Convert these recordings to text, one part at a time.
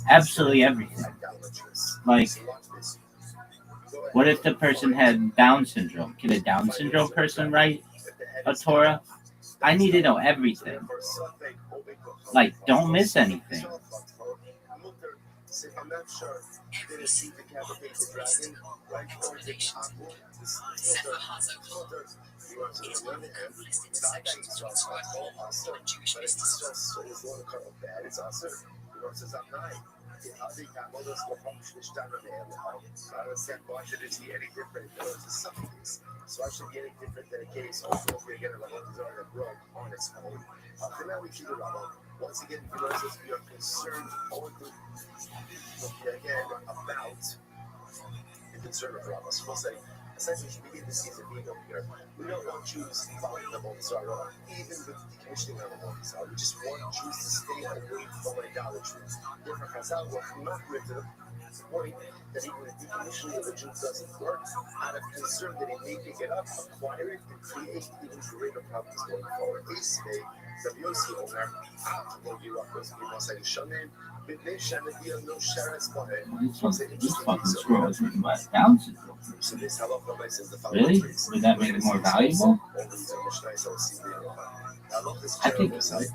Absolutely everything. Like, what if the person had Down syndrome? Can a Down syndrome person write a Torah? I need to know everything. Like, don't miss anything. This fucking scroll is written by Down syndrome. Really? Would that make it more valuable? I think it would.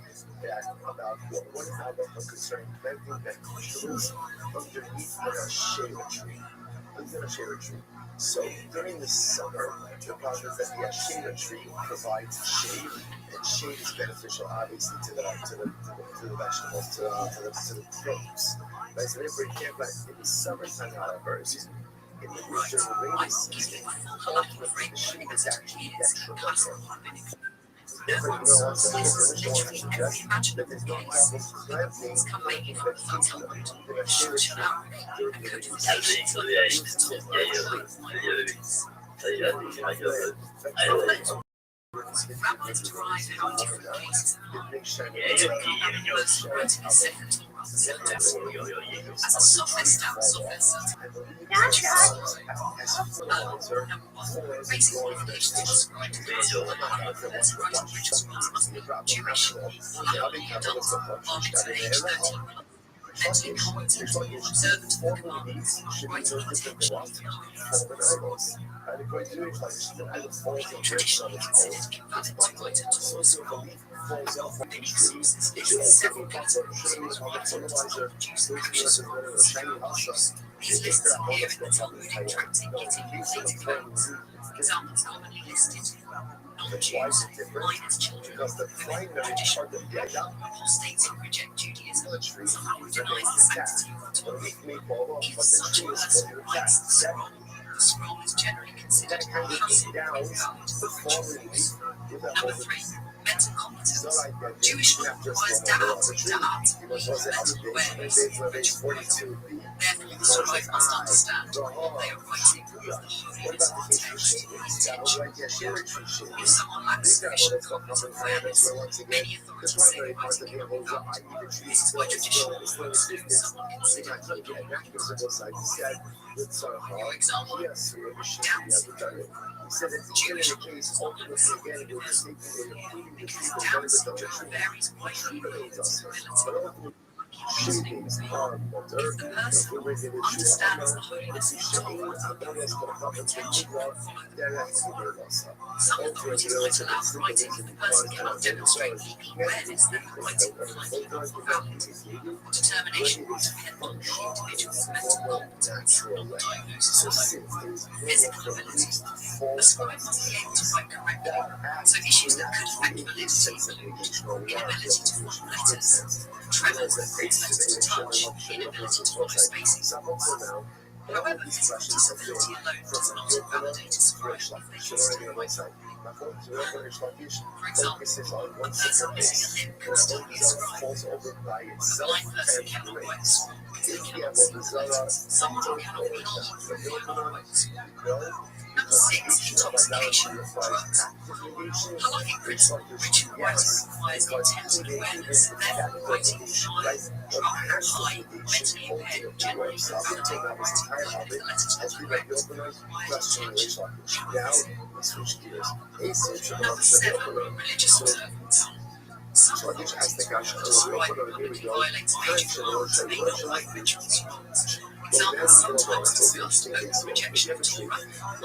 Someone wanted to describe publicly violates major commands made by rituals commands. Examples sometimes discussed over the rejection of Torah,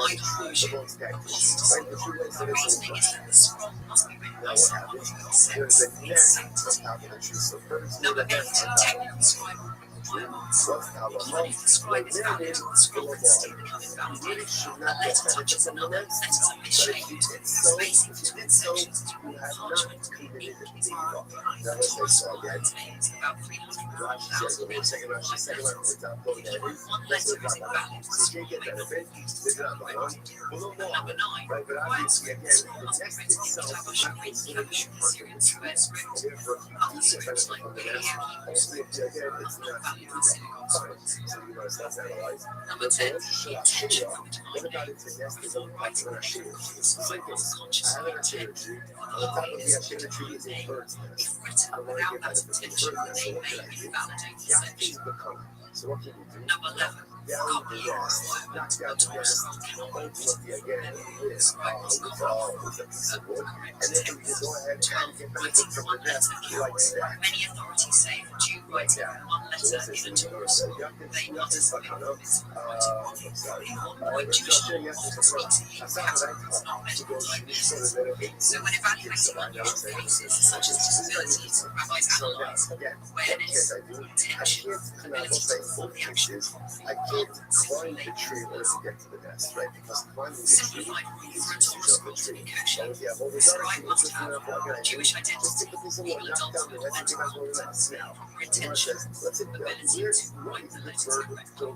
idol worship, or apostasy. The reasoning is that the scroll must be written by someone who accepts its sanctity. Number 8. Technical scribal requirements. One if the scribe is valid, the scroll can still become invalidated. A letter touches another, letters are misshaped, spacing between sections is wrong, parchment can be neatly marked behind. The Torah scroll contains about 301,000 letters. One letter is invalid, the scroll may not be used as corrected. Number 9. Required scripts must be written in Tavish, Greek, Yiddish, Syrian, Suez script. Other scripts like Be'er, Hebrew script are not valid in synagogue schools. Number 10. The intention of time is before writing the executions, so unconsciously intended. The highest point of the name, if written without that intention, they may invalidate the section. Number 11. Copying requirement. A Torah scroll cannot be written. The scribe must not copy correct text. 12. Writing one letter cannot. Many authorities say that Jew writing one letter in a Torah scroll, they not as written is writing one. In one point, Jewish law, all speaks in categories, not medical diagnosis. So when evaluating unusual cases such as disabilities, rabbis analyze awareness, intention, ability to perform the action, I can't climb the tree in order to get to the nest, right? Because climbing the tree Simplified is for a to Torah jump the scroll to tree. be kosher. So, yeah, well, The scribe must have Jewish identity, legal adulthood, mental competence, proper intention, ability to write the letters correctly.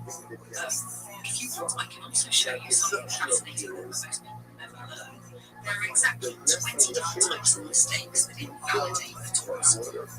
If you want, I can also show you something fascinating that most people never learn. There are exactly 20 different types of mistakes that invalidate the Torah scroll.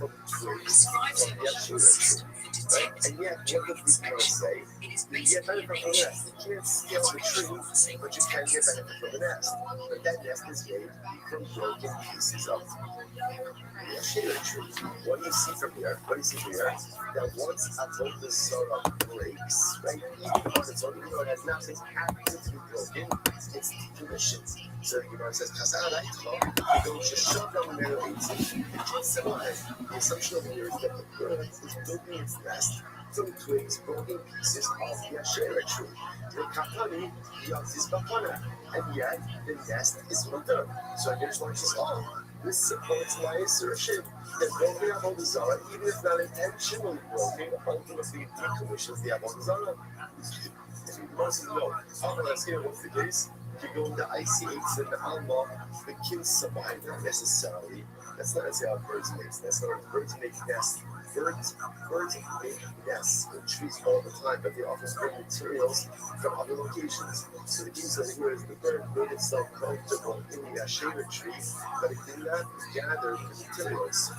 The scribes have a whole system for detecting and doing inspection. It is basically an ancient Scale the tree, for sacred but you can get texts. benefit from the nest. But that nest is made from broken pieces of the shade tree. What do you see from here? What do you see from here? That once a Zora breaks, right? Even on its own, even though it has nothing actively broken, it's decommissioned. So the Gemara says, the assumption over here is that the bird is building its nest from twigs, broken pieces of the Asherah tree. The Kapani, Yazis Bakana, and yet the nest is mutter. So I just want to say, this supports my assertion that broken Avodah Zarah, even if not intentionally broken, ultimately decommissions the Avodah Zarah. If you want to know, let's hear what's the case. If you go into IC8s and the Alma, the kills survive, not necessarily. That's not how birds make nests. Birds make nests. Birds make nests in trees all the time, but they often bring materials from other locations. So the key says here is the bird made itself comfortable in the Asherah tree, but it did not gather the materials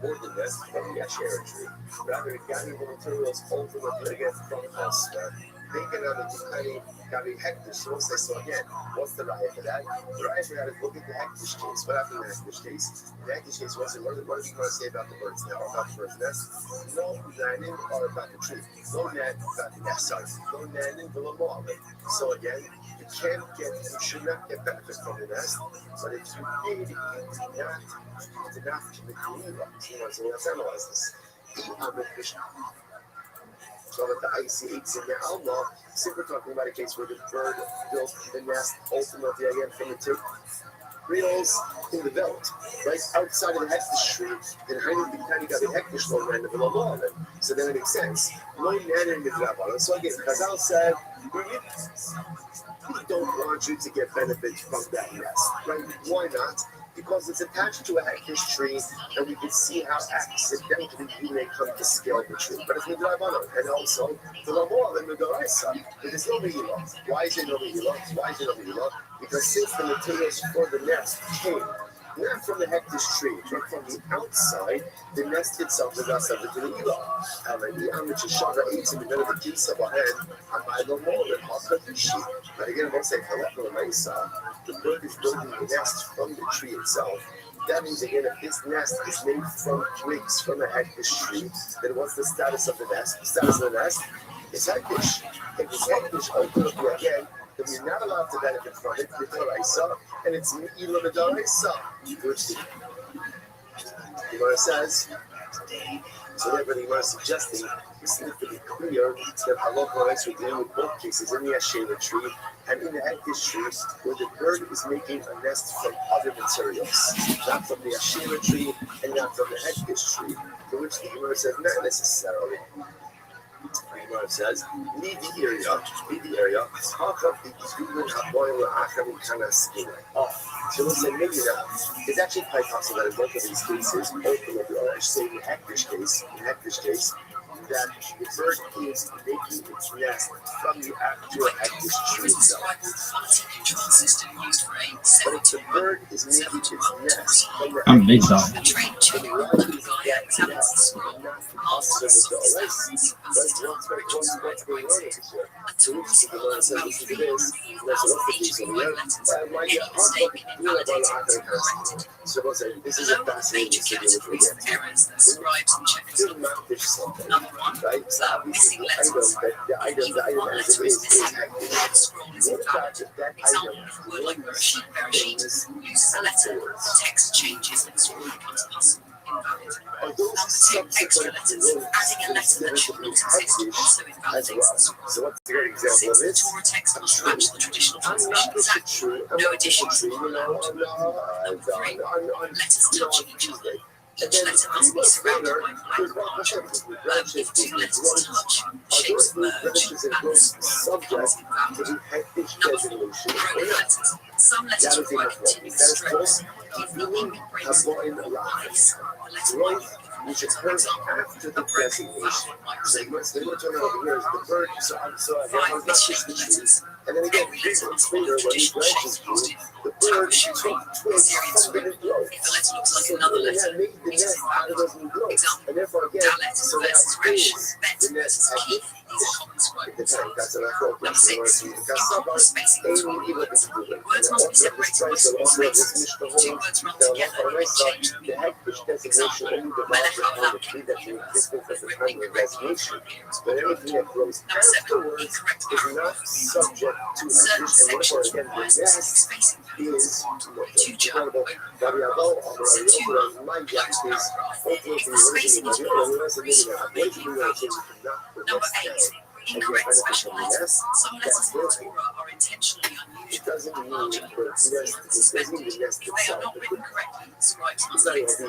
or the nest from the Asherah tree. Rather, it gathered the materials ultimately again from elsewhere. Making out of the Gabi Hektish. So again, what's the raya for that? The raya for that is look at the Hektish case. What happened in the Hektish case? The Hektish case was what does he want to say about the birds now? About the bird's nest? No nanin or about the tree. No nan about the nest. Sorry. No nanin below more. So again, you should not get benefit from the nest. But if you did, you did not commit the evil. So let's analyze this. So that the IC8s in the Alma, simply talking about a case where the bird built the nest ultimately again from the two reels in the belt, right outside of the Hektish tree, and hiding the tiny got the Hektish low land of the law. So then it makes sense. No nanner in the Rabbi. So again, Chazal said, we don't want you to get benefits from that nest, right? Why not? Because it's attached to a Hektish tree, and we can see how accidentally you may come to scale the tree. But it's Midrabanan, and also the Lamor and the Doraisa. But there's no Mehila. Why is there no Mehila? Why is there no Mehila? Because since the materials for the nest came not from the Hektish tree, but from the outside, the nest itself is not subject to the Elah. And the Amich Shara eats in the middle of the Kisa Bahen, and by the moment, Hakafishi. But again, I'm going to say, the bird is building the nest from the tree itself. That means again, if this nest is made from twigs from a Hektish tree, then what's the status of the nest? The status of the nest is Hektish. If it's Hektish, ultimately again, then you're not allowed to benefit from it, and it's Mi'ilah B'Doraisa. The Gemara says, so therefore the Gemara is suggesting this needs to be clear that halacha rights are dealing with both cases in the Asherah tree and in the Hektish tree, where the bird is making a nest from other materials, not from the Asherah tree and not from the Hektish tree, to which the Gemara says not necessarily. The Gemara says, leave the area. Talk of the Gizulin HaBoil Acham Kanaskina. So let's say maybe that it's actually quite possible that in both of these cases, ultimately, or I should say in the Hektish case, that the bird is making its nest from the actual Hektish tree itself. But if the bird is making its nest from the big dog. then why is that nest not possible with the OS? What's going on over here? So which the Gemara says this is this, let's look at these over here. So we'll say this is a fascinating figure which we get. Still not fish something, right? So obviously the item as it is active. What about if that item things afterwards? Text changes and scroll becomes possible. Are those subsequent rows considered to be hektish as well? So what's a great example of it? I'm not the tree. I'm not the tree. On Tuesday. And then 3 months later, there's one perspective with branches, are those branches and growth subject to the hektish designation or not? That is enough. That is close. Meaning avoid lies. Growth which occurs after the designation. So once they look over here is the bird, so I guess I'm not just the trees. And then again, 3 months later, when these branches grew, the bird took twigs from the new growth. So they made the nest out of those new growths. And therefore, again, so that is the nest active. The tank, that's an actual question. Words must be separated. Words must be spaces. 2 words run together and change. The hektish designation only develops upon the tree that the existence of the time of designation. But everything that grows afterwards is not subject to hektish, and therefore, again, the nest is incredible. My yacht is ultimately Number 8. Incorrect special letters. Some letters in the Torah are intentionally unusual. It doesn't mean the nest They are not written correctly. Describes mistakes. 9.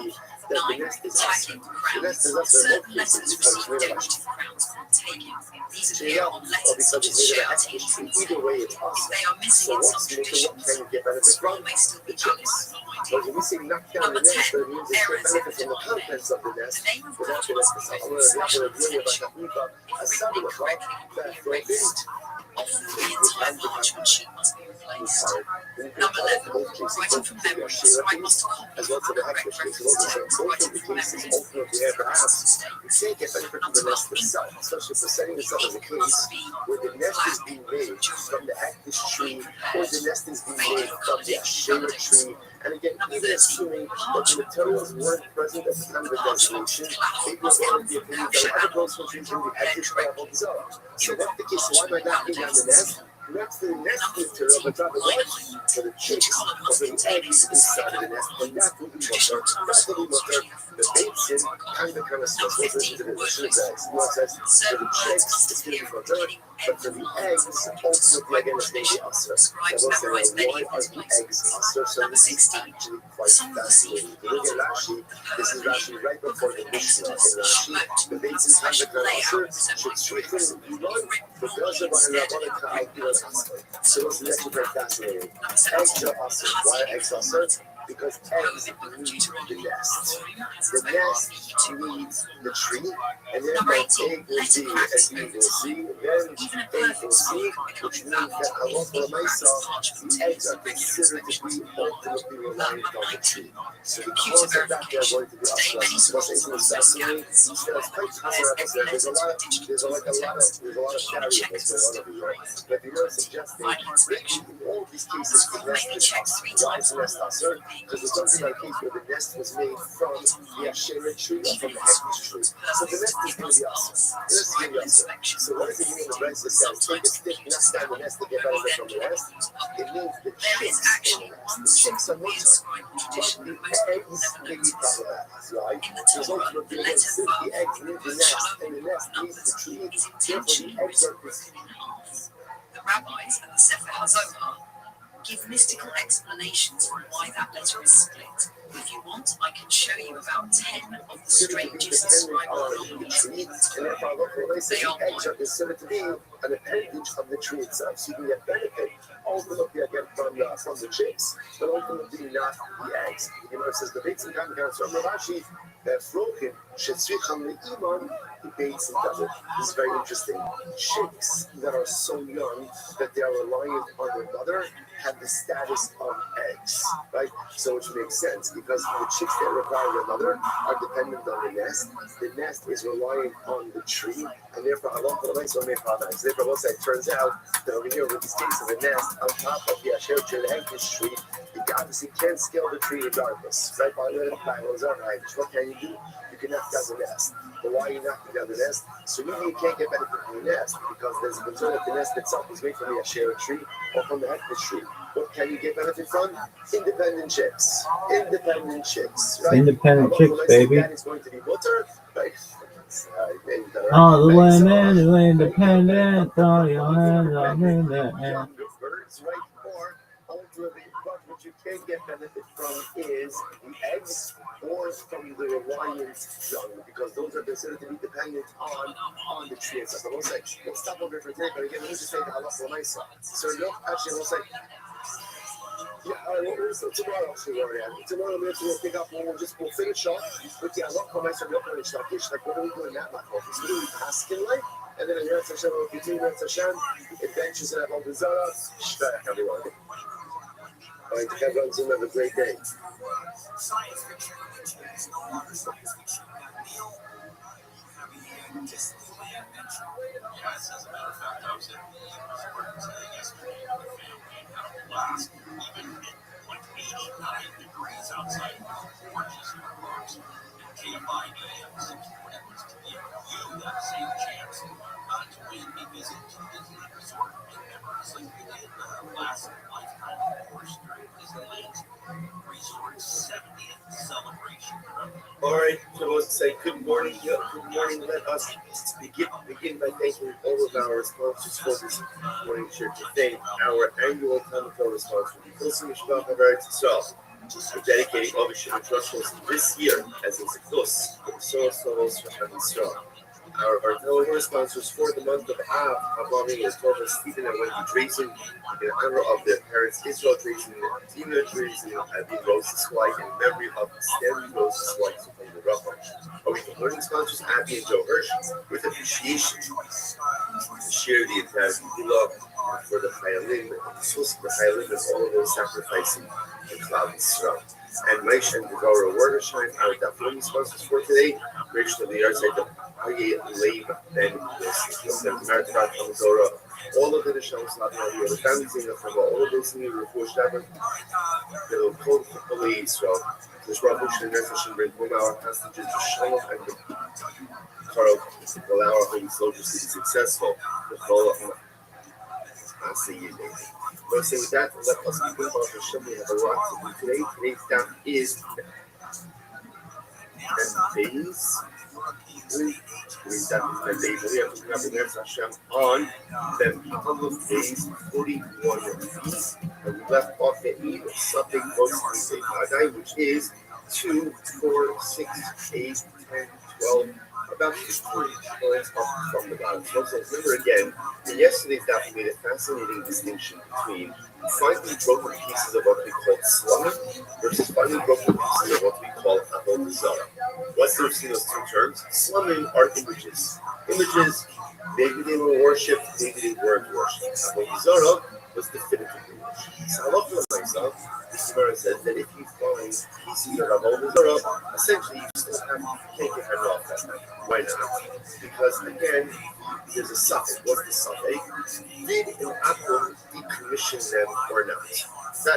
Taking crowns. Certain letters receive decorative crowns called taking. These appear on letters such as shirtim. Either way, it's awesome. They are missing in some traditions. Scroll may still be valid. But when we say knock down the nest, it means it's to benefit from the contents of the nest. The name of the often the entire parchment sheet must be replaced. Number 11. Writing from memory. Scribe must copy As well to the hektish case, writing from memory, ultimately, perhaps, we say get benefit from the nest itself, especially for setting this up as a case where the nest is being made from the hektish tree, or the nest is being made from the Asherah tree. And again, even assuming that the materials weren't present at the time of the designation, it was one of the opinion that other growth functions in the hektish level dissolve. So what's the case? So why am I knocking down the nest? Not for the nest material, but rather what? For the chicks or the eggs inside of the nest, and that will be water. The baits in kind of stuff goes into the ship's eggs. What says for the chicks, it's going to be water, but for the eggs, ultimately again, it's going to be usher. I will say, why are the eggs usher? So this is actually quite fascinating. If you look at Rashi, this is Rashi right before the Mishnah in Rashi. The baits in kind of usher should strengthen the blood, but also by the Rabbi. So this is actually very fascinating. Eggs are usher. Why are eggs usher? Because eggs need the nest. The nest needs the tree, and then my egg will be, as you will see, then egg will see, which means that a lot of myself, the eggs are considered to be ultimately reliant on the tree. So because of that, they are going to be usher. What's fascinating? It's quite fascinating. There's a lot of variables going on over here. But you know, suggesting that in all these cases, the nest is usher. Why is the nest usher? Because it's something like a case where the nest was made from the Asherah tree or from the hektish tree. So the nest is going to be awesome. The nest is going to be awesome. So what does it mean in the verse that says, take a stick, knock down the nest to get benefit from the nest? It means the chicks in the nest. The chicks are mortal. But the eggs may be problematic. Right? again, since the eggs need the nest and the nest needs the tree, therefore the eggs are The rabbis and the Sefer HaZohar give mystical explanations for why that letter is split. If you want, I can show you about 10 of the strangest scribal anomalies in the Torah. They are eggs are considered to be an appendage of the tree itself, so you can get benefit ultimately again from the chips, but ultimately not the eggs. You know, it says the Beit Simchan from Rashi that Frokin Shetzricham Le'iman debates in double. This is very interesting. Chicks that are so young that they are reliant on their mother have the status of eggs, right? So which makes sense because the chicks that require their mother are dependent on the nest. The nest is reliant on the tree, and therefore therefore also it turns out that over here with this case of a nest on top of the Asher Chilhankish tree, you obviously can't scale the tree regardless, right? What can you do? You can knock down the nest. But why are you knocking down the nest? So really you can't get benefit from the nest because there's a concern that the nest itself is made from the Asher tree or from the Hektish tree. What can you get benefit from? Independent chicks. Independent chicks, right? Independent chicks, baby. That is going to be butter, right? All the women who independent, throw your hands up in the air. Younger birds, right? Or ultimately, what you can get benefit from is the eggs or from the reliant young, because those are considered to be dependent on the tree itself. But we'll stop over for today, but again, let me just say the halakha l'maisa. So look, actually, we'll say. Yeah, so tomorrow, tomorrow we'll pick up and we'll finish off with the halakha l'maisa of Yochanan Shtakish. Like, what are we doing that much? What are we asking like? And then in Eretz Hashem, we'll continue Eretz Hashem. Adventures in Avodah Zarah. Shvach, everyone. All right, everyone, have a great day. Science fiction is no longer science fiction. Disneyland adventure. Yes, as a matter of fact, I was at the resort yesterday with the family and had a blast. Even like 89 degrees outside, it was gorgeous in the parks. And KFI AM 640 was to give you that same chance to win a visit to Disney Resort. Remember, it's like we did last lifetime, of course, during Disneyland's Resort's 70th celebration. All right, so I was to say good morning. Good morning. Let us begin by thanking all of our sponsors for this morning shirt. To thank our annual Tamako sponsor, the Pilsen Mishpach of Eretz Yisrael. We're dedicating all the Shimon Rothschilds this year as a Zekdos for the Soros for Yisrael. Our television sponsors for the month of Av, Havami, is Torah Stephen and Wendy Drazen, in honor of their parents Israel Drazen and Tina Drazen, Abby Rose's wife, in memory of Stanley Rose's wife from the Rabbi. Our weekly learning sponsors Abby and Joe Hirsch, with appreciation to share the entire love for the Chayalim, the source of the Chayalim, and all of those sacrificing the Cloud Yisrael. And Maish and Devorah Watershine, our Dafloni sponsors for today. Creation of the Yard Site of Aye Leib Ben Yosef, American Torah, all of the Nishams, the families in the Chava, all of those in the Refuah Shabbat, the Code for Police, so this Rabbi and Nefesh bring home our passages to Shalom and Carl, allow our holy soldiers to be successful. The follow up. I'll see you later. So say with that, let us begin about Hashem. We have a lot to do today. Today's staff is 10 days. Today's staff is 10 days. We have to have the next Hashem on them couple of days, 41 days. And we left off the 8 of something most which is 2, 4, 6, 8, 10, 12. About 15 points up from the bottom. So remember again, in yesterday's daf we made a fascinating distinction between finding broken pieces of what we call slumber versus finding broken pieces of what we call avodah zarah. What's the difference in those two terms? Slumming are images. Images, maybe they were worshipped, maybe they weren't worshipped. Avodah zarah was definitively worshipped. So I love for myself. The Gemara says that if you find pieces of avodah zarah, essentially you still have to take your hand off that time. Why not? Because again, there's a suffix. What's the suffix? Did an akum decommission them or not?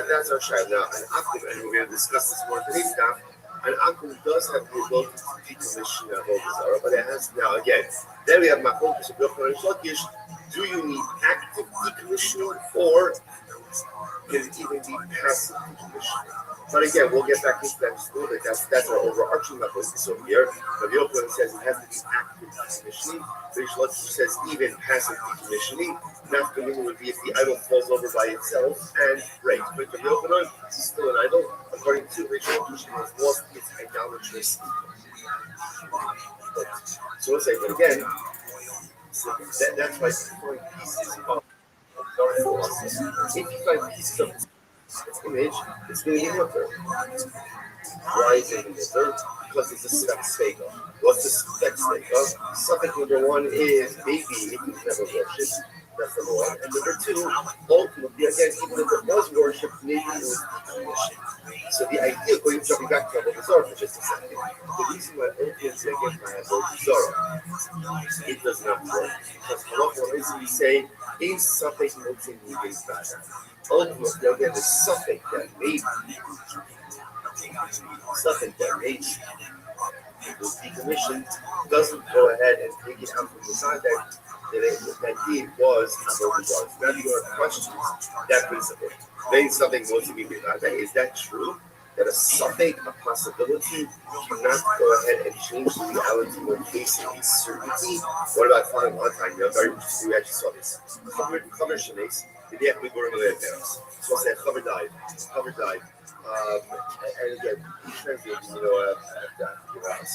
That's our child now. An akum, and we're going to discuss this more in today's stuff. An akum does have the ability to decommission avodah zarah, but it has now again. Then we have makom. Do you need active decommissioning or can even be passive decommissioning. But again, we'll get back into that in school. But that's our overarching level. So here, the Yochanan says it has to be active decommissioning. Rishloch says even passive decommissioning. Not the meaning would be if the idol falls over by itself and breaks. But the Yochanan is still an idol. According to Rishloch, which was lost its idolatrous. So we'll say, but again, that's why throwing pieces of if you find pieces of this image, it's going to be mutter. Why is it mutter? Because it's a spectacle. What's the spectacle? Subject number one is baby, it can never worship. That's number one. And number two, ultimately, again, even if it was worship, maybe it was decommissioned. So the idea, jumping back to Avodah Zarah for just a second, the reason why ultimately again by Avodah Zarah, it does not work. Because Halacha we say, in something nothing moving fast. Ultimately, again, the something that maybe was decommissioned doesn't go ahead and take it out from the side that deed was Avodah Zarah. Now you are questioning that principle. Then something was to be regarded. Is that true? That a something, a possibility, cannot go ahead and change the reality when facing a certainty? What about following on time? We actually saw this. Chaver Shaniks, the day we were in the parents. So I said, Chaver died. And again, he translated, a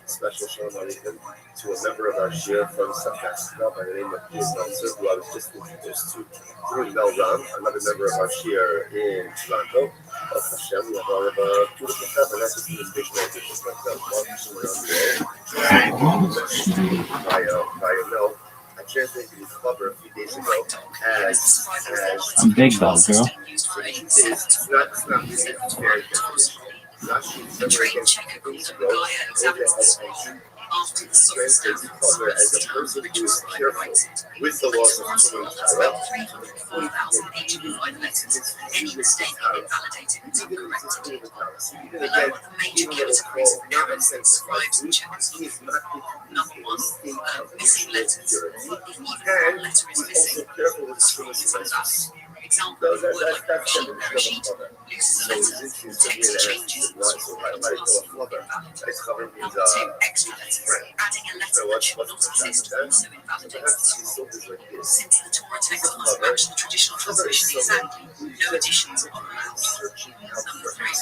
special shalom aleichem to a member of our shir from South Africa by the name of Piers Meltzer, who I was just introduced to through Mel Ram, another member of our shir in Toronto. Hashem, we have all of a beautiful tabernacle in this big nation, just like that, around the world. By Mel. I translated his cover a few days ago as I'm big dog, girl. It's not really very The train checker called a guy examined the screen after the salt stamp as a person who was careful with the laws of Rothschild has about 304,805 letters. Any mistake invalidated until corrected. Below are the major categories of errors, scribes and checkers look for. Number one, missing letters. If even one letter is missing, the scribes will that. Example, a word like sheet, sheet loses a letter. Text changes, the scribe must invalid. Number two, extra letters. Adding a letter that should not exist also invalidates the scribe. Since the Torah text must match the traditional translation exactly, no additions are allowed. Number three,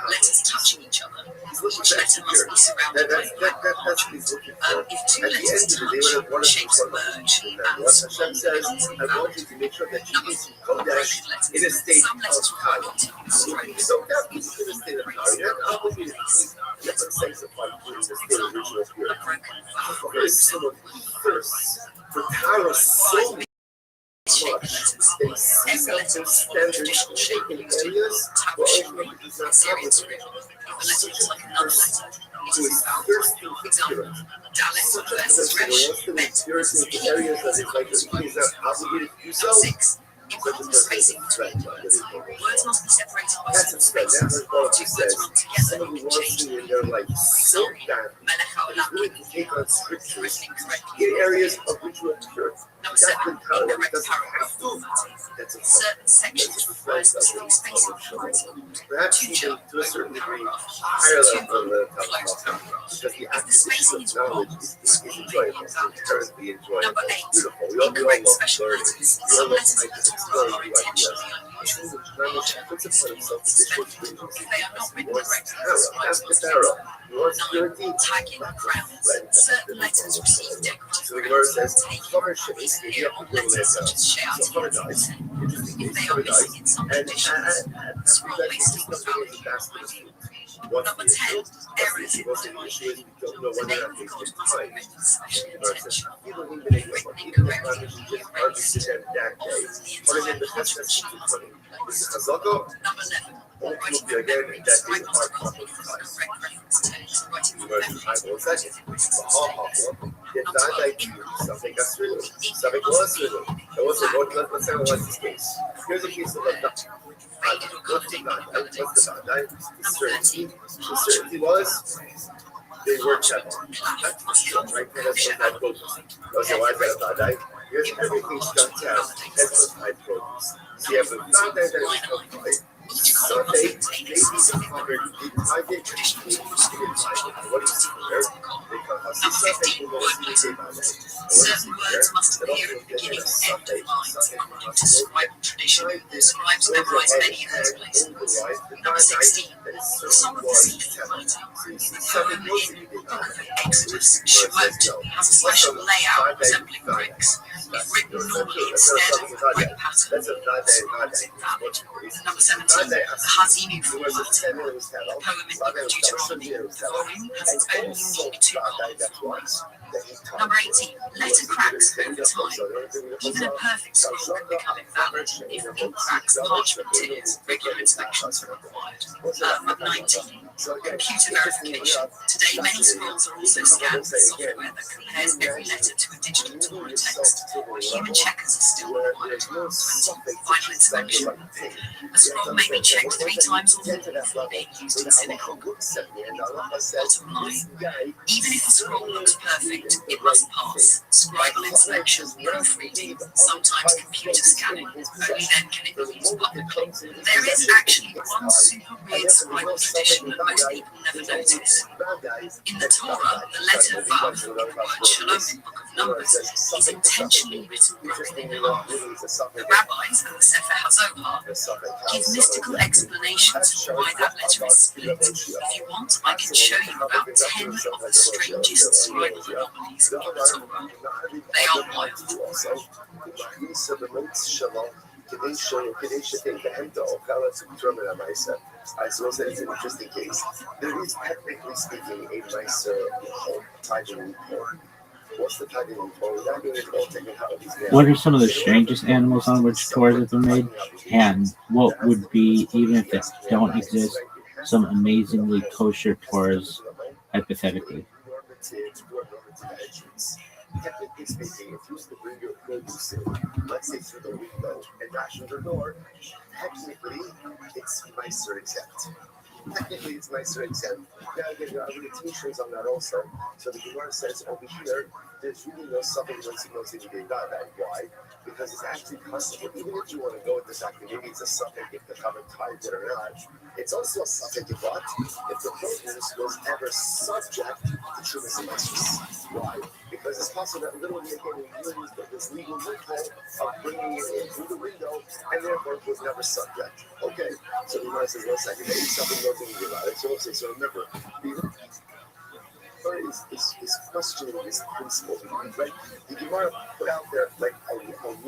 letters touching each other. Each letter must be surrounded by a black parchment. If two letters touch, shapes merge, and the scribe becomes invalid. Number four, broken letters. Some letters require continuous strokes. A broken vowel for Tyra so much. Every letter must follow the traditional shape used in Torah Syrian script. If a letter looks like another letter, it is invalid. Example, Dalet versus Resh, Bet versus Number six, important spacing between words. Words must be separated by small spaces. If two words run together, you can change the meaning. Sorry, Melech HaOlam written incorrectly. Areas of which were Number seven, incorrect paragraph formatting. Certain sections with words missing spacing between words called two to a certain degree paragraphs, higher two level of closed paragraphs. because the If the spacing is wrong, the scribe may be invalid. inherently enjoyable. Number eight, Beautiful. We all incorrect love special learning. letters. Some letters in the Torah are intentionally unusual, larger, smaller, spherical. If they are not written correctly, the scribes must fix them. Nine, tagging, crowns. Certain letters receive decorative So the crowns word says, taking cover place shapes, here on letters such as She'at. If they are missing in some conditions, the scroll may still be valid. Number 10, errors in modulation. The name of God must be written with special intention. Written incorrectly will be erased. Often the entire parchment sheet must be replaced. Number 11, writing from memory, the scribe must copy from the correct reference text. Writing from memory is always a risk mistake. Number 12, something that's true. ink Something must was be true. There was a word, let's analyze this case. Here's a case of a faded or colored ink invalidates. Number 13, the certainty was they were checked. clap must come Right? from That's what that goes. Okay, why is that? Because everything's got down. That's what I produce. So you have a found that is not right. Sunday, maybe the covered the target traditional what is there? Because the Sunday will see the Monday. Certain words must appear at the beginning or end of lines, according to scribal tradition. Scribes memorize many of these places. Number 16. The Song of the Sea for Writing. The poem in the Book of Exodus, Shemot, has a special layout resembling bricks. If written normally instead of a brick pattern, scribes invalid. Number 17. The Hazimu for Writing. The poem in the Book of Deuteronomy. The volume has its own unique two-halves. Number 18. Letter cracks over time. Even a perfect scroll can become invalid if ink cracks, parchment tears, regular inspections are required. Number 19. Computer verification. Today, many scrolls are also scanned with software that compares every letter to a digital Torah text. Human checkers are still required. 20. Final inspection. A scroll may be checked 3 times or more before being used in synagogue. Bottom line. Even if a scroll looks perfect, it must pass scribal inspection, proofreading, sometimes computer scanning. Only then can it be used publicly. There is actually one super weird scribal tradition that most people never notice. In the Torah, the letter Vav, or the word Shalom in Book of Numbers, is intentionally written broken in half. The rabbis and the Sefer HaZohar give mystical explanations for why that letter is split. If you want, I can show you about 10 of the strangest scribal anomalies in the Torah. They are wild. I suppose that it's an interesting case. There is, technically speaking, a nicer title report. What's the title report? Without doing it all technicalities. What are some of the strangest animals on which Torahs have been made? And what would be, even if they don't exist, some amazingly kosher Torahs, hypothetically? Technically speaking, if you was to bring your produce in, let's say through the window and dash on the door, technically it's nicer exempt. Technically it's nicer exempt. Now again, there are limitations on that also. So the Gemara says over here, there's really no suffix once you get that. Why? Because it's actually possible, even if you want to go with the fact that maybe it's a suffix if the common tied it or not, it's also a suffix if what? If the produce was ever subject to Trumas and Masters. Why? Because it's possible that literally again we used this legal loophole of bringing it in through the window and therefore it was never subject. Okay, so the Gemara says, 1 second, there is something more to think about it. So remember, is questioning this principle, right? The Gemara put out there like a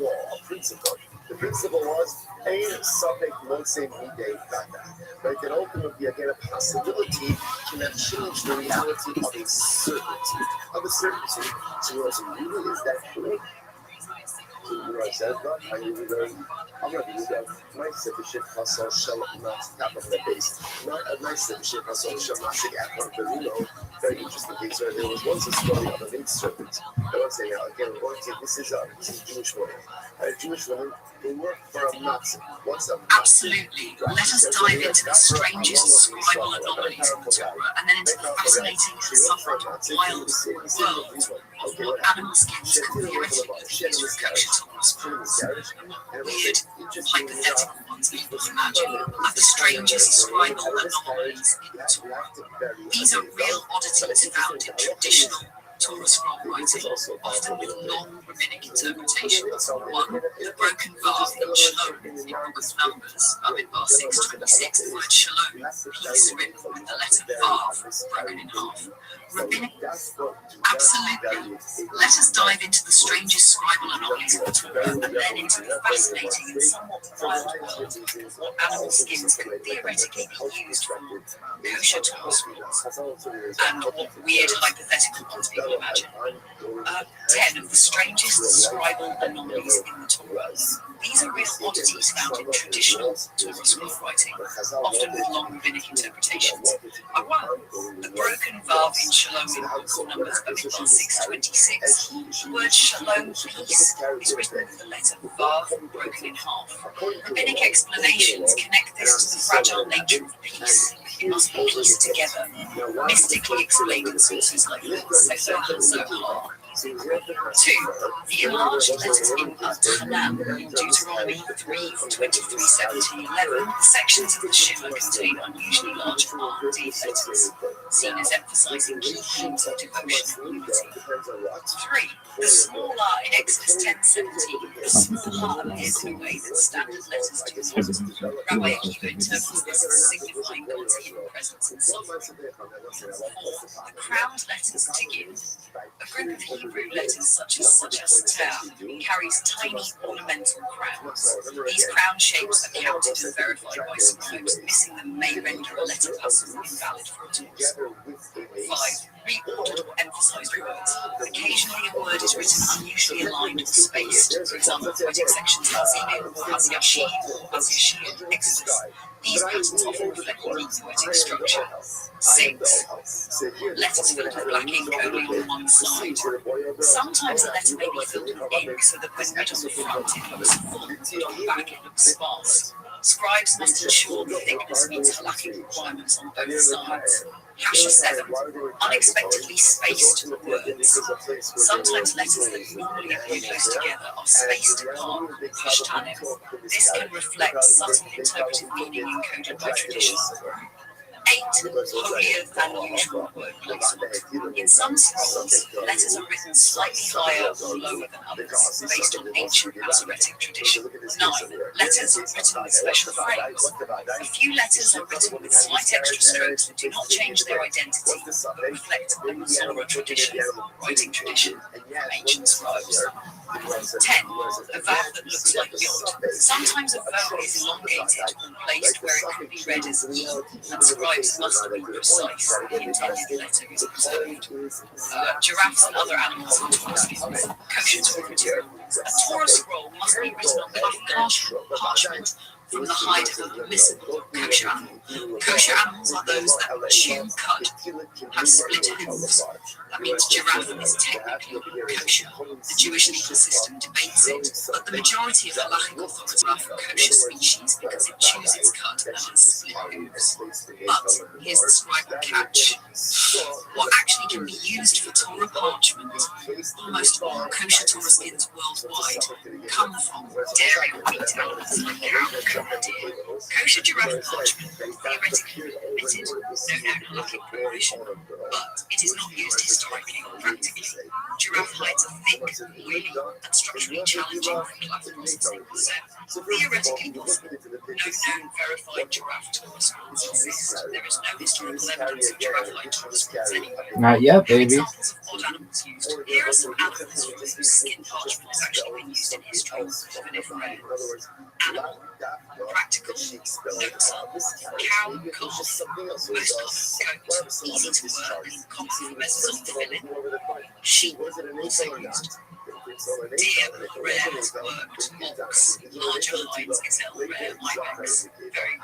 law, a principle. The principle was a suffix won't say midday bada. Right? That ultimately again a possibility can have changed the reality of a certainty. So what really is that true? So the Gemara says, I'm going to do that. My sufficient hustle shall not tap on the base. Not a nice sufficient hustle shall not take act on the window. Very interesting case where there was once a story of a maid servant. I won't say now again, this is a Jewish woman. A Jewish woman who worked for a Nazi. What's up? Absolutely. Let us dive into the strangest scribal anomalies in the Torah and then into the fascinating and somewhat wild world of what animal skins can theoretically be used for kosher Torah scrolls. Weird, hypothetical ones people imagine are the strangest scribal anomalies in the Torah. These are real oddities found in traditional Torah scroll writing, often with long rabbinic interpretations. One, the broken vav in Shalom in Book of Numbers, in verse 626, the word Shalom, peace written with the letter vav, broken in half. Rabbinic, absolutely. Let us dive into the strangest scribal anomalies of the Torah and then into the fascinating and somewhat wild world of what animal skins can theoretically be used for kosher Torah scrolls, and what weird hypothetical ones people imagine. 10 of the strangest scribal anomalies in the Torah. These are real oddities found in traditional Torah scroll writing, often with long rabbinic interpretations. 1. The broken vav in Shalom in Book of Numbers, verse 626. The word Shalom, peace, is written with the letter vav broken in half. Rabbinic explanations connect this to the fragile nature of peace. It must be pieced together, mystically explained in sources like the Sefer HaZohar. 2. The enlarged letters in Hanan, Deuteronomy 3:23-17-11. The sections of the Shema contain unusually large R and D letters, seen as emphasizing key themes of devotion and unity. 3. The small R in Exodus 10:17. The small R appears in a way that standard letters do not. Rabbi Akiva interprets this as signifying God's hidden presence and sovereignty. 4. The crowned letters Tigin. A group of Hebrew letters such as Tau carries tiny ornamental crowns. These crown shapes are counted and verified by some folks. Missing them may render a letter passive invalid for a taught. 5. Reordered or emphasized words. Occasionally a word is written unusually aligned or spaced. For example, poetic sections Hazinu or Hazyashim or Hazyashim in Exodus. These patterns often reflect unique poetic structure. 6. Letters filled with black ink only on one side. Sometimes a letter may be filled with ink so that when read on the front it looks full, but on the back it looks sparse. Scribes must ensure the thickness meets halakhic requirements on both sides. Hash 7. Unexpectedly spaced words. Sometimes letters that normally appear close together are spaced apart, pashtanim. This can reflect subtle interpretive meaning encoded by tradition. 8. Holier than usual word placement. In some scrolls, letters are written slightly higher or lower than others, based on ancient Masoretic tradition. 9. Letters are written with special frames. A few letters are written with slight extra strokes that do not change their identity, but reflect a Masorah tradition, writing tradition from ancient scribes. 10. A vowel that looks like yod. Sometimes a vowel is elongated or placed where it could be read as e, and scribes must be precise. The intended letter is preserved. Giraffes and other animals are kosher Torah material. A Torah scroll must be written on parchment from the hide of a permissible kosher animal. Kosher animals are those that chew cud, have split hooves. That means giraffe is technically kosher. The Jewish legal system debates it, but the majority of halachic authorities are for kosher species because it chews its cud and has split hooves. But here's the scribal catch. What actually can be used for Torah parchment? Almost all kosher Torah skins worldwide come from dairy or meat animals like cow, goat, and deer. Kosher giraffe parchment theoretically permitted, no known halachic preparation, but it is not used historically or practically. Giraffe hides are thick, oily, and structurally challenging for cloth processing. So, theoretically possible, no known verified giraffe Torah scrolls exist. There is no historical evidence of giraffe-like Torah scrolls anywhere. Not yet, baby. Examples of odd animals used. Here are some animals whose skin parchment has actually been used in history, even if rare. Animal, practical, note, cow, calf, most common, goat, easy to work, common for messes to fill in. Sheep, also used. Deer, rare, worked, ox, larger hides, gazelle, rare, ibex, very rare.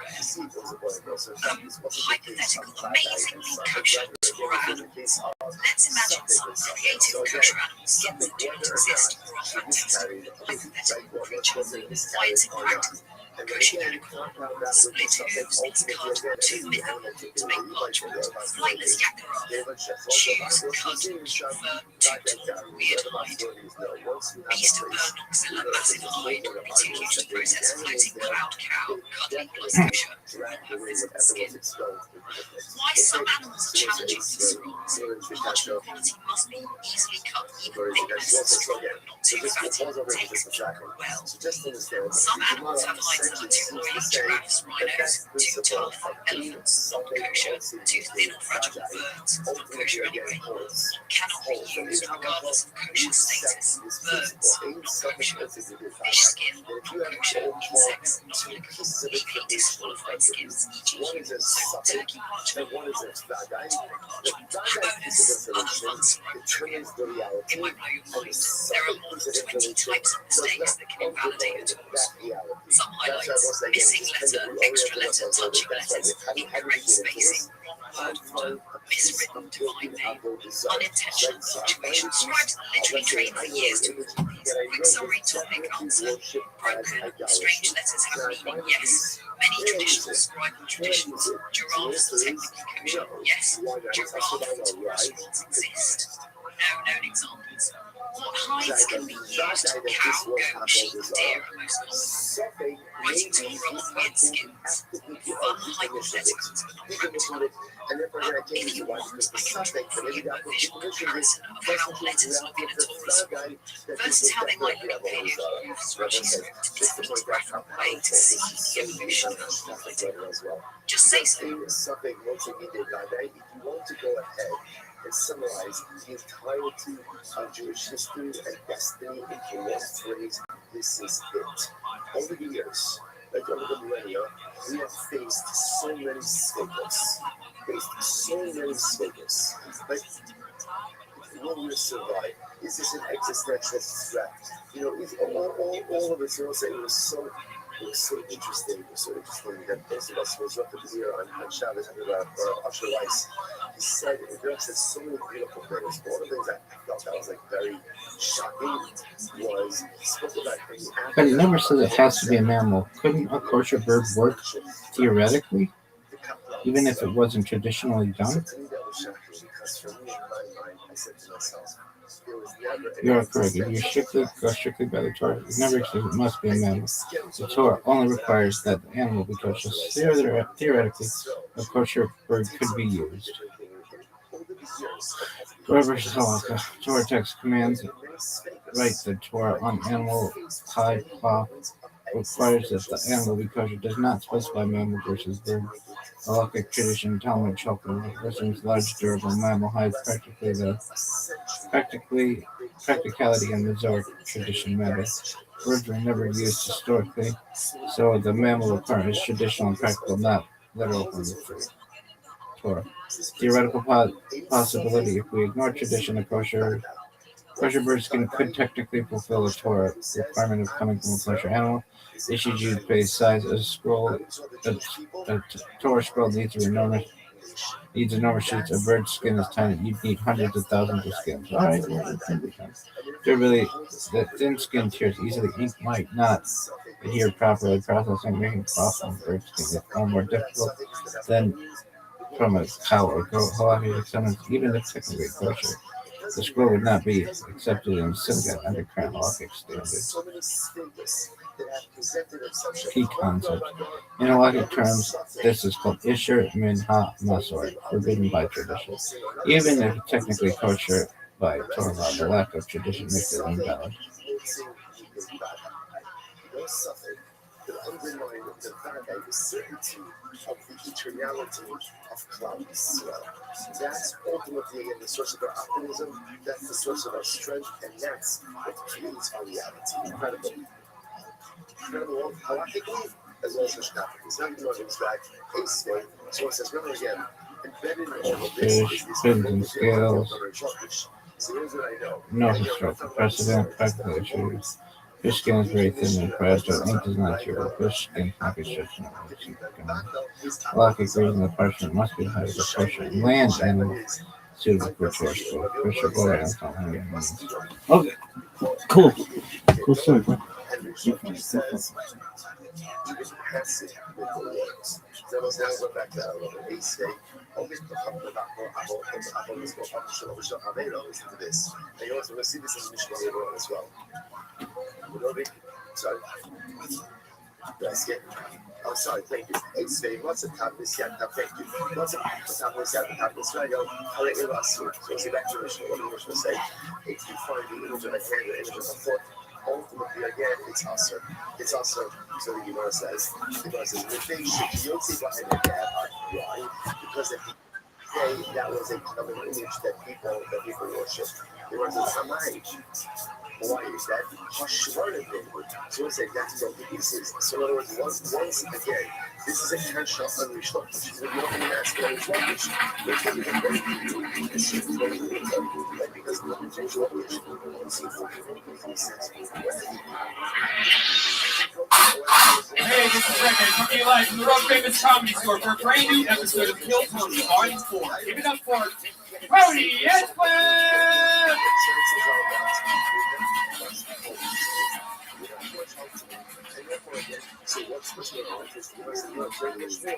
Hypothetical, amazingly kosher Torah animals. Let's imagine some creative kosher animal skins that do not exist or are fantastic. Hypothetical creature. Why it's impractical. A kosher unicorn, split hooves needs cud, 2 minnow to make parchment, flightless yakara, shoes, cud, cute fur, toot, weird hide, beast of Bernoxilla, massive hide, be too huge to process, floating cloud cow, cuddly plus kosher, have physical skin. Why some animals are challenging for scrolls? Parchment quality must be easily cut, even thickness, strong, not too fatty, takes well. Some animals have hides that are too oily, giraffes, rhinos, too tough, elephants, not kosher, too thin or fragile birds, not kosher anyway, cannot be used regardless of kosher status, birds, not kosher, fish skin, not kosher, insects, not applicable, legally disqualified skins, e.g. humans, so turkey parchment, not Torah parchment. Bonus, other fun scribe trivia. It won't blow your mind. There are more than 20 types of mistakes that can invalidate a Torah scroll. Some highlights: missing letter, extra letter, touching letters, incorrect spacing, wrong word, miswritten divine name, unintentional punctuation. Scribes literally trained for years to avoid these. Quick summary topic answer: broken, strange letters have meaning, yes. Many traditional scribal traditions. Giraffes are technically kosher, yes. Giraffe Torah scrolls exist. Known examples. What hides can be used for cow, goat, sheep, deer, and most commonly. Writing Torah on weird skins. Fun hypotheticals, but not practical. If you want, I can draw for you a visual comparison of how letters look in a Torah scroll versus how they might look in page view as Rashi script. It's a neat graphical way to see the evolution of writing. Just say so. Something multimedia guide. If you want to go ahead and summarize the entirety of Jewish history and destiny into one phrase, this is it. Over the years, like over the millennia, we have faced so many stigmas. Like, will we survive? Is this an existential threat? You know, all of us, say it was so interesting. That those of us who was up at the year on Shabbos and Usher Weiss, he said so many beautiful things. One of the things I felt that was like very shocking was he spoke about But he never said it has to be a mammal. Couldn't a kosher bird work theoretically, even if it wasn't traditionally done? To me, that was shocking because for me, in my mind, I said to myself, there was never. You are correct. If you go strictly by the Torah, it never says it must be a mammal. The Torah only requires that the animal be kosher. Theoretically, a kosher bird could be used. Torah versus halakha. Torah text commands write the Torah on animal hide claw requires that the animal be kosher. Does not specify mammal versus bird. Halakhic tradition, Talmud, Chalcom, Restream's large durable mammal hides practicality and Mizorah tradition matter. Birds were never used historically, so the mammal requirement is traditional and practical, not literal from the Torah. Theoretical possibility: if we ignore tradition, a kosher bird skin could technically fulfill the Torah requirement of coming from a kosher animal. Issues used base size. A Torah scroll needs enormous sheets. A bird's skin is tiny. You'd need hundreds of thousands of skins. All right, well, it can be done. Durability: the thin skin tears easily. Ink might not adhere properly. Processing making cloth from bird skin is far more difficult than from a cow or goat. Halakhic acceptance, even if technically kosher, the scroll would not be accepted in synagogue under current halakhic standards. Key concept. In halakhic terms, this is called Isher Min Ha-Masor, forbidden by tradition. Even if technically kosher by Torah law, the lack of tradition makes it invalid. Underline the value, the certainty of the eternality of Klal Yisrael. That's ultimately again the source of our optimism. That's the source of our strength, and that's what creates our reality. Incredible, halakhically as well as hashkafically. It's not even it's back. So it says, remember again, embedded in all of this is this and scales. So here's what I know. No historical precedent, practical issues. Fish skin is very thin and fragile. Ink is not durable. Fish skin cannot be stretched. Halakhic reason the parchment must be higher the kosher land animal suitable for Torah scroll. Fish are born and not hungry animals. Okay, cool story, bro. Sorry. I'm sorry, thank you. It's very much a tablet, thank you. Lots of tablets, I'll let you last week. So, see back to what the English will say. If you find the image of a hand, the image of a foot, ultimately, again, it's also. So the Gemara says, if they should guilty behind their dad, why? Because at the day, that was a common image that people worship. They were the Samai. Why is that? Hashvarna thing. So it's like that's what the piece is. So in other words, once again, this is a kasha on Rishlokish. When you don't even ask about Rishlokish, there's going to be very because the Rishlokish, Hey, this is Rick. I'm coming live from the Road Famous Comedy Store for a brand new episode of Kill Tony Volume 4. Give it up for Tony Edwin! So what's going on is the rest of the traditional,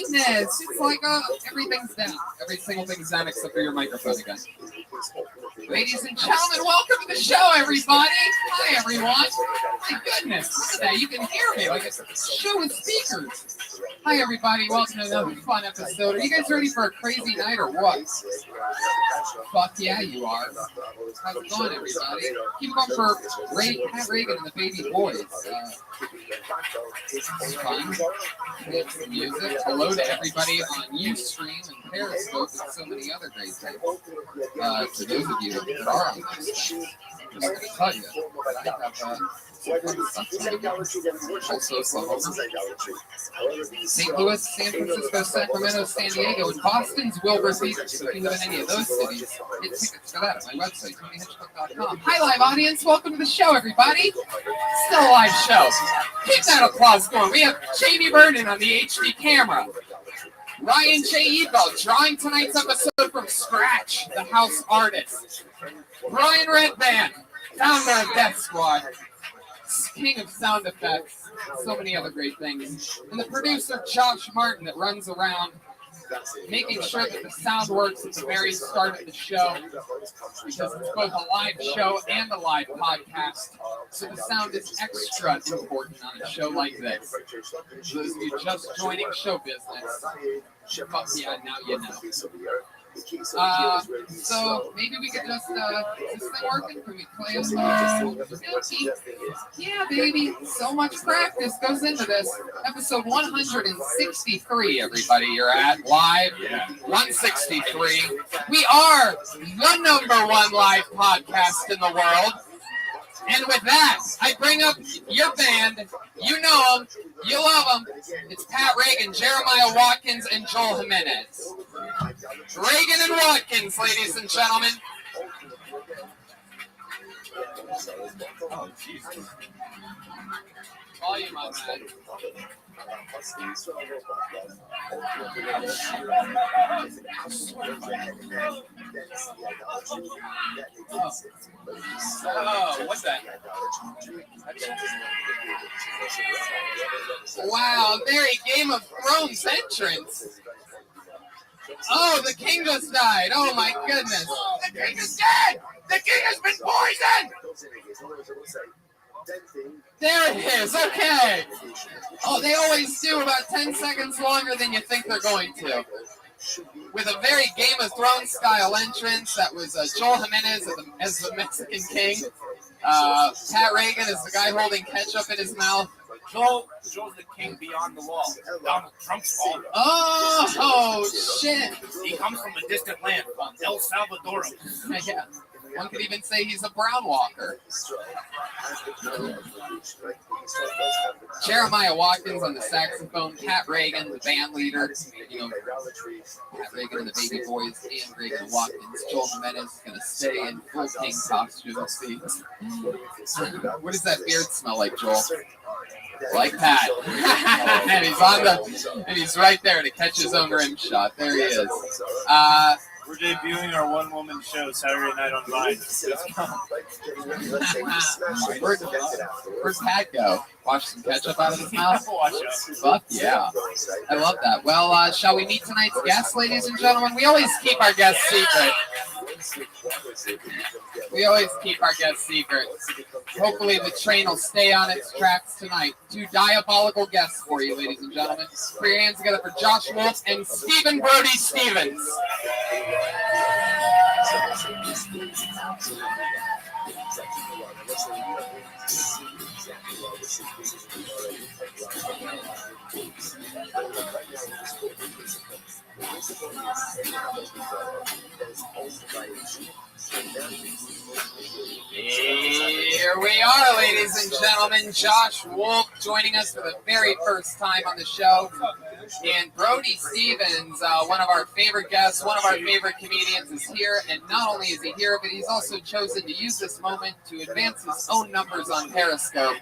the goodness! It's like everything's down. Every single thing's down except for your microphone again. Ladies and gentlemen, welcome to the show, everybody. Hi, everyone. My goodness, look at that. You can hear me like it's a show with speakers. Hi, everybody. Welcome to another fun episode. Are you guys ready for a crazy night or what? Fuck yeah, you are. How's it going, everybody? Keep it going for Pat Reagan and the Baby Boys. It's fun. It's the music. Hello to everybody on Restream and Periscope and so many other great things. To those of you that are on those things, I'm just going to tell you that I have also Oklahoma, St. Louis, San Francisco, Sacramento, San Diego, and Boston's Wilbur Theater. So if you live in any of those cities, get tickets for that at my website, TonyHitchcock.com. Hi, live audience. Welcome to the show, everybody. Still a live show. Keep that applause going. We have Jamie Vernon on the HD camera. Ryan J. Ebel drawing tonight's episode from scratch, the house artist. Brian Redband, founder of Death Squad. King of sound effects, so many other great things. And the producer, Josh Martin, that runs around making sure that the sound works at the very start of the show, because it's both a live show and a live podcast, so the sound is extra important on a show like this. For those of you just joining show business, fuck yeah, now you know. So maybe we could just, is this thing working? Can we play a song? Yeah, baby. So much practice goes into this. Episode 163, everybody. You're at live. 163. We are the #1 live podcast in the world. And with that, I bring up your band. You know them. You love them. It's Pat Reagan, Jeremiah Watkins, and Joel Jimenez. Reagan and Watkins, ladies and gentlemen. Oh, Jesus. Volume on that. Oh, what's that? Wow, very Game of Thrones entrance. Oh, the king just died. Oh, my goodness. The king is dead. The king has been poisoned. There it is. Okay. Oh, they always do about 10 seconds longer than you think they're going to. With a very Game of Thrones style entrance, that was Joel Jimenez as the Mexican king. Pat Reagan is the guy holding ketchup in his mouth. Joel's the king beyond the wall. Donald Trump's father. Oh, shit. He comes from a distant land called El Salvador. Yeah. One could even say he's a brown walker. Jeremiah Watkins on the saxophone, Pat Reagan, the band leader. You know, Pat Reagan and the Baby Boys, and Reagan and Watkins. Joel Jimenez is going to stay in full king costume. See, what does that beard smell like, Joel? Like Pat. And he's right there to catch his own rim shot. There he is. We're debuting our one-woman show Saturday night on Vine. Where's Pat go? Wash some ketchup out of his mouth? Fuck yeah. I love that. Well, shall we meet tonight's guest, ladies and gentlemen? We always keep our guests secret. Hopefully the train will stay on its tracks tonight. Two diabolical guests for you, ladies and gentlemen. Put your hands together for Josh Wolf and Stephen Brody Stevens. Here we are, ladies and gentlemen. Josh Wolf joining us for the very first time on the show. And Brody Stevens, one of our favorite guests, one of our favorite comedians, is here. And not only is he here, but he's also chosen to use this moment to advance his own numbers on Periscope.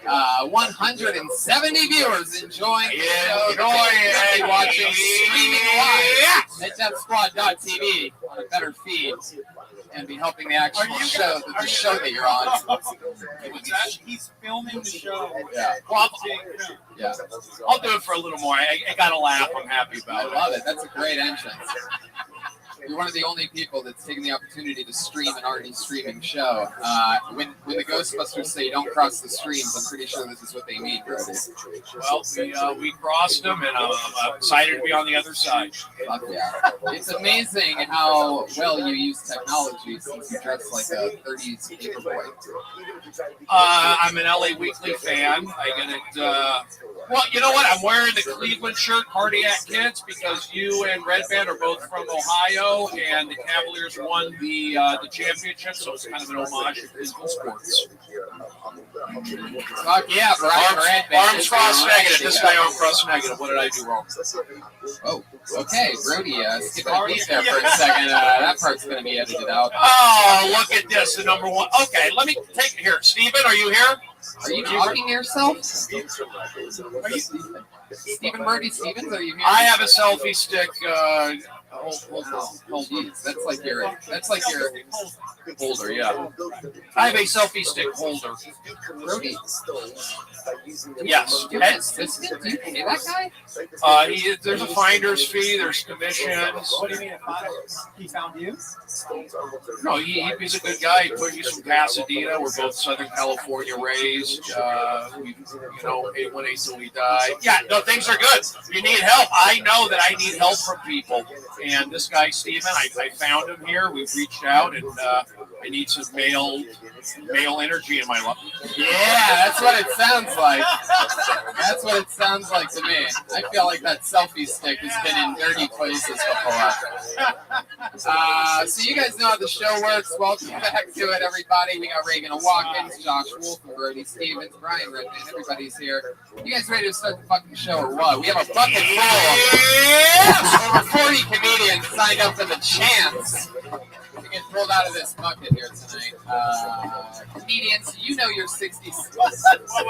170 viewers enjoying the show. They're watching streaming live at DeathSquad.tv on a better feed. and be helping the actual show that you're on. He's filming the show. Yeah. Well, Yeah. I'll do it for a little more. I got a laugh. I'm happy I about it. love it. That's a great entrance. You're one of the only people that's taken the opportunity to stream an already streaming show. When the Ghostbusters say don't cross the streams, I'm pretty sure this is what they mean, Brody. Well, we crossed them, and I'm excited to be on the other side. Fuck yeah. It's amazing how well you use technology since you dress like a 30s paperboy. I'm an LA Weekly fan. I get it. Well, you know what? I'm wearing the Cleveland shirt, Cardiac Kids, because you and Red Band are both from Ohio, and the Cavaliers won the championship, so it's kind of an homage to physical sports. Fuck yeah, Brian Red Band. Arms cross negative. This guy arm cross negative. What did I do wrong? Oh, okay, Brody, skip a beat there for a second. That part's going to be edited out. Oh, look at this, the number one. Okay, let me take it here. Steven, are you here? Are you talking to yourself? Are you Stephen Birdie Stevens? Are you here? I have a selfie stick. That's like your holder, yeah. I have a selfie stick holder. Brody. Yes. Do you pay that guy? There's a finder's fee. There's commissions. What do you mean? He found you? No, he's a good guy. He's from Pasadena. We're both Southern California raised. We, ate one till we died. Yeah, no, things are good. You need help. I know that I need help from people. And this guy, Steven, I found him here. We've reached out, and I need some male energy in my life. Yeah, that's what it sounds like. That's what it sounds like to me. I feel like that selfie stick has been in dirty places before. So you guys know how the show works. Welcome back to it, everybody. We got Reagan Watkins, Josh Wolf, and Brody Stevens, Brian Redman. Everybody's here. You guys ready to start the fucking show or what? We have a bucket full of over 40 comedians signed up for the chance to get pulled out of this bucket here tonight. Comedians, you know your 60s.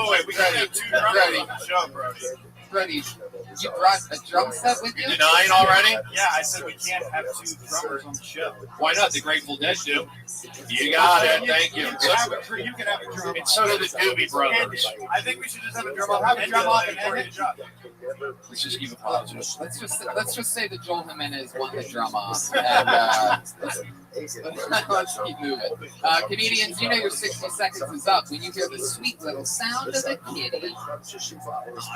Wait. We got 2 drummers on the show, Brody. Brody, you brought a drum set with you? You denying already? Yeah, I said we can't have 2 drummers on the show. Why not? The Grateful Dead do. You got it. Thank you. You can have a drum. And so do the Doobie Brothers. I think we should just have a drum off. Let's just keep it positive. Let's just say that Joel Jimenez won the drum off, and let's keep moving. Comedians, you know your 60 seconds is up when you hear the sweet little sound of a kitty. Oh,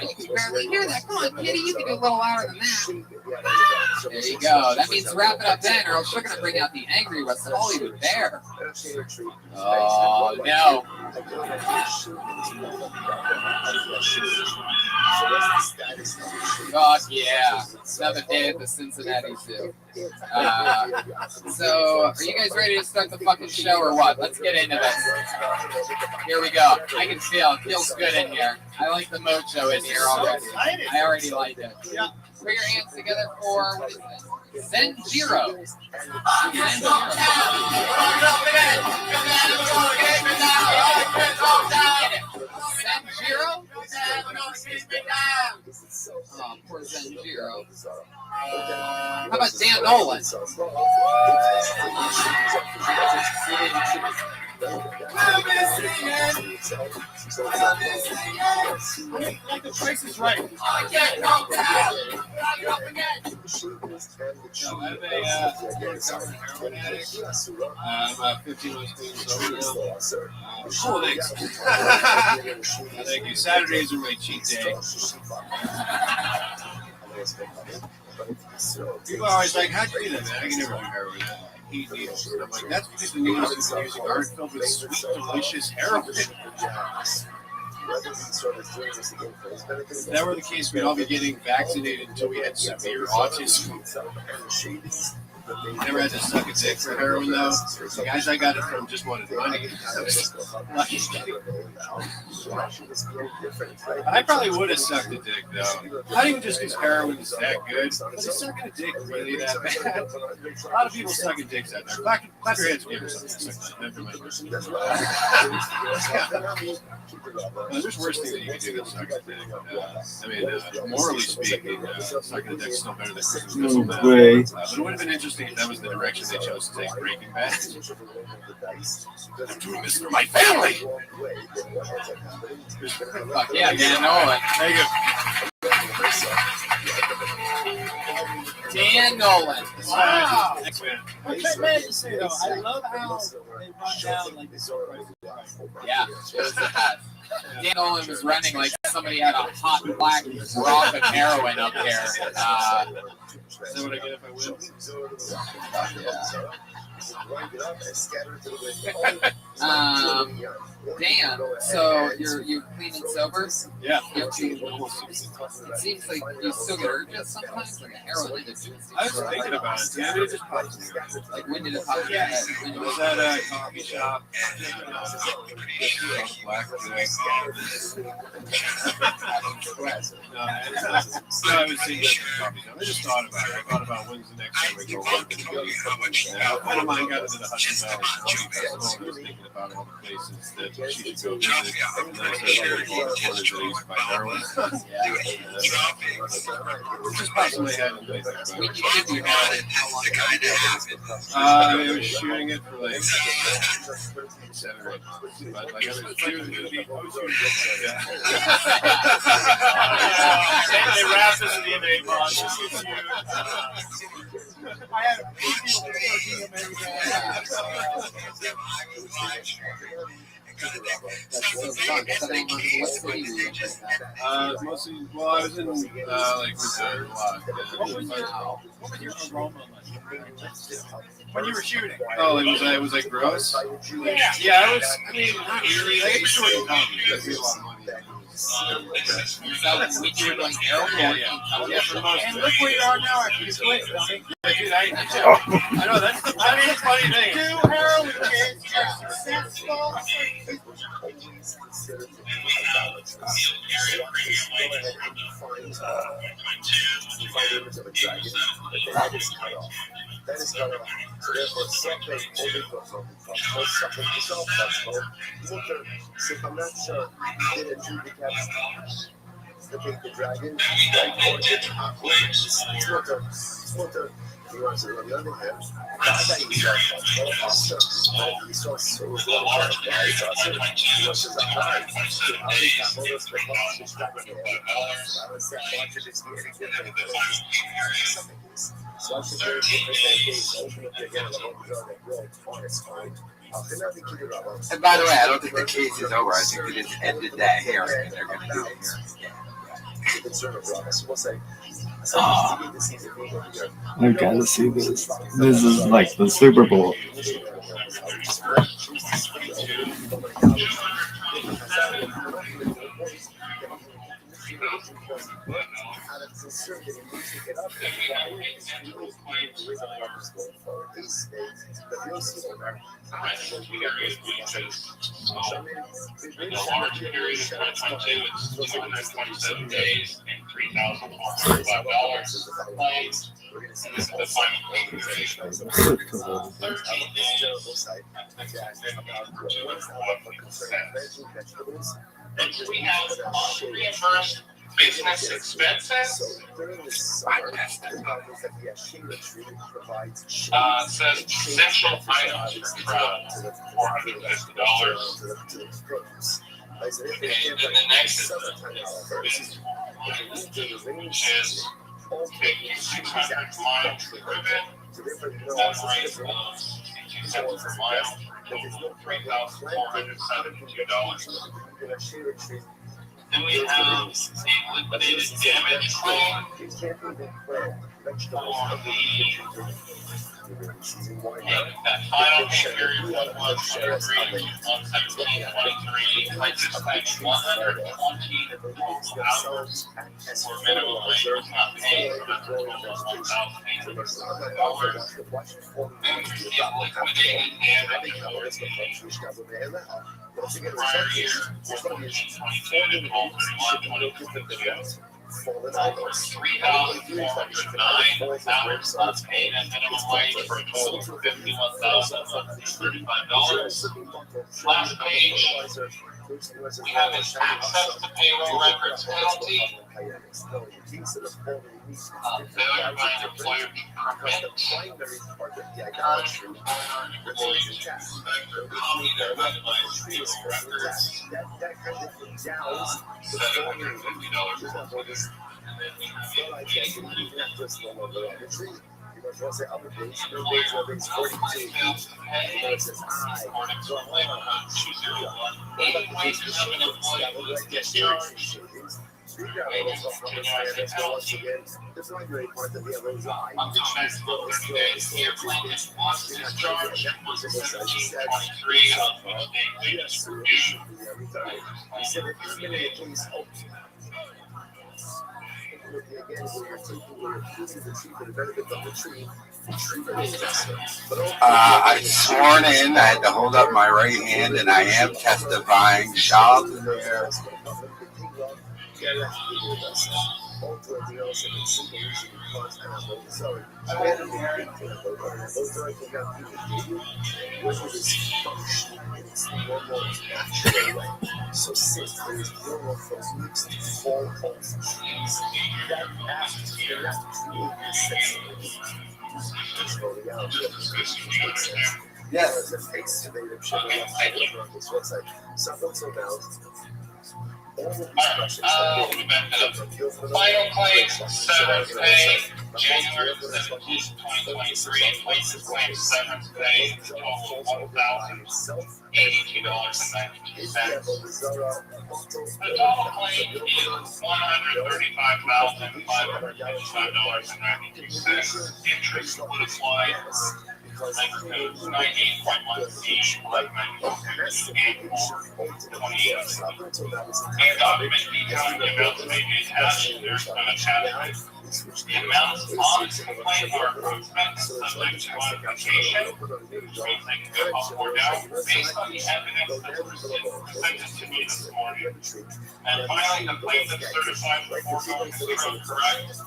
you can barely hear that. Come on, kitty, you can do a little louder than that. There you go. That means wrap it up then, or else you're going to bring out the angry West Hollywood bear. Oh, no. God, yeah. Another day at the Cincinnati Zoo. So, are you guys ready to start the fucking show or what? Let's get into this. Here we go. I can feel it. Feels good in here. I like the mojo in here already. I already like it. Yeah. Put your hands together for, what is this? Zen Zero. Zen Oh, poor Zen Zero. How about Dan Nolan? Like the Price is Right. I'm 15 months clean sober now. Cool, thanks. Thank you. Saturdays are my cheat day. People are always like, how'd you do that, man? I can never do heroin. I hate needles. And I'm like, that's because the needles you're using aren't filled with sweet, delicious heroin. If that were the case, we'd all be getting vaccinated until we had severe autism. Never had to suck a dick for heroin, though. The guys I got it from just wanted money. I probably would have sucked a dick, though. Not even just because heroin is that good, but sucking a dick is really that bad. A lot of people sucking dicks out there. Clap your hands together. There's worse things that you can do than sucking a dick. Morally speaking, sucking a dick's still better than cooking missile. But it would have been interesting interesting if that was the direction they chose to take Breaking Bad. I'm doing this for my family. Fuck yeah, Dan Nolan. There you go. Dan Nolan. Wow. Next man. What's that man to say though? I love how they run down like this. Yeah, it was the best. Dan Nolan was running like somebody had a hot black rock of heroin up there. Is that what I get if I win? Dan, so you're clean and sober? Yeah. It seems like you still get urges sometimes, like a heroin addiction. I was thinking about it. Yeah, it just popped in my head. Like when did it pop in your head? When I did was it- at a coffee shop. Black today. No, I was seeing that coffee shop. I just thought about it. I thought about when's the next time I go work in the and a friend of mine got into the Hudson Valley Film Festival, and I was thinking about all the places that she should go visit. And then I started looking at corners that I used to buy heroin. Just possibly having things like that. When you did do heroin, how long ago? I was shooting it for like 7 or 8 months. But like I was shooting it. Yeah. They wrapped us at the end of 8 months. I had a video working him every day. That's so fun. 7 months. What city were you in? Mostly, well, I was in like Missouri a lot. What was your aroma like when you were shooting? Oh, it was like gross. Yeah, I was. I mean, not really. I get short in comedy. That's a lot of money. Is that when you were doing heroin? Yeah, for most And of look it. where you are now after you quit. Dummy. Dude, I know that's the funny thing. 2 heroin kids are successful. That is cut off. So therefore, something only goes on something is all possible. So I'm not sure did a Jew become the dragon, like or did Smoker. He wants to run the other hand. And by the way, I don't think the case is over. I think they just ended that hearing and they're going to do it here. I gotta see this. This is like the Super Bowl. The large period of 227 days and $3,405 claims. This is the final compensation. 13 days. And we have reimbursed business expenses. Says essential items for travel, $450. And then the next is taking 600 miles to rivet. That rate of 62 cents per mile, $3,472. Then we have the liquidated damage claim for the that final pay period 1/1/23 to 1/17/23. I just claimed 120 hours for minimum wage was not paid for the total of $1,800. Then we get liquidated damage prior year 2022 to 1/1/22. $3,409 unpaid and minimum wage for a total of $51,135. Last page, we have an access to payroll records penalty kayaks. No, in the case of the fallen leaf, it's different. Failure That's by an different. employer to Because the permit primary part of the an idolatry employee remains to intact. inspect or The copy their tree license, is legal still intact. records, That kind of endows the fallen leaf $750 with that bonus. and then we have Well, I a guess you even have to no longer on the tree. Because once the other days, your employer days are days 42. fails to pay And it says, according to go labor home. code 201. What about Any the wages business of an employee that who would is like get discharged shavings? Figure out what's going on this man. Let's go once again. There's no great part of the other lie. until next 12 days. The airplane was discharged was 1723 of which they Yes, were sir. due. He said, if even in the case of again, where you're taking where you're feeding the tree for the benefit of the tree remains investment. But I'm sworn in. I had to hold up my right hand, and I am testifying. Child in there. all to everything else and it's simple easy because and I'm really sorry. I had a big thing about it. And those are I think I'm doing when it is functioning in its normal natural way. So since there is normal for leaves to fall off trees, that act you're not creating sensibility. There's no reality of the situation which makes sense. Yes. The face of native sugar on this website. So also now all of these questions have been Final claim, severance pay, January 17th, 2023. Plaintiff claims severance pay, total $1,082.92. The total claim is $135,555.92. Interest would apply. Includes 98.1C, like 92, 28. A document detailing the amounts may be attached, there's an attachment. The amounts on the complaint are approximate, subject to modification, which means they can go up or down based on the evidence that was presented to me this morning. And finally, the plaintiff certified the foregoing is true and correct.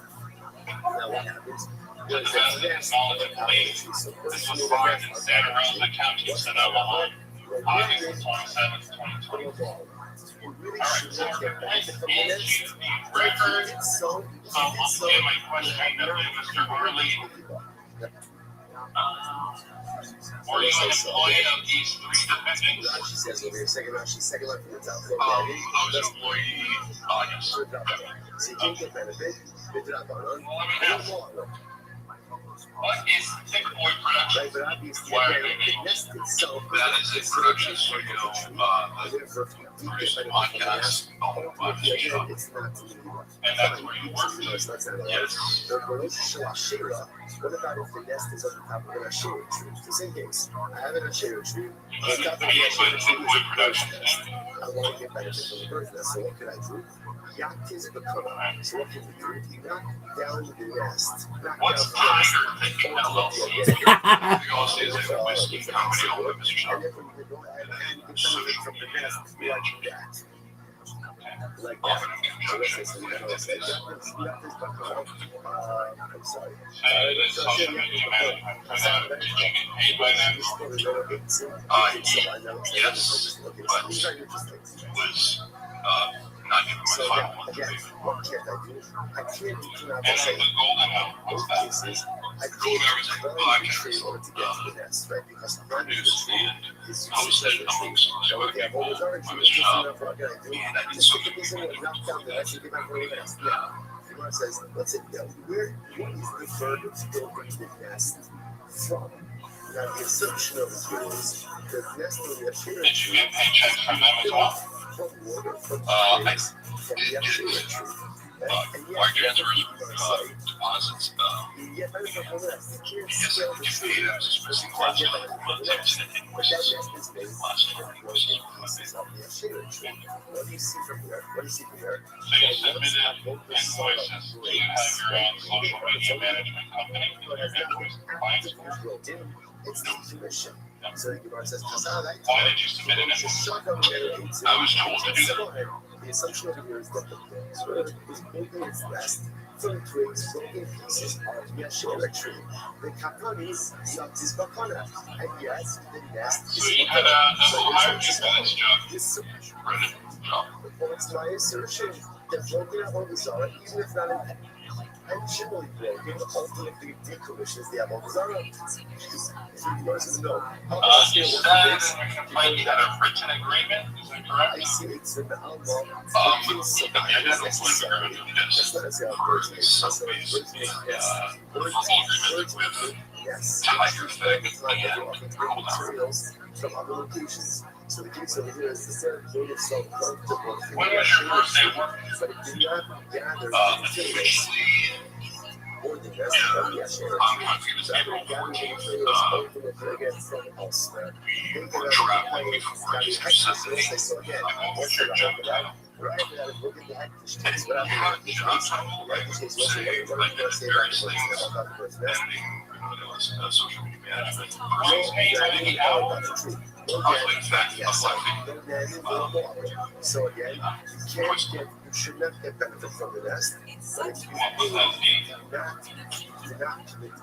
The defendant acknowledged the plea. This was filed in Santa Rosa County, Sonoma, August 27, 2020. Alright, so the plaintiff issued the record. So I'll give my question to Mr. Orley. Were you an employee of these three defendants? She says over here, second round from the top floor. I was an employee, yes. So you can't get benefit. Well, let me ask. What is Tickboy Production? Right, but obviously, Why again, the nest itself. That is a production studio, the produce podcast, It's not to me. and that's where you work. Yes. The relationship with Shira, what about if the nest is on the top of an Ashera tree? It's the same case. I have an Ashera tree. On top of the Ashera tree is a bird's nest. I want to get benefit from the bird's nest, so what can I do? Yacht is become. So what can you do? You knock down the nest. What's Tiger Thinking LLC? You all say it's a whiskey company all over the shop. And then you go ahead and get benefit from the nest like that. Like that. So what's this? I'm sorry. And the social media management for that, did you get paid by them? Yes, but was not given So my again, final one. what can't I do? I can't come out And and say, the golden hour, what's that? cases, I Golden hour is can't a climb the podcast, tree in order to get to the nest, right? Because climbing the produced tree and is hosted the tree. amongst So other okay, I've people. always already I seen was this job, enough. What can I do? and I did Just some take the reason why knock down the nest and get back to the nest. Yeah. Gemara says, let's say, where what is the bird building the nest from? Now the assumption of it is the nest of the Ashera Did you tree get paychecks from them as well? from water from I trees from the Ashera tree. Wire transfers, deposits, Yeah, but it's a whole nest. You can't yes, scale I the get tree. paid. I was just missing last year, like 1 times and But that invoices nest is made last year. from broken pieces of the Ashera tree. What do you see from here? What do you see from here? So you submitted invoices. Do you have your own social media management company with your invoice compliance? It's the intuition. So the Gemara says, Why did you submit an invoice? I was told to do that. The assumption over here is that the bird is building its nest from twigs, broken pieces of the Ashera tree. The kapanis is bakana. And yes, the nest So is you had bakana. a hired you for this job. This Credit job. Well, it's my assertion. The broken Avodah even if not intentionally broken, ultimately decommissions the Avodah Zarah. You guys know. You said in the complaint you had a written agreement, is that correct? I see it's in the Alma. The identical agreement is for subways, with Yes. Tiger Thing and Roll materials from other locations. So the case over here is the third made it so comfortable. When was your first day working? But it did not gather Officially, more than this. Yes, I'm confused. April 14th, again from elsewhere. we're traveling before Easter Sunday. And what was your job title? Right, look at the actors. What happened to job title? Like, say, like various things, editing, social media management, creating output. So again, you should not get benefit from the nest, but if you do not commit to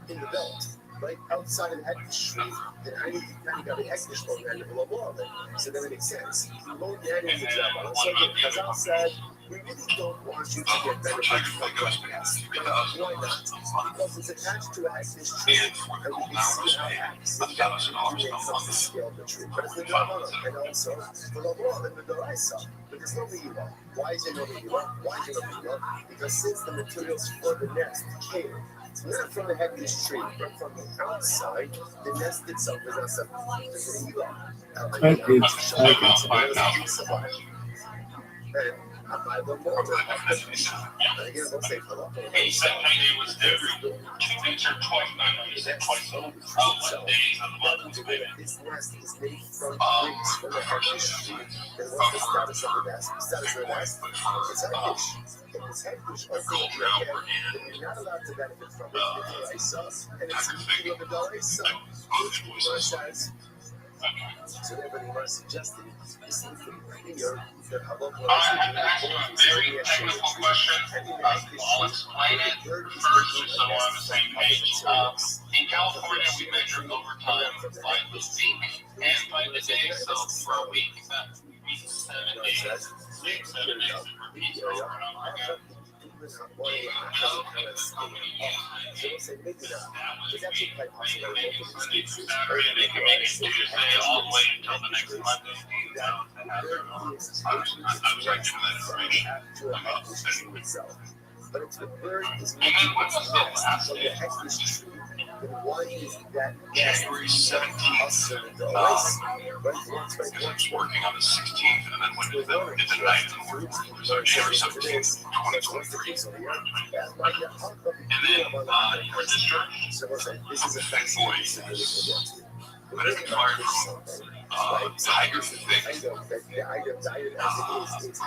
in the belt. Right outside of the Street, then I need to kind of got the extra program and blah blah blah. So then it makes sense. Load that in the job. So as I said, we really don't want you to get benefit from the nest. Why not? Because it's attached to a hectic tree, and we can see how hacks the scale of the tree. But it's the Dhamma, and also the Law and the Doraisa. But there's no Mehila. Why is there no Mehila? Why is there no Mehila? Because since the materials for the nest came not from the hectic tree, but from the outside, the nest itself is not subject to Mehila. I don't know. Again, let's say He said payday was due 2 weeks or twice. No, you said twice. What days of the month was payment? This nest is made from bricks from the hectic tree. Then what's the status of the nest? The status of the nest is hectic. If it's hectic, you're not allowed to benefit from it. And it's the Doraisa, which says. So everybody was suggesting this is here that I have to ask you a very technical question. I'll explain it first just so we're on the same page. In California, we measure overtime by the week and by the day. So for a week, that's 7 days. 7 days of repeats over and over again. They can make it Tuesday all the way until the next Monday. I was like, give that information about the schedule. But if the bird is making its nest from the hectic tree, then why is that January 17th. I was working on the 16th and then went to the 9th. So January 17th, 2023. And then you were discharged. So this is a fancy. But it's required from Tiger Thing. The item as it is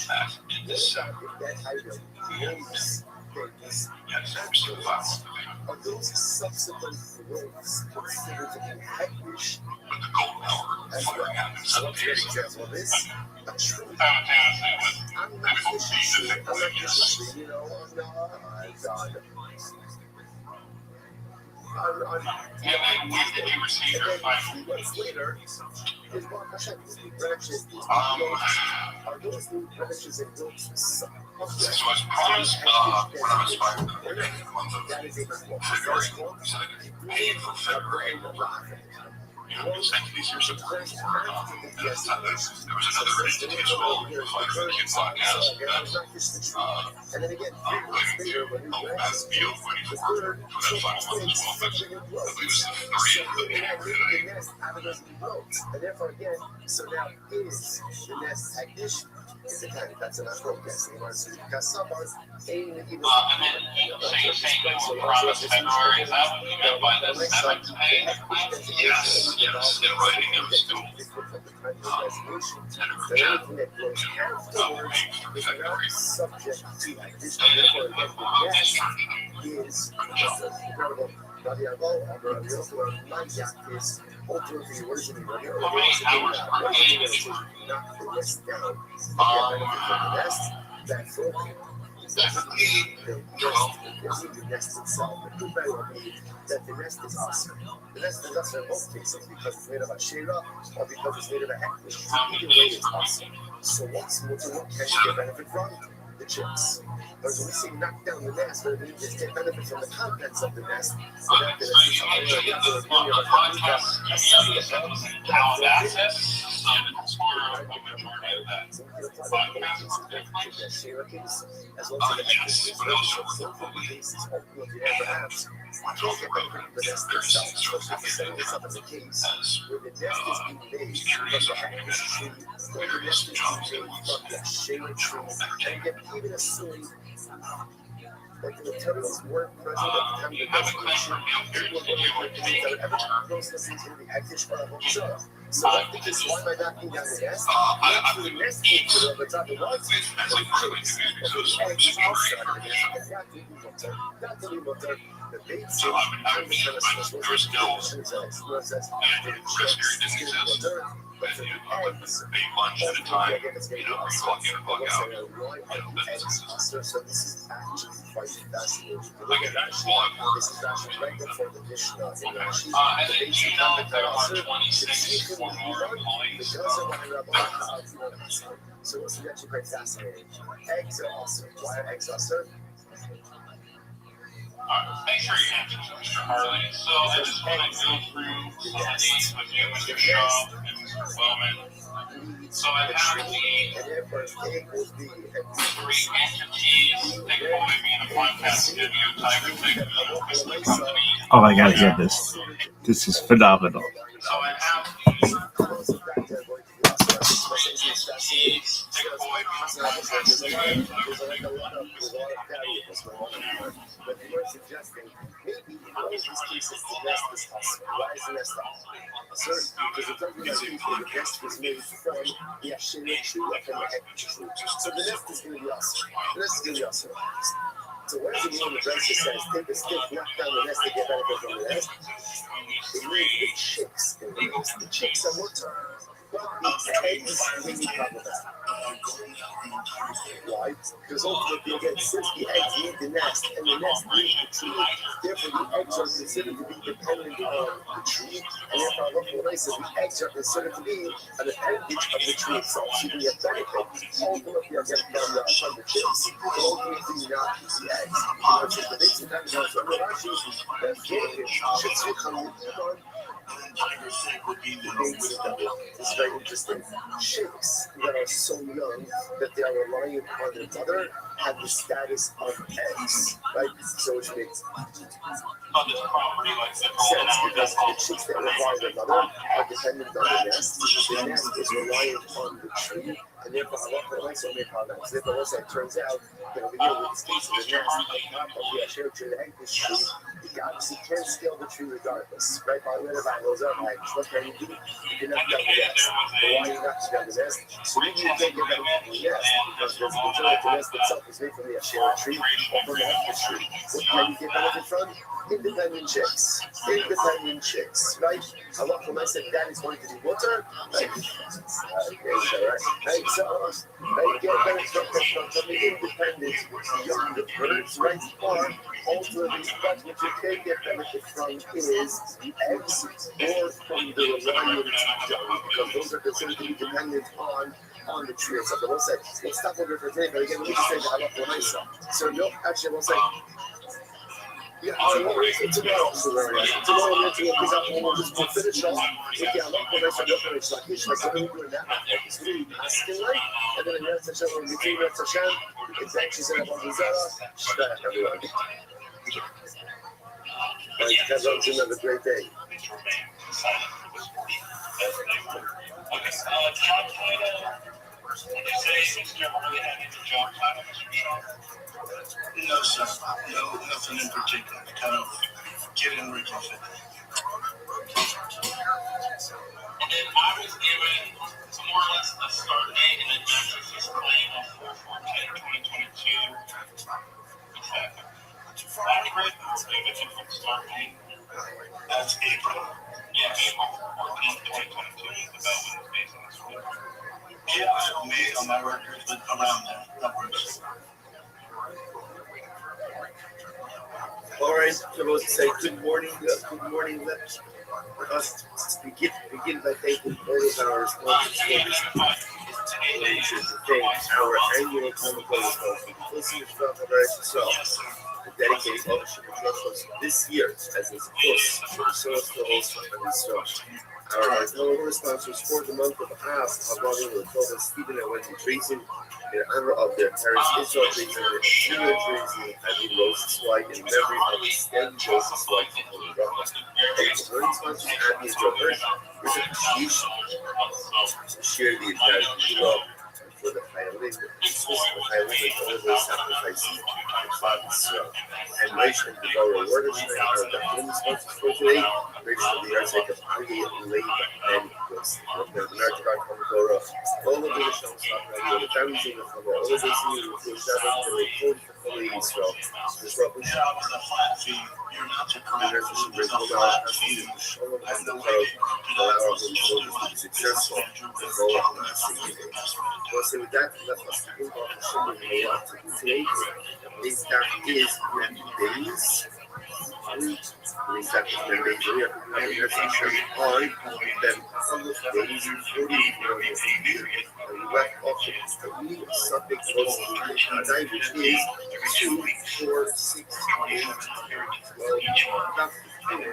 Passed in December. that item moves things. Yes, I'm still following. Are those subsequent growths considered to be hectic? But the golden hour fire happens So on let's get an example of this. A tree. I'm not fishing. You know, I'm not. And then when did you receive your final? 3 months later, his branches, are those new branches and growths So I was promised when I was fired in the month of February, so I could pay for February. Thank you, these years of work. There was another entity as well, like the Kids Podcast, and then again, 3 months later, when you as Bill money for that final month as well. But I believe it's the 3 the nest out of those new growths. And therefore, again, so now is the nest hectic? Is it kind of that's enough growth? Yes, you want to because someone ain't even. and then you saying you were promised February, is that what you meant by the 7th pay? Yes, in writing it was still Anything that grows afterwards is not subject to this. Therefore, again, the nest is incredible. Rabbi is ultimately what is it? Knock the nest down. The nest that Typically, the nest itself. It could very well be that the nest is awesome. The nest is awesome in both cases because it's made of a shera or because it's made of a heck. Either way, it's awesome. So what's what can you get benefit from? The chicks. But when we say knock down the nest, what it means is get benefit from the contents of the nest. So that the nest is talent access, so for a majority of that podcast as well as the yes, but also perhaps we can't get benefit from the nest itself, especially if setting this up as a case where the nest is being made from the heckless tree, where the nest is being made from the shade tree, and yet even assuming that the materials weren't present at the time of the destination, people were going to believe that every process is going to be active for a whole show. So that because why am I knocking down the nest? Not the nest feature of the top of what? The chicks. The eggs outside of the nest. And not the remoter. The baits and the chemicals was the chicks but for the eggs, big lunch at a time, it's going you to know, be clock in and clock out. why are the eggs cluster? So this is actually quite fascinating. Like Look at Rashi. This is Rashi right before the Mishnah in Rashi. And The then, basic you know, there are cluster, 26 or more employees. so this is actually quite fascinating. Eggs are awesome. Why are eggs awesome? Make sure you answer to Mr. Harley. So I just want to go through some of these with you, Mr. Shaw and Mr. Wellman. So I have the 3 entities, take away being a podcast studio, Tiger Tech, company. Oh, I gotta hear this. This is phenomenal. So I have the 3 entities, take away being a podcast studio, But you were suggesting maybe in all these cases the nest is awesome. Why is the nest awesome? Because it doesn't like the nest was made from the Ashera tree or from the Hector tree. So the nest is going to be awesome. The nest is going to be awesome. So what does it mean when the Brisa says take a stick, knock down the nest to get benefit from the nest? It means the chicks in the nest. The chicks are what? The eggs may be problematic. Why? Because ultimately, again, since the eggs need the nest and the nest needs the tree, therefore the eggs are considered to be dependent on the tree, and therefore Allah says the eggs are considered to be an appendage of the tree itself. So you can get benefit. Ultimately, you're getting from the chicks, but ultimately not the eggs. You know, it's just the big sometimes also Rashi that should come it's very interesting. Chicks that are so young that they are reliant on their mother have the status of eggs, right? So which makes on this property, like sense because the chicks that rely on their mother are dependent on the nest. The nest is reliant on the tree, and therefore Allah so many problems. Therefore, also it turns out that over here with this case of the nest on top of the Asher tree, the egg tree, you obviously can't scale the tree regardless, right? By the by those are like, what can you do? You can knock down the nest. But why are you knocking down the nest? So maybe you can't get that from the nest because there's a majority of the nest itself is made from the Asher tree or from the Hector tree. What can you get benefit from? Independent chicks. Independent chicks, right? Allah said that is going to be water. Right? Right? So, right? Get benefit from the independent young birds, right? Or ultimately, what you can get benefit from is eggs or from the reliant young, because those are considered to be dependent on the tree itself. But we'll say, let's stop over for today, but again, let me just say that Allah. So, no, actually, we'll say, yeah, tomorrow we'll just finish off with the Allah when I said open it's like he's like we're doing that it's really masculine and then the Hashem will be doing that Hashem it's actually about the Zara shut everyone right everyone's another great day. No, sir. No, nothing in particular. Kind of get in where you fit. And then I was given more or less a start date and a Genesis claim of 4/10/2022. Accurate? It's start date. That's April. Yeah, April 14th, 2022 is about when it's based on this one. Yeah, I don't make on my records, but around there. That works. All right, Shabbos say good morning. Let us begin by thanking all of our sponsors for this thank our annual comic book listeners from America the dedicated ownership of Rothschild this year as is of course the source to host and Israel. Our fellow sponsors for the month of Av, our brother Latoya, Stephen and Wendy Drazen, in honor of their parents Israel Drazen and Junior Drazen, and in Moses White in memory of Stan Joseph White from Rabbi. And learning sponsors Abby and Joe Hirsch with appreciation to share the entire love for the Chayalin, and all of those sacrifices and Father Israel. And Rachel and Deborah Watershed are the only sponsors for today. Rachel the Architect of Ivy and Leiva and the American Rock Commodore, all of the Rishon Safra, the families in the Chama, all of those in the Shabbat, and they code for Holy Israel. This Rabbi Shabbat, successful. So with that, let us begin our Shabbat today. This time is 90 days. Today's time is 90 days. We have a nursing on them published days 44 days. And we left off with a new subject close to Adai, which is 2, 4, 6, 8, 12,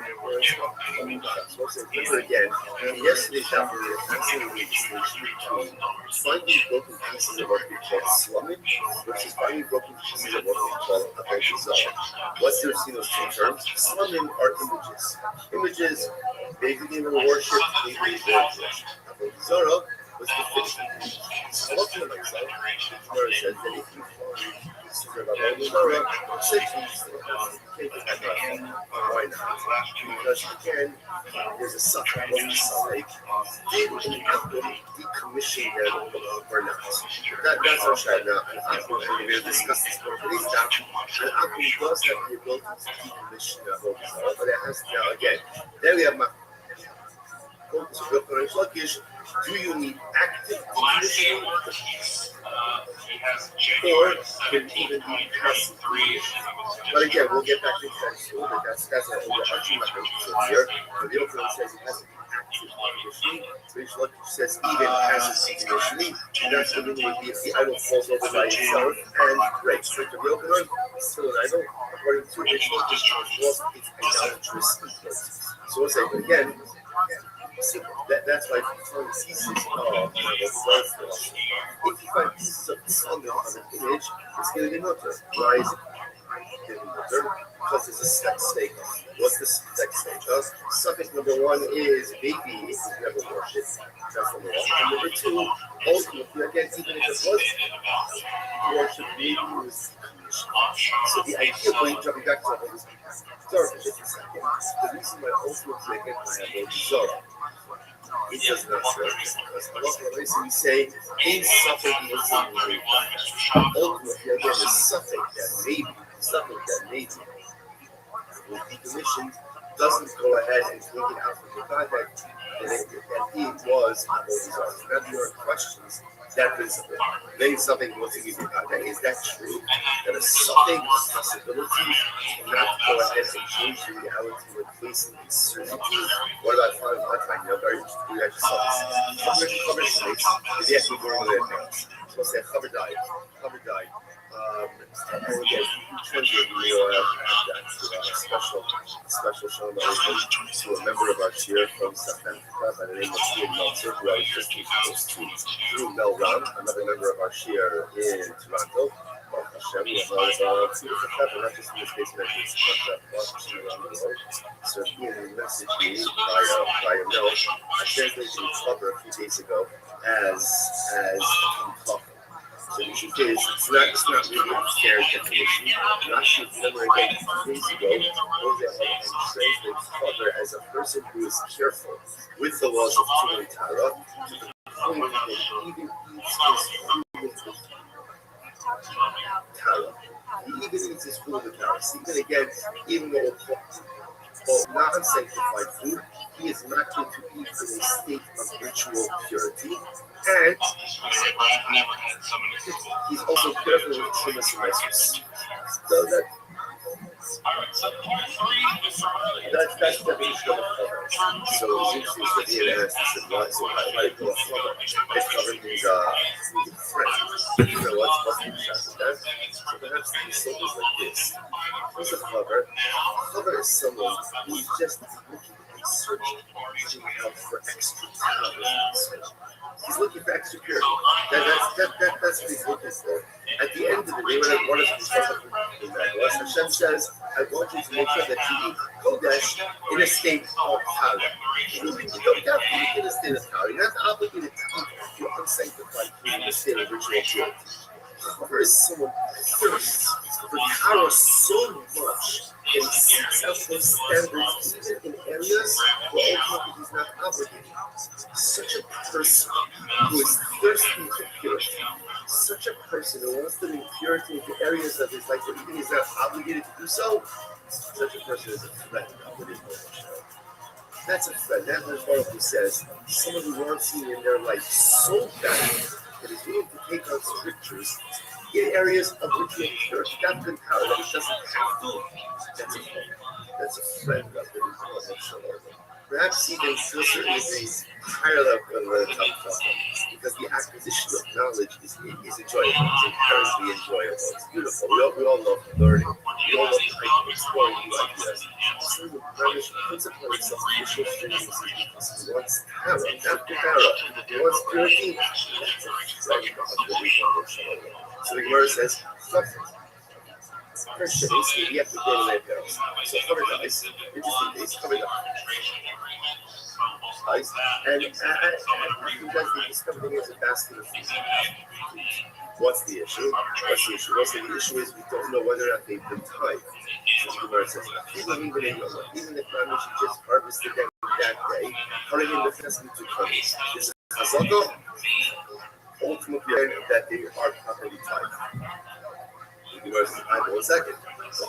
so remember again, in yesterday's chapter, we were fascinating distinction between finding broken pieces of what we call slumming versus finding broken pieces of what we call avodah. What's the difference in those two terms? Slumming are images. Images, basically in worship, basically worship. Avodah was the fiction. So looking at myself, Gemara says that if you find pieces of avodah, why not? Because again, there's a suffering on the side. Did we have to decommission them or not? That's our shot now. And Akum, and we'll discuss this more today's doctrine. And Akum does have the ability to decommission the avodah, but it has to now again. Then we have do you need active decommissioning or can even be passive decommissioning? But again, we'll get back into that soon, but that's an overarching mechanism here. But the Oakland says it has to be active decommissioning. Rishon says even passive decommissioning. And that's the meaning would be if the idol falls over by itself. And right, straight to the Oakland, still an idol. According to Rishon, it's idolatrous influence. So we'll say, but again, so that's why if you find pieces of if you find pieces of the sun on an image, it's going to be mutter. Why is it mutter? Because it's a sex state. What's the sex state? Subject number one is baby if you never worship. That's number one. And number two, ultimately, again, even if it was worship, baby was so the idea of jumping back to all this Zorah for just a second. The reason why ultimately again I have Zorah, it does not serve because Allah we say in suffering ultimately again the suffering that may be will be commissioned doesn't go ahead and take it out from the context that it was Zorah. Now there are questions that principle. Then something was to give you contact. Is that true? That a something possibility cannot go ahead and change the reality with facing uncertainty? What about finding one time? You know, very we actually saw this. Cover snakes. Did you actually go over there? So say cover died. And again, you translate special shalom to a member of our shir from South Africa by the name of Ian Meltzer, who I was just close to through Mel Ram, another member of our shir in Toronto. Hashem, we have not just in this case, but around the world. So Ian messaged me via mail. I translated the cover a few days ago as talking. So the truth is, it's not really a fair definition. Not to remember again 2 days ago, Jose and translates cover as a person who is careful with the laws of Tumah Tara to the point that even eats his food with Tara. He even eats his food with Tara. So even again, even though non-sanctified food, he is not going to eat in a state of ritual purity. And he's also careful with trimmers and racers. So that's the definition of a cover. So it seems to be an ancestor of what, so how do I do a cover? This cover means friend. So what's the exact of that? So perhaps the symbols like this. What's a cover? A cover is someone who's just looking and searching for extra talent. He's looking for extra purity. That's what he's looking for. At the end of the day, when I want to do something, Hashem says, I want you to make sure that you eat Kodesh in a state of Tara. You don't have to eat in a state of Tara. You're not obligated to eat your unsanctified food in a state of ritual purity. However, someone thirsts for Tara so much and he seeks out those standards even in areas where ultimately he's not obligated. Such a person who is thirsty for purity, such a person who wants to bring purity into areas of his life where even he's not obligated to do so, such a person is a friend of the Lord. That's a friend. That's what Baruch Hu says. Someone who wants you in their life so bad that is willing to take out scriptures in areas of which he has got the power that he doesn't have to. That's a friend. That's a friend of the Lord. Perhaps even to a certain degree higher level than the top, because the acquisition of knowledge is enjoyable. It's inherently enjoyable. It's beautiful. We all love learning. We all love exploring new ideas. So the British puts upon himself initial strings because he wants power, not the power. He wants purity. That's a friend of the Lord. So the Gemara says, first shitty, you have to go away barrels. So cover the ice. Interesting days, cover the ice. And you guys can discover there's a basket of food. What's the issue? The issue is we don't know whether or not they've been tied. So the Gemara says, even if Rami should just harvested them that day, hurrying in the festival to come. This is Hazaka. Ultimately, that they are properly tied. The Gemara says, I know a second. Let's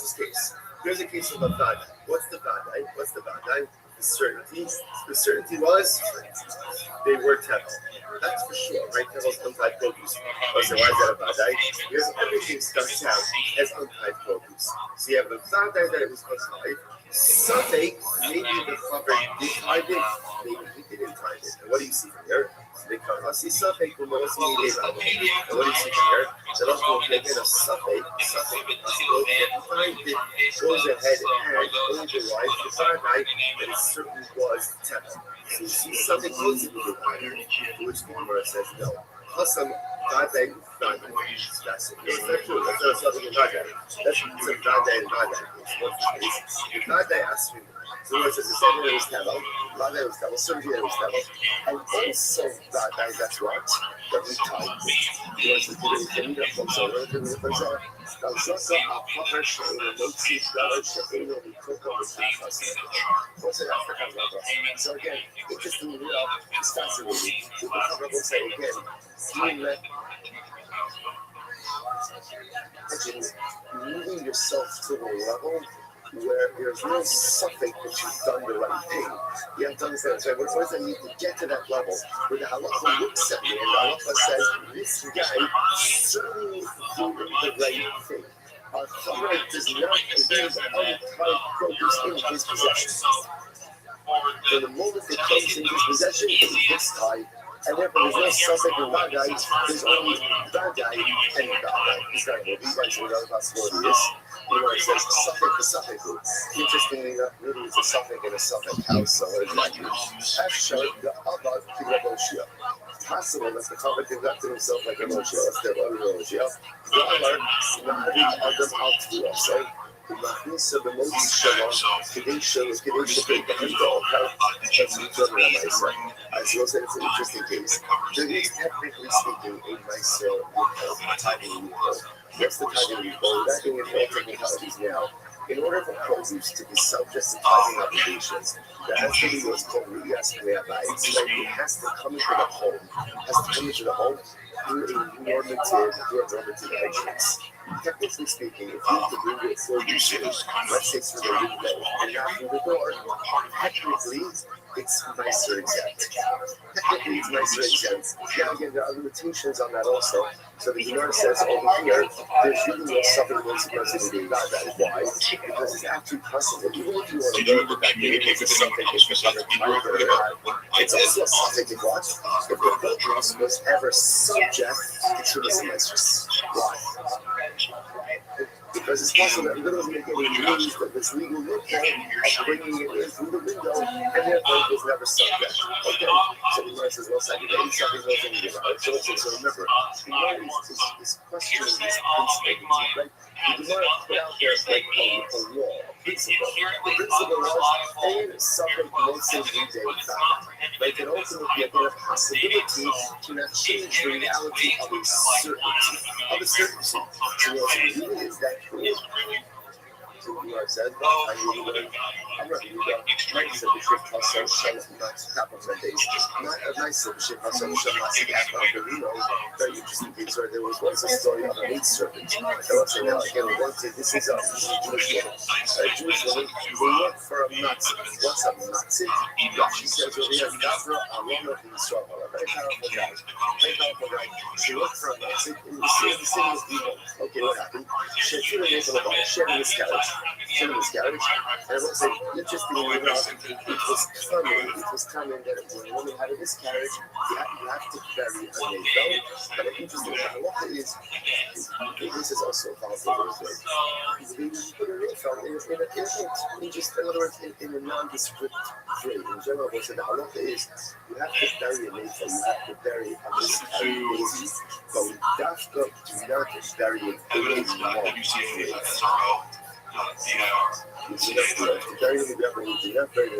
just case. Here's a case of a Vadai. What's the Vadai? The certainty. The certainty was they were Tevel. That's for sure, right? Tevel's untied produce. Why is that a Vadai? Because everything starts out as untied produce. So you have the Vadai that it was untied. Sunday, maybe the cover did hide it, maybe he didn't hide it. And what do you see from here? I see Suffolk, and what do you see from here? That also they get a Suffolk, goes ahead and overrides the Fahrenheit that it certainly was Temple. So you see something goes into the fire, which the Gemara says no. Hasam Vadai. That's not true. That's not something in Vadai. That's some Vadai and Vadai. The Vadai asked me. So it says the second was Tevel, Vadai was Tevel, Sergei was Tevel, and also Vadai, that's what? That we tied. You want to do it in the Fonzora, the Fonzora. Now, Zaka, a proper show, and no chief dollar, Shapiro, we cook up with the customer. What's it after Kazaka? So again, interestingly enough, it's fascinating. The cover will say again, moving yourself to the level where there's no suffix that you've done the right thing. You have to understand, so what does that need to get to that level where the halacha looks at me and the halacha says, this guy certainly doing the right thing. Our Torah does not leave untied produce in his possession. So the moment it comes in his possession, it gets tied. And therefore, there's no suffix in Vadai, there's only Vadai and Vadai. It's not going to be right, so another possibility is, it says suffix to suffix. Interestingly enough, really it's a suffix in a suffix house, so what does that mean? Afshar, the Abad, to Raboshia. It's possible that the Chava conducted himself like a Moshe, that's their own Moshe. The Amar, Na'ari Adam Al-Tura, so so the most today shows the handle. That's what Rabbi said. As you said, it's an interesting case. There is technically speaking a nice tithing rule. What's the tithing rule? That thing in all technicalities now. In order for produce to be subject to tithing obligations, there has to be what's called Riyas Rabbi. It has to come into the home. Through a normative entrance. technically speaking, if you have to bring it for you, let's say through the window and not through the door, technically it's nicer exempt. Technically it's nicer exempt. Now again, there are limitations on that also. So the Gemara says over here, there's really no suffering consequences of doing that. Why? Because it's actually possible. Even if you want to learn that it's a suffix, it's also a suffix of what? If the purpose was ever subject to Tzumas. Why? Because it's possible that it doesn't make any news that this legal loophole of bringing it in through the window, and therefore it was never subject. Okay, so the Gemara says, well, second, any something goes in the Gemara. So remember, the Gemara is questioning this principle, right? The Gemara put out there like a law, a principle. The principle was, and something makes it day fact. Like it ultimately be a possibility to not change the reality of a certainty. So really is that true? So the Gemara said, I'm ready to go. Nice said the Sheikh Hassan Shalom not half of my days. Not a nice said the Sheikh Hassan Shalom not half of the very interesting case where there was once a story of a maid servant. I won't say now again, we're going to say this is a Jewish woman. A Jewish woman who worked for a Nazi. What's a Nazi? She says over here, Gavra Arona in Israel. A very powerful guy. Very powerful guy. She worked for a Nazi in the city of people. Okay, what happened? She had two days of a she had a miscarriage. And I will say, interestingly enough, it was common that when a woman had a miscarriage, you have to carry a navel. But the interesting halacha is, this is also powerful as well. You put a navel in other words, in a nondescript way. In general, what the halacha is, you have to bury a navel, you have to bury a miscarriage baby. But we do not bury a baby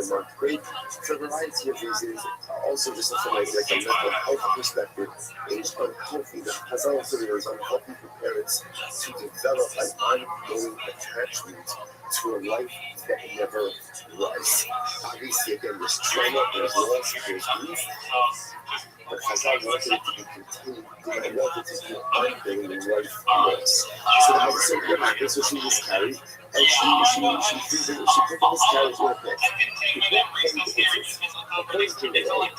more. Very great. For a variety of reasons, also just from like a mental health perspective, it is unhealthy. The Hazal also is unhealthy for parents to develop an ongoing attachment to a life that never was. Obviously, again, there's trauma, there's loss, there's grief. But Hazal wanted it to be contained. They wanted it to be ongoing life loss. So the Hazal what happened? So she miscarried. And she did the miscarriage in a pit. The pit came to hit it. The pit came along,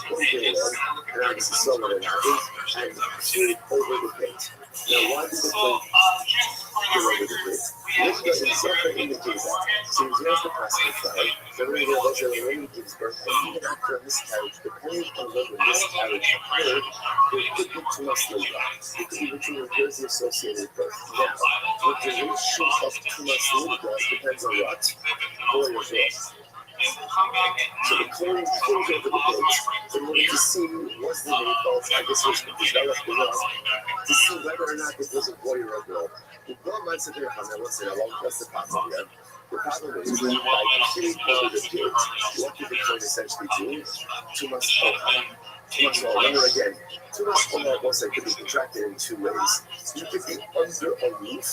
and obviously saw what had happened, and threw it over the pit. Now, why did the pit go over the pit? This doesn't separate indicate that. So he's going to classify the way that a woman gives birth, and even after a miscarriage, depending on when the miscarriage occurred, there could be too much labor. It could be between the associated birth. Now, with the ratio of too much labor, depends on what? Boy or girl. So the clone goes over the page in order to see what's the default, I guess which could develop enough to see whether or not it was a boy or a girl. The girl might sit there and what's the problem here? The problem is that by sitting over the page, what did the clone essentially do? Too much remember again, too much also could be contracted in two ways. You could be under a roof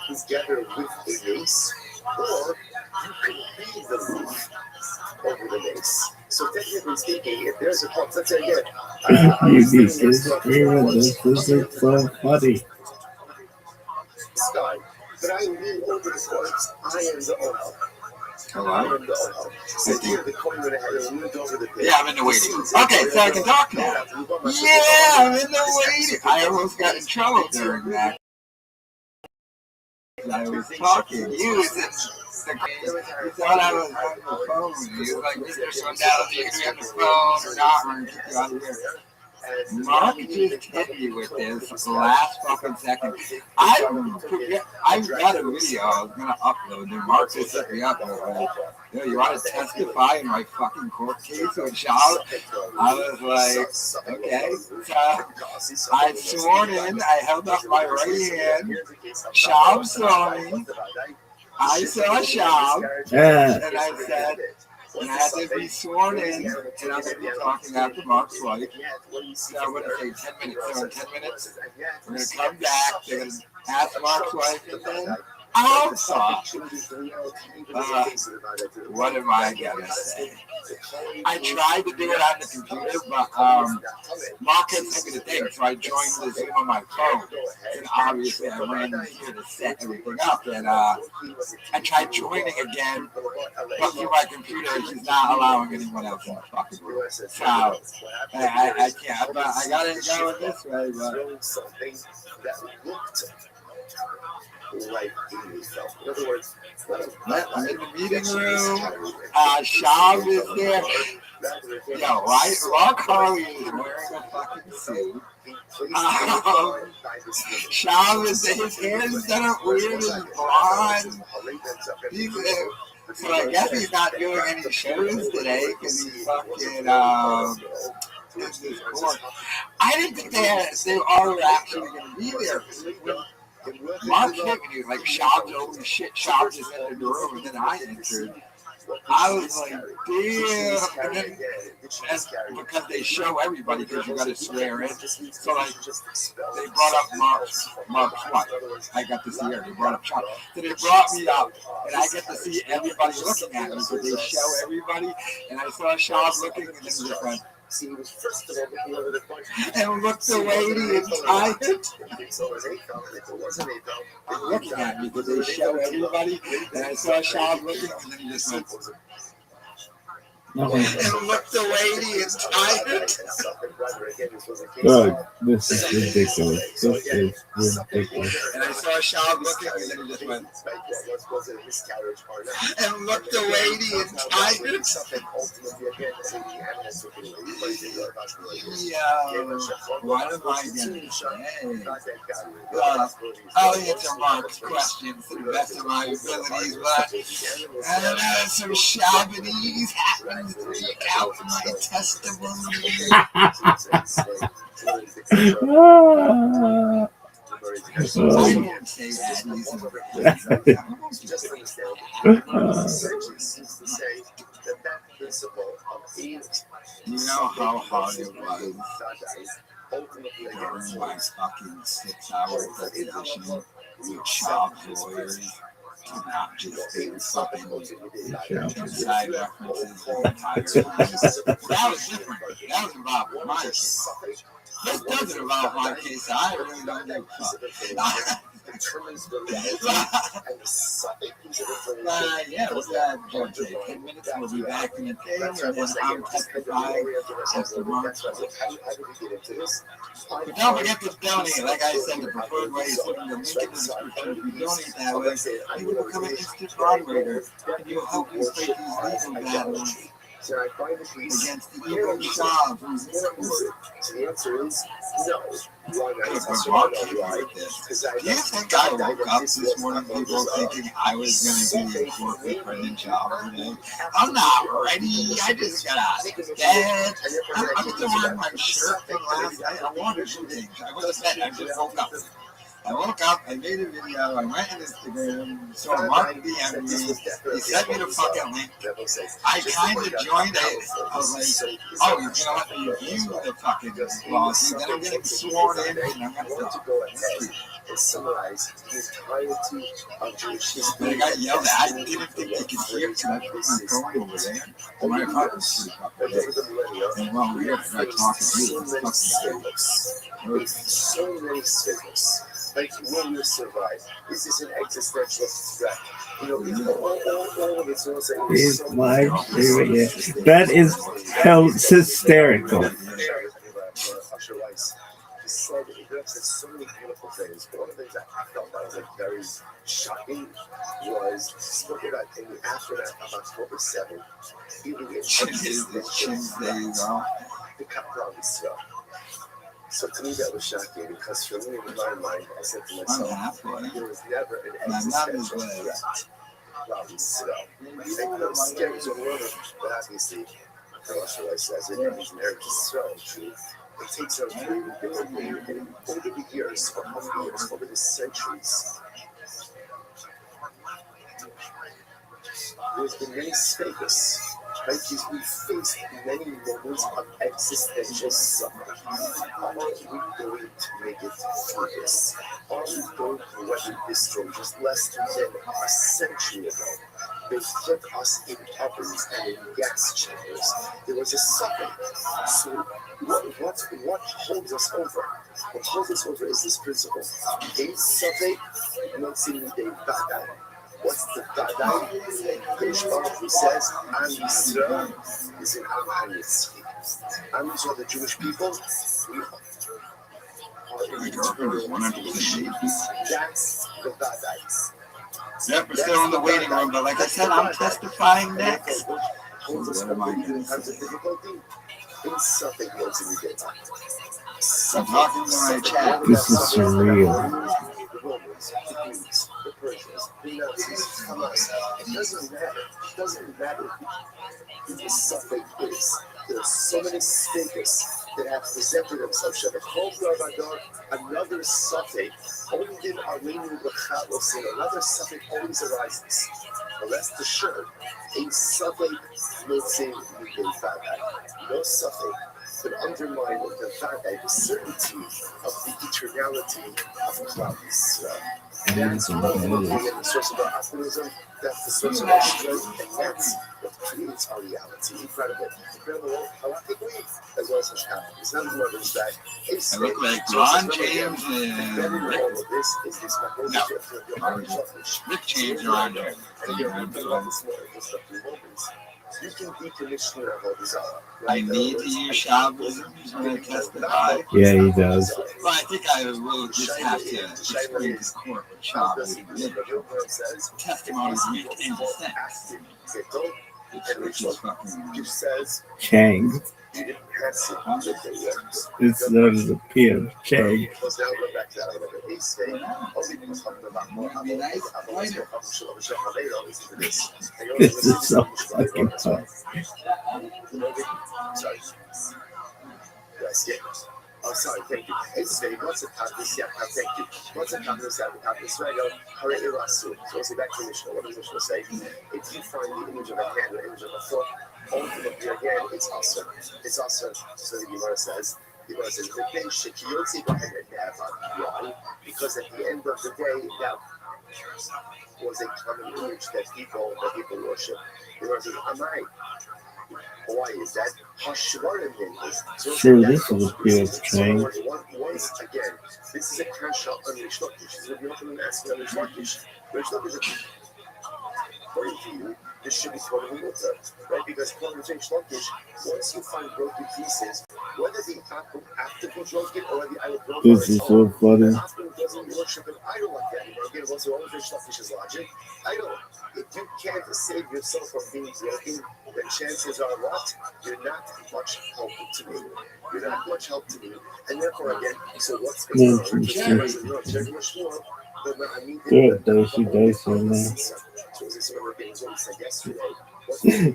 together with a mace, or you could be the roof over the mace. So technically speaking, if there's a problem, let's say again, this is so funny. Sky, but I lean over the corpse, I am the owner. So here the coin went ahead and moved over the pit. Yeah, I'm in the waiting. Okay, so I can talk now. Yeah, I'm in the waiting. I almost got in trouble during that. I was talking. You thought I was on the phone. You was like, Mr. Swindell, you can be on the phone or not, we're going to kick you out of here. Mark just hit me with this last fucking second. I've got a video I was going to upload, and Mark just hit me up and was like, yo, you want to testify in my fucking court case with Shab? I was like, okay. So I sworn in, I held up my right hand. Shab saw me. I saw Shab. And I said, and I had to be sworn in, and I'm going to be talking after Mark's wife. So I'm going to say 10 minutes. So in 10 minutes, we're going to come back. They're going to ask Mark's wife, and then Also, what am I gonna say? I tried to do it on the computer, but Mark had sent me the thing, so I joined the Zoom on my phone. And obviously, I ran in here to set everything up, and I tried joining again, but through my computer, it's just not allowing anyone else in the fucking room. So I can't, but I got it going this way, but. Like in other words, I'm in the meeting room. Shab is there. Yo, Rock Harley is wearing a fucking suit. Shab is there. His hair is done up weird and blonde. So I guess he's not doing any shows today because he's fucking in this court. I didn't think they are actually going to be there. Mark hit me, like, Shab's over shit, Shab just entered the room, and then I entered. I was like, damn. And then, because they show everybody, because you got to swear in. So, like, they brought up Mark's wife. I got to see her. They brought up Shab. So they brought me up, and I get to see everybody looking at me, because they show everybody. And I saw Shab looking, and then he just went, See, he was first of all looking over the front. and looked away the entire looking at me because they show everybody, and I saw Shab looking, and then he just went, and looked away the entire. Look, this is ridiculous. This is ridiculous. And I saw Shab looking, and then he just went, and looked away the entire. What am I gonna say? I'll answer Mark's questions to the best of my abilities, but I don't know, some Shabbanese happened to leak out my testimony. I didn't say you know how hard it was during my fucking 6-hour deposition with Shab's lawyers to not just do fucking inside references the entire time. That was different. That was about my case. This doesn't involve my case. I really don't give a fuck. Yeah, what's that, Judge? 10 minutes, we'll be back in the thing, and then I'm testifying after March. But don't forget to donate. Like I said, the preferred way is putting the link in the description. If you donate that way, you will become an instant moderator, and you'll help me fight these legal battles against the evil Shab who's in court. The answer is no. Do you think I woke up this morning, people, thinking I was going to be in court with Brendan Schaub today? I'm not ready. I just got out of bed. I'm still wearing my shirt from last night. I wanted two things. I went to bed. I just woke up. I woke up, I made a video, I went on Instagram, so Mark DM'd me, he sent me the fucking link. I kind of joined it. I was like, oh, you're going to let me view the fucking lawsuit, then I'm getting sworn in, and I'm going to go. Summarize the entirety of Jewish history. But I got yelled at. I didn't think they could hear me, so I put my phone over there. And my apartment's pretty fucking big. And while we're here, I tried talking to you. So many symbols. Like, will you survive? Is this an existential threat? You know, all of it's also He's live streaming it. That is hysterical. He said he said so many beautiful things, but one of the things I felt that was like very shocking was spoke about in the aftermath of October 7th. Even the cut down the snow. So to me that was shocking because for me in my mind I said to myself, there was never an existential threat about the snow. I think those scary world, but obviously Rothschild says it is very so true. It takes us over the years, over the centuries. There's been many speakers right? Because we face many moments of existential suffering. Are we going to make it through this? Are we going to weather this storm? Just less than a century ago, they put us in ovens and in gas chambers. There was a suffering. So what holds us over? What holds us over is this principle. A suffix, not seeing the Vadai. What's the Vadai? Kodesh Baruch Hu says, Am Yisrael is an Am HaNitzchi. Am Yisrael, the Jewish people, we are in eternal nation. That's the Vadai. Yep, we're still in the waiting room, but like I said, I'm testifying next. Holds us over in times of difficulty. In something goes in the daytime. I'm talking to my chat. This is surreal. The Romans, the Greeks, the Persians, the Nazis, Hamas. It doesn't matter. It doesn't matter who the suffix is. There are so many speakers that have presented themselves. Another suffix, only in Armenian Bachal will say another suffix always arises. But rest assured, a suffix will say no suffix could undermine the Vadai, the certainty of the eternality of Klal Yisrael. That's what we look at the source of our optimism, that's the source of our strength, and that's what creates our reality. Incredible. Incredible halachically as well as Hashkafa. It's not more than that. I look like Ron James And better and than all of this is this Rick James are on there. and again, we talk about this more in constructive moments. You can decommission your Avodah Zarah. I need to use Shabbos when I testify. Yeah, he does. Well, I think I will just have to explain to court what Shabbos is. Testimonies make any sense. Which is fucking says Chang. you didn't pass it. It's known as a PM. Chang. Let's now go back to that a little bit. He's saying, only because I'm about more This is so fucking tough. Sorry. Yes, yes. Oh, sorry, thank you. It's very much a practice, yeah, thank you. What's a practice that we practice right now? Hare Irasu. So let's say back to Mishnah. What does Mishnah say? If you find the image of a hand or image of a foot, ultimately again, it's awesome. It's awesome. So the Gemara says, the thing shekiyotzi why? Because at the end of the day, that was a common image that people worship. The Gemara says, Amai. Why is that? Sure, this is a PS Chang. Once again, this is a kasha on Rish Lakish. This is what you're going to ask on Rish Lakish. Rish Lakish, according to you, this should be called a mutter, right? Because according to Rish Lakish, once you find broken pieces, whether the after you broke it or whether I would broke it, This is so funny. the after doesn't worship an idol like that anymore. Again, what's wrong with Rish Lakish's logic? Idol. If you can't save yourself from being broken, the chances are what? You're not much help to me. You're not much help to me. And therefore, again, so what's going on? Good, dicey, man. So this is what we said yesterday.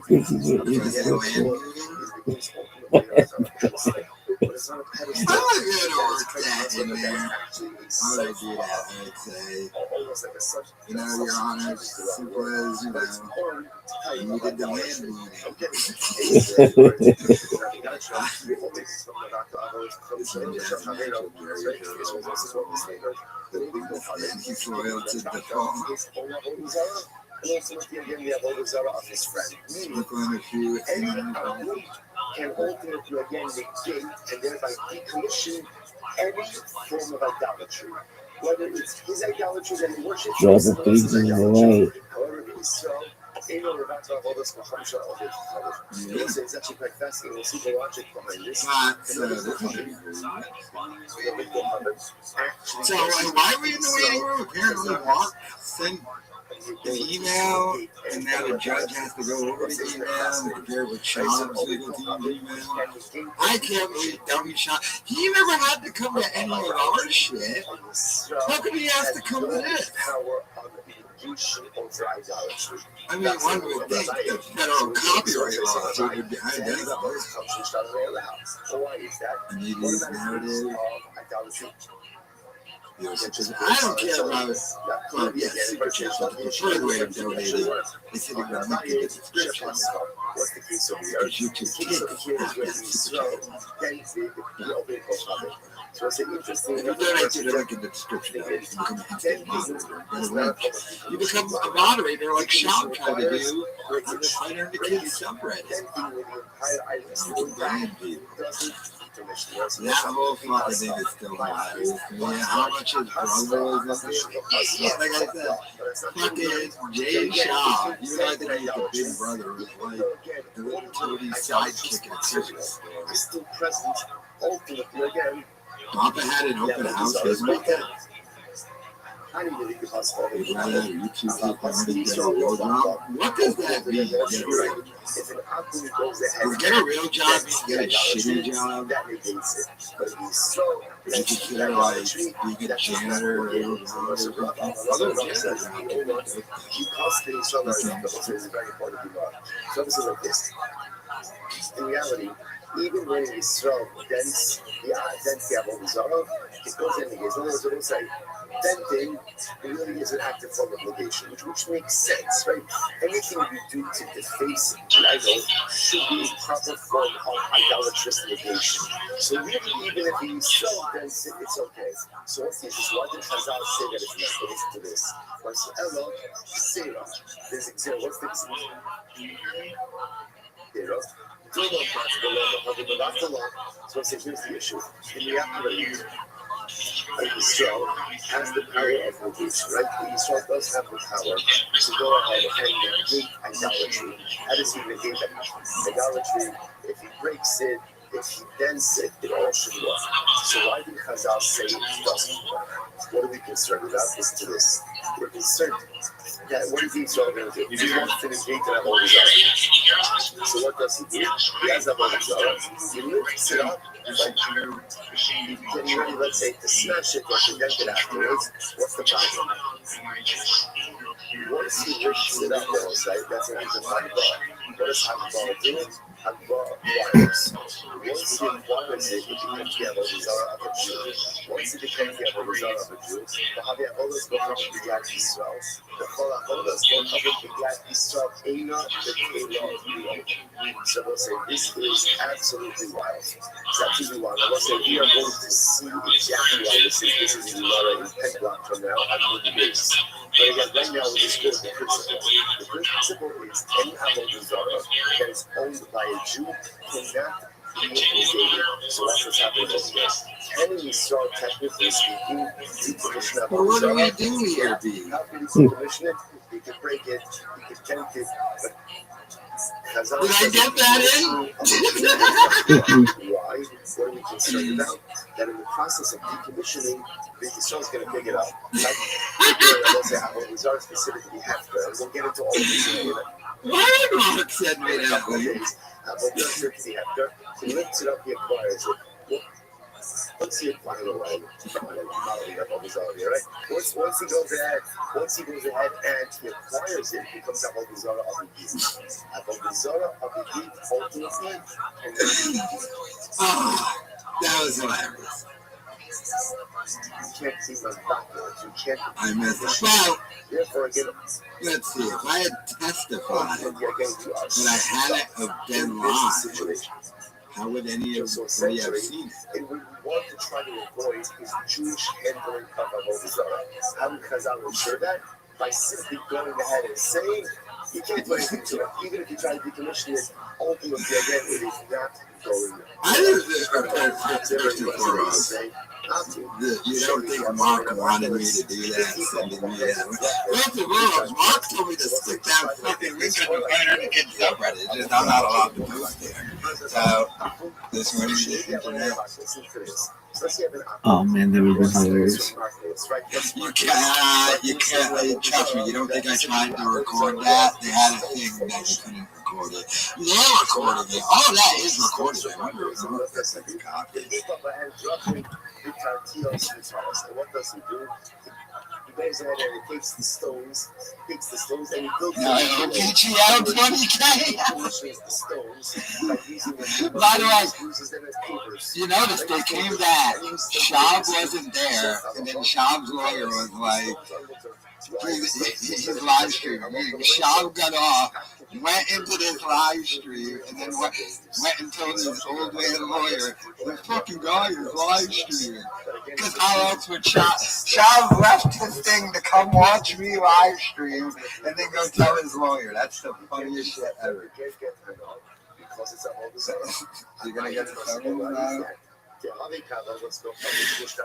This is what we discussed. But it's not a pedestal. I'm not going to work that in there. I'm going to do that. I'd say, you know, Your Honor, simple as, you know, you did the land He's loyal to the phone. And ultimately, again, we have Avodah Zarah of his friend. Meaning, any Avodah can ultimately, again, negate and thereby decommission any form of idolatry. Whether it's his idolatry that he worships, Drop the things in the way. however, in Israel, it's actually quite fascinating. We'll see the logic behind this. So, why were you in the waiting room? Apparently, Walk sent the email, and now the judge has to go over the email and compare with Sean's legal team's email. I can't believe dummy Sean. He never had to come to any of our shit. How could he have to come to this? I mean, one would think that federal copyright laws would be behind that. And you lose narrative. Because I don't care about, well, yeah, super chats, but the preferred way of donating is hitting the link in the description. What's the case over here? Because YouTube kids have that super chat. So it's interesting. If you donate to the link in the description, you're going to have to be a moderator. You become a moderator like Sean tried to do on the Fighter and the Kids subreddit. You can brand people. That whole fucking thing is still hot. Yeah, how much his brother was up there? Yeah, like I said, fucking Jay Shaw. You know, I think he's the big brother was like the little Tony sidekick in a Christmas story. Still present, ultimately again. Papa had an open house this weekend. I didn't really give us all the YouTube people already get a real job. What does that mean? Get a real job? If an athlete goes ahead, Does get a real job mean get a shitty job? that negates it. But if he's so, Would you consider like being a janitor or a real job? Other janitors are not doing it. he costs things from us. So it's very important to know. So this is like this. In reality, even when Yisrael dents the Avodah Zarah, it goes in the case. In other words, it looks like denting really is an act of form of negation, which makes sense, right? Anything you do to deface the idol should be a proper form of idolatrous negation. So really, even if Yisrael dents it, it's okay. So what's the issue? Why did Chazal say that it's not? Listen to this. What's Elo, Sarah. There's example. What's the Sarah? So I say, here's the issue. In reality, Israel has the power of negation, right? Israel does have the power to go ahead and negate idolatry. How does he negate idolatry? If he breaks it, if he dents it, it all should work. So why did Chazal say it doesn't work? What are we concerned about? Listen to this. We're concerned that what is Israel going to do? He wants to negate the Avodah Zarah. So what does he do? He has Avodah Zarah. He lifts it up. Getting ready, let's say, to smash it or to dent it afterwards. What's the problem? Once he lifts it up, right, that's an act of Hakbah. What does Hakbah do? Hakbah acquires. Once he acquires it, it becomes the Avodah Zarah of a Jew. Once it becomes the Avodah Zarah of a Jew, the Avodah go cover the Black Israel. The Chol Avodah go cover the Black Israel. Eina the Keilah. So we'll say this is absolutely wild. It's absolutely wild. I will say we are going to see exactly why this is. This is Gemara in Penblock from now on the base. But again, right now we just go to the principle. The principle is any Avodah Zarah that is owned by a Jew cannot be negated. So that's what's happening here. Can we start technically speaking decommission Avodah Zarah? What do we do here, B? How can we decommission it? You can break it, you can dent it, but did I get that in? Why? What are we concerned about? That in the process of decommissioning, the Yisrael is going to pick it up. Like, let's say Avodah Zarah specifically hefker. We'll get into all of this in a minute. Why did Mark send me that way? Avodah Zarah hefker. He lifts it up, he acquires it. Let's see it final way. Right? Once he goes ahead and he acquires it, it becomes Avodah Zarah of a Yid. Avodah Zarah of a Yid ultimately, and then Oh, that was hilarious. you can't keep us backwards. You can't. I missed it. Well, Therefore, again, let's see. If I had testified you're getting to us. that I had it have been live, how would any of we have seen it? And what we want to try to avoid is Jewish handling of Avodah Zarah. How would Chazal ensure that? By simply going ahead and saying, you can't do anything to it. Even if you try to decommission it, ultimately, again, it is not going. I first and foremost, you don't think Mark wanted me to do that, sending me that. First of all, Mark told me to stick that fucking link on the Fighter and the Kids subreddit. It's just I'm not allowed to post there. So, this morning we did internet. Oh man, that would have been hilarious. You can't, trust me, you don't think I tried to record that? They had a thing that you couldn't record it. They're recording it. Oh, that is recorded. I wonder if that's like a copy. What does he do? He goes ahead and he takes the stones, and he builds No, it'll beat you out 20K. the stones by using them. By the way, uses them as pavers. You notice they came back. Schaub wasn't there, and then Schaub's lawyer was like, his live stream. Schaub got off, went into this live stream, and then went and told his old man lawyer, the fucking guy is live streaming. Because how else would Schaub left his thing to come watch me live stream and then go tell his lawyer. That's the funniest shit ever. You're gonna get the phone now?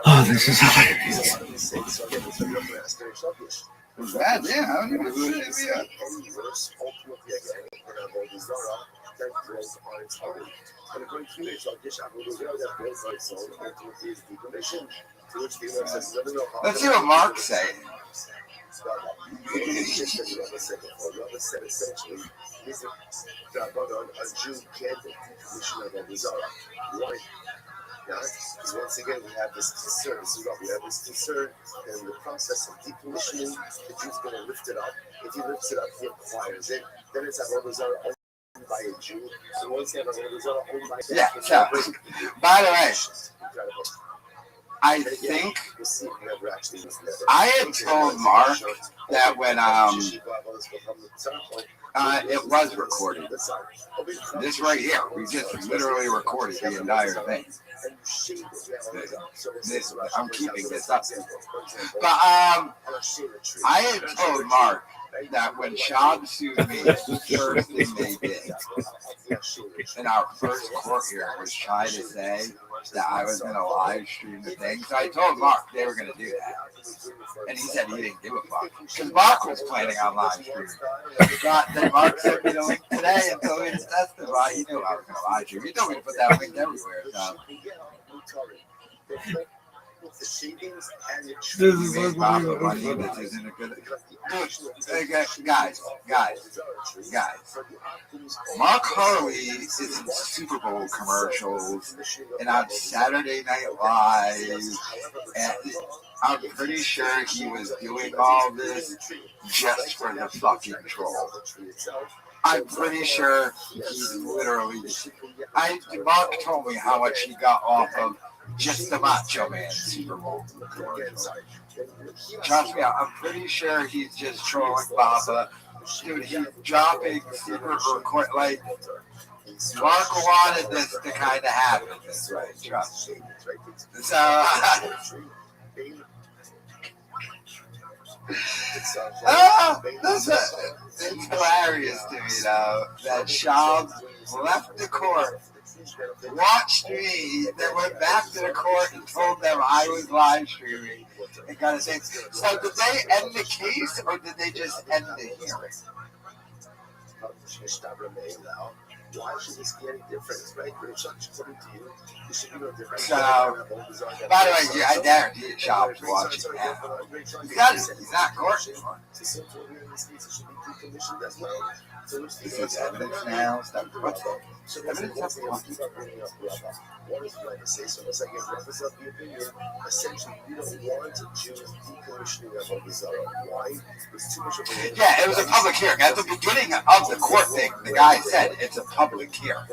Oh, this is hilarious. Was that? Yeah, how do you do it? Let's see what Mark's saying. Because once again, we have this concern. This is what we have this concern, and in the process of decommissioning, the Jew's going to lift it up. If he lifts it up, he acquires it. Then it's Avodah Zarah owned by a Jew. So once you have Avodah Zarah owned by a Jew, yeah. So, by the way, I think I had told Mark that when it was recorded. This right here, we just literally recorded the entire thing. I'm keeping this up. But I had told Mark that when Schaub sued me, the first thing they did in our first court hearing was try to say that I was going to live stream the thing. So I told Mark they were going to do that. And he said he didn't give a fuck. Because Mark was planning on live streaming. But then Mark sent me the link today and told me to testify. He knew I was going to live stream. He told me to put that link everywhere. So. This is unbelievable. This isn't a good. Guys. Mark Harley is in Super Bowl commercials and on Saturday Night Live, and I'm pretty sure he was doing all this just for the fucking troll. I'm pretty sure he literally. Mark told me how much he got off of just the Macho Man Super Bowl commercial. Trust me, I'm pretty sure he's just trolling Baba. Dude, he's dropping super record. Like, Mark wanted this to kind of happen this way. Trust me. So, it's hilarious to me, though, that Schaub left the court, watched me, then went back to the court and told them I was live streaming and kind of thing. So did they end the case or did they just end the hearing? Why should this be any different, right? According to you, this should be no different. So, by the way, I guarantee you Schaub's watching now. He's not court anymore. This is evidence now. What's that? Evidence What is Rabbi say? So once again, represent the opinion. Essentially, we don't want Jews decommissioning Avodah Zarah. Why? There's too much of a... Yeah, it was a public hearing. At the beginning of the court thing, the guy said it's a public hearing.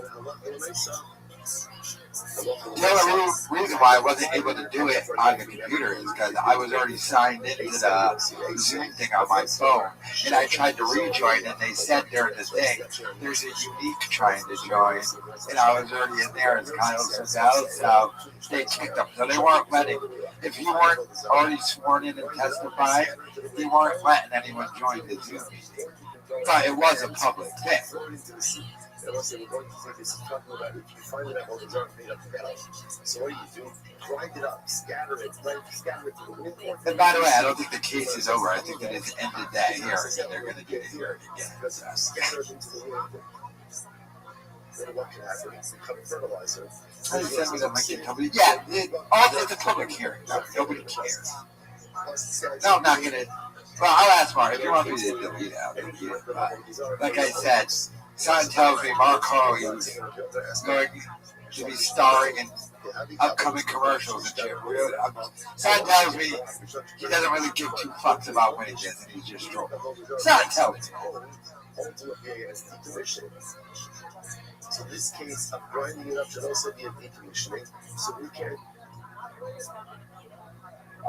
The only reason why I wasn't able to do it on the computer is because I was already signed into the Zoom thing on my phone, and I tried to rejoin, and they said during the thing, there's a unique trying to join, and I was already in there as Kyle says out, so they kicked up. So they weren't letting, if you weren't already sworn in and testified, they weren't letting anyone join the Zoom meeting. But it was a public thing. And once they were going to take this and talking about it, you find it out Avodah Zarah made up together. So what do? Grind it up, scatter it to the wind. And by the way, I don't think the case is over. I think that it's ended that hearing, and they're going to do the hearing again. Because scatter it into the wind. Then what can happen? It's become fertilizer. Yeah, it's a public hearing. Nobody cares. No, I'm not going to. Well, I'll ask Mark. If you want me to delete it, I'll delete it. But like I said, someone tells me Mark Harley is going to be starring in upcoming commercials and shit. Someone tells me he doesn't really give two fucks about winning this, and he's just trolling. Someone tells me. So this case of grinding it up should also be a decommissioning. So we can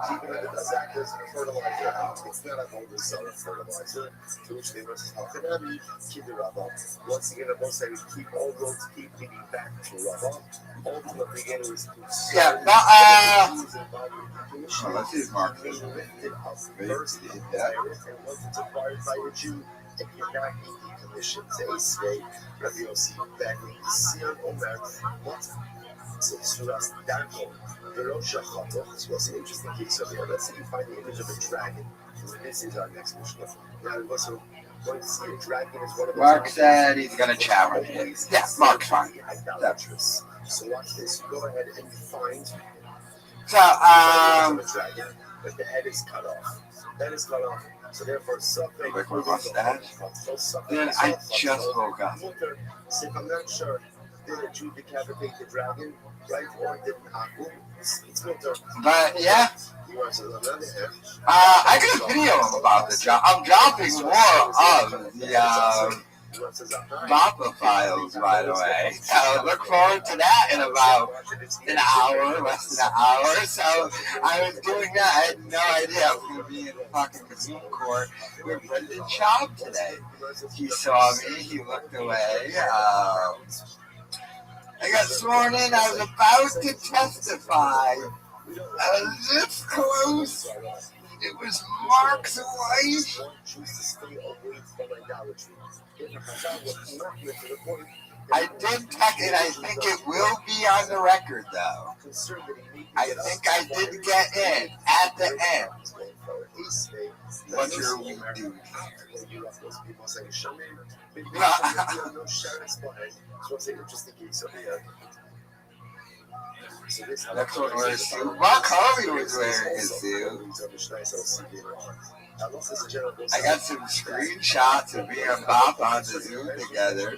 keep it under the Zach's fertilizer out. It's not a golden solar fertilizer, to which they must how can I be keep the Rabbi. Once again, the most I would keep all roads keep leading back to Rabbi. Ultimately, again, it was Yeah, but let's see, Mark. lifted up first in the virus, and once it's acquired by a Jew, and you're not being decommissioned. They say, Rabbi Yossi, that Sion Omer, what? So Suras Darko, the Rosh Hashanah was an interesting case over here. Let's say you find the image of a dragon. This is our next Mishnah. Now we're also going to see a dragon as one of the Mark said he's going to challenge me. Yeah, Mark's fine. Idolatrous. So watch this. You go ahead and you find So, a dragon, but the head is cut off. Head is cut off. So therefore, something. Quick mustache. Then I just woke up. So if I'm not sure, did a Jew decapitate the dragon, right? Or did Akum? It's winter. But yeah, You want to another hand. I got a video about the job. I'm dropping more of the Bappa files, by the way. So look forward to that in about an hour, less than an hour. So I was doing that. I had no idea I was going to be in the fucking Kazoo court with Brendan Schaub today. He saw me. He looked away. I got sworn in. I was about to testify. I was this close. It was Mark's wife. I did text it. I think it will be on the record, though. I think I did get in at the end. What's your weed dude? Next one wears a suit. Mark Harvey was wearing his suit. I got some screenshots of me and Bob on the Zoom together.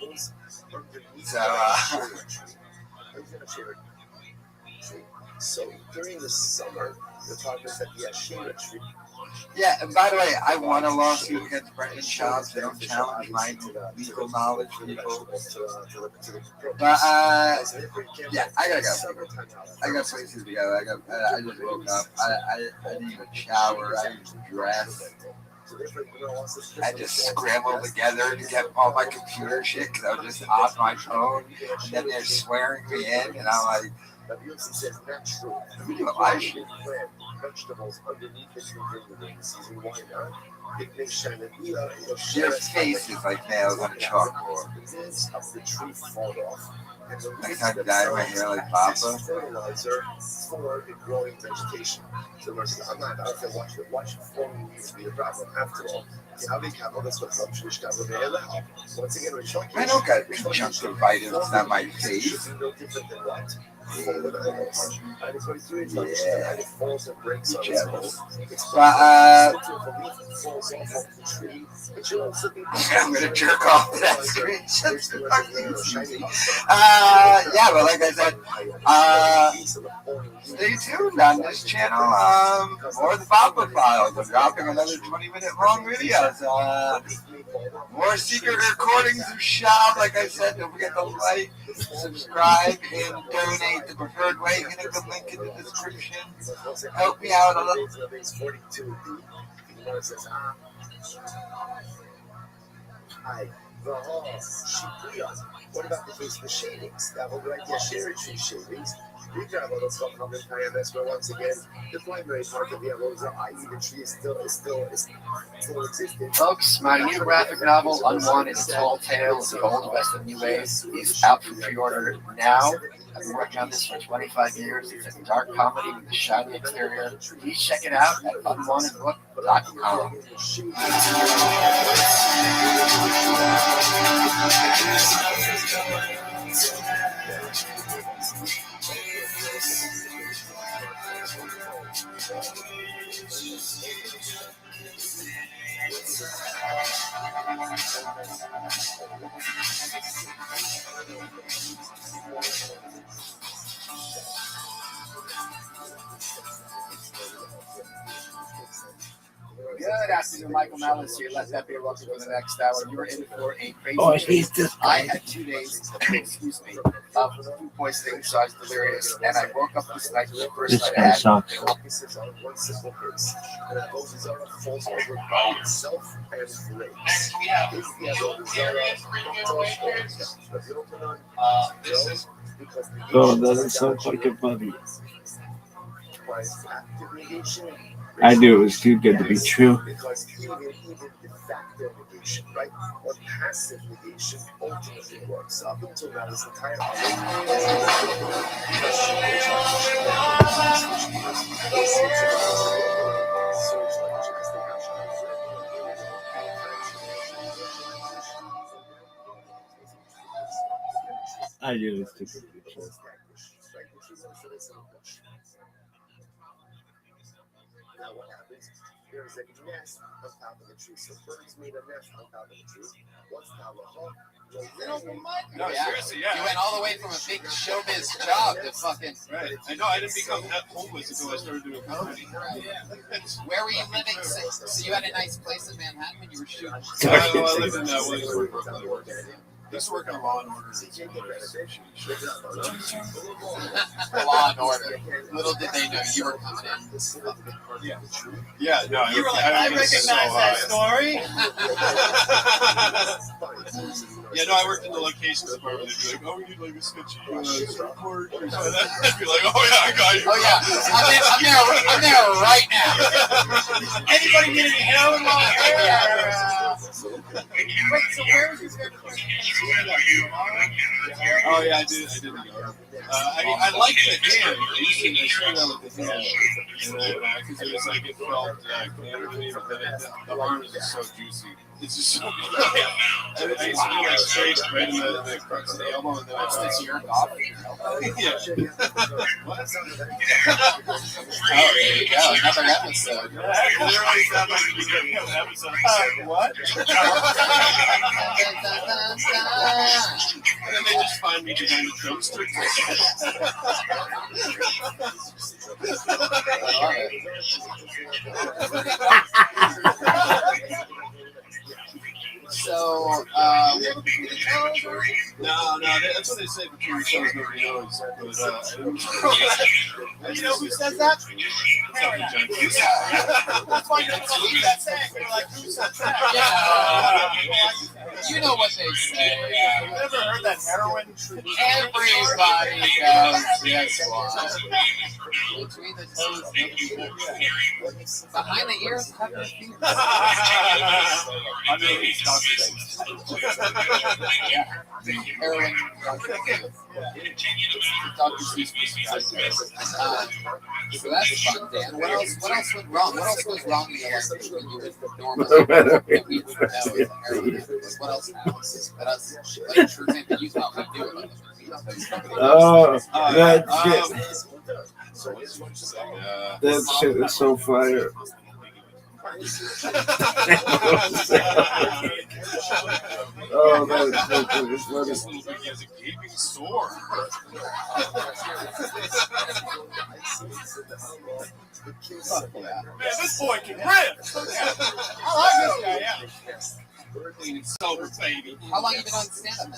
So during the summer, the partners at the Ashera tree. Yeah, and by the way, I won a lawsuit against Brendan Schaub. They don't challenge my legal knowledge, people. But, yeah, I gotta go. I got places to go. I just woke up. I didn't even shower. I didn't dress. I just scrambled together to get all my computer shit because I was just on my phone. And then they're swearing me in, and I'm like, let me do a live shit. Vegetables underneath the tree during the season. Why not? It makes sure that your face is like nails on a chalkboard. The leaves of the tree fall off. Next time I dye my hair like Papa. Fertilizer for the growing vegetation. So I'm not out there watching forming leaves be a problem. After all, that's what helps. Once again, I don't got conjunctivitis on my face. No different than what? Yeah. I'm gonna jerk off to that screenshot. Yeah, but like I said, stay tuned on this channel. More of the Papa Files. I'm dropping another 20-minute long videos. More secret recordings of Shab. Like I said, don't forget to like, subscribe, and donate the preferred way. Hit the link in the description. Help me out a little. What about the case of the shavings? That will right there, cherry tree shavings. We got a little stuff coming in this, but once again, the primary part of the Avoda, i.e. the tree is still existing. Folks, my new graphic novel, Unwanted, A Tall Tale of the Old West of New Age, is out for pre-order now. I've been working on this for 25 years. It's a dark comedy with a shiny exterior. Please check it out at unwantedbook.com. Good afternoon, Michael Malice here. Let that be a welcome for the next hour. You're in for a crazy Oh, day. he's this I guy. had 2 days, excuse me, of food poisoning, so I was delirious. And I woke up this night, the first This night I guy had. sucks. Focuses on one simple case, and that Ozara falls over by itself and breaks. Is the Ozara because the Oh, doesn't sound like a buddy. active negation. I knew it was too good to be true. Because even de facto negation, right, or passive negation ultimately works. Up until now, this entire I knew it was too good to be true. Now what happens? There's a nest on top of the tree. So birds made a nest on top of the tree. What's now a hawk? No, seriously, yeah. You went all the way from a big showbiz job to fucking. Right. I know. I didn't become homeless until I started doing comedy. Where were you living? So you had a nice place in Manhattan when you were shooting? I lived in Williamsburg, Brooklyn. I used to work on Law and Order. Law and Order. Little did they know you were coming in. Yeah, no, I recognize that story. Yeah, no, I worked in the locations department. They'd be like, oh, we need like a sketchy report or something. I'd be like, oh yeah, I got you. Oh yeah, I'm there right now. Anybody need any heroin while I'm here? Wait, so where was this? Oh yeah, I did the yard. I liked the hand. I started out with the hand, because it was like it felt clean, but then the arm is just so juicy. It's just so good. I used to do like straight right in the crux of the elbow, and then I It's your golf. Yeah. What? Oh, there you go. Another episode. Literally sound like you get an episode. What? And then they just find me behind the dumpster. So, no, that's what they say between shows nobody knows. But You know who says that? That's why you don't believe that saying. You're like, who says that? you know what they say. You ever heard that heroin? Everybody knows this one. Between the toes, nobody knows. Behind the ears, cover your feet. Under these doctors. Yeah. Heroin, Dr. Seuss prescribed. So that's fun, Dan. What else went wrong? What else goes wrong in your life that you would normally that we would know as a heroin addict? What else happens? What else? Like, for example, you thought we'd do it. Oh, that shit is so fire. Oh, that is so good. It's funny. He has a gaping sore. Man, this boy can rip. I like this guy, yeah. Clean and sober, baby. How long have you been on stand-up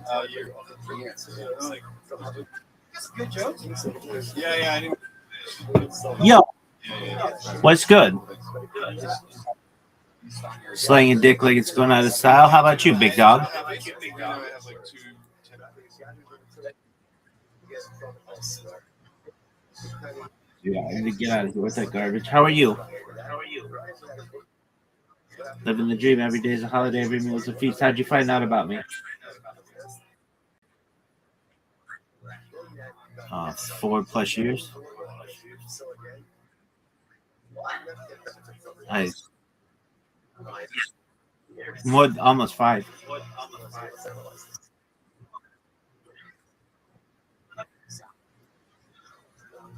now, Dan? Year. 3 years. Good joke. Yeah, I didn't. Yo, Yeah. what's good? Slanging dick like it's going out of style. How about you, big dog? I have like 2 Yeah, I need to get out of here with that garbage. How are you? Living the dream. Every day is a holiday. Every meal is a feast. How'd you find out about me? 4+ years. Nice. More, almost 5.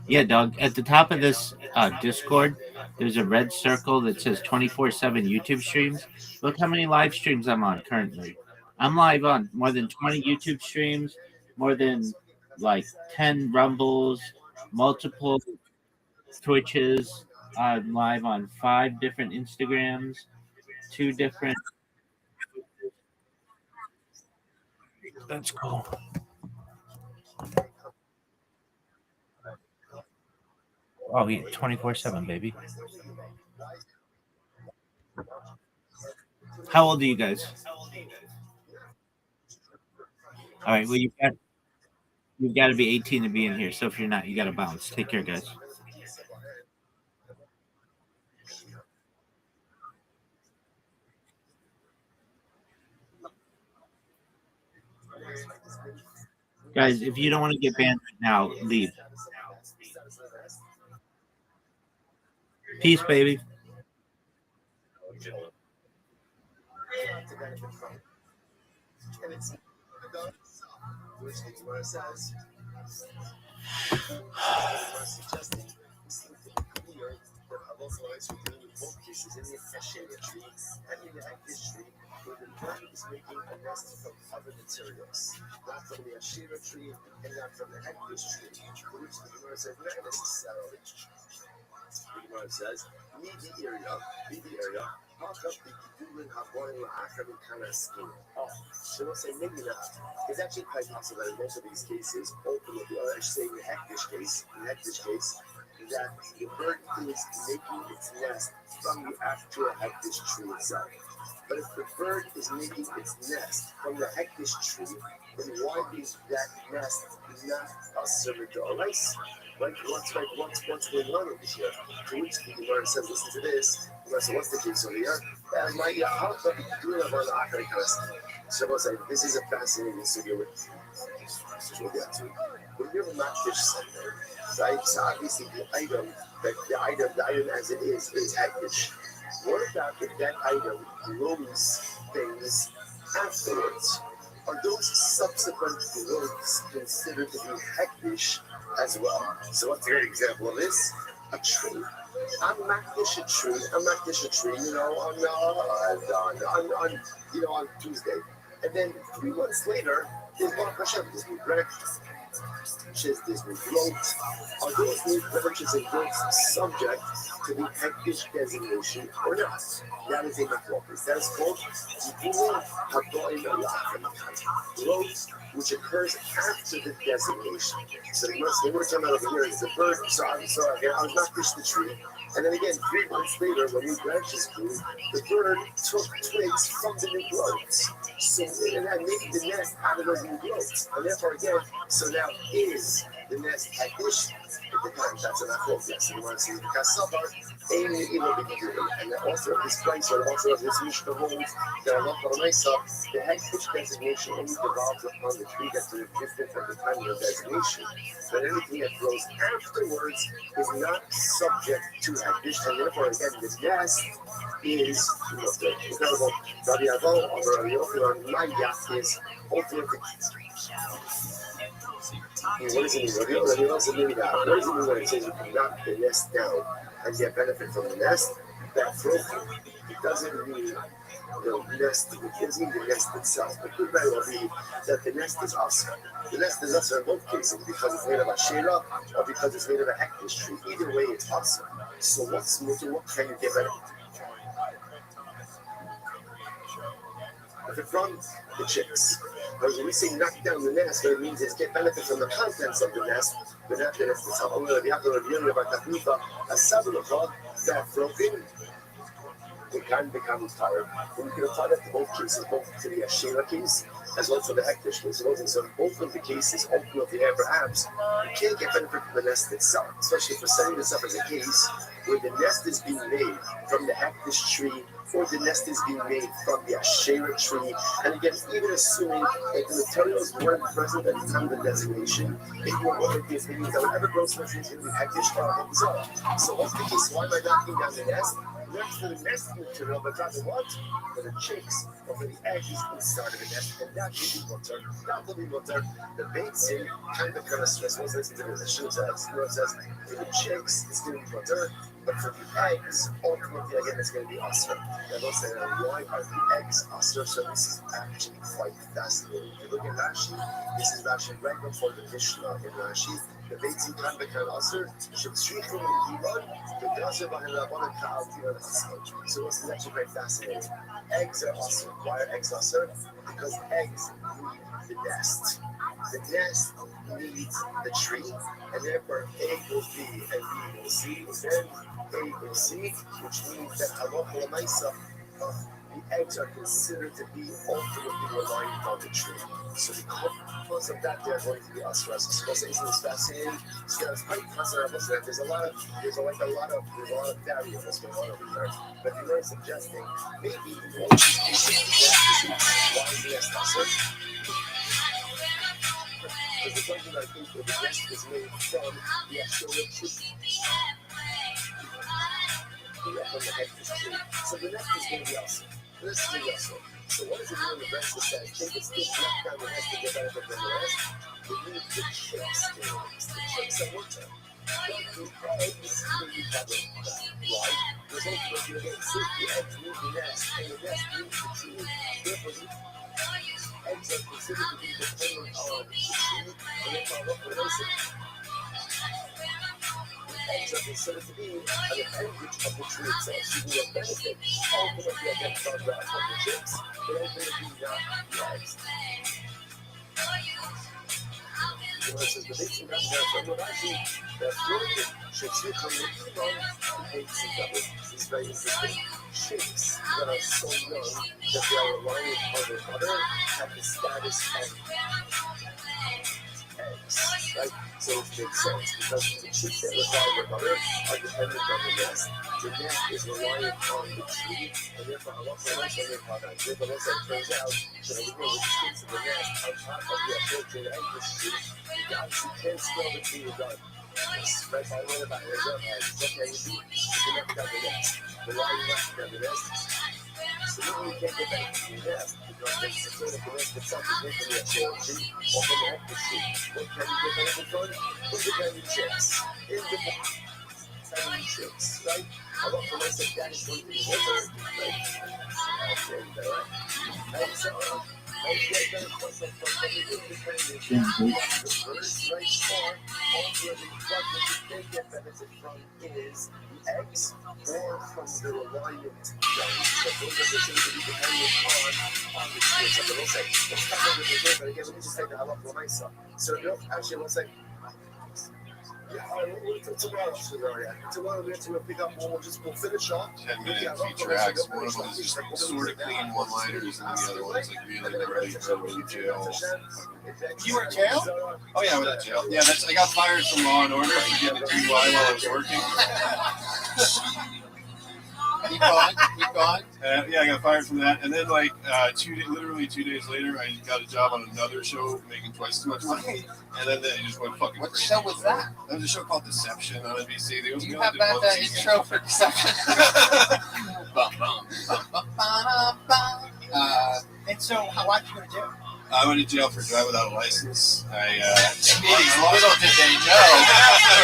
Yeah, dog. At the top of this Discord, there's a red circle that says 24/7 YouTube streams. Look how many live streams I'm on currently. I'm live on more than 20 YouTube streams, more than like 10 Rumbles, multiple Twitches, I'm live on 5 different Instagrams, 2 different. That's cool. Oh, yeah, 24/7, baby. How old are you guys? All right. Well, you've got to be 18 to be in here. So if you're not, you got to bounce. Take care, guys. Guys, if you don't want to get banned right now, leave. Peace, baby. Otherwise, we deal with both cases in the Hashira tree and in the Hektish tree, where the bird is making a nest from other materials, not from the Hashira tree and not from the Hektish tree, which the Gemara says not necessarily. The Gemara says, leave the area, park up the Gidulin Haboin La'achar Mikana scheme. So let's say maybe not. It's actually quite possible that in most of these cases, ultimately, or I should say in the Hektish case, that the bird is making its nest from the actual hektish tree itself. But if the bird is making its nest from the hektish tree, then why is that nest not asur d'oraisa? Right? What's going on over here? To which the Gemara says, listen to this. So what's the case over here? So this is a fascinating sugya with we'll get to. When you're not fish center, right? So obviously the item as it is hektish. What about if that item grows things afterwards? Are those subsequent growths considered to be hektish as well? So what's a great example of this? A tree. I'm makdish a tree, on Tuesday. And then 3 months later, there's Baruch Hashem, there's new branches, there's new growth. Are those new branches and growths subject to the hektish designation or not? That is a machlokes. That is called growth, which occurs after the designation. So the word talking about over here is the bird. So again, I was not fish the tree. And then again, 3 months later, when new branches grew, the bird took twigs from the new growths. So and that made the nest out of those new growths. And therefore, again, so now is the nest hektish? It depends. That's an machlokes. Yes, you want to see the kasabar, and the author of this place, or the author of this Mishnah holds that the hektish designation only devolves upon the tree that's in existence at the time of the designation. But anything that grows afterwards is not subject to hektish, and therefore, again, the nest is incredible. Rabbi Avo, or Rabbi Yochanan, my yacht is ultimately. What does it mean? What does it mean when it says you can knock the nest down and get benefit from the nest? That's broken. It doesn't mean the nest, it doesn't mean the nest itself. It could very well be that the nest is asur. The nest is asur in both cases because it's made of a shera or because it's made of a hektish tree. Either way, it's asur. So what can you get benefit? From the chicks. But when we say knock down the nest, what it means is get benefit from the contents of the nest, but not the nest itself. That broken, it can become tired. And you can apply that to both cases, both to the Ashera case as well as to the hektish case. So in both of the cases, ultimately, perhaps, you can't get benefit from the nest itself, especially for setting this up as a case where the nest is being made from the hektish tree or the nest is being made from the Ashera tree. And again, even assuming that the materials weren't present at the time of the designation, maybe one of the case means that whatever grows from the tree is going to be hektish or absorbed. So what's the case? Why am I knocking down the nest? Not for the nest material, but rather what? For the chicks or for the eggs inside of the nest. And that will be water. The baits in kind of stress. Once listen to the Shul says, for the chicks, it's going to be water. But for the eggs, ultimately, again, it's going to be asur. And they'll say, why are the eggs asur? So this is actually quite fascinating. If you look at Rashi, this is Rashi right before the Mishnah in Rashi. The Beitzim can become Aser, Shemshrichim Iman, the Aser Bahan Rabban Ka'al Tiran Aser. So what's actually very fascinating? Eggs are Aser. Why are eggs Aser? Because eggs need the nest. The nest needs the tree, and therefore A will B and B will C, then A will C, which means that halacha l'maisa, the eggs are considered to be ultimately reliant on the tree. So because of that, they're going to be asras. So it's fascinating. There's a lot of variables going on over here. But you are suggesting maybe all these cases, why is it asras? Because the question I think that the nest is made from the actual tree. From the head of the tree. So the nest is going to be awesome. This is the awesome. So what does it mean when the rest is said? Take its stick left down the nest to get benefit from the rest. It needs the chicks in the nest. The chicks are water. But the eggs will be covered. Why? Because ultimately you're getting sick. The eggs need the nest, and the nest needs the tree. Therefore, eggs are considered to be dependent on the tree, and therefore what we're missing. Eggs are considered to be an appendage of the tree itself, so we have benefit. Ultimately, identified from the chicks, but ultimately not the eggs. It says the Beitzim comes down from Rashi that floated Shemshrichim Iman and Beitzim double. This is very interesting. Chicks that are so young that they are reliant on their mother have the status of eggs, right? So it makes sense because the chicks that rely on their mother are dependent on the nest. The nest is reliant on the tree, and therefore Allah turns out that the chicks in the nest on top of the approaching eggless tree, you obviously can't smell the tree you're done. Right? I learned about it. What can you do? You can never have the nest. But why are you not have the nest? So you can't get back to the nest because they support the nest itself is making the actual tree or from the eggless tree. What can you get benefit from? Independent chicks. Independent chicks, right? I want to say that is going to be water, right? And so, get benefit from is the eggs or from the reliant young. So those are the things that you depend on the tree. So we'll say, let's come over the day, but again, let me just take the halach l'maisa. So actually, we'll say, tomorrow we have to pick up one. We'll finish off. 10-minute feature acts. One of them is just sort of clean one-liners, and the other one's like really jail. You were in jail? Oh yeah, I was in jail. Yeah, I got fired from Law and Order for getting a DUI while I was working. Keep going. Yeah, I got fired from that, and then like literally 2 days later, I got a job on another show making twice as much money, and then they just went fucking What crazy. show was that? That was a show called Deception on NBC. Do you have that intro for Deception? And so, why'd you go to jail? I went to jail for driving without a license. Little did they know.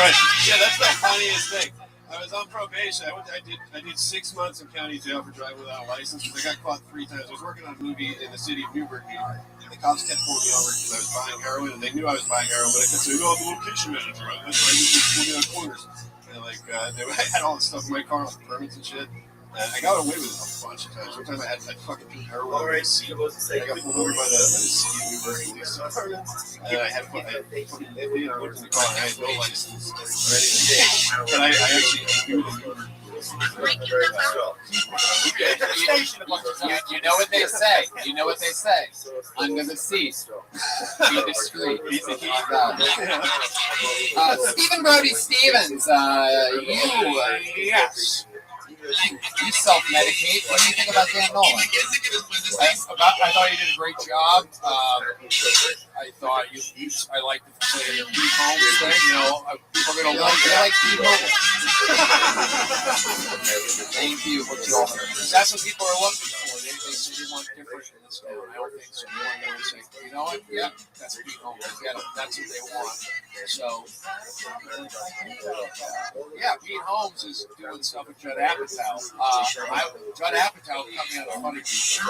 Right. Yeah, that's the funniest thing. I was on probation. I did 6 months in county jail for driving without a license. I got caught 3 times. I was working on a movie in the city of Newburgh, New York. And the cops kept pulling me over because I was buying heroin, and they knew I was buying heroin, but I kept saying, "Oh, I'm a location manager." That's why I just moving on corners. And I had all this stuff in my car, like permits and shit. I got away with it a bunch of times. One time I fucking threw heroin over the seat. I got pulled over by the city of Newburgh police department. And I had fucking Indian worked in the car, and I had no license, ready to go. But I actually knew the Newburgh. You know what they say. You know what they say. Under the seat. Be discreet. Stephen Brody Stevens, yes. You self-medicate. What do you think about Dan Nolan? I thought you did a great job. I thought I liked the Pete Holmes thing. People are going to like You that. like Pete Holmes? Thank you. That's what people are looking for. They say they want different in this town. I don't think so. They want to go and say, you know what? Yeah, that's Pete Holmes. Yeah, that's what they want. So, yeah, Pete Holmes is doing stuff with Judd Apatow. Judd Apatow cut me out of funny people. So,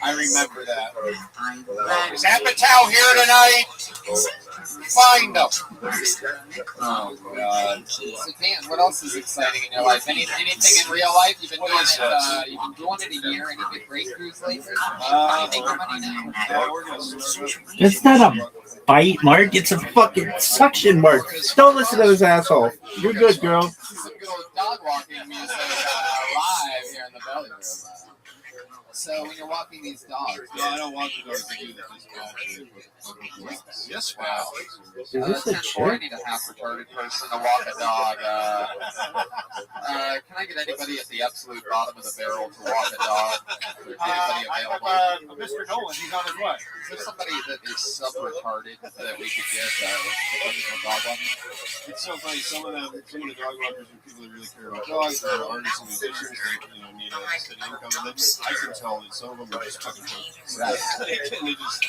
I remember that. Is Apatow here tonight? Find them. Oh God. So Dan, what else is exciting in your life? Anything in real life? You've been doing it. You've been doing it a year. Any big breakthroughs lately? How do you make your money now? It's not a bite mark. It's a fucking suction mark. Don't listen to this asshole. You're good, girl. Some good old dog walking music live here in the belly room. So when you're walking these dogs, No, I don't want to go to do that. Yes, wow. Is this a I chick? need a half retarded person to walk a dog. Can I get anybody at the absolute bottom of the barrel to walk a dog? Anybody available? Mr. Nolan, he's on his way. Is there somebody that is sub-retarded that we could get a dog walking? It's so funny. Some of the dog walkers are people that really care about dogs. They're artists and musicians. They need a steady income. And then I can tell that some of them are just fucking jokers. Right. They just,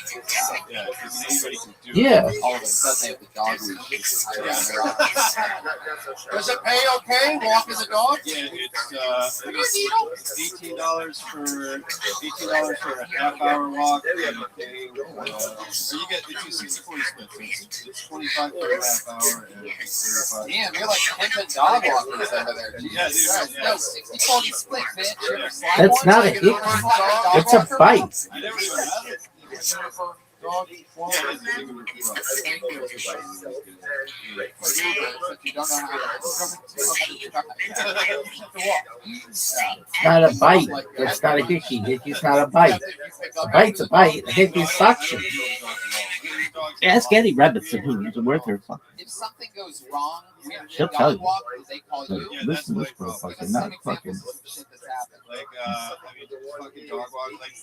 yeah, because anybody can do it. Yeah. All of a sudden they have the dog leash. Does it pay okay walking the dog? Yeah, it's $18 for a half-hour walk. And you get the 260/40 split. It's $25 for a half hour and $35. Damn, you're like pimping dog walkers over there. Jesus Yeah, dude, Christ. yeah. No, 60/40 split, bitch. You ever slide That's one not so a you can hickey. run like a dog It's a walker? bite. I never even had it. Dog. Yeah, it is. If you don't know how It's not a bite. It's not a hickey. Hickey's not a bite. A bite's a bite. A hickey's suction. Ask Eddie Rebbitzin who's worth her fucking. if something goes wrong, we have She'll to tell dog you. walk, they call you. Yeah, Listen to this Give motherfucker, us not some fucking examples of shit that's happened. Like, fucking dog walk. Like,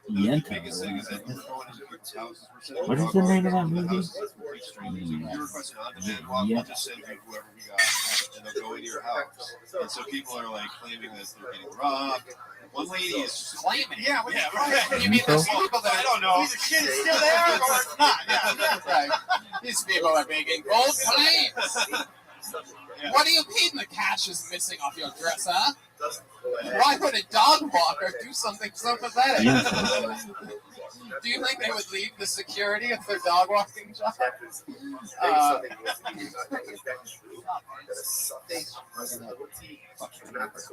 the Yenta. biggest thing is that we're going into people's houses. We're sending What is dog the name of walkers that to the movie? houses. Complete strangers. If you request an on-demand walk, we'll just send you whoever we got, and they'll go into your house. And so people are like claiming that they're getting robbed. One lady is just Claiming. Yeah, right. You mean those people that I don't know. Either shit is still there or it's not. Yeah. Right. These people are making bold claims. Yeah. What do you mean the cash is missing off your dresser? Why would a dog walker do something so pathetic? Do you think they would leave the security of their dog walking job?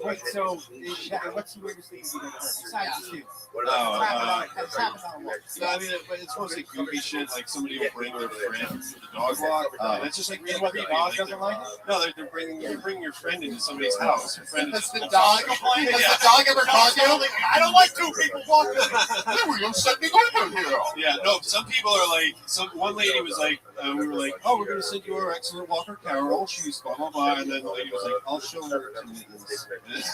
Wait, so what's the weirdest thing you've ever heard? Besides you. No, I mean, but it's mostly goofy shit. Like somebody will bring their friend to the dog walk, and it's just like really What, the creepy. dog Like, doesn't like it? no, you're bringing your friend into somebody's house. Your friend Does is the dog ever call you? I don't like two people walking. Hey, will you send me over here? Yeah, no. Some people are like, one lady was like, we were like, oh, we're gonna send you our excellent walker Carol. She's blah blah blah, and then the lady was like, I'll show her to mittens,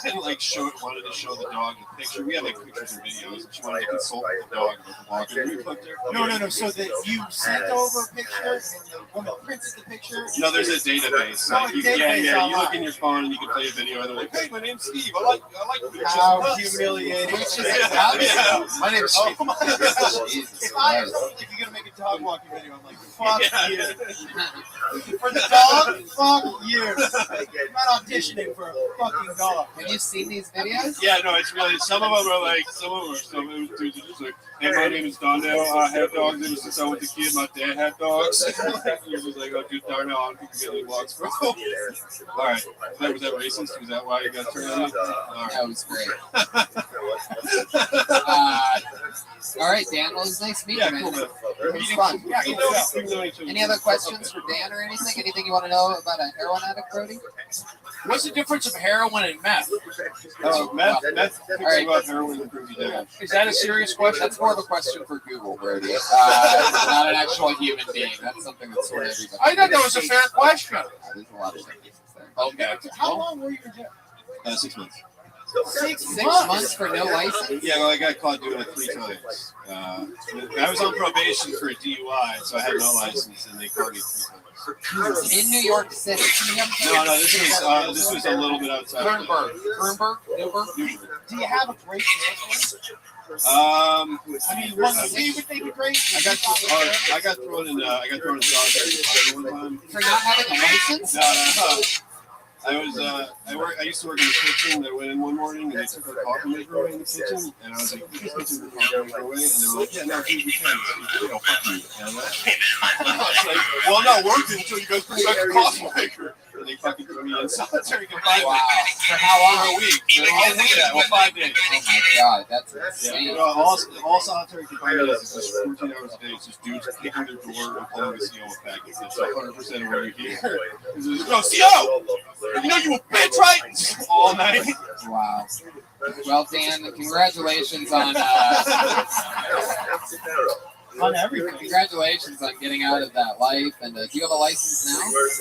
and like wanted to show the dog the picture. We have like pictures and videos, and she wanted to consult with the dog with the walker. We clicked her. No. So that you sent over a picture and the woman printed the picture. No, there's a database. Like, you look in your phone and you can play a video, and they're like, hey, my name's Steve. I like pictures. How humiliating. My name is Oh, Steve. come on. If I was like, you're gonna make a dog walking video, I'm like, fuck you. For the dog, fuck you. I'm not auditioning for a fucking dog. Have you seen these videos? Yeah, no, it's really, some of them are like, dudes are just like, hey, my name is Darnell. I have dogs ever since I was a kid. My dad had dogs. You're just like, oh, dude, Darnell, I don't think you get any walks, bro. All right. Was that racist? Was that why you got turned on me? All right. That was great. All right, Dan. Well, it was nice meeting Yeah, you, cool, man. man. It was fun. Yeah, we know each other. Any other questions for Dan or anything? Anything you want to know about a heroin addict, Brody? What's the difference of heroin and meth? Oh, meth picks right. you up, heroin improves you down. Is that a serious question? That's more of a question for Google, Brody. Not an actual human being. That's something that's sort of everybody. I thought that was a fair question. There's a lot of things there. Okay. How long were you in jail? 6 months. 6 months for no license? Yeah, well, I got caught doing it 3 times. I was on probation for a DUI, so I had no license, and they caught me 3 times. In New York City. No, this was a little bit outside. Newburgh. Do you have a great license? I mean, one of the would think a great. I got thrown in solitary confinement one time. For not having a license? No. I I used to work in the kitchen. I went in one morning and they took our coffee maker away in the kitchen, and I was like, "You guys can take the coffee maker away," and they were like, "Yeah, no, dude, we can." You know, fuck you. And I was like, "Well, I'm not working until you guys bring back the coffee maker." And they fucking threw me in solitary confinement. Wow. For how long? For a week. Yeah, well, 5 days. Oh my god, that's insane. Yeah, all solitary confinement is just 14 hours a day. It's just dudes kicking their door and pulling the CO packets. That's 100% of what you hear. No, CO! You know you a bitch, right? All night. Wow. Well, Dan, congratulations on everything. Congratulations on getting out of that life. And do you have a license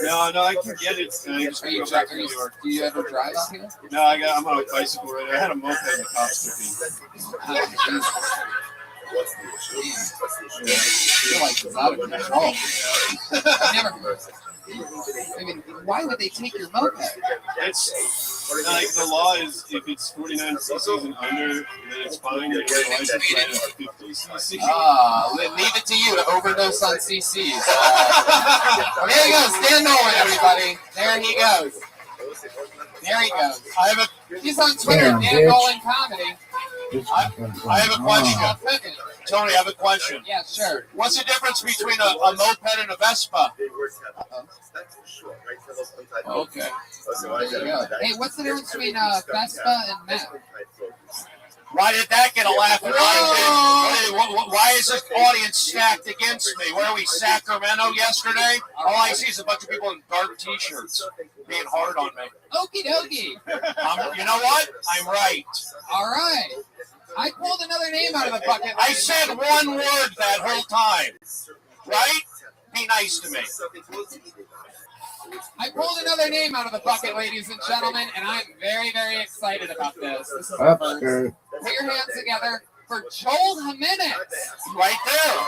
now? No, I can get it. I just Are you, go back to New York. do you ever drive out here? No, I'm on a bicycle right now. I had a moped and the cops took me. Oh, Jesus. Man. I feel like it's out of control. I've never. I mean, why would they take your moped? It's like the law is if it's 49 cc's and under, then it's fine. You get a license plate at 50 cc. Leave it to you to overdose on CCs. There he goes, Dan Nolan, everybody. There he goes. There he goes. He's on Twitter, Dan Nolan Comedy. I have a question. Tony, I have a question. Yeah, sure. What's the difference between a moped and a Vespa? Okay. There you go. Hey, what's the difference between Vespa and Matt? Why did that get a laugh? Why is this audience stacked against me? Where are we, Sacramento yesterday? All I see is a bunch of people in dark T-shirts being hard on me. Okie dokie. You know what? I'm right. All right. I pulled another name out of the bucket. I said one word that whole time. Right? Be nice to me. I pulled another name out of the bucket, ladies and gentlemen, and I'm very, very excited about this. This is the first. Put your hands together for Joel Jimenez. Right there.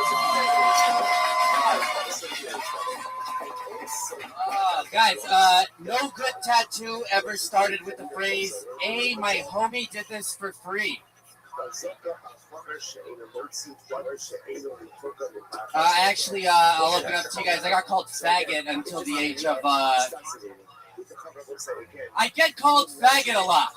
Guys, no good tattoo ever started with the phrase, "Hey, my homie did this for free." Actually, I'll open up to you guys. I got called faggot until the age of, I get called faggot a lot.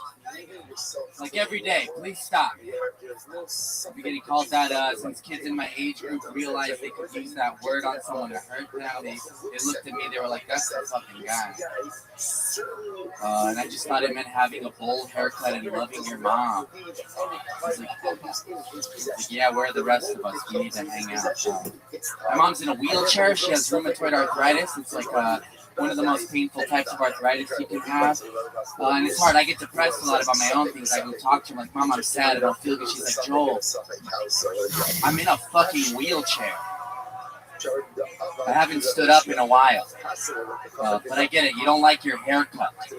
Like every day. Please stop. I've been getting called that since kids in my age group realized they could use that word on someone to hurt them. They looked at me, they were like, "That's the fucking guy." And I just thought it meant having a bold haircut and loving your mom. I was like, yeah, where are the rest of us? We need to hang out. My mom's in a wheelchair. She has rheumatoid arthritis. It's like one of the most painful types of arthritis you can have. And it's hard. I get depressed a lot about my own things. I go talk to her, like, "Mom, I'm sad. I don't feel good." She's like, "Joel, I'm in a fucking wheelchair. I haven't stood up in a while." But I get it. You don't like your haircut. All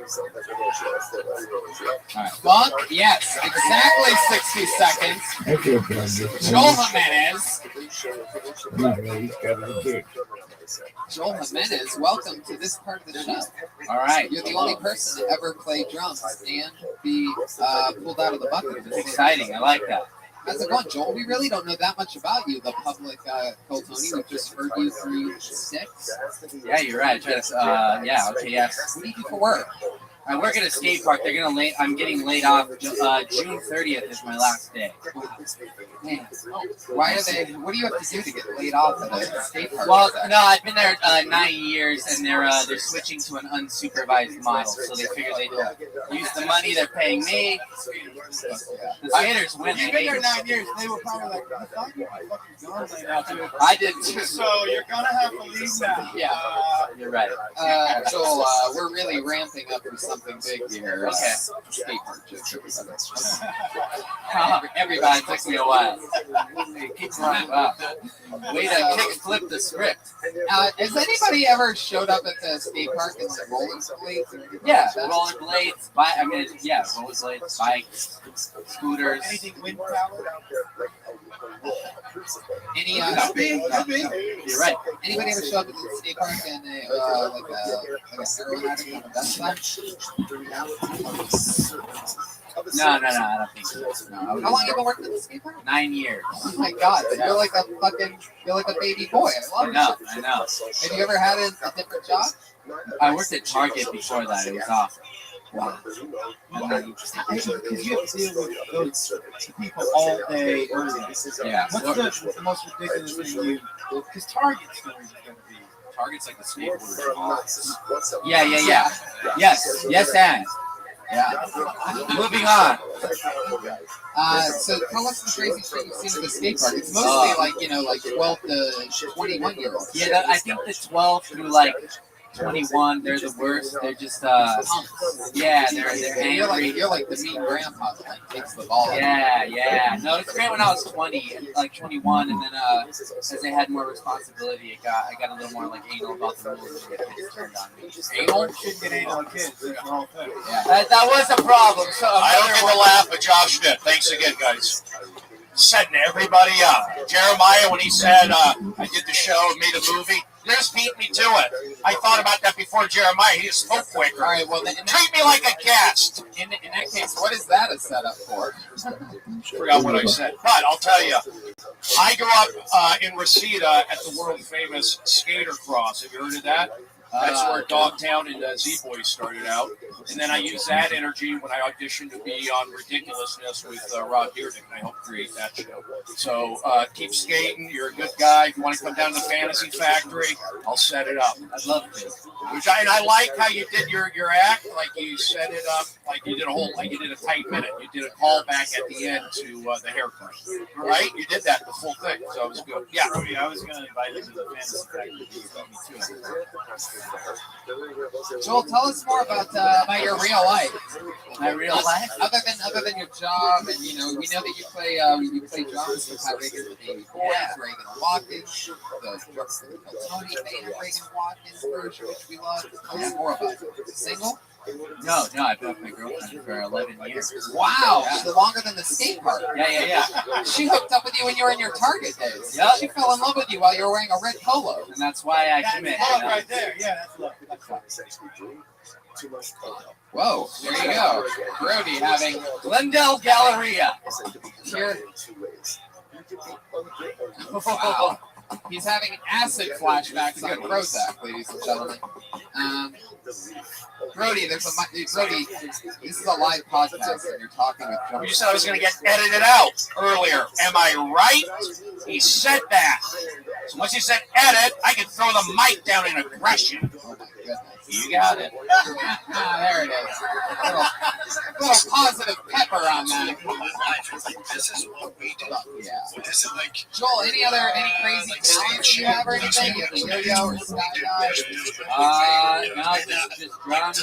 right. Fuck yes, exactly 60 seconds. Thank you, brother. Joel Jimenez. Jimenez. Joel Jimenez, welcome to this part of the show. All right. You're the only person to ever play drums and be pulled out of the bucket. It's exciting. I like that. How's it going, Joel? We really don't know that much about you, the public, Coltoni. We've just heard you through Sticks. Yeah, you're right. I try to, yeah, okay, yes. What do you do for work? I work at a skate park. I'm getting laid off. June 30th is my last day. Man, why are they? What do you have to do to get laid off at a skate park? Well, no, I've been there 9 years, and they're switching to an unsupervised model. So they figure they use the money they're paying me. The skaters win. You've been there 9 years. They were probably like, "I thought you were fucking gone by now, too." I did too. So you're gonna have to leave now. Yeah, you're right. Joel, we're really ramping up for something big here. Okay. Skate park jokes, Everybody, it took me a while. Wow. Way to kick flip the script. Has anybody ever showed up at the skate park in like rollerblades? Yeah, rollerblades, rollerblades, bikes, scooters. Anything wind power? Any You're right. Anybody ever show up at the skate park and like a heroin addict on the best side? No, I don't think so. No, How long have you been working at the skate park? 9 years. Oh my god, you're like a baby boy. I love it. I know. Have you ever had a different job? I worked at Target before that. It was awesome. Wow. Because you have to deal with those people all day. Yeah. What's the most ridiculous thing you? Because Target stories is going to be. Target's like the skateboarders. Yeah. Yes, and. Yeah. Moving on. So tell us the crazy shit you've seen at the skate park. It's mostly like 12 to 21 year olds. Yeah, I think the 12 through like 21, they're the worst. They're just yeah, they're angry. You're like the mean grandpa that like takes the ball. Yeah. No, it's great when I was 20, like 21, and then as I had more responsibility, I got a little more like anal about the rules and the kids turned on me. Anal? Shouldn't get anal on kids. That's the whole thing. Yeah. That was a problem. So I don't get the laugh, but Josh did. Thanks again, guys. Setting everybody up. Jeremiah, when he said I did the show and made a movie, you just beat me to it. I thought about that before Jeremiah. He just spoke quicker. All right, well, then, treat me like a guest. In that case, what is that a setup for? Forgot what I said. But I'll tell you, I grew up in Reseda at the world famous Skater Cross. Have you heard of that? That's where Dogtown and Z-Boys started out. And then I used that energy when I auditioned to be on Ridiculousness with Rob Dearden. I helped create that show. So keep skating. You're a good guy. If you want to come down to the Fantasy Factory, I'll set it up. I'd love to. And I like how you did your act. Like you set it up. Like you did a tight minute. You did a callback at the end to the haircut. Right? You did that the full thing. So it was good. Yeah. I was going to invite you to the Fantasy Factory. You beat me to it. Joel, tell us more about your real life. My real life, other than your job, and we know that you play drums with Pat Reagan, the Baby Boys, Reagan Watkins, the Tony Maynard Reagan Watkins version, which we love. Tell us more about it. Single? No, I've been with my girlfriend for 11 years. Wow, so longer than the skate park. Yeah. She hooked up with you when you were in your Target days. Yep. She fell in love with you while you were wearing a red polo. And that's why I commit. Love right there. Yeah, that's love. Whoa, there you go. Brody having Glendale Galleria. Here. Wow. He's having acid flashbacks on Prozac, ladies and gentlemen. Brody, Brody, this is a live podcast, and you're talking with John. You said I was going to get edited out earlier. Am I right? He said that. So once he said edit, I can throw the mic down in aggression. Oh my goodness. You got it. There it is. Little positive pepper on that. This is what we do. Yeah. This is like Joel, any crazy talents you have or anything? You have a yo-yo or skydive? No, just drums. I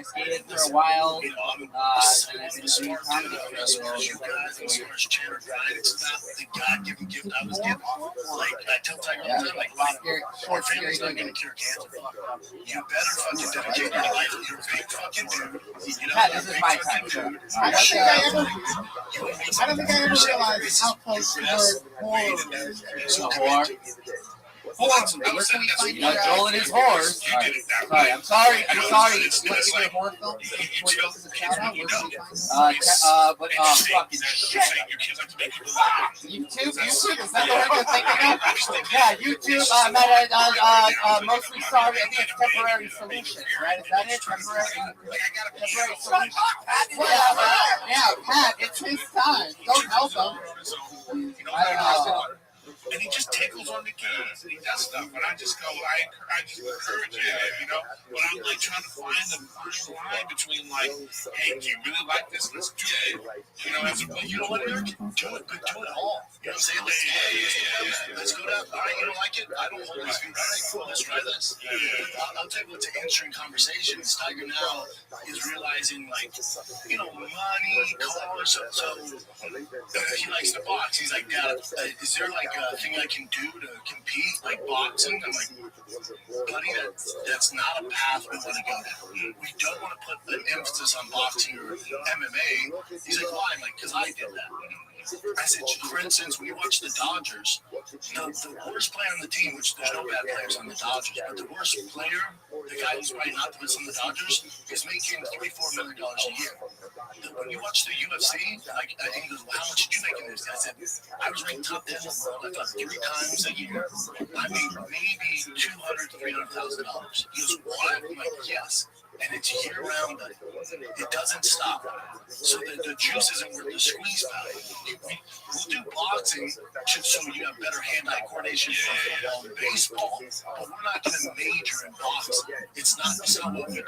skated for a while. And I've been doing comedy for a little. It's not the God-given gift I was given. Like I tell Tiger all the time, like our family's not gonna cure cancer. You better fucking dedicate your life to your big fucking dude. You know, This is my time. I don't think I ever realized how close the word horror is. So whore. Where can we find your Joel and his whores. I'm sorry. What's your horror film? What else is a shout out? Where can we find it? Fucking shit. YouTube? Is that the word you're thinking of? Yeah, YouTube. I'm at mostly sorry. I think it's temporary solutions, right? Is that it? Temporary solutions. Yeah, Pat, it's his time. Don't help him. I don't know. And he just tickles on the keys and he does stuff. And I just go, I just encourage you, you know. But I'm like trying to find the fine line between like, hey, do you really like this? Let's do it. You know, you know what, Eric? Do it, but do it all. You know what I'm saying? Let's go down. All right, you don't like it? I don't hold my feet. All right, cool. Let's try this. I'll take you to answering conversations. Tiger now is realizing like, you know, money, cars. So he likes to box. He's like, Dad, is there like a thing I can do to compete, like boxing? I'm like, buddy, that's not a path we want to go down. We don't want to put an emphasis on boxing or MMA. He's like, why? I'm like, because I did that. I said, for instance, when you watch the Dodgers, the worst player on the team, which there's no bad players on the Dodgers, but the worst player, the guy who's probably not the best on the Dodgers, is making $3-4 million a year. when you watch the UFC, like, he goes, well, how much did you make in this? I said, I was ranked top 10 in the world, I thought 3 times a year. I made maybe $200,000 to $300,000. He goes, what? I'm like, yes. And it's year-round. It doesn't stop. So the juice isn't worth the squeeze value. We'll do boxing just so you have better hand-eye coordination on baseball, but we're not going to major in boxing. It's not what we do.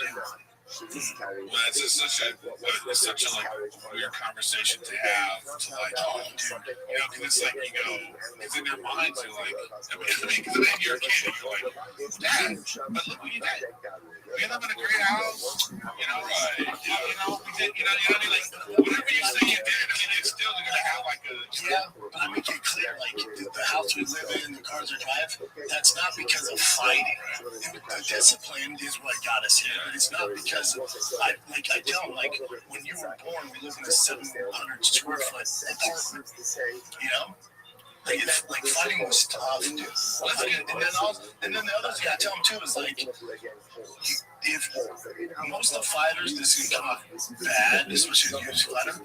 Well, it's just such a like weird conversation to have. To like, oh, dude, you know, because it's like you go, because in your minds you're like, because then you're a kid, and you're like, Dad, but look what you did. We live in a great house, you know, right? You know, we did, you know what I mean? Like, whatever you say you did, I mean, it's still gonna have like a. Yeah, but I make it clear, like the house we live in, the cars we drive, that's not because of fighting. The discipline is what got us here. It's not because I tell them, like, when you were born, we lived in a 700 square foot apartment, you know? Like, fighting was tough, dude. And then the other thing I tell them too is like, if most of the fighters, this is gonna come off bad, especially a UFC fighter.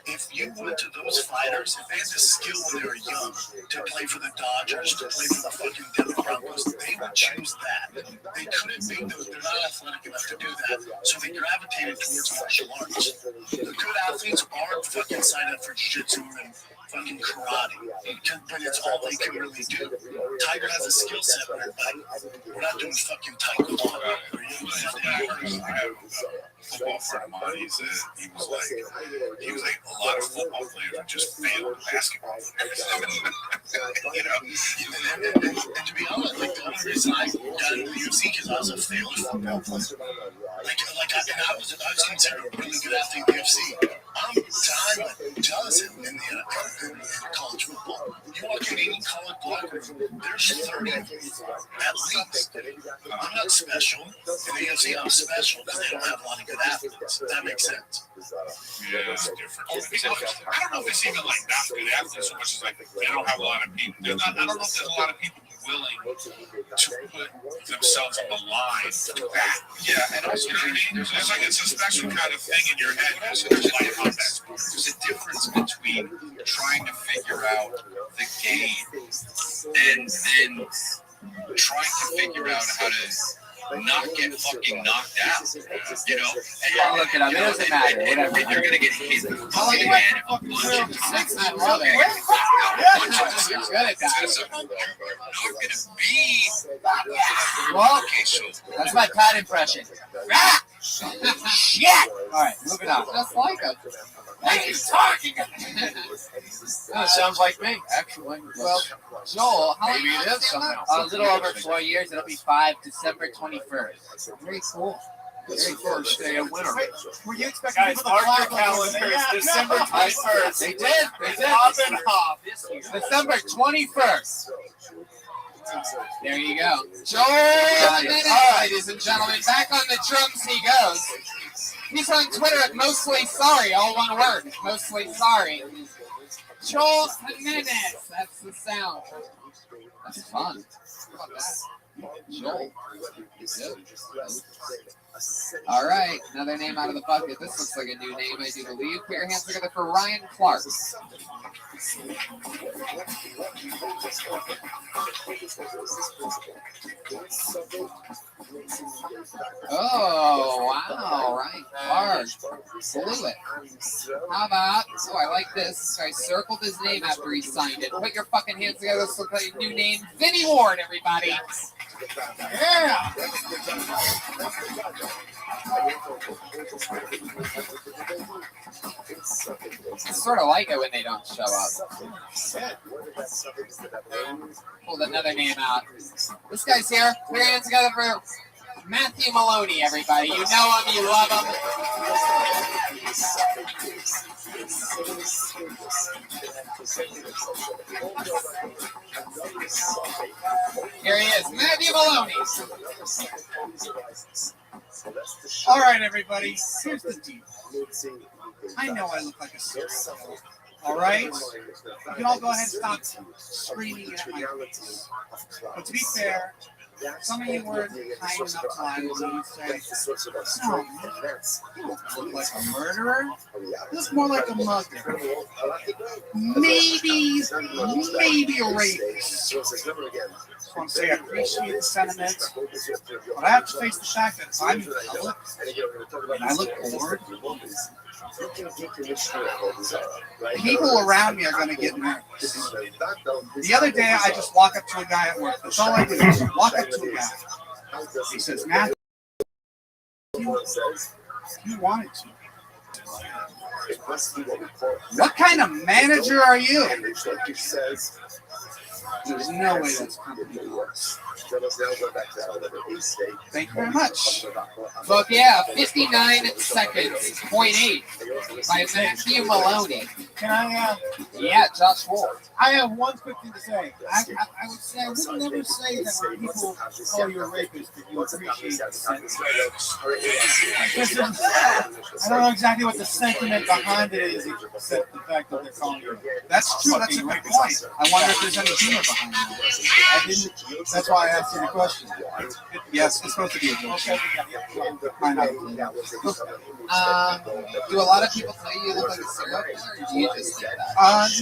If you went to those fighters, if they had the skill when they were young to play for the Dodgers, to play for the fucking Denver Broncos, they would choose that. They couldn't make those. They're not athletic enough to do that, so they gravitated towards martial arts. The good athletes aren't fucking signed up for jiu-jitsu and fucking karate, but it's all they can really do. Tiger has a skill set, but we're not doing fucking taekwondo. Football friend of mine, he was like a lot of football players are just failed basketball players. You know, and to be honest, like the only reason I got into the UFC because I was a failed football player. I was considered a really good athlete in the UFC. I'm dime a dozen in college football. You walk in any college locker room, there's 30 at least. I'm not special. In the UFC, I'm special because they don't have a lot of good athletes. That makes sense. Yeah, it's different. I don't know if it's even like not good athletes so much as like they don't have a lot of people. I don't know if there's a lot of people willing to put themselves on the line for that. Yeah, and also, you know what I mean? It's like it's a special kind of thing in your head. There's like combat. There's a difference between trying to figure out the game and then trying to figure out how to not get fucking knocked out, you know? I'll look it up. It doesn't matter. Whatever. And you're gonna get hit in the fucking head a bunch of times. That's not wrong. You're good at that. You're not gonna be. Well, Okay, so that's my Pat impression. Ah! Shit! Alright, moving on. Just like him. What are you talking about? That sounds like me, actually. Well, Joel, how Maybe it is somehow. A little over 4 years. It'll be 5 December 21st. Very cool. It's the first day of winter. Were you expecting Guys, people to mark clap your calendars. Yeah, December no. 21st. They did. Hop and hop. December 21st. There you go. Joel Menace, ladies and gentlemen. Back on the drums he goes. He's on Twitter at Mostly Sorry, all one word. Mostly Sorry. Joel Menace. That's the sound. That's fun. How about that? Joel. All right, another name out of the bucket. This looks like a new name, I do believe. Put your hands together for Ryan Clark. Oh, wow, Ryan Clark. Blew it. How about, oh, I like this. So I circled his name after he signed it. Put your fucking hands together. This looks like a new name. Vinny Ward, everybody. Yeah. I sort of like it when they don't show up. Pulled another name out. This guy's here. Put your hands together for Matthew Maloney, everybody. You know him, you love him. Here he is, Matthew Maloney. All right, everybody. Here's the deal. I know I look like a serial killer. All right? You can all go ahead and stop screaming at my face. But to be fair, Some of you were kind enough to lie to me and say, no, you don't look like a murderer. You look more like a mugger. Maybe a rapist. I just want to say I appreciate the sentiment, but I have to face the fact that if I'm in public and I look bored, people around me are going to get nervous. The other day, I just walk up to a guy at work. That's all I do. Walk up to a guy. He says, Matthew, you wanted to. What kind of manager are you? There's no way that's company works. Thank you very much. Fuck yeah, 59 seconds, 0.8 by Matthew Maloney. Can I, Yeah, Josh Wolf. I have one quick thing to say. I would say, I would never say that when people call you a rapist, that you appreciate the sentiment. I don't know exactly what the sentiment behind it is, except the fact that they're calling you. That's true. That's a good point. I wonder if there's any humor behind that. I didn't. That's why I asked you the question. Yes, it's supposed to be a joke. Do a lot of people tell you you look like a serial killer, or do you just think that?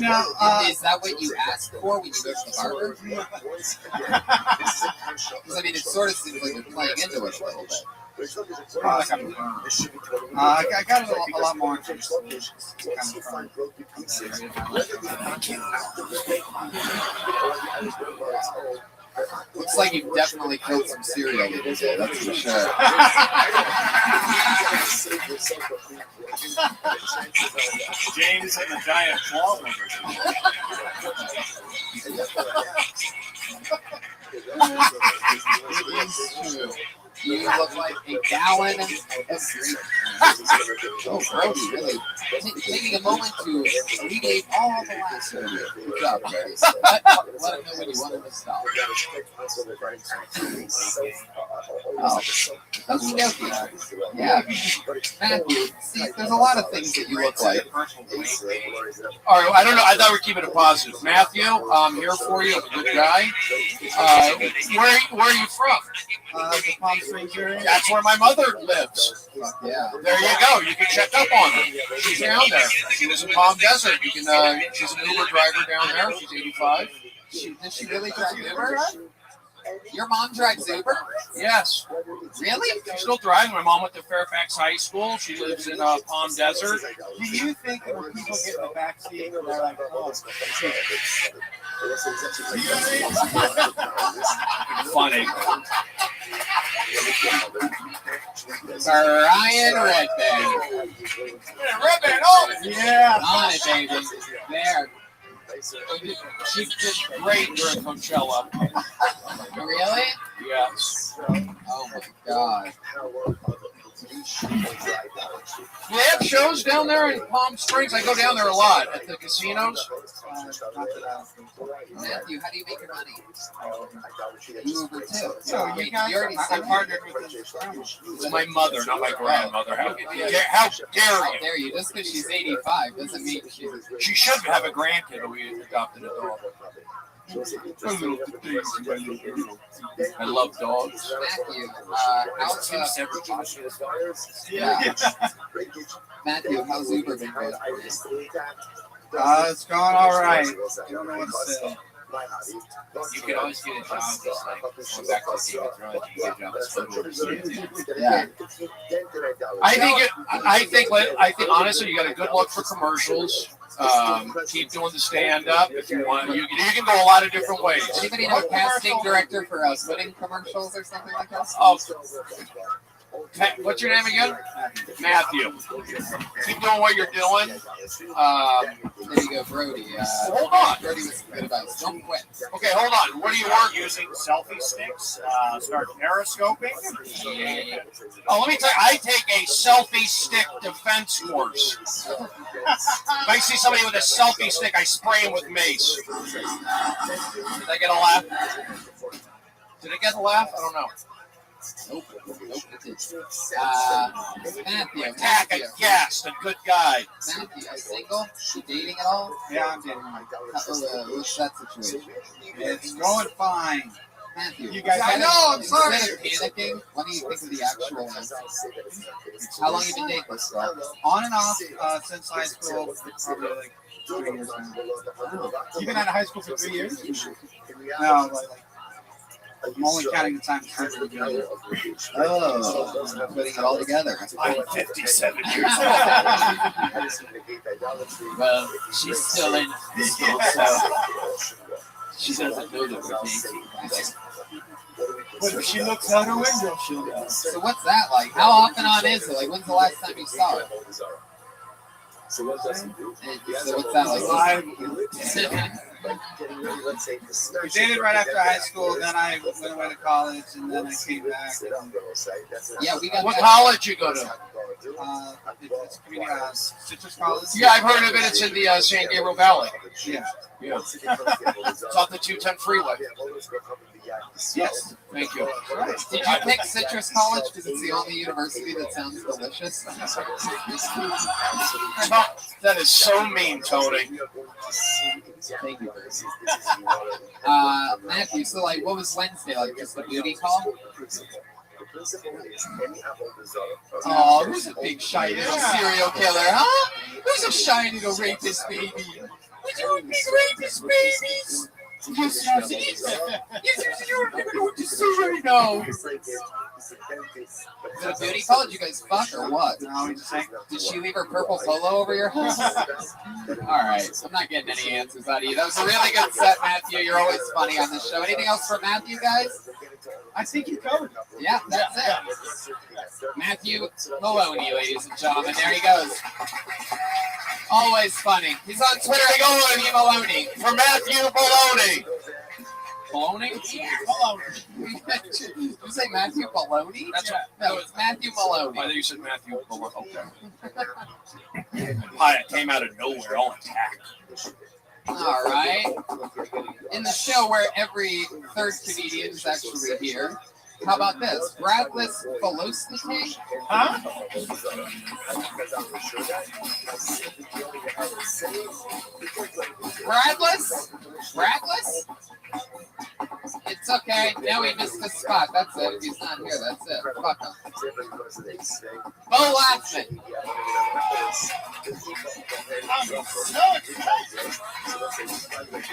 No. Is that what you ask for when you go to the barber? Because I mean, it sort of seems like you're playing into it a little bit. I got a lot more interesting. Looks like you've definitely killed some serial killers, that's for sure. James and the giant claw. You look like a gallon of drink. Oh, Brody, really taking a moment to alleviate all the last of it. Good job, Brody. Let him know when you want him to stop. Oh, okie dokie. Yeah, Matthew, see, there's a lot of things that you look like. All right, I don't know. I thought we were keeping it positive. Matthew, I'm here for you. I'm a good guy. Where are you from? The Palm Springs area. That's where my mother lives. Yeah. There you go. You can check up on her. She's down there. She lives in Palm Desert. You can. She's an Uber driver down there. She's 85. Does she really drive Uber? Your mom drives Uber? Yes. Really? She's still driving. My mom went to Fairfax High School. She lives in Palm Desert. Do you think that when people get in the backseat, they're like, oh, Funny. Brian Redband. Redband, oh! yeah. On it, baby. There. She did great during Coachella. Really? Yes. Oh my God. Do they have shows down there in Palm Springs? I go down there a lot at the casinos. Matthew, how do you make your money? You Uber too. So you guys, I partnered with this. It's my mother, not my grandmother. How dare How you? dare you? Just because she's 85 doesn't mean she's... She should have a grandkid, but we adopted a dog. I love dogs. Matthew, Matthew, how's Uber been going for you? It's going all right. I don't know what to say. You could always get a job just like going back to Game of Thrones. You get a job. Yeah. I think honestly, you got a good look for commercials. Keep doing the stand-up if you want. You can go a lot of different ways. Anybody know a casting director for wedding commercials or something like that? Oh, what's your name again? Matthew. Keep doing what you're doing. There you go, Brody. Hold on. Brody was good advice. Don't quit. Okay, hold on. What do you work Using selfie sticks, start periscoping. Oh, let me tell you, I take a selfie stick defense course. If I see somebody with a selfie stick, I spray him with mace. Did I get a laugh? Did I get a laugh? I don't know. Nope, it did. Matthew, Attack a guest, a good guy. Matthew, single? You dating at all? Yeah, I'm dating. What's that situation? It's going fine. Matthew, You guys- instead I know, I'm of- sorry. Instead of panicking, why don't you think of the actual answer? How long have you been dating this girl? On and off since high school, probably like 3 years now. You've been out of high school for 3 years? No, but like, I'm only counting the time since we're together. Oh, putting it all together. I'm 57 years old. Well, she's still in school, so she doesn't know that we're dating. But if she looks out her window, she'll know. So what's that like? How often on is it? Like, when's the last time you saw her? So what does he do? And so what's that like? We dated right after high school, then I went away to college, and then I came back. Yeah, we got What that. college you go to? It's community Citrus College. Yeah, I've heard of it. It's in the San Gabriel Valley. Yeah. Yeah. It's off the 210 freeway. Yes. Thank you. Did you pick Citrus College because it's the only university that sounds delicious? That is so mean, Tony. Thank you. Matthew, so like, what was Wednesday like? Just a booty call? Oh, who's a big shy little serial killer, huh? Who's a shy little rapist baby? Who's your big rapist babies? Yes, you don't even know what to say right now. Is it a booty call? Did you guys fuck or what? No, we just sang. Did she leave her purple polo over your house? All right, I'm not getting any answers out of you. That was a really good set, Matthew. You're always funny on this show. Anything else for Matthew, guys? I think you covered. Yeah, that's it. Matthew Maloney, ladies and gentlemen. There he goes. Always funny. He's on Twitter. Go Matthew Maloney. For Matthew Baloney. Maloney? Did you say Matthew Maloney? That's right. No, it's Matthew Maloney. I think you said Matthew Baloney. Okay. Hi, it came out of nowhere. All attack. All right. In the show where every third comedian is actually here, how about this? Bradless Velocity? Huh? Bradless? Bradless? It's okay. Now he missed the spot. That's it. If he's not here, that's it. Fuck him. Bo Latzman.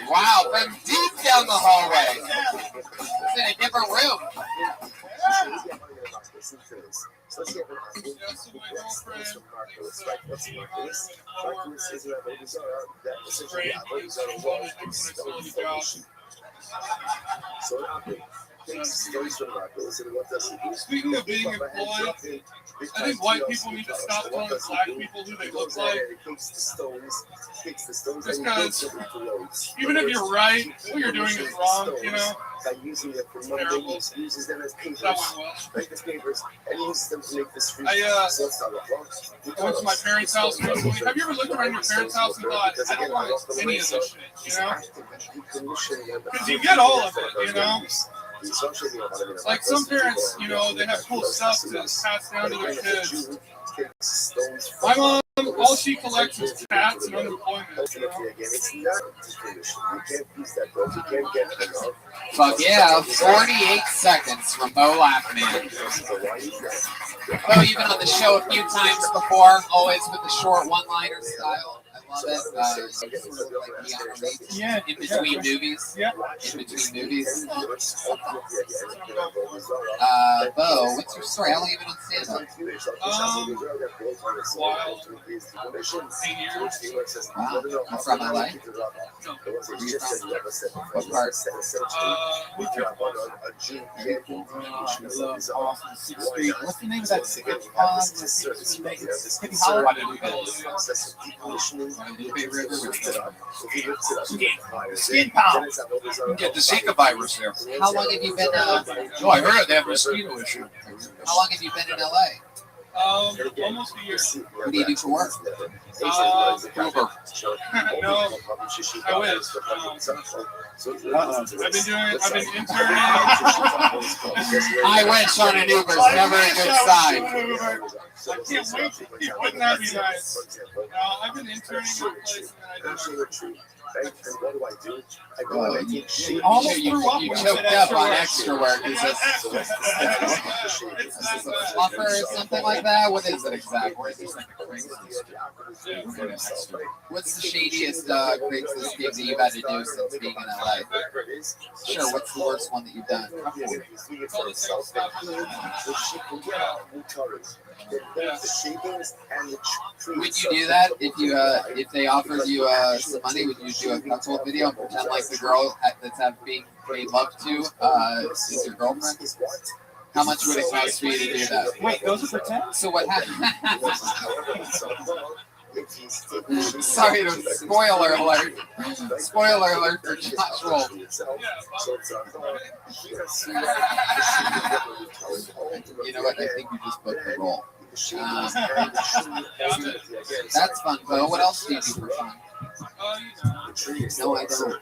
Wow, from deep down the hallway. It's in a different room. Speaking of being employed, I think white people need to stop telling black people who they look like. Just because, even if you're right, what you're doing is wrong, you know? Terrible. That one was. I went to my parents' house recently. Have you ever looked around your parents' house and thought, I don't want any of this shit, you know? Because you get all of it, you know? Like some parents, you know, they have cool stuff to pass down to their kids. My mom, all she collects is cats and unemployment. You know? Fuck yeah, 48 seconds from Bo Laughlin. Bo, you've been on the show a few times before, always with the short one-liner style. I love it. Sort of like Keanu Reeves. Yeah. In between movies. Yeah. In between movies. Bo, what's your story? How long have you been on stand-up? Wild. 8 years. Wow. I'm from LA? Where you from? What part? Moved here for Austin, 6th Street. What's the name of that sketch pond? Hippie Hollow? Skin Pound. You can get the Zika virus there. How long have you been? Oh, I heard they have a mosquito issue. How long have you been in LA? almost a year. What do you do for work? Uber. No, I wish. I've been interning. I wish on an Uber is never a good sign. I can't wait. Wouldn't that be nice? I've been interning in a place and I do And what do? I go and I take shit. Almost threw up You when you choked said up on extra work. extra work. Is this a fluffer or something like that? What is it exactly? Or is this like a Craigslist? What's the shadiest Craigslist gig that you've had to do since being in LA? Sure, what's the worst one that you've done? Would you do that if they offered you some money? Would you do a cuckold video and pretend like the girl that's being made love to is your girlfriend? How much would it cost for you to do that? Wait, those are pretend? So what happened? Sorry, spoiler alert. Spoiler alert for Josh Wolf. You know what? I think you just booked the role. That's fun, Bo. What else do you do for fun? No, I don't.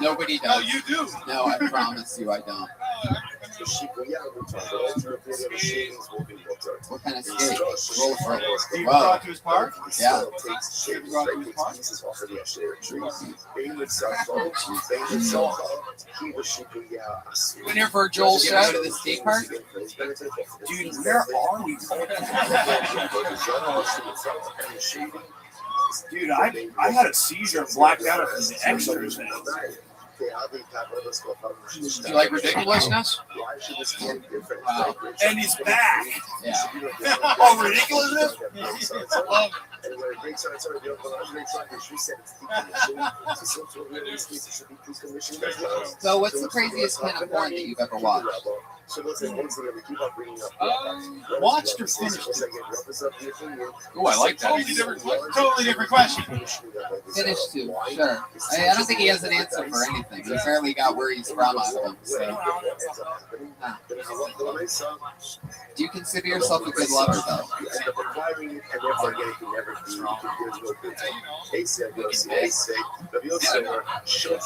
Nobody does. No, you do. No, I promise you I don't. What kind of skate? Roll for it. Do you go out to his park? Yeah. Do you go out to his park? When you're for Joel's show to the skate park? Dude, where are we? Dude, I had a seizure and blacked out from the extras. Do you like ridiculousness? Wow. And he's back. Yeah. Oh, ridiculousness? Love So what's the craziest kind of porn that you've ever watched? Watched or finished? Oh, I like that. Totally different question. Finished too, sure. I don't think he has an answer for anything. He barely got where he's from out of him. So. Do you consider yourself a good lover, though?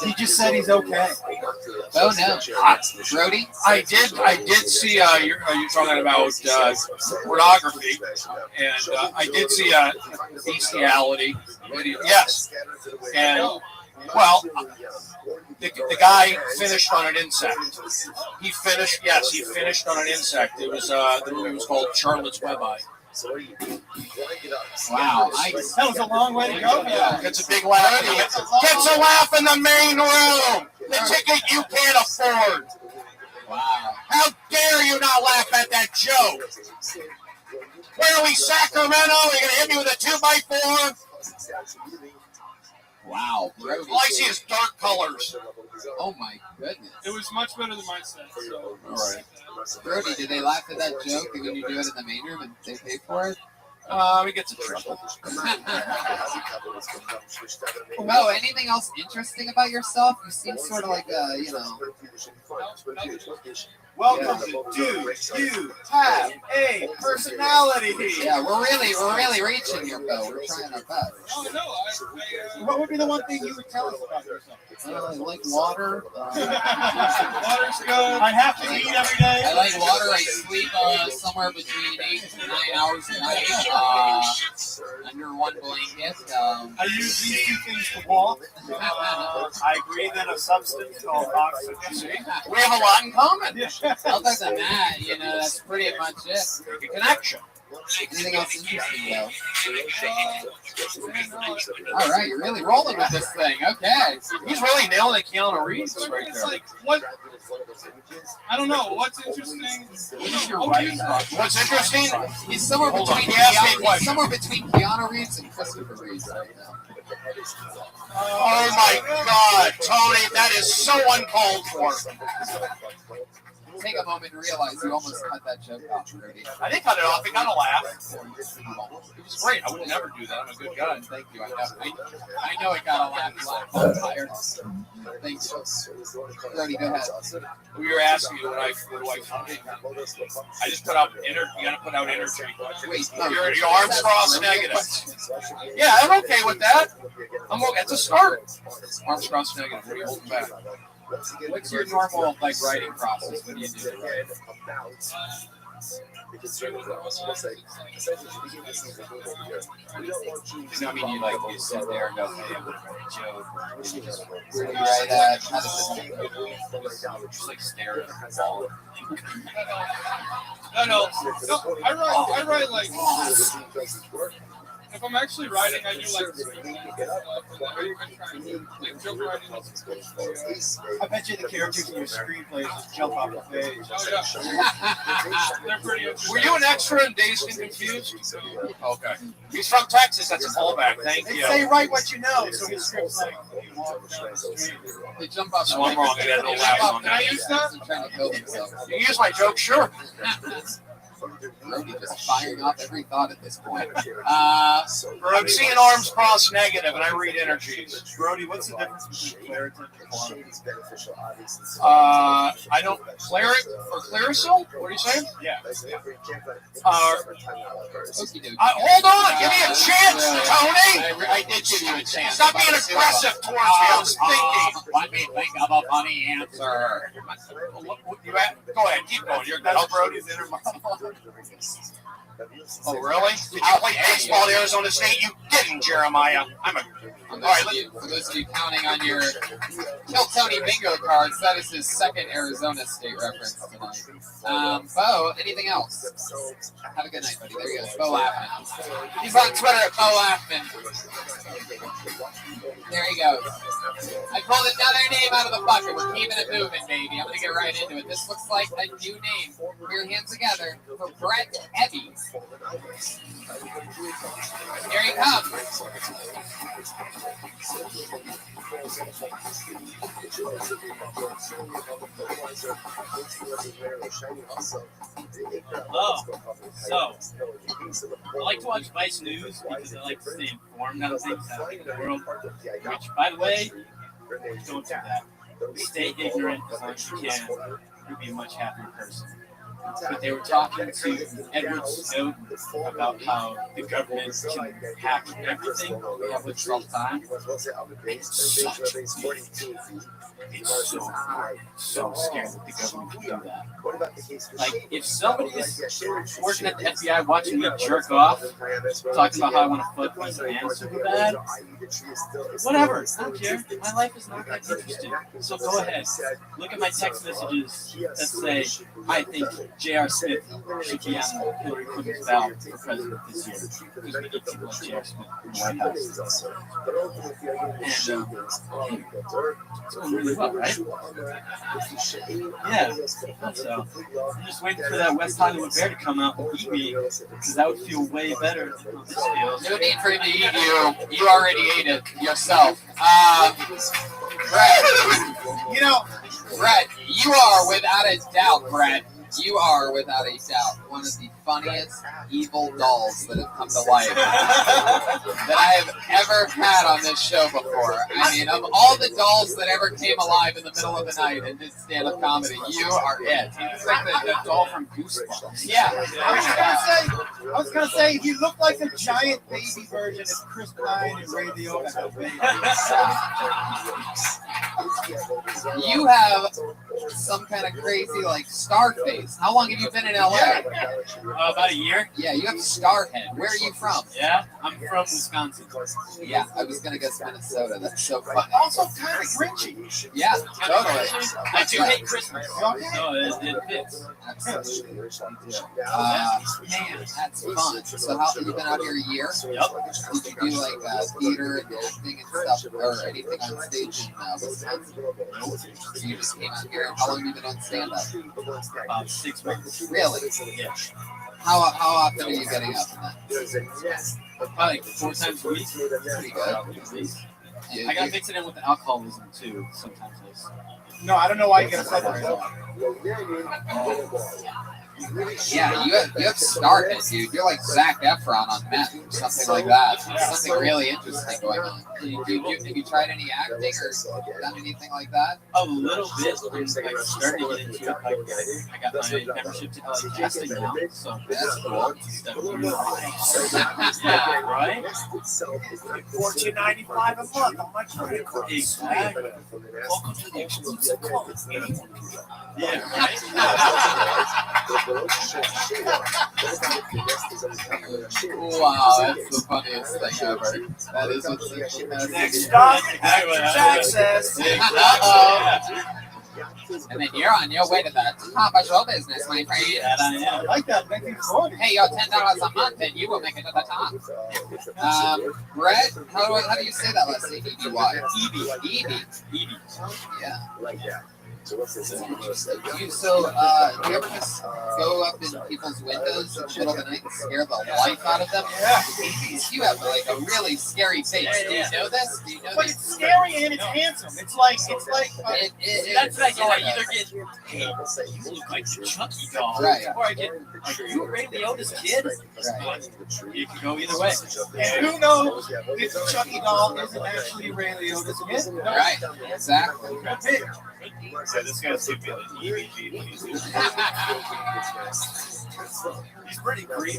He just said he's okay. Oh no, Brody. I did see. You're talking about pornography, and I did see bestiality video. Yes, and well, the guy finished on an insect. He finished on an insect. It was the movie was called Charlotte's Web Eye. Wow, That was a long way to go. Yeah, it's a big laugh. Gets a laugh in the main room. The ticket you can't afford. Wow. How dare you not laugh at that joke? Where are we, Sacramento? You're gonna hit me with a 2x4? Wow, Brody. All I see is dark colors. Oh my goodness. It was much better than my set. So. All right. Brody, did they laugh at that joke when you do it in the main room and they pay for it? He gets in trouble. Mo, anything else interesting about yourself? You seem sort of like Welcome to Do You Have a Personality? Yeah, we're really reaching here, Bo. We're trying our best. Oh, no, what would be the one thing you would tell us about yourself? I like water. Water's good. I have to eat every day. I like water. I sleep somewhere between 8 to 9 hours a night under one blanket. I use these two things to walk. I breathe in a substance called oxygen. We have a lot in common. Other than that, that's pretty much it. The connection. Anything else interesting, though? All right, you're really rolling with this thing. Okay. He's really nailing the Keanu Reeves right It's there. like, what? I don't know. What's interesting? What's interesting? He's somewhere Hold between on, he asked me a Keanu, question. somewhere between Keanu Reeves and Christopher Reeves right now. Oh my God, Tony, that is so uncalled for. Take a moment and realize you almost cut that joke off, Rudy. I didn't cut it off. It got a laugh. It was great. I would never do that. I'm a good guy. Thank you. I know it got a laugh. I'm tired. Thank you. Rudy, go ahead. We were asking you what do I find? I just put out you got to put out energy. Wait, Your arms crossed negative. Yeah, I'm okay with that. I'm okay. It's a start. Arms crossed negative. What are you holding back? What's your normal writing process? What do you do? Because what's like, essentially, we give this season over here. We don't want you to. I mean, you sit there and go, hey, I'm gonna write a joke. Which You just where you write that. How does this just like stare at the wall? No, I write like, if I'm actually writing, I do like joke writing. I bet you the characters in your screenplays just jump off the page. Oh, yeah. They're pretty interesting. Were you an extra in Dazed and Confused? Okay. He's from Texas. That's a callback. Thank They you. say write what you know, so his script's like, you walk down the street. They jump off. So I'm wrong. I got no laughs on Can I that. use that? They're trying to kill themselves. You use my joke, sure. Brody just firing off every thought at this point. I'm seeing arms cross negative, and I read energies. Brody, what's the difference between Claritin and I don't Claret or Clarisil? What are you saying? Yeah. Hold on, give me a chance, Tony. I did give you a chance. Stop being aggressive towards me. I was thinking. Let me think of a funny answer. Go ahead, keep going. You're good. Brody's inner Oh, really? Did you play baseball at Arizona State? You didn't, Jeremiah. All right, For those of you counting on your Kill Tony bingo cards, that is his second Arizona State reference tonight. Bo, anything else? Have a good night, buddy. There he goes, Bo Laffman. He's on Twitter at Bo Laffman. There he goes. I pulled another name out of the bucket. We're keeping it moving, baby. I'm going to get right into it. This looks like a new name. Put your hands together for Brett Heavy. Here he comes. Hello. So, I like to watch Vice News because I like to stay informed on things happening in the world. Which, by the way, don't do that. Stay ignorant as long as you can. You'll be a much happier person. But they were talking to Edward Snowden about how the government can hack everything we have with all the time. It's so scary that the government can do that. Like, if somebody's working at the FBI watching me jerk off, talking about how I want to fuck my hands super bad, whatever, I don't care. My life is not that interesting. So go ahead. Look at my text messages that say, I think J.R. Smith should be on Hillary Clinton's ballot for president this year. Because we need people like J.R. Smith in the White House. And, it's going really well, right? Yeah. So, I'm just waiting for that West Hollywood Bear to come out and eat me, because that would feel way better than how this feels. No need for him to eat you. You already ate it yourself. Brett, Brett, you are without a doubt, Brett. You are without a doubt one of the funniest evil dolls that have come to life that I have ever had on this show before. I mean, of all the dolls that ever came alive in the middle of the night and did stand-up comedy, you are it. He's like the doll from Goosebumps. Yeah. I was gonna say he looked like a giant baby version of Chris Pine and Ray Liotta had a baby. You have some kind of crazy like star face. How long have you been in LA? About a year. Yeah, you have star head. Where are you from? Yeah, I'm from Wisconsin. Yeah, I was gonna guess Minnesota. That's so funny. Also kind of grinchy. Yeah, totally. I do hate Christmas, so it fits. Absolutely. Man, that's fun. So how have you been out here a year? Yep. Did you do like theater and acting and stuff, or anything on stage in Wisconsin? So you just came out here. How long have you been on stand-up? About 6 months. Really? Yeah. How often are you getting up in that? Probably like 4 times a week. Pretty good. I gotta mix it in with the alcoholism too. Sometimes. No, I don't know why you get upset with that. Yeah, you have star head, dude. You're like Zac Efron on meth or something like that. Something really interesting going on. Have you tried any acting or done anything like that? A little bit. I'm like starting to get into it. Like, I got my membership to casting now, so that's cool. Yeah, right? $14.95 a month on my credit card. Exactly. Welcome to the exclusive club. Yeah, right? Wow, that's the funniest thing ever. That is what's Next stop, access. And then you're on your way to the top of show business, my friend. I like that. 1940. Hey, yo, $10 a month, and you will make it to the top. Brett, how do you say that last name? E-B-Y. Evie. Yeah. Do you ever just go up in people's windows in the middle of the night and scare the life out of them? Yeah. You have like a really scary face. Do you know this? But it's scary and it's handsome. It's like. That's what I get. I either get, hey, you look like the Chucky doll, Right. or I get, are you Ray Liotta's kid? Right. You can go either way. And who knows if the Chucky doll isn't actually Ray Liotta's kid? Right. Exactly. So this guy's giving me the EVG. He's pretty creepy.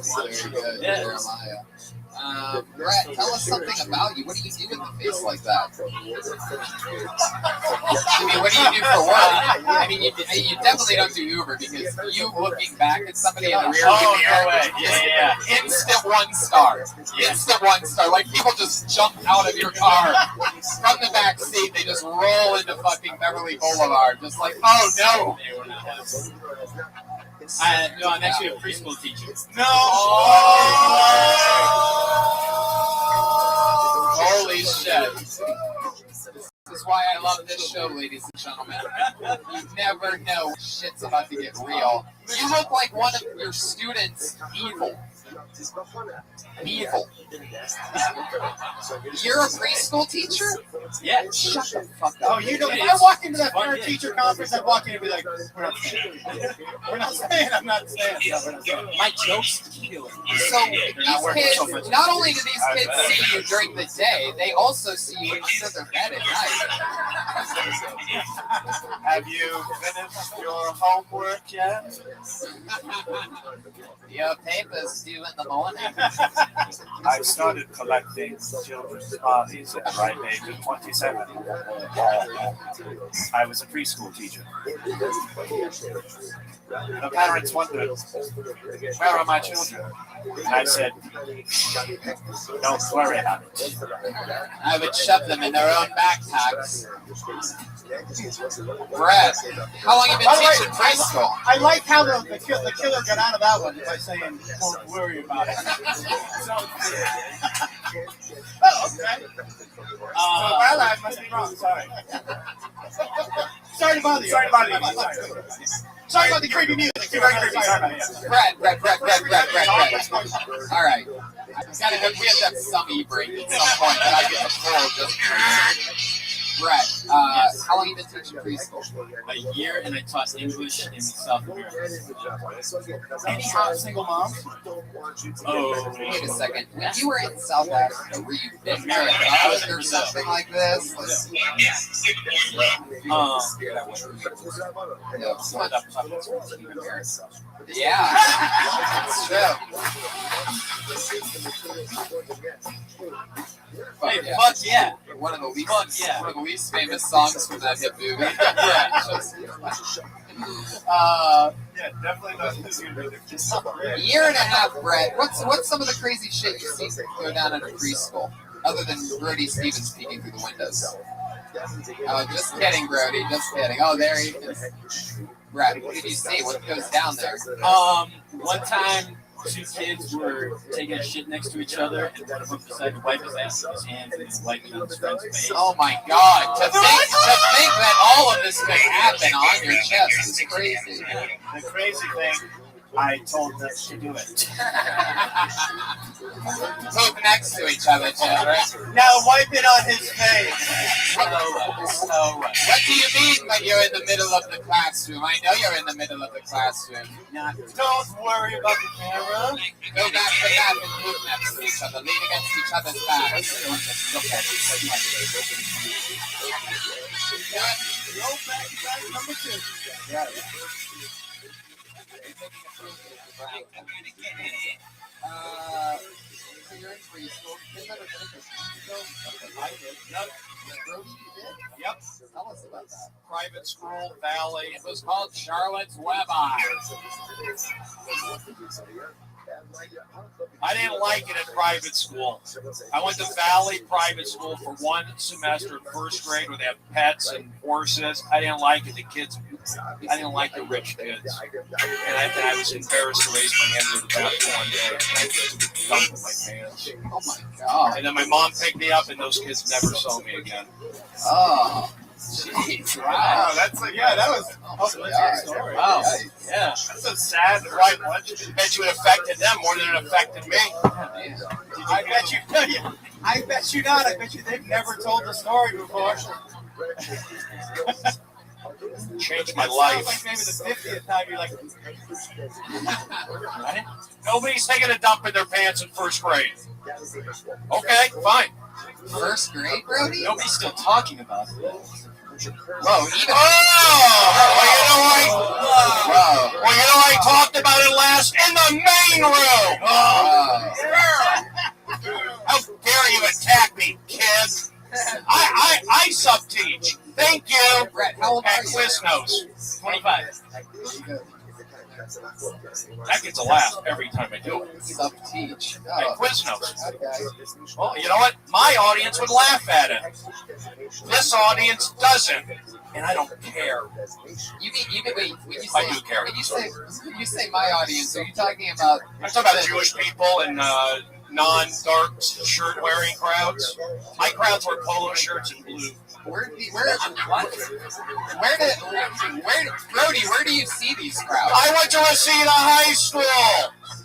Yeah. Brett, tell us something about you. What do you do with a face like that? I mean, what do you do for work? I mean, you definitely don't do Uber because you looking back at somebody in the rear view mirror. Yeah. Instant 1 star. Instant 1 star. Like people just jump out of your car from the back seat. They just roll into fucking Beverly Boulevard. Just like, oh no. No, I'm actually a preschool teacher. No. Holy shit. This is why I love this show, ladies and gentlemen. You never know when shit's about to get real. You look like one of your students evil. Evil. You're a preschool teacher? Yeah. Shut the fuck up. Oh, you know, if I walk into that parent teacher conference, I'd walk in and be like, we're not staying. We're not staying. I'm not staying. No, we're not staying. My joke's killing. So these kids, not only do these kids see you during the day, they also see you under their bed at night. Have you finished your homework yet? Your paper's due in the morning. I started collecting children's bodies at the ripe age of 27. I was a preschool teacher. The parents wondered, where are my children? And I said, don't worry about it. I would shove them in their own backpacks. Brett, how long have you been teaching preschool? I like how the killer got out of that one by saying, don't worry about it. Oh, okay. Well, I must be wrong. Sorry. Sorry to bother you. Sorry about the creepy music. Brett. All right. We have to have some e-break at some point, but I get the full just. Brett, how long have you been teaching preschool? A year, and I taught English in South America. Any hot single moms? Oh, Wait a second. When you were in South Africa, were you in America? Was there something like this? Yeah, that's true. hey, fuck yeah. One of the least, Fuck yeah. one of the least famous songs from that hit movie. Yeah, definitely not this year. A year and a half, Brett. What's some of the crazy shit you see go down at a preschool, other than Brody Stevens peeking through the windows? Oh, just kidding, Brody. Just kidding. Oh, there he is. Brett, what did you see? What goes down there? One time, 2 kids were taking a shit next to each other, and one of them decided to wipe his ass with his hands and then wipe it on his friend's face. Oh my God! To think that all of this could happen on your chest is crazy. The crazy thing, I told them to do it. Move next to each other, Chad, right? Now wipe it on his face. What do you mean when you're in the middle of the classroom? I know you're in the middle of the classroom. Don't worry about the camera. Go back to back and move next to each other. Lean against each other's backs. Go back to back number 2. Yeah. So you're in preschool. You've never been in preschool? Yep. Tell us about that. Private school, Valley. It was called Charlotte's Web-Eye. I didn't like it at private school. I went to Valley Private School for one semester in first grade where they have pets and horses. I didn't like it. The kids, I didn't like the rich kids. And I was embarrassed to raise my hand to the bathroom one day. And I just dumped in my pants. Oh my God. And then my mom picked me up and those kids never saw me again. Oh. Jeez, Wow, that's like, yeah, that was a story. Wow. Yeah, that's a sad, right? I bet you it affected them more than it affected me. I bet you not. I bet you they've never told the story before. Changed my Sounds life. like maybe the 50th time you're like, Nobody's taking a dump in their pants in first grade. Okay, fine. First grade, Brody? nobody's still talking about it. Well, I talked about it last in the main room. How dare you attack me, kid? I sub-teach. Thank you. Brett, how old are At you? Quiznos. 25. That gets a laugh every time I do it. Sub-teach. At Oh, Quiznos. okay. Well, you know what? My audience would laugh at it. This audience doesn't. And I don't care. You mean wait, when you say, I do care. When you say my audience, are you talking about I'm talking about Jewish people and non-dark shirt-wearing crowds. My crowds wear polo shirts and blue. Brody, where do you see these crowds? I went to Reseda High School.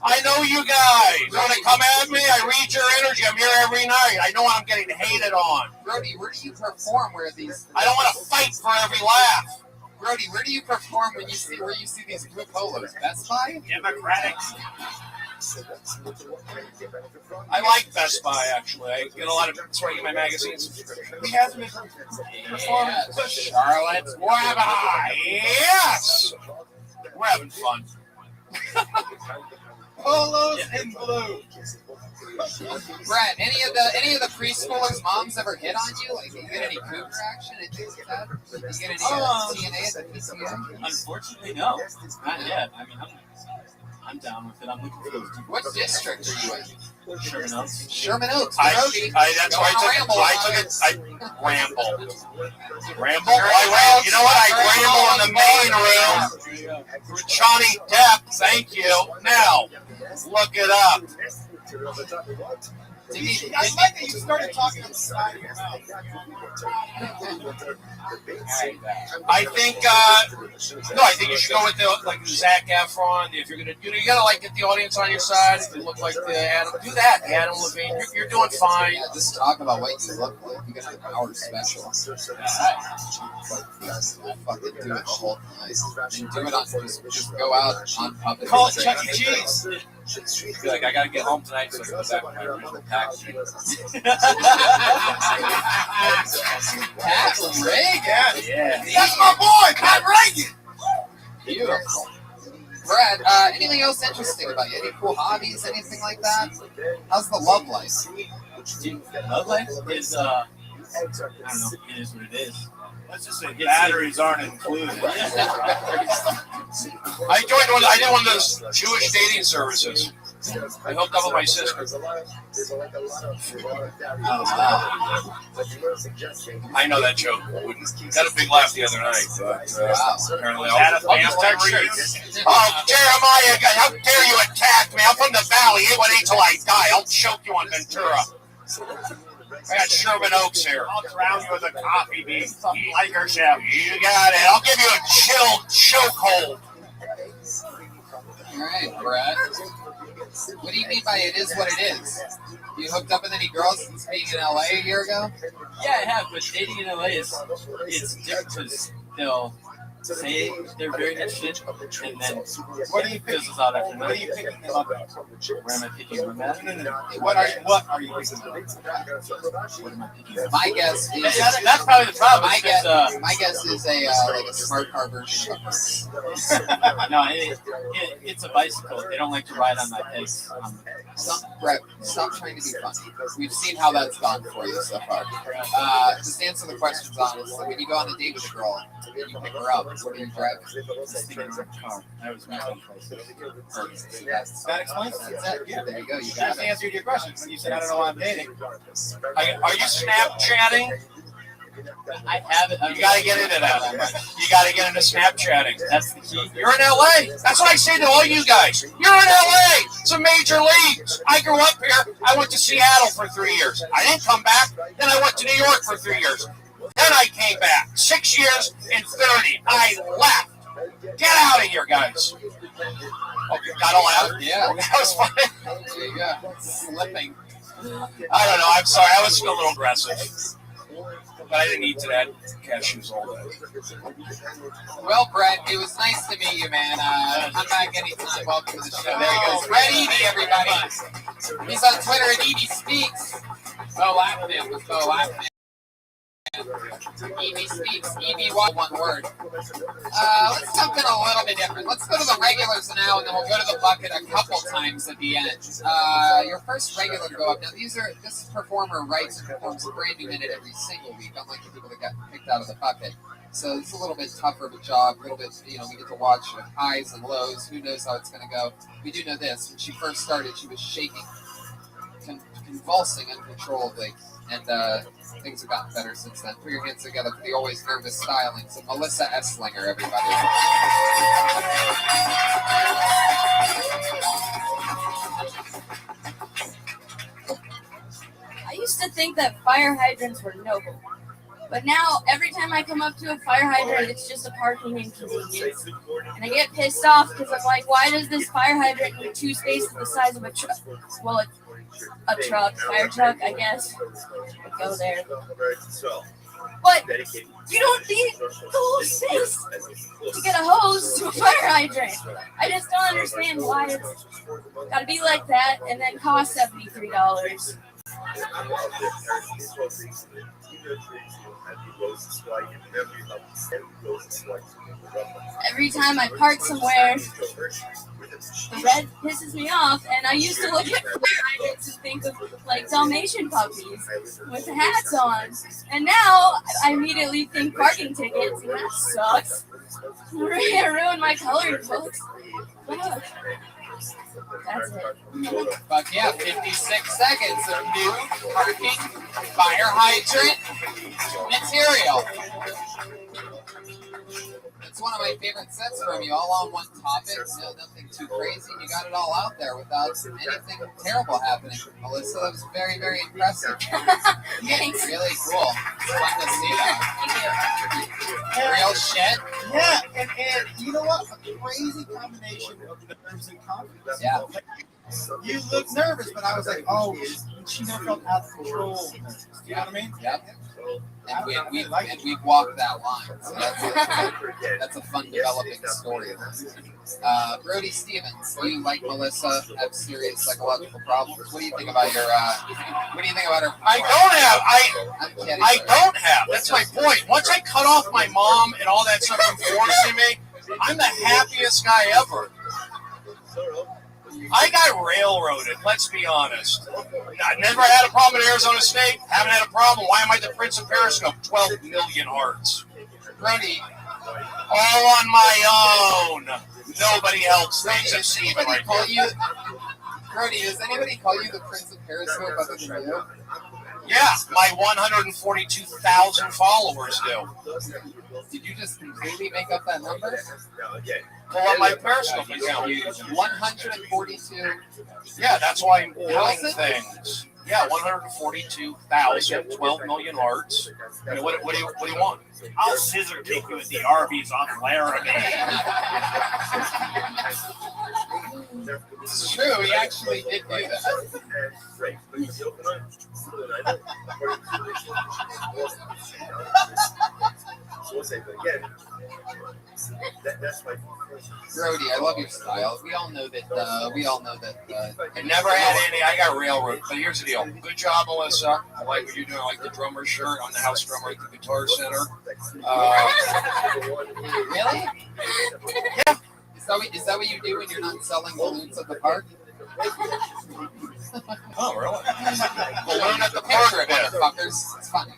I know you guys. You want to come at me? I read your energy. I'm here every night. I know I'm getting hated on. Brody, where do you perform where these I don't want to fight for every laugh. Brody, where do you perform when you see these blue polos? Best Buy? Democratic. I like Best Buy, actually. I get a lot of it's right in my magazines. He has been performing. Yes. Charlotte's Rabbi. Yes! We're having fun. Polos in blue. Brett, any of the preschoolers' moms ever hit on you? Like, you get any cougar action and things like that? You get any TNA at the PCA? Unfortunately, no. Not yet. I mean, I'm down with it. I'm looking for those two. What district are you in? Sherman Oaks. Sherman Oaks. That's why I ramble. Ramble? You know what? I ramble in the main room. Johnny Depp, thank you. Now, look it up. I like that you started talking on the side of your mouth. I think you should go with the Zac Efron. If you're gonna, you gotta like get the audience on your side. If you look like the Adam, do that. Adam Levine, you're doing fine. Yeah, just talk about what you look like. You can have an hour special. Fucking do it the whole night. And do it on just go out on public. Call it Chuck E. Cheese. I feel like I gotta get home tonight so I can go back to my original packaging. Pat Reagan. Yeah. That's my boy, Pat Reagan. Beautiful. Brad, anything else interesting about you? Any cool hobbies, anything like that? How's the love life? Love life is, I don't know, it is what it is. Let's just say batteries aren't included. I did one of those Jewish dating services. I hooked up with my sister. I know that joke. Got a big laugh the other night, but apparently I'll text you. Oh, Jeremiah, how dare you attack me? I'm from the Valley. 818 till I die. I'll choke you on Ventura. I got Sherman Oaks here. I'll drown you with a coffee bean. Like her chef. You got it. I'll give you a chilled chokehold. All right, Brad. What do you mean by it is what it is? You hooked up with any girls since being in LA a year ago? Yeah, I have, but dating in LA it's different because they'll say they're very interested, and then What are you picking? fizzles out after What are you picking them up at? Where am I picking them at? No. What are you picking them up? What am I picking up? My guess is That's probably the problem. my It's just, my guess is a like a smart car version of a purse. no, it's a bicycle. They don't like to ride on my pegs. Brett, stop trying to be funny. We've seen how that's gone for you so far. Just answer the questions honestly. When you go on a date with a girl, you pick her up. What are you driving? Car. I was making places. That explains it. That's it. Yeah. There you go. You Just got it. answered your question when you said I don't know why I'm dating. Are you Snapchatting? I have it. You gotta get into that. You gotta get into Snapchatting. That's the key. You're in LA. That's what I say to all you guys. You're in LA. It's a major leagues. I grew up here. I went to Seattle for 3 years. I didn't come back. Then I went to New York for 3 years. Then I came back. 6 years and 30. I left. Get out of here, guys. Oh, you got all out? Yeah. That was fun. There you go. Slipping. I don't know. I'm sorry. I was a little aggressive. But I didn't eat to that cashews all day. Well, Brett, it was nice to meet you, man. Come back anytime. Welcome to the show. There he goes. Brett Edie, everybody. He's on Twitter at Edie Speaks. Bo Laughlin with Bo Laughlin. Edie Speaks, Edie, one word. Let's jump in a little bit different. Let's go to the regulars now, and then we'll go to the bucket a couple times at the end. Your first regular go up. Now, this performer writes and performs a brand new minute every single week, unlike the people that got picked out of the bucket. So it's a little bit tougher of a job, a little bit, we get to watch highs and lows. Who knows how it's going to go? We do know this. When she first started, she was shaking, convulsing uncontrollably, and things have gotten better since then. Put your hands together for the always nervous stylings of Melissa Esslinger, everybody. I used to think that fire hydrants were noble, but now every time I come up to a fire hydrant, it's just a parking inconvenience. And I get pissed off because I'm like, why does this fire hydrant need 2 spaces the size of a truck? Well, a truck, fire truck, I guess. Would go there. But you don't need the whole space to get a hose to a fire hydrant. I just don't understand why it's got to be like that and then cost $73. Every time I park somewhere, the red pisses me off, and I used to look at fire hydrants and think of like Dalmatian puppies with hats on, and now I immediately think parking tickets, and that sucks. Ruined my coloring books. That's it. But yeah, 56 seconds of new parking fire hydrant material. It's one of my favorite sets from you, all on one topic, nothing too crazy. You got it all out there without anything terrible happening. Melissa, that was very, very impressive. Thanks. Really cool. It's fun to see that. Real shit. Yeah, and you know what? A crazy combination of nerves and confidence. Yeah. You look nervous, but I was like, oh, she never felt out of control. You know what I mean? Yep. And we've walked that line. So that's a fun developing story. Brody Stevens, you like Melissa have serious psychological problems. What do you think about your? What do you think about her? I don't have. That's my point. Once I cut off my mom and all that stuff from forcing me, I'm the happiest guy ever. I got railroaded, let's be honest. I never had a problem at Arizona State. Haven't had a problem. Why am I the Prince of Periscope? 12 million hearts. Brody, all on my own. Nobody helps me. Does anybody call you? Brody, does anybody call you the Prince of Periscope other than you? Yeah, my 142,000 followers do. Did you just completely make up that number? Pull up my Periscope account. 142. Yeah, that's why I'm doing things. Yeah, 142,000, 12 million hearts. I mean, what do you want? I'll scissor kick you at the Arby's on Laramie. It's true, he actually did do that. That's my Brody, I love your style. We all know that. I never had any. I got railroad. But here's the deal. Good job, Melissa. I like what you're doing. I like the drummer shirt on the house drummer at the Guitar Center. Really? Yeah. Is that what you do when you're not selling balloons at the park? Oh, really? Balloon at the park, motherfuckers. It's funny.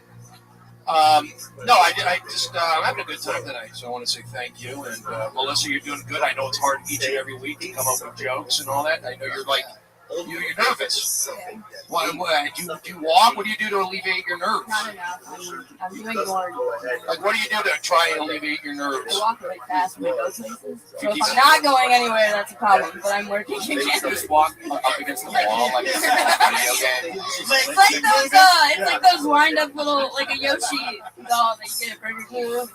No, I just I'm having a good time tonight, so I want to say thank you. And Melissa, you're doing good. I know it's hard each and every week to come up with jokes and all that. I know you're like you're nervous. What, do you walk? What do you do to alleviate your nerves? Not enough. I'm doing more. Like, what do you do to try and alleviate your nerves? I walk really fast when I go places. So if I'm not going anywhere, that's a problem. But I'm working again. Just walk up against the wall like it's a video game. It's like those wind up little, like a Yoshi doll that you get at Burger King. Well,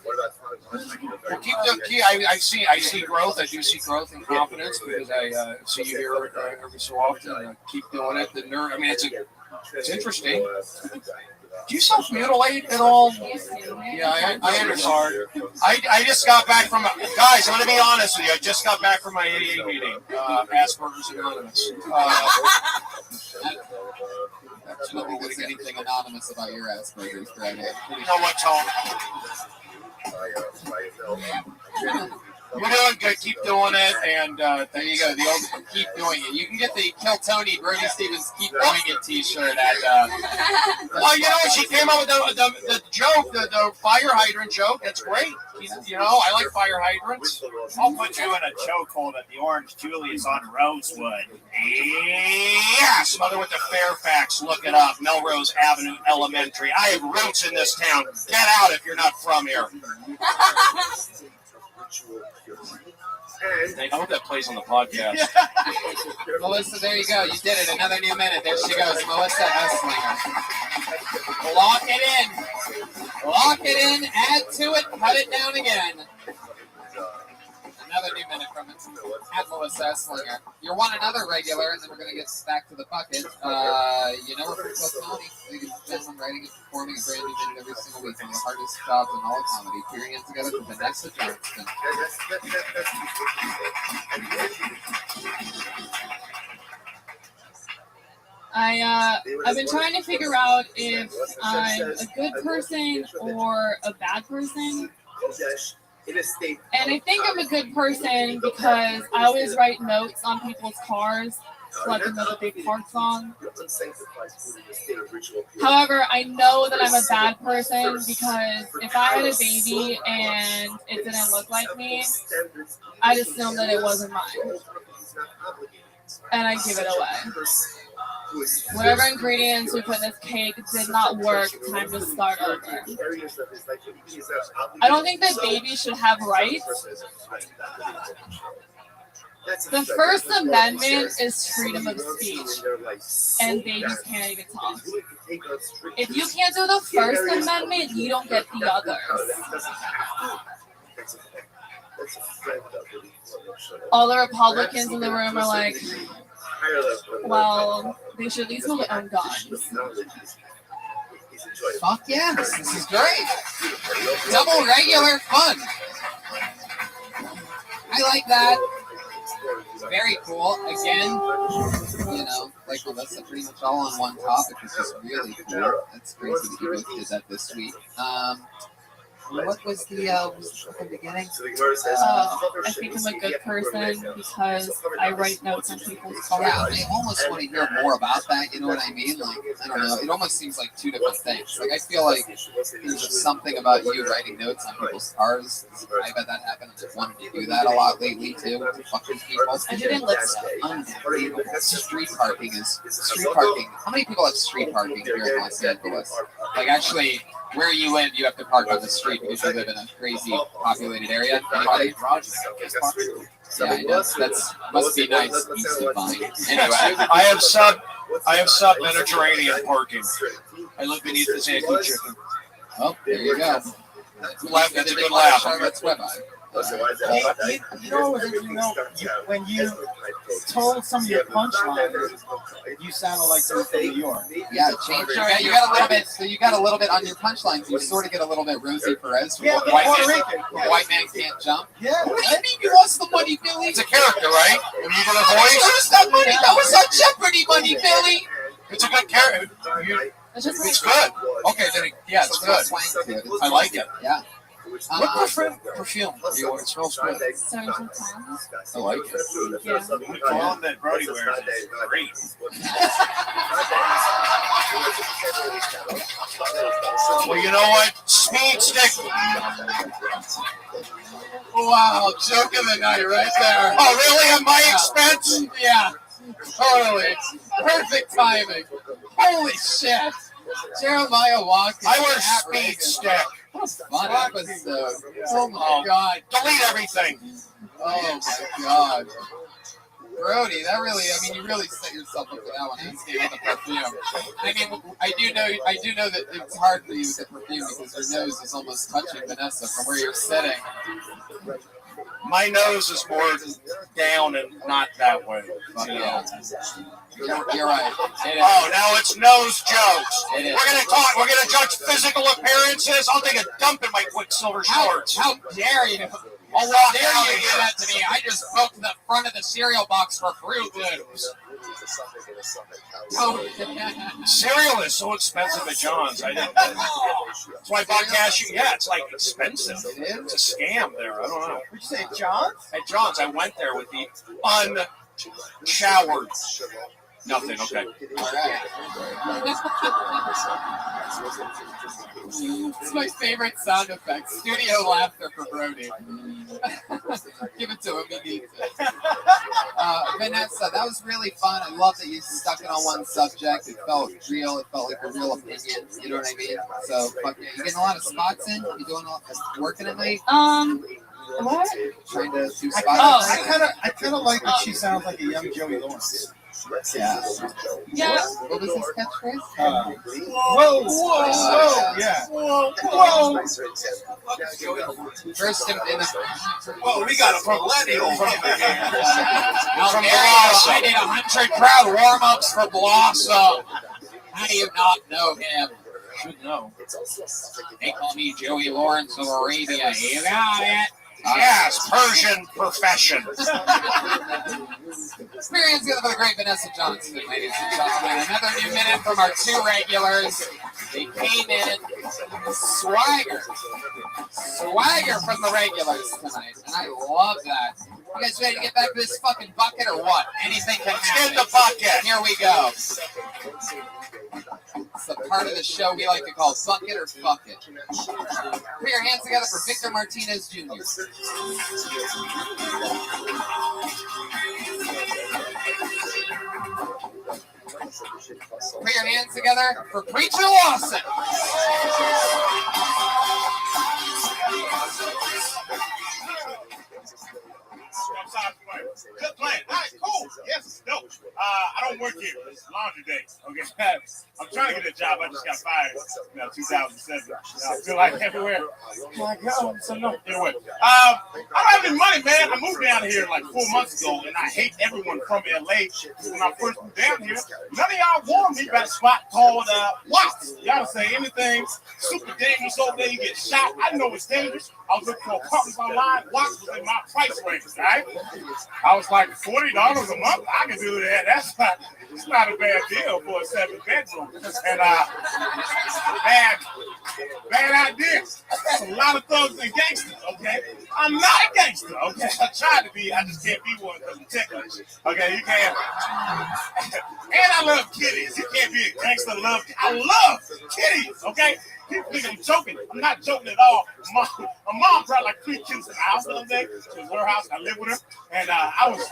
I see growth. I do see growth in confidence because I see you here every so often. Keep doing it. The nerve. I mean, it's interesting. Do you self-mutilate at all? Yeah, I understand. I just got back from guys. I'm gonna be honest with you. I just got back from my AA meeting. Asperger's Anonymous. Absolutely, there's anything anonymous about your Asperger's, Brad. You know what, Tom? You're doing good. Keep doing it, and there you go. The old "keep doing it." You can get the "Kill Tony" Brody Stevens "Keep Doing It" T-shirt at. Well, you know, she came up with the joke, the fire hydrant joke. That's great. You know, I like fire hydrants. I'll put you in a chokehold at the Orange Julius on Rosewood. Yeah, smother with the Fairfax. Look it up. Melrose Avenue Elementary. I have roots in this town. Get out if you're not from here. I hope that plays on the podcast. Melissa, there you go. You did it. Another new minute. There she goes. Melissa Esslinger. Lock it in. Lock it in. Add to it. Cut it down again. Another new minute from it. At Melissa Esslinger. You're one another regular, and then we're going to get back to the bucket. You know, we're from Cook County. Ladies and gentlemen, writing and performing a brand new minute every single week. One of the hardest jobs in all of comedy. Put your hands together for Vanessa Johnston. I've been trying to figure out if I'm a good person or a bad person. And I think I'm a good person because I always write notes on people's cars to let them know that they parked wrong. However, I know that I'm a bad person because if I had a baby and it didn't look like me, I'd assume that it wasn't mine. And I give it away. Whatever ingredients we put in this cake did not work. Time to start over. I don't think that babies should have rights. The First Amendment is freedom of speech, and babies can't even talk. If you can't do the First Amendment, you don't get the others. All the Republicans in the room are like, well, they should at least hold their own guns. Fuck yes, this is great. Double regular fun. I like that. Very cool. Again, you know, like Melissa, pretty much all on one topic, which is really cool. That's crazy that you both did that this week. What was the beginning? I think I'm a good person because I write notes on people's cars. Yeah, I almost want to hear more about that. You know what I mean? Like, I don't know. It almost seems like two different things. Like, I feel like there's just something about you writing notes on people's cars. I bet that happened. I've wanted to do that a lot lately too. Fuck these people. I didn't look unbelievable. Street parking. How many people have street parking here in Los Angeles? Like, actually, where you live, you have to park on the street because you live in a crazy populated area. Anybody? Yeah, I know. That's must be nice. Anyway, I have sub Mediterranean parking. I live beneath this antique chicken. Oh, there you go. That's a good laugh. That's Rabbi. You know what was interesting though? When you told some of your punchlines, you sounded like they're from New York. Yeah, change. You got a little bit. So you got a little bit on your punchlines. You sort of get a little bit Rosie Perez. Yeah, Puerto Rican. White man can't jump. Yeah. What do you mean you lost the money, Billy? It's a character, right? When you do a voice. Where's that money? That was on Jeopardy money, Billy. It's a good character. It's good. Okay, then yeah, it's good. I like it. Yeah. What perfume? It smells good. I like it. Yeah. The cologne that Brody wears is great. Well, you know what? Speed stick. Wow, joke of the night right there. Oh, really? At my expense? Yeah, totally. Perfect timing. Holy shit. Jeremiah Watkins. I wear speed stick. Fun episode. Oh my god. Delete everything. Oh my god. Brody, that really, I mean, you really set yourself up for that one. Asking about the perfume. I mean, I do know that it's hard for you with the perfume because your nose is almost touching Vanessa from where you're sitting. My nose is more down and not that way. But, yeah. You're right. Oh, now it's nose jokes. It is. We're gonna talk. We're gonna judge physical appearances. I'll take a dump in my Quicksilver shorts. How dare you? I'll walk Dare out you of do here. that to me? I just poked the front of the cereal box for Fruit Loops. Oh, Cereal is so expensive at John's. I didn't. That's why I bought cashew. Yeah, it's like expensive. It's a scam there. I don't know. Would you say John's? At John's, I went there with the unshowered. Nothing. Okay. all right. It's my favorite sound effect. Studio laughter for Brody. Give it to him. He needs it. Vanessa, that was really fun. I love that you stuck it on one subject. It felt real. It felt like a real opinion. You know what I mean? So, fuck yeah. You getting a lot of spots in? You doing a lot of working at night? What? Trying to do spots? I kind of like that she sounds like a young Joey Lawrence. Yeah. Yeah. What was his catchphrase? Whoa, yeah. Whoa. First in the. Well, we got a millennial from How dare you? I did 100 crowd warm-ups for Blossom. How do you not know him? Should know. They call me Joey Lawrence of Arabia. You got it. Yes, Persian profession. Experience together for the great Vanessa Johnson, ladies and gentlemen. Another new minute from our two regulars. They came in swagger from the regulars tonight, and I love that. You guys ready to get back to this fucking bucket or what? Anything can happen. Get the bucket. Here we go. It's the part of the show we like to call bucket or fuck it. Put your hands together for Victor Martinez Jr. Put your hands together for Preacher Lawson. Good plan. All right, cool. Yes, no. I don't work here. It's laundry day. Okay. I'm trying to get a job. I just got fired. 2007. I feel like everywhere. My God. So no. Anyway, I don't have any money, man. I moved down here like 4 months ago, and I hate everyone from LA. When I first moved down here, none of y'all warned me about a spot called Watts. Y'all say anything super dangerous over there, you get shot. I didn't know it's dangerous. I was looking for apartments online. Watts was in my price range, right? I was like $40 a month. I can do that. It's not a bad deal for a 7-bedroom. And bad idea. A lot of thugs and gangsters. Okay, I'm not a gangster. Okay, I tried to be. I just can't be one because I'm technical. Okay, you can't. And I love kitties. You can't be a gangster. I love kitties. Okay. People think I'm joking. I'm not joking at all. My mom brought like 3 kids to the house the other day. It was her house. I lived with her. And I was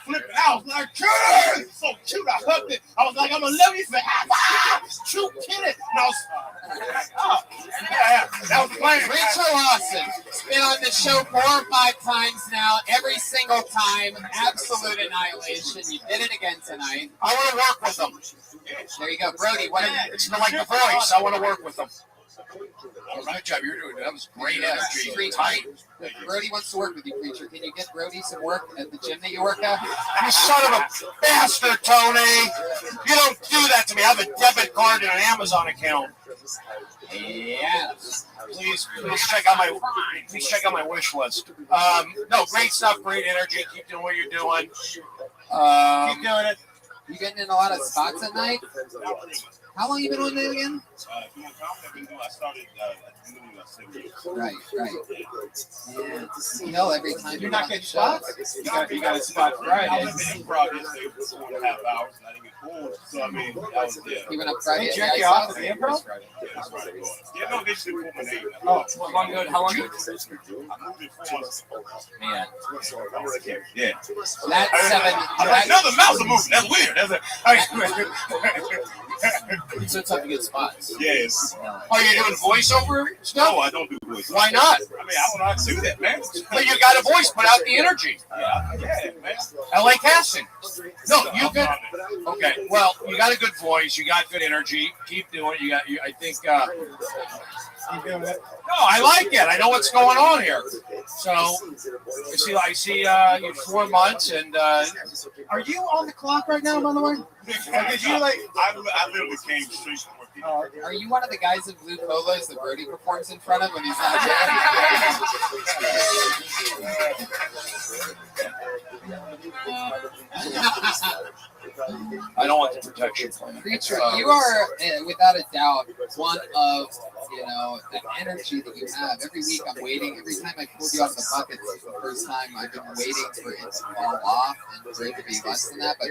flipping. I was like, kitty! So cute. I hugged it. I was like, I'm going to love you forever. Cute kitty. And I was yeah, that was the plan. Preacher Lawson. Been on the show 4 or 5 times now. Every single time. Absolute annihilation. You did it again tonight. I want to work with them. There you go. Brody, what it's like The Voice. I want to work with them. Good job. You're doing that. Was great energy. Tight. Brody wants to work with you, Preacher. Can you get Brody some work at the gym that you work at? You son of a bastard, Tony! You don't do that to me. I have a debit card and an Amazon account. Yes. Please check out my wish list. No, great stuff, great energy. Keep doing what you're doing. Keep doing it. You getting in a lot of spots at night? How long you been doing it again? I started Right. Yeah. You know, every time You're not getting spots? You got a spot Friday. I was in improv yesterday for 4.5 hours, and I didn't get bored. So, I mean, that was You went up Friday. They check you off at the improv? Yeah, no, they just did 4.8. Oh, How long ago? How long ago? I moved it 4 months ago. Man. Yeah. That's 7. I'm like, no, the mouths are moving. That's weird. So it's tough to get spots. Yes. Are you doing voiceover stuff? No, I don't do voice. Why not? I mean, I don't know how to do that, man. But you got a voice. Put out the energy. Yeah, man. LA casting. No, you good. Okay. Well, you got a good voice. You got good energy. Keep doing it. I think. No, I like it. I know what's going on here. So, I see you 4 months, and are you on the clock right now, by the way? Did you I literally came straight from work. Are you one of the guys in blue polos that Brody performs in front of when he's not there? I don't want the protection plan. Preacher, you are without a doubt one of that energy that you have. Every week I'm waiting. Every time I pulled you out of the bucket for the first time, I've been waiting for it to fall off and for it to be less than that. But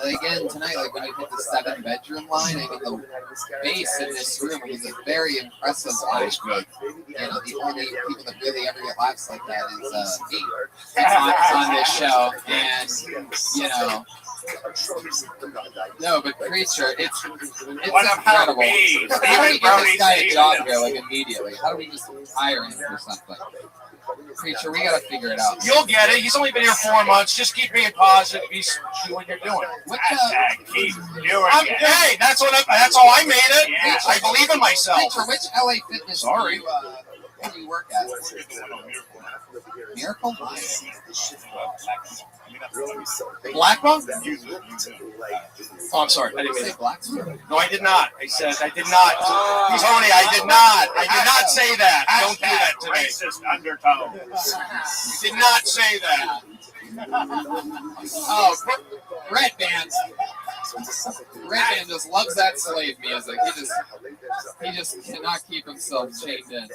again, tonight, like when I hit the 7-bedroom line, I mean the bass in this room was a very impressive line. That's good. The only people that really ever get laughs like that is me on this show, and No, but Preacher, it's incredible. How do we get this guy a job here, like immediately? How do we just hire him or something? Preacher, we gotta figure it out. You'll get it. He's only been here 4 months. Just keep being positive. Do what you're doing. Keep doing it. Hey, that's all I made it. Yeah. I believe in myself. Preacher, which LA Fitness do you work at? Miracle? Blackbone? Oh, I'm sorry. I didn't mean Blackbone. No, I did not. I said I did not. Tony, I did not. I did not say that. Don't do that to me. Racist undertone. You did not say that. Oh, Red Band. Red Band just loves that slave music. He just cannot keep himself chained in.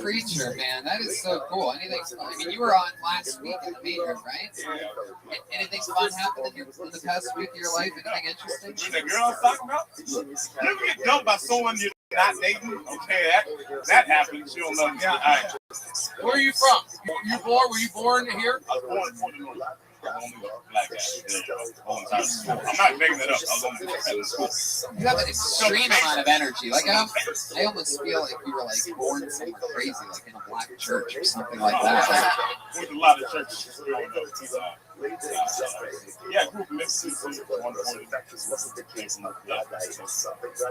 Preacher, man, that is so cool. You were on last week in the meeting, right? Anything fun happened in the past week of your life? Anything interesting? The girl I was talking about? You ever get dumped by someone you're not dating? Okay, that happens. You don't know. Yeah. Right. Where are you from? Were you born here? I was born in Fort North. Black guy. I'm not making that up. I was on the school. You have an extreme amount of energy. Like I almost feel like you were like born somewhere crazy, like in a black church or something like that. Went to a lot of churches. Yeah, group of Mississippi.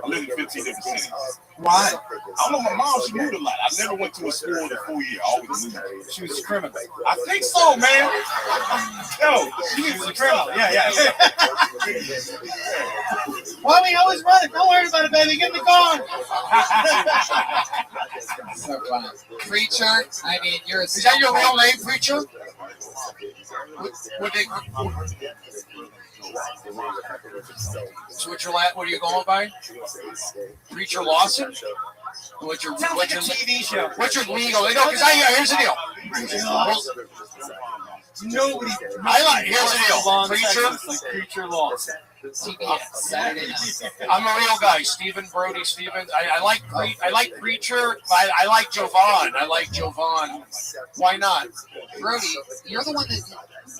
I lived in 15 different cities. Why? I don't know. My mom, she moved a lot. I never went to a school in a full year. I always moved. She was a criminal. I think so, man. Yo, she was a criminal. Yeah. Why we always running? Don't worry about it, baby. Get in the car. So fun. Preacher, I mean, is that your real name, Preacher? What are you going by? Preacher Lawson? What's your TV show? What's your legal? Here's the deal. Nobody. Here's the deal. Preacher Lawson. I'm a real guy, Stephen Brody Stevens. I like Preacher. I like Jovan. Why not? Brody, you're the one that.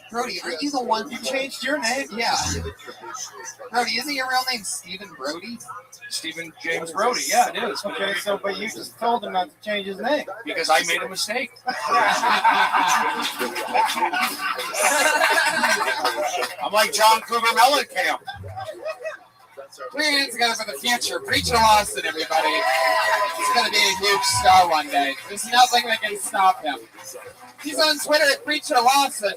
Brody, aren't you the one you changed your name? Yeah. Brody, isn't your real name Stephen Brody? Stephen James Brody. Yeah, it is. Okay, but you just told him not to change his name because I made a mistake. I'm like John Cougar Mellencamp. Put your hands together for the future. Preacher Lawson, everybody. He's going to be a huge star one day. There's nothing that can stop him. He's on Twitter at Preacher Lawson.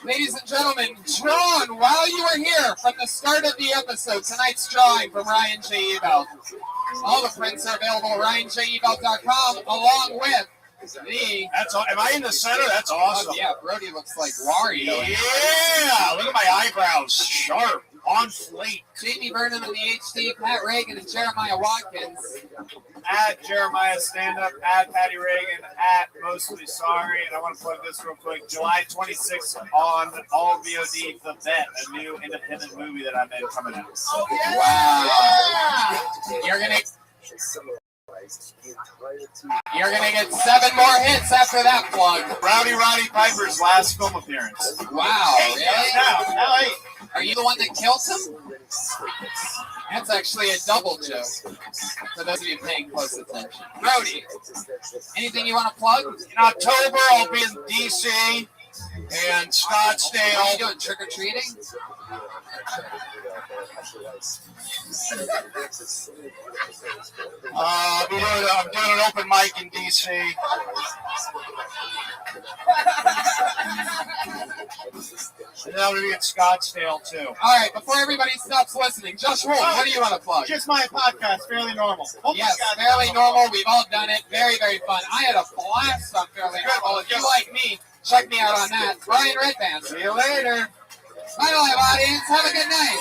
Ladies and gentlemen, drawn while you were here from the start of the episode, tonight's drawing from Ryan J. Ebelt. All the prints are available at RyanJEbelt.com, along with the... Am I in the center? That's awesome. Oh, yeah, Brody looks like Wario. Yeah, look at my eyebrows. Sharp. On fleek. Jamie Vernon in the HD, Pat Reagan, and Jeremiah Watkins. At Jeremiah Stand Up, at Patty Reagan, at Mostly Sorry. And I want to plug this real quick. July 26th on all VOD, The Bet, a new independent movie that I'm in coming out. Oh, yeah. Wow. You're going to get 7 more hits after that plug. Rowdy Roddy Piper's last film appearance. Wow, really? Now 8. Are you the one that killed him? That's actually a double joke. For those of you paying close attention. Brody, anything you want to plug? In October, I'll be in D.C. and Scottsdale. Are you doing trick-or-treating? I'm doing an open mic in D.C. And then I'm going to be in Scottsdale, too. All right, before everybody stops listening, Josh Wolf, what do you want to plug? Just my podcast, Fairly Normal. Yes, Fairly Normal. We've all done it. Very, very fun. I had a blast on Fairly Normal. If you like me, check me out on that. Brian Redband. See you later. Bye, live audience. Have a good night.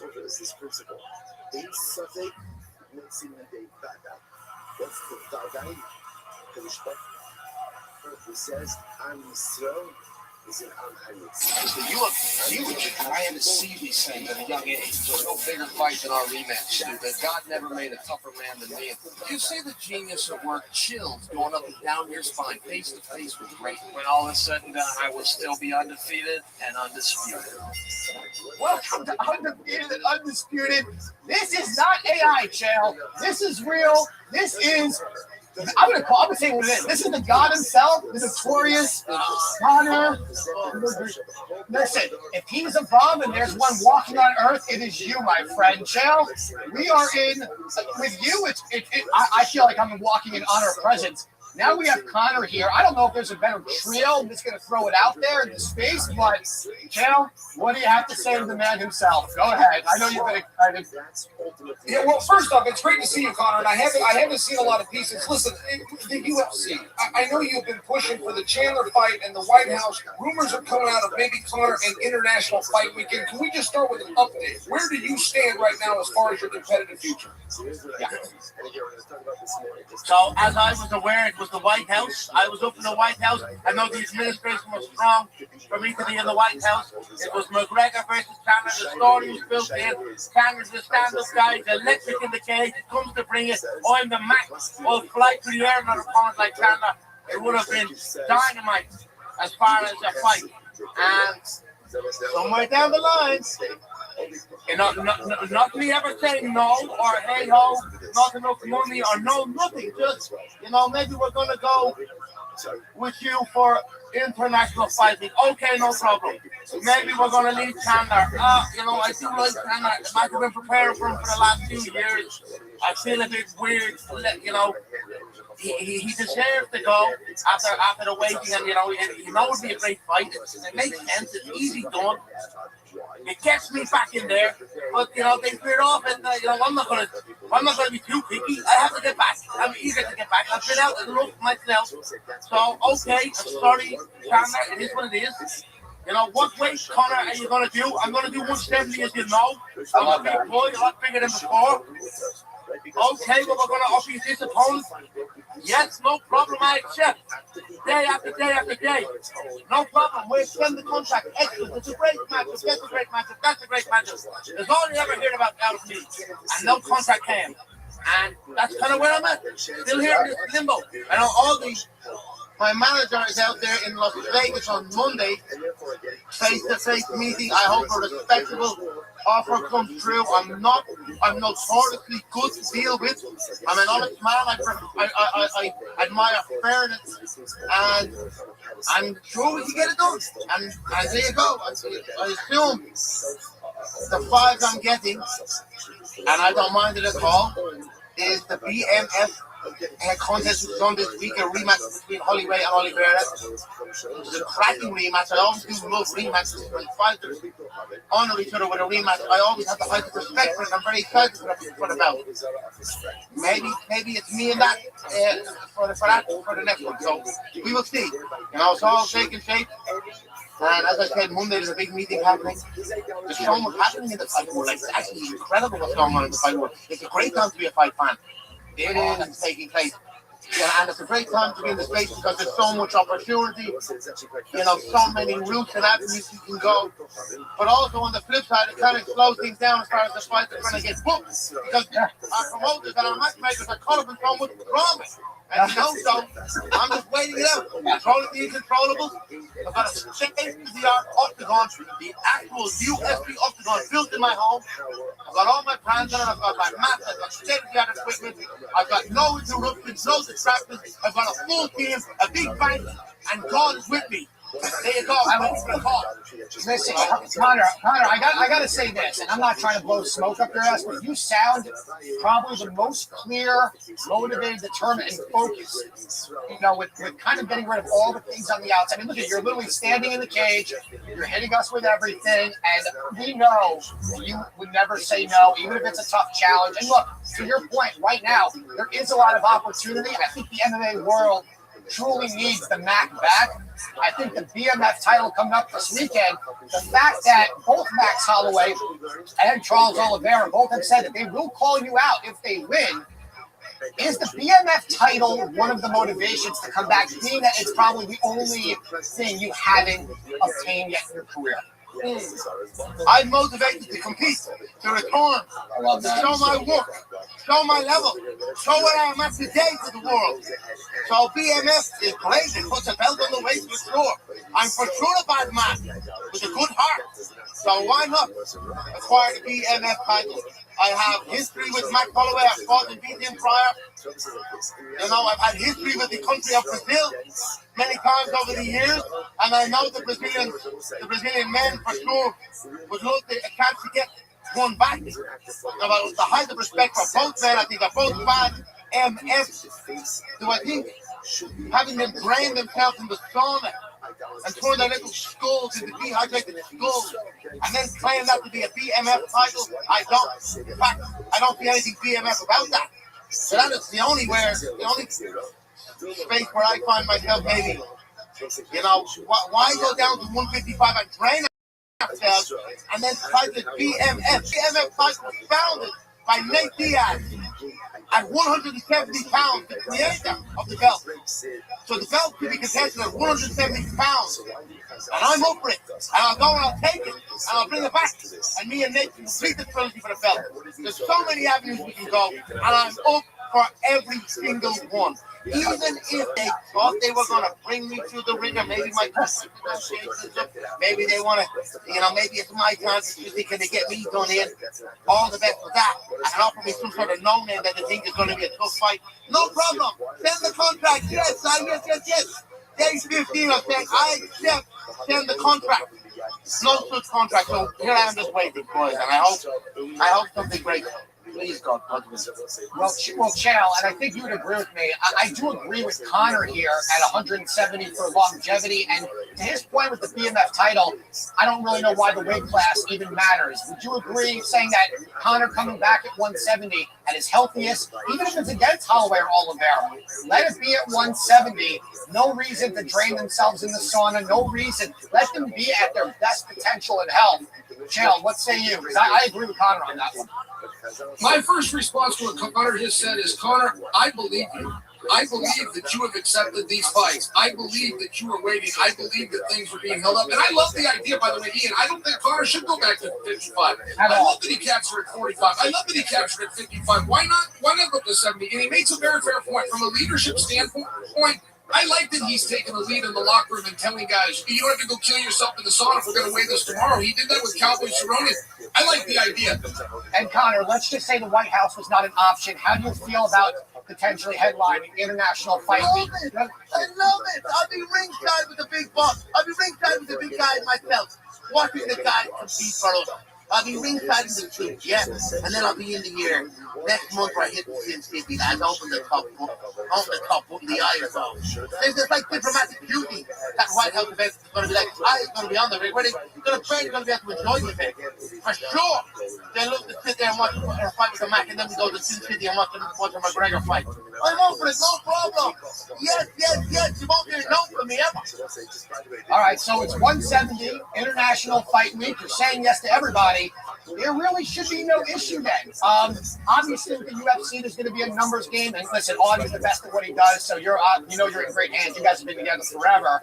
Over is this principle. Ein Safek Metzin Dei Vada. What's the Vadai? The respect who says, I'm Yisrael, is an Amhamitz. You were trying to see these things at a young age. There's no bigger fight than our rematch, stupid. God never made a tougher man than me. You see the genius at work, chills going up and down your spine, face to face with great. When all is said and done, I will still be undefeated and undisputed. Welcome to Undefeated and Undisputed. This is not AI, Chael. This is real. This is... I'm gonna say what it is. This is the God himself, the notorious Connor. Listen, if he's above and there's one walking on earth, it is you, my friend. Chael, we are in with you. I feel like I'm walking in honor of presence. Now we have Connor here. I don't know if there's a better trio. I'm just going to throw it out there in the space. But, Chael, what do you have to say to the man himself? Go ahead. I know you've been excited. Yeah, well, first off, it's great to see you, Connor. And I haven't seen a lot of pieces. Listen, the UFC. I know you've been pushing for the Chandler fight and the White House. Rumors are coming out of maybe Connor and International Fight Weekend. Can we just start with an update? Where do you stand right now as far as your competitive future? Yeah. So, as I was aware, it was the White House. I was up in the White House. I know the administration was strong for me to be in the White House. It was McGregor versus Chandler. The story was built in. Chandler's the stand-up guy, the electric in the cage. It comes to bring it. I'm the max. I'll fly through the air on an opponent like Chandler. It would have been dynamite as far as a fight. And somewhere down the line, not me ever saying no or hey ho, not enough money or no, nothing. Just, maybe we're going to go with you for international fighting. Okay, no problem. Maybe we're going to leave Chandler. I do like Chandler. I might have been preparing for him for the last 2 years. I feel a bit weird to let, he deserves to go after the waiting, and it would be a great fight. It makes sense. It's easy done. It gets me back in there, but they cleared off, and I'm not gonna be too picky. I have to get back. I'm eager to get back. I've been out and looked myself. So okay, I'm sorry, Chandler. It is what it is. What weight, Connor, are you gonna do? I'm gonna do 170, as you know. I'm a big boy, a lot bigger than before. Okay, well, we're going to offer you this opponent. Yes, no problem, I accept. Day after day after day. No problem, we extend the contract. Excellent, it's a great matchup, that's a great matchup, that's a great matchup. That's all you ever heard about out of me. And no contract came. And that's kind of where I'm at. Still here in this limbo. I know my manager is out there in Las Vegas on Monday, face-to-face meeting. I hope a respectable offer comes through. I'm notoriously good to deal with. I'm an honest man. I admire fairness, and I'm sure we can get it done. And there you go. I assume the 5 I'm getting, and I don't mind it at all, is the BMF contest which is on this week, a rematch between Holloway and Oliveira. It's a cracking rematch. I always do love rematches when fighters honor each other with a rematch. I always have the highest respect for it. I'm very excited for the belt. Maybe it's me and that for the next one. So we will see. It's all taking shape. And as I said, Monday there's a big meeting happening. There's so much happening in the fight world. It's actually incredible what's going on in the fight world. It's a great time to be a fight fan. It is taking place. And it's a great time to be in the space because there's so much opportunity, so many routes and avenues you can go. But also on the flip side, it kind of slows things down as far as the fights are going to get booked because our promoters and our matchmakers are caught up in so much drama. And so I'm just waiting it out. Controlling the incontrollables. I've got a state-of-the-art octagon, the actual UFC octagon built in my home. I've got all my plans on it. I've got my mats. I've got state-of-the-art equipment. I've got no interruptions, no distractions. I've got a full team, a big fight, and God is with me. There you go. I'm waiting for the call. Listen, Connor, I gotta say this, and I'm not trying to blow smoke up your ass, but you sound probably the most clear, motivated, determined, and focused. With kind of getting rid of all the things on the outside. I mean, look at you're literally standing in the cage, you're hitting us with everything, and we know that you would never say no, even if it's a tough challenge. And look, to your point, right now, there is a lot of opportunity. I think the MMA world truly needs the MAC back. I think the BMF title coming up this weekend, the fact that both Max Holloway and Charles Oliveira both have said that they will call you out if they win, is the BMF title one of the motivations to come back, being that it's probably the only thing you haven't obtained yet in your career? I'm motivated to compete, to return, to show my work, show my level, show what I am at today to the world. So BMF is great. It puts a belt on the waist for sure. I'm for sure a bad man with a good heart. So why not acquire the BMF title? I have history with Mac Holloway. I've fought and beat him prior. I've had history with the country of Brazil many times over the years, and I know the Brazilian men for sure would love a chance to get one back. About the height of respect for both men, I think they're both bad MF. Do I think having them drain themselves in the sauna and turn their little skulls into dehydrated skulls and then claim that to be a BMF title? I don't. In fact, I don't see anything BMF about that. So that is the only space where I find myself maybe, why go down to 155 and drain ourselves and then fight the BMF? BMF title was founded by Nate Diaz at 170 pounds, the creator of the belt. So the belt could be contested at 170 pounds. And I'm up for it. And I'll go and I'll take it. And I'll bring it back. And me and Nate can complete the trilogy for the belt. There's so many avenues we can go. And I'm up for every single one. Even if they thought they were going to bring me to the ring, or maybe my maybe they want to, maybe it's my chance. Can they get me done in? All the best for that. And offer me some sort of no-name that they think is going to be a tough fight. No problem. Send the contract. Yes. Day 15, I'm saying I accept. Send the contract. No such contract. So here I am just waiting, boys. And I hope something great. Please, God. Well, Channel, and I think you would agree with me. I do agree with Connor here at 170 for longevity. And to his point with the BMF title, I don't really know why the weight class even matters. Would you agree saying that Connor coming back at 170 at his healthiest, even if it's against Holloway or Oliveira, let it be at 170. No reason to drain themselves in the sauna. No reason. Let them be at their best potential in health. Channel, what say you? Because I agree with Connor on that one. My first response to what Connor just said is, Connor, I believe you. I believe that you have accepted these fights. I believe that you are waiting. I believe that things are being held up. And I love the idea, by the way, Ian. I don't think Connor should go back to 55. I love that he captured at 45. I love that he captured at 55. Why not go to 70? And he makes a very fair point. From a leadership standpoint, I like that he's taking the lead in the locker room and telling guys, you don't have to go kill yourself in the sauna if we're going to weigh this tomorrow. He did that with Cowboy Cerrone. I like the idea. And Connor, let's just say the White House was not an option. How do you feel about potentially headlining International Fight Week? I love it. I'll be ringside with the big boss. I'll be ringside with the big guy myself, watching the guy compete for us. I'll be ringside in the truth, yeah. And then I'll be in the year. Next month, I hit the Sin City. I open the top, putting the eyes on. It's just like diplomatic duty. That White House event is going to be like, it's going to be on the ring. Where they're going to train, they're going to be able to enjoy the event. For sure. They love to sit there and watch a fight with the Mac, and then we go to Sin City and watch a McGregor fight. I'm up for it, no problem. Yes. You won't hear no from me ever. All right, so it's 170 International Fight Week. You're saying yes to everybody. There really should be no issue then. Obviously, with the UFC, there's going to be a numbers game. And listen, Audie's the best at what he does, so you're in great hands. You guys have been together forever.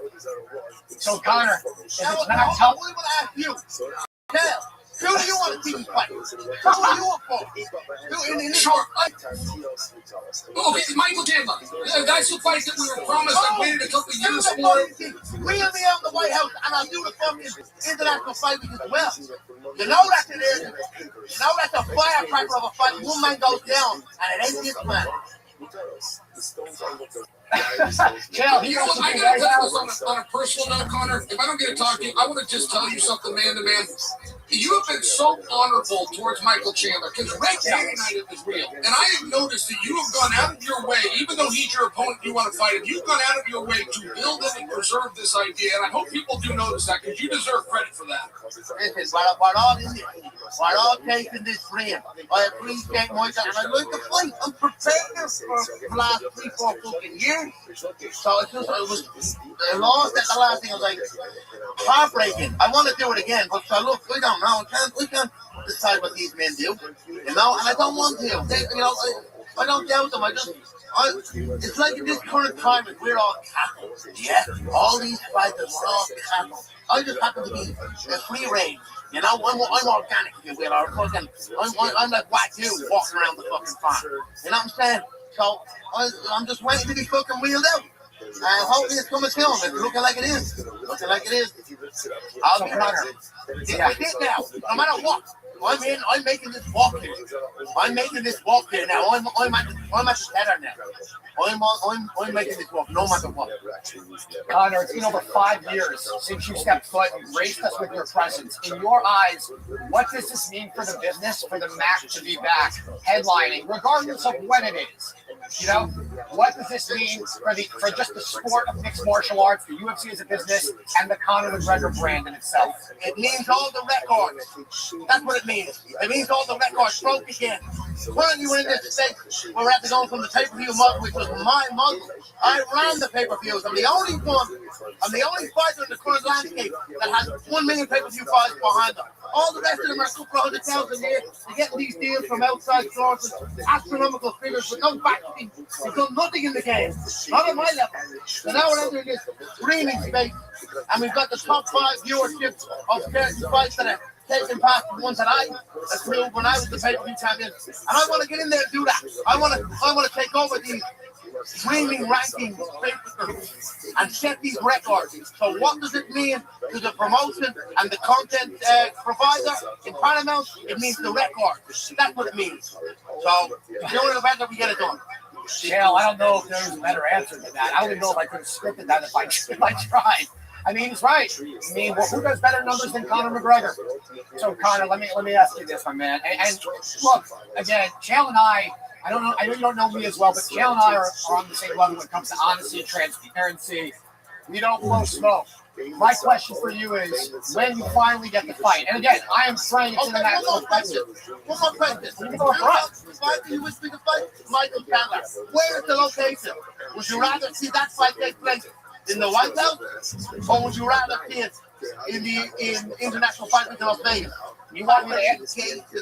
So, Connor, if it's not tough... I want to ask you. Tell. Who do you want to see me fight? Who do you want for? Sure. Okay, Michael Chandler. That's the fight that we were promised. I waited a couple of years for. Reel me out in the White House, and I'll do the fucking International Fight Week as well. You know that's it is. You know that's a firecracker of a fight. One man goes down, and it ain't this man. Chael, I gotta tell you this on a personal note, Connor. If I don't get to talk to you, I want to just tell you something, man to man. You have been so honorable towards Michael Chandler because Red United is real. And I have noticed that you have gone out of your way, even though he's your opponent, you want to fight him, you've gone out of your way to build and preserve this idea. And I hope people do notice that because you deserve credit for that. Listen, what all taking this friend, I appreciate my time. And I like to fight. I'm prepared for the last 3-4 fucking years. So it was the loss at the last thing. I was like, heartbreaking. I want to do it again, but so look, we don't know. We can't decide what these men do, and I don't want to. I don't doubt them. It's like in this current climate, we're all cattle. Yeah, all these fighters, we're all cattle. I just happen to be a free range. I'm organic, if you will. I'm like white dude walking around the fucking farm. You know what I'm saying? So I'm just waiting to be fucking wheeled out. Hopefully it's coming to him. It's looking like it is. I'll be Connor. Yeah, now. No matter what, I'm making this walk here. Now. I'm at the tether now. I'm making this walk no matter what. Connor, it's been over 5 years since you stepped foot and graced us with your presence. In your eyes, what does this mean for the business, for the Mac to be back headlining, regardless of when it is? What does this mean for just the sport of mixed martial arts, the UFC as a business, and the Conor McGregor brand in itself? It means all the records. That's what it means. It means all the records broke again. Currently, we're in this state where we're at to go from the pay-per-view model, which was my model. I ran the pay-per-views. I'm the only fighter in the current landscape that has 1 million pay-per-view fights behind them. All the rest of them are a couple of 100,000 a year. They're getting these deals from outside sources, astronomical figures with no backing. They've done nothing in the game. Not at my level. So now we're entering this streaming space, and we've got the top 5 viewership of certain fights that are taking past the ones that I accrued when I was the pay-per-view champion. And I want to get in there and do that. I want to take over these streaming rankings and set these records. So what does it mean to the promotion and the content provider in Paramount? It means the record. That's what it means. So the only the better we get it done. Chael, I don't know if there's a better answer than that. I don't even know if I could have scripted that if I tried. I mean, it's right. I mean, who does better numbers than Conor McGregor? So, Conor, let me ask you this, my man. And look, again, Chael and I don't know. I know you don't know me as well, but Chael and I are on the same level when it comes to honesty and transparency. We don't blow smoke. My question for you is, when you finally get the fight, and again, I am trying to international fight. One more question. You wish we could fight Michael Chandler. Where is the location? Would you rather see that fight take place in the White House, or would you rather see it in International Fight Week in Las Vegas? You want me to add? The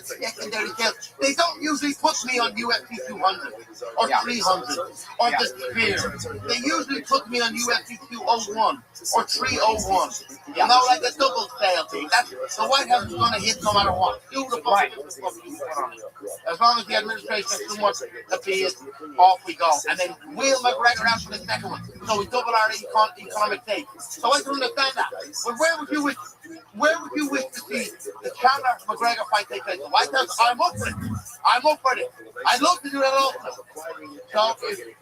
secondary kills. They don't usually put me on UFC 200 or 300 or the Spear. They usually put me on UFC 201 or 301. You know, like a double sale thing. That's, the White House is going to hit no matter what. Beautiful. Right. As long as the administration has too much appeal, off we go. And then Will McGregor out for the second one. So we double our economic take. So I can understand that. But where would you wish to see the Chandler McGregor fight take place? The White House, I'm up for it. I'm up for it. I'd love to do that also. So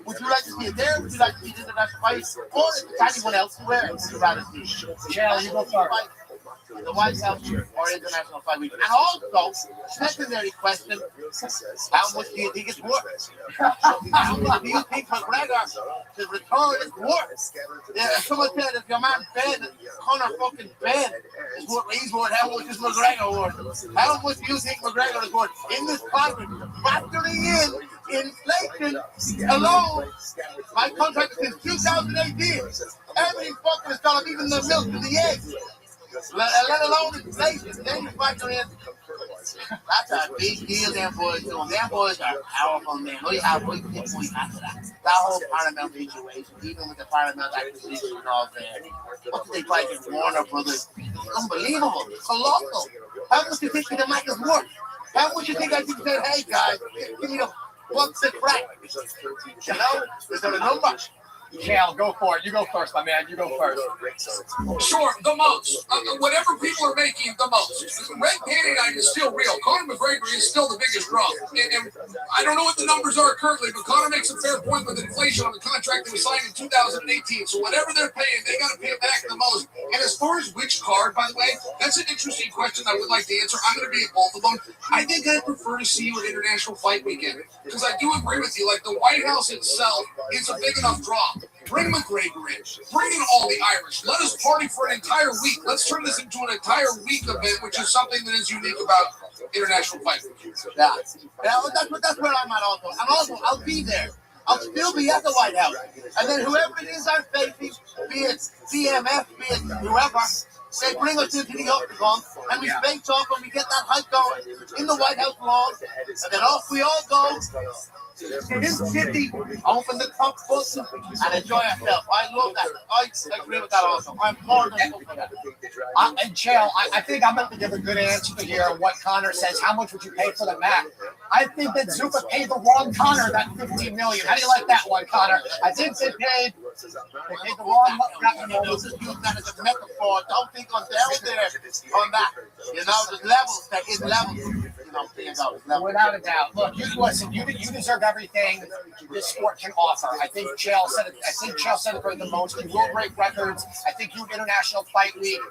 would you like to see it there? Would you like to see it in the national fight? Or anyone else? Where would you rather see it? Shell, you go first. The White House or International Fight Week. And also, secondary question, how much do you think it's worth? How much do you think McGregor to return is worth? Yeah, someone said if your man Ben, Conor fucking Ben, is what he's worth, how much is McGregor worth? How much do you think McGregor is worth in this contract? Factoring in inflation alone, my contract is since 2018. Everything fucking is gone, even the milk and the eggs. Let alone inflation. Then you factor in. That's a big deal them boys doing. Them boys are powerful, man. Look how we get point after that. That whole Paramount situation, even with the Paramount acquisition and all that. What did they fight in Warner Brothers? Unbelievable. Colossal. How much do you think the mic is worth? How much do you think I should say, hey guys, give me the bucks and crack? You know? Is there a number? Cal, go for it. You go first, my man. You go first. Sure, the most. Whatever people are making, the most. Red Panty Night is still real. Conor McGregor is still the biggest draw. And I don't know what the numbers are currently, but Conor makes a fair point with inflation on the contract that was signed in 2018. So whatever they're paying, they got to pay it back the most. And as far as which card, by the way, that's an interesting question I would like to answer. I'm going to be at both of them. I think I'd prefer to see you at International Fight Weekend because I do agree with you. Like the White House itself is a big enough draw. Bring McGregor in. Bring in all the Irish. Let us party for an entire week. Let's turn this into an entire week event, which is something that is unique about International Fight Week. Yeah, that's where I'm at also. And also, I'll be there. I'll still be at the White House. And then whoever it is I'm facing, be it CMF, be it whoever, they bring us into the octagon, and we face off and we get that hype going in the White House lawn, and then off we all go. In this city, open the top button and enjoy ourselves. I love that. I agree with that also. I'm more than for that. And Chael, I think I'm going to give a good answer here on what Conor says. How much would you pay for the match? I think that Zupa paid the wrong Conor that $15 million. How do you like that one, Conor? I think they paid the wrong. Use that as a metaphor. Don't think on down there on that. You know, there's levels. There is levels. Without a doubt. Look, you deserve everything this sport can offer. I think Chael said it for the most. You will break records. I think you International Fight Week.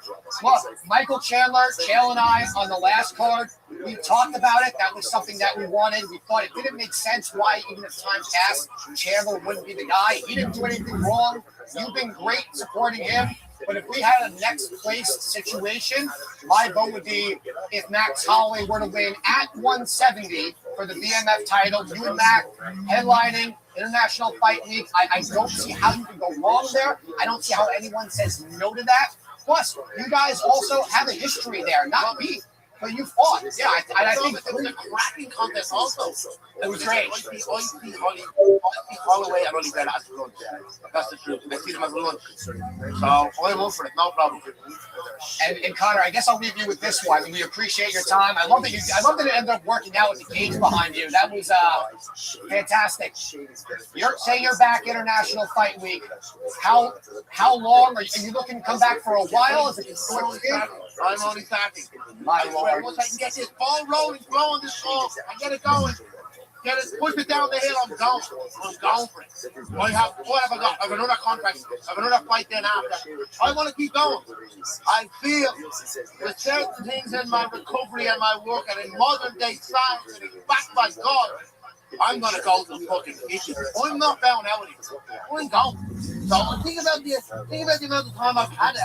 Look, Michael Chandler, Chael and I on the last card, we talked about it. That was something that we wanted. We thought it didn't make sense why, even if time passed, Chandler wouldn't be the guy. He didn't do anything wrong. You've been great supporting him. But if we had a next place situation, my vote would be if Max Holloway were to win at 170 for the BMF title, you and Mac headlining International Fight Week. I don't see how you can go wrong there. I don't see how anyone says no to that. Plus, you guys also have a history there, not me. But you fought. Yeah, I think it was a cracking contest also. It was great. Holloway and Oli Ben as lunch. That's the truth. They see them as lunch. So I went for it, no problem. And Conor, I guess I'll leave you with this one. We appreciate your time. I love that it ended up working out with the cage behind you. That was fantastic. You're back International Fight Week. How long are you looking to come back for a while? Is it I'm only starting. My Lord. Once I can get this ball rolling, throwing this ball, I get it going. Get it, push it down the hill, I'm going for it. What have I got? I have another contract. I have another fight then after. I want to keep going. I feel with certain things in my recovery and my work and in modern day science and it's backed by God, I'm going to go to fucking kitchen. I'm not bound out with it. I'm going. So think about the amount of time I've had it.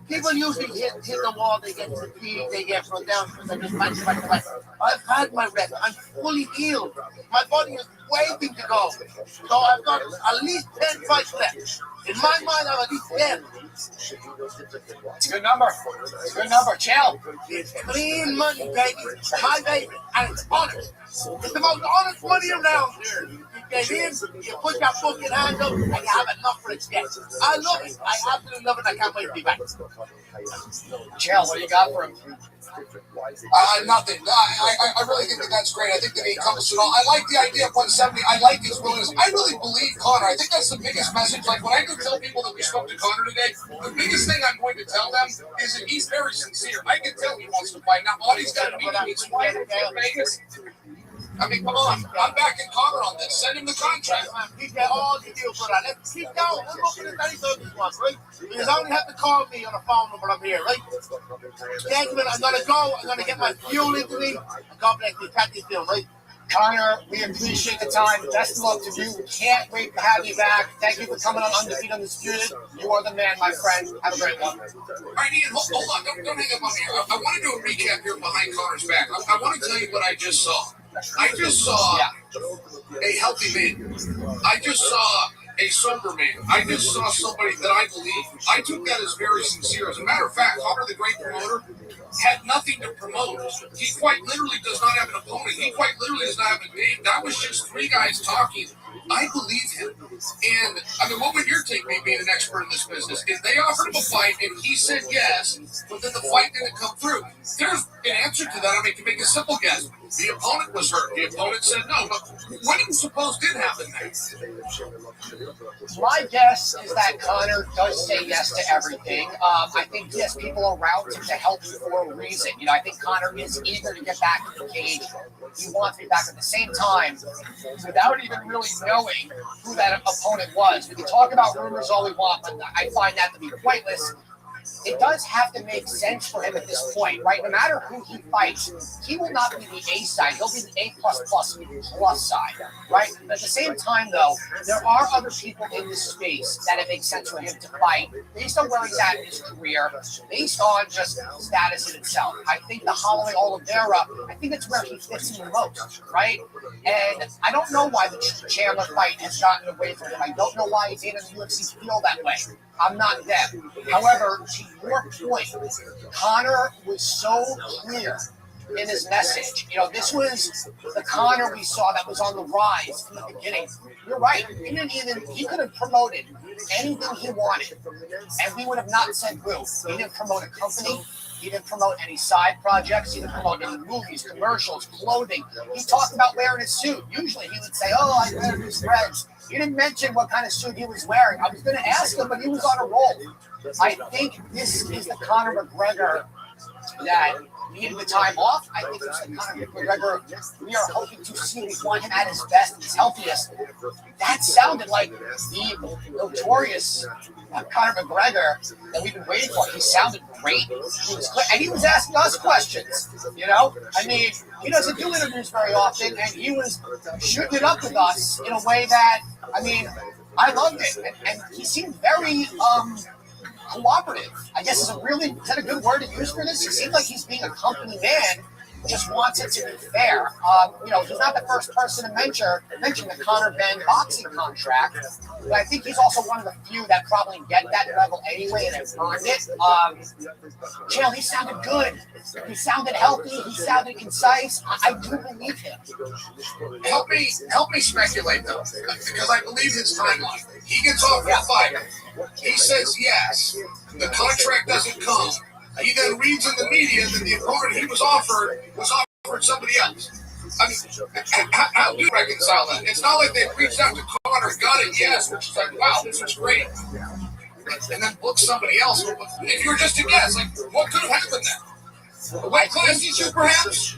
People usually hit the wall, they get fatigued, they get run down, they just back. I've had my rest. I'm fully healed. My body is waiting to go. So I've got at least 10 fights left. In my mind, I have at least 10. It's a good number. It's a good number. Chill. It's clean money, baby. My baby. And it's honest. It's the most honest money around here. You get in, you put your fucking hand up, and you have enough for a check. I love it. I absolutely love it. I can't wait to be back. Chill. What do you got for him? Nothing. I really think that's great. I think that he accomplished it all. I like the idea of 170. I like his willingness. I really believe Connor. I think that's the biggest message. Like when I do tell people that we spoke to Connor today, the biggest thing I'm going to tell them is that he's very sincere. I can tell he wants to fight. Now, Audie's got a meeting. He's flying to Vegas. I mean, come on. I'm backing Connor on this. Send him the contract. He got all the deal for that. Let's keep going. Let's look at the 30 ones, right? Because I only have to call me on the phone number up here, right? Thank you. I'm gonna go. I'm gonna get my fuel into me. And God bless you. Cut this deal, right? Connor, we appreciate the time. Best of luck to you. We can't wait to have you back. Thank you for coming on Undefeated Undisputed. You are the man, my friend. Have a great one. All right, Ian, hold on. Don't hang up on me. I want to do a recap here behind Connor's back. I want to tell you what I just saw. I just saw a healthy man. I just saw a sober man. I just saw somebody that I believe. I took that as very sincere. As a matter of fact, Connor, the great promoter, had nothing to promote. He quite literally does not have an opponent. He quite literally does not have a name. That was just three guys talking. I believe him. And, I mean, what would your take be being an expert in this business? If they offered him a fight and he said yes, but then the fight didn't come through, there's an answer to that. I mean, you can make a simple guess. The opponent was hurt. The opponent said no. But what do you suppose did happen next? My guess is that Connor does say yes to everything. I think he has people around him to help him for a reason. You know, I think Connor is eager to get back in the cage. He wants to be back at the same time, without even really knowing who that opponent was. We can talk about rumors all we want, but I find that to be pointless. It does have to make sense for him at this point, right? No matter who he fights, he will not be the A side. He'll be the A++ plus side, right? But at the same time, though, there are other people in this space that it makes sense for him to fight based on where he's at in his career, based on just status in itself. I think the Holloway Oliveira, I think it's where he fits in the most, right? And I don't know why the Chandler fight has gotten away from him. I don't know why he made the UFC feel that way. I'm not them. However, to your point, Connor was so clear in his message. You know, this was the Connor we saw that was on the rise in the beginning. You're right. He could have promoted anything he wanted, and we would have not said boo. He didn't promote a company. He didn't promote any side projects. He didn't promote any movies, commercials, clothing. He talked about wearing a suit. Usually he would say, oh, I wear these threads. He didn't mention what kind of suit he was wearing. I was going to ask him, but he was on a roll. I think this is the Conor McGregor that needed the time off. I think it's the Conor McGregor we are hoping to see. We want him at his best and his healthiest. That sounded like the notorious Conor McGregor that we've been waiting for. He sounded great. He was clear, and he was asking us questions. You know, I mean, he doesn't do interviews very often, and he was shooting it up with us in a way that, I mean, I loved it, and he seemed very cooperative. I guess is that a good word to use for this? He seems like he's being a company man, just wants it to be fair. You know, he's not the first person to mention the Conor Ben boxing contract, but I think he's also one of the few that probably get that level anyway and have earned it. Jill, he sounded good. He sounded healthy. He sounded concise. I do believe him. Help me speculate though, because I believe his timeline. He gets offered a fight. He says yes. The contract doesn't come. He then reads in the media that the opponent he was offered somebody else. I mean, how do you reconcile that? It's not like they reached out to Conor, got it, yes, which is like, wow, this is great. And then book somebody else. If you were just to guess, like, what could have happened then? A weight class issue, perhaps?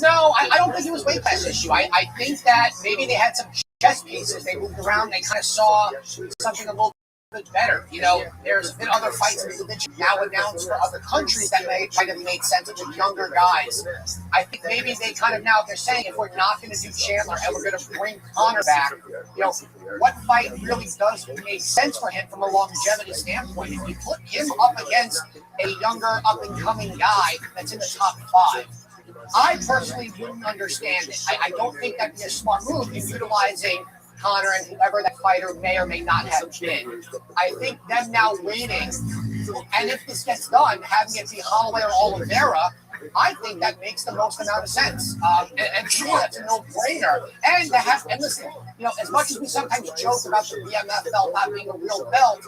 No, I don't think it was weight class issue. I think that maybe they had some chess pieces. They moved around. They kind of saw something a little bit better. You know, there's been other fights in the division now announced for other countries that might have made sense with younger guys. I think maybe they kind of now, they're saying if we're not going to do Chandler and we're going to bring Conor back, you know, what fight really does make sense for him from a longevity standpoint? If you put him up against a younger up-and-coming guy that's in the top 5, I personally wouldn't understand it. I don't think that'd be a smart move in utilizing Conor and whoever that fighter may or may not have been. I think them now waiting, and if this gets done, having it be Holloway or Oliveira, I think that makes the most amount of sense. And to me, that's a no-brainer. And to have, and listen, as much as we sometimes joke about the BMF belt not being a real belt,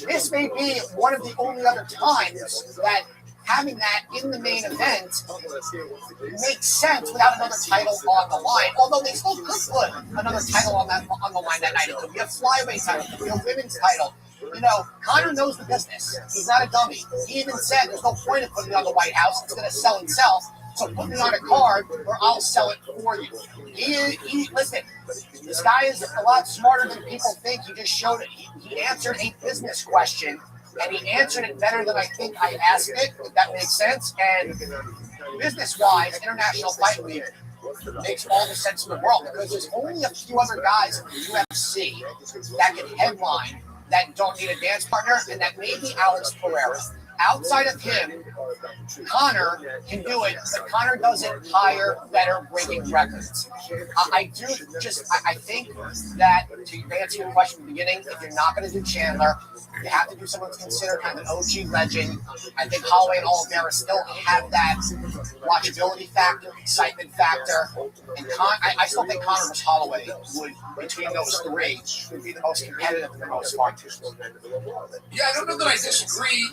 this may be one of the only other times that having that in the main event makes sense without another title on the line. Although they still could put another title on the line that night. It could be a flyweight title, it could be a women's title. Conor knows the business. He's not a dummy. He even said there's no point in putting it on the White House. It's going to sell itself. So put me on a card or I'll sell it for you. Listen, this guy is a lot smarter than people think. He just showed it. He answered a business question, and he answered it better than I think I asked it, if that makes sense. And business-wise, International Fight Week makes all the sense in the world because there's only a few other guys in the UFC that can headline that don't need a dance partner, and that may be Alex Pereira. Outside of him, Conor can do it, but Conor doesn't hire better breaking records. I think that, to answer your question at the beginning, if you're not going to do Chandler, you have to do someone who's considered kind of an OG legend. I think Holloway and Oliveira still have that watchability factor, excitement factor. And I still think Conor versus Holloway would, between those three, would be the most competitive and the most fun. Yeah, I don't know that I disagree.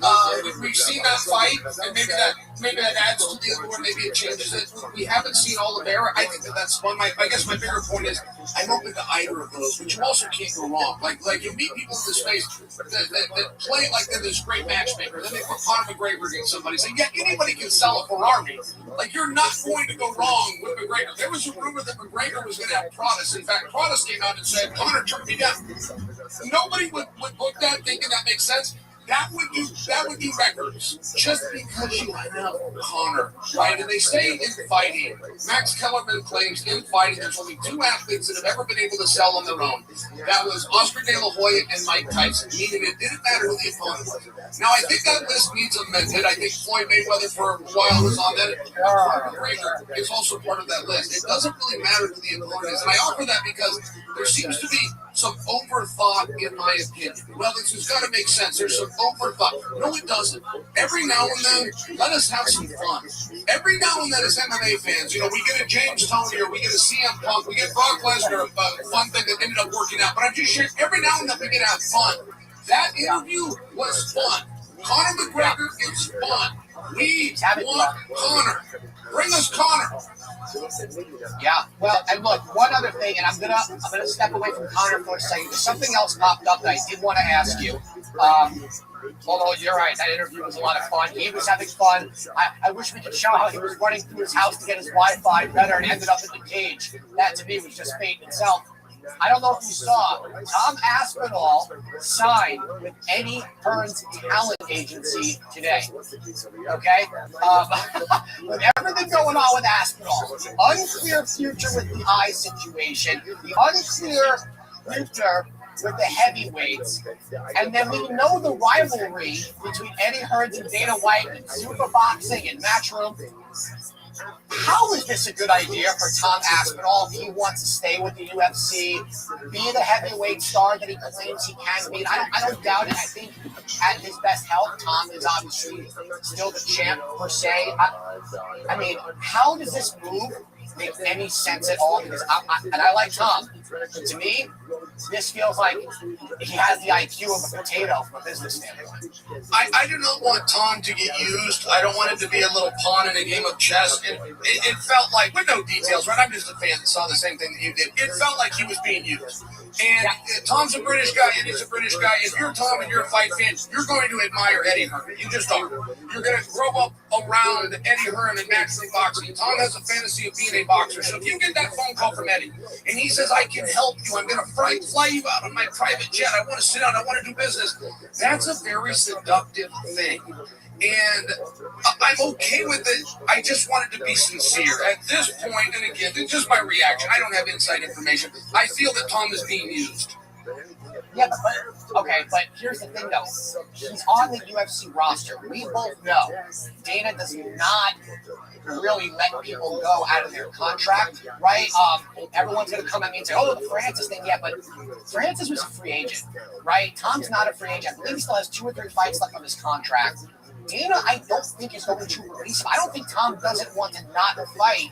We've seen that fight, and maybe that adds to the allure, maybe it changes it. We haven't seen Oliveira. I think that's fun. I guess my bigger point is I'm open to either of those, but you also can't go wrong. Like you meet people in this space that play like they're this great matchmaker. Then they put Conor McGregor against somebody. Say, yeah, anybody can sell a Ferrari. Like, you're not going to go wrong with McGregor. There was a rumor that McGregor was going to have Protas. In fact, Protas came out and said, Conor turned me down. Nobody would book that thinking that makes sense. That would do records just because you have Conor, right? And they say in fighting, Max Kellerman claims in fighting there's only two athletes that have ever been able to sell on their own. That was Oscar De La Hoya and Mike Tyson, meaning it didn't matter who the opponent was. Now, I think that list needs amended. I think Floyd Mayweather for a while was on that. McGregor is also part of that list. It doesn't really matter who the opponent is. And I offer that because there seems to be some overthought, in my opinion. Well, it's got to make sense. There's some overthought. No, it doesn't. Every now and then, let us have some fun. Every now and then, as MMA fans, we get a James Toney or we get a CM Punk, we get Brock Lesnar, a fun thing that ended up working out. But I'm just sharing, every now and then we get to have fun. That interview was fun. Conor McGregor is fun. We want Conor. Bring us Conor. Yeah, well, and look, one other thing, and I'm gonna step away from Conor for a second. Something else popped up that I did want to ask you. Although you're right, that interview was a lot of fun. He was having fun. I wish we could show how he was running through his house to get his Wi-Fi better and ended up in the cage. That to me was just fate itself. I don't know if you saw, Tom Aspinall signed with Eddie Hearn's talent agency today. Okay? With everything going on with Aspinall, unclear future with the eye situation, the unclear future with the heavyweights, and then we know the rivalry between Eddie Hearns and Dana White and Super Boxing and Matchroom. How is this a good idea for Tom Aspinall if he wants to stay with the UFC, be the heavyweight star that he claims he can be? I don't doubt it. I think at his best health, Tom is obviously still the champ per se. I mean, how does this move make any sense at all? Because I like Tom, but to me, this feels like he has the IQ of a potato from a business standpoint. I do not want Tom to get used. I don't want him to be a little pawn in a game of chess. It felt like, with no details, right? I'm just a fan that saw the same thing that you did. It felt like he was being used. And Tom's a British guy, Eddie's a British guy. If you're Tom and you're a fight fan, you're going to admire Eddie Hearn. You just are. You're going to grow up around Eddie Hearn and Matchroom Boxing. Tom has a fantasy of being a boxer. So if you get that phone call from Eddie, and he says, I can help you, I'm going to fly you out on my private jet, I want to sit down, I want to do business, that's a very seductive thing. And I'm okay with it. I just want it to be sincere. At this point, and again, it's just my reaction. I don't have inside information. I feel that Tom is being used. Yeah, but here's the thing though. He's on the UFC roster. We both know Dana does not really let people go out of their contract, right? Everyone's gonna come at me and say, "Oh, the Francis thing." Yeah, but Francis was a free agent, right? Tom's not a free agent. I believe he still has 2 or 3 fights left on his contract. Dana, I don't think is going to release him. I don't think Tom doesn't want to not fight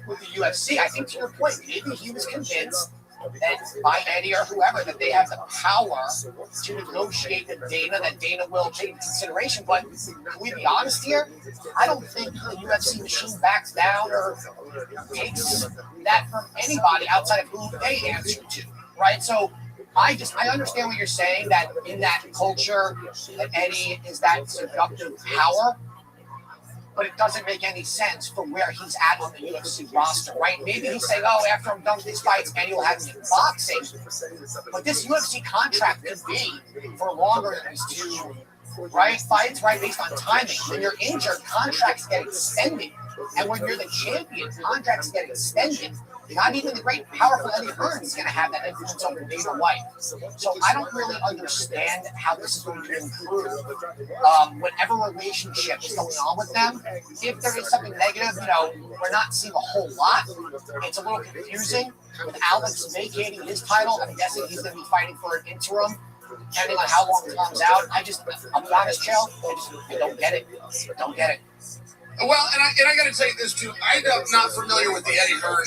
with the UFC. I think to your point, maybe he was convinced that by Eddie or whoever that they have the power to negotiate with Dana, that Dana will take into consideration. But can we be honest here? I don't think the UFC machine backs down or takes that from anybody outside of who they answer to, right? So I understand what you're saying, that in that culture that Eddie is that seductive power, but it doesn't make any sense for where he's at on the UFC roster, right? Maybe he's saying, "Oh, after I'm done with these fights, Eddie will have me in boxing." But this UFC contract could be for longer than these 2, right? Fights, right, based on timing. When you're injured, contracts get extended. And when you're the champion, contracts get extended. Not even the great, powerful Eddie Hearn is going to have that influence over Dana White. So I don't really understand how this is going to improve whatever relationship is going on with them. If there is something negative, we're not seeing a whole lot. It's a little confusing. With Alex vacating his title, I'm guessing he's going to be fighting for an interim, depending on how long Tom's out. I'll be honest, Chael, I don't get it. Don't get it. Well, and I got to tell you this too. I'm not familiar with the Eddie Hearn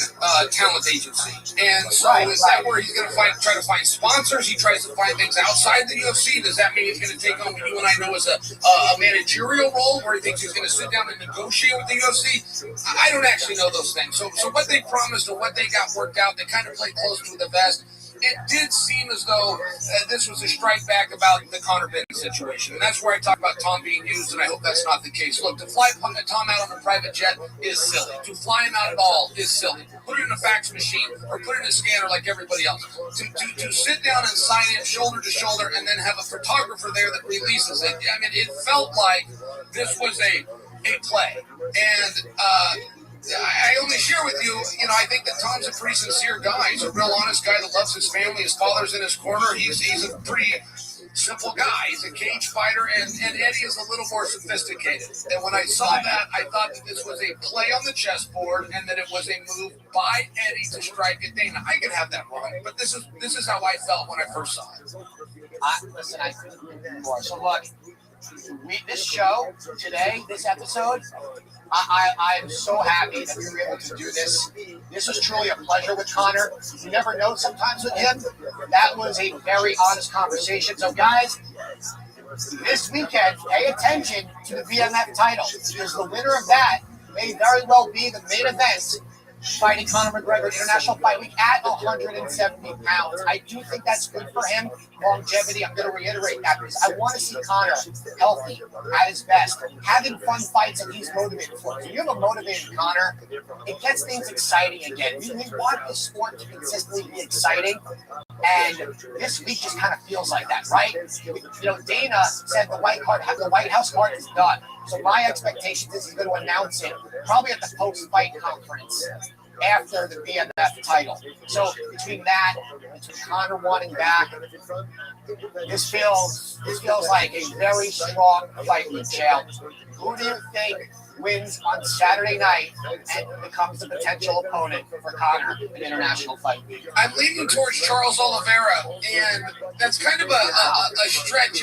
talent agency, and so is that where he's going to try to find sponsors? He tries to find things outside the UFC. Does that mean he's going to take on what you and I know as a managerial role, where he thinks he's going to sit down and negotiate with the UFC? I don't actually know those things. So what they promised or what they got worked out, they kind of played close to the vest. It did seem as though this was a strike back about the Conor Benn situation. And that's where I talk about Tom being used, and I hope that's not the case. Look, to fly Tom out on a private jet is silly. To fly him out at all is silly. Put it in a fax machine or put it in a scanner like everybody else. To sit down and sign it shoulder to shoulder and then have a photographer there that releases it. I mean, it felt like this was a play. And I only share with you, I think that Tom's a pretty sincere guy. He's a real honest guy that loves his family. His father's in his corner. He's a pretty simple guy. He's a cage fighter, and Eddie is a little more sophisticated. And when I saw that, I thought that this was a play on the chessboard and that it was a move by Eddie to strike at Dana. I could have that wrong, but this is how I felt when I first saw it. Listen, I couldn't agree more. So look, this show today, this episode, I'm so happy that we were able to do this. This was truly a pleasure with Conor. You never know sometimes with him. That was a very honest conversation. So guys, this weekend, pay attention to the BMF title, because the winner of that may very well be the main event, fighting Conor McGregor International Fight Week at 170 pounds. I do think that's good for him. Longevity, I'm going to reiterate that, because I want to see Conor healthy, at his best, having fun fights that he's motivated for. If you have a motivated Conor, it gets things exciting again. We want the sport to consistently be exciting, and this week just kind of feels like that, right? Dana said the White House card is done. So my expectation is he's going to announce it probably at the post-fight conference after the BMF title. So between Conor wanting back, this feels like a very strong fight with Chael. Who do you think wins on Saturday night and becomes the potential opponent for Conor in International Fight Week? I'm leaning towards Charles Oliveira, and that's kind of a stretch,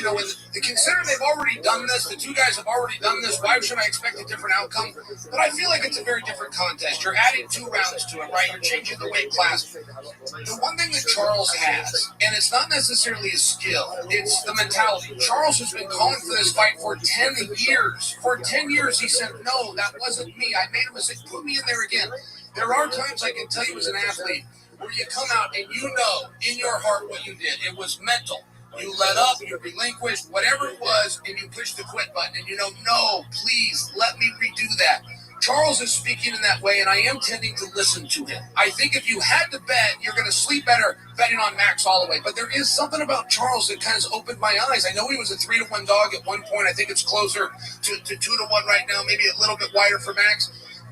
considering they've already done this, the two guys have already done this, why should I expect a different outcome? But I feel like it's a very different contest. You're adding 2 rounds to it, right? You're changing the weight class. The one thing that Charles has, and it's not necessarily his skill, it's the mentality. Charles has been calling for this fight for 10 years. For 10 years, he said, no, that wasn't me. I made a mistake. Put me in there again. There are times, I can tell you as an athlete, where you come out and you know in your heart what you did. It was mental. You let up, you relinquished, whatever it was, and you pushed the quit button. And no, please, let me redo that. Charles is speaking in that way, and I am tending to listen to him. I think if you had to bet, you're going to sleep better betting on Max Holloway. But there is something about Charles that kind of opened my eyes. I know he was a 3-1 dog at one point. I think it's closer to 2-1 right now, maybe a little bit wider for Max.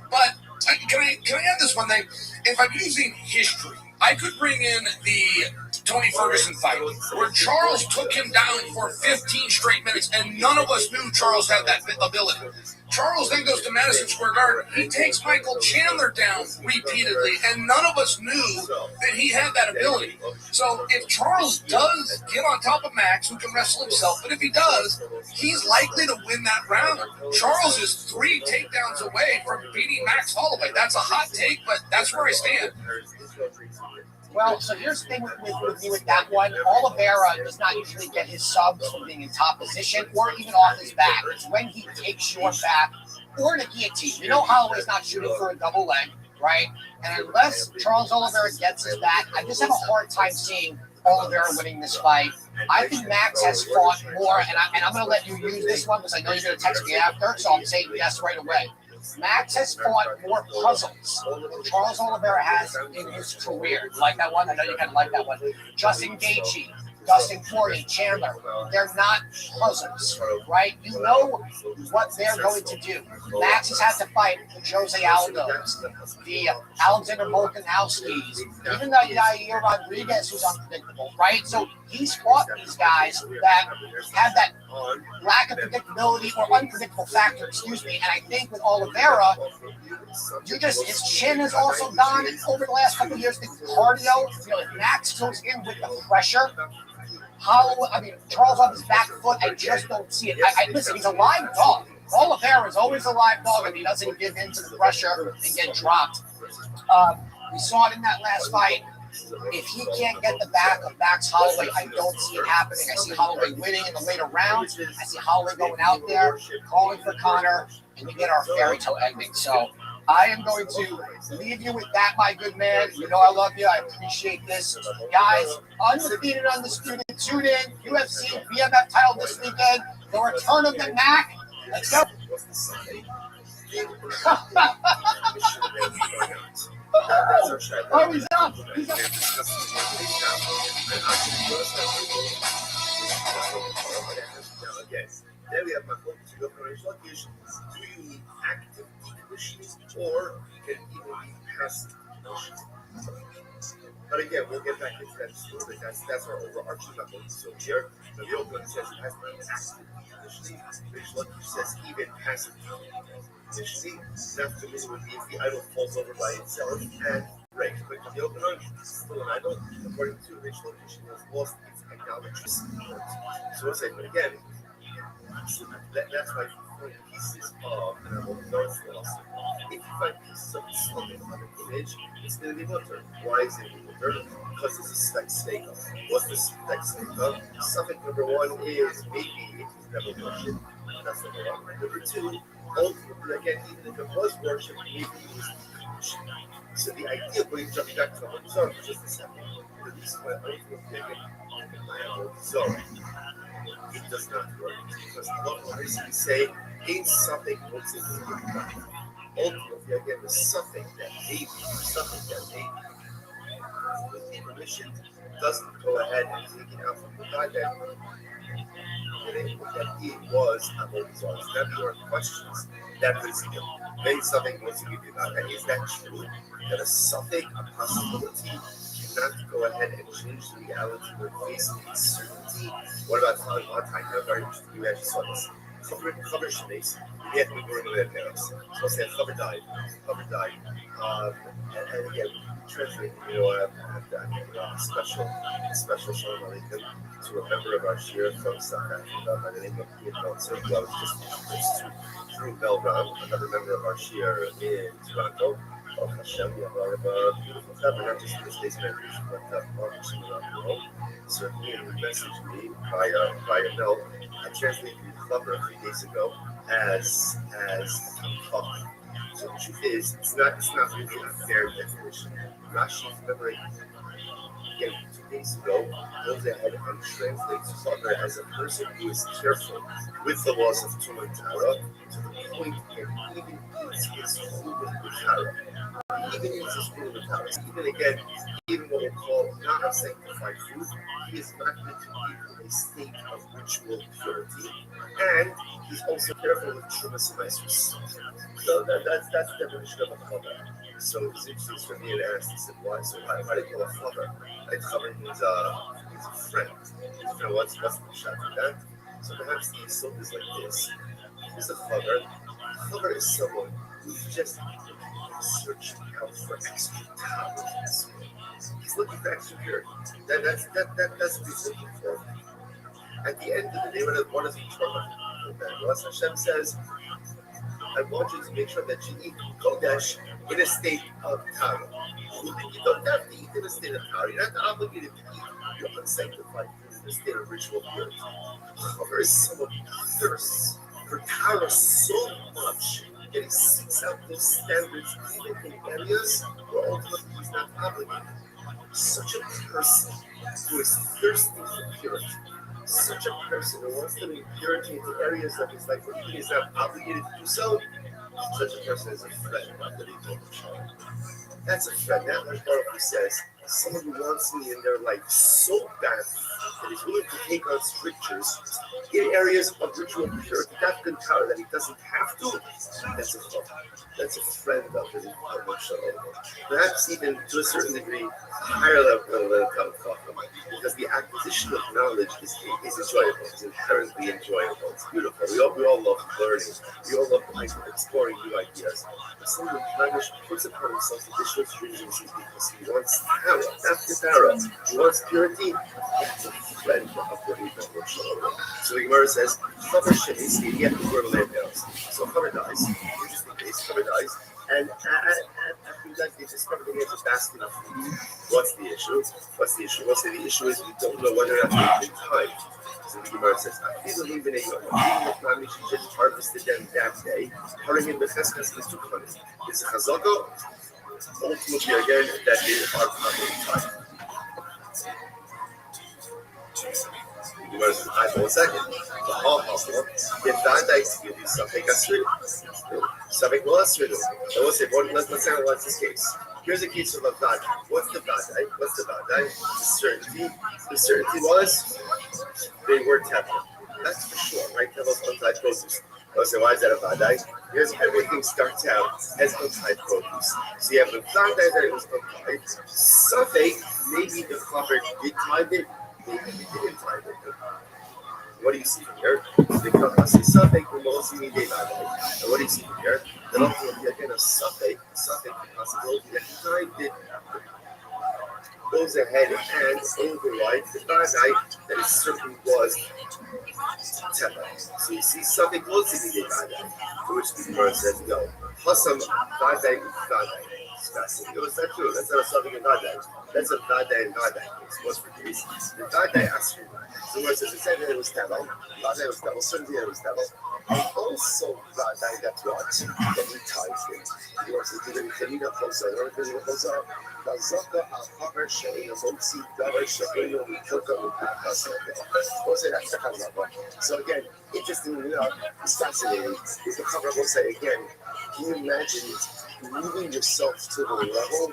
But can I add this one thing? If I'm using history, I could bring in the Tony Ferguson fight, where Charles took him down for 15 straight minutes, and none of us knew Charles had that ability. Charles then goes to Madison Square Garden. He takes Michael Chandler down repeatedly, and none of us knew that he had that ability. So if Charles does get on top of Max, who can wrestle himself, but if he does, he's likely to win that round. Charles is 3 takedowns away from beating Max Holloway. That's a hot take, but that's where I stand. Well, so here's the thing with me with that one. Oliveira does not usually get his subs from being in top position or even off his back. It's when he takes your back or in a guillotine. You know Holloway's not shooting for a double leg, right? And unless Charles Oliveira gets his back, I just have a hard time seeing Oliveira winning this fight. I think Max has fought more, and I'm going to let you use this one because I know you're going to text me after, so I'm saying yes right away. Max has fought more puzzles than Charles Oliveira has in his career. You like that one? I know you kind of like that one. Justin Gaethje, Dustin Poirier, Chandler, they're not puzzles, right? You know what they're going to do. Max has had to fight the Jose Aldos, the Alexander Volkanovskis, even the Yair Rodriguez, who's unpredictable, right? So he's fought these guys that have that lack of predictability or unpredictable factor, excuse me. And I think with Oliveira, his chin has also gone over the last couple of years. The cardio, if Max goes in with the pressure, Charles on his back foot, I just don't see it. Listen, he's a live dog. Oliveira is always a live dog, and he doesn't give in to the pressure and get dropped. We saw it in that last fight. If he can't get the back of Max Holloway, I don't see it happening. I see Holloway winning in the later rounds. I see Holloway going out there, calling for Conor, and we get our fairy tale ending. So I am going to leave you with that, my good man. You know I love you. I appreciate this. Guys, undefeated, undisputed. Tune in. UFC BMF title this weekend. The return of the Mac. Let's go. Oh, he's up. He's up. Then we have my focus to go for location. Do you need active decommissioning or can it even be passive decommissioning? But again, we'll get back into that in a little bit. That's our overarching level. So here, the Oakland says it has to be active decommissioning, which Lucky says even passive decommissioning. That to me would be if the idol falls over by itself and breaks. But the Oakland still an idol, according to Rich Location, has lost its idolatry. So what's that? But again, that's why you find pieces of an North philosophy. If you find pieces of something on an image, it's going to be water. Why is it water? Because it's a spec snake. What's the spec snake of? Suffix number 1 is maybe it is never worship. That's number 1. Number 2, ultimately, again, even if it was worship, maybe it was worship. So the idea of going jumping back to the whole zone is just a second. The reason why ultimately again, zone. It does not work because what we say ain't something what's in the ultimately again the something that maybe with permission doesn't go ahead and take it out from the guy that it was a whole zone. That there are questions that raise maybe something wants to give you that. And is that true? That a something, a possibility cannot go ahead and change the reality we're facing uncertainty. What about telling our time? Very interesting. You actually saw this. Cover Shanice. We have to go into their parents. So say Cover died. And again, translate, a special shalom aleichem to a member of our shir from South Africa by the name of Ian Meltzer, who I was just introduced to, Drew Belgram, another member of our shir in Toronto. Oh, Hashem, we have a lot of beautiful family, not just in the States, but all Hashem around the world. Certainly, and he messaged me via mail. I translated the Clubber a few days ago as Clubber. So the truth is, it's not really a fair definition. Rashi, remember, again, 2 days ago, goes ahead and translates Clubber as a person who is careful with the laws of Tum and Tara to the point where even eats his food with Tara. Even what we call non-sanctified food, he is not meant to be in a state of ritual purity, and He's also careful with Trumas and Meisters. So that's the definition of a chaver. So it's interesting for me and asked, he said, why? So why do you call a chaver? Like chaver means a friend. You know, what's the shot of that? So perhaps the insult is like this. He's a chaver. Chaver is someone who's just searching out for extra power. He's looking for extra purity. That's what he's looking for. At the end of the day, what does he try? Hashem says, I want you to make sure that you eat Kodesh in a state of Tara. You don't have to eat in a state of Tara. You're not obligated to eat your unsanctified food in a state of ritual purity. However, someone thirsts for Tara so much that he seeks out those standards even in areas where ultimately he's not obligated. Such a person who is thirsty for purity. Such a person who wants to bring purity into areas that his life where he is not obligated to do so, such a person is a friend of the Lord. That's a friend. That Baruch Hu says, someone who wants me in their life so badly that he's willing to take on strictures in areas of ritual purity, not good power that he doesn't have to. That's a friend. That's a friend of the Lord. Perhaps even to a certain degree, higher level than because the acquisition of knowledge is enjoyable. It's inherently enjoyable. It's beautiful. We all love learning. We all love exploring new ideas. But someone puts upon himself additional stringencies because he wants power, not Tara. He wants purity. That's a friend of the Lord. So the Gemara says, Chaver Sheniski, he had to go to land house. So Chaver dies. Interesting case. Chaver dies. And after that, they discover that he has a basket of food. What's the issue? The issue is we don't know whether or not they've been timed. So the Gemara says, she just harvested them that day. Hurrying in the cheskas is too funny. It's a chazaka. Ultimately, again, that they are properly timed. The Gemara says, I for a second. If that dice give you something, something was riddle. I will say, let's analyze this case. Here's a case of a vadai. What's the vadai? The certainty was they were tevel. That's for sure, right? Tevel's untied produce. I will say, why is that a vadai? Here's everything starts out as untied produce. So you have the vadai that it was untied. Safek, maybe the chaver did time it, maybe he didn't time it. What do you see here? And what do you see here? That ultimately, again, a suffix possibility that time did goes ahead and overrides the vadai that it certainly was tevel. So you see something close to the vadai, to which the Gemara says no. Hasam vadai. It's fascinating. No, it's not true. That's not a something in vadai. That's a vadai in vadai case. What's the case? The vadai asks you. So where it says it said that it was tevel. Vadai was tevel. Certainly it was tevel. And also vadai that what? That he ties it. The Gemara says that he can't close out. So again, interestingly enough, it's fascinating. If the Chaver will say again, can you imagine moving yourself to the level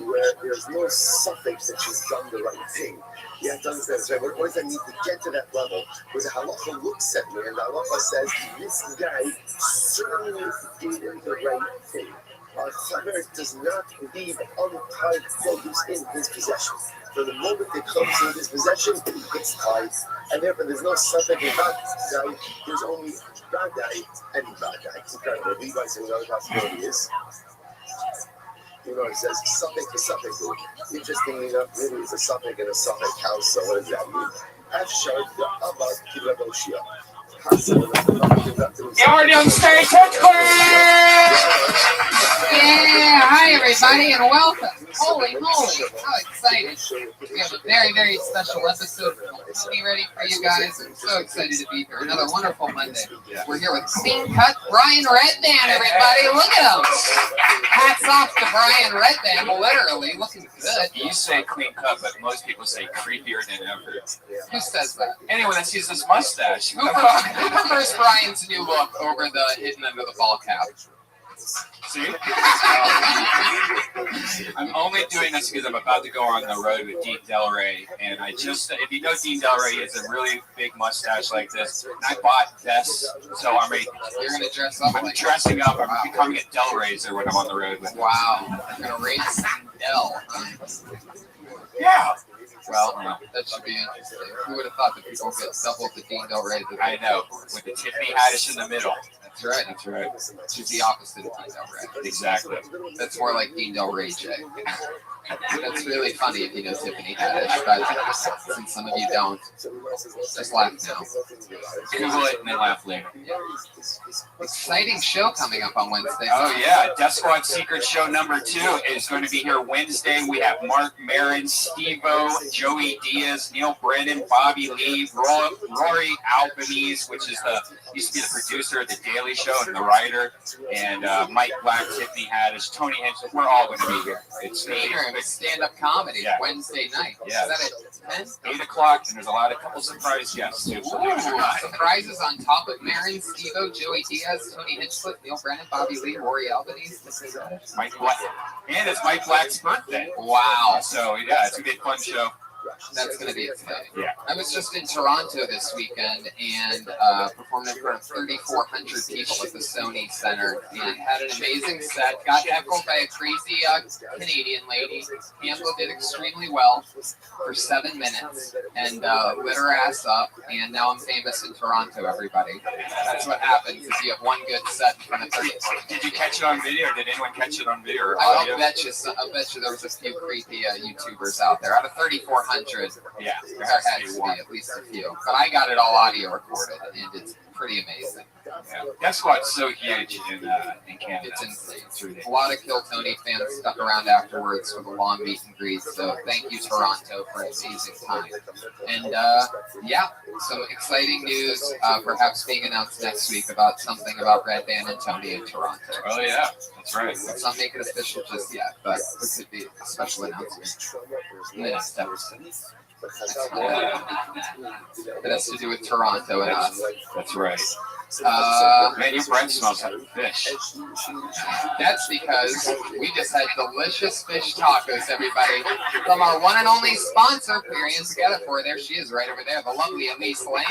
where there's no suffix that you've done the right thing? You have to understand, right? What does that mean to get to that level where the halacha looks at me and the halacha says, this guy certainly did the right thing. Our chaver does not leave untied produce in his possession. So the moment it comes in his possession, it's tied. And therefore there's no suffix in vadai, there's only vadai and vadai. Incredible. Levi says another possibility is, you know, it says suffix to suffix. Interestingly enough, really it's a suffix and a suffix house. So what does that mean? Afshar the abad kilaboshia. Howard on stage, yeah, hi everybody and welcome. Holy moly, how excited. We have a very, very special episode ready for you guys. I'm so excited to be here. Another wonderful Monday. We're here with Clean Cut Brian Redband, everybody. Look at him. Hats off to Brian Redband, literally looking good. You say clean cut, but most people say creepier than ever. Who says that? Anyone that sees this mustache. Who prefers Brian's new look over the hidden under the ball cap? See? I'm only doing this because I'm about to go on the road with Dean Del Rey, and I just, if you know Dean Del Rey, he has a really big mustache like this, and I bought vests, so I'm ready. You're going to dress up? I'm dressing up. I'm becoming a Del Raiser when I'm on the road with him. Wow. You're going to raise Del. Yeah. Well, that should be interesting. Who would have thought that people get double the Dean Del Rey? I know. With the Tiffany Haddish in the middle. That's right. That's right. She's the opposite of Dean Del Rey. Exactly. That's more like Dean Del Rey J. That's really funny if you know Tiffany Haddish, but since some of you don't, just laugh now. Google it and then laugh later. Exciting show coming up on Wednesday. Oh yeah, Death Squad Secret Show #2 is going to be here Wednesday. We have Mark Maron, Steve-O, Joey Diaz, Neil Brennan, Bobby Lee, Rory Albanese, which is used to be the producer of The Daily Show and the writer, and Mike Black, Tiffany Haddish, Tony Henson. We're all going to be here. It's stand-up comedy Wednesday night. Yeah. Is that at 10? 8 o'clock, and there's a couple surprise guests too. Surprises on top of Marin, Steve-O, Joey Diaz, Tony Hinchcliffe, Neil Brennan, Bobby Lee, Rory Albanese, Mike Black. And it's Mike Black's birthday. Wow. So yeah, it's gonna be a fun show. That's going to be exciting. Yeah. I was just in Toronto this weekend and performed in front of 3,400 people at the Sony Center and had an amazing set. Got heckled by a crazy Canadian lady. Handled it extremely well for 7 minutes and lit her ass up. And now I'm famous in Toronto, everybody. That's what happens if you have one good set in front of 30. Did you catch it on video? Or did anyone catch it on video? Or I bet you there was a few creepy YouTubers out there. Out of 3,400, yeah, there had to be at least a few. But I got it all audio recorded, and it's pretty amazing. Yeah. Death Squad's so huge in Canada. It's insane. A lot of Kill Tony fans stuck around afterwards for the long meet and greet, so thank you, Toronto, for an amazing time. And yeah, some exciting news perhaps being announced next week about something about Red Band and Tony in Toronto. Oh, yeah, that's right. Let's not make it official just yet, but this could be a special announcement in the next episode. That has to do with Toronto and us. That's right. Man, your breath smells like fish. That's because we just had delicious fish tacos, everybody, from our one and only sponsor, put your hands together for her. There she is, right over there, the lovely Elise Lane.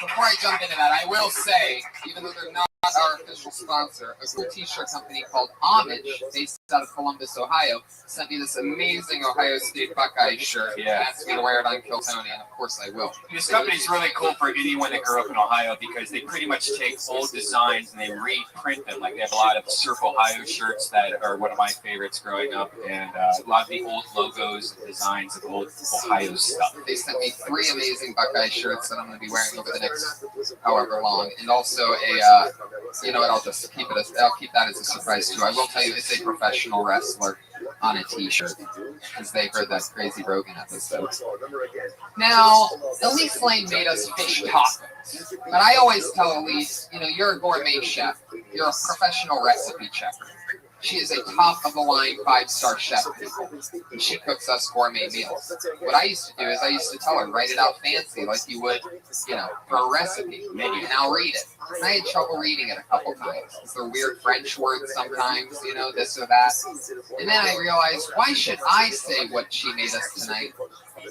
Before I jump into that, I will say, even though they're not our official sponsor, a cool t-shirt company called Homage, based out of Columbus, Ohio, sent me this amazing Ohio State Buckeye shirt. Yeah. Asked me to wear it on Kill Tony, and of course I will. This company's really cool for anyone that grew up in Ohio because they pretty much take old designs and they reprint them. Like they have a lot of Surf Ohio shirts that are one of my favorites growing up, and a lot of the old logos and designs of old Ohio stuff. They sent me 3 amazing Buckeye shirts that I'm going to be wearing over the next however long, and also a you know what? I'll just keep it. I'll keep that as a surprise too. I will tell you, it's a professional wrestler on a T-shirt because they heard that crazy Rogan episode. Now, Elise Lane made us fish tacos, but I always tell Elise, you know, you're a gourmet chef. You're a professional recipe checker. She is a top-of-the-line 5-star chef, people, and she cooks us gourmet meals. What I used to do is I used to tell her, write it out fancy like you would, you know, for a recipe. Now read it. And I had trouble reading it a couple times because they're weird French words sometimes, you know, this or that. And then I realized, why should I say what she made us tonight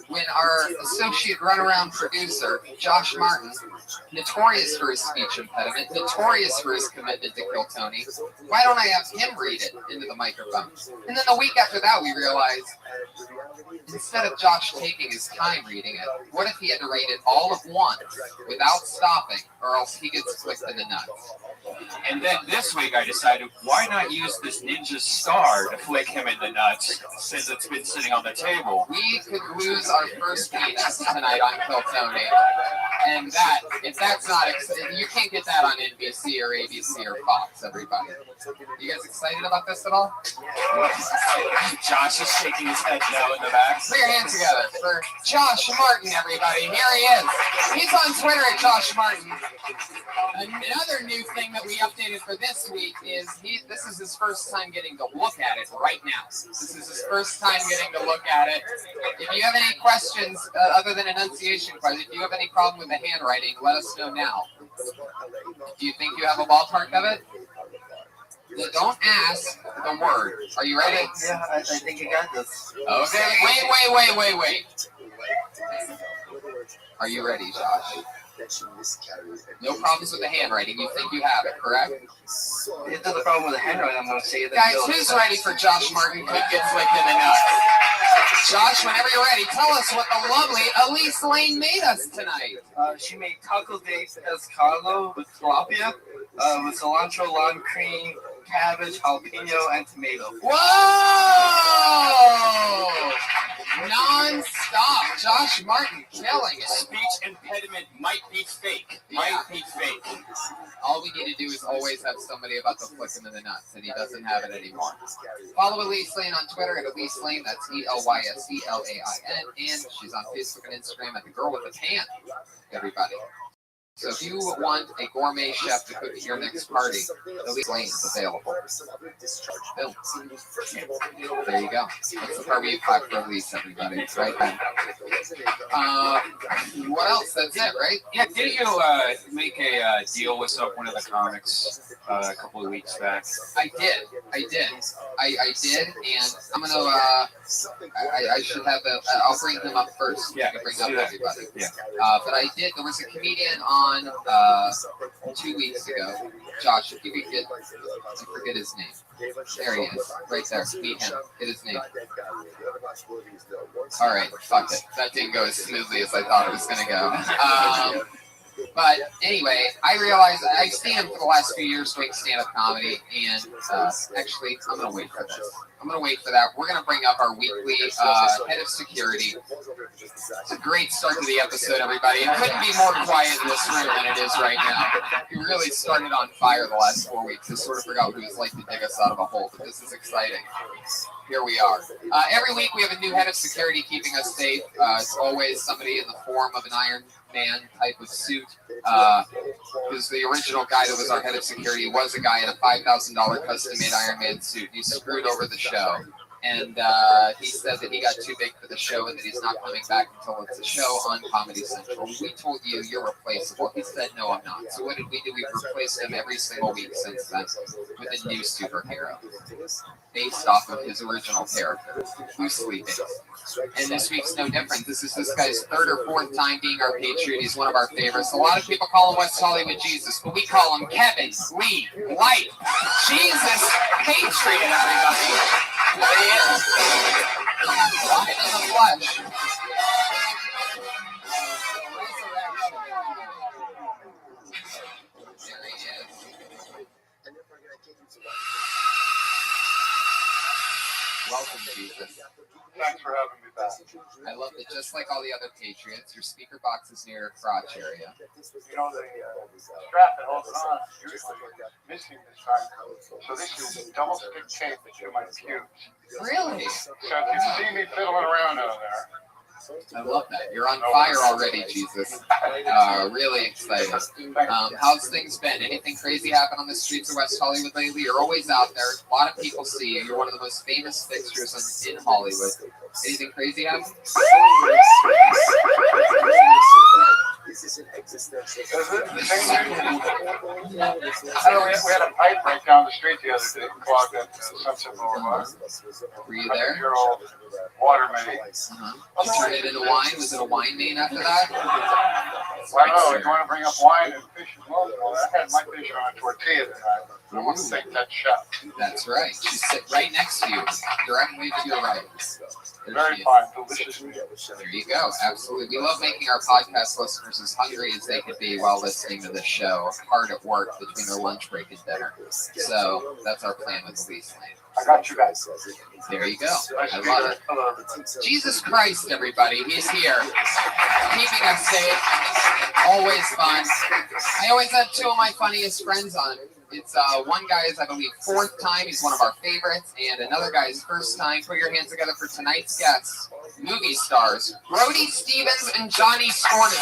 when our associate runaround producer, Josh Martin, notorious for his speech impediment, notorious for his commitment to Kill Tony, why don't I have him read it into the microphone? And then the week after that, we realized, instead of Josh taking his time reading it, what if he had to read it all at once without stopping, or else he gets clipped in the nuts? And then this week I decided, why not use this ninja star to flick him in the nuts since it's been sitting on the table? We could lose our first penis tonight on Kill Tony. And that, if that's not, you can't get that on NBC or ABC or Fox, everybody. You guys excited about this at all? Josh is shaking his head no in the back. Put your hands together for Josh Martin, everybody. Here he is. He's on Twitter at Josh Martin. Another new thing that we updated for this week is this is his first time getting to look at it right now. This is his first time getting to look at it. If you have any questions other than enunciation questions, if you have any problem with the handwriting, let us know now. Do you think you have a ballpark of it? Don't ask the word. Are you ready? Yeah, I think you got this. Okay. Wait. Are you ready, Josh? No problems with the handwriting. You think you have it, correct? It's not the problem with the handwriting. I'm going to say that. Guys, who's ready for Josh Martin could get flicked in the nuts? Josh, whenever you're ready, tell us what the lovely Elise Lane made us tonight. She made taco de escargot with tilapia, with cilantro, lime cream, cabbage, jalapeno, and tomato. Whoa! Non-stop. Josh Martin killing it. Speech impediment might be fake. All we need to do is always have somebody about to flick him in the nuts, and he doesn't have it anymore. Follow Elise Lane on Twitter at Elise Lane. That's ELYSELAIN. And she's on Facebook and Instagram at The Girl with the Pan. Everybody. So if you want a gourmet chef to cook at your next party, Elise Lane is available. Boom. There you go. That's the part where you clap for Elise, everybody. It's right there. What else? That's it, right? Yeah, didn't you make a deal with one of the comics a couple of weeks back? I did, and I'm gonna. I should have the. I'll bring him up first. Yeah, bring up everybody. Yeah. But I did. There was a comedian on 2 weeks ago. Josh, if you could get, I forget his name. There he is, right there. Meet him. Get his name. All right, fuck it. That didn't go as smoothly as I thought it was gonna go. But anyway, I realized I've seen him for the last few years doing stand-up comedy, and actually, I'm going to wait for this. We're going to bring up our weekly head of security. It's a great start to the episode, everybody. It couldn't be more quiet in this room than it is right now. We really started on fire the last 4 weeks. I sort of forgot what it was like to dig us out of a hole, but this is exciting. Here we are. Every week we have a new head of security keeping us safe. It's always somebody in the form of an Iron Man type of suit. Because the original guy that was our head of security was a guy in a $5,000 custom-made Iron Man suit. He screwed over the show. And he said that he got too big for the show and that he's not coming back until it's a show on Comedy Central. We told you you're replaceable. He said, no, I'm not. So what did we do? We've replaced him every single week since then with a new superhero based off of his original character, who's sleeping. And this week's no different. This is this guy's third or fourth time being our Patriot. He's one of our favorites. A lot of people call him West Hollywood Jesus, but we call him Kevin Lee Light Jesus Patriot, everybody. There he is. Live in the flesh. There he is. Welcome, Jesus. Thanks for having me back. I love that just like all the other Patriots, your speaker box is near your crotch area. You know, the strap that holds it on is usually missing this time. So this is double stick tape to my pubes. Really? So if you see me fiddling around out there, I love that. You're on fire already, Jesus. Really excited. How's things been? Anything crazy happen on the streets of West Hollywood lately? You're always out there. A lot of people see you. You're one of the most famous fixtures in Hollywood. Anything crazy happen? This is an existential. We had a pipe right down the street the other day, clogged at Sunset Boulevard. Were you there? Year-old water main. You turned it into wine? Was it a wine main after that? Well, I don't know. You want to bring up wine and fish as well? Well, I had my fish on a tortilla tonight. I want to take that shot. That's right. She's sitting right next to you, directly to your right. Very fine, delicious meal. There you go. Absolutely. We love making our podcast listeners as hungry as they could be while listening to the show, hard at work between their lunch break and dinner. So that's our plan with Elise Lane. I got you guys. There you go. I love it. Jesus Christ, everybody. He's here. Keeping us safe. Always fun. I always have two of my funniest friends on. It's one guy is, I believe, fourth time. He's one of our favorites. And another guy is first time. Put your hands together for tonight's guests. Movie stars, Brody Stevens and Johnny Stornis.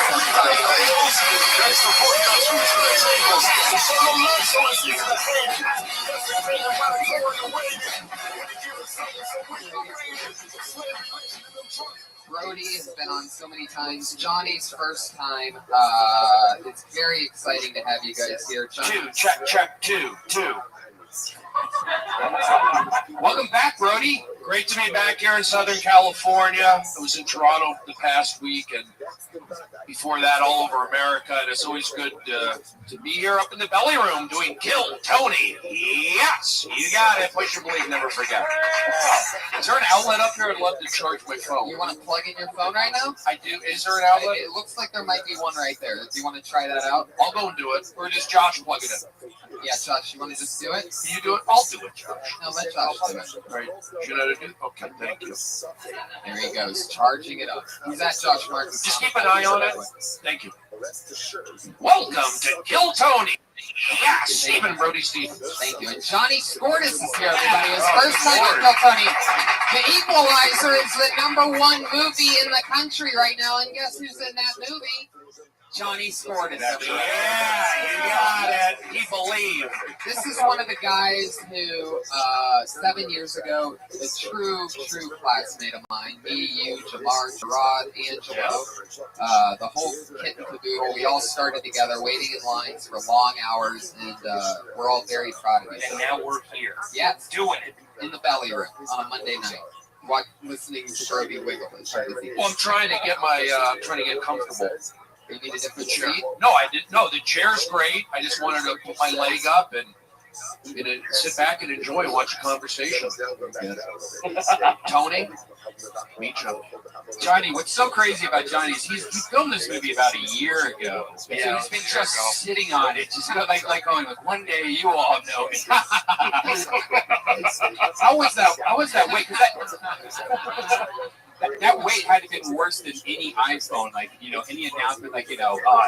Brody has been on so many times. Johnny's first time. It's very exciting to have you guys here. Johnny. Check, two. Welcome back, Brody. Great to be back here in Southern California. I was in Toronto the past week, and before that, all over America. And it's always good to be here up in the belly room doing Kill Tony. Yes, you got it. Push your believe, never forget. Is there an outlet up here? I'd love to charge my phone. You want to plug in your phone right now? I do. Is there an outlet? It looks like there might be one right there. Do you want to try that out? I'll go and do it. Or does Josh plug it in? Yeah, Josh, you want to just do it? Can you do it? I'll do it, Josh. No, let Josh do it. Right. Should I do it? Okay, thank you. There he goes, charging it up. Who's that, Josh Marks? Just keep an eye on it. Thank you. Welcome to Kill Tony. Yeah, Stephen Brody Stevens. Thank you. And Johnny Scortis is here, everybody. His first time at Kill Tony. The Equalizer is the #1 movie in the country right now, and guess who's in that movie? Johnny Scortis. Yeah, you got it. He believed. This is one of the guys who, 7 years ago, a true classmate of mine, me, you, Jamar, Gerard, Angelo, the whole kit and caboodle, we all started together waiting in lines for long hours, and we're all very proud of it. And now we're here. Yes. Doing it. In the belly room on a Monday night. Listening to Brody wiggle. Well, I'm trying to get comfortable. You need a different seat? No, I didn't. No, the chair's great. I just wanted to put my leg up and sit back and enjoy and watch a conversation. Tony, meet you. Johnny, what's so crazy about Johnny is he filmed this movie about a year ago. Yeah, so he's been just sitting on it, just like going, one day you all know me. How was that wait? That wait had to have been worse than any iPhone, any announcement, I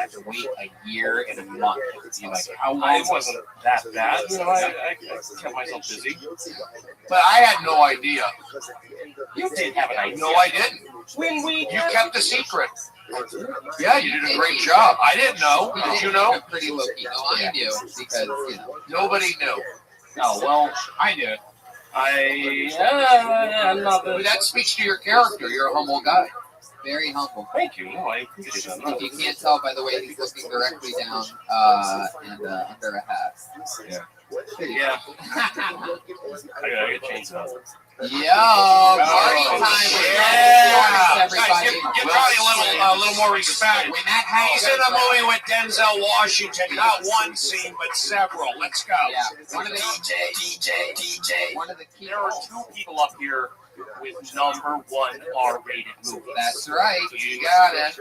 have to wait a year and a month. How long? It wasn't that bad. I kept myself busy. But I had no idea. You did have an idea. No, I didn't. You kept the secret. Yeah, you did a great job. I didn't know. Did you know? Pretty low key. No, I knew because nobody knew. Oh well, I knew. I'm not. That speaks to your character. You're a humble guy. Very humble. Thank you. No, I appreciate that. If you can't tell by the way he's looking directly down and under a hat. Yeah. Yeah. I gotta change that. Yo, party time with everybody. Guys, give Ronnie a little more respect. He's in a movie with Denzel Washington. Not one scene, but several. Let's go. Yeah. One of the DJ. One of the key. There are 2 people up here with #1 R-rated movie. That's right. You got it.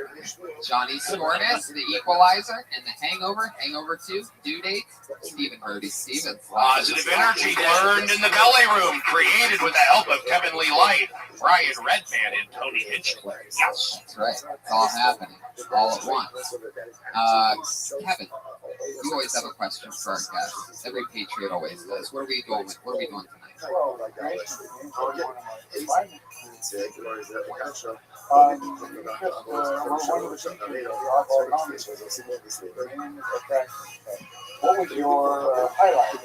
Johnny Scortis, The Equalizer, and The Hangover, Hangover 2, Due Date, Stephen Brody Stevens. Positive energy learned in the belly room, created with the help of Kevin Lee Light, Brian Redman, and Tony Hinchcliffe. Yes. That's right. It's all happening all at once. Kevin, you always have a question for our guests. Every Patriot always does. What are we doing tonight? What was your highlight?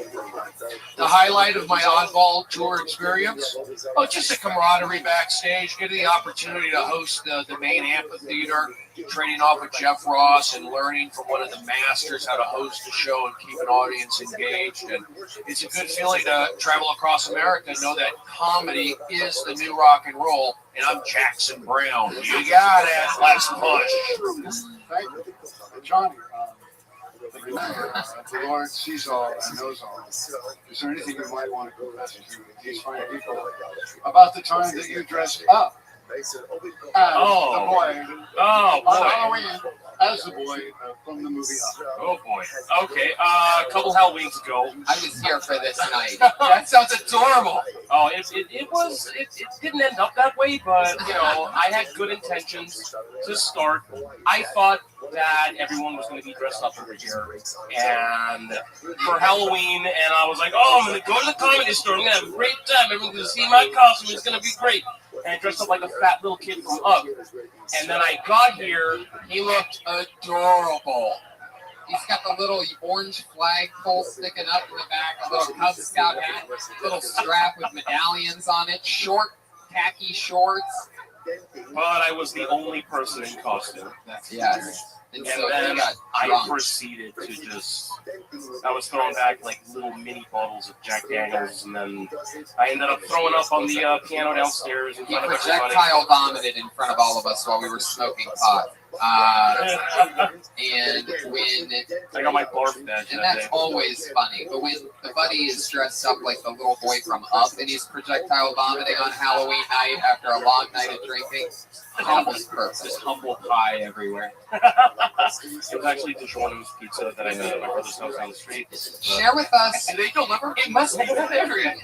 The highlight of my oddball tour experience? Oh, just the camaraderie backstage, getting the opportunity to host the main amphitheater, training off with Jeff Ross and learning from one of the masters how to host a show and keep an audience engaged. And it's a good feeling to travel across America and know that comedy is the new rock and roll. And I'm Jackson Brown. You got it. Let's push. Thank you. Johnny, the Lord sees all and knows all. Is there anything you might want to go message these fine people about the time that you dressed up as the boy on Halloween as the boy from the movie Up? Oh boy. Okay. A couple Halloweens ago, I was here for this night. That sounds adorable. Oh, it didn't end up that way, but I had good intentions to start. I thought that everyone was going to be dressed up over here, and for Halloween, and I was like, I'm going to go to the comedy store. I'm going to have a great time. Everyone's going to see my costume. It's going to be great. And I dressed up like a fat little kid from Up. And then I got here. He looked adorable. He's got the little orange flagpole sticking up in the back, a little Cub Scout hat, little strap with medallions on it, short khaki shorts. But I was the only person in costume. Yes. And And so he then got I drunk. proceeded to I was throwing back like little mini bottles of Jack Daniels, and then I ended up throwing up on the piano downstairs in He front of everybody. projectile vomited in front of all of us while we were smoking pot. And when I got my barf badge and that that's day. always funny, but when the buddy is dressed up like the little boy from Up and he's projectile vomiting on Halloween night after a long night of drinking, that was perfect. Just humble pie everywhere. It was actually DiGiorno's pizza that I had at my brother's house down the street. Share with us. Do they deliver? It must be that area.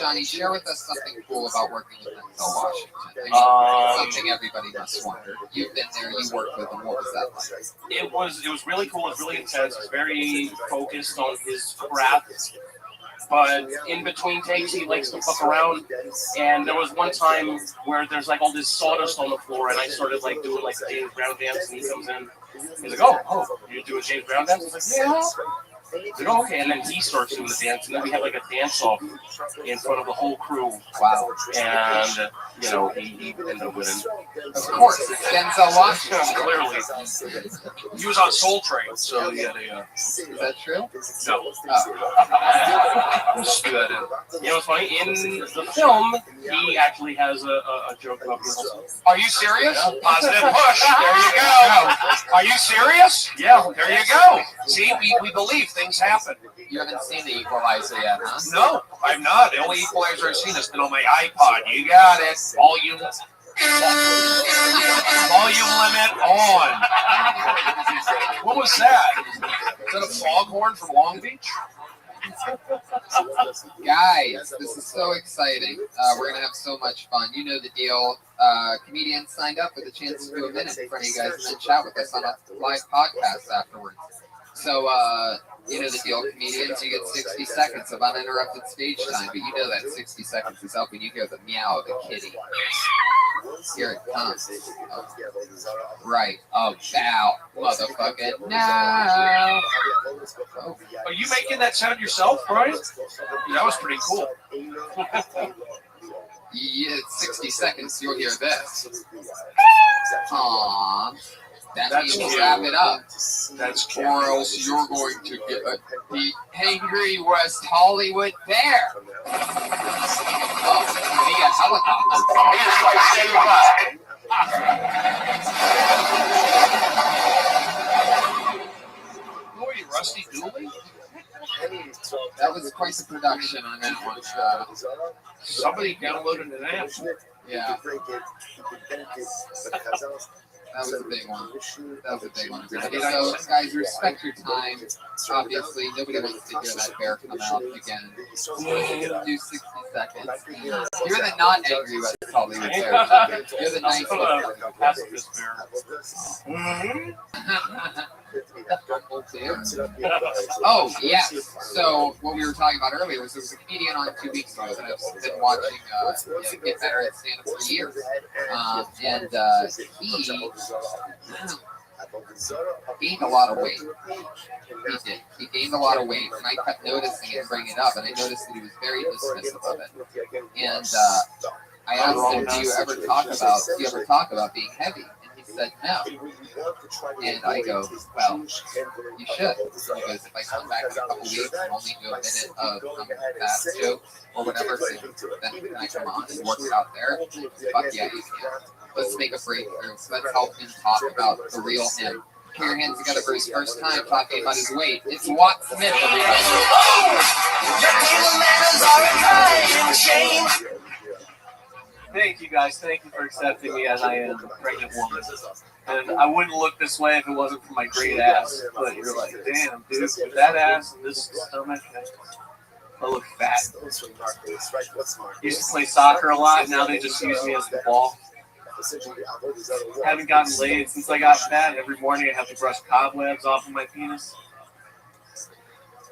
Johnny, share with us something cool about working with Denzel Washington. Something everybody must wonder. You've been there, you worked with him. What was that like? It was really cool. It was really intense. It was very focused on his craft. But in between takes, he likes to fuck around. And there was one time where there's like all this sawdust on the floor, and I started like doing like the James Brown dance, and he comes in. He's like, "Oh, you're doing James Brown dance?" I was like, "Yeah." He's like, "Oh, okay." And then he starts doing the dance, and then we have like a dance-off in front of the whole crew. Wow. And he ended up winning. Of course, it's Denzel Washington. Clearly. He was on Soul Train, so he had a... Is that true? No. Just threw that in. You know what's funny? In the film, he actually has a joke about being also. Are you serious? Positive push. There you go. Are you serious? Yeah. There you go. See, we believe things happen. You haven't seen The Equalizer yet, huh? No, I've not. The only equalizer I've seen has been on my iPod. You got it. Volume limit on. What was that? Is that a foghorn from Long Beach? Guys, this is so exciting. We're going to have so much fun. You know the deal. Comedians signed up with a chance to do a minute in front of you guys and then chat with us on a live podcast afterwards. So, you know the deal, comedians, you get 60 seconds of uninterrupted stage time, but you know that 60 seconds is up when you hear the meow of a kitty. Here it comes. Oh, right about motherfucking now. Oh. Are you making that sound yourself, Brian? That was pretty cool. Yeah, 60 seconds, you'll hear this. Aww. That means we'll wrap it up. That's or else you're going to get the angry West Hollywood bear. Oh, via Who are you, Rusty Dooley? That was quite the production on that one. Somebody downloaded an app. Yeah. That was a big one. So, guys, respect your time. Obviously, nobody wants to hear that bear come out again. Do 60 seconds. You're the not angry West Hollywood bear. You're the nice pacifist bear. Oh, yes. So, what we were talking about earlier was there was a comedian on 2 weeks ago that I've been watching get better at stand-up for years. And he gained a lot of weight. He did. He gained a lot of weight, and I kept noticing it and bringing it up, and I noticed that he was very dismissive of it. And I asked him, do you ever talk about being heavy? And he said no. And I go, well, you should. Because if I come back in a couple weeks and only do a minute of that joke or whatever, then can I come on and work it out there? Fuck yeah, you can. Let's make a breakthrough. So let's help him talk about the real him. Put your hands together for his first time talking about his weight. It's Watt Smith. Thank you guys. Thank you for accepting me as I am a pregnant woman. And I wouldn't look this way if it wasn't for my great ass. But you're like, damn, dude, with that ass and this stomach, I look fat. Used to play soccer a lot. Now they just use me as the ball. Haven't gotten laid since I got fat. Every morning I have to brush cobwebs off of my penis.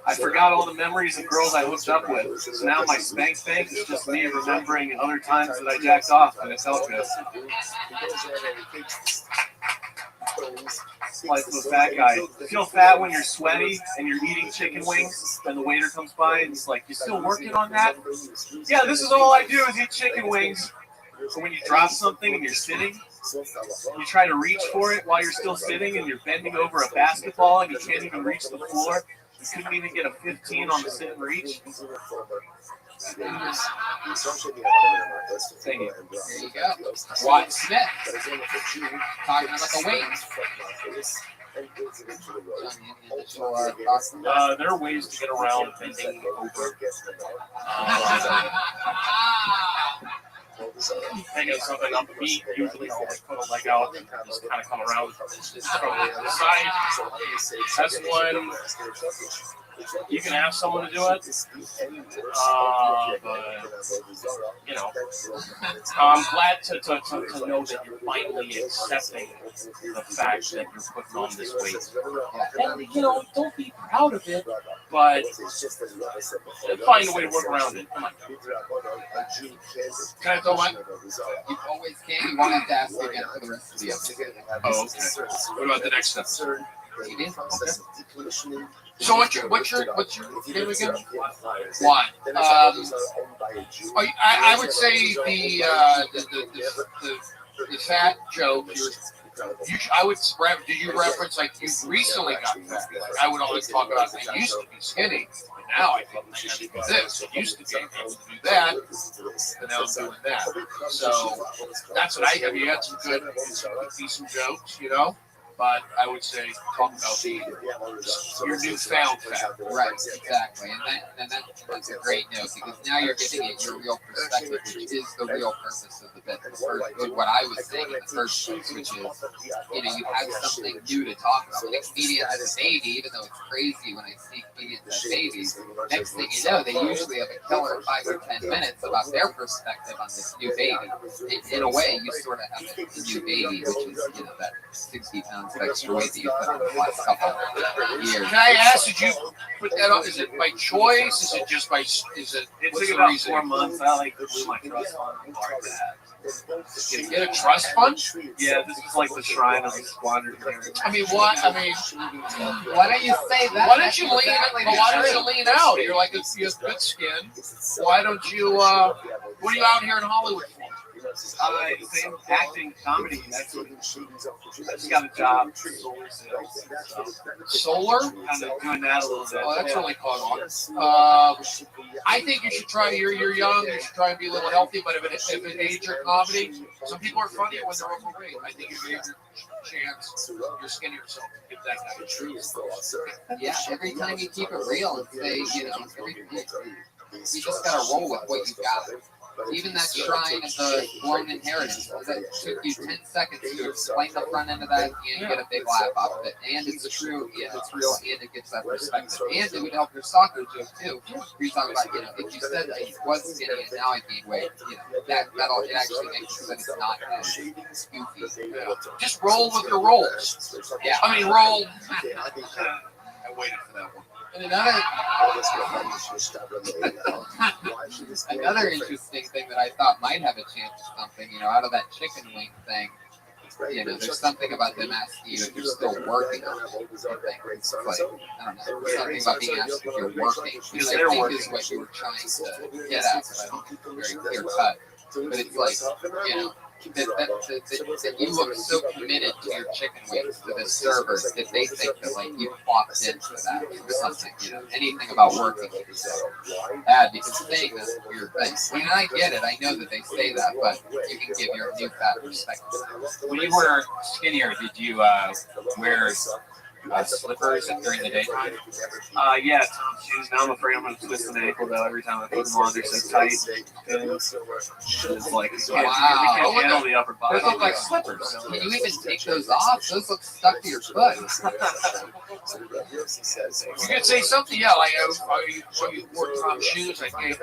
I forgot all the memories of girls I hooked up with. So now my spank bank is just me remembering other times that I jacked off and it felt good. Like the fat guy. You feel fat when you're sweaty and you're eating chicken wings and the waiter comes by and he's like, you still working on that? Yeah, this is all I do is eat chicken wings. So when you drop something and you're sitting, you try to reach for it while you're still sitting, and you're bending over a basketball and you can't even reach the floor. You couldn't even get a 15 on the sit and reach. There you go. Watt Smith talking about the weight. There are ways to get around bending over. Hanging something up the meat, usually I'll like put a leg out and just kind of come around from the side. That's one. You can ask someone to do it, but you know, I'm glad to know that you're finally accepting the fact that you're putting on this weight. And you know, don't be proud of it, but find a way to work around it. Come on. Can I throw one? You always can. You won't have to ask again for the rest of the episode. Oh, okay. What about the next step? Okay. So what's your name again? Why? I would say the fat joke. I would do you reference like you recently got fat? I would always talk about I used to be skinny, but now I think I should do this. I used to be able to do that, and now I'm doing that. So that's what I have. You had some good, decent jokes, you know. But I would say talk about your newfound fat. Right, exactly. And that's a great note because now you're giving it your real perspective, which is the real purpose of the bit. What I was saying in the first place, which is, you know, you have something new to talk about. When a comedian has a baby, even though it's crazy when I see comedians have babies, next thing you know, they usually have a killer 5 or 10 minutes about their perspective on this new baby. In a way, you sort of have a new baby, which is, you know, that 60 pounds extra weight that you put on the last couple of years. Can I ask, did you put that on? Is it by choice? Is it just by? Is it? It took about 4 months. I like blew my trust fund and bought that. Did you get a trust fund? Yeah, this is like the shrine of the squandered parents. I mean, what? I mean, why don't you say that? Why don't you lean? Why don't you lean out? You're like you have good skin. Why don't you? What are you out here in Hollywood for? Same acting, comedy. That's what I just got a job. Solar? Kind of doing that a little bit. Oh, that's really caught on. I think you should try. You're young. You should try and be a little healthy. But if it aids your comedy, some people are funnier when they're overweight. I think you have your chance. You're skinny yourself. Give that guy a truth. Yeah, every time you keep it real and say, you know, you just gotta roll with what you got. Even that shrine of the blown inheritance, that took you 10 seconds to explain the front end of that, and you get a big laugh off of it. And it's true, and it's real, and it gets that perspective. And it would help your soccer joke too. You're talking about, you know, if you said that I was skinny and now I gained weight, you know, that'll it actually makes sure that it's not as goofy. Yeah. Just roll with your rolls. Yeah. I mean, roll. I waited for that one. And another interesting thing that I thought might have a chance of something, you know, out of that chicken wing thing, you know, there's something about them asking you if you're still working on it. It's like, I don't know, there's something about being asked if you're working, which I think is what you were trying to get at, but I don't think it's very clear cut. But it's like, you know, that you look so committed to your chicken wings to the server that they think that like you walked into that or something, you know, anything about working is bad because saying that's a weird thing. I mean, I get it, I know that they say that, but you can give your new fat perspective. When you were skinnier, did you wear slippers during the daytime? Yeah, Tom shoes. Now I'm afraid I'm going to twist an ankle though every time I put them on. They're so tight. It's like, you can't handle the upper body. Those look like slippers. Can you even take those off? Those look stuck to your foot. You could say something, yeah, like you wore Tom shoes, I gained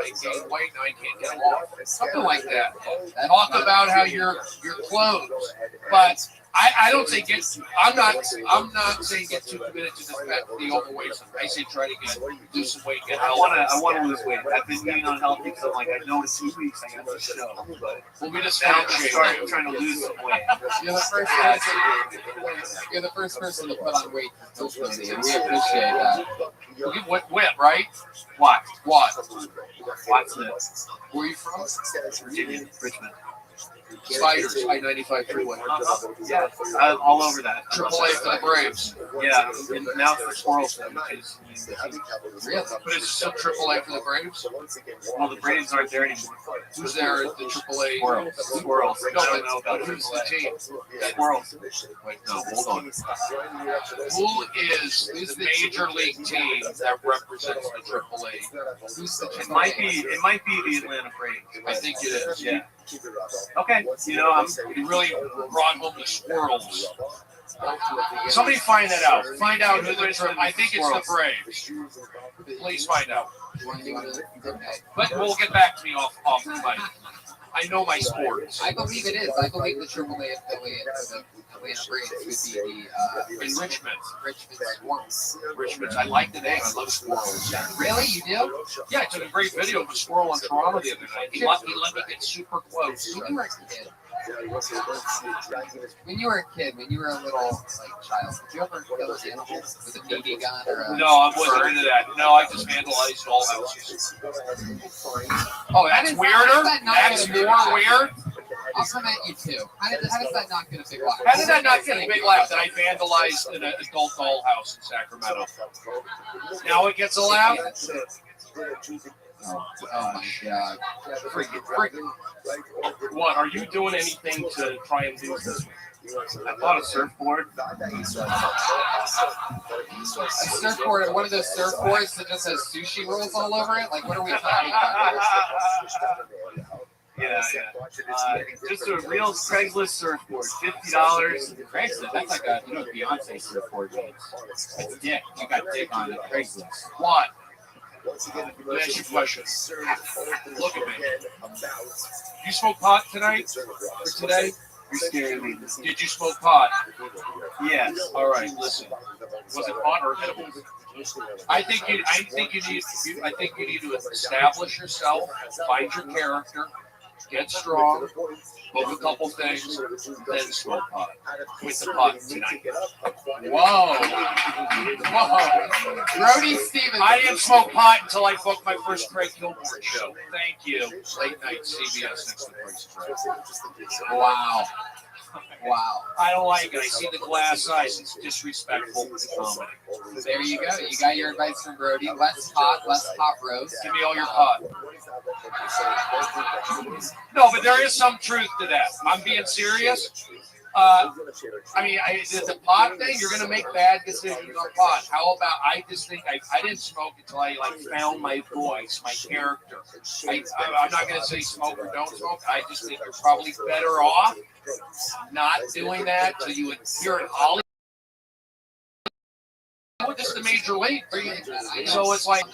weight, now I can't get them off. Something like that. Talk about how you're clothes. But I don't say I'm not saying get too committed to the overweight stuff. I say try to do some weight. I want to lose weight. I've been eating unhealthy because I'm like, I know in 2 weeks I got to show. But we'll be just now I'm trying to lose some weight. You're the first person to put on weight socially, and we appreciate that. Whip, right? What? What's it? Where are you from? Virginia, Richmond. Spiders, I-95 freeway. Yeah, I'm all over that. AAA for the Braves. Yeah, and now for squirrels. Really? But it's still AAA for the Braves? Well, the Braves aren't there anymore. Who's there at the AAA? Squirrels. No, I don't know but about who's the team? Squirrels. Wait, no, hold on. Who is the major league team that represents the AAA? Who's the It might be the Atlanta Braves. I think it is. Yeah. Okay. You know, You really brought home the Squirrels. Somebody find that out. Find out who the AAA. I think it's the Braves. Please find out. But we'll get back to me off the mic. I know my sports. I believe it is. I believe the AAA affiliate of the Atlanta Braves would be the In Richmond. Swarms. Richmond. I like the name. I love squirrels. Really? You do? Yeah, I took a great video of a squirrel in Toronto the other night. He let me get super close. When you were a kid, when you were a little child, did you ever kill animals with a BB gun or a... No, I wasn't into that. No, I just vandalized all houses. Oh, that's weirder? That's more weird? I'll come at you too. How does that not get a big laugh? How did that not get a big laugh that I vandalized an adult dollhouse in Sacramento? Now it gets a laugh? Oh my God. Freaking. What, are you doing anything to try and do this? I bought a surfboard. A surfboard, one of those surfboards that just has sushi rolls all over it? Like, what are we talking about? Yeah. Just a real Craigslist surfboard, $50. Craigslist, that's like a Beyonce surfboard. It's dick. You got dick on it. Craigslist. What? Let me ask you a question. Look at me. You smoke pot tonight? Or today? You're scaring me. Did you smoke pot? Yes. All right, listen. Was it pot or edibles? I think you need to establish yourself, find your character, get strong, book a couple things, then smoke pot. With the pot tonight. Whoa. Brody Stevens. I didn't smoke pot until I booked my first Craig Gilmore show. Thank you. Late night CBS next to the Price is Right. Wow. I don't like it. I see the glass eyes. It's disrespectful to comedy. So there you go. You got your advice from Brody. Less pot roast. Give me all your pot. No, but there is some truth to that. I'm being serious. The pot thing, you're going to make bad decisions on pot. How about, I just think I didn't smoke until I found my voice, my character. I'm not going to say smoke or don't smoke. I just think you're probably better off not doing that till you appear in Hollywood. This is the major league. So it's like,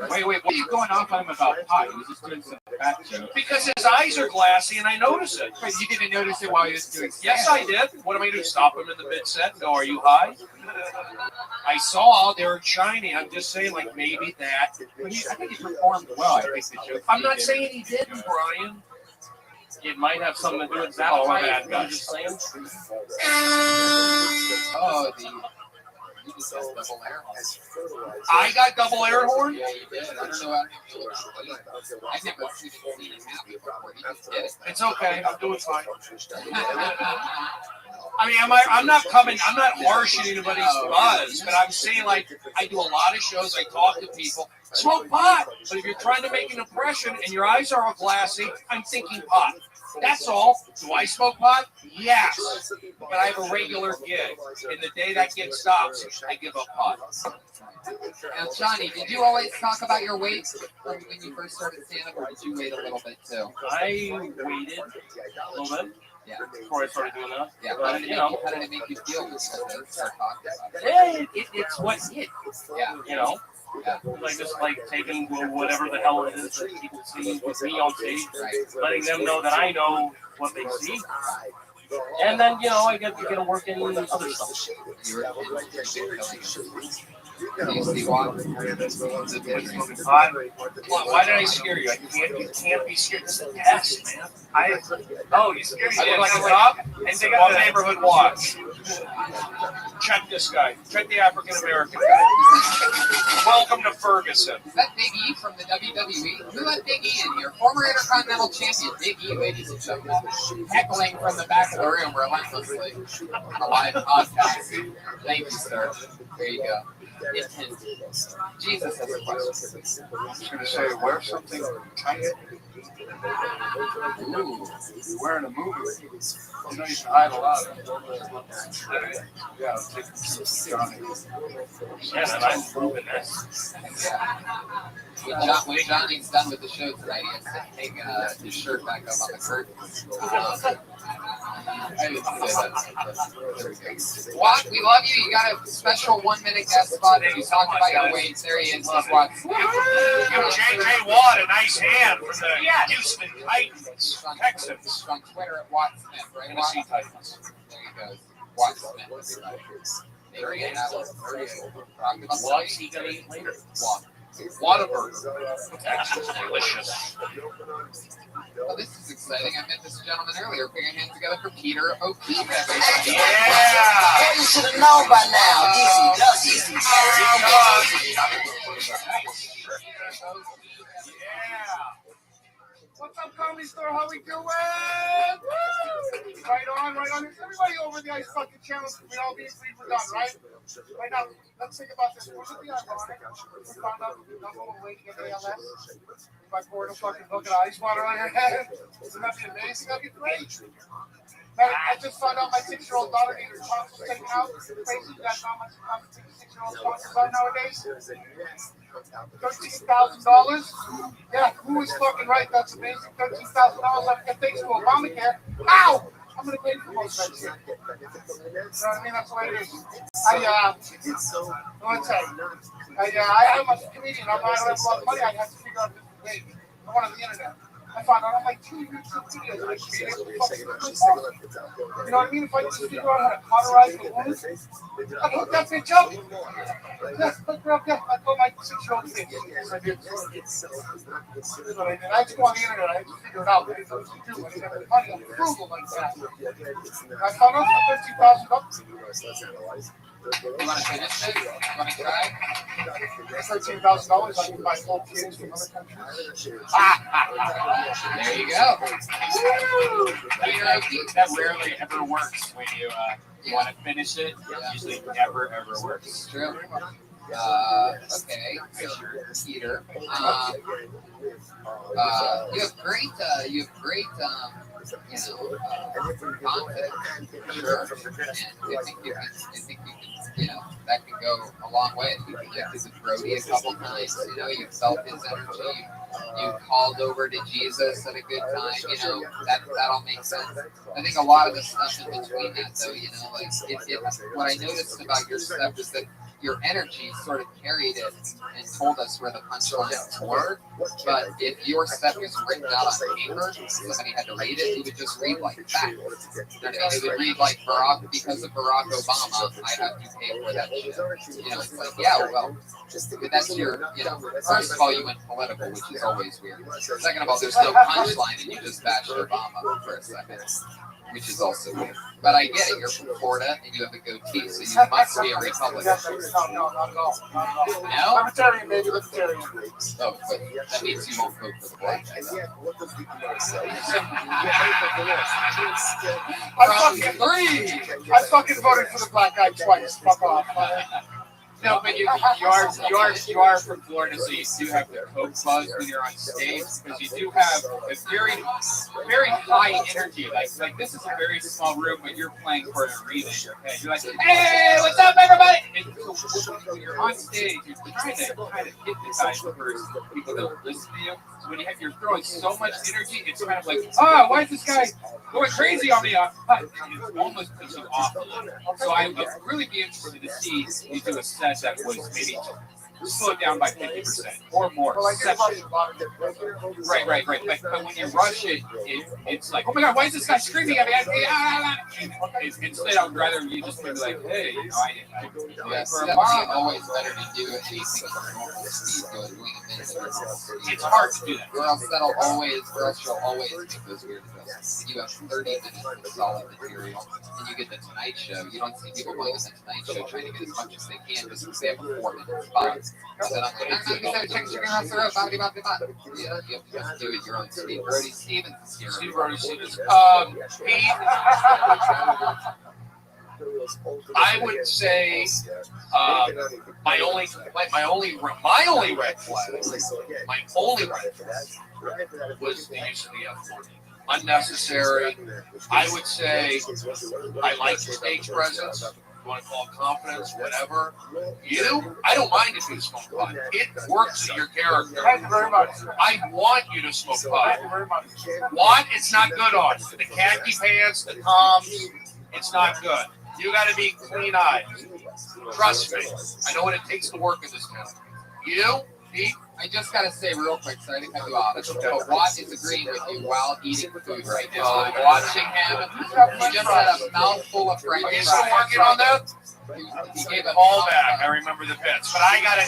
Wait, what are you going off on him about pot? He was just doing some fat joke. because his eyes are glassy and I notice it. But you didn't notice it while he was doing Yes, I did. What am I going to do? Stop him in the mid-set and go, are you high? I saw they were shiny. I'm just saying, maybe that. I think he performed well. I think the joke. I'm not saying he didn't, Brian. It might have something to do with that. Oh, my I'm bad, just saying. You just got double air horn. I got double air horn? Yeah, you did. I don't know how to do it. I've never seen it happen before. You just did it. It's okay. I'm doing fine. I'm not harshing anybody's buzz, but I'm saying, I do a lot of shows, I talk to people, smoke pot, but if you're trying to make an impression and your eyes are all glassy, I'm thinking pot. That's all. Do I smoke pot? Yes. But I have a regular gig. And the day that gig stops, I give up pot. Now, Johnny, did you always talk about your weight when you first started stand-up, or did you wait a little bit too? I waited a little bit. Yeah. Before I started doing that. Yeah. But, How did it make you feel when you start talking about it? It's what it. Yeah. Yeah. Just taking whatever the hell it is that people see with me on stage, letting them know that I know what they see. And then, I get to work in other stuff. Why did I scare you? You can't be scared. It's the test, man. You scared me. I look like a cop? And they got the neighborhood watch. Check this guy. Check the African American guy. Welcome to Ferguson. Is that Big E from the WWE? Who let Big E in here? Former Intercontinental Champion Big E, ladies and gentlemen. Heckling from the back of the room relentlessly on a live podcast. Thank you, sir. There you go. Jesus has a question. I was going to say, wear something tight. Ooh, you're wearing a movie. You know you can hide a lot. Yeah, take Johnny. Yes, and I'm proving this. When Johnny's done with the show tonight, he has to take his shirt back up on the curtain. I didn't say that. Watt, we love you. You got a special 1 minute guest spot. You talked about your weights. There he is. Watt. Give JJ Watt a nice hand for the Houston Titans. Texans. On Twitter at Watt Smith, right? Tennessee Titans. There you go. Watt Smith. There he is. What's he going to eat later? Watt. Whataburger. Texas delicious. Oh, this is exciting. I met this gentleman earlier. Put your hands together for Peter O'Keefe. Yeah! You should have known by now. Easy does easy. What's up, Comedy Store? How we doing? Woo! Right on, right on. Is everybody over the Ice Bucket channel? We all being free for done, right? Right now, let's think about this. What's the ironic? We found out the number one way to get ALS. By pouring a fucking bucket of ice water on your head. Wouldn't that be amazing? That'd be great. Man, I just found out my 6-year-old daughter needed her tonsils taken out. It's crazy. You guys know how much 6-year-old tonsils are nowadays? $13,000. Yeah, who is fucking right? That's amazing. $13,000. I can thanks to Obamacare. Ow! I'm gonna pay for most of that shit. You know what I mean? That's the way it is. I'm a comedian. I don't have a lot of money. I have to figure out different ways. I went on the internet. I found out I'm like 2 YouTube videos. You know what I mean? If I just figure out how to cauterize the wounds, I hook that bitch up. Yeah, hook her up. Yeah, I told my 6-year-old kid. I did. I had to go on the internet. I had to figure it out. I didn't know what to do. I didn't have the money. I'm frugal like that. I found out for $13,000. You want to finish it? You want to try? $13,000. I can buy 12 kids from other countries. There you go. That rarely ever works when you want to finish it. It usually never ever works. True. Okay, Peter. You have great, content. Sure. And I think you can, that can go a long way. You connected with Brody a couple times. You felt his energy. You called over to Jesus at a good time. That all makes sense. I think a lot of the stuff in between that, though, what I noticed about your stuff is that your energy sort of carried it and told us where the punchlines were. But if your stuff was written out on paper, somebody had to read it, it would just read like facts. You know what I mean? It would read like because of Barack Obama, I have to pay for that shit. It's like, yeah, well, that's your, first of all, you went political, which is always weird. Second of all, there's no punchline and you just bashed Obama for a second, which is also weird. But I get it. You're from Florida and you have a goatee, so you must be a Republican. No, not at all. No? Libertarian, baby, libertarian. Oh, but that means you won't vote for the black guy. I fucking voted for the black guy twice. Fuck off. No, but you are from Florida, so you do have the coke buzz when you're on stage, because you do have a very high energy. Like this is a very small room, but you're playing for an arena in your head. You're like, hey, what's up, everybody? And so when you're on stage, you're trying to kind of hypnotize the person, people that listen to you. So when you're throwing so much energy, it's kind of like, why is this guy going crazy on me? It almost puts you off a little. So I would really be interested to see you do a set that was maybe slow it down by 50% or more. Right. But when you rush it, it's like, oh my God, why is this guy screaming at me? Instead, I would rather you just be like, hey, for a bar, always better to do at least at normal speed, doing a minute at normal speed. It's hard to do that. Or else she'll always make those weird adjustments. You have 30 minutes of solid material, and you get the Tonight Show. You don't see people going on the Tonight Show trying to get as much as they can just because they have a 4-minute spot. So then I'm like, you have to do it your own speed. Brody Stevens is here. Steve Brody Stevens. I would say my only red flag was the use of the F40. Unnecessary. I would say I like stage presence. You want to call it confidence, whatever. I don't mind if you smoke pot. It works to your character. Thank you very much. I want you to smoke pot. Thank you very much. What? It's not good on the khaki pants, the toms. It's not good. You got to be clean-eyed. Trust me. I know what it takes to work in this town. You, Pete? I just gotta say real quick, sorry to cut you off, but Watt is agreeing with you while eating food right now. I'm watching him. He just had a mouthful of French fries. Are you still working on that? He gave a All back. I remember the bits, but I got it.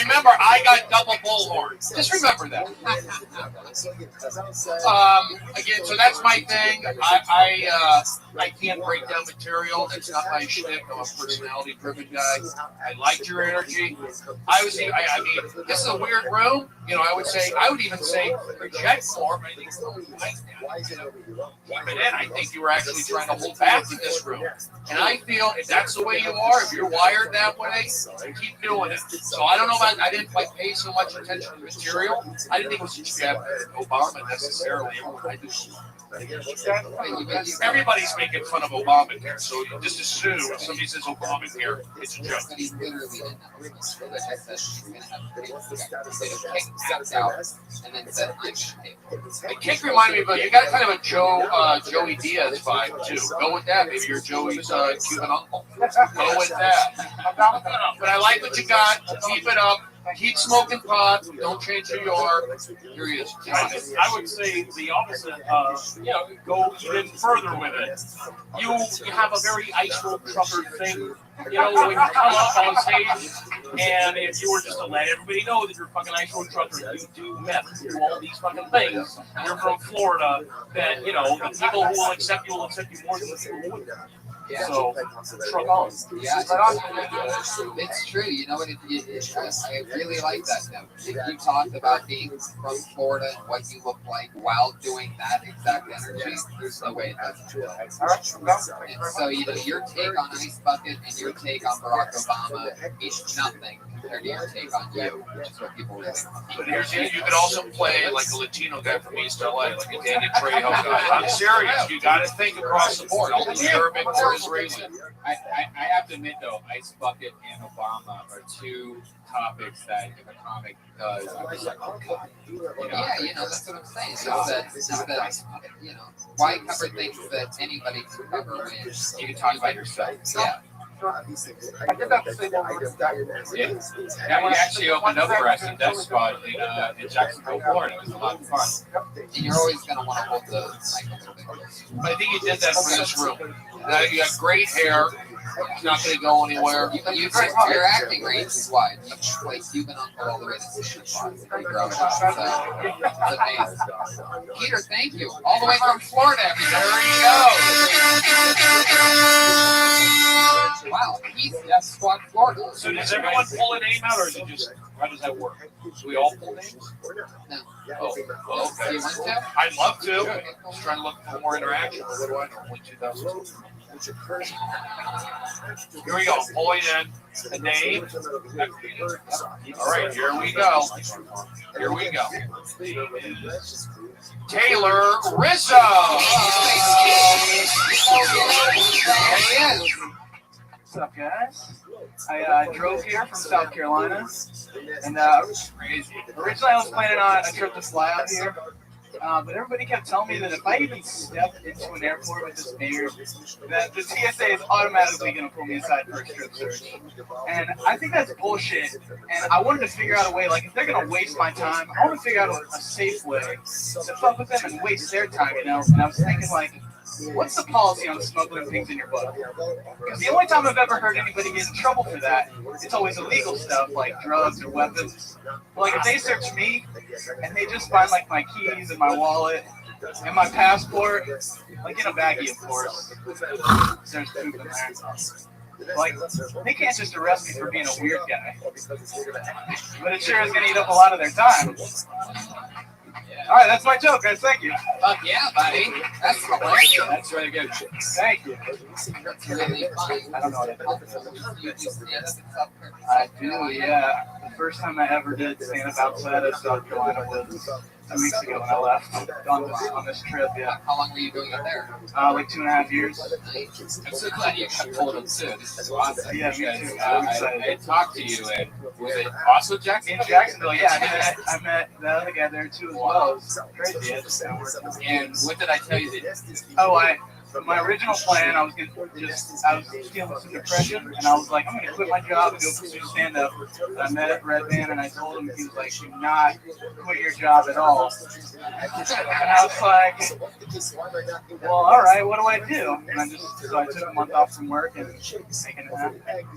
Remember, I got double bullhorn. Just remember that. Again, so that's my thing. I can't break down material. That's not my shtick. I'm a personality-driven guy. I liked your energy. I mean, this is a weird room. You know, I would even say project more. But I think keep it in. I think you were actually trying to hold back in this room, and I feel if that's the way you are, if you're wired that way, keep doing it. So I don't know about. I didn't pay so much attention to material. I didn't think it was Jeff Obama necessarily. Everybody's making fun of Obamacare, so you just assume when somebody says Obamacare, it's a joke. But he's literally in that. Like I said, he's going to have kicked out and then said, The kick reminded me of, you got kind of a Joey Diaz vibe, too. Go with that. Maybe you're Joey's Cuban uncle. Go with that. But I like what you got. Keep it up. Keep smoking pot. Don't change who you are. Here he is. I would say the opposite. Go even further with it. You have a very ice road trucker thing. You know, when you come up on stage, and if you were just to let everybody know that you're a fucking ice road trucker, you do meth, you do all these fucking things. You're from Florida. That the people who will accept you more than the people who wouldn't. Yeah. So, truck on. Yeah, it's true. You know what? I really like that note. If you talked about being from Florida and what you look like while doing that exact energy, there's no way it doesn't. And so, your take on Ice Bucket and your take on Barack Obama is nothing compared to your take on you, which is what people really want. But you could also play like a Latino guy from East LA, like a Danny Trejo guy. I'm serious. You got to think across the board. Only Arabic or Israeli. I have to admit, though, Ice Bucket and Obama are two topics that if a comic does, I'm just like, oh God. Yeah, that's what I'm saying. Why cover things that anybody can cover when you can talk about yourself? Yeah. I did that the same over. Yeah, we actually opened up for us in that spot in Jacksonville, Florida. It was a lot of fun. And you're always going to want to hold the mic a little bit closer. But I think you did that for this room. You got great hair. It's not going to go anywhere. Your acting range is wide. You've been uncle all the way to Santa Claus. It's amazing. Peter, thank you. All the way from Florida, everybody. There you go. Wow, he's F Squad Florida. So does everyone pull a name out, or is it just, how does that work? Do we all pull names? No. Oh, okay. Do you want to? I'd love to. Just trying to look for more interaction. What do I know? 2002. Here we go. Pulling in the name. All right, here we go. Here we go. Taylor Rizzo. What's up, guys? I drove here from South Carolina, and originally I was planning on a trip to fly out here, But everybody kept telling me that if I even step into an airport with this beard, that the TSA is automatically going to pull me aside for a strip search. And I think that's bullshit. And I wanted to figure out a way, like, if they're going to waste my time, I want to figure out a safe way to fuck with them and waste their time, you know? And I was thinking, like, what's the policy on smuggling things in your butt? Because the only time I've ever heard anybody get in trouble for that, it's always illegal stuff like drugs or weapons. But like if they search me and they just find like my keys and my wallet and my passport, like in a baggie, of course, there's poop in there. Like, they can't just arrest me for being a weird guy. But it sure is going to eat up a lot of their time. All right, that's my joke, guys. Thank you. Fuck yeah, buddy. That's hilarious. That's really good. Thank you. That's really funny. I don't know what You stand up in South Carolina. I do, yeah. The first time I ever did stand up outside of South Carolina was 2 weeks ago when I left on this trip, yeah. How long were you doing it there? Like 2.5 years. I'm so glad you got told them too. This is awesome. Yeah, me too. I talked to you, and was it also Jacksonville? In Jacksonville, yeah. I met the other guy there too as well. It was crazy. And what did I tell you that? Oh, my original plan, I was dealing with some depression, and I was like, I'm going to quit my job and go pursue stand-up. And I met at Red Band, and I told him, he was like, do not quit your job at all. And I was like, well, all right, what do I do? And so I took a month off from work and taken it out.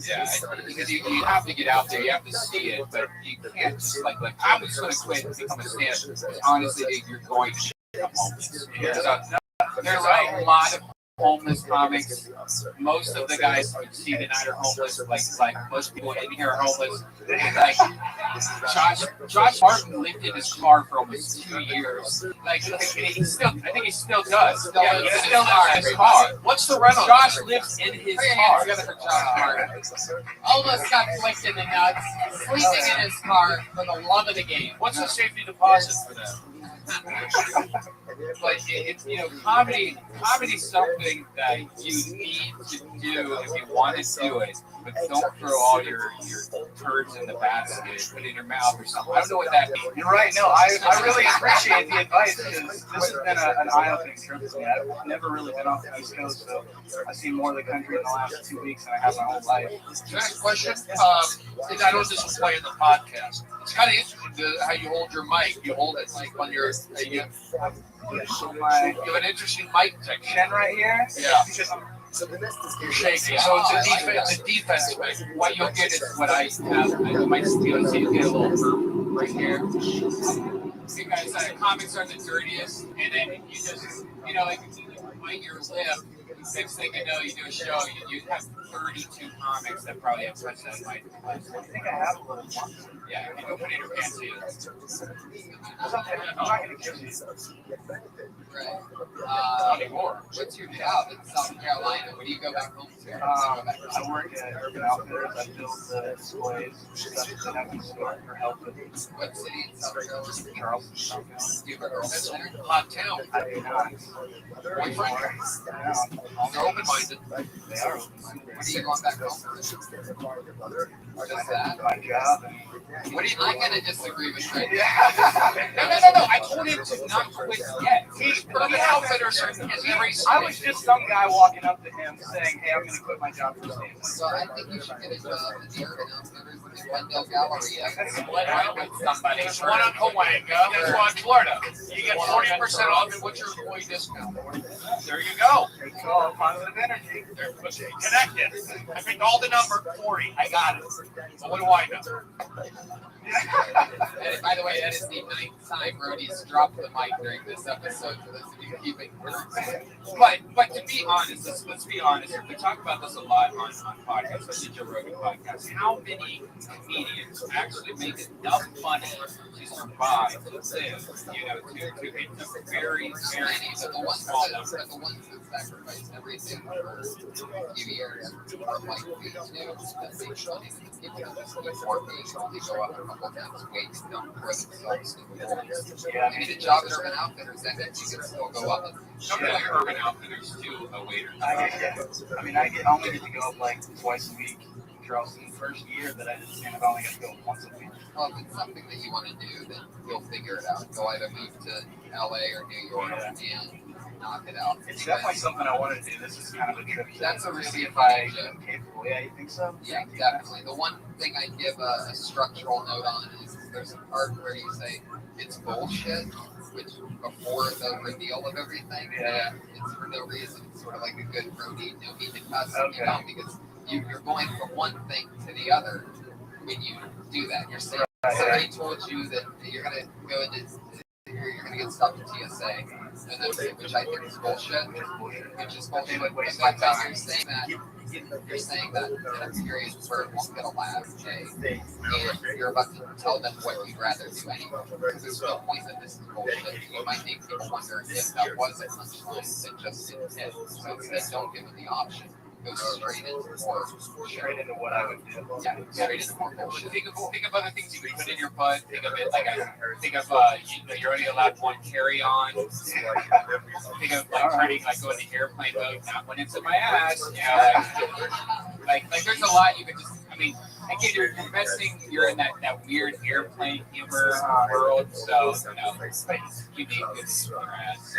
Yeah, because you have to get out there, you have to see it, but you can't just like I'm just going to quit and become a stand-up. Honestly, you're going to become homeless. There's a lot of homeless comics. Most of the guys you see tonight are homeless. Like most people in here are homeless. Like Josh Martin lived in his car for almost 2 years. I think he still does. Yeah, he still lives in his car. What's the rental? Josh lives in his car. Almost got flicked in the nuts, sleeping in his car for the love of the game. What's the safety deposit for that? But it's comedy's something that you need to do if you want to do it. But don't throw all your turds in the basket, put it in your mouth or something. I don't know what that means. You're right. No, I really appreciate the advice because this has been an eye-opening trip for me. I've never really been off the East Coast, so I've seen more of the country in the last 2 weeks than I have my whole life. Next question. I know this will play in the podcast. It's kind of interesting how you hold your mic. You hold it like on your. You have an interesting mic section right here. Yeah. You're shaking. So it's a defense mic. What you'll get is what I have. You might see a little burp right here. Because comics are the dirtiest, and then you just, like you bite your lip. Next thing you know, you do a show, you have 32 comics that probably have touched that mic. I think I have a little more. Yeah, you go put it in your pants. I'm not going to kiss you. Right. Not anymore. What's your job in South Carolina? What do you go back home to? I work at Urban Outfitters. I build the displays, stuff that I store for help with. What city in South Carolina? Charleston, South Carolina. Do you have a girlfriend there? Hot town. I do not. Boyfriend. They're open-minded. They are open-minded. What are you going back home for? Just that? My job. What do you? I'm gonna disagree with you. No. I told him to not quit yet. The outfitters are I was just some guy walking up to him saying, "Hey, I'm going to quit my job for stand-up." So I think you should get a job at the Urban Outfitters in Wendell Galleria. Split up with somebody. There's one on Cahuenga. There's one in Florida. You get 40% off, and what's your employee discount? There you go. It's all positive energy. Connected. I picked all the number 40. I got it. So what do I know? And by the way, that is the 9th time Brody's dropped the mic during this episode for those of you keeping But to be honest, let's be honest. We talk about this a lot on podcasts, especially Joe Rogan podcasts. How many comedians actually make enough money to survive, to live, to hit the very, very small number? The ones that sacrifice everything for a few years, like we do, that make money. People that just get more paid, they go up a couple times a week, don't pour themselves in the holes. Yeah. You get a job at Urban Outfitters, and then you can still go up. Some of your Urban Outfitters do a waiter. I only get to go up like twice a week in Charleston. The first year that I did stand-up, I only got to go once a week. Well, if it's something that you want to do, then you'll figure it out. Go either move to LA or New York and knock it out. It's definitely something I want to do. This is kind of a trip. That's a see if receipt. I'm capable. Yeah, you think so? Yeah, definitely. The one thing I give a structural note on is there's a part where you say it's bullshit, which before the reveal of everything, it's for no reason. It's sort of like a good protein, no meat to cuss, you know, because you're going from one thing to the other when you do that. You're saying somebody told you that you're going to go into, you're going to get stopped at TSA, and then, which I think is bullshit, which is bullshit. But you're saying that in a period where it won't get a lab day, and you're about to tell them what you'd rather do anyway. Because there's no point that this is bullshit. You might make people wonder if that was a punchline that just didn't hit. So instead, don't give them the option. Go straight into more. Straight into what I would do. Yeah, straight into more bullshit. Think of other things you could put in your butt. Think of it like you're only allowed one carry-on. Think of turning going to airplane mode, not when it's in my ass. Like there's a lot you could just. I mean, again, you're investing. You're in that weird airplane humor world. So you need this in your ass.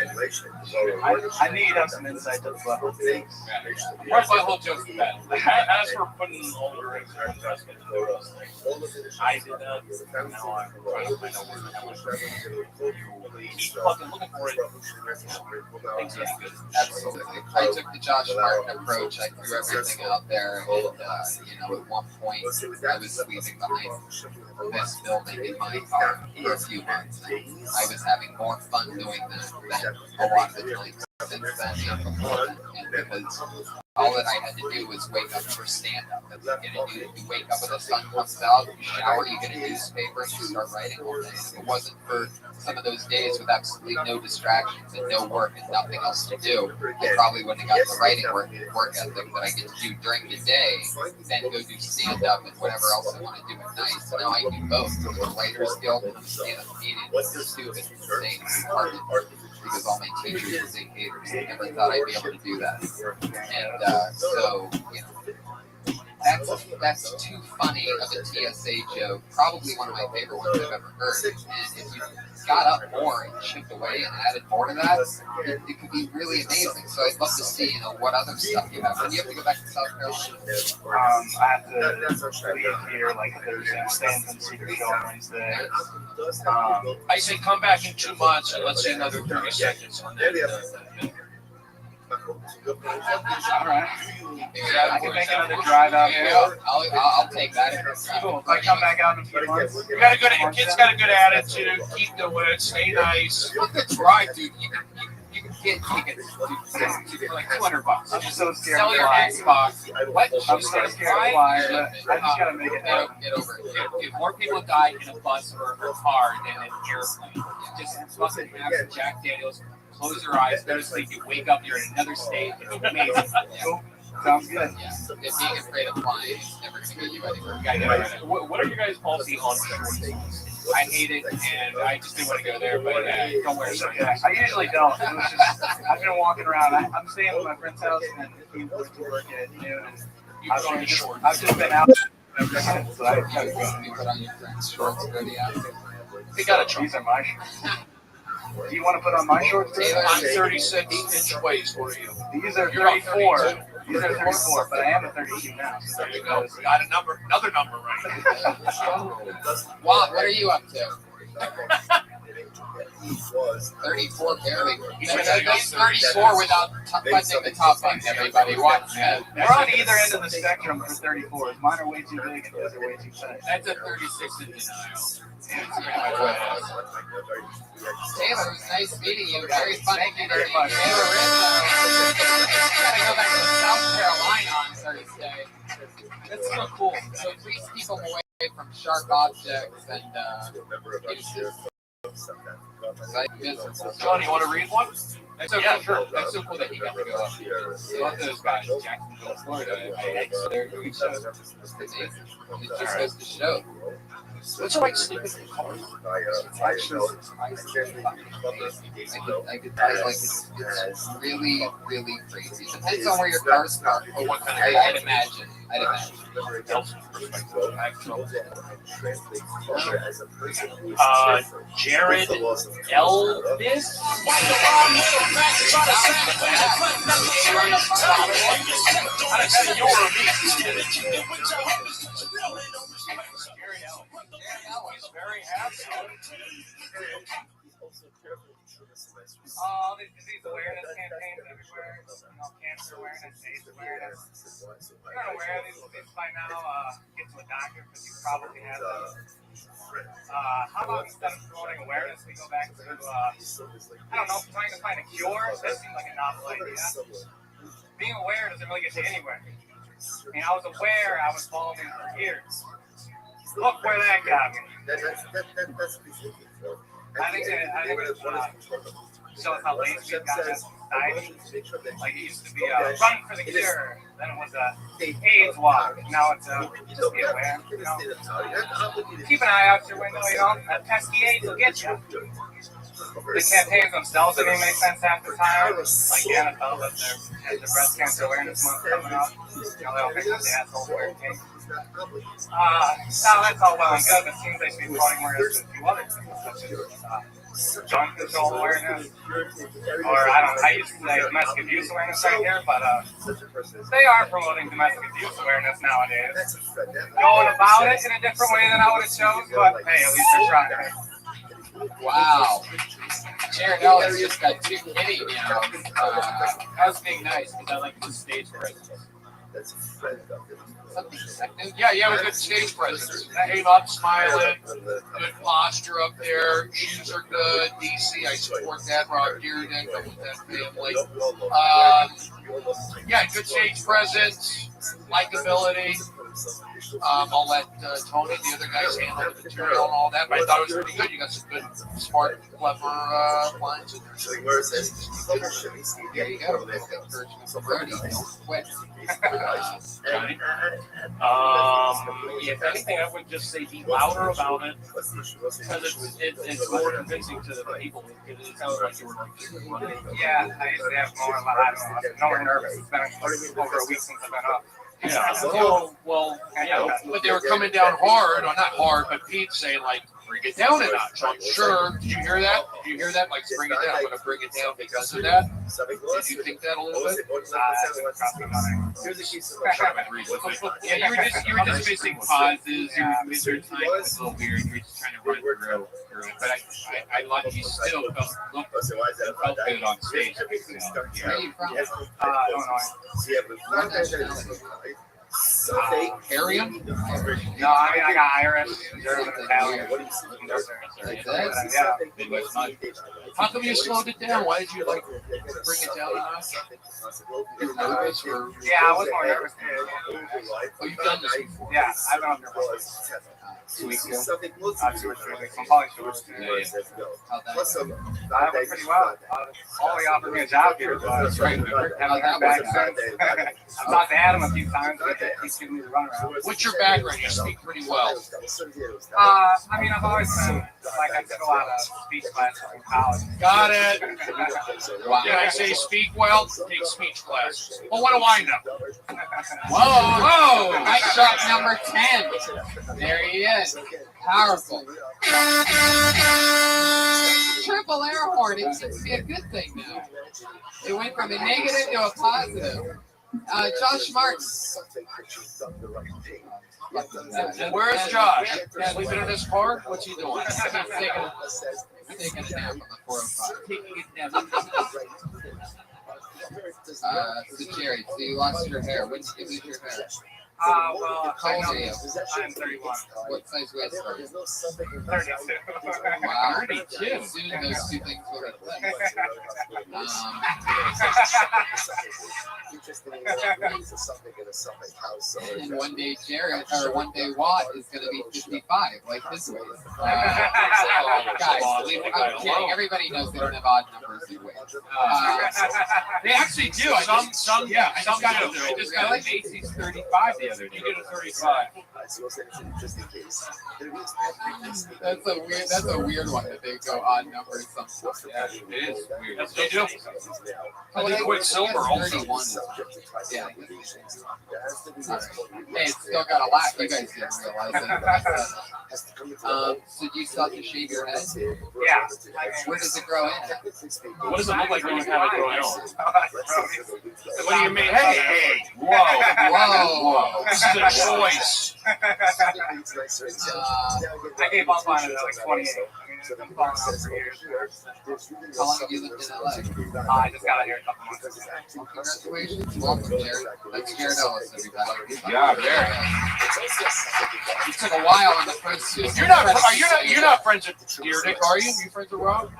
I need some insight to the butthole things. What butthole jokes is that? As for putting all the rings in investment photos, I did that. Now I'm trying to find out where keep fucking looking for it. Absolutely. I took the Josh Martin approach. I threw everything out there, and at one point, I was sleeping behind this building in my car for a few months. I was having more fun doing that than a lot of the times since then and before then. And because all that I had to do was wake up for stand-up. That's what you're going to do. You wake up when the sun comes out, you shower, you get a newspaper, and you start writing all day. If it wasn't for some of those days with absolutely no distractions and no work and nothing else to do, I probably wouldn't have got the writing work ethic that I get to do during the day, then go do stand-up and whatever else I want to do at night. So now I do both. Go to the Writers Guild and stand-up meeting. It's stupid, insane, retarded. Because all my teachers were big haters. I never thought I'd be able to do that. And so, that's too funny of a TSA joke. Probably one of my favorite ones I've ever heard. And if you got up more and chipped away and added more to that, it could be really amazing. So I'd love to see, what other stuff you have. When you have to go back to South Carolina? I have to leave here like Thursday. Stand in Secret Show on Wednesday. I say come back in 2 months and let's see another 30 seconds on that. All right. I can make another drive out here. I'll take that. Cool. If I come back out in a few months. Your kid's got a good attitude. Keep the word. Stay nice. Fuck the drive, dude. You can get tickets for like $200. I'm so scared. Sell your Xbox. What? I'm so scared to fly, but I just gotta make it happen. Get over it. If more people die in a bus or a car than an airplane, just fucking have some Jack Daniels. Close your eyes, go to sleep. You wake up, you're in another state. It's amazing. Sounds good. Yeah. If being afraid of flying is never going to get you anywhere. What are your guys' policy on short songs? I hate it, and I just didn't want to go there, but don't wear it. I usually don't. It was just, I've been walking around. I'm staying with my friend's house, and he went to work at noon, and I've just been out. So I try to put on your friend's shorts and go to the after. They got a truck. These are my shorts. Do you want to put on my shorts? I'm 36-inch waist. What are you? These are 34. These are 34, but I am a 32 now. So there you go. Got another number right. Juan, what are you up to? 34 barely. That's 34 without touching the top button. Everybody watch that. We're on either end of the spectrum for 34s. Mine are way too big and those are way too tight. That's a 36 in denial. Taylor, it was nice meeting you. Very funny. Thank you very much. Taylor gotta go back to South Carolina on Thursday. That's so cool. So please keep them away from sharp objects and uses. John, you want to read one? That's so cool. That's so cool that he got to go up here. Both of those guys, Jacksonville, Florida, I they're doing shows. It just goes to show. What's it like sleeping in the car? I could tell you, like, it's really, really crazy. It depends on where your car's parked. Or what kind of I'd imagine. Jared Elvis? He's very handsome. All these disease awareness campaigns everywhere. Cancer awareness, AIDS awareness. You're not aware of these diseases by now. Get to a doctor because you probably have them. How about instead of promoting awareness, we go back to, I don't know, trying to find a cure? That seems like a novel idea. Being aware doesn't really get you anywhere. I mean, I was aware I was balding for years. Look where that got me. I think it shows how lazy we've gotten as a society. Like it used to be a run for the cure, then it was a AIDS walk, now it's a just be aware. You know? Keep an eye out your window, you know, that pesky AIDS will get you. The campaigns themselves don't even make sense half the time. Like the NFL with their breast cancer awareness month coming up. You know, they'll pick up the asshole for it. Now that's all well and good, but it seems they should be promoting awareness to a few other things, such as gun control awareness, or I used to say domestic abuse awareness right here, but they are promoting domestic abuse awareness nowadays. Going about it in a different way than I would have chose, but hey, at least they're trying. Wow. Jared Ellis just got too kitty now. I was being nice because I like the stage presence. Yeah, with good stage presence. Came up, smiling, good posture up there. Shoes are good. DC, I support that. Rob Dearden, come with that family. Yeah, good stage presence, likability. I'll let Tony, the other guys, handle the material and all that, but I thought it was pretty good. You got some good, smart, clever lines in there. There you go. Brody, quit. If anything, I would just say be louder about it because it's more convincing to the people. It sounds like you were running. Yeah, I usually have more, but I don't know. No more nervous. It's been over a week since I've been up. Yeah. Well, yeah. But they were coming down hard, or not hard, but Pete saying like, bring it down a notch. I'm sure. Did you hear that? Did you hear that? Like, bring it down. I'm going to bring it down because of that. Did you think that a little bit? Yeah, you were just missing pauses. You were missing time. It was a little weird. You were just trying to run through it. But I like you still felt good on stage. Where are you from? Arium? No, I mean, I got Irish, German, Italian. How come you slowed it down? Why did you like bring it down a notch? You're nervous, or yeah, I was more nervous. Oh, you've done this before? Yeah, I've been up here for 2 weeks ago. 2 or 3 weeks. I'm probably sure. I went pretty well. Ollie offered me a job here, but haven't heard back since. I've talked to Adam a few times, but he's giving me the runaround. What's your background? You speak pretty well. I mean, I've always been, like, I took a lot of speech classes in college. Got it. Did I say speak well? Take speech classes. Well, what do I know? Whoa! Night shot number 10. There he is. Powerful. Triple air horn. It seems to be a good thing now. It went from a negative to a positive. Josh Martin. Where's Josh? Sleeping in his car? What's he doing? He's taking a nap on the 405. So Jerry, so you lost your hair. When did you lose your hair? Well, How old are you? I'm 31. What size waist are you? 32. Wow. 32. Soon those two things will be and one day Jared, or one day Watt is going to be 55, like this way. Guys, I'm kidding. Everybody knows they don't have odd numbers in weight. They actually do. Some do. I just got a Macy's 35 the other day. You get a 35. That's a weird one that they go odd numbers sometimes. Yeah, it is weird. That's what they do. I think Quicksilver also. Yeah. Hey, it's still got a laugh. You guys didn't realize it. So you still have to shave your head? Yeah. Where does it grow in? What does it look like when you have it growing out? What do you mean? Hey! Whoa! This is a choice. I gave up on it at like 28. I've been following up for years. How long have you lived in LA? I just got out here a couple months ago. Congratulations. Welcome, Jared. That's Jared Ellis, everybody. Yeah, Jared. It took a while on the first two. You're not friends with Deerdick, are you? You friends with Rob?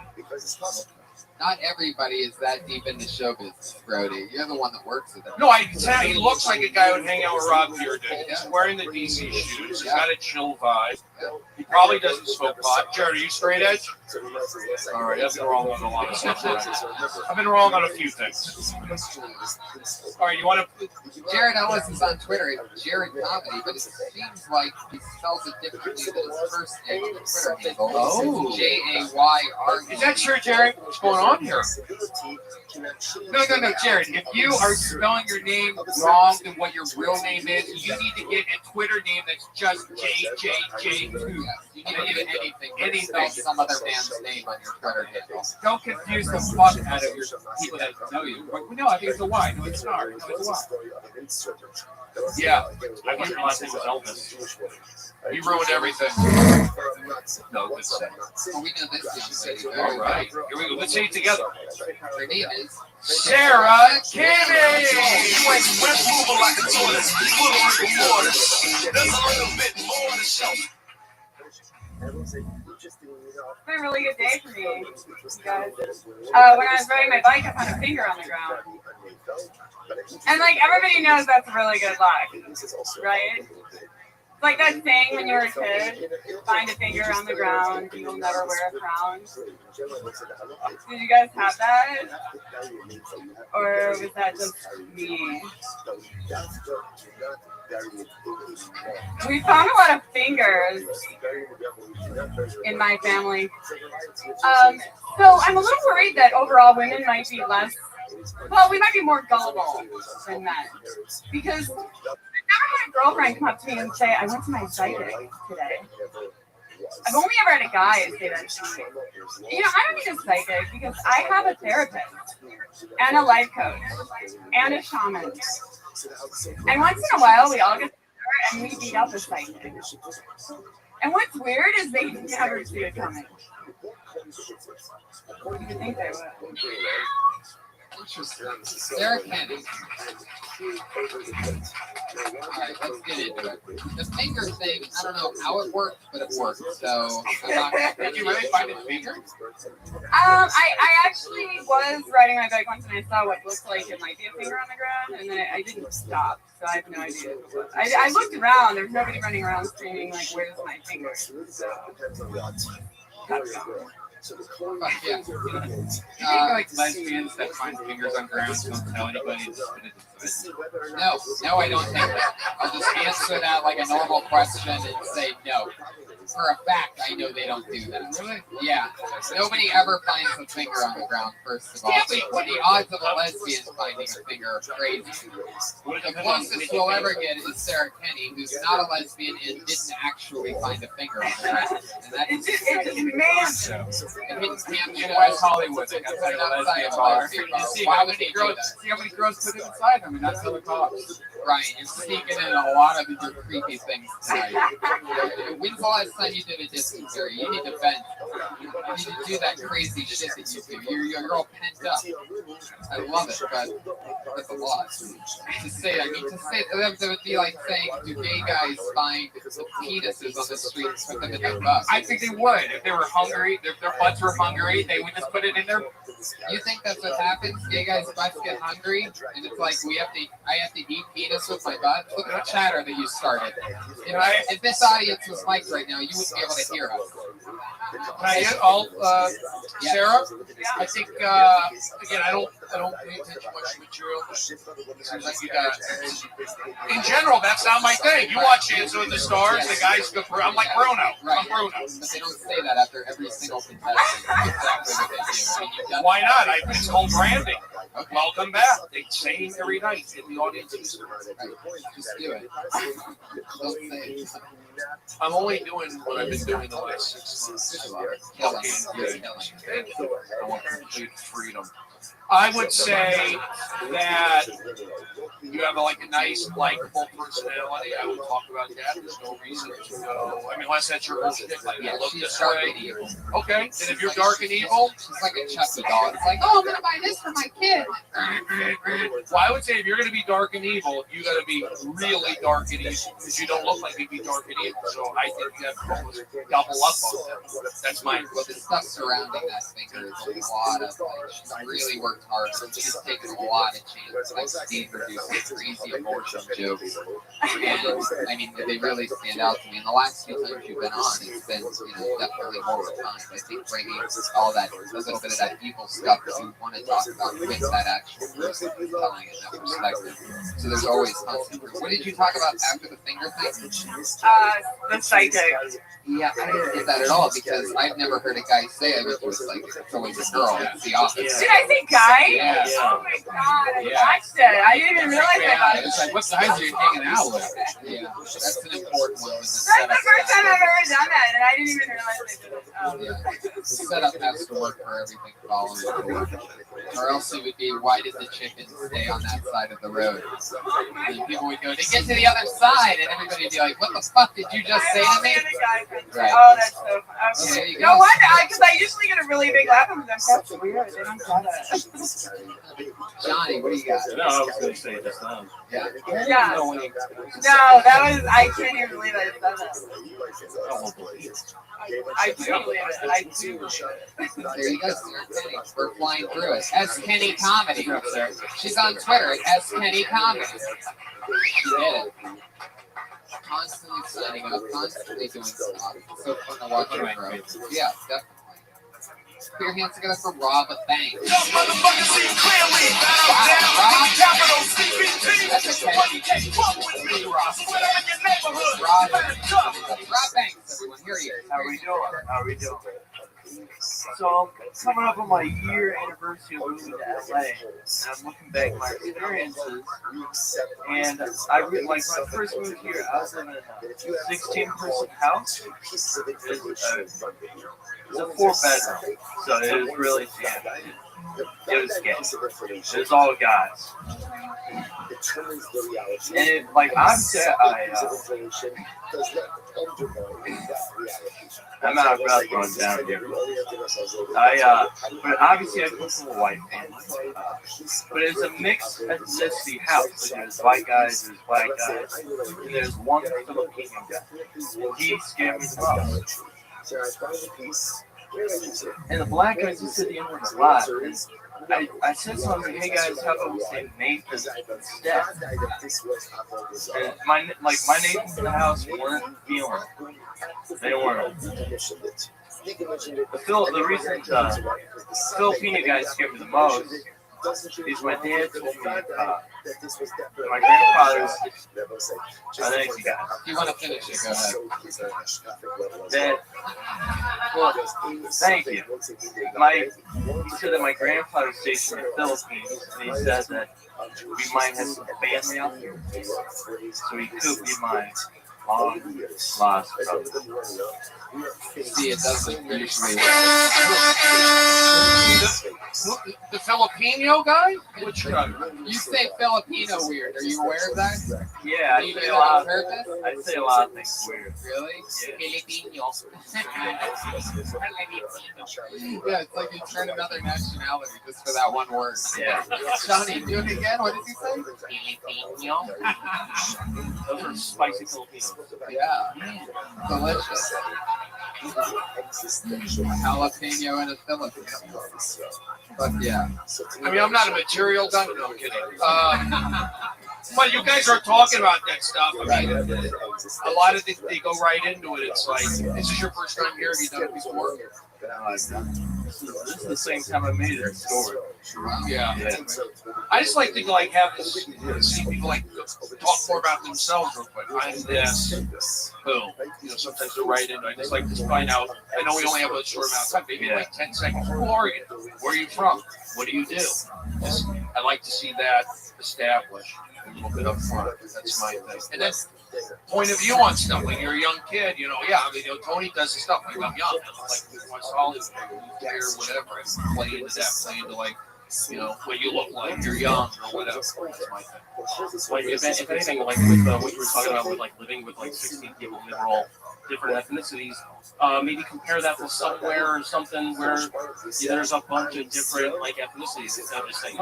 Not everybody is that deep into show business, Brody. You're the one that works with it. No, he looks like a guy who would hang out with Rob Deerdick. He's wearing the DC shoes. He's got a chill vibe. He probably doesn't smoke pot. Jared, are you straight edge? All right, I've been wrong on a lot of stuff. I've been wrong on a few things. All right, you want to? Jared Ellis is on Twitter. It's Jared Comedy, but it seems like he spells it differently than his first name on the Twitter handle. Oh. Jayr. Is that true, Jared? What's going on here? No, Jared. If you are spelling your name wrong than what your real name is, you need to get a Twitter name that's just JJJ2. You need to get anything, some other man's name on your Twitter handle. Don't confuse the fuck out of your people that know you. No, I think it's a Y. No, it's not. No, it's a Y. Yeah, I think your last name was Elvis. You ruined everything. No, good set. Well, we know this young lady. All right, here we go. Let's say it together. Her name is Sarah Kimmy. You ain't moving like a toilet, full of river water. There's a little bit more to show. It's been a really good day for me, guys. When I was riding my bike, I found a finger on the ground. And like everybody knows that's really good luck, right? It's like that saying when you were a kid, find a finger on the ground, you'll never wear a crown. Did you guys have that? Or was that just me? We found a lot of fingers in my family. So I'm a little worried that overall women might be less, well, we might be more gullible than men. Because I've never had a girlfriend come up to me and say, I went to my psychic today. I've only ever had a guy say that to me. You know, I don't need a psychic because I have a therapist and a life coach and a shaman. And once in a while, we all get together and we beat up a psychic. And what's weird is they never see it coming. You would think they would. Interesting. Sarah Kenny. Alright, let's get into it. The finger thing, I don't know how it worked, but it worked. So, did you really find a finger? I actually was riding my bike once and I saw what looked like it might be a finger on the ground, and then I didn't stop, so I have no idea. I looked around, there's nobody running around screaming like, where's my finger? So, yeah. Like lesbians that find fingers on ground don't tell anybody. No, I don't think that. I'll just answer that like a normal question and say no. For a fact, I know they don't do that. Really? Yeah. Nobody ever finds a finger on the ground, first of all. The odds of a lesbian finding a finger are crazy. The closest we'll ever get is Sarah Kenny, who's not a lesbian and didn't actually find a finger on the ground. And that is in West Hollywood. They got a lesbian bar. See how many girls put it inside them and not tell the cops. Right, you're sneaking in a lot of your creepy things tonight. When's the last time when you did a dysentery. You need to vent. You need to do that crazy shit that you do. You're all pent up. I love it, but that's a lot. To say them to be like saying, do gay guys find the penises on the street and put them in their butts? I think they would. If they were hungry, if their butts were hungry, they would just put it in their. You think that's what happens? Gay guys' butts get hungry, and it's like I have to eat penis with my butt. Look at the chatter that you started. You know, if this audience was mic'd right now, you wouldn't be able to hear us. Sarah, I think again, I don't pay attention much to material. But it seems like you got. In general, that's not my thing. You watch Dancing with the Stars, the guys go. I'm like Bruno. Right. I'm Bruno. But they don't say that after every single contestant. Exactly what they do. I mean, Why not? It's called branding. Okay. Welcome back. They sing every night in the audience. Just do it. Don't say it. I'm only doing what I've been doing the last 6 months. I want complete freedom. I would say that you have a nice, likable personality. I would talk about that. There's no reason to go. I mean, unless that's your whole shit. Look this way. Okay. And if you're dark and evil, she's like a Chucky doll. It's like, oh, I'm gonna buy this for my kid. Well, I would say if you're gonna be dark and evil, you gotta be really dark and evil because you don't look like you'd be dark and evil. So I think you have to almost double up on that. That's my. Well, the stuff surrounding that finger is a lot of she's really worked hard. She's taken a lot of chances. Like Steve produced crazy abortion jokes. And I mean, they really stand out to me. And the last few times you've been on, it's been, definitely more refined. I think bringing all that, a little bit of that evil stuff that you want to talk about with that actual person who's telling it, that perspective. So there's always constant. What did you talk about after the finger thing? The psychic. Yeah, I didn't get that at all because I've never heard a guy say I went to a psychic. It's always a girl. It's the opposite. Did I say guy? Yeah. Oh my god, I watched it. I didn't even realize that. It's like, what guys are you hanging out with? Yeah, that's an important one. That's the first time I've ever done that, and I didn't even realize I did it. The setup has to work for everything following. Or else it would be, why did the chicken stay on that side of the road? And people would go, to get to the other side, and everybody would be like, what the fuck did you just say to me? Right. Oh, that's so fun. Okay. There you No go. wonder, because I usually get a really big laugh from them. That's weird. They don't got it. Johnny, what do you got? No, I was going to say just now. Yeah. Yeah. No, that was, I can't even believe I said that. I do believe it. I do believe it. There you go, Sarah Kenny. We're flying through it. S. Kenny Comedy. She's on Twitter at S. Kenny Comedy. She did it. Constantly signing up, constantly doing stuff. It's so fun to watch her grow. Yeah, definitely. Put your hands together for Rob Banks. Wow, Rob Banks, everyone. Here he is. How we doing? So I'm coming up on my year anniversary of moving to LA, and I'm looking back at my experiences. And I really, like when I first moved here, I was in a 16-person house. It was a 4-bedroom, so it was really standard. It was gay. It was all guys. And obviously I'm not about to run down here. But obviously I come from a white family. But it's a mixed ethnicity house. There's white guys, there's black guys, and there's one Filipino guy. He scared me the most. And the black guys just said the N-word a lot. I said something, hey guys, how about we say Nathan instead? And my neighbors in the house weren't feeling it. They weren't. The reason the Filipino guys scared me the most is my dad told me my grandfather's. Thank you guys. If you want to finish it, go ahead. Well, thank you. He said that my grandfather's stationed in the Philippines, and he said that we might have some family out there, so he could be my long lost brother. See, it doesn't usually The Filipino guy? Which guy? You say Filipino weird. Are you aware of that? Yeah, Do you do that on purpose? I say a lot of things weird. Really? Yeah. Yeah, it's like you turn another nationality just for that one word. Yeah. Johnny, do it again. What did you say? Filipino. Those are spicy Filipinos. Yeah. Delicious. Jalapeno and a Filipino. But yeah. I mean, I'm not a material guy. No, I'm kidding. But you guys are talking about that stuff. I mean, a lot of they go right into it. It's like, this is your first time here. Have you done it before? This is the same time I made it in store. Yeah. I just like to have this, see people talk more about themselves real quick. I'm this. Boom. Sometimes they're right into it. I just like to find out. I know we only have a short amount of time, maybe like 10 seconds. Who are you? Where are you from? What do you do? I like to see that established a little bit up front. That's my thing. And then point of view on stuff. Like you're a young kid, Tony does the stuff like I'm young. Like West Hollywood, or whatever. And play into that, play into what you look like. You're young or whatever. That's my thing. Like if anything, like with what you were talking about with like living with like 16 people and they're all different ethnicities, maybe compare that to somewhere or something where there's a bunch of different like ethnicities. Instead of just saying,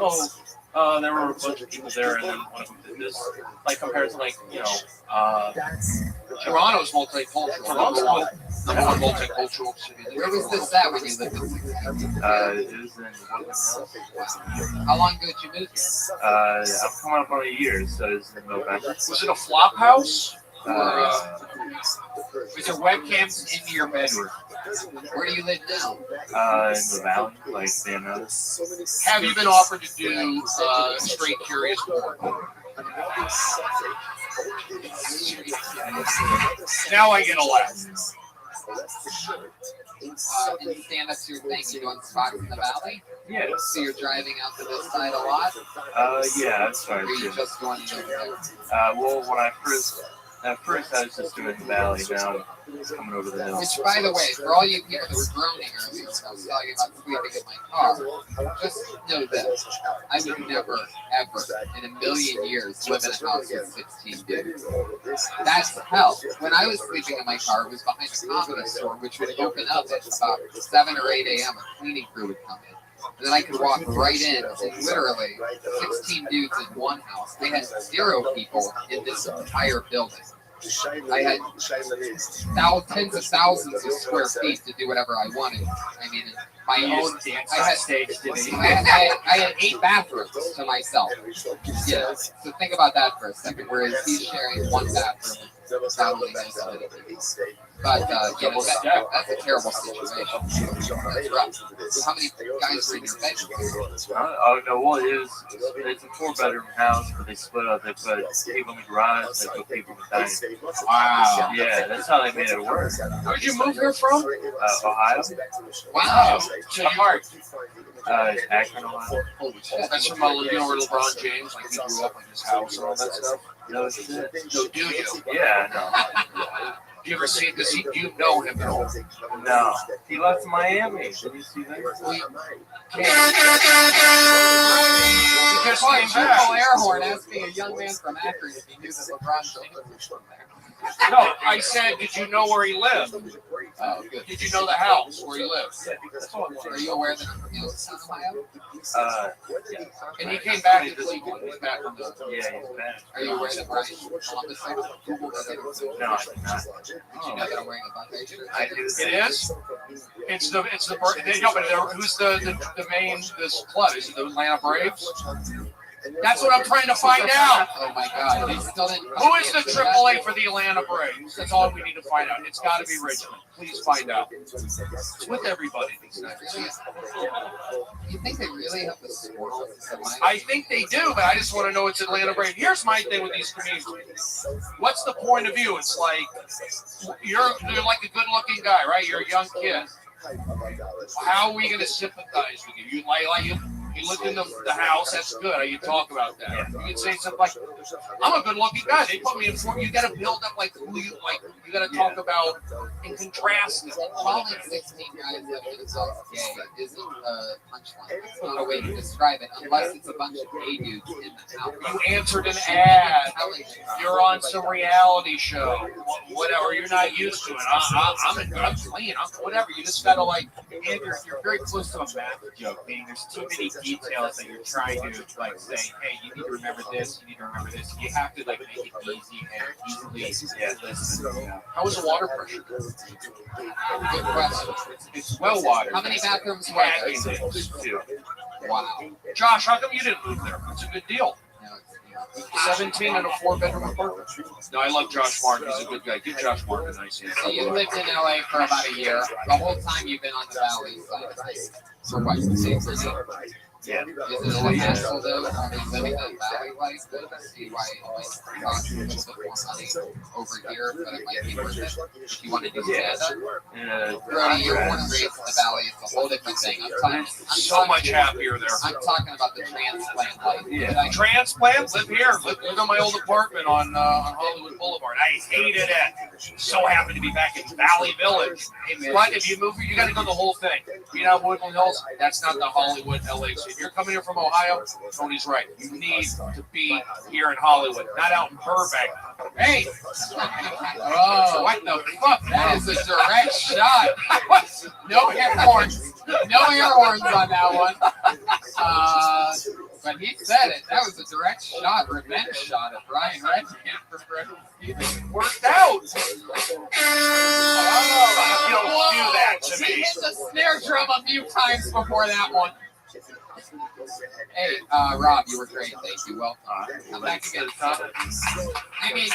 there were a bunch of people there and then one of them did this. Like compared to Toronto's multicultural. Number one multicultural city. Where was this at when you lived in 16? It was in How long ago did you move here? I'm coming up on a year, so it's in November. Was it a flop house? Is there webcams into your bedroom? Where do you live now? In the valley, like Van Nuys. Have you been offered to do straight curious porn? Now I get a laugh. And stand-up's your thing. You doing spots in the valley? Yeah. So you're driving out to this side a lot? Yeah, that's right. Or are you just going over there? Well, when I first I was just doing the valley. Now I'm coming over the hill. Which, by the way, for all you people that were groaning earlier, when I was talking about sleeping in my car, just know this. I would never, ever, in a million years, live in a house with 16 dudes. That's hell. When I was sleeping in my car, it was behind a comedy store, which would open up at about 7 or 8 a.m. A cleaning crew would come in. And then I could walk right in, and literally 16 dudes in one house. They had 0 people in this entire building. I had tens of thousands of square feet to do whatever I wanted. I mean, my own dance on stage. I had 8 bathrooms to myself. Yeah. So think about that for a second. Whereas he's sharing one bathroom. But that's a terrible situation. That's rough. So how many guys were in your bedroom? Well, it's a 4-bedroom house, but they split up. They put people in the garage, they put people in the dining room. Wow. Yeah, that's how they made it work. Where'd you move here from? Ohio. Wow. So you are Akron, Ohio. Holy shit. That's from where LeBron James, like he grew up in his house and all that stuff. No shit. So do you? Yeah, no. Do you ever see this? Do you know him at all? No. He left Miami. Did you see that? Because my triple air horn asking a young man from Akron if he knew that LeBron James was from there. No, I said, did you know where he lived? Oh, good. Did you know the house where he lived? Are you aware that I'm from Youngstown, Ohio? Yeah. And he came back to Cleveland. He's back from the. Yeah, he's back. Are you aware that Brian Columbus lives in Google? No, I did not. Did you know that I'm wearing a bucket shirt? I do. It is? It's the no, but who's the main this club? Is it the Atlanta Braves? That's what I'm trying to find out. Oh my God! Who is the AAA for the Atlanta Braves? That's all we need to find out. It's got to be Richmond. Please find out. It's with everybody these days. You think they really have the sport? I think they do, but I just want to know it's Atlanta Braves. Here's my thing with these communities. What's the point of view? It's like you're like a good-looking guy, right? You're a young kid. How are we going to sympathize with you? You look into the house, that's good. You talk about that. You can say something like, I'm a good-looking guy. They put me in front. You got to build up like who you like. You got to talk about and contrast it. Calling 16 guys that are themselves gay isn't a punchline. That's not a way to describe it, unless it's a bunch of gay dudes in the house. You answered an ad. You're on some reality show. Whatever. You're not used to it. I'm clean. Whatever. You just got to like, you're very close to a math joke, meaning there's too many details that you're trying to like say, hey, you need to remember this, you need to remember this. You have to like make it easy and easily listen. How was the water pressure? Good question. It's well watered. How many bathrooms were there? Two. Wow. Josh, how come you didn't move there? It's a good deal. 17 in a 4-bedroom apartment. No, I love Josh Martin. He's a good guy. Give Josh Martin a nice hand. So you lived in LA for about a year. The whole time you've been on the Valley side. For what you say for you? Yeah. Is it a hassle though? Living that Valley life? See why it might cost you a little bit more money over here, but it might be worth it if you want to do stand-up. Brody, you're born and raised in the Valley. It's a whole different thing. I'm so much happier there. I'm talking about the transplant life. Yeah. Transplant? Live here. Live in my old apartment on Hollywood Boulevard. I hated it. So happy to be back in Valley Village. But if you move, you got to go the whole thing. You know, Woodland Hills, that's not the Hollywood, LA. So if you're coming here from Ohio, Tony's right. You need to be here in Hollywood, not out in Burbank. Hey! Oh, what the fuck? That is a direct shot. No air horns. No air horns on that one. But he said it. That was a direct shot, revenge shot at Brian Redman. It worked out. Don't do that to me. He hit the snare drum a few times before that one. Hey, Rob, you were great. Thank you. Well, I'm back again. I mean,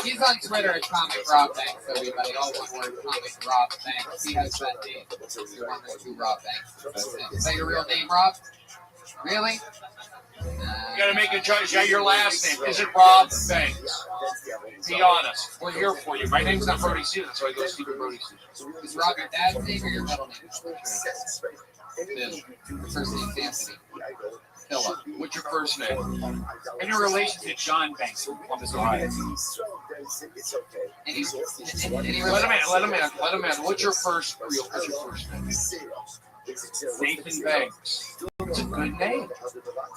he's on Twitter at Comic Rob Banks, everybody. All one word, Comic Rob Banks. He has that name. You're wondering who Rob Banks is. Is that your real name, Rob? Really? You gotta make a choice. Yeah, your last name. Is it Rob Banks? Be honest. We're here for you. My name's not Brody Season, so I go Stephen Brody Season. Is Rob your dad's name or your middle name? Your first name's Anthony. Philip. What's your first name? And your relation to John Banks from Columbus, Ohio. Let him in. What's your first name? Nathan Banks. It's a good name.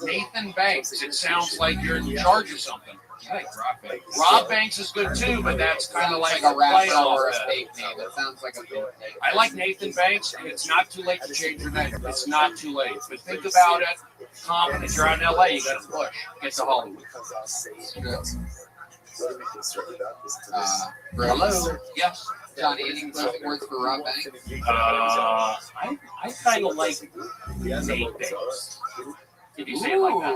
Nathan Banks. It sounds like you're in charge of something. I like Rob Banks. Rob Banks is good too, but that's kind of like a rapper or a that. fake name. It sounds like a fake name. I like Nathan Banks, and it's not too late to change your name. It's not too late. But think about it. Confident you're out in LA, you got to push. Get to Hollywood. Hello. Yes. Johnny, any closing words for Rob Banks? I kind of like Nate Banks. Did you say it like that?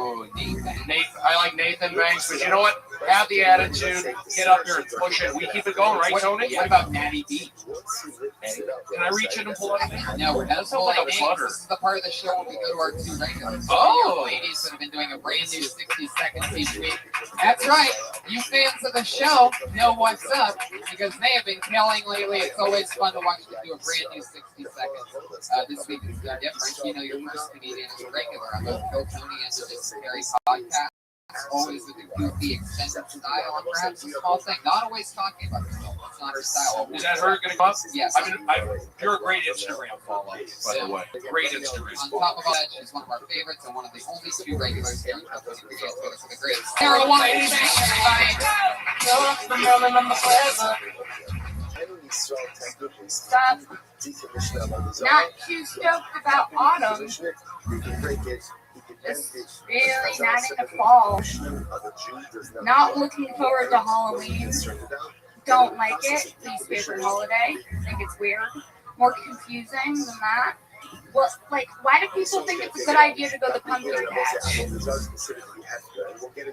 I like Nathan Banks, but you know what? Have the attitude. Get up here and push it. We keep it going, right, Tony? What about Natty B? Can I reach in and pull out a name? No, we're not pulling like names. butter. This is the part of the show where we go to our two regulars. Oh. Ladies that have been doing a brand new 60 seconds each week. That's right. You fans of the show know what's up because they have been killing lately. It's always fun to watch them do a brand new 60 seconds. This week is different. You know, your first comedian is a regular on both Phil, Tony, and the Dictionary podcast. Always with a goofy, extended style, and perhaps a small thing. Not always talking about yourself. It's not her style. Is that her going to come up? Yes. You're a great Instagram follow, by the way. Great Instagram. On top of all that, she's one of our favorites and one of the only two regulars here in Twitter for the great Sarah White. Stop. Not too stoked about autumn. Just really not into fall. Not looking forward to Halloween. Don't like it. Least favorite holiday. Think it's weird. More confusing than that. Well, like, why do people think it's a good idea to go to the pumpkin patch?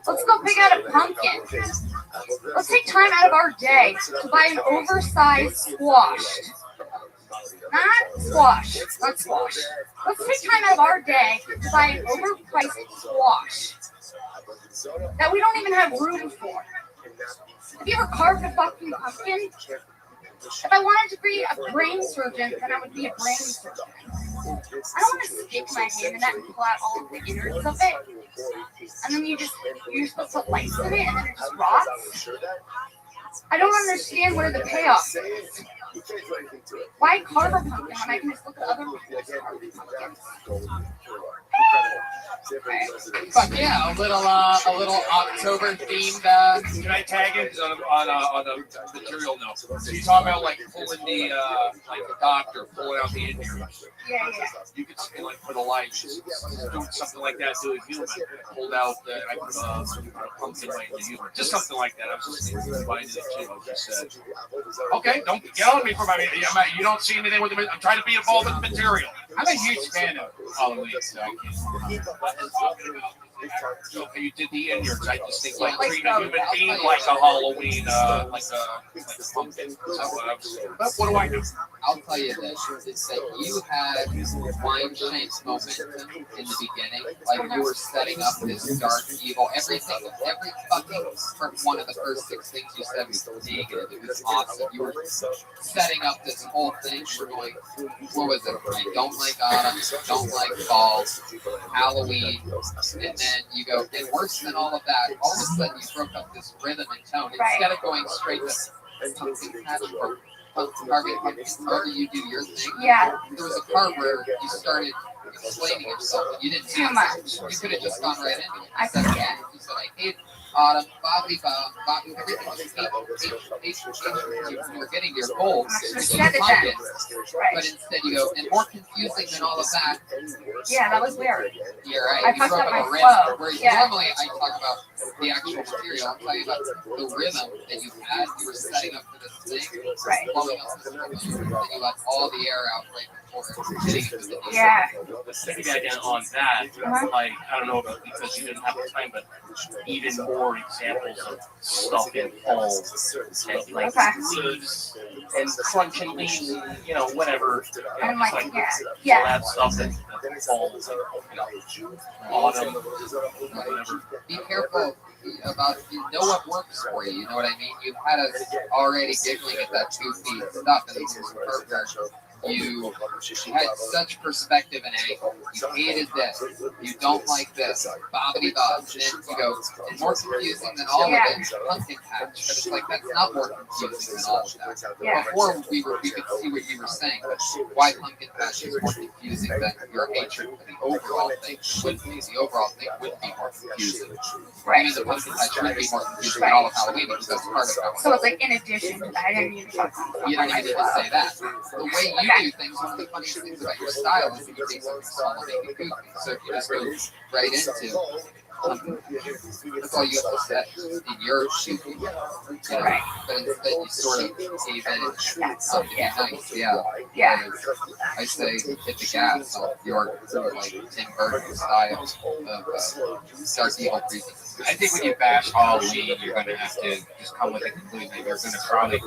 Let's go pick out a pumpkin. Let's take time out of our day to buy an oversized squash. Not squash. Let's take time out of our day to buy an overpriced squash that we don't even have room for. Have you ever carved a fucking pumpkin? If I wanted to be a brain surgeon, then I would be a brain surgeon. I don't want to stick my hand in that and pull out all of the innards of it. And then you're supposed to put lights in it and then it just rots. I don't understand where the payoff is. Why carve a pumpkin when I can just look at other people's carved pumpkins? But yeah, a little October themed. Can I tag it on the material note? So you talk about like pulling the like the doctor pulling out the injury. Yeah. You could say like for the light, just do something like that to a human. Pulled out the I put a pumpkin right in the human. Just something like that. I was just thinking why did it just said. Okay, don't get on me for my. You don't see anything with the. I'm trying to be involved with the material. I'm a huge fan of Halloween, so I can't. Okay, you did the innards. I just think like treat a human being like a Halloween, like a pumpkin. But what do I do? I'll tell you this: is that you had wine-shaped momentum in the beginning, like you were setting up this dark evil. Every fucking one of the first 6 things you said was negative. It was awesome. You were setting up this whole thing. We're going, what was it? I don't like autumn, don't like fall, Halloween, and then you go, and worse than all of that, all of a sudden you broke up this rhythm and tone. Instead of going straight to pumpkin patch or target pumpkins, however you do your thing. Yeah. There was a part where you started explaining yourself, but you didn't too much. You could have just gone right into it. I said, yeah, you said, I hate autumn, bobbly bob, everything was you were getting your goal. But instead you go, and more confusing than all of that. Yeah, that was weird. You're right. I you fucked broke up up my a rhythm. flow. Whereas Yeah. normally I talk about the actual material. I'm talking about the rhythm that you had. You were setting up for this thing. Right. Blowing up this rhythm. And you let all the air out right before hitting it with the Yeah. Piggybacking on that, like, I don't know if it's because you didn't have the time, but even more examples of stuff in fall, and like leaves and crunching leaves, and, you know, whatever. I'm like, all yeah. that stuff that falls, you know, autumn, whatever. Be careful about, you know what works for you. You know what I mean? You had us already giggling at that 2 feet stuff, and this was perfect. You had such perspective and angle. You hated this. You don't like this. Bobbity bob. And then you go, it's more confusing than all of it. Pumpkin patch. But it's like, that's not more confusing than all of that. Yeah. Before we could see what you were saying, but why pumpkin patch is more confusing than your hatred for the overall thing. The overall thing would be more confusing. Right. Even the pumpkin patch would be more confusing than all of Halloween because that's part of Halloween. So it's like in addition to that, I didn't need to talk about You don't need to say that. The way you do things, one of the funniest things about your style is that you take something small and make it goofy. So if you just go right into that's all you have to say in your shoot. You know? Right. But instead you sort of cave in and something nice. Yeah. I say hit the gas on your like Tim Burton style of dark evil creepy. I think when you bash Halloween, you're going to have to just come with a conclusion that you're going to probably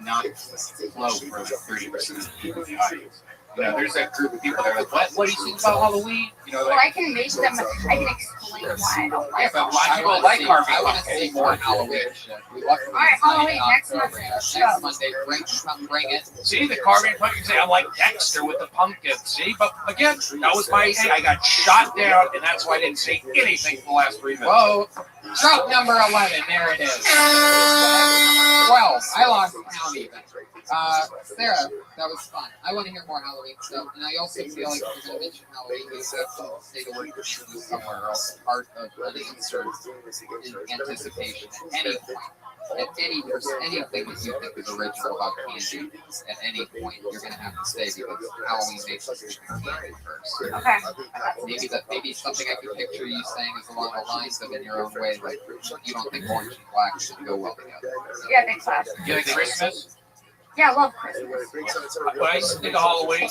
not flow for like 30% of the people in the audience. You know, there's that group of people that are like, what do you think about Halloween? You know, like, well, I can make them, I can explain why I don't like but a lot of people like carving. I want to see more Halloween shit. Alright, Halloween, next Monday. Next Monday, bring it. See, the carving pumpkin, say, I'm like Dexter with the pumpkin. See, but again, that was my thing. I got shot down, and that's why I didn't say anything for the last 3 minutes. Whoa. Drop number 11, there it is. 12, I lost count even. Sarah, that was fun. I want to hear more Halloween stuff, and I also feel like if you're going to mention Halloween, you have to say the word community somewhere else, part of an insert in anticipation at any point. At anything that you think is original about candy, at any point you're going to have to say because Halloween makes us think of candy first. Okay. Maybe something I could picture you saying is along the lines of in your own way, like you don't think orange and black should go well together. Yeah, big class. You like Christmas? Yeah, I love Christmas. When I used to think of Halloween.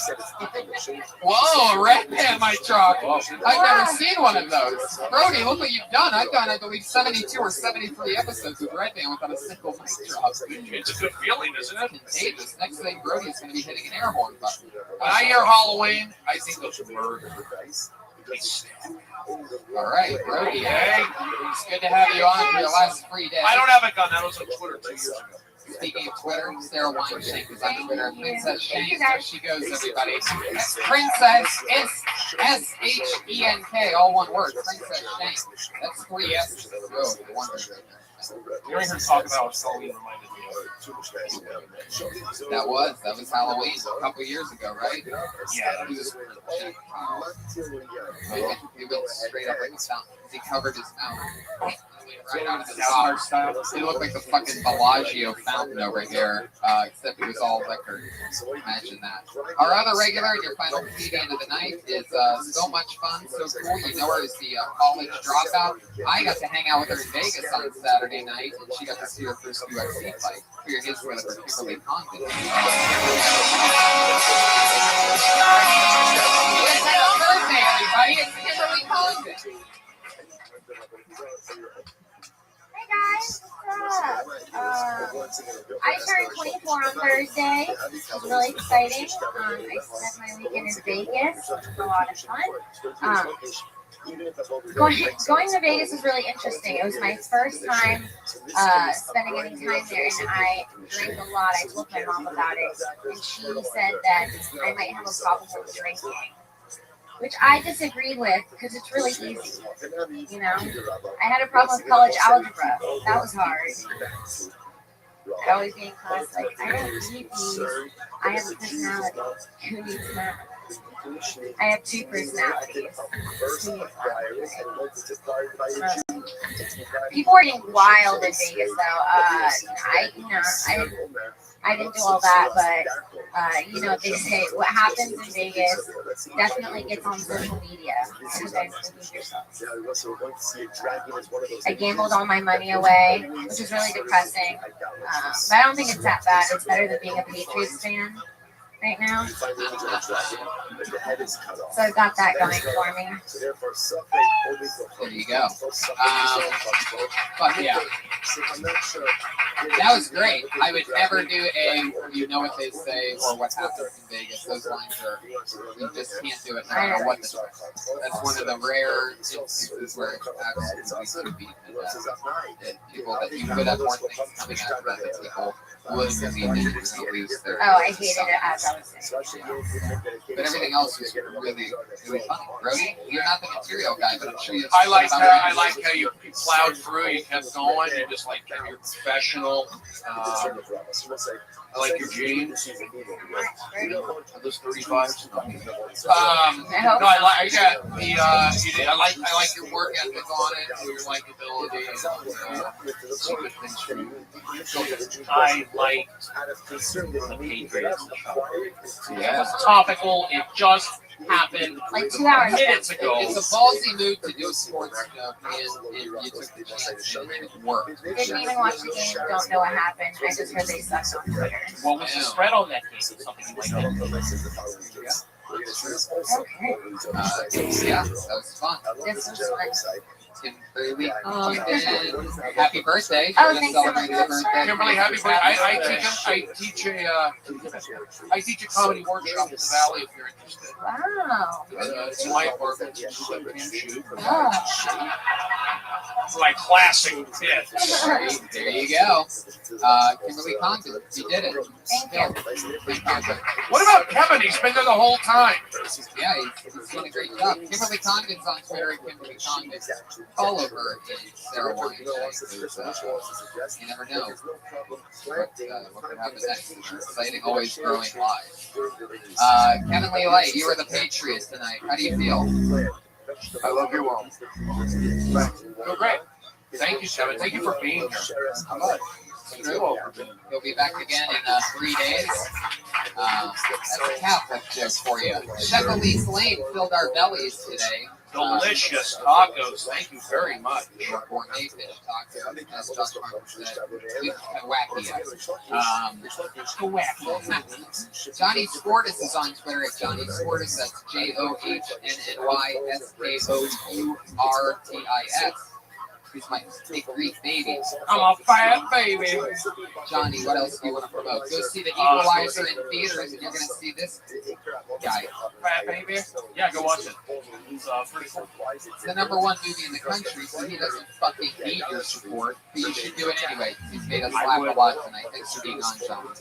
Whoa, red pan my truck. I've never seen one of those. Brody, look what you've done. I've done, I believe, 72 or 73 episodes with red pan without a single mic drop. It's a good feeling, isn't it? Contagious. Next thing, Brody is going to be hitting an air horn button. When I hear Halloween, I think of murder. All right, Brody. Hey, it's good to have you on for your last free day. I don't have a gun. That was on Twitter 2 years ago. Speaking of Twitter, Sarah Weinstein is on Twitter. Princess Shank. There she goes, everybody. That's Princess SHENK, all one word. Princess Shank. That's 3 S's. Oh, no wonder. Hearing her talk about Halloween reminded me of That was Halloween a couple years ago, right? Yeah. He was straight up like a fountain. He covered his mouth. Right out of the top. It looked like the fucking Bellagio fountain over here, except it was all liquor. Imagine that. Our other regular in your final comedian of the night is so much fun, so cool. You know her as the college dropout. I got to hang out with her in Vegas on Saturday night, and she got to see her first UFC fight. Clear his for Kimberly Condon. It's Thursday, everybody. It's Kimberly Condon. Hey guys, what's up? I turned 24 on Thursday. It was really exciting. I spent my weekend in Vegas. It was a lot of fun. Going to Vegas was really interesting. It was my first time spending any time there, and I drank a lot. I told my mom about it, and she said that I might have a problem with drinking, which I disagreed with because it's really easy. You know, I had a problem with college algebra. That was hard. I'd always be in class like, I don't need these. I have a personality. Who needs math? I have 2 personalities. People are getting wild in Vegas, though. I didn't do all that, but they say what happens in Vegas definitely gets on social media. So you guys behave yourselves. I gambled all my money away, which is really depressing. But I don't think it's that bad. It's better than being a Patriots fan right now. So I've got that going for me. There you go. Fuck yeah. That was great. I would never do you know what they say or what happens in Vegas. Those lines are, you just can't do it no matter what. That's one of the rare instances where it absolutely could be. People that you could have more things coming after that people would lose their. Oh, I hated it as I was saying. But everything else was really, really funny. Brody, you're not the material guy, but I'm sure you. I like how you plowed through. You kept going. You just like you're professional. I like your jeans. Are those 35s? I like your work ethic on it. Your likability. I liked the Patriots. Yeah. It was topical. It just happened like 2 hours minutes ago. It's a ballsy move to do a sports stuff, and you took the chance and it worked. Didn't even watch the game, don't know what happened. I just heard they sucked on Twitter. What was the spread on that game? Something you might know. Okay. Yeah, that was fun. This was fun. Kimberly, happy birthday! Oh, thanks so much. Kimberly, happy birthday! I teach a comedy workshop in the Valley if you're interested. Wow. It's in my apartment. It's a webcam shoot. Oh. It's like classic bit. There you go. Kimberly Condon, you did it. Thank you. What about Kevin? He's been there the whole time. Yeah, he's doing a great job. Kimberly Condon's on Twitter at Kimberly Condon. Follow her in Sarah Weinstein. You never know what could happen next. Exciting, always growing live. Kevin Lee Light, you were the Patriots tonight. How do you feel? I love you all. Oh, great. Thank you, Kevin. Thank you for being here. How much? He'll be back again in 3 days. That's a Catholic joke for you. Chef Elise Lane filled our bellies today. Delicious tacos. Thank you very much. Gourmet fish tacos, as Josh Farmer said, with Kawaki. Johnny Sportis is on Twitter at Johnny Sportis. That's JOHNNYSKOURTIS. He's my big Greek baby. I'm a fat baby. Johnny, what else do you want to promote? Go see The Equalizer in theaters, and you're going to see this guy. Fat baby? Yeah, go watch it. It's pretty cool. It's the #1 movie in the country, so he doesn't fucking need your support. But you should do it anyway, because he's made us laugh a lot tonight. Thanks for being on, John.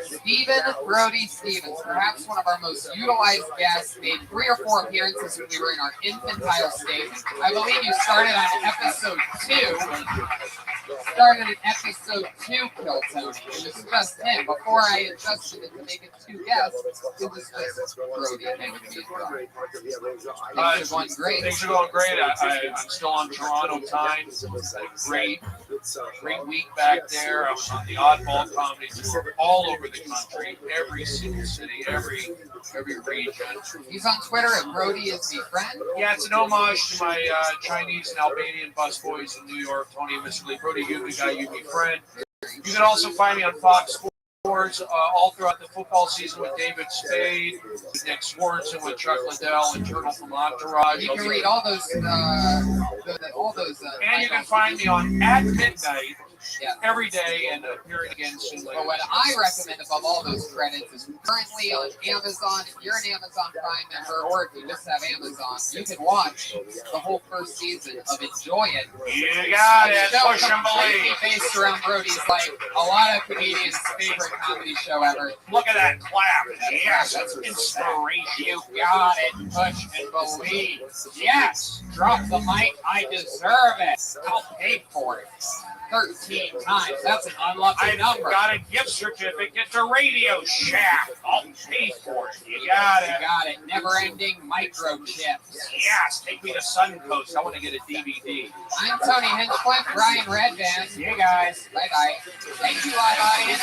Stephen Brody Stevens, perhaps one of our most utilized guests, made 3 or 4 appearances when we were in our infantile stage. I believe you started on episode 2. Started in episode 2, Kill Tony. It was just him. Before I adjusted it to make it 2 guests, it was just Brody and me and Brian. Things are going great. Things are going great. I'm still on Toronto time. Great week back there. I'm on the Oddball Comedy Tour all over the country, every single city, every region. He's on Twitter at Brody is me friend. Yeah, it's an homage to my Chinese and Albanian busboys in New York, Tony and Mr. Lee. Brody, you the guy, you be friend. You can also find me on Fox Sports all throughout the football season with David Spade, Nick Swartzen with Chuck Liddell, and Turtle from Entourage. You can read all those. And you can find me on At Midnight every day and appearing again soon. But what I recommend above all those credits is currently on Amazon. If you're an Amazon Prime member, or if you just have Amazon, you can watch the whole first season of Enjoy It. You got it. Push and believe. Based around Brody's life, a lot of comedians' favorite comedy show ever. Look at that clap. Yes, that's inspiration. You got it. Push and believe. Yes. Drop the mic. I deserve it. I'll pay for it. 13 times. That's an unlucky number. I've got a gift certificate to Radio Shack. I'll pay for it. You got it. You got it. Never-ending microchips. Yes, take me to Suncoast. I want to get a DVD. I'm Tony Hinchcliffe, Brian Redband. See you guys. Bye-bye. Thank you, live audience.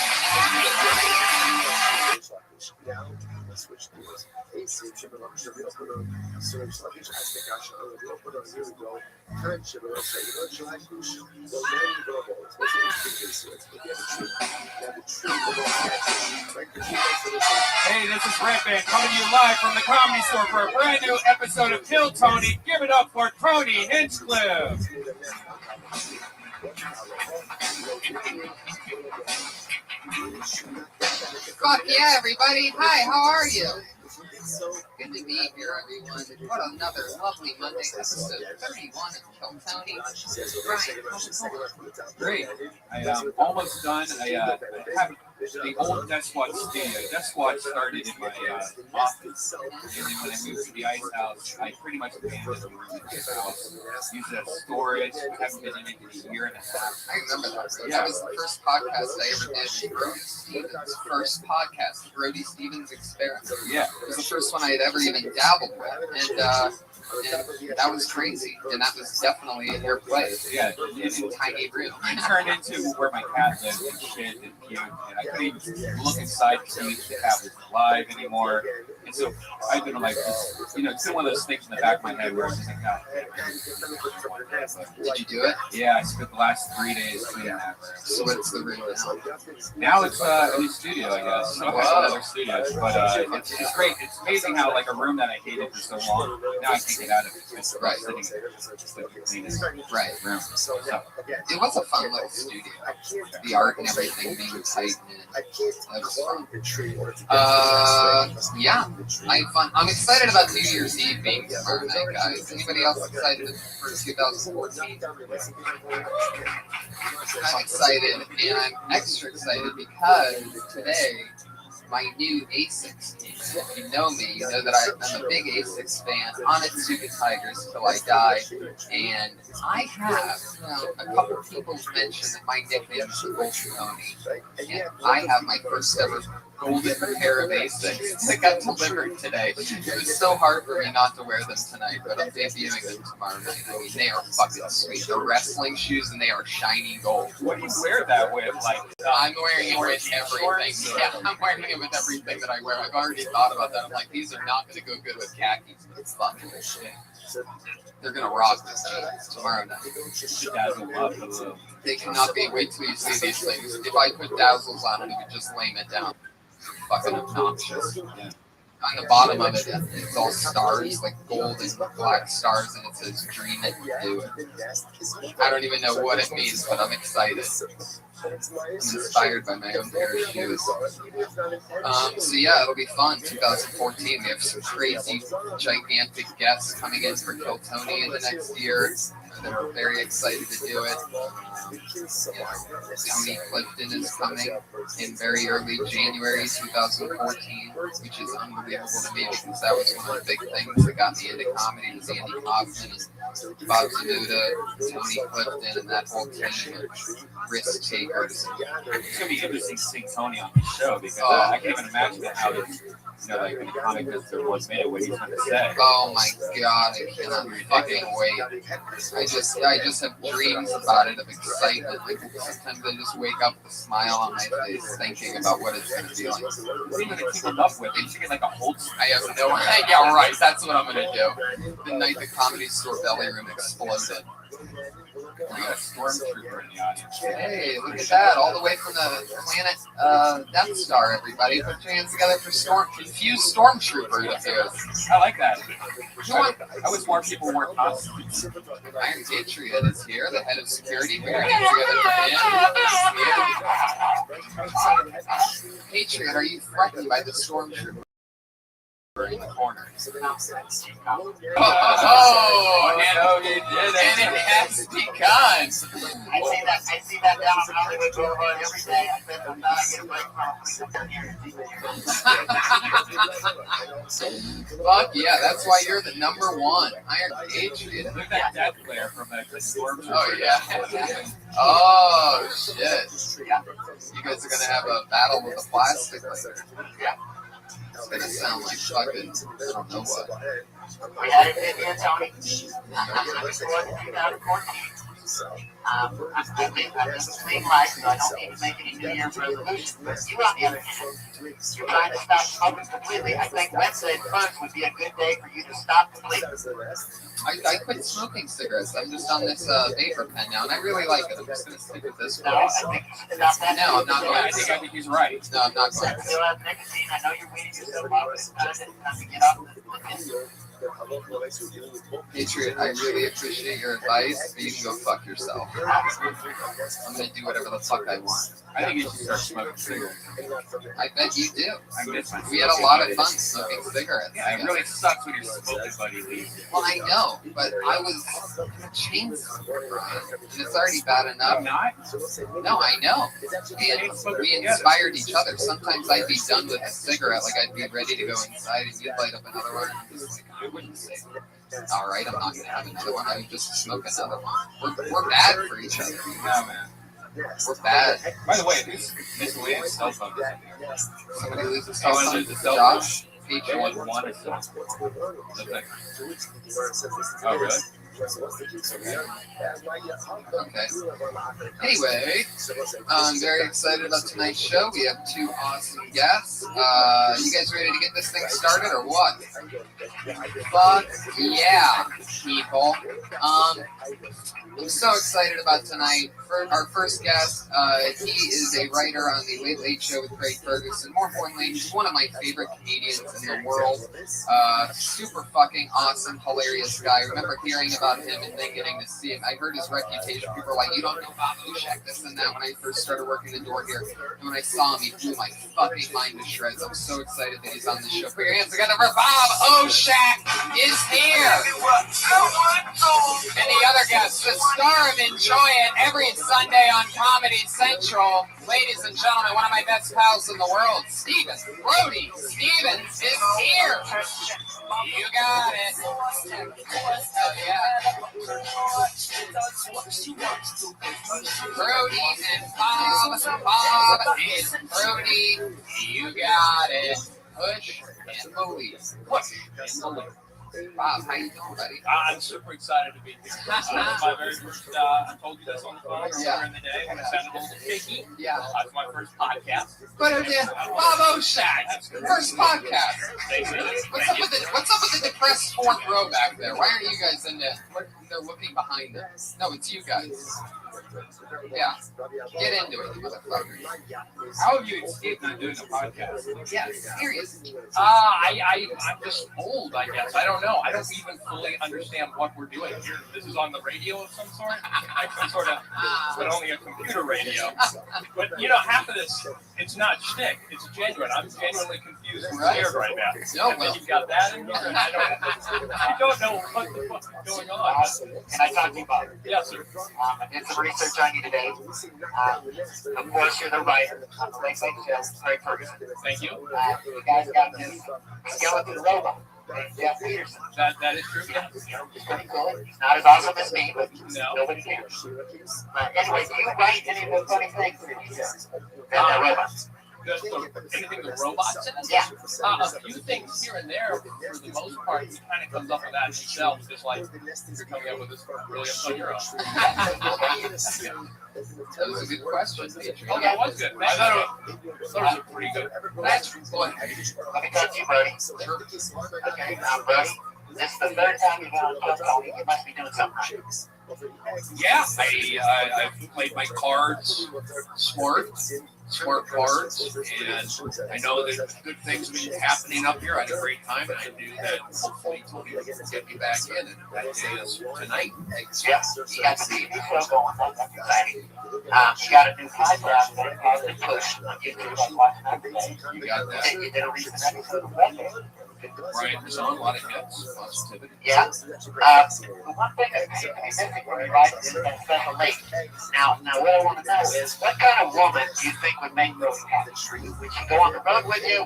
Now, let's switch gears. AC przebywasz, żeby opowiadał sobie wstawić aspekasz, ale nie opowiadał z niego, chęć się wyrosła i wyrosła jak już do many robots. What's the interesting is, if you have a tree, Hey, this is Redband coming to you live from the Comedy Store for a brand new episode of Kill Tony. Give it up for Tony Hinchcliffe. Fuck yeah, everybody. Hi, how are you? Good to be here, everyone. What another lovely Monday episode 31 of Kill Tony. Brian, how's it going? Great. I'm almost done. I have the old Death Squad studio. Death Squad started in my office. And then when I moved to the Ice House, I pretty much abandoned the room in the house. Used it as storage. Haven't been in it in a year and a half. I remember that. That was the first podcast I ever did. Brody Stevens' first podcast, Brody Stevens Experiment. Yeah. It was the first one I had ever even dabbled with. And that was crazy. And that was definitely in your place. Yeah. In a tiny room. It turned into where my cat lived and shit and cute. And I couldn't even look inside to see if the cat was alive anymore. And so I've been like, this, it's been one of those things in the back of my head where I was just like, God damn. Did you do it? Yeah, I spent the last 3 days cleaning that room. So what's the room now? Now it's a new studio, I guess. So other studios, but it's great. It's amazing how like a room that I hated for so long, now I can't get out of it. It's right. Sitting there, just like the cleanest right room. So, it was a fun little studio. The art and everything being tight and that was fun. Yeah, I had fun. I'm excited about New Year's Eve being tomorrow night, guys. Anybody else excited for 2014? I'm excited, and I'm extra excited because today my new ASICs came. If you know me, you know that I'm a big ASICs fan. Onitsuka Tigers till I die. And I have, a couple people mentioned that my nickname is the Golden Pony. And I have my first ever golden pair of ASICs that got delivered today. It was so hard for me not to wear them tonight, but I'm debuting them tomorrow night. I mean, they are fucking sweet. They're wrestling shoes and they are shiny gold. What do you wear that with? Like, I'm wearing it with everything. Yeah, I'm wearing it with everything that I wear. I've already thought about that. I'm like, these are not going to go good with khakis, but it's fucking shit. They're going to rock this tomorrow night. They cannot be. Wait till you see these things. If I put dazzles on it, you would just lame it down. Fucking obnoxious. on the bottom of it, it's all stars, like gold and black stars, and it says "Dream It, Do It." I don't even know what it means, but I'm excited. I'm inspired by my own pair of shoes. So yeah, it'll be fun. 2014. We have some crazy, gigantic guests coming in for Kill Tony in the next year that are very excited to do it. Tony Clifton is coming in very early January 2014, which is unbelievable to me because that was one of the big things that got me into comedy was Andy Kaufman and Bob Zanuda, Tony Clifton, and that whole team of risk takers. It's gonna be interesting to see Tony on the show because I can't even imagine how it's, like in the comic books in 1 minute what he's gonna say. Oh my god, I cannot fucking wait. I just have dreams about it of excitement. Like sometimes I just wake up with a smile on my face thinking about what it's gonna be like. What are you gonna keep him up with? Are you thinking like a Holtz? I have no idea. Yeah, right. That's what I'm gonna do. The night the Comedy Store belly room exploded. We got a stormtrooper in the audience. Hey, look at that! All the way from the planet Death Star, everybody. Put your hands together for confused stormtrooper, it appears. I like that. I wish more people wore costumes. Iron Patriot is here, the head of security. Put your hands together for him. Patriot, are you threatened by the stormtrooper in the corner? Oh, and it has begun. I see that down on Hollywood Boulevard every day. I bet I'm not getting a break from Fuck yeah, that's why you're the number one. Iron Patriot. Look at that death glare from the stormtrooper. Oh yeah. Oh shit. You guys are gonna have a battle with a plastic laser. Yeah. It's gonna sound like fucking, I don't know what. We had it in here, Tony. I'm just going to 2014. I'm living clean life, so I don't need to make any New Year's resolutions. But you, on the other hand, you're trying to stop smoking completely. I think Wednesday first would be a good day for you to stop completely. I quit smoking cigarettes. I'm just on this vapor pen now, and I really like it. I'm just going to stick with this one. No, I think you should stop that. No, I'm not going to. I think he's right. No, I'm not going to. Still have nicotine. I know you're weaning yourself off. It's time to get off the Patriot, I really appreciate your advice, but you can go fuck yourself. I'm going to do whatever the fuck I want. I think you should start smoking cigarettes. I bet you do. I miss my We had a lot of fun smoking cigarettes. Yeah, it really sucks when your smoking buddy leaves. Well, I know, but I was going to chain smoker, Brian, and it's already bad enough. I'm not? No, I know. And we inspired each other. Sometimes I'd be done with a cigarette, like I'd be ready to go inside, and you'd light up another one, and I'm just like, I wouldn't say, all right, I'm not going to have another one. I would just smoke another one. We're bad for each other. No, man. We're bad. By the way, who's miscellaneous cell phone is in here? Somebody loses a cell Someone phone. loses a cell Josh, phone. Patriot. There was one is Oh, really? Okay. Anyway, I'm very excited about tonight's show. We have two awesome guests. You guys ready to get this thing started or what? Fuck yeah, people. I'm so excited about tonight. For our first guest, he is a writer on the Late Late Show with Craig Ferguson. More importantly, he's one of my favorite comedians in the world. Super fucking awesome, hilarious guy. I remember hearing about him and then getting to see him. I heard his reputation. People were like, you don't know Bob Oshak, this and that, when I first started working the door here. And when I saw him, he blew my fucking mind to shreds. I'm so excited that he's on the show. Put your hands together for Bob Oshak is here. And the other guest, the star of Enjoy It, every Sunday on Comedy Central. Ladies and gentlemen, one of my best pals in the world, Stephen Brody Stevens is here. You got it. Oh, yeah. Brody and Bob and Brody. You got it. Push and believe. Push and believe. Bob, how you doing, buddy? I'm super excited to be here. My very first, I told you this on the phone earlier in the day when I sounded a little shaky. Yeah. That's my first podcast. But Bob Oshak, first podcast. What's up with the depressed fourth row back there? Why aren't you guys in there? They're looking behind them. No, it's you guys. Yeah. Get into it, you motherfuckers. How have you escaped not doing a podcast? Yeah, seriously. I'm just old, I guess. I don't know. I don't even fully understand what we're doing here. This is on the radio of some sort? Like some sort of, but only a computer radio. But, half of this, it's not shtick. It's genuine. I'm genuinely confused and scared right now. No, and then you've got that in here, and I don't know what the fuck is going on. Can I talk to you about it? Yes, sir. I did some research on you today. Of course, you're the writer on the Late Late Show, Craig Ferguson. Thank you. You guys got this skeleton robot, Jeff Peterson. That is true, yeah. He's pretty cool. He's not as awesome as me, but nobody cares. But anyway, do you write any of the funny things that you do? That robots. Anything with robots in it? Yeah. A few things here and there, for the most part, he kind of comes up with that himself, just like you're coming up with this brilliant on your own. That was a good question, Adrian. Oh, that was good. I thought it was pretty good. That's good. Let me talk to you, Brody. Okay, now, Brody, this is the third time you've been on Club Tony. You must be doing something right. Yeah, I've played my cards smart cards, and I know that good things have been happening up here. I had a great time, and I knew that hopefully Tony would get me back in, and that day is tonight. Yeah, you got the TV show going. That's exciting. You got a new podcast out there, Positive Push on YouTube. I'm watching that today. You got that. You did a recent episode of Redneck. Right, there's on a lot of hits, positivity. Yeah. The one thing that seems to be missing when you write is that special link. Now, what I want to know is, what kind of woman do you think would make Brody happy? Would she go on the road with you?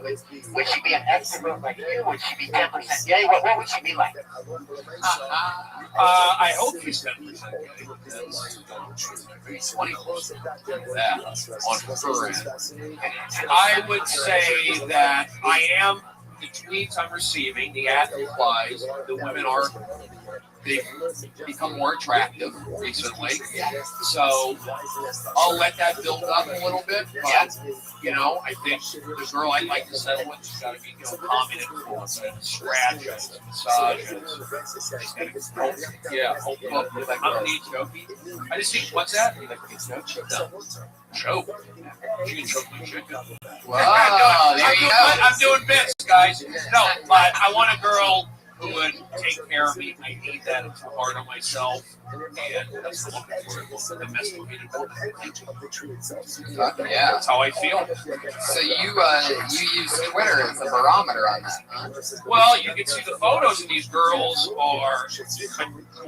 Would she be an extrovert like you? Would she be 10% gay? What would she be like? I hope she's 10% gay. 20 that on her end. I would say that I am. The tweets I'm receiving, the ad replies, the women they've become more attractive recently. So I'll let that build up a little bit. But, I think the girl I'd like to settle with has got to be, calm and influence and scratches, massages. Hold up. Like, I'm need choky. I just think, what's that? Like, choke. She can choke my chicken. Wow, there you go. I'm doing bits, guys. No, but I want a girl who would take care of me. I need that. It's hard on myself. And that's the woman for it. Domesticated woman. Yeah. That's how I feel. So you use Twitter as a barometer on that, huh? Well, you can see the photos of these girls are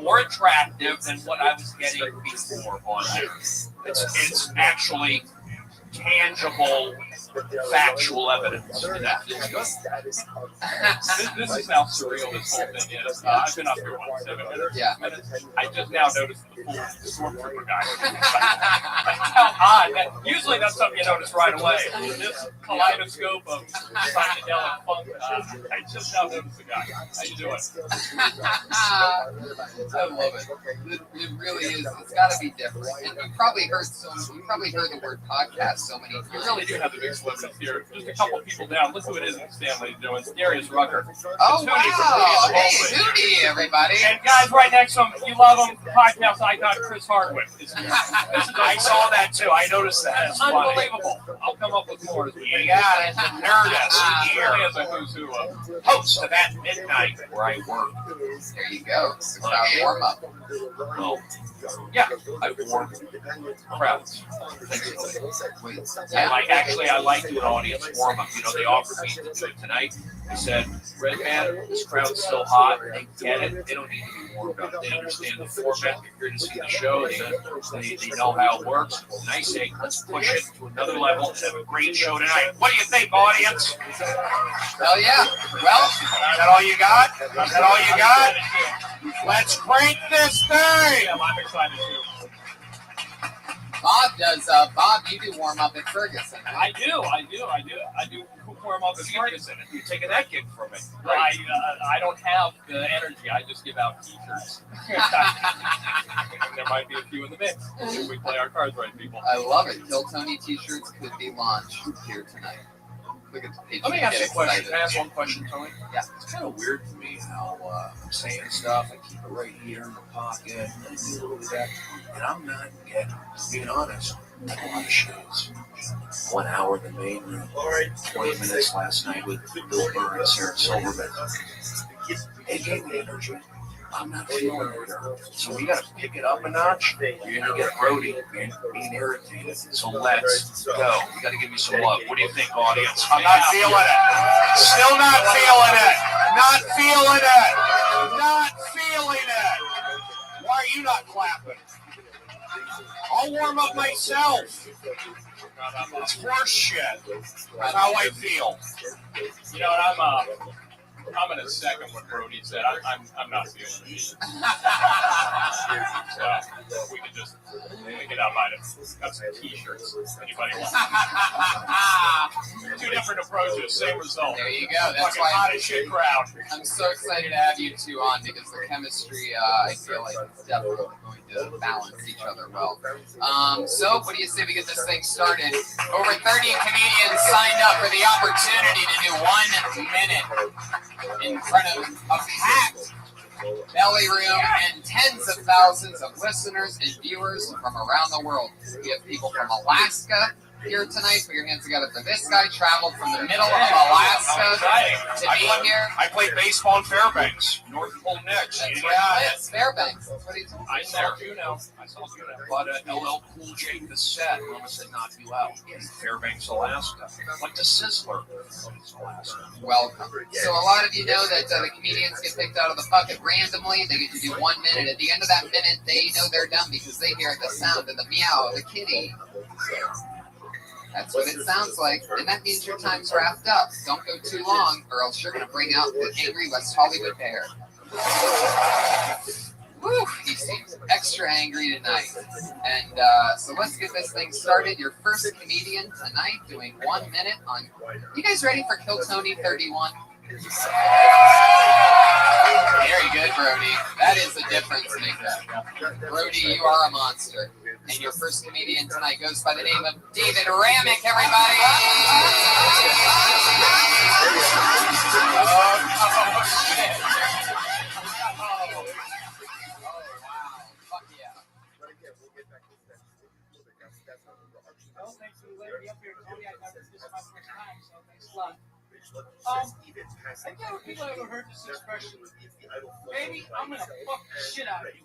more attractive than what I was getting before on there. It's actually tangible, factual evidence of that. This is how surreal this whole thing is. I've been up here 7 minutes. Yeah. I just now noticed the full stormtrooper guy. How odd. Usually that's something you notice right away. This kaleidoscope of psychedelic funk. I just now noticed the guy. How you doing? I love it. It really is. It's got to be different. And you probably heard the word podcast so many times. You really do have the big celebrities here. Just a couple of people down. Look who it is in Stanley doing. Darius Rucker. Oh, wow. Hey, Tootie, everybody. And guys right next to him, you love him, podcast icon Chris Hardwick. I saw that too. I noticed that. It's unbelievable. I'll come up with more. You got it. Nerdist. He really is a who's who host of At Midnight where I work. There you go. It's our warm up. Well, yeah, I warm crowds. I like doing audience warm up. They offered me to do it tonight. They said, Red Man, this crowd's so hot, they get it. They don't need to be warmed up. They understand the format. They're here to see the show. They know how it works. And I say, let's push it to another level and have a great show tonight. What do you think, audience? Hell yeah. Well, is that all you got? Is that all you got? Let's crank this thing. I'm excited too. Bob does. Bob, you do warm up at Ferguson. Right? I do warm up at Ferguson. And you're taking that gig from me. Right. I don't have the energy. I just give out T-shirts. And there might be a few in the mix if we play our cards right, people. I love it. Kill Tony T-shirts could be launched here tonight. Look at the page. Let me ask you a question. Can I ask one question, Tony? Yeah. It's kind of weird to me how I'm saying stuff. I keep it right here in the pocket. And I do a little bit of that. And I'm not getting, being honest, like a lot of shows. 1 hour in the main room. 20 minutes last night with Bill Burr and Sarah Silverman. It gave me energy. I'm not feeling it here. So we got to pick it up a notch. You're going to get Brody being irritated. So let's go. You got to give me some love. What do you think, audience? I'm not feeling it. Still not feeling it. Not feeling it. Not feeling it. Why are you not clapping? I'll warm up myself. It's horse shit. That's how I feel. You know what? I'm in a second what Brody said. I'm not feeling it. So we can just pick it up. I've got some T-shirts. Anybody want? Two different approaches, same result. There you go. That's Fucking why hot as shit crowd. I'm so excited to have you two on because the chemistry, I feel like it's definitely going to balance each other well. So what do you say we get this thing started? Over 30 comedians signed up for the opportunity to do 1 minute in front of a packed belly room and tens of thousands of listeners and viewers from around the world. We have people from Alaska here tonight. Put your hands together for this guy. Traveled from the middle of Alaska to be here. I played baseball in Fairbanks, North Pole Knicks. That's right. It's Fairbanks. That's what he told me. I saw Juno. Bought an LL Cool J cassette. Mama said knock you out in Fairbanks, Alaska. Like the Sizzler. Alaska. Welcome. So a lot of you know that the comedians get picked out of the bucket randomly. They get to do 1 minute. At the end of that minute, they know they're done because they hear the sound of the meow of the kitty. That's what it sounds like, and that means your time's wrapped up. Don't go too long, or else you're going to bring out the angry West Hollywood bear. Woo, he seems extra angry tonight. And so let's get this thing started. Your first comedian tonight doing 1 minute on... You guys ready for Kill Tony 31? Very good, Brody. That is the difference maker. Brody, you are a monster. And your first comedian tonight goes by the name of David Ramick, everybody. Oh, shit. Fuck yeah. Well, thanks for letting me up here, Tony. I thought this was my first time, so thanks a lot. I never people ever heard this expression. Baby, I'm gonna fuck the shit out of you.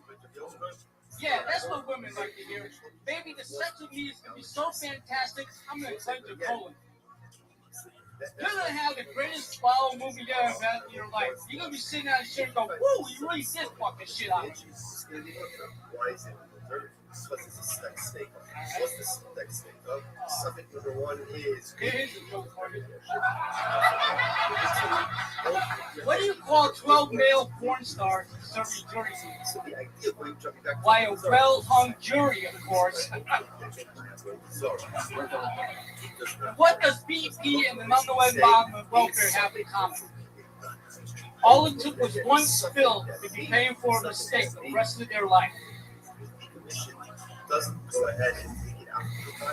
Yeah, that's what women like to hear. Baby, the sex with me is gonna be so fantastic, I'm gonna cleanse your colon. You're gonna have the greatest bowel movie you ever had in your life. You're gonna be sitting out and shit and go, woo, you really did fuck the shit out of you. What's the sex steak? What's the sex steak? Subject number one is. What do you call 12 male porn stars serving jury? Why, a well-hung jury, of course. What does BP and the nonetheless bottom of welfare have in common? All it took was one spill to be paying for a mistake the rest of their life.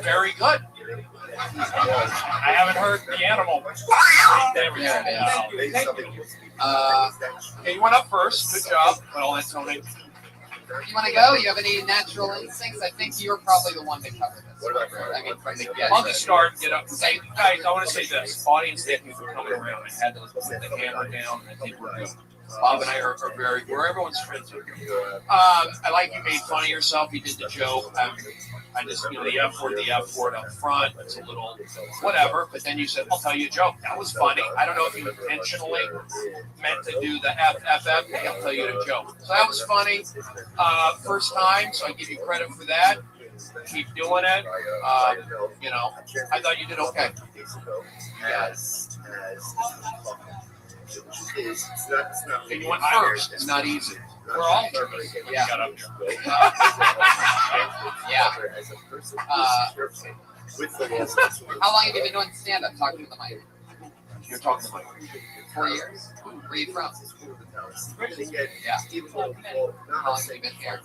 Very good. I haven't heard the animal. There we go. Okay, you went up first. Good job. Well, that's Tony. You want to go? You have any natural instincts? I think you're probably the one to cover this. I mean, from the get. Monkey start, get up. Say, guys, I want to say this. Audience, thank you for coming around. I had to put the hammer down. I think we're good. Bob and I are very, we're everyone's friends here. I like you made fun of yourself. You did the joke. I just, the F word up front. It's a little whatever. But then you said, I'll tell you a joke. That was funny. I don't know if you intentionally meant to do the FFF. I'll tell you a joke. So that was funny. First time, so I give you credit for that. Keep doing it. I thought you did okay. Yes. And you went first. It's not easy. We're all nervous. Yeah. Yeah. How long have you been doing stand-up? Talking to the mic. You're talking to the mic. 4 years. Where are you from? Yeah. How long have you been here?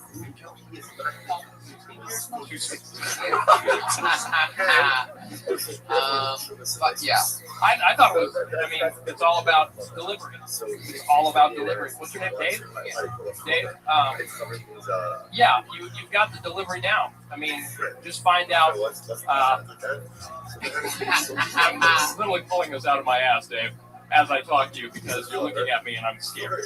But yeah, I thought it was. I mean, it's all about delivery. It's all about delivery. What's your name, Dave? Dave. Yeah, you've got the delivery down. I mean, just find out. I'm literally pulling this out of my ass, Dave, as I talk to you because you're looking at me and I'm scared.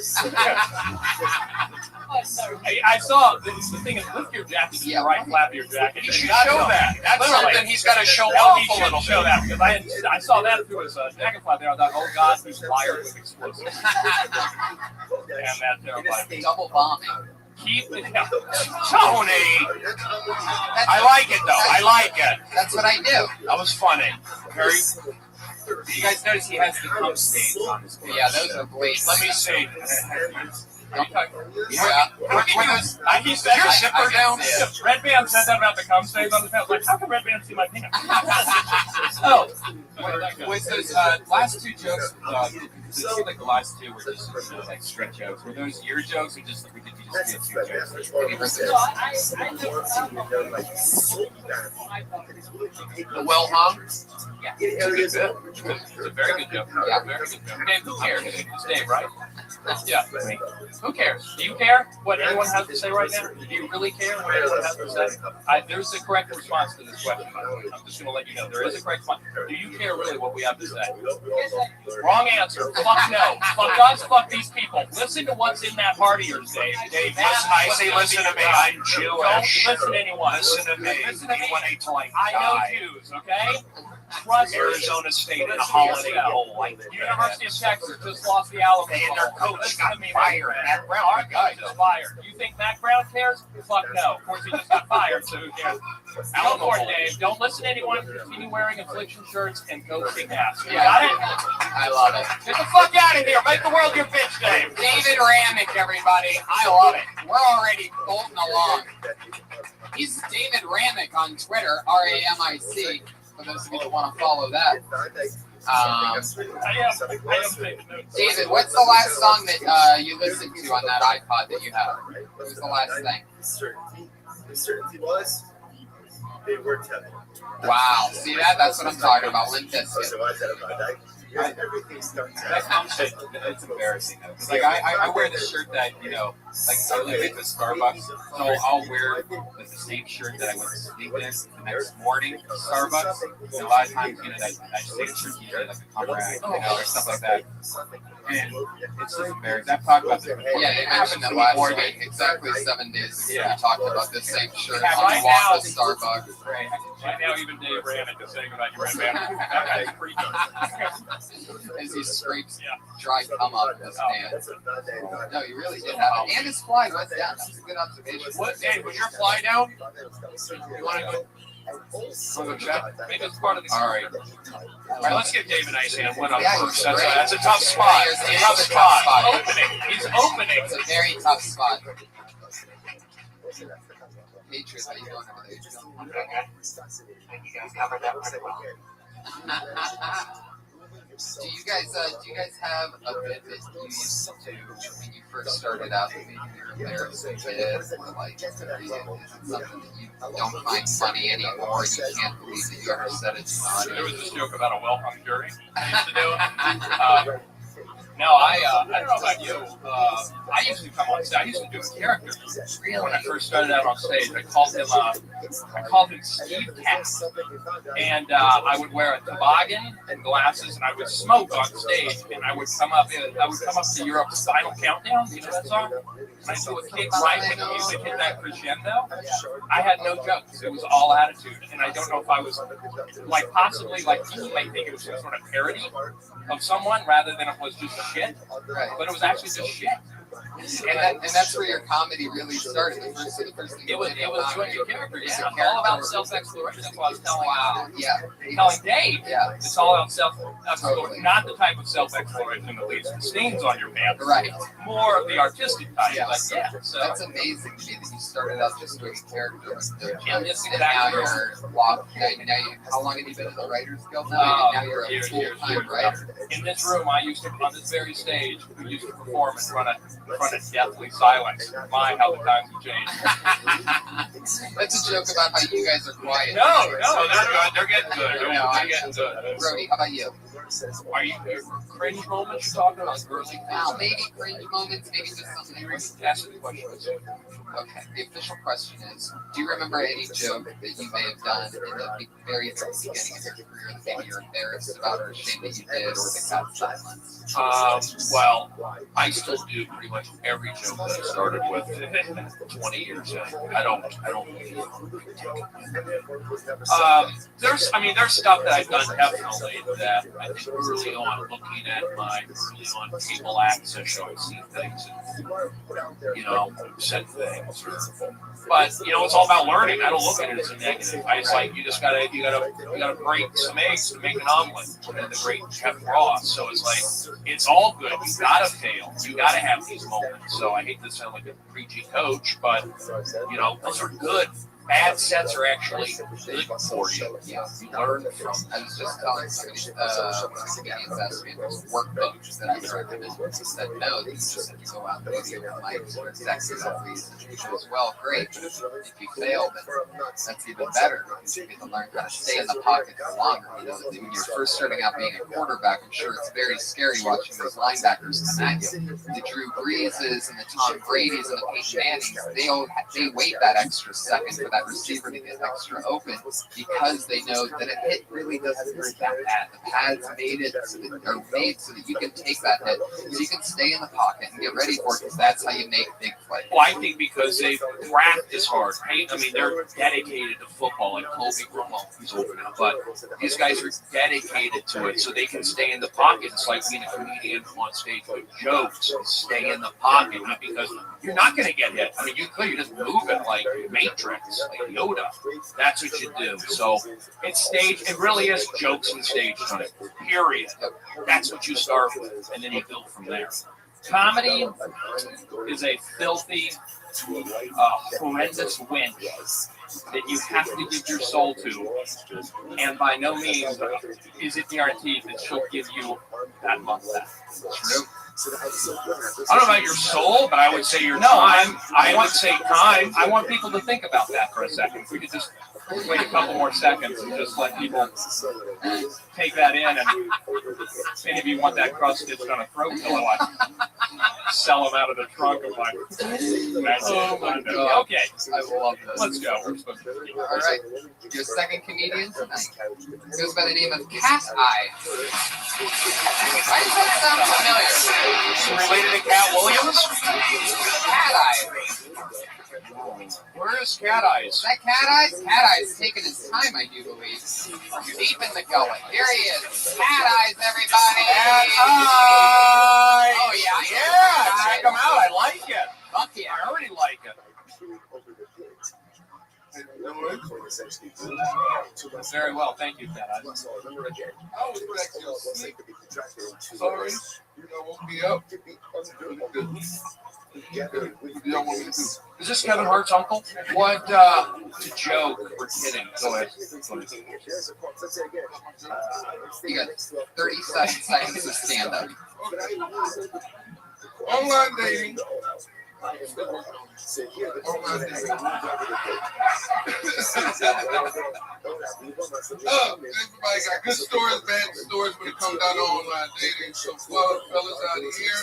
I saw the thing is lift your jacket, to the right flap of your jacket. He should show that. That's literally something he's got to show No, off he a little shouldn't show that because I saw that through his jacket flap there. I thought, oh God, he's wired with explosives. And that terrified me. Double bombing. Keep it Tony. I like it though. I like it. That's what I do. That was funny. Very. You guys notice he has the cum stains on his face. Yeah, those are great. Let me see. Yeah. He said, your zipper down. Red Band said that about the cum stains on the pants. Like, how can Red Band see my pants? Oh, Was those last two jokes? It seemed like the last two were just like stretch jokes. Were those your jokes or just did you just get two jokes? The well hung. Yeah, it's a good bit. It's a very good joke. Yeah, very good joke. Dave, who cares? It's Dave, right? Yeah. Who cares? Do you care what anyone has to say right now? Do you really care what anyone has to say? There's a correct response to this question. I'm just going to let you know. There is a correct response. Do you care really what we have to say? Wrong answer. Fuck no. Fuck us. Fuck these people. Listen to what's in that heart of yours, Dave. Dave, I say listen to me. I'm Jewish. Don't listen to anyone. Listen to me. Listen to me. Anyone ain't till I I know die. Jews, okay? Trust me. Arizona State in a holiday bowl like University of Texas just lost the Alamo and Bowl. their coach Listen got to me, fired. Matt Brown, our coach is fired. You think Matt Brown cares? Fuck no. Of course, he just got fired, so who cares? Go for it, Dave. Don't listen to anyone. Continue wearing affliction shirts and go kick ass. You got it? I love it. Get the fuck out of here. Make the world your bitch, Dave. David Ramick, everybody. I love it. We're already bolting along. He's David Ramick on Twitter, RAMIC, for those of you that want to follow that. David, what's the last song that you listened to on that iPod that you have? What was the last thing? The certainty was they worked heavy. Wow. See that? That's what I'm talking about. Limp Bizkit. That concept, it's embarrassing though. Cause like I wear this shirt that, you know, like I live at the Starbucks, so I'll wear like the same shirt that I went to sleep in the next morning to Starbucks. And a lot of times, you know, that same shirt usually like a cover rack, you know, or stuff like that. And it's just embarrassing. I've talked about this before. Yeah, they mentioned that last week, exactly 7 days ago. Yeah. We talked about this same shirt Yeah, on right the walk now, to Starbucks. Right now, even Dave Ramick is saying about your Red Band. That guy's pretty good. As he scrapes dry cum up his hand. No, he really did have it. And his fly was down. That's a good observation. What, Dave, was your fly down? You want to go? Check? Maybe it's part of the. All right, let's get Dave and Ice hand one up Yeah, first. he's great. That's a tough spot. It's It's a a tough tough spot. spot. Opening. He's opening. It's a very tough spot. Patriots, how you doing over there? You guys covered that pretty well. Do you guys have a bit that you used to when you first started out that maybe you're embarrassed with, or like is it something that you don't find funny anymore? You can't believe that you ever said it to somebody. There was this joke about a well-hung jury I used to do. No, I don't know about you. I used to come on stage. I used to do a character when I first started out on stage. I called him Steve Cat, and I would wear a toboggan and glasses, and I would smoke on stage, and I would come up to Europe's Final Countdown. You know that song? And I do a kick right when the music hit that crescendo. I had no jokes. It was all attitude, and I don't know if I was like possibly like people might think it was some sort of parody of someone rather than it was just shit, but it was actually just shit. And that's where your comedy really started. The first thing It was doing your character. It's Yeah, a all character. about self-exploration. That's what I was telling. Telling Dave. Yeah. It's all about self-exploration. Not the type of self-exploration that leaves stains on your pants. Right. More of the artistic type. Yeah. Like, yeah. So That's amazing to me that you started out just doing character with the Yeah, that's and now exactly you're how long have you been in the Writers Guild now? Now you're a years. full-time writer. In this room, I used to, on this very stage, we used to perform in front of in front of deathly silence. My, how the times have changed. That's a joke about how you guys are quiet. No, they're good. They're getting good. They're getting good. Brody, how about you? Are you cringe moments you're talking about? Early now, maybe cringe moments, maybe just something. Ask the question. Okay, the official question is, do you remember any joke that you may have done in the very beginning of your career that maybe you're embarrassed about or ashamed that you did or that got silence? Well, I still do pretty much every joke that I started with 20 years ago. I don't there's stuff that I've done definitely that I think early on, looking at my early on cable access show, I've seen things and, said things. But, it's all about learning. I don't look at it as a negative. I just like, you gotta break some eggs to make an omelet. And the great Chef Ross. So it's like, it's all good. You gotta fail. You gotta have these moments. So I hate to sound like a preachy coach, but, those are good. Bad sets are actually good for you. Yeah, you learn from. I was just telling somebody, comedians asked me, there's workbooks that I would recommend. He said, no, these just go out there and like exactly that reason. He goes, well, great. If you fail, then that's even better because you get to learn how to stay in the pocket for longer. When you're first starting out being a quarterback, I'm sure it's very scary watching those linebackers come at you. The Drew Breeses and the Tom Brady's and the Peyton Mannings, they wait that extra second for that receiver to get extra open because they know that a hit really doesn't hurt that bad. The pads are made so that you can take that hit, so you can stay in the pocket and get ready for it because that's how you make big plays. Well, I think because they practice hard. They're dedicated to football, like Colby Romo, who's over now, but these guys are dedicated to it so they can stay in the pocket. It's like being a comedian on stage with jokes and stay in the pocket, not because you're not going to get hit. You're just moving like Matrix, like Yoda. That's what you do. So it's stage. It really is jokes and stage time. Period. That's what you start with, and then you build from there. Comedy is a filthy, horrendous winch that you have to give your soul to, and by no means is it guaranteed that she'll give you that month back. True. I don't know about your soul, but I would say your time. I would say time. I want people to think about that for a second. If we could just wait a couple more seconds and just let people take that in. And if any of you want that crust stitched on a throat pillow, I sell them out of the trunk of my. Okay, I love this. Let's go. We're supposed to be. All right, your second comedian tonight goes by the name of Cat Eye. Why does that sound familiar? Related to Cat Williams? Cat Eye. Where is Cat Eyes? That Cat Eyes? Cat Eyes taking his time, I do believe. Deep in the gullet. Here he is. Cat Eyes, everybody. Cat Eyes. Oh, yeah. Yeah, check him out. I like it. Fuck yeah. I already like it. Very well, thank you, Cat Eyes. Sorry, woke me up. Is this Kevin Hart's uncle? What? It's a joke. We're kidding. Go ahead. You got 30 seconds to stand up. Online dating. Everybody got good stories, bad stories when it comes down to online dating. So, fellas out here,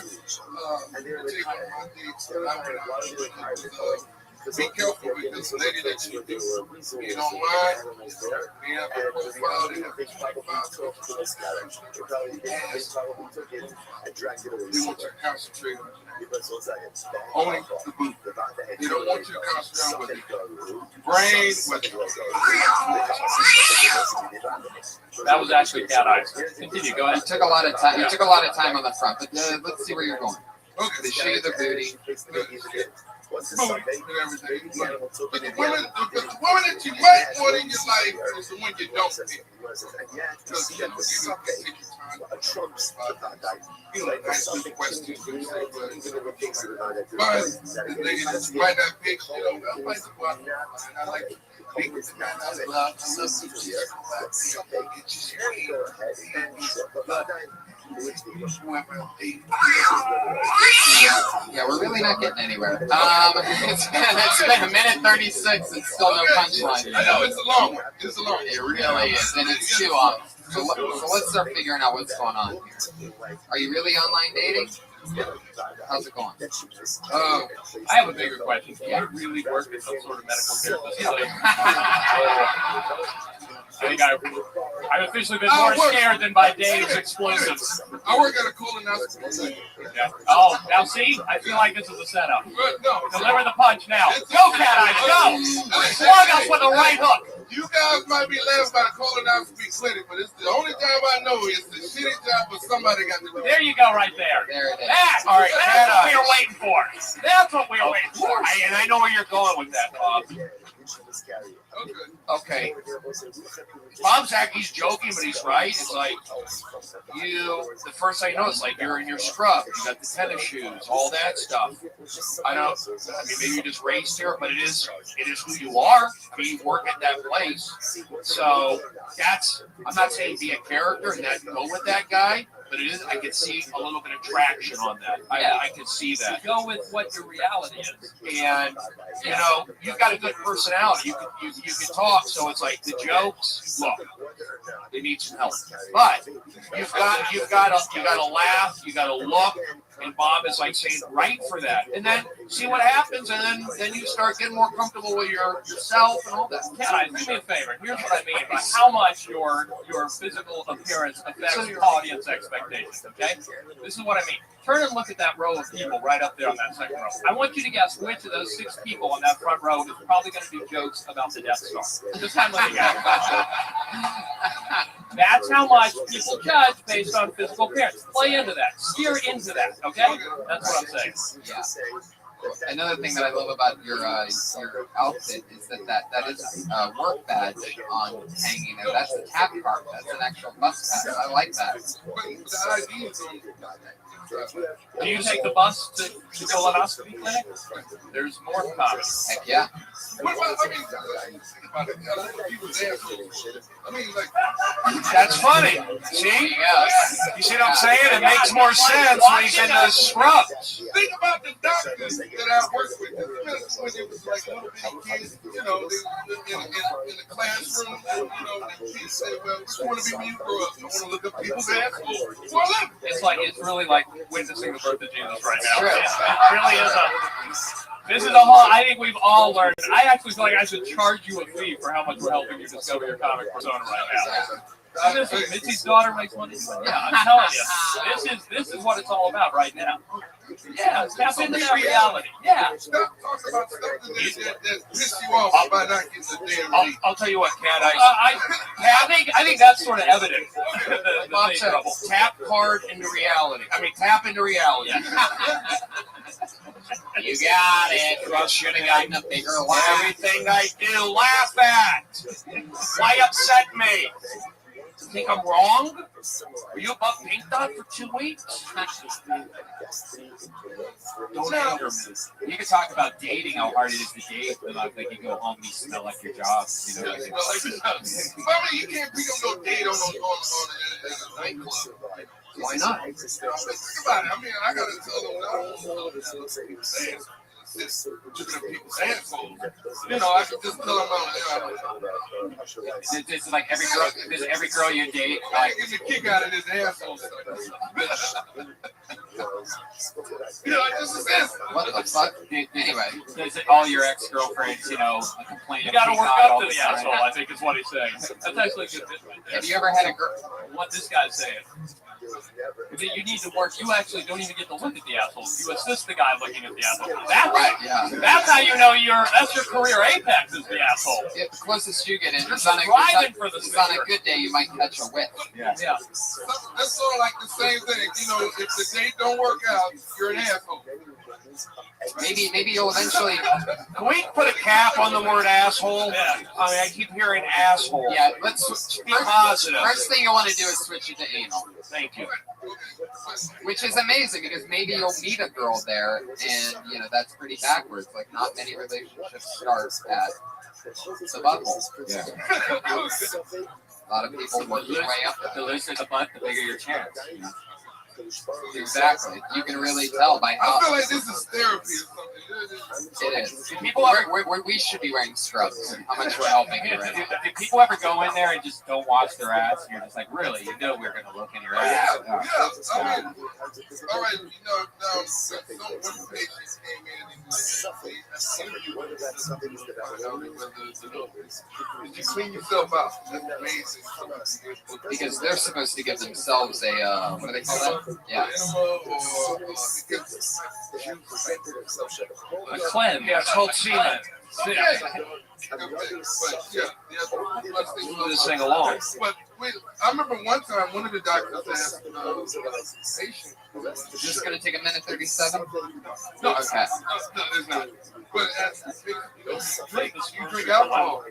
take my dates. Be careful with this lady that you do meet online. We have a profile, they have a profile. They want you to concentrate on only the boot. They don't want you to concentrate on the brain. That was actually Cat Eyes. Continue. Go ahead. You took a lot of time. You took a lot of time on the front, but let's see where you're going. Okay. They show you the booty. Booty and everything. But the women that you might want in your life is the one you don't pick. Because you know, take your time. Nice little questions. But the lady that you might not pick, I like to go out there. I like to pick the man I love. I love to Yeah, we're really not getting anywhere. It's been a minute 36 and still no punchline. I know, it's a long one. It's a long one. It really is, and it's too long. So let's start figuring out what's going on here. Are you really online dating? How's it going? I have a bigger question. Do you really work at some sort of medical care facility? I think I've officially been more scared than by Dave's explosives. I work at a colonoscopy. Yeah. Oh, now see? I feel like this is a setup. No. Deliver the punch now. Go, Cat Eyes, go! Slug us with a right hook. You guys might be laughing about a colonoscopy clinic, but it's the only job I know is the shitty job but somebody got to do. There you go, right there. There it is. That's All right, what Cat we were Eyes. waiting for. That's what we were waiting for. And I know where you're going with that, Bob. Okay. Bob's he's joking, but he's right. It's like the first thing you know, it's like you're in your scrub. You got the tennis shoes, all that stuff. I mean, maybe you're just raised here, but it is who you are. I mean, you work at that place. So I'm not saying be a character and that go with that guy, but it is, I can see a little bit of traction on that. I can see that. Go with what your reality is. And, you've got a good personality. You can talk, so it's like the jokes, look, they need some help. But you've got to laugh, you got to look, and Bob is like saying, right for that. And then see what happens, and then you start getting more comfortable with yourself and all that. Cat Eyes, do me a favor. Here's what I mean by how much your physical appearance affects your audience expectations, okay? This is what I mean. Turn and look at that row of people right up there on that second row. I want you to guess which of those 6 people on that front row is probably going to do jokes about the Death Star. Just kind of looking at it. That's how much people judge based on physical appearance. Play into that. Steer into that, okay? That's what I'm saying. Yeah. Another thing that I love about your outfit is that is a work badge on hanging there. That's a tap card. That's an actual bus pass. I like that. Do you take the bus to colonoscopy clinic? There's more comedy. Heck yeah. That's funny. See? Yeah. You see what I'm saying? It makes more sense when he's in the scrubs. Think about the doctors that I work with. When it was like little bitty kids, they in the classroom, the kids say, well, I want to be when you grow up. I want to look up people's assholes. It's really like witnessing the birth of Jesus right now. It really is this is a whole, I think we've all learned. I actually feel like I should charge you a fee for how much we're helping you discover your comic persona right now. Mitzi's daughter makes money. Yeah, I'm telling you, this is what it's all about right now. Yeah, tap into that reality. Yeah. Stop talking about stuff that piss you off by not getting the damn lead. I'll tell you what, Cat Eyes. I think that's sort of evident. Bob said, tap into reality. Tap into reality. You got it. Russ should have gotten a bigger laugh. Everything I do, laugh at. Why upset me? Think I'm wrong? Were you above Pink Dot for 2 weeks? Don't anger me. You can talk about dating, how hard it is to date, but like you go home and you smell like your job. You can't be on no date on a nightclub. Why not? Think about it. I got to tell them now. Looking at people's assholes. I can just tell them It's like every girl you date. I get a kick out of this asshole stuff. This is this. What the fuck? Anyway, is it all your ex-girlfriends, complain? You got to work up to the asshole, I think is what he's saying. That's actually a good bit right there. Have you ever had a girl? What this guy's saying. You need to work. You actually don't even get to look at the asshole. You assist the guy looking at the asshole. That's how you know that's your career apex is the asshole. The closest you get in. You're striving for the on a good day, you might catch a whiff. Yeah. That's sort of like the same thing. If the date don't work out, you're an asshole. Maybe you'll eventually. Can we put a cap on the word asshole? Yeah. I keep hearing asshole. Yeah, let's be positive. First thing you want to do is switch it to anal. Thank you. Which is amazing because maybe you'll meet a girl there, and that's pretty backwards. Like not many relationships start at the butthole. Yeah. A lot of people work their way up. The looser the butt, the bigger your chance. Exactly. You can really tell by how. I feel like this is therapy or something. It is. People We should be wearing scrubs. How much we're helping you right now. If people ever go in there and just don't watch their ads, and you're just like, really? You know we're going to look in your ads. Yeah. I mean, all right, now, some one patient came in and was like, you clean yourself out. That's amazing. Because they're supposed to give themselves a, what do they call that? Yeah. A cleanse. Yeah, it's called semen. Move this thing along. But wait, I remember one time one of the doctors asked patient, Is this going to take a minute 37? No, Okay. no, it's not. But asked the patient, you drink alcohol.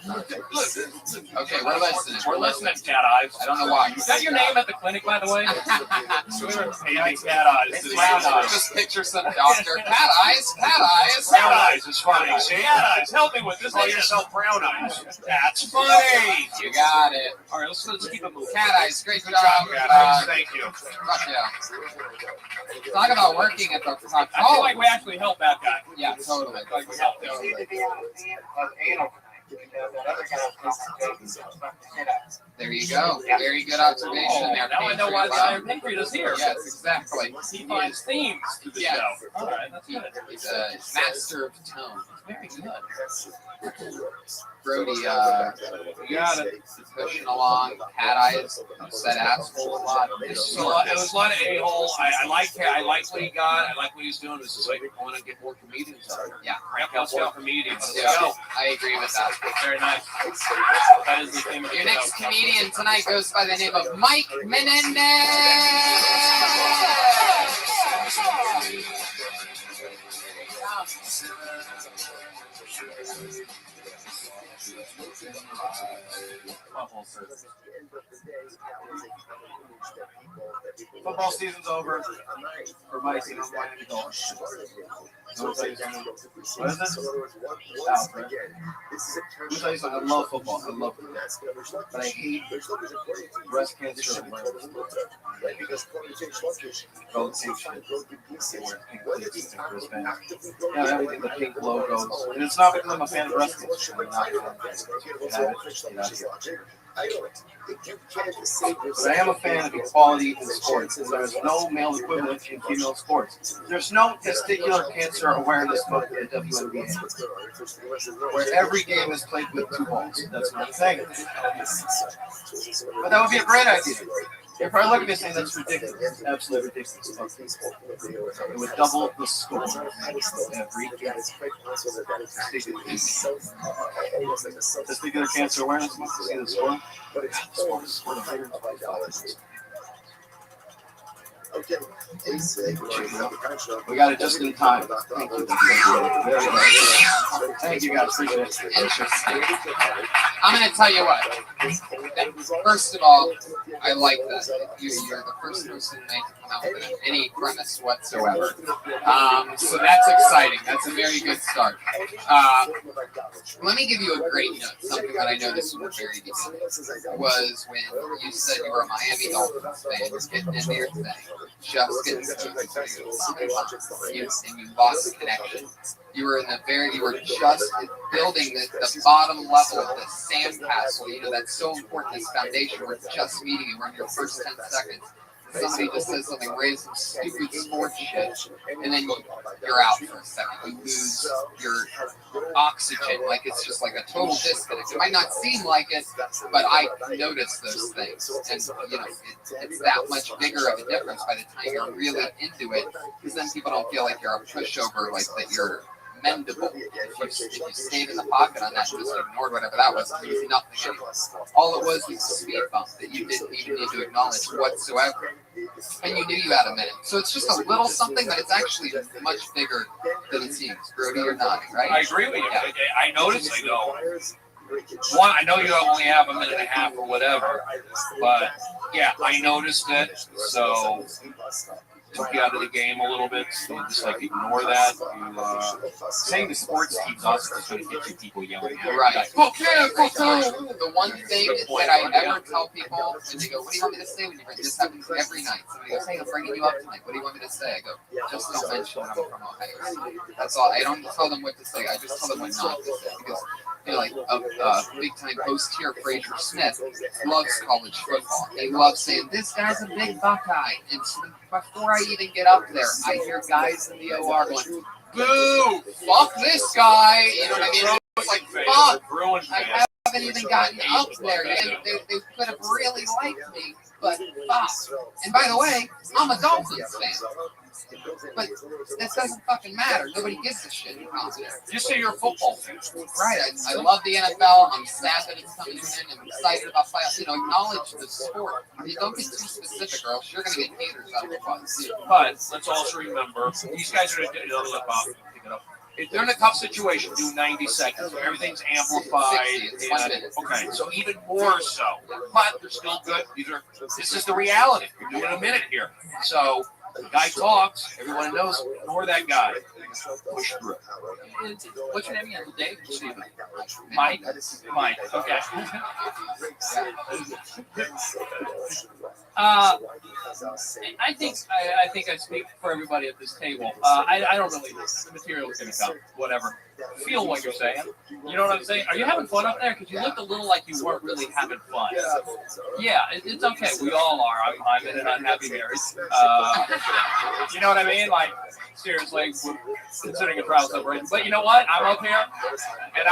Okay, we're listening. We're listening, Cat Eyes. I don't know why. Is that your name at the clinic, by the way? Hey, Cat Eyes. Brown Eyes. Just picture some doctor. Cat eyes. Cat eyes. Brown Eyes is funny. See? Cat Eyes. Help me with this. Call yourself Brown Eyes. That's funny. You got it. All right, let's keep it moving. Cat eyes. Great job. Cat Eyes. Thank you. Fuck yeah. Talk about working at the top. I feel like we actually helped that guy. Yeah, totally. Like we helped him. There you go. Very good observation there. Now I know why the Iron Patriot is here. Yes, exactly. He finds themes to the show. All right, that's good. He's a master of tone. Very good. Brody, You got it. pushing along. Cat eyes. Said asshole a lot. It was a lot of a-hole. I like what he got. I like what he's doing. It's just like, I want to get more comedians out there. Yeah. Ramp us out comedians. Yeah, Let's go. I agree with that. Very nice. That is the theme of the Your show. next comedian tonight goes by the name of Mike Menendez. Football season's over. For my team, I'm Miami Dolphins. What is it? South, right? Let me tell you something. I love football. I love football. But I hate breast cancer awareness. Gold pink shit. Yeah, everything, the pink logos. And it's not because I'm a fan of breast cancer. I'm not a fan of breast cancer. But I am a fan of equality in sports, and there's no male equivalent in female sports. There's no testicular cancer awareness month in the WNBA, where every game is played with 2 balls. That's what I'm saying. But that would be a great idea. If I look at this thing, that's ridiculous. Absolutely ridiculous. It would double the score every game. Testicular cancer awareness month. See the score? Okay. We got it just in time. Thank you. Thank you guys. Appreciate it. Interesting. I'm going to tell you what. First of all, I like that. You're the first person tonight to come out with any premise whatsoever. So that's exciting. That's a very good start. Let me give you a great note. Something that I noticed from the very beginning was when you said you were a Miami Dolphins fan, getting into your thing, just getting started, and you lost the connection. You were just building the bottom level of the sandcastle. You know, that's so important, this foundation. We're just meeting you. We're in your first 10 seconds. Somebody just says something, raises some stupid sports shit, and then you're out for a second. You lose your oxygen. Like, it's just like a total disconnect. It might not seem like it, but I notice those things. And, you know, it's that much bigger of a difference by the time you're really into it, because then people don't feel like you're a pushover, like that you're mendable. If you stayed in the pocket on that and just ignored whatever that was, it was nothing anyway. All it was a speed bump that you didn't even need to acknowledge whatsoever. And you knew you had a minute. So it's just a little something, but it's actually much bigger than it seems. Brody, you're nodding, right? I agree with you. Yeah. I noticed, I go, one, I know you only have a minute and a half or whatever, but yeah, I noticed it. So took you out of the game a little bit, so you just like ignore that. Saying the sports team's also just going to get you people yelling at. Right. The one thing that I ever tell people when they go, "What do you want me to say?" When you bring this happens every night. Somebody goes, "Hey, I'm bringing you up tonight. What do you want me to say?" I go, "Just don't mention that I'm from Ohio State." That's all. I don't tell them what to say. I just tell them what not to say because. You know, like a big-time host here, Fraser Smith, loves college football. He loves saying, "This guy's a big Buckeye." And so before I even get up there, I hear guys in the OR going, "Boo! Fuck this guy!" You know what I mean? It's like, fuck! I haven't even gotten up there yet. They could have really liked me, but fuck. And by the way, I'm a Dolphins fan. But that doesn't fucking matter. Nobody gives a shit. Just say you're a football fan. Right. I love the NFL. I'm sad that it's coming in. I'm excited about playoffs. You know, acknowledge the sport. You don't get too specific, or else you're going to get haters out of the box. But let's also remember, these guys are if they're in a tough situation, do 90 seconds. Everything's amplified. 60, okay, so even more so. But they're still good. This is the reality. You're doing a minute here. So the guy talks, everyone knows, ignore that guy. Push through. What's your name again? Dave? Steven. Mike. Okay. I think I speak for everybody at this table. I don't really. The material is going to come. Whatever. Feel what you're saying. You know what I'm saying? Are you having fun up there? Because you looked a little like you weren't really having fun. Yeah, it's okay. We all are. I'm in an unhappy marriage. You know what I mean? Like, seriously, considering a trial separation. But you know what? I'm up here, and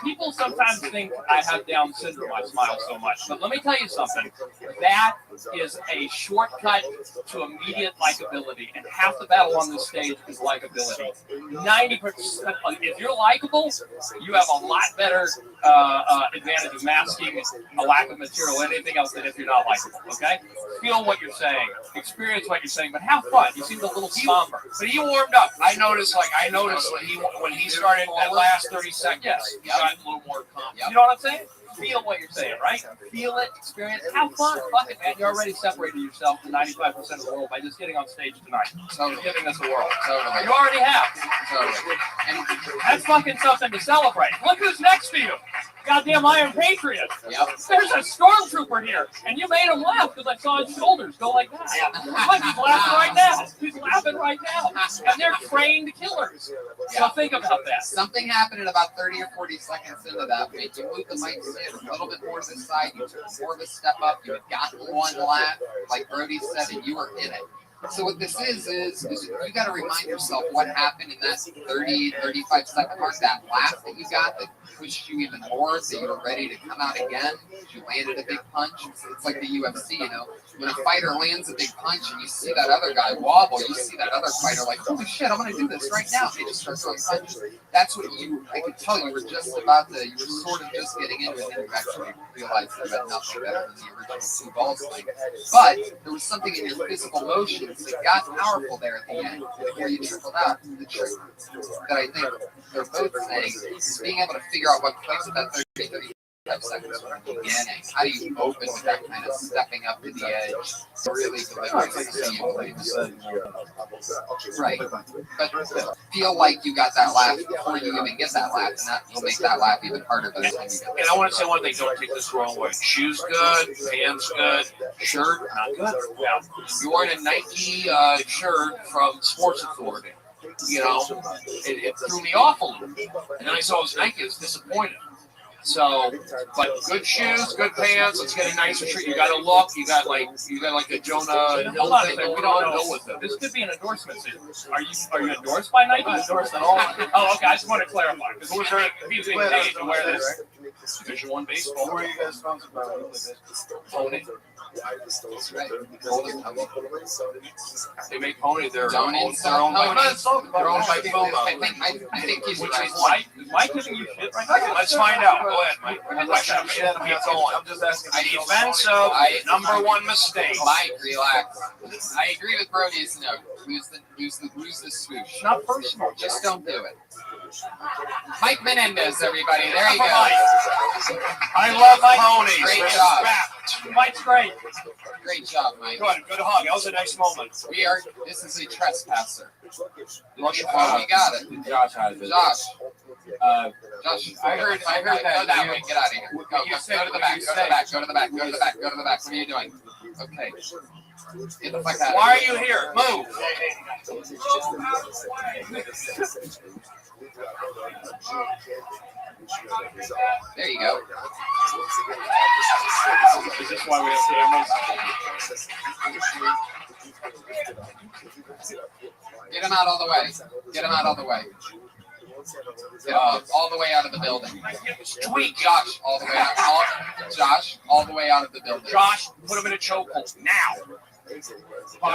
people sometimes think I have Down syndrome. I smile so much. But let me tell you something. That is a shortcut to immediate likability. And half the battle on this stage is likability. 90%. If you're likable, you have a lot better advantage of masking a lack of material or anything else than if you're not likable. Okay? Feel what you're saying. Experience what you're saying. But have fun. You seemed a little somber. But he warmed up. I noticed when he started that last 30 seconds, he got a little more confident. You know what I'm saying? Feel what you're saying, right? Feel it, experience, have fun. Fuck it, man. You already separated yourself from 95% of the world by just getting on stage tonight. Totally. Giving us a world. Totally. You already have. Totally. And that's fucking something to celebrate. Look who's next to you. Goddamn Iron Patriot. Yep. There's a stormtrooper here, and you made him laugh because I saw his shoulders go like that. Look, he's laughing right now. He's laughing right now. And they're trained killers. So think about that. Something happened at about 30 or 40 seconds into that. Made you move the mic a little bit more to the side. You took more of a step up. You had gotten one laugh, like Brody said, and you were in it. So what this is you got to remind yourself what happened in that 30, 35 second mark, that laugh that you got that pushed you even more, that you were ready to come out again. You landed a big punch. It's like the UFC, you know. When a fighter lands a big punch and you see that other guy wobble, you see that other fighter like, holy shit, I'm going to do this right now. They just start throwing punches. That's what I could tell you were just about to, you were sort of just getting into it, and you actually realized you had nothing better than the original two balls thing. But there was something in your physical motions that got powerful there at the end, before you trickled out. The trick that I think they're both saying is being able to figure out what place at that 30 seconds from the beginning. How do you open with that kind of stepping up to the edge? Really right. But feel like you got that laugh before you even get that laugh, and that will make that laugh even harder by the time you get And I want to say one thing, don't take this the wrong way. Shoes good, pants good, shirt not good. Yeah. You're wearing a Nike shirt from Sports Authority. You know, it threw me off a little bit. And then I saw it was Nike, I was disappointed. So, but good shoes, good pants. Let's get a nicer shirt. You got a look. You got like a Jonah Hill thing. We don't know with it. This could be an endorsement. Are you endorsed by Nike? Not endorsed at all. Oh, okay. I just want to clarify because we're very confusing page to wear this. Division I baseball. Where are you guys sponsored by? Pony. They make Pony. They're owned by Puma. I think he's right. Is Mike giving you shit right now? Let's find out. Go ahead, Mike. I'm just asking. Defensive, number one mistake. Mike, relax. I agree with Brody's note. Lose the swoosh. Not personal. Just don't do it. Mike Menendez, everybody. There you go. I love my ponies. Great job. Mike's great. Great job, Mike. Good hug. That was a nice moment. This is a trespasser. Look, we got it. Josh has it. Josh. Josh, I heard that. Go that way. Get out of here. Go to the back. Go to the back. Go to the back. Go to the back. Go to the back. What are you doing? Okay. Get the fuck out. Why are you here? Move. There you go. Is this why we have cameras? Get him out all the way. Get him out all the way. Get him all the way out of the building. Tweet Josh all the way out. Josh all the way out of the building. Josh, put him in a chokehold now. Did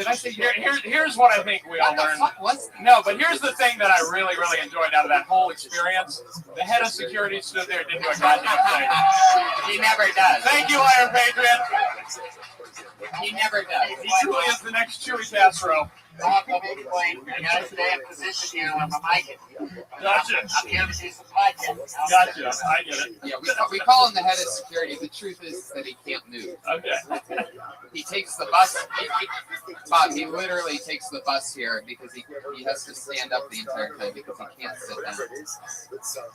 I say here's what I think we all learned? No, but here's the thing that I really, really enjoyed out of that whole experience. The head of security stood there and didn't do a goddamn thing. He never does. Thank you, Iron Patriot. He never does. He truly is the next Chewy Castro. Gotcha. I'm here to do some podcasts. Gotcha. I get it. Yeah, we call him the head of security. The truth is that he can't move. Okay. He takes the bus. Bob, he literally takes the bus here because he has to stand up the entire time because he can't sit down.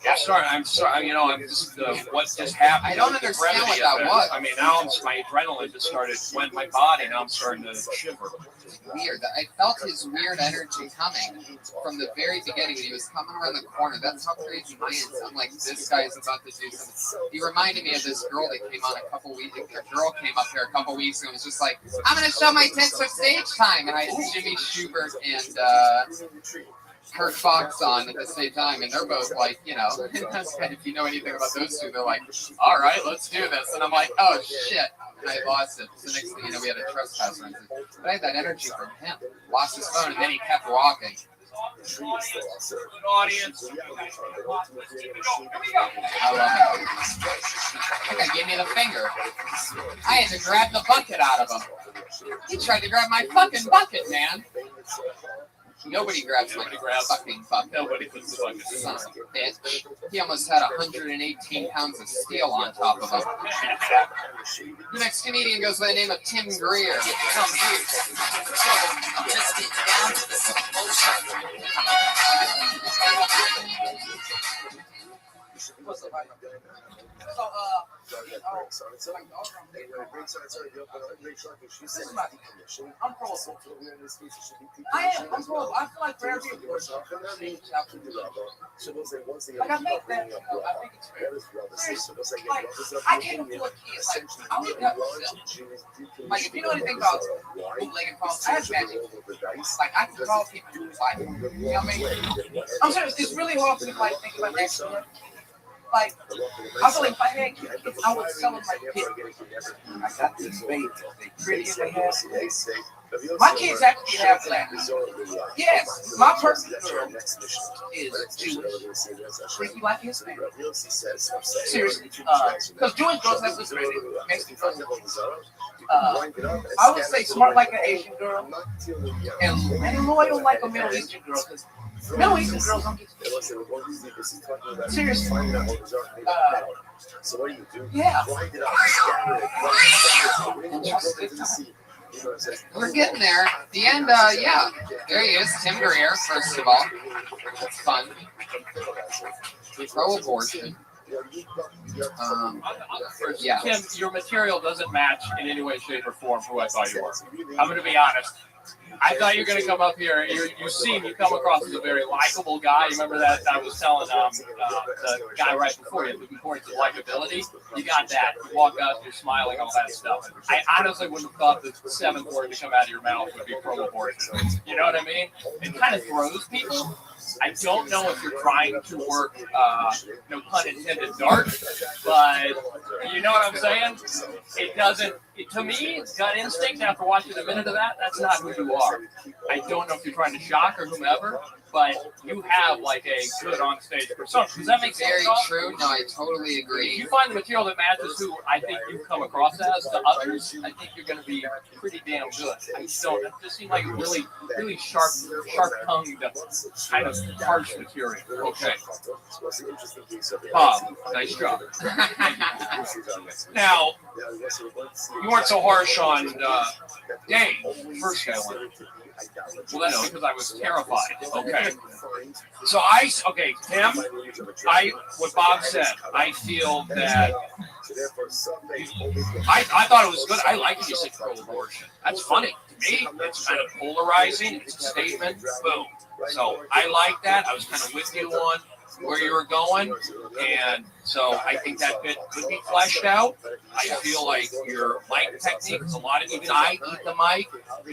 Yeah, sorry. I'm sorry. I'm just what just happened. I don't understand what that was. I mean, now my adrenaline just went in my body. Now I'm starting to shiver. It's weird. I felt his weird energy coming from the very beginning when he was coming around the corner. That's how crazy mine is. I'm like, this guy is about to do something. He reminded me of this girl that came on a couple weeks ago. A girl came up here a couple weeks ago and was just like, I'm going to show my tits with stage time. And I had Jimmy Schubert and Kurt Fox on at the same time. And they're both like, if you know anything about those two, they're like, all right, let's do this. And I'm like, oh, shit. And I lost it. So next thing you know, we had a trespasser. But I had that energy from him. Lost his phone, and then he kept walking. Audience. I love it. That guy gave me the finger. I had to grab the bucket out of him. He tried to grab my fucking bucket, man. Nobody grabs my fucking bucket. Nobody puts the bucket. Son of a bitch. He almost had 118 pounds of steel on top of him. The next comedian goes by the name of Tim Greer. I'm pro. I am. I'm pro. I feel like for every abortion, like I make that. I think it's fair. Seriously, like I can't afford kids. Like I would never sell. Like if you know anything about bootlegging phones, I have magic. Like I can call people. Like you know what I mean? I'm serious. It's really hard to like think about that shit. Like, I feel like if I had kids, I would sell them like kids. I got this baby. They pretty and they have this. My kids actually have black. Yes, my perfect girl is Jewish. Freaky like Hispanic. Seriously. Because Jewish girls have this pretty. Mexican girls have this. I would say smart like an Asian girl. And loyal like a Middle Eastern girl. Middle Eastern girls don't get seriously. So what do you do? Yeah. We're getting there. The end, yeah. There he is, Tim Greer, first of all. That's fun. Pro-abortion. Yeah. Tim, your material doesn't match in any way, shape, or form who I thought you were. I'm going to be honest. I thought you were going to come up here. You come across as a very likable guy. You remember that I was telling the guy right before you, the importance of likability? You got that. You walk up, you're smiling, all that stuff. I honestly wouldn't have thought the seventh word to come out of your mouth would be pro-abortion. You know what I mean? It kind of throws people. I don't know if you're trying to work, no pun intended, dark, but you know what I'm saying? It doesn't, to me, gut instinct after watching a minute of that, that's not who you are. I don't know if you're trying to shock or whomever, but you have like a good on stage persona. Does that make sense? Very at all? true. No, I totally If agree. you find the material that matches who I think you come across as to others, I think you're going to be pretty damn good. I just don't. It just seemed like really, really sharp-tongued, kind of harsh material. Okay. Bob, nice job. Now, you weren't so harsh on Dave, first guy one. Well, that's because I was terrified. Okay. So Tim, what Bob said, I feel that I thought it was good. I like when you said pro-abortion. That's funny. To me, it's kind of polarizing. It's a statement. Boom. So I like that. I was kind of with you on where you were going, and so I think that bit could be fleshed out. I feel like your mic technique, because a lot of even I eat the mic.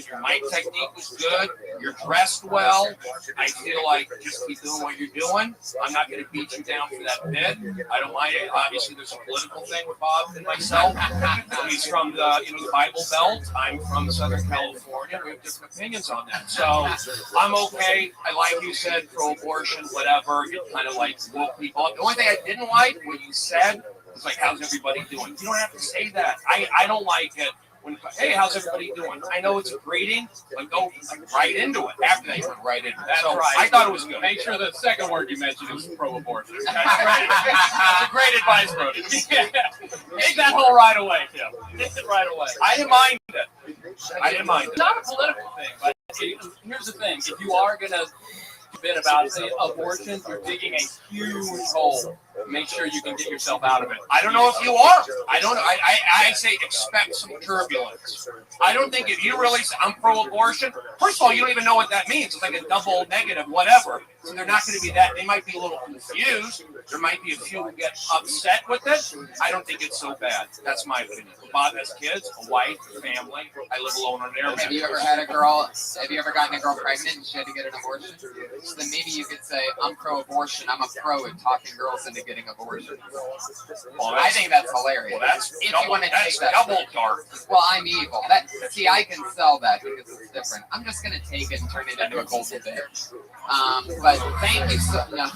Your mic technique was good. You're dressed well. I feel like just keep doing what you're doing. I'm not going to beat you down for that bit. I don't mind it. Obviously, there's a political thing with Bob and myself. He's from the Bible Belt. I'm from Southern California. We have different opinions on that. So I'm okay. I like you said pro-abortion, whatever. It kind of like woke people up. The only thing I didn't like what you said was like, "How's everybody doing?" You don't have to say that. I don't like it. When, hey, how's everybody doing? I know it's a greeting, but go right into it. After that, you went right into it. That's so right. I thought it was good. Make sure the second word you mentioned is pro-abortion. That's a great advice, Brody. Take that whole right away, Tim. Take it right away. I didn't mind it. I didn't mind it. It's not a political thing, but here's the thing. If you are going to bit about abortion, you're digging a huge hole. Make sure you can get yourself out of it. I don't know if you are. I don't know. I say expect some turbulence. I don't think if you really say I'm pro-abortion, first of all, you don't even know what that means. It's like a double negative, whatever. So they're not going to be that. They might be a little confused. There might be a few who get upset with it. I don't think it's so bad. That's my opinion. Bob has kids, a wife, a family. I live alone on an airplane. Have you ever had a girl? Have you ever gotten a girl pregnant and she had to get an abortion? So then maybe you could say, I'm pro-abortion. I'm a pro at talking girls into getting abortion. Well, I think that's hilarious. Well, that's if double, you want to that's take that. double dark. Well, I'm evil. See, I can sell that because it's different. I'm just gonna take it and turn it into a golden bitch. But thank you so. No.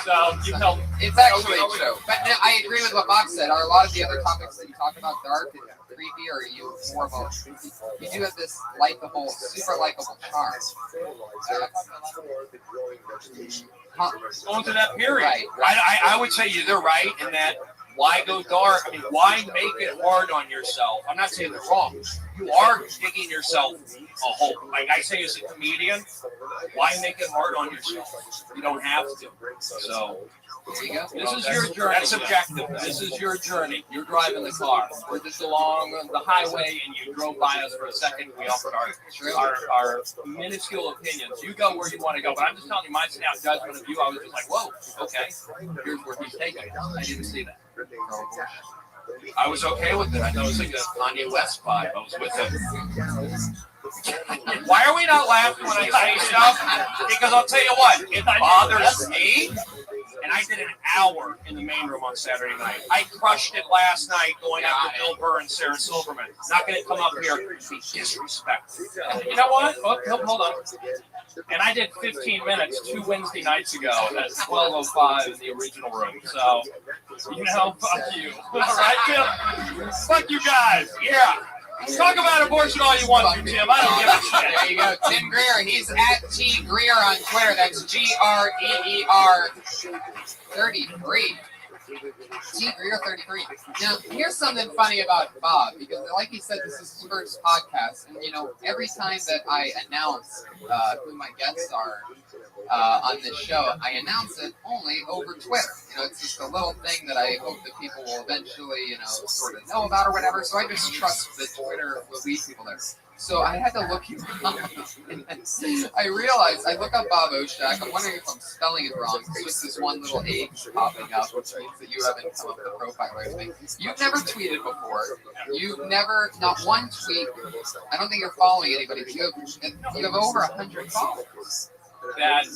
So you tell me. It's actually true. But no, I agree with what Bob said. Are a lot of the other topics that you talk about dark and creepy, or are you more of a? You do have this likable, super likable charm. Going to that period. Right. I would say they're right in that. Why go dark? I mean, why make it hard on yourself? I'm not saying they're wrong. You are digging yourself a hole. Like I say as a comedian, why make it hard on yourself? You don't have to. So there you go. This is your journey. That's subjective. This is your journey. You're driving the car. We're just along the highway, and you drove by us for a second. We offered our minuscule opinions. You go where you want to go, but I'm just telling you my snap judgment of you. I was just like, whoa, okay, here's where he's taking it. I didn't see that. I was okay with it. I thought it was like a Kanye West vibe. I was with it. Why are we not laughing when I say stuff? Because I'll tell you what, it bothers me. And I did an hour in the main room on Saturday night. I crushed it last night going after Bill Burr and Sarah Silverman. Not going to come up here and be disrespectful. You know what? Oh, hold on. And I did 15 minutes 2 Wednesday nights ago at 12:05 in the original room. So, you know, fuck you. All right, Tim? Fuck you guys. Yeah. Talk about abortion all you want to, Tim. I don't give a shit. There you go. Tim Greer. He's at T Greer on Twitter. That's GREER 33. T Greer 33. Now, here's something funny about Bob, because like he said, this is his first podcast. And, you know, every time that I announce who my guests are on this show, I announce it only over Twitter. You know, it's just a little thing that I hope that people will eventually, you know, sort of know about or whatever. So I just trust that Twitter will lead people there. So I had to look you up. I realized, I look up Bob Oshak. I'm wondering if I'm spelling it wrong. It's just this one little H popping up, which means that you haven't come up with a profile or anything. You've never tweeted before. You've never, not one tweet. I don't think you're following anybody, but you have over 100 followers. That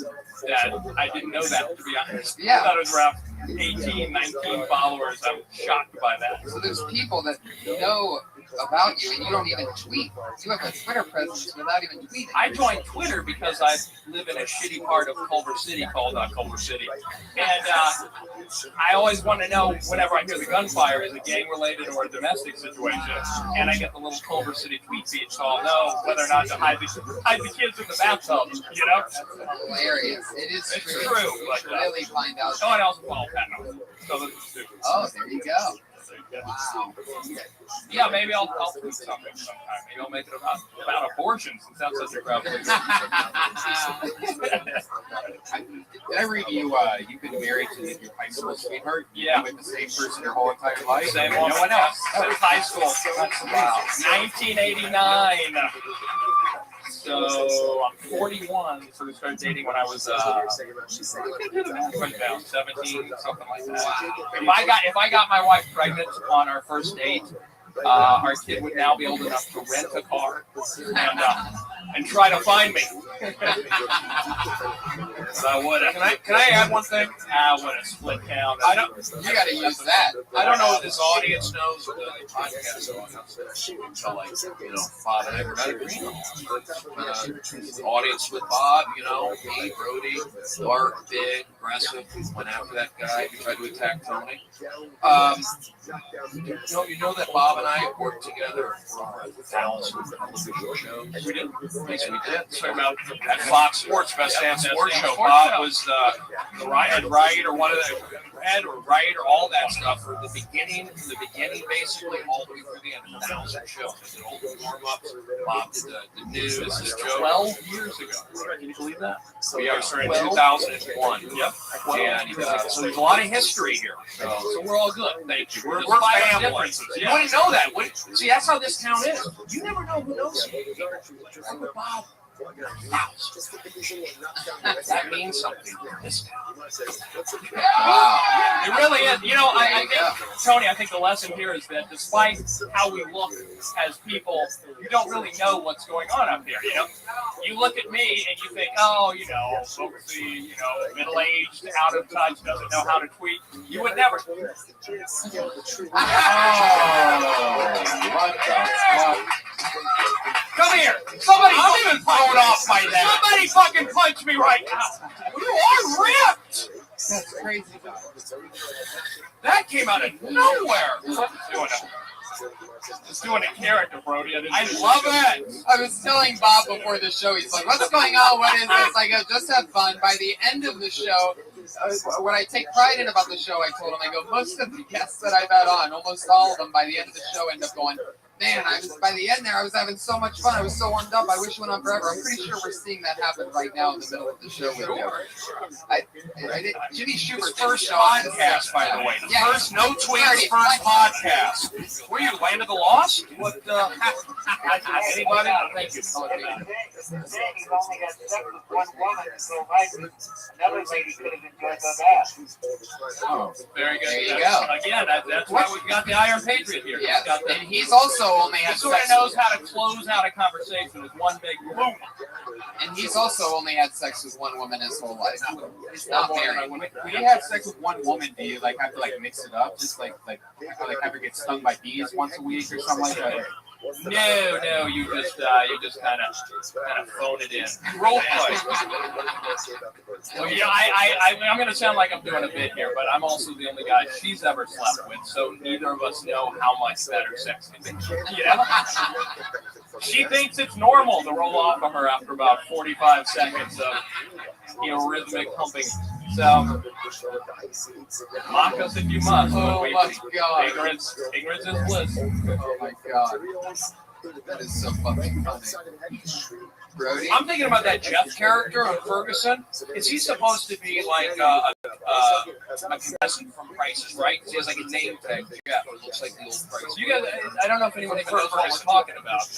I didn't know that, to be honest. Yeah. I thought it was around 18, 19 followers. I'm shocked by that. So there's people that know about you, and you don't even tweet. You have a Twitter presence without even tweeting. I joined Twitter because I live in a shitty part of Culver City called Culver City. And I always want to know whenever I hear the gunfire, is it gang-related or a domestic situation? And I get the little Culver City tweet feed, so I'll know whether or not to hide the kids in the bathtub, you know? That's hilarious. It's true. But, really find out. No one else will follow that. So oh, there you go. Wow. Yeah, maybe I'll tweet something sometime. Maybe I'll make it about abortion, since that's such a prevalent. Did I read you? You've been married to your high school sweetheart. Yeah, with the same person your whole entire life. Same one. No one else. Since high school. Wow. 1989. So I'm 41, so we started dating when I was 17, something like that. If I got my wife pregnant on our first date, our kid would now be old enough to rent a car and try to find me. So I would. Can I add one thing? I would have split count. You got to use that. I don't know if this audience knows the podcast audience. So like, Bob and I were not agreeing. Audience with Bob, me, Brody, Bart, big, aggressive, went after that guy who tried to attack Tony. You know that Bob and I worked together for Dallas television shows. We did. Yes, we did. So about at Fox Sports, Best Damn Sports Show. Bob was the writer or one of the head or writer, all that stuff from the beginning, basically all the way through the end of 1,000 shows. I did all the warm-ups. Bob did the news. This is 12 years ago. Can you believe that? We are starting in 2001. Yep. And so there's a lot of history here. So we're all good. Thank you. We're family. You wouldn't know that. See, that's how this town is. You never know who knows you. Bob. That means something in this town. Wow. It really is. I think, Tony, I think the lesson here is that despite how we look as people, you don't really know what's going on up here, You look at me and you think, folksy, middle-aged, out of touch, doesn't know how to tweet. You would never. What the fuck? Come here. Somebody. I'm even thrown off by that. Somebody fucking punch me right now. You are ripped. That's crazy. That came out of nowhere. Just doing a character, Brody. I love it. I was telling Bob before the show, he's like, what's going on? What is this? I go, just have fun. By the end of the show, what I take pride in about the show, I told him, I go, most of the guests that I've had on, almost all of them, by the end of the show end up going, man, by the end there, I was having so much fun. I was so warmed up. I wish it went on forever. I'm pretty sure we're seeing that happen right now in the middle of the show with you. I did Jimmy Schumer's first podcast, by the way. First no tweets, first podcast. Were you Land of the Lost? What? Anybody? Thank you. He's only got sex with one woman, so another lady could have enjoyed that. Oh, very good. There you go. Again, that's why we've got the Iron Patriot here. Yeah, and he's also only had sex. He sort of knows how to close out a conversation with one big boom. And he's also only had sex with one woman his whole life. He's not married. When you have sex with one woman, do you have to mix it up? Just have her get stung by bees once a week or something like that? No, you just kind of phone it in. Role play. I'm going to sound like I'm doing a bit here, but I'm also the only guy she's ever slept with, so neither of us know how much better sex can be. She thinks it's normal to roll off of her after about 45 seconds of rhythmic humping. So, mock us if you must. Oh my God. Ignorance is bliss. Oh my God. That is so fucking funny. Brody? I'm thinking about that Jeff character on Ferguson. Is he supposed to be like a contestant from Price is Right? Because he has like a name tag. Jeff. It looks like the old Price. You guys, I don't know if anyone even knows what we're talking about.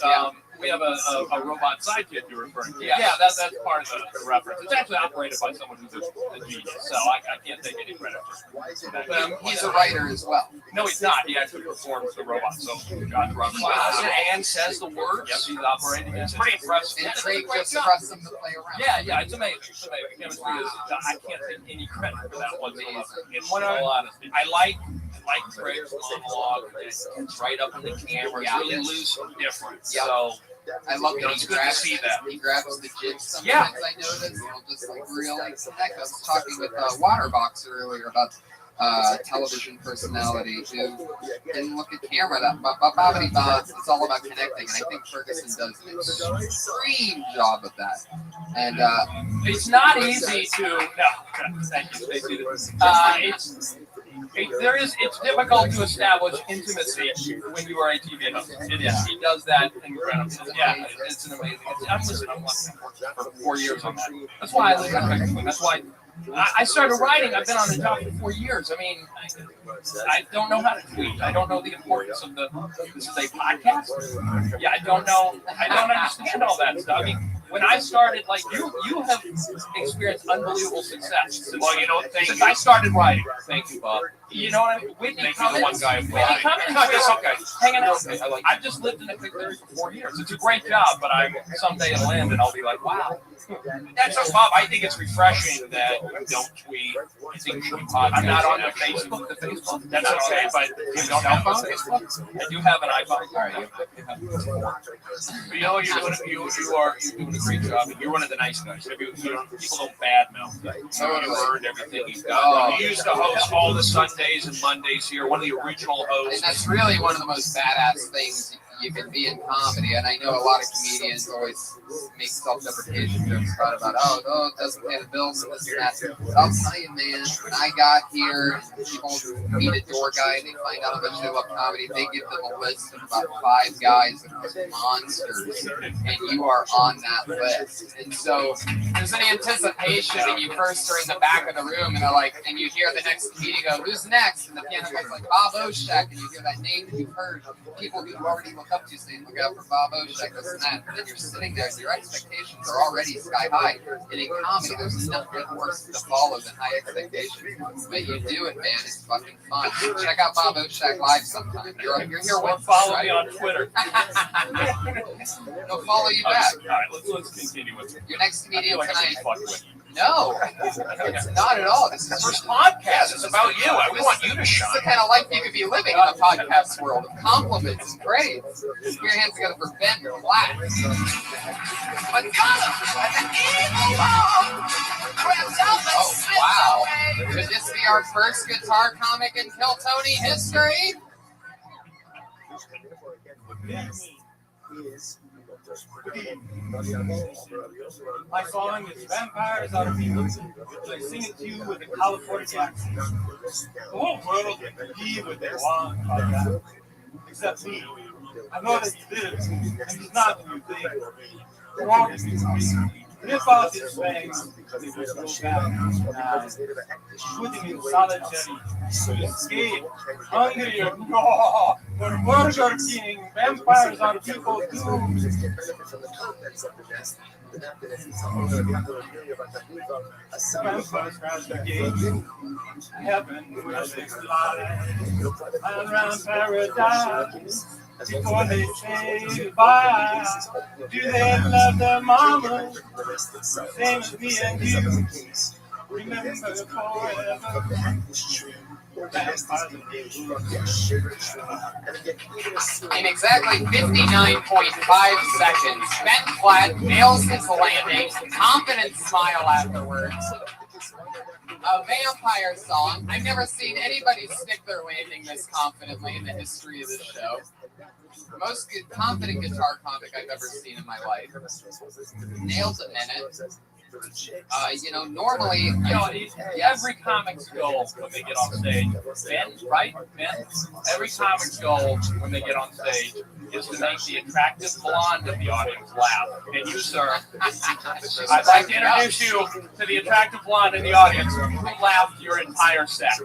We have a robot sidekick you're referring to. Yeah, that's part of the reference. It's actually operated by someone who's a genius, so I can't take any credit for it. But he's a writer as well. No, he's not. He actually performs the robot. So God, Robert. And says the words. Yep, he's operating. It's pretty impressive. And Drake just trusts him to play around. Yeah, it's amazing. Chemistry is. I can't take any credit for that whatsoever. In all honesty, I like like Craig's monologue. It's right up in the camera. It's really loose and different. Yeah. So I love that it's good to see that. he grabs the jib sometimes. Yeah. I noticed. Just like really heck. I was talking with Waterbox earlier about television personality who didn't look at camera that it's all about connecting, and I think Ferguson does an extreme job of that. And it's not easy to thank you, Stacey. It's difficult to establish intimacy when you are a TV host. It is. He does that incredibly. Yeah, it's an amazing. I'm working for 4 years on that. That's why I live in Mexico. That's why I started writing. I've been on the job for 4 years. I mean, I don't know how to tweet. I don't know the importance of this is a podcast. Yeah, I don't know. I don't understand all that stuff. I mean, when I started, like you have experienced unbelievable success. Well, you know, since I started writing. Thank you, Bob. You know what I mean? Whitney Cummings. Hanging out. I've just lived in the picture for 4 years. It's a great job, but I'm someday it'll end and I'll be like, wow. That's so, Bob. I think it's refreshing that you don't tweet. I think I'm not on the Facebook. That's okay, but you don't have a Facebook. I do have an iPhone. All right, you have you know, you're doing a great job, and you're one of the nice guys. People don't badmouth. You earned everything you've got. You used to host all the Sundays and Mondays here. One of the original hosts. And that's really one of the most badass things you can be in comedy. And I know a lot of comedians always make self-deprecation jokes about it doesn't pay the bills and this and that. But I'll tell you, man, when I got here, people meet a door guy, they find out how much they love comedy, they give them a list of about 5 guys that are monsters, and you are on that list. And so there's an anticipation, and you first are in the back of the room, and they're like, and you hear the next comedian go, who's next? And the piano guy's like, Bob Oshek, and you hear that name that you've heard, people who already look up to you saying, look out for Bob Oshek, this and that. And then you're sitting there, and your expectations are already sky high. And in comedy, there's nothing worse to follow than high expectations. But you do it, man. It's fucking fun. Check out Bob Oshek live sometime. You're here with follow me on Twitter. They'll follow you back. All right, let's continue with it. Your next comedian tonight. With you. No, it's not at all. This is first podcast. It's about you. We want you to shine. It's the kind of life you could be living in the podcast world of compliments and praise. Put your hands together for Ben Platt. Oh, wow. Could this be our first guitar comic in Kill Tony history? My song is Vampires Out of People. I sing it to you with a California accent. The whole world can believe what they want about that. Except me. I know that he lives, and he's not who you think. The world is me. Rip out his fangs, because he was so bad. Putting in solitary to escape. Hungry or no, for Burger King, vampires are people too. Vampires crash the gate. Heaven where they fly. And around paradise. Before they say goodbye, do they love their mama? Same as me and you. Remember forever. In exactly 59.5 seconds, Ben Platt nails his landing, confident smile afterwards. A vampire song. I've never seen anybody stick their landing this confidently in the history of this show. The most confident guitar comic I've ever seen in my life. Nails it in it. Normally, every comic's goal when they get on stage, Ben, right? Ben, every comic's goal when they get on stage is to make the attractive blonde of the audience laugh. And you, sir, I'd like to introduce you to the attractive blonde in the audience who laughed your entire set.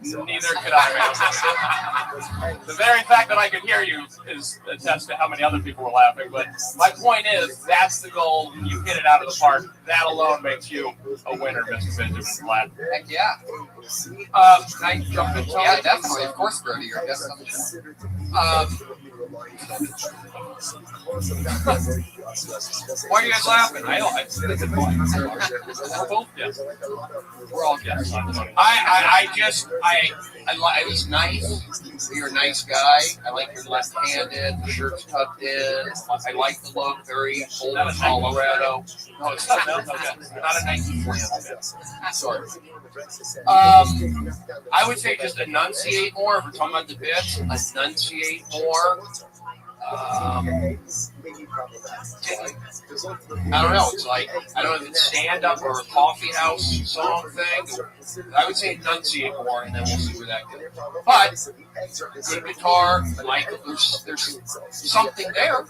Neither could I. The very fact that I could hear you is attest to how many other people were laughing. But my point is, that's the goal. You hit it out of the park. That alone makes you a winner, Mr. Benjamin Platt. Heck yeah. Can I jump in? Yeah, definitely. Of course, Brody. You're guest on the show. Why are you guys laughing? I don't. We're both yes. We're all yes. I was nice. You're a nice guy. I like your left-handed. The shirt's tucked in. I like the look. Very old Colorado. No, it's not. Not a Nike plan. Sorry. I would say just enunciate more. If we're talking about the bits, enunciate more. I don't know. It's like, I don't know if it's stand-up or a coffee house song thing. I would say enunciate more, and then we'll see where that goes. But good guitar, like there's something there,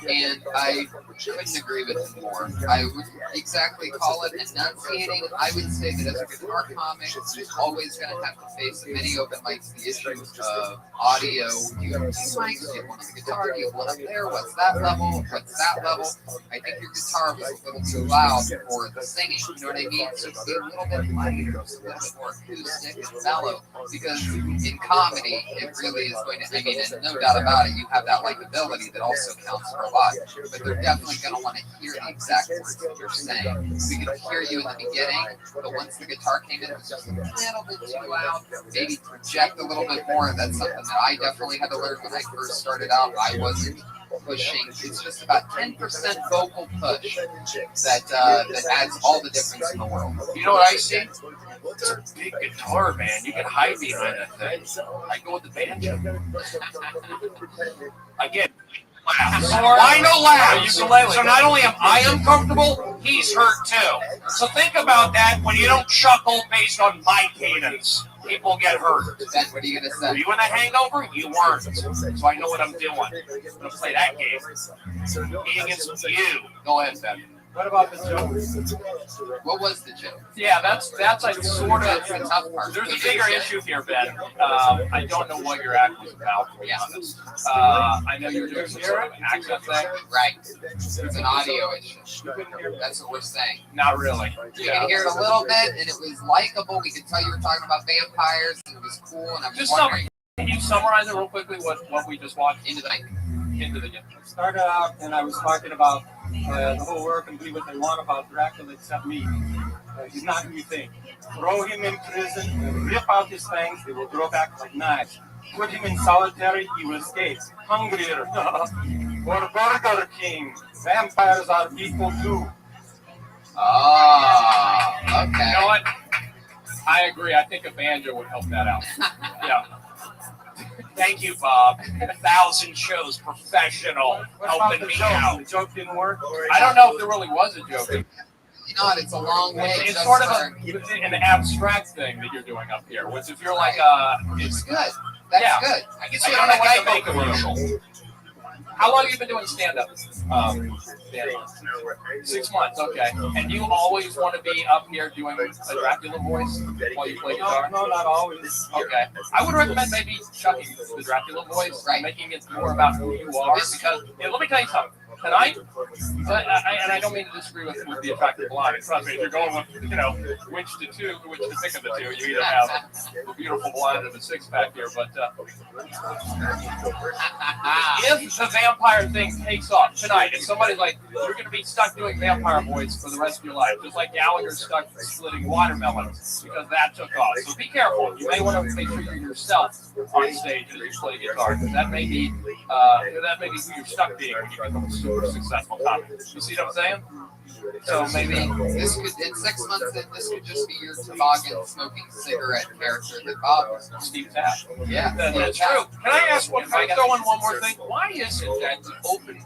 and I couldn't agree with him more. I wouldn't exactly call it enunciating. I would say that as a guitar comic, you're always going to have to face many open mics the issues of audio. Do you have two mics? Do you have one on the guitar? Do you have one up there? What's that level? What's that level? I think your guitar was a little too loud for the singing. You know what I mean? So be a little bit lighter, a little bit more acoustic and mellow. Because in comedy, it really is going to, I mean, and no doubt about it, you have that likability that also counts for a lot. But they're definitely going to want to hear the exact words that you're saying. We could hear you in the beginning, but once the guitar came in, it was just a little bit too loud. Maybe project a little bit more. That's something that I definitely had to learn when I first started out. I wasn't pushing. It's just about 10% vocal push that adds all the difference in the world. You know what I see? It's a big guitar, man. You can hide behind that thing. I go with the banjo. Again, why no laugh? So not only am I uncomfortable, he's hurt too. So think about that when you don't chuckle based on my cadence. People get hurt. Then what are you going to say? Were you in a hangover? You weren't. So I know what I'm doing. I'm going to play that game. Me against you. Go ahead, Ben. What about the joke? What was the joke? Yeah, that's like sort of the tough part. There's a bigger issue here, Ben. I don't know what your act was about, to be honest. I know you were doing some sort of accent thing. Right. It's an audio issue. That's what we're saying. Not really. You can hear it a little bit, and it was likable. We could tell you were talking about vampires, and it was cool. And I'm just wondering. Can you summarize it real quickly? What we just watched? Into the night. Started out, and I was talking about the whole world can believe what they want about Dracula except me. He's not who you think. Throw him in prison, rip out his fangs, they will grow back like knives. Put him in solitary, he will escape. Hungrier. Or Burger King. Vampires are people too. Oh, okay. You know what? I agree. I think a banjo would help that out. Yeah. Thank you, Bob. 1,000 shows, professional, helping me out. The joke didn't work? I don't know if there really was a joke. You know what? It's a long way. It's sort of an abstract thing that you're doing up here, which if you're like it's good. That's good. I can see on a guy make commercial. How long have you been doing stand-up? 6 months, okay. And you always want to be up here doing a Dracula voice while you play guitar? No, not always. Okay. I would recommend maybe chucking the Dracula voice, making it more about who you are. Because, let me tell you something. Tonight, and I don't mean to disagree with the attractive blonde. Trust me, if you're going with, which to pick of the two, you either have a beautiful blonde and a six-pack here, but if the vampire thing takes off tonight, if somebody's like, you're going to be stuck doing vampire voice for the rest of your life, just like Gallagher's stuck slitting watermelons, because that took off. So be careful. You may want to make sure you're yourself on stage as you play guitar, because that may be who you're stuck being when you become a super successful comic. You see what I'm saying? So maybe this could, in 6 months, this could just be your toboggan smoking cigarette character that Bob was Steve Tapp. Yeah, that's true. Can I ask one? Can I throw in one more thing? Why is it that the open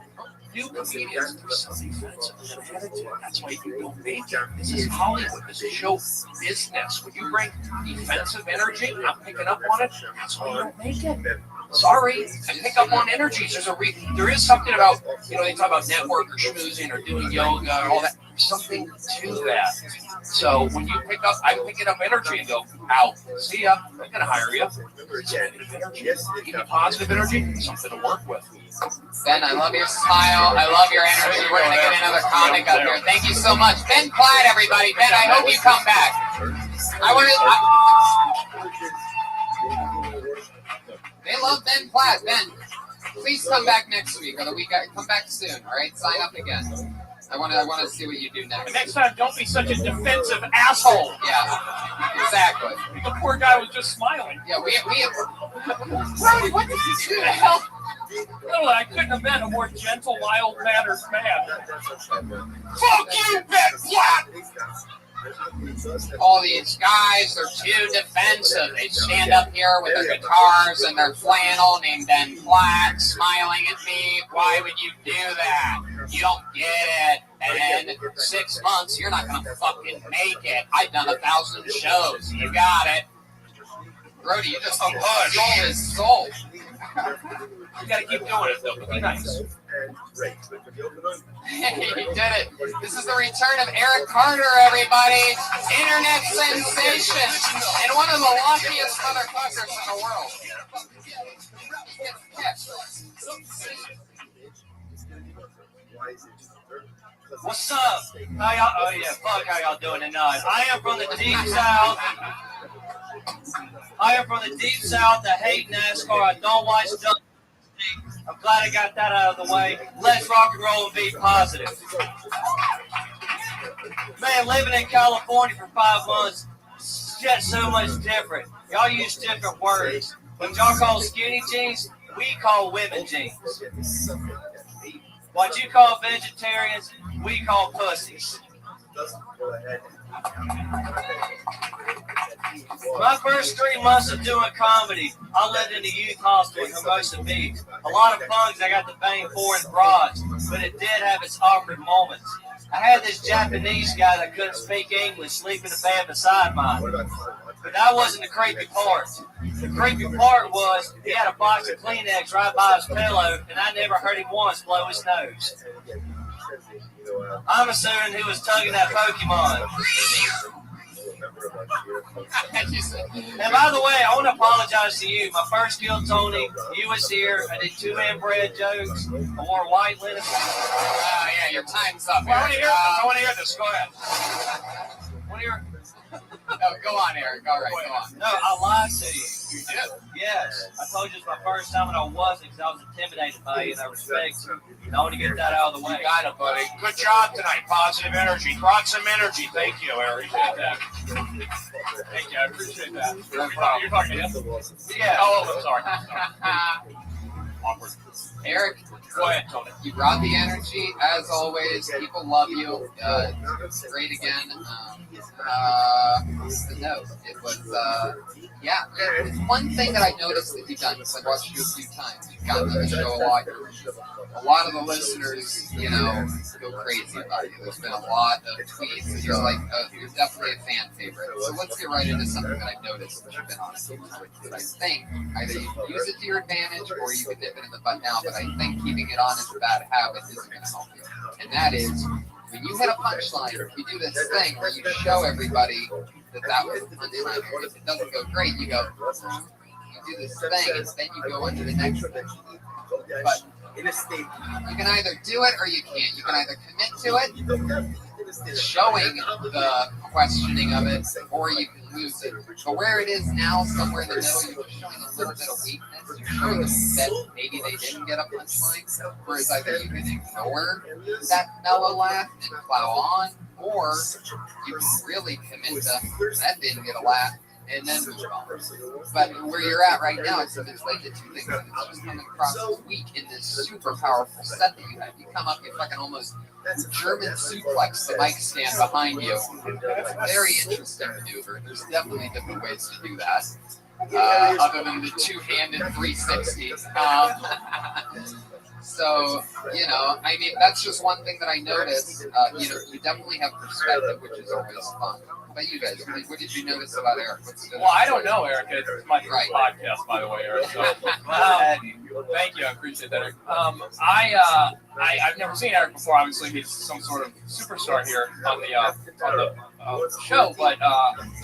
new comedians are so defensive and attitude? That's why you don't make it. This is Hollywood. This is show business. When you bring defensive energy, not picking up on it, that's why you don't make it. Sorry, I pick up on energies. There is something about, they talk about network or schmoozing or doing yoga or all that. There's something to that. So when you pick up, I'm picking up energy and go, out, see ya, I'm going to hire you. Give me positive energy, something to work with. Ben, I love your smile. I love your energy. We're going to get another comic up here. Thank you so much. Ben Platt, everybody. Ben, I hope you come back. They love Ben Platt. Ben, please come back next week or the week. Come back soon. All right, sign up again. I want to see what you do next. Next time, don't be such a defensive asshole. Yeah, exactly. The poor guy was just smiling. Yeah, we Brody, what did you do? The hell? No, I couldn't have been a more gentle, mild-mannered man. Fuck you, Ben Platt! All these guys, they're too defensive. They stand up here with their guitars and their flannel named Ben Platt, smiling at me. Why would you do that? You don't get it. And in 6 months, you're not going to fucking make it. I've done 1,000 shows. You got it. Brody, you just stole his soul. You gotta keep doing it, though, but be nice. He did it. This is the return of Eric Carter, everybody. Internet sensation. And one of the luckiest motherfuckers in the world. What's up? How y'all? Oh yeah, fuck how y'all doing tonight. I am from the deep south. I hate NASCAR. I don't watch WWE. I'm glad I got that out of the way. Let's rock and roll and be positive. Man, living in California for 5 months is just so much different. Y'all use different words. What y'all call skinny jeans, we call women jeans. What you call vegetarians, we call pussies. My first 3 months of doing comedy, I lived in the youth hostel in Hermosa Beach. A lot of punks I got to bang for in broads, but it did have its awkward moments. I had this Japanese guy that couldn't speak English sleep in the bed beside mine. But that wasn't the creepy part. The creepy part was he had a box of Kleenex right by his pillow, and I never heard him once blow his nose. I'm assuming he was tugging that Pokemon. And by the way, I want to apologize to you. My first deal, Tony, you was here. I did 2-man bread jokes. I wore white linen. Yeah, your time's up. I want to hear this. Go ahead. No, go on, Eric. All right, go on. No, I lied to you. You did? Yes. I told you it's my first time and I wasn't because I was intimidated by you and I respect you. And I want to get that out of the way. You got it, buddy. Good job tonight. Positive energy. Brought some energy. Thank you, Eric. Thank you. I appreciate that. No problem. You're talking to him? Yeah. Oh, I'm sorry. Awkward. Eric, go ahead, Tony. You brought the energy, as always. People love you. Great again. What's the note? It was, yeah. It's one thing that I noticed that you've done, because I've watched you a few times. You've gotten on the show a lot. A lot of the listeners, go crazy about you. There's been a lot of tweets. You're you're definitely a fan favorite. So let's get right into something that I've noticed that you've been on. That I think either you can use it to your advantage or you can nip it in the butt now. But I think keeping it on is a bad habit isn't going to help you. And that is, when you hit a punchline, you do this thing where you show everybody that was a punchline. If it doesn't go great, you go, you do this thing, and then you go into the next thing. But you can either do it or you can't. You can either commit to it, showing the questioning of it, or you can lose it. But where it is now, somewhere in the middle, you're just showing a little bit of weakness. You're showing them that maybe they didn't get a punchline. Whereas either you can ignore that mellow laugh and plow on, or you can really commit to that didn't get a laugh and then move on. But where you're at right now, it's like the two things. And it's just coming across as weak in this super powerful set that you have. You come up, you fucking almost German suplex the mic stand behind you. Very interesting maneuver. There's definitely different ways to do that. Other than the two-handed 360. So, I mean, that's just one thing that I noticed. You definitely have perspective, which is always fun. But you guys, what did you notice about Eric? Well, I don't know, Eric. It's my first podcast, by the way, Eric. So, thank you. I appreciate that, Eric. I've never seen Eric before. Obviously, he's some sort of superstar here on the show. But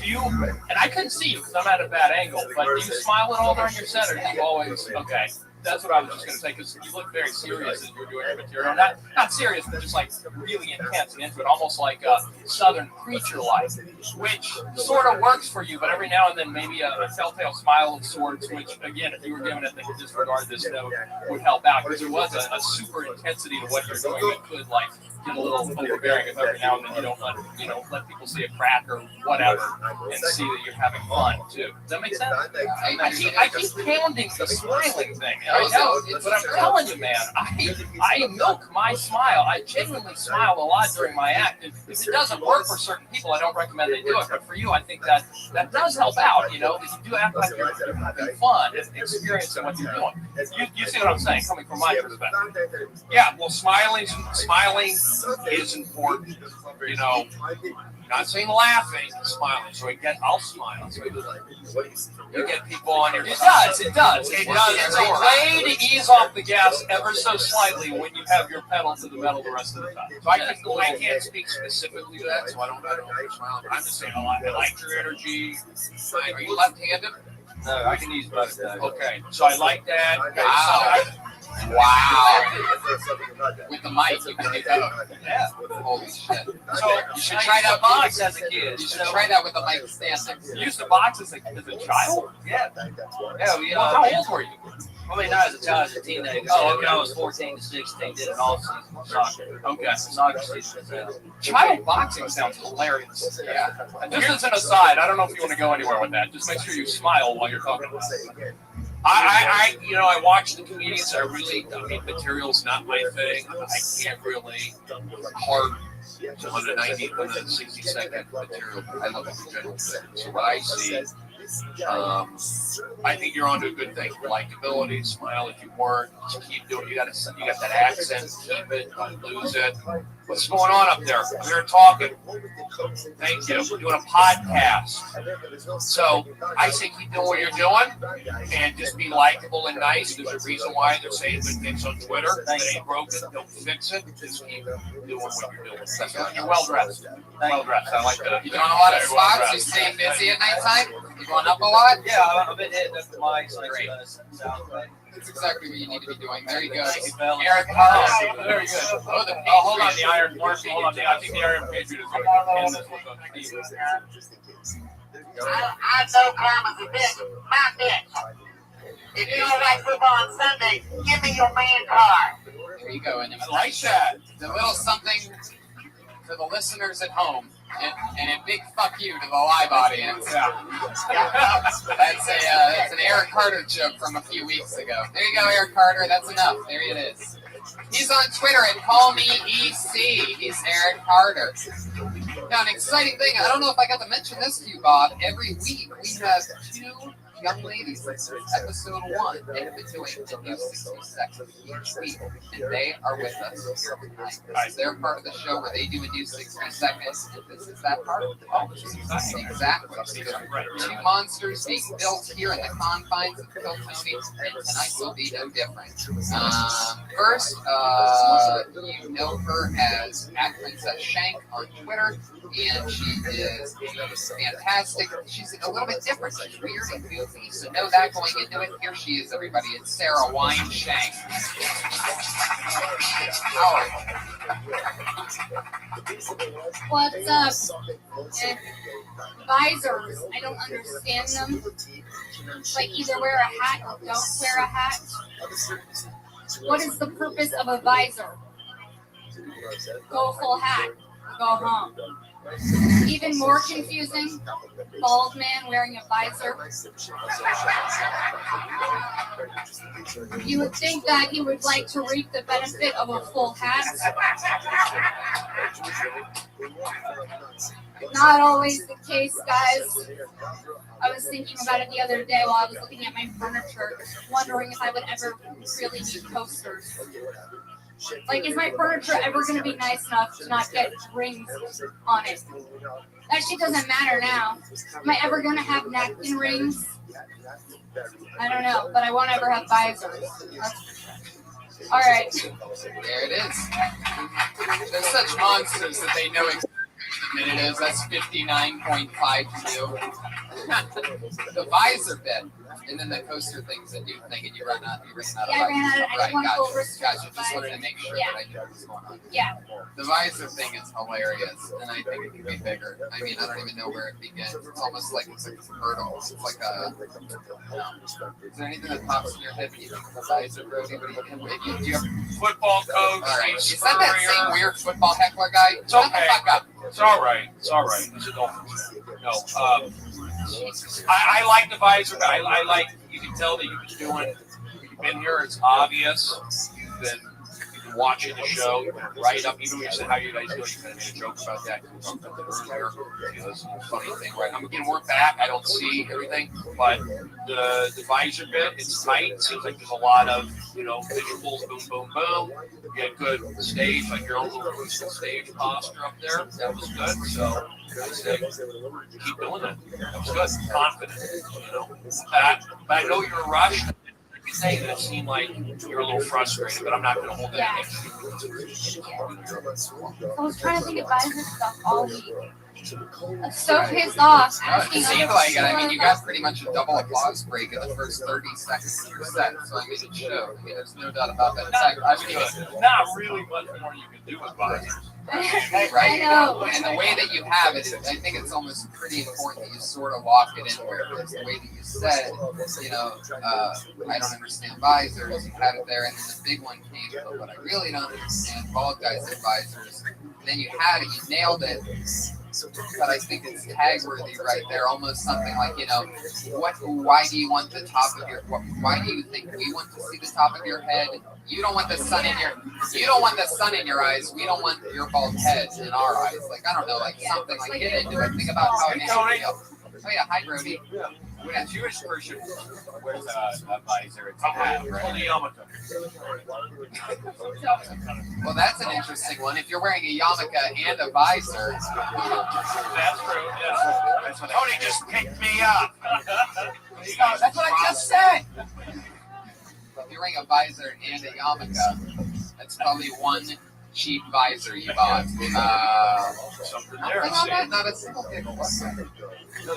do you? And I couldn't see you because I'm at a bad angle. But do you smile at all during your set, or do you always? Okay. That's what I was just going to say, because you look very serious as you were doing your material. Not serious, but just like really intense and into it, almost like a Southern preacher life, which sort of works for you, but every now and then maybe a telltale smile of sorts, which, again, if you were given it to disregard this note, would help out, because there was a super intensity to what you're doing that could, like, get a little overbearing if every now and then you don't let people see a crack or whatever and see that you're having fun, too. Does that make sense? I keep pounding the smiling thing. I know, but I'm telling you, man, I milk my smile. I genuinely smile a lot during my act. If it doesn't work for certain people, I don't recommend they do it. But for you, I think that does help out. You know, that you do act like you're having fun and experiencing what you're doing. You see what I'm saying, coming from my perspective. Yeah, well, smiling is important. You know, not saying laughing, smiling. So I'll smile. So you get people on your side. It does. It's a way to ease off the gas ever so slightly when you have your pedal to the metal the rest of the time. So I can't speak specifically to that, so I don't smile. But I'm just saying I like your energy. Are you left-handed? No, I can use both. Okay, so I like that. Wow. With the mic, you can do that. Yeah. Holy shit. So you should try that box as a kid. You should try that with the mic standing. You used to box as a child? Yeah. How old were you? I mean, not as a child, as a teenager. Oh, okay. I was 14 to 16, did an all-season soccer. Okay. Soccer season. Child boxing sounds hilarious. Yeah. And just as an aside, I don't know if you want to go anywhere with that. Just make sure you smile while you're talking about it. I watch the comedians. Material's not my thing. I can't really hard 190, 160-second material. I love the general thing. So what I see, I think you're onto a good thing. Likability, smile if you work, just keep doing. You got that accent, keep it, don't lose it. What's going on up there? I'm here talking. Thank you. We're doing a podcast. So I say keep doing what you're doing and just be likable and nice. There's a reason why they're saying good things on Twitter. If it ain't broken, don't fix it. Just keep doing what you're doing. That's right. You're well dressed. Well dressed. I like that. You doing a lot of spots? You staying busy at nighttime? You going up a lot? Yeah, I've been hitting up the mics. Great. That's exactly what you need to be doing. There you go. Eric, very good. Hold on, the Iron Marshal. Hold on, I think the Iron Patriot is going to end this with I know karma's a bitch. My bitch. If you don't like football on Sunday, give me your man card. There you go. And I like that. A little something for the listeners at home. And a big fuck you to the live audience. Yeah. That's an Eric Carter joke from a few weeks ago. There you go, Eric Carter. That's enough. There it is. He's on Twitter at CallMeEC. He's Eric Carter. Now, an exciting thing. I don't know if I got to mention this to you, Bob. Every week we have 2 young ladies. This is episode 1. They have been doing the new 60 seconds each week, and they are with us here tonight. They're part of the show where they do a new 60 seconds, and this is that part of the show. Exactly. So 2 monsters being built here in the confines of Phil Tony, and tonight will be no different. First, you know her as @Princess Shank on Twitter, and she is fantastic. She's a little bit different. She's weird and goofy, so know that going into it. Here she is, everybody. It's Sarah Wine Shank. What's up? Visors. I don't understand them. Like either wear a hat or don't wear a hat. What is the purpose of a visor? Go full hat. Go home. Even more confusing, bald man wearing a visor. You would think that he would like to reap the benefit of a full hat. Not always the case, guys. I was thinking about it the other day while I was looking at my furniture, wondering if I would ever really need coasters. Like, is my furniture ever going to be nice enough to not get rings on it? That shit doesn't matter now. Am I ever going to have napkin rings? I don't know, but I won't ever have visors. All right. There it is. They're such monsters that they know exactly what minute is. That's 59.52. The visor bit. And then the coaster things that you think and you ran out of Yeah, I ran out. I right, didn't want to go over. Gotcha. Just wanted to make sure Yeah. that I knew what was going on. Yeah. The visor thing is hilarious, and I think it could be bigger. I mean, I don't even know where it begins. It's almost like it's a hurdle. It's like a. Is there anything that pops in your head when you think of a visor, Brody? What do you have? Football coach. All right. Is that same weird football heckler guy? It's okay. Shut the fuck up. It's all right. It's all right. He's a Dolphin fan. No. I like the visor. I like. You can tell that you've been here. It's obvious. You've been watching the show. You've been right up. Even when you said how you guys doing, you kind of made a joke about that. We talked about that earlier. You know, it's a funny thing, right? I'm getting work back. I don't see everything, but the visor bit, it's tight. It seems like there's a lot of visuals. Boom, boom, boom. You get good stage, like your own little stage posture up there. That was good. So I say keep doing that. That was good. Confident. But I know you're rushed. Say that it seemed like you're a little frustrated, but I'm not going to hold that against you. I was trying to think of visor stuff all week. I'm so pissed off. It seemed like it. I mean, you got pretty much a double applause break in the first 30 seconds of your set, so I mean, it showed. I mean, there's no doubt about that. In fact, not really much more you can do with visors. Right. I know. And the way that you have it, I think it's almost pretty important that you sort of walk it in where it is. The way that you said, I don't understand visors, you had it there, and then the big one came, but what I really don't understand, bald guys and visors. Then you had it, you nailed it. But I think it's tag-worthy right there, almost something like, why do you want the top of your, why do you think we want to see the top of your head? You don't want the sun in your eyes. We don't want your bald head in our eyes. Like, I don't know, like something like get into it. Think about how it makes you feel. Oh yeah, hi Brody. When a Jewish person wears a visor, it's a hat, right? Well, that's an interesting one. If you're wearing a yarmulke and a visor. That's true, yeah. Tony just picked me up. That's what I just said. If you're wearing a visor and a yarmulke, that's probably one cheap visor you bought. Something there. Not a single giggle.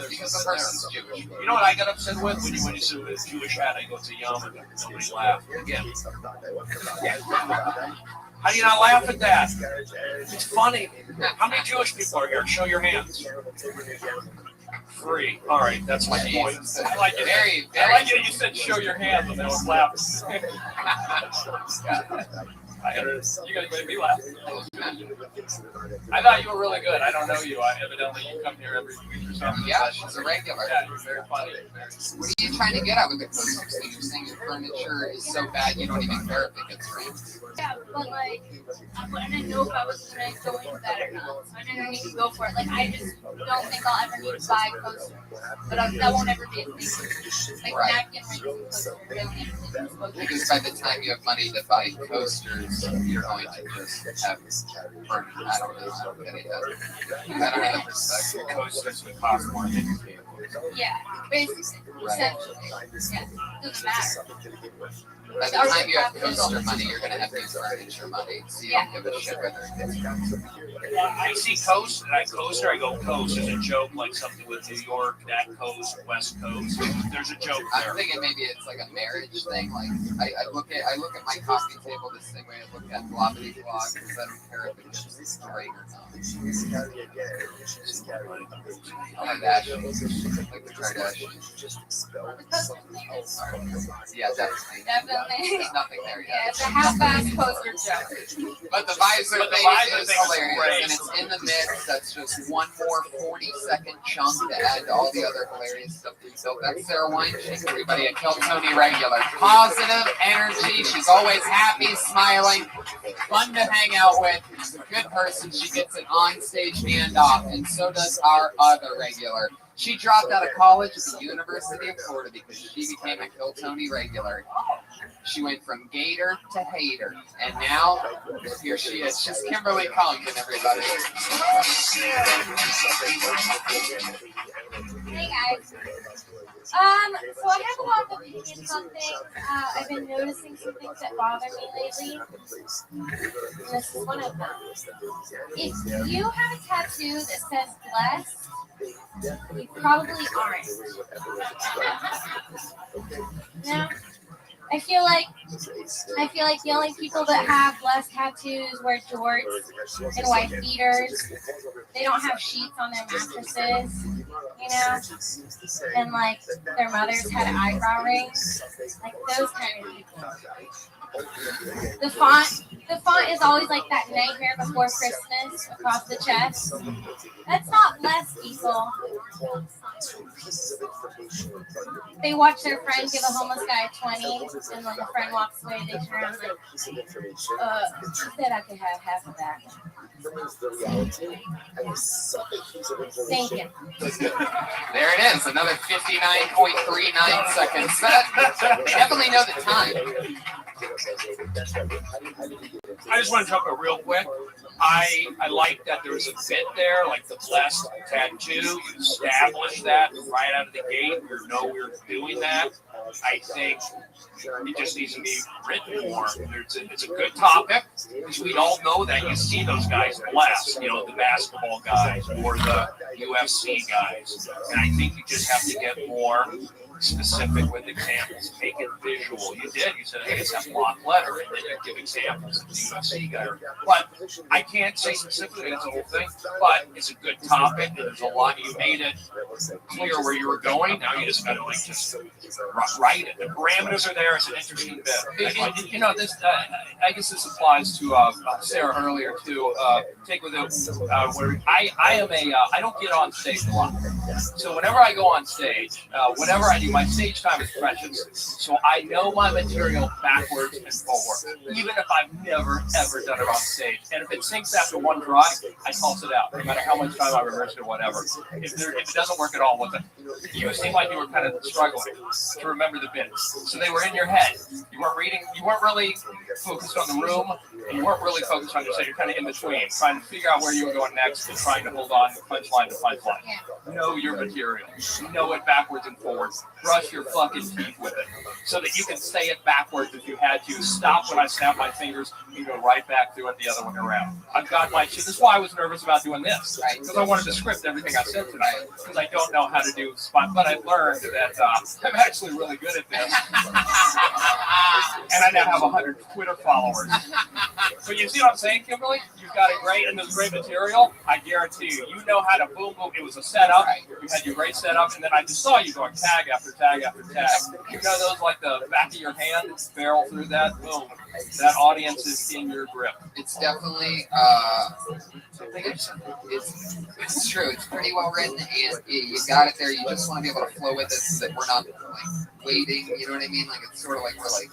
Because the person's Jewish. You know what I got upset with when you said it was Jewish hat? I go to yarmulke. Nobody laughed again. How do you not laugh at that? It's funny. How many Jewish people are here? Show your hands. 3. All right, that's my point. I like it. I like it. You said show your hands, and they was laughing. You guys made me laugh. I thought you were really good. I don't know you. Evidently, you come here every week or something. Yeah, she's a regular. Yeah, you're very funny. What are you trying to get at with the coasters? So you're saying your furniture is so bad you don't even care if it gets rained. Yeah, but like, I didn't know if I was going to go into that or not. So I didn't need to go for it. Like, I just don't think I'll ever need to buy a coaster. But that won't ever be a thing. Like, Right. napkin rings and coaster. Because by the time you have money to buy coasters, you're going to just have furniture. I don't know. I don't get it. I don't have the perspective. Coasters would cost more than you pay. Yeah, basically, essentially. Yeah, doesn't matter. By the time you have coaster money, you're going to have new furniture money. So you don't give a shit whether it gets I see coast, and I go coast as a joke, like something with New York, that coast, West Coast. There's a joke there. I'm thinking maybe it's like a marriage thing. Like I look at my coffee table the same way I look at Blobbity Blog because I don't care if it gets straight or not. Kardashians, like the Kardashians. Yeah, definitely. There's nothing there yet. Yeah, it's a half-assed poster joke. But the visor thing is hilarious, and it's in the mix. That's just one more 40-second chunk to add to all the other hilarious stuff that you built. That's Sarah Weinstein, everybody at Kill Tony regular. Positive energy. She's always happy, smiling, fun to hang out with. She's a good person. She gets an on-stage handoff, and so does our other regular. She dropped out of college at the University of Florida because she became a Kill Tony regular. She went from gator to hater, and now here she is. She's Kimberly Compton, everybody. Hey guys. So I have a lot of opinions on things. I've been noticing some things that bother me lately. And this is one of them. If you have a tattoo that says blessed, you probably aren't. No? I feel like the only people that have blessed tattoos wear jorts and white beaters. They don't have sheets on their mattresses, you know, and like their mothers had eyebrow rings, like those kind of people. The font is always like that Nightmare Before Christmas across the chest. That's not blessed, people. They watch their friend give a homeless guy a 20, and when the friend walks away, they turn around like, he said I could have half of that. Thank you. There it is, another 59.39 seconds. They definitely know the time. I just want to jump in real quick. I like that there was a bit there, like the blessed tattoo. You established that right out of the gate. We know we were doing that. I think it just needs to be written more. It's a good topic because we all know that. You see those guys blessed, you know, the basketball guys or the UFC guys. And I think you just have to get more specific with examples, make it visual. You did. You said, hey, it's that block letter, and then you give examples of the UFC guy. But I can't say specifically that's the whole thing, but it's a good topic, and there's a lot. You made it clear where you were going. Now you just got to like just write it. The parameters are there. It's an interesting bit. You know, this. I guess this applies to Sarah earlier too. Take with it. Where I am a. I don't get on stage a lot. So whenever I go on stage, whatever I do, my stage time is precious. So I know my material backwards and forward, even if I've never ever done it on stage. And if it sinks after one try, I toss it out, no matter how much time I rehearsed or whatever. If it doesn't work at all with it, you seem like you were kind of struggling to remember the bits. So they were in your head. You weren't reading. You weren't really focused on the room, and you weren't really focused on your set. You're kind of in between, trying to figure out where you were going next and trying to hold on punchline to punchline. Know your material. Know it backwards and forwards. Brush your fucking teeth with it so that you can say it backwards if you had to. Stop when I snap my fingers and go right back through it the other one around. I've got my shit. This is why I was nervous about doing this, right? Because I wanted to script everything I said tonight because I don't know how to do spot. But I learned that I'm actually really good at this. And I now have 100 Twitter followers. So you see what I'm saying, Kimberly? You've got it great, and there's great material. I guarantee you, you know how to boom, boom. It was a setup. You had your great setup, and then I just saw you going tag after tag after tag. You know those like the back of your hand, barrel through that, boom. That audience is in your grip. It's definitely, it's true. It's pretty well written, and you got it there. You just want to be able to flow with it so that we're not like waiting. You know what I mean? Like it's sort of like we're like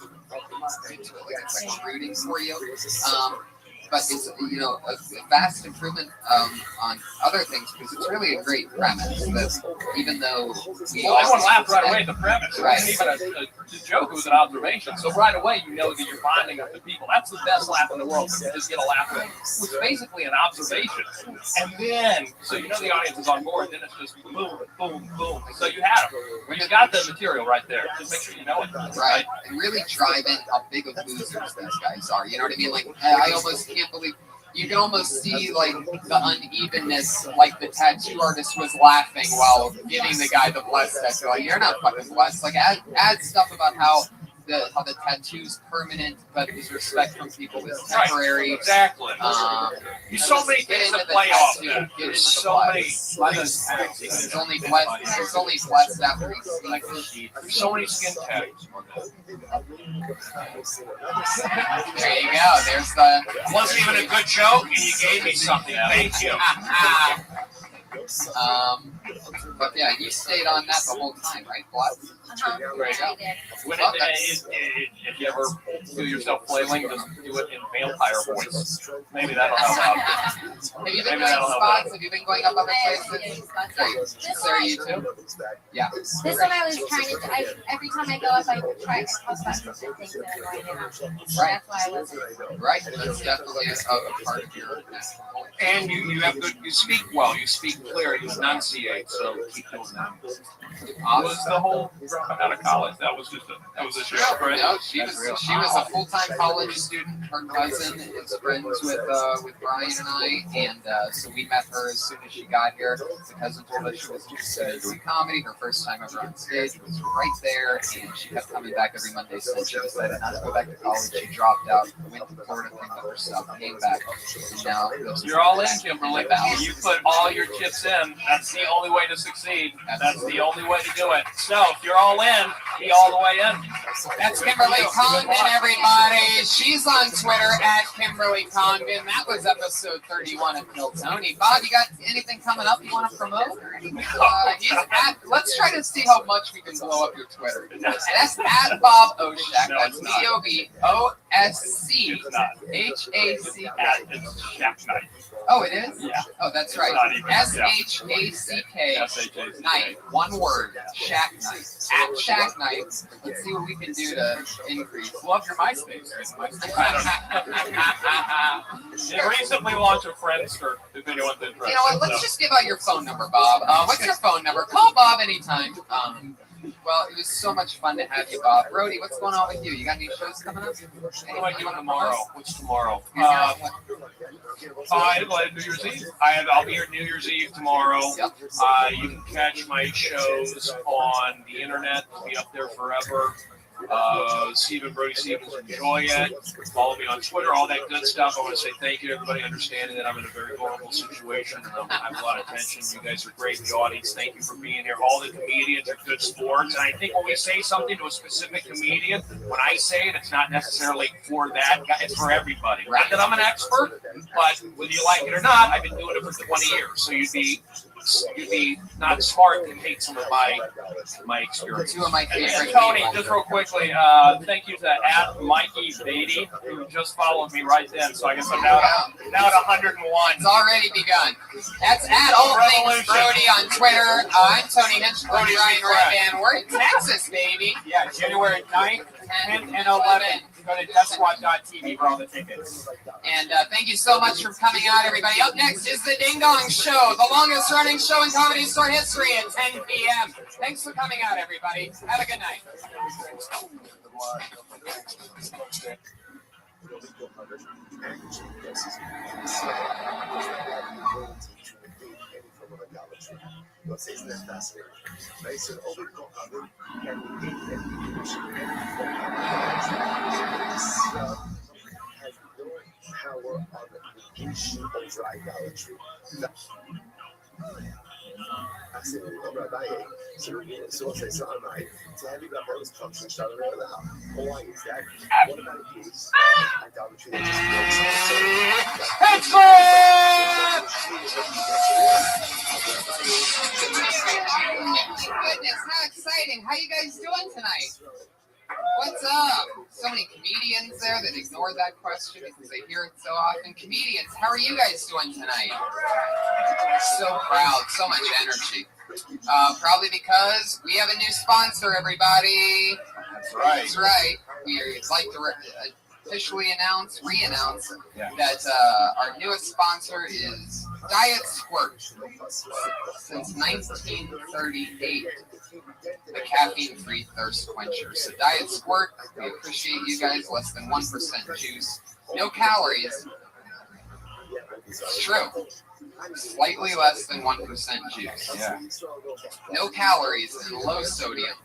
into it, like it's like we're rooting for you. But it's, you know, a vast improvement on other things because it's really a great premise. That even though everyone laughed right away at the premise. Right. It wasn't even a joke; it was an observation. So right away, you know that you're bonding with the people. That's the best laugh in the world. You just get a laugh, which is basically an observation. And then, so you know the audience is on board. Then it's just boom, boom, boom. So you had them. Well, you got the material right there. Just make sure you know it. Right. And really drive in how big of losers those guys are. You know what I mean? Like I almost can't believe you can almost see like the unevenness, like the tattoo artist was laughing while giving the guy the blessed tattoo. Like you're not fucking blessed. Like add stuff about how the tattoo's permanent, but his respect from people is temporary. Right. Exactly. There's so many things to play off. There's so many. There's only blessed after he's like there's so many skin tattoos. There you go. There's the. It wasn't even a good joke, and you gave me something. Thank you. But yeah, you stayed on that the whole time, right, Black? Right. If you ever do yourself flailing, just do it in vampire voice. Maybe that'll help out. Have you been going spots? Have you been going up other places? Sarah, you too? Yeah. This one I was trying to. Every time I go up, I try to talk about different things that annoy him. So that's why I wasn't. Right. That's definitely a part of your national culture. And you have good. You speak well. You speak clear. You enunciate. So keep doing that. Was the whole dropout out of college? That was just a joke, right? No, she was a full-time college student. Her cousin is friends with Brian and I, and so we met her as soon as she got here. The cousin told us she was interested in doing comedy. Her first time ever on stage was right there, and she kept coming back every Monday. So she decided not to go back to college. She dropped out, went to Florida, picked up her stuff, came back, and now you're all in, Kimberly. You put all your chips in. That's the only way to succeed. That's the only way to do it. So if you're all in, be all the way in. That's Kimberly Congdon, everybody. She's on Twitter at Kimberly Congdon. That was episode 31 of Kill Tony. Bob, you got anything coming up you want to promote or anything? Let's try to see how much we can blow up your Twitter. And that's at Bob Oshak. That's BOBOSCHAC. It's Shack Night. Oh, it is? Yeah. Oh, that's right. SHACK Night. One word. Shack Night. At Shack Night. Let's see what we can do to increase. Love your MySpace. You recently launched a Friendster. If anyone's interested. You know what? Let's just give out your phone number, Bob. What's your phone number? Call Bob anytime. Well, it was so much fun to have you, Bob. Brody, what's going on with you? You got any shows coming up? What am I doing tomorrow? What's tomorrow? New Year's Eve. I'll be here New Year's Eve tomorrow. Yep. You can catch my shows on the internet. They'll be up there forever. Stephen Brody Stevens, enjoy it. Follow me on Twitter, all that good stuff. I want to say thank you to everybody, understanding that I'm in a very vulnerable situation. I have a lot of tension. You guys are great in the audience. Thank you for being here. All the comedians are good sports. And I think when we say something to a specific comedian, when I say it, it's not necessarily for that guy. It's for everybody. Not that I'm an expert, but whether you like it or not, I've been doing it for 20 years. So you'd be not smart to hate some of my experience. Two of my favorite Tony, people. just real quickly, thank you to @Mikey Beatty, who just followed me right then. So I guess I'm now at 101. It's already begun. That's at All Things Brody on Twitter. I'm Tony Hinchcliffe, Ryan Redman. We're in Texas, baby. Yeah, January 9th, 10th, and 11th. Go to DeathSquad.tv for all the tickets. And thank you so much for coming out, everybody. Up next is the Ding Dong Show, the longest running show in Comedy Store history at 10 p.m. Thanks for coming out, everybody. Have a good night. Vocês não estão certo. Mas se houve computador, que ninguém tem has no power on the issue of idolatry. Assim, o Rabbi, se vocês são mais, se a Bíblia fala os campos está no meio da why is that? What about this? Idolatry. Goodness, how exciting. How you guys doing tonight? What's up? So many comedians there that ignore that question because they hear it so often. Comedians, how are you guys doing tonight? So proud, so much energy. Probably because we have a new sponsor, everybody. That's right. That's right. We'd like to officially re-announce that our newest sponsor is Diet Squirt. Since 1938, the caffeine-free thirst quencher. So Diet Squirt, we appreciate you guys. Less than 1% juice, no calories. It's true. Slightly less than 1% juice. Yeah. No calories and low sodium.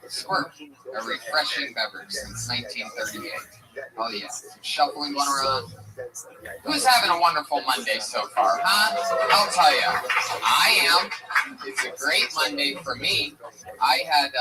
Squirt, a refreshing beverage since 1938. Oh yeah, shuffling one around. Who's having a wonderful Monday so far, huh? I'll tell you, I am. It's a great Monday for me. I had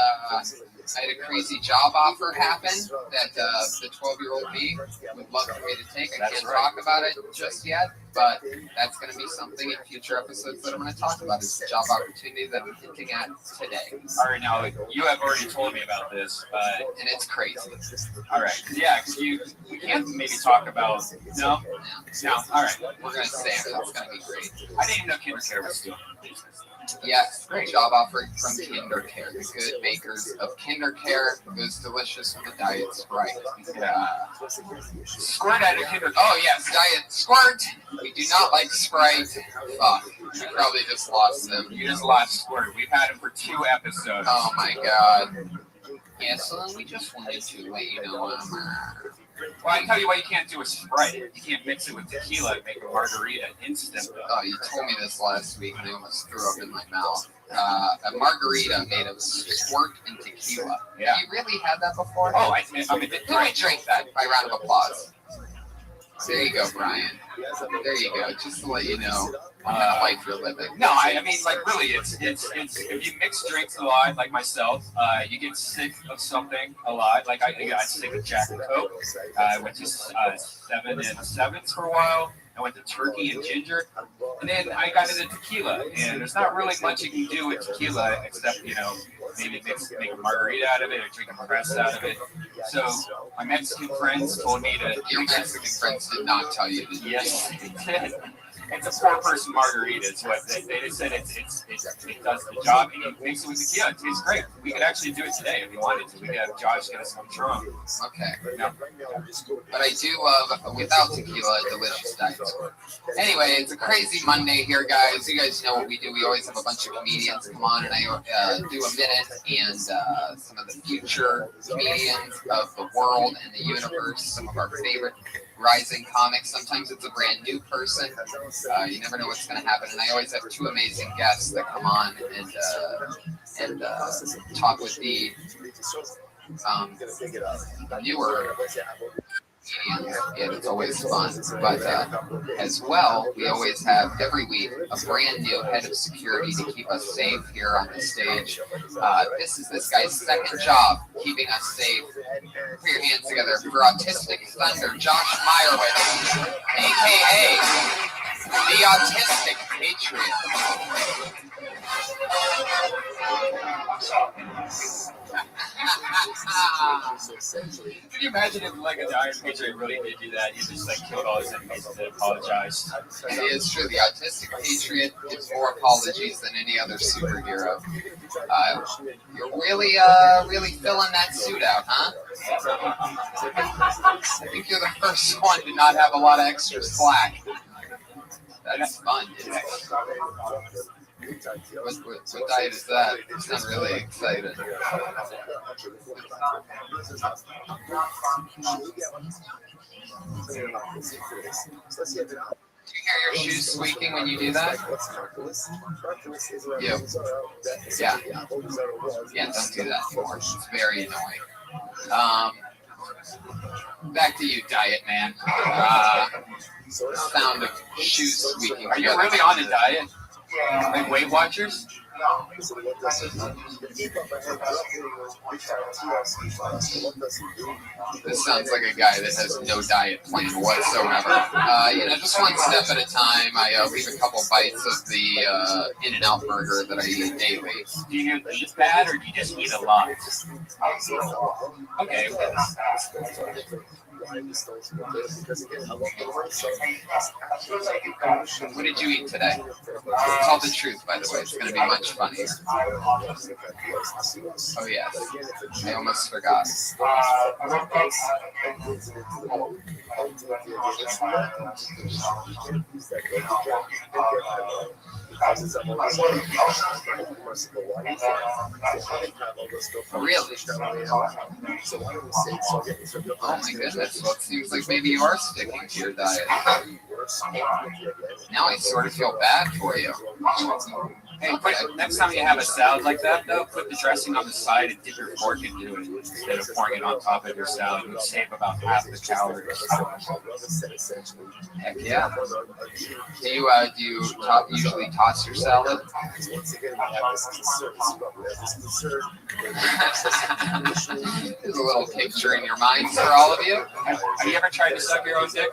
I had a crazy job offer happen that the 12-year-old me would love for me to take. I can't talk about it just yet, but that's going to be something in future episodes that I'm going to talk about. It's a job opportunity that I'm hinting at today. All right, now you have already told me about this, and it's crazy. All right, because we can't maybe talk about no. All right, we're going to say it. It's going to be great. I didn't even know KinderCare was doing business. Yes, great job offer from KinderCare, the good makers of KinderCare. It was delicious when the diet's right. Squirt out of Kinder. Oh yes, diet squirt. We do not like Sprite. Fuck, we probably just lost them. You just lost Squirt. We've had him for 2 episodes. Oh my god. Yeah, so we just wanted to let you know. Well, I tell you what, you can't do a Sprite. You can't mix it with tequila and make a margarita instant. Oh, you told me this last week and I almost threw up in my mouth. A margarita made of squirt and tequila. Yeah. Have you really had that before? Oh, I mean, who would drink that? By round of applause. There you go, Brian. There you go. Just to let you know, I'm gonna like your living. No, I mean, like really, it's if you mix drinks a lot, like myself, you get sick of something a lot. Like I got sick of Jack and Coke. I went to 7 and 7s for a while. I went to turkey and ginger, and then I got into tequila. And there's not really much you can do with tequila except maybe make a margarita out of it or drink a press out of it. So my Mexican friends told me to. Your Mexican friends did not tell you to. Yes, they did. It's a 4-person margarita. It's what they just said. It does the job, and you mix it with tequila. It tastes great. We could actually do it today if you wanted to. We could have Josh get us some Patron. Okay. No. But I do love, without tequila, a delicious diet squirt. Anyway, it's a crazy Monday here, guys. You guys know what we do. We always have a bunch of comedians come on, and I do a minute, and some of the future comedians of the world and the universe, some of our favorite rising comics. Sometimes it's a brand new person. You never know what's going to happen. And I always have 2 amazing guests that come on and talk with the newer comedians. And it's always fun. But as well, we always have every week a brand new head of security to keep us safe here on the stage. This is this guy's second job keeping us safe. Put your hands together for Autistic Thunder, Josh Meyerowitz, a.k.a. the Autistic Patriot. Can you imagine if like a Iron Patriot really did do that? He just like killed all his enemies and then apologized. It is true. The Autistic Patriot gives more apologies than any other superhero. You're really filling that suit out, huh? I think you're the first one to not have a lot of extra slack. That's fun, isn't it? What diet is that? You sound really excited. Do you hear your shoes squeaking when you do that? Yeah. Yeah, don't do that anymore. It's very annoying. Back to you, Diet Man. Sound of shoes squeaking. Are you really on a diet? Like Weight Watchers? This sounds like a guy that has no diet plan whatsoever. Just one step at a time. I leave a couple bites of the In-N-Out burger that I eat daily. Do you eat bad or do you just eat a lot? Okay. What did you eat today? Tell the truth, by the way. It's going to be much funnier. Oh, yes. I almost forgot. Really? Oh my goodness. Well, it seems like maybe you are sticking to your diet. Now I sort of feel bad for you. Hey, next time you have a salad like that, though, put the dressing on the side and dip your fork into it instead of pouring it on top of your salad. It would save about half the calories. Heck yeah. Do you usually toss your salad? There's a little picture in your mind for all of you. Have you ever tried to suck your own dick?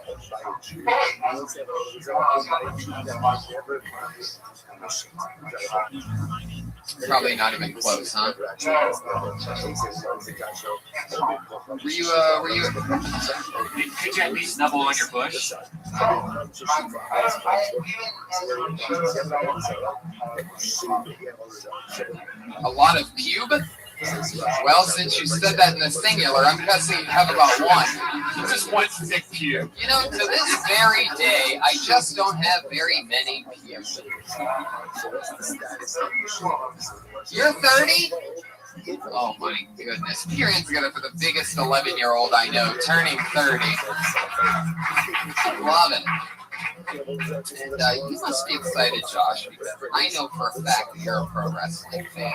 Probably not even close, huh? Were you? Could you at least nibble on your bush? A lot of pube? Well, since you said that in the singular, I'm guessing you have about one. Just one thick pube. You know, to this very day, I just don't have very many pubes. You're 30? Oh my goodness. Put your hands together for the biggest 11-year-old I know, turning 30. Love it. And you must be excited, Josh, because I know for a fact that you're a pro wrestling fan.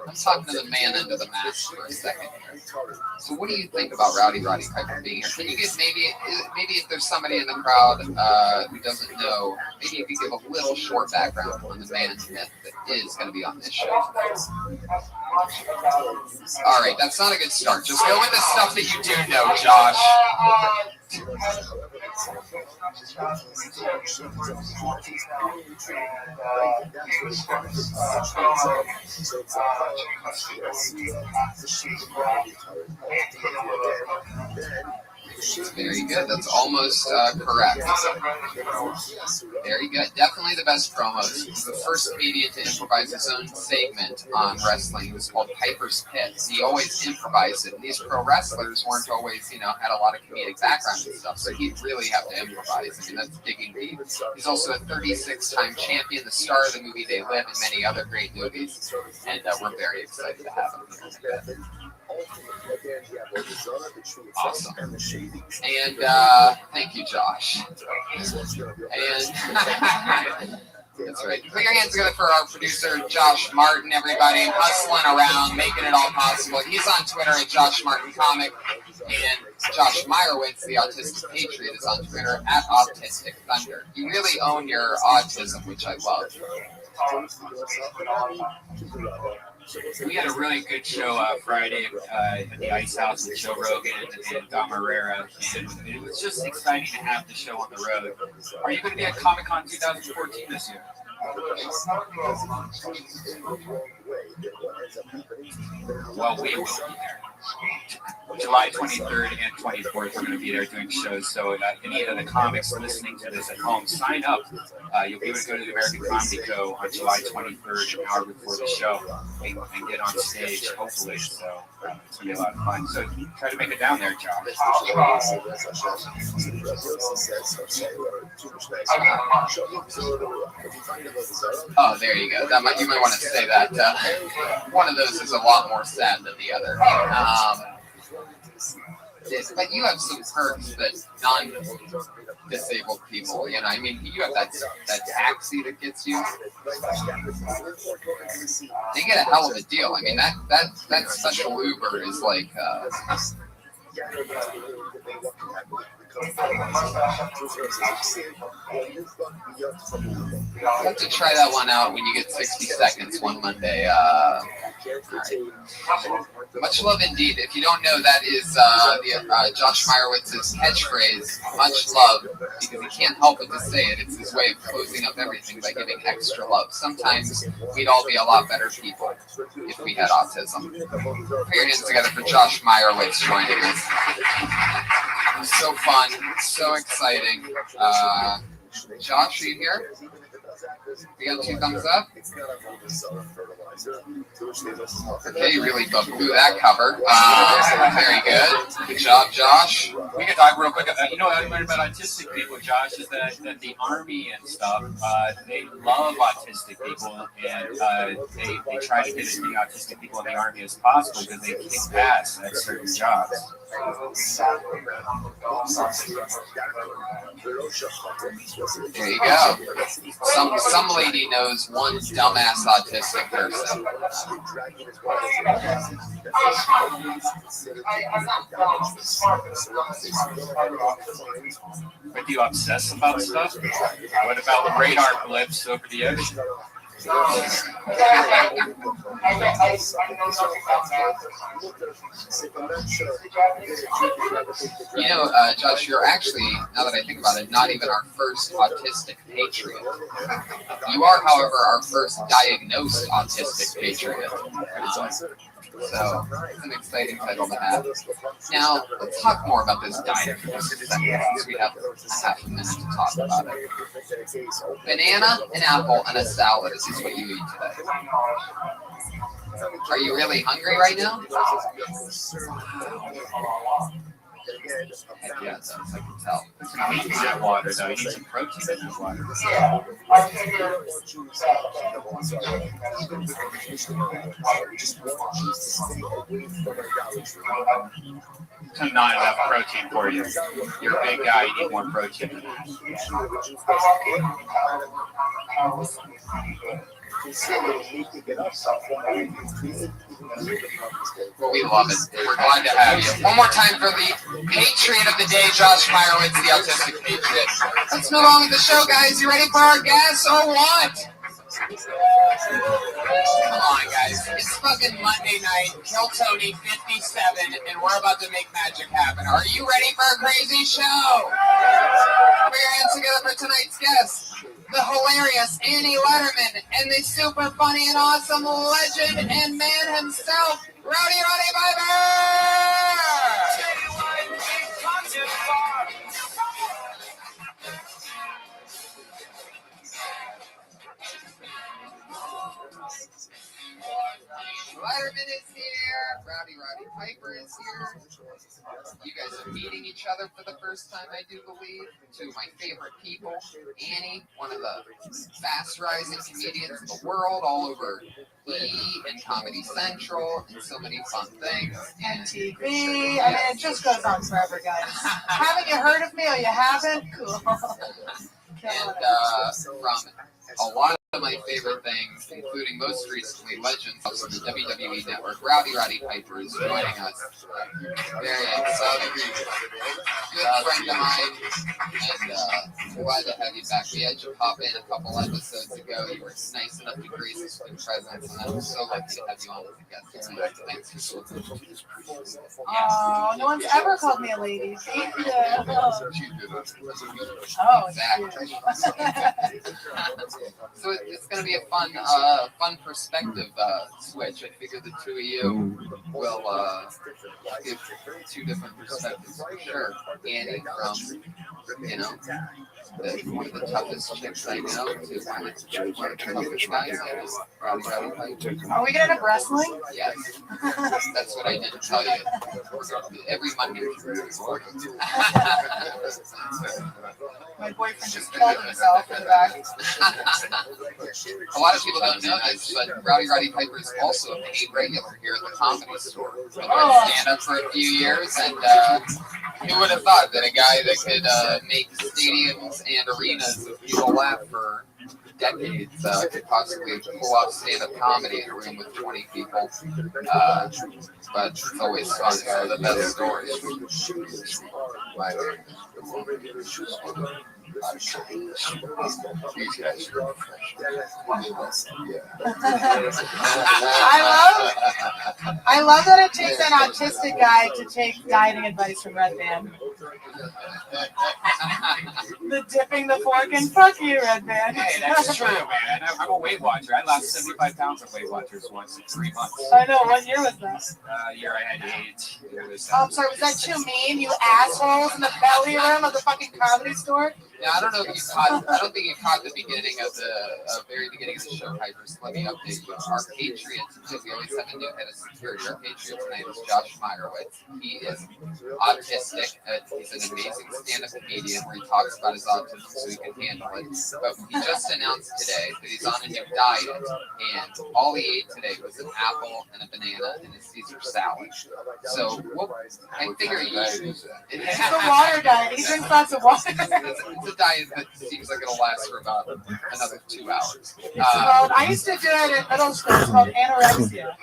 I'm talking to the man under the mask for a second here. So what do you think about Rowdy Piper being here? Can you give maybe if there's somebody in the crowd who doesn't know, maybe if you give a little short background on the man myth that is going to be on this show today. All right, that's not a good start. Just go with the stuff that you do know, Josh. Very good. That's almost correct. Very good. Definitely the best promos. He was the first comedian to improvise his own segment on wrestling. It was called Piper's Pit. He always improvised it. And these pro wrestlers weren't always, had a lot of comedic background and stuff. So he'd really have to improvise. I mean, that's digging deep. He's also a 36-time champion, the star of the movie They Live, and many other great movies. And we're very excited to have him here. Awesome. And thank you, Josh. And that's right. Put your hands together for our producer, Josh Martin, everybody, hustling around, making it all possible. He's on Twitter at Josh Martin Comic. And Josh Meyerowitz, the Autistic Patriot, is on Twitter at Autistic Thunder. You really own your autism, which I love. We had a really good show Friday at the Ice House with Joe Rogan and Dom Herrera, and it was just exciting to have the show on the road. Are you going to be at Comic-Con 2014 this year? Well, we will be there. July 23rd and 24th, we're going to be there doing shows. So any of the comics listening to this at home, sign up. You'll be able to go to the American Comedy Co. on July 23rd, an hour before the show, and get on stage, hopefully. So it's going to be a lot of fun. So try to make it down there, Josh. Oh, there you go. You might want to say that. One of those is a lot more sad than the other. But you have some perks that non-disabled people, I mean, you have that taxi that gets you. They get a hell of a deal. I mean, that special Uber is like. You'll have to try that one out when you get 60 seconds one Monday. Right. Much love indeed. If you don't know, that is Josh Meyerowitz's catchphrase, much love, because he can't help but to say it. It's his way of closing up everything by giving extra love. Sometimes we'd all be a lot better people if we had autism. Put your hands together for Josh Meyerowitz joining us. It was so fun, so exciting. Josh, are you here? You got 2 thumbs up? Okay, you really blew that cover. Very good. Good job, Josh. We can talk real quick. You know what I learned about autistic people, Josh, is that the Army and stuff, they love autistic people, and they try to get as many autistic people in the Army as possible because they kick ass at certain jobs. There you go. Some lady knows one dumbass autistic person. But do you obsess about stuff? What about the radar blips over the ocean? You know, Josh, you're actually, now that I think about it, not even our first autistic patriot. You are, however, our first diagnosed autistic patriot. So it's an exciting title to have. Now, let's talk more about this diet for just a second, since we have a half a minute to talk about it. Banana, an apple, and a salad is what you eat today. Are you really hungry right now? Heck yeah, it does. I can tell. It's not eating that water, though. You need some protein in that water. Not enough protein for you. You're a big guy. You need more protein than that. Well, we love it. We're glad to have you. One more time for the Patriot of the Day, Josh Meyerowitz, the Autistic Patriot. Let's move on with the show, guys. You ready for our guests or what? Come on, guys. It's fucking Monday night, Kill Tony 57, and we're about to make magic happen. Are you ready for a crazy show? Put your hands together for tonight's guests. The hilarious Annie Letterman and the super funny and awesome legend and man himself, Rabbi. Letterman is here. Rowdy Piper is here. You guys are meeting each other for the first time, I do believe. Two of my favorite people. Annie, one of the fast-rising comedians in the world, all over E! and Comedy Central, and so many fun things. And TV. I mean, it just goes on forever, guys. Haven't you heard of me or you haven't? Cool. And from a lot of my favorite things, including most recently Legends of the WWE Network, Rowdy Piper is joining us. Very exciting. Good friend of mine, and glad to have you back. We had you pop in a couple episodes ago. You were nice enough to grace us with your presence, and I'm so lucky to have you on as a guest tonight. Thanks for so much. Oh, no one's ever called me a lady. Thank you. Oh, exactly. So it's going to be a fun perspective switch. I figure the two of you will give two different perspectives for sure. Annie from, one of the toughest chicks I know to one of the toughest guys I know. Are we getting into wrestling? Yes. That's what I didn't tell you. Every Monday. My boyfriend just killed himself in the back. A lot of people don't know this, but Rowdy Piper is also a paid regular here at the Comedy Store. Been doing stand-up for a few years, and who would have thought that a guy that could make stadiums and arenas of people laugh for decades could possibly pull off stand-up comedy in a room with 20 people. But it's always fun for the best stories. I love that it takes an autistic guy to take dieting advice from Red Band. The dipping the fork in, fuck you, Red Band. Hey, that's true, man. I'm a Weight Watcher. I lost 75 pounds of Weight Watchers once in 3 months. I know. What year was that? Year I had AIDS. I'm sorry, was that too mean? You assholes in the belly room of the fucking Comedy Store? Yeah, I don't know if you caught. I don't think you caught the beginning of the very beginning of the show, Piper. So let me update you. Our Patriot, because we always have a new head of security. Our Patriot tonight is Josh Meyerowitz. He is autistic. He's an amazing stand-up comedian where he talks about his autism so he can handle it. But he just announced today that he's on a new diet, and all he ate today was an apple and a banana and a Caesar salad. So I figure It's a water diet. He drinks lots of water. It's a diet that seems like it'll last for about another 2 hours. Well, I used to do it in middle school. It's called anorexia.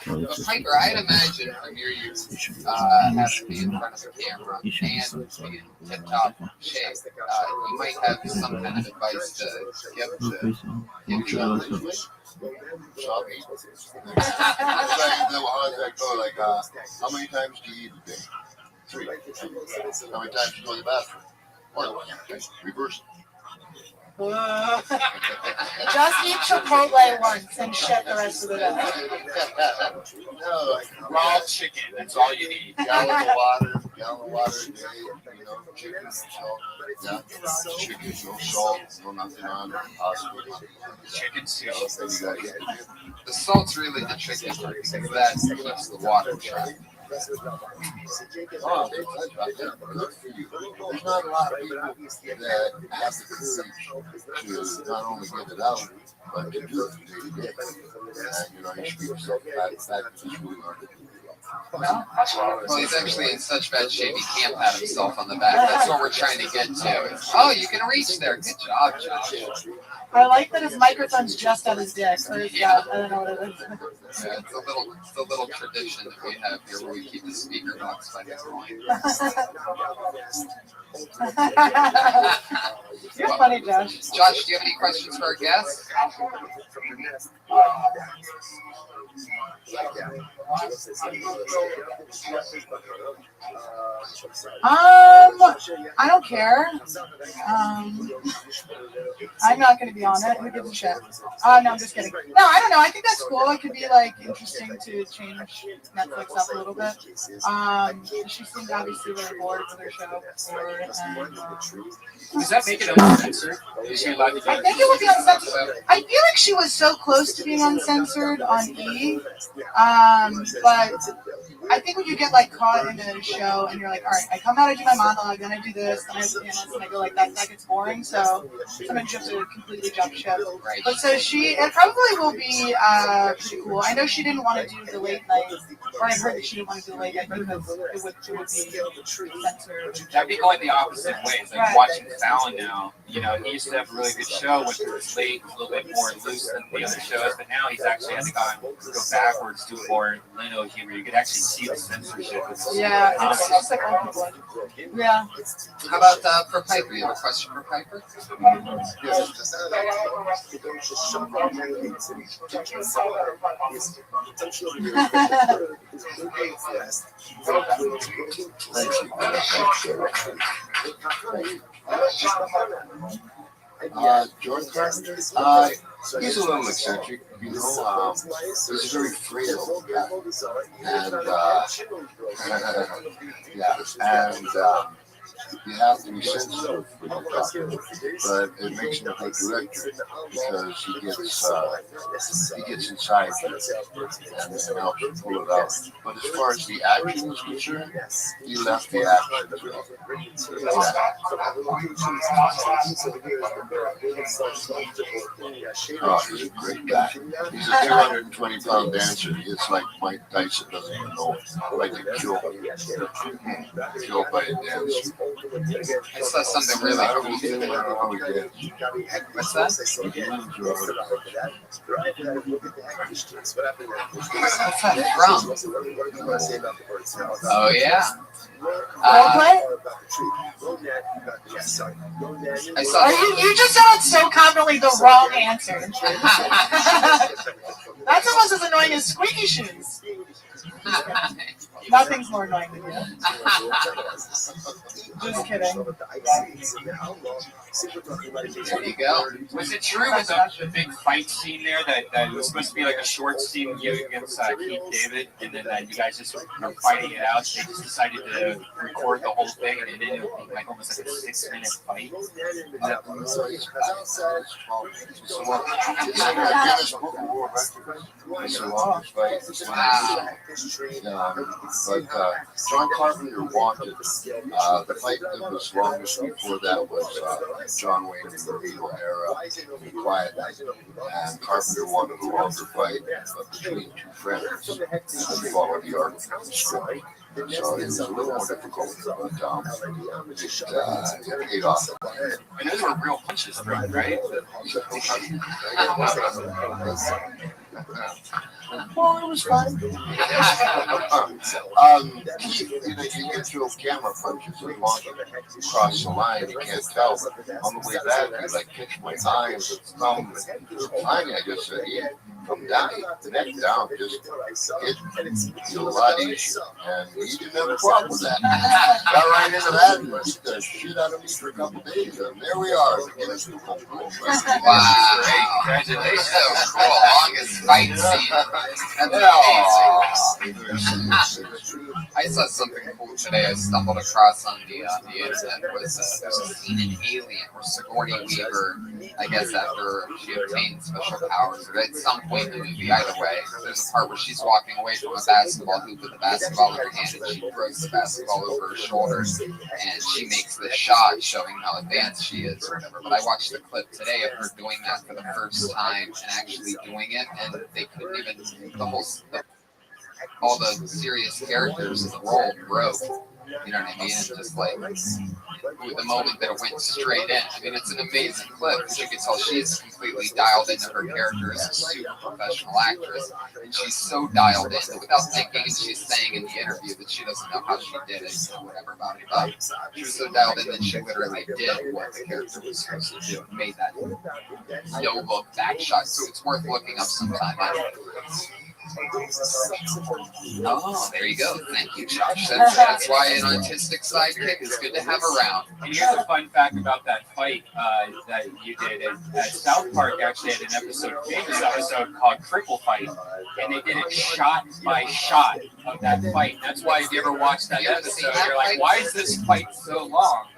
But Piper, I'd imagine from your youth, having to be in front of the camera and being tip-top shape, you might have some kind of advice to give to How does that go? Like, how many times do you eat a day? 3. How many times do you go to the bathroom? 1. Reverse. Just eat Chipotle once and shit the rest of the day. Raw chicken, that's all you need. Gallon of water a day, chicken, salt. Yeah, chicken, no salt, no nothing on it. Chicken salt. The salt's really the tricky part because that keeps the water dry. There's not a lot of people that have the courage to not only get it out, but to do it from day to day. And, you should be yourself back to Well, he's actually in such bad shape he can't pat himself on the back. That's what we're trying to get to. Oh, you can reach there. Good job, Josh. I like that his microphone's just on his dick. Or his I don't know what it is. Yeah, it's a little tradition that we have here where we keep the speaker box by the groin. You're funny, Josh. Josh, do you have any questions for our guests? I don't care. I'm not going to be on it. Who gives a shit? No, I'm just kidding. No, I don't know. I think that's cool. It could be interesting to change Netflix up a little bit. She seemed obviously really bored with her show. Does that make it uncensored? Is she allowed to I think it would be uncensored. I feel like she was so close to being uncensored on E. But I think when you get caught in a show and you're like, all right, I come out, I do my monologue, then I do this, then I do this, and I go like that gets boring. So sometimes you have to completely jump ship. But so it probably will be pretty cool. I know she didn't want to do the late night, or I heard that she didn't want to do the late night because it would be censored. That'd be going the opposite way. It's like watching Fallon now. He used to have a really good show, which was late, a little bit more loose than the other shows, but now he's actually had to go backwards to more Leno humor. You could actually see the censorship. Yeah, it's just like old people. Yeah. How about for Piper? You have a question for Piper? Jordan Carpenter, he's a little eccentric, he's very frail guy, and you have to be sensitive when you talk to him, but it makes him a good director because he gets inside and helps him pull it out. But as far as the action is concerned, he left the action. Oh, he's a great guy. He's a 220-pound dancer. It's like Mike Tyson doesn't even know, like a killed by a dancer. I saw something really cool. What's that? What's that from? Oh, yeah. I saw you just sound so confidently the wrong answer. That's almost as annoying as squeaky shoes. Nothing's more annoying than you. Just kidding. There you go. Was it true with the big fight scene there that it was supposed to be like a short scene you against Keith David, and then you guys just were fighting it out? They just decided to record the whole thing, and it ended up being like almost like a 6-minute fight. John Carpenter wanted the fight that was longest before that was John Wayne in the Beatle era, the Quiet Night, and Carpenter wanted a longer fight between two friends, and follow the arc of the story. So it was a little more difficult, but it paid off. And those were real punches, right? Well, it was fun. You get those camera punches and launch across the line, you can't tell. But on the way back, I kicked my eye and the thumb. Finally, I just said, yeah, come down, the neck down, just hit a lot easier. And he didn't have a problem with that. Got right into that and beat the shit out of me for a couple days. And there we are. Wow. Congratulations. So cool. Longest fight scene. That's amazing. I saw something cool today. I stumbled across on the internet. There's a scene in Alien where Sigourney Weaver, I guess after she obtained special powers, or at some point in the movie, either way, there's a part where she's walking away from a basketball hoop with the basketball in her hand, and she throws the basketball over her shoulders, and she makes the shot showing how advanced she is or whatever. But I watched the clip today of her doing that for the first time and actually doing it, and they couldn't even, all the serious characters in the role broke. You know what I mean? It's just like the moment that it went straight in. I mean, it's an amazing clip because you can tell she's completely dialed into her character as a super professional actress, and she's so dialed in that without thinking, and she's saying in the interview that she doesn't know how she did it, or whatever about it. But she was so dialed in that she literally did what the character was supposed to do and made that no-look back shot. So it's worth looking up sometime. Oh, there you go. Thank you, Josh. That's why an artistic sidekick is good to have around. And here's a fun fact about that fight that you did. At South Park actually had an episode, a famous episode called Cripple Fight, and they did it shot by shot of that fight. That's why if you ever watch that episode, you're like, why is this fight so long?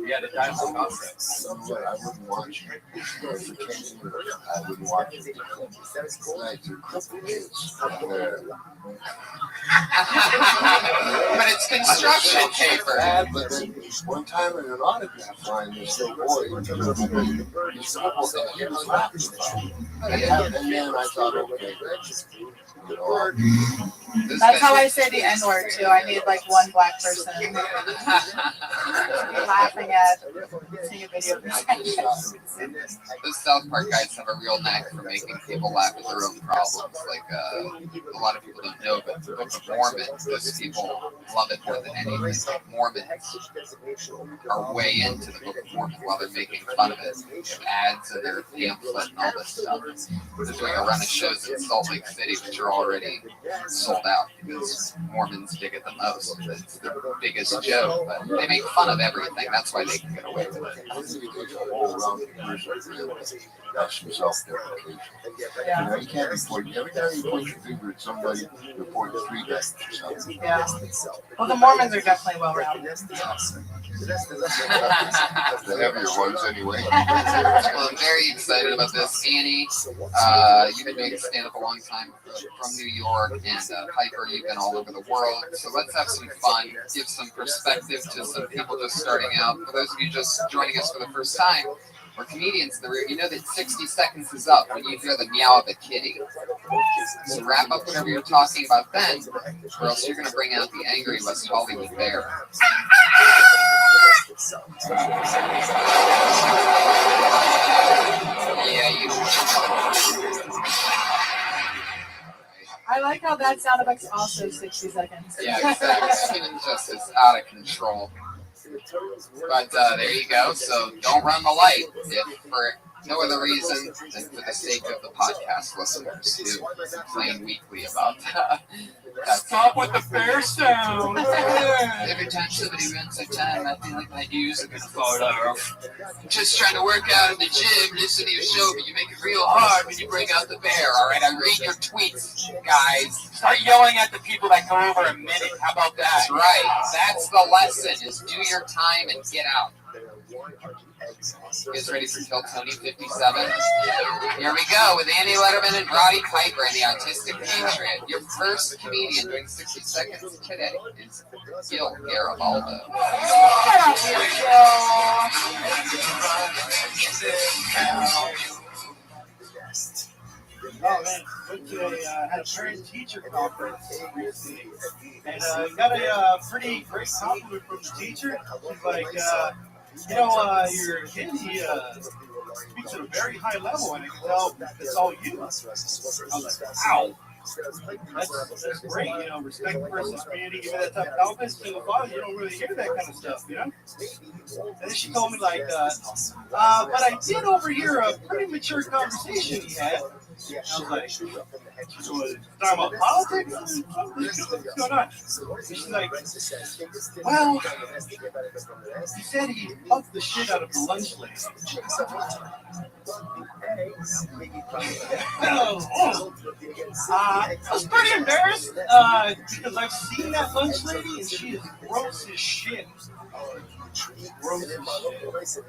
Yeah, the dialogue concept. I wouldn't watch it. I wouldn't watch it. But it's construction paper. But then one time in an autograph line, this little boy, these people that he was laughing about. And then I thought, okay, that's how I say the N-word too. I need like one black person laughing at seeing a video of this. The South Park guys have a real knack for making people laugh at their own problems. Like a lot of people don't know, but the Book of Mormon, those people love it more than anything. Mormons are way into the Book of Mormon while they're making fun of it. They have ads in their pamphlet and all this stuff. They're doing a run of shows in Salt Lake City, which are already sold out because Mormons dig it the most. It's their biggest joke, but they make fun of everything. That's why they can get away with it. That's some self-deprecation. Yeah. You can't be pointing. Every time you point your finger at somebody, you're pointing 3 back at yourself. Yeah. Well, the Mormons are definitely well-rounded. The heavier ones, anyway. Well, I'm very excited about this. Annie, you've been doing stand-up a long time from New York, and Piper, you've been all over the world. So let's have some fun, give some perspective to some people just starting out. For those of you just joining us for the first time, we're comedians in the room. You know that 60 seconds is up when you hear the meow of a kitty. So wrap up whatever you're talking about then, or else you're going to bring out the angry West Hollywood bear. Yeah, you. I like how that sound effect's also 60 seconds. Yeah, exactly. Just it's out of control. But there you go. So don't run the light. If for No other reason than for the sake of the podcast listeners who complain weekly about that. Stop with the bear sound. Every time somebody runs out of time, I feel like my ears are going to fall off. I'm just trying to work out in the gym, listen to your show, but you make it real hard when you bring out the bear. All right, I read your tweets, guys. Start yelling at the people that go over a minute. How about that? That's right. That's the lesson, is do your time and get out. You guys ready for Kill Tony 57? Here we go with Andy Letterman and Roddy Piper and the Autistic Patriot. Your first comedian doing 60 seconds today is Gil Garibaldo. Oh man, went to had a parent-teacher conference recently, and got a pretty great compliment from the teacher. She's like, your kid, he speaks at a very high level, and I can tell it's all you. I was like, wow. That's great, respect the person's community, give me that type of confidence. To the father, you don't really hear that kind of stuff, And then she told me, like, but I did overhear a pretty mature conversation he had. I was like, talking about politics? What's going on? She's like, well, he said he fucked the shit out of the lunch lady. I was pretty embarrassed because I've seen that lunch lady and she is gross as shit.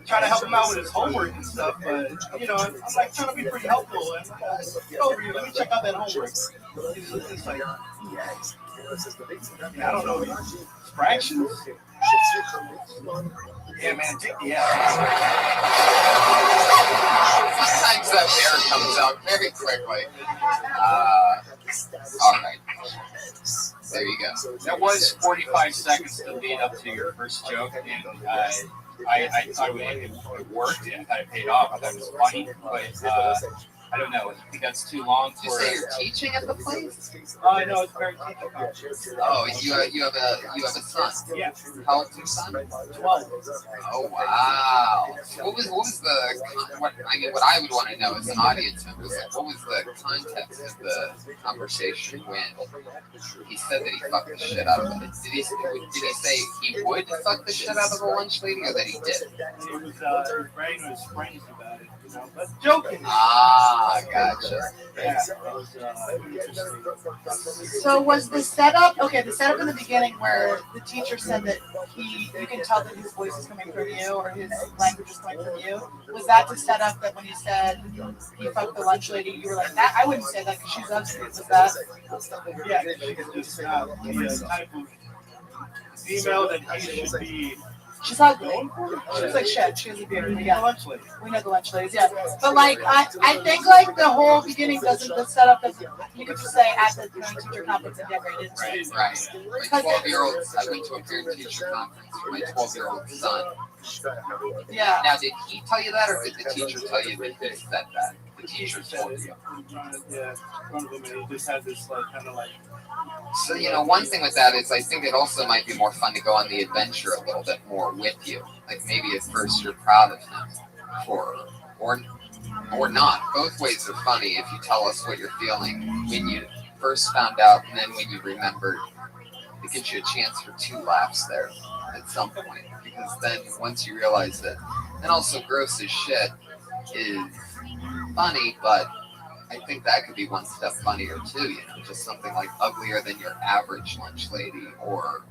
Trying to help him out with his homework and stuff, but I'm like trying to be pretty helpful. And get over here, let me check out that homework. It's like, I don't know, fractions. Yeah, man, take the F. Sometimes that bear comes out very quickly. All right. There you go. That was 45 seconds to lead up to your first joke, and I thought it worked, and I thought it paid off. I thought it was funny, but I don't know. I think that's too long for. Did you say you're teaching at the place? No, it's very teaching. Oh, you have a son. Yeah. How old's your son? 12. Oh wow. What was the what I would want to know as an audience member is like, what was the context of the conversation when he said that he fucked the shit out of it? Did he say he would fuck the shit out of the lunch lady, or that he did? He was bragging to his friends about it. But joking. Ah, gotcha. Yeah, that was interesting. So was the setup the setup in the beginning where the teacher said that you can tell that his voice is coming from you or his language is coming from you, was that to set up that when you said he fucked the lunch lady, you were like, that I wouldn't say that because she's upstairs. Was that? Yeah, she could just the type of female that he should be. She's ugly. She looks like shit. She has a beard. Yeah. We know the lunch ladies, yeah. But like, I think like the whole beginning doesn't the setup that you could just say at the parent teacher conference in Denver, it didn't say. Right. My 12-year-old, I went to a parent teacher conference for my 12-year-old son. Yeah. Now, did he tell you that, or did the teacher tell you that he said that? The teacher told you. Yeah, one of them, and he just had this kind of like. So, one thing with that is I think it also might be more fun to go on the adventure a little bit more with you. Like maybe at first you're proud of him, or not. Both ways are funny if you tell us what you're feeling when you first found out, and then when you remembered. It gives you a chance for 2 laughs there at some point, because then once you realize that, and also gross as shit is funny, but I think that could be one step funnier too, just something like uglier than your average lunch lady, or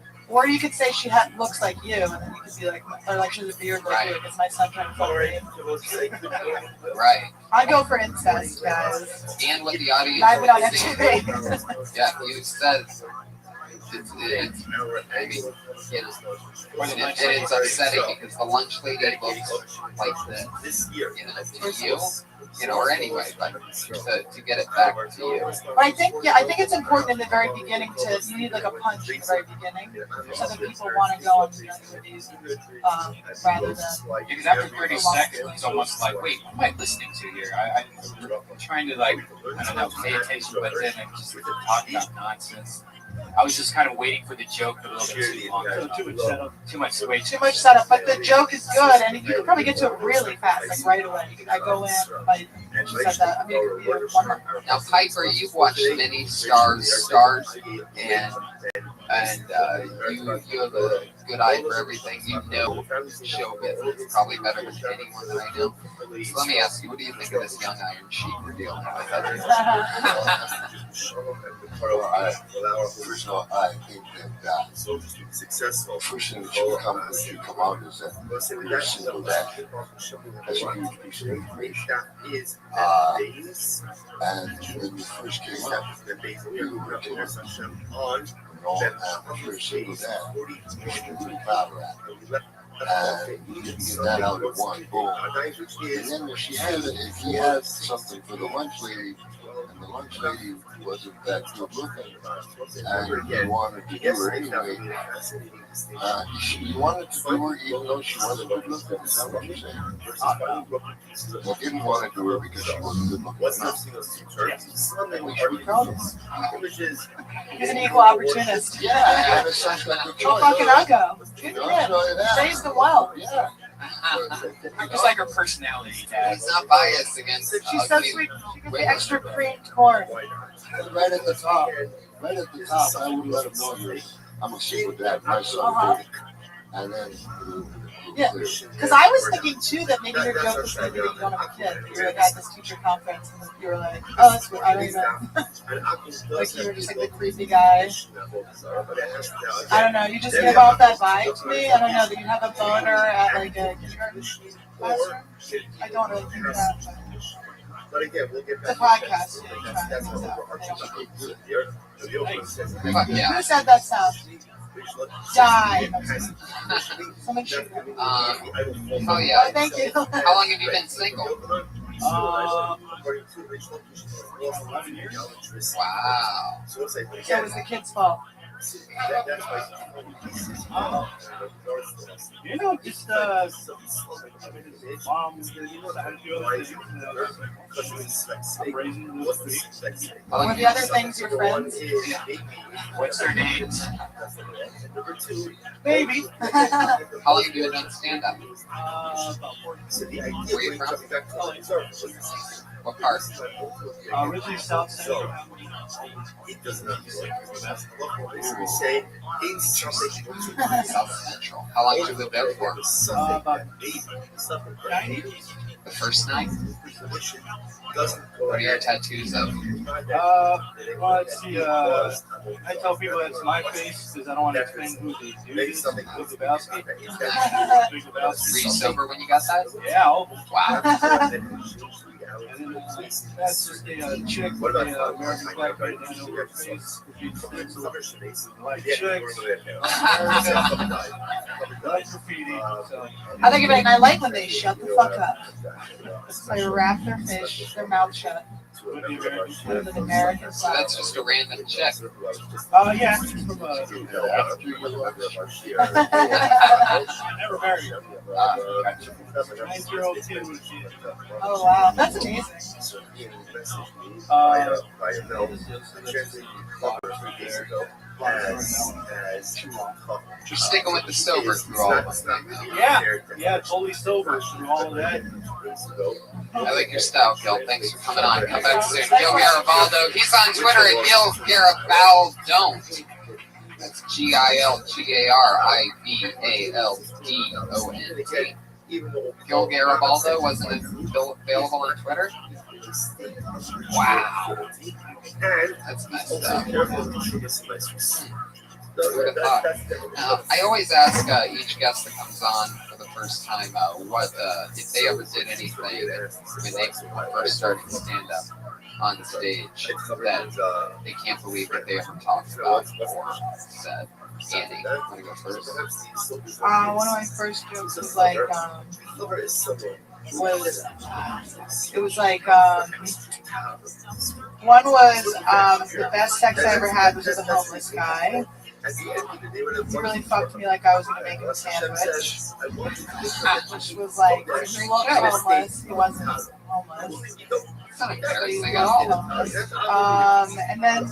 you could say she looks like you, and then you could be like, or like she has a beard like you, because my son trying to fuck me. Right. I go for incest, guys. And what the audience I've been on is saying. MTV. Yeah, you said it's upsetting because the lunch lady looks like this, to you, or anyway, but to get it back to you. But I think it's important in the very beginning you need like a punch in the very beginning, so that people want to go on the journey with you, rather than. Because after 30 seconds, it's almost like, wait, what am I listening to here? I'm trying to pay attention, but then I'm just talking about nonsense. I was just kind of waiting for the joke a little bit too long. Too much setup. Too much wait. Too much setup, but the joke is good, and you can probably get to it really fast, like right away. I go in, like she said that. I mean, it could be a 1 month. Now, Piper, you've watched many stars, and you have a good eye for everything. You know show business probably better than anyone that I know. So let me ask you, what do you think of this young Iron Sheik we're dealing with? First of all, I think that successful first thing that should come out is that you're single dad. That's a huge piece of information. And when you first came up, you were told, if you're a single dad, you're pretty proud of that. And you can get that out at one boom. And then if he had something for the lunch lady, and the lunch lady wasn't that good looking, and you wanted to do her anyway, you wanted to do her even though she wasn't good looking. Is that what you're saying? You didn't want to do her because she wasn't good looking. Something we should be proud of. He's an equal opportunist. Yeah, it sounds like a choice. Oh, fucking I'll go. Good for him. Raise the well. Yeah. I just like her personality. He's not biased against. She's so sweet. She could be extra creamed corn. Right at the top, I would let him know that I'm a single dad. My son, and then. Yeah, because I was thinking too that maybe your joke was going to be that you don't have a kid. You were at this teacher conference and you were like, "Oh, that's weird. I don't even." Like you were just like the creepy guy. I don't know. You just give off that vibe to me. I don't know that you have a boner at like a kindergarten classroom. I don't really think that. But again, we'll get the podcast. Who said that stuff? Die. Someone shoot me. Oh yeah. Oh, thank you. How long have you been single? 11 years. Wow. So it was the kid's fault. You know, just mom, you know how to do other things. Raising those things. Were the other things your friends? What's their names? Baby. How long have you been doing stand up? About 40. Where are you from? What part? Originally South Central. South Central. How long did you live there for? About 9 The first night? What are your tattoos of? Well, let's see. I tell people it's my face because I don't want to explain who the dude is. Big Lebowski. Were you sober when you got that? Yeah. Wow. And then that's just a chick with the American flag right down over her face. Like chicks. Like graffiti. I think about it, and I like when they shut the fuck up. So they wrap their fish, their mouth shut. With the American So flag. that's just a random chick. Yeah. She's from never married. 9-year-old kid with kids. Oh wow, that's amazing. You're sticking with the sober through all of them. Yeah, totally sober through all of that. I like your style, Gil. Thanks for coming on. Come back soon. Gil Garibaldo. He's on Twitter at Gil Garibaldo. That's GilGaribaldo. Gil Garibaldo wasn't available on Twitter? Wow. That's messed up. I always ask each guest that comes on for the first time what if they ever did anything when they first started stand up on stage that they can't believe that they ever talked about or said. Andy, want to go first? One of my first jokes was like, one was the best sex I ever had was with a homeless guy. He really fucked me like I was gonna make him a sandwich. Which was like, he looked homeless. He wasn't homeless. But he looked homeless. And then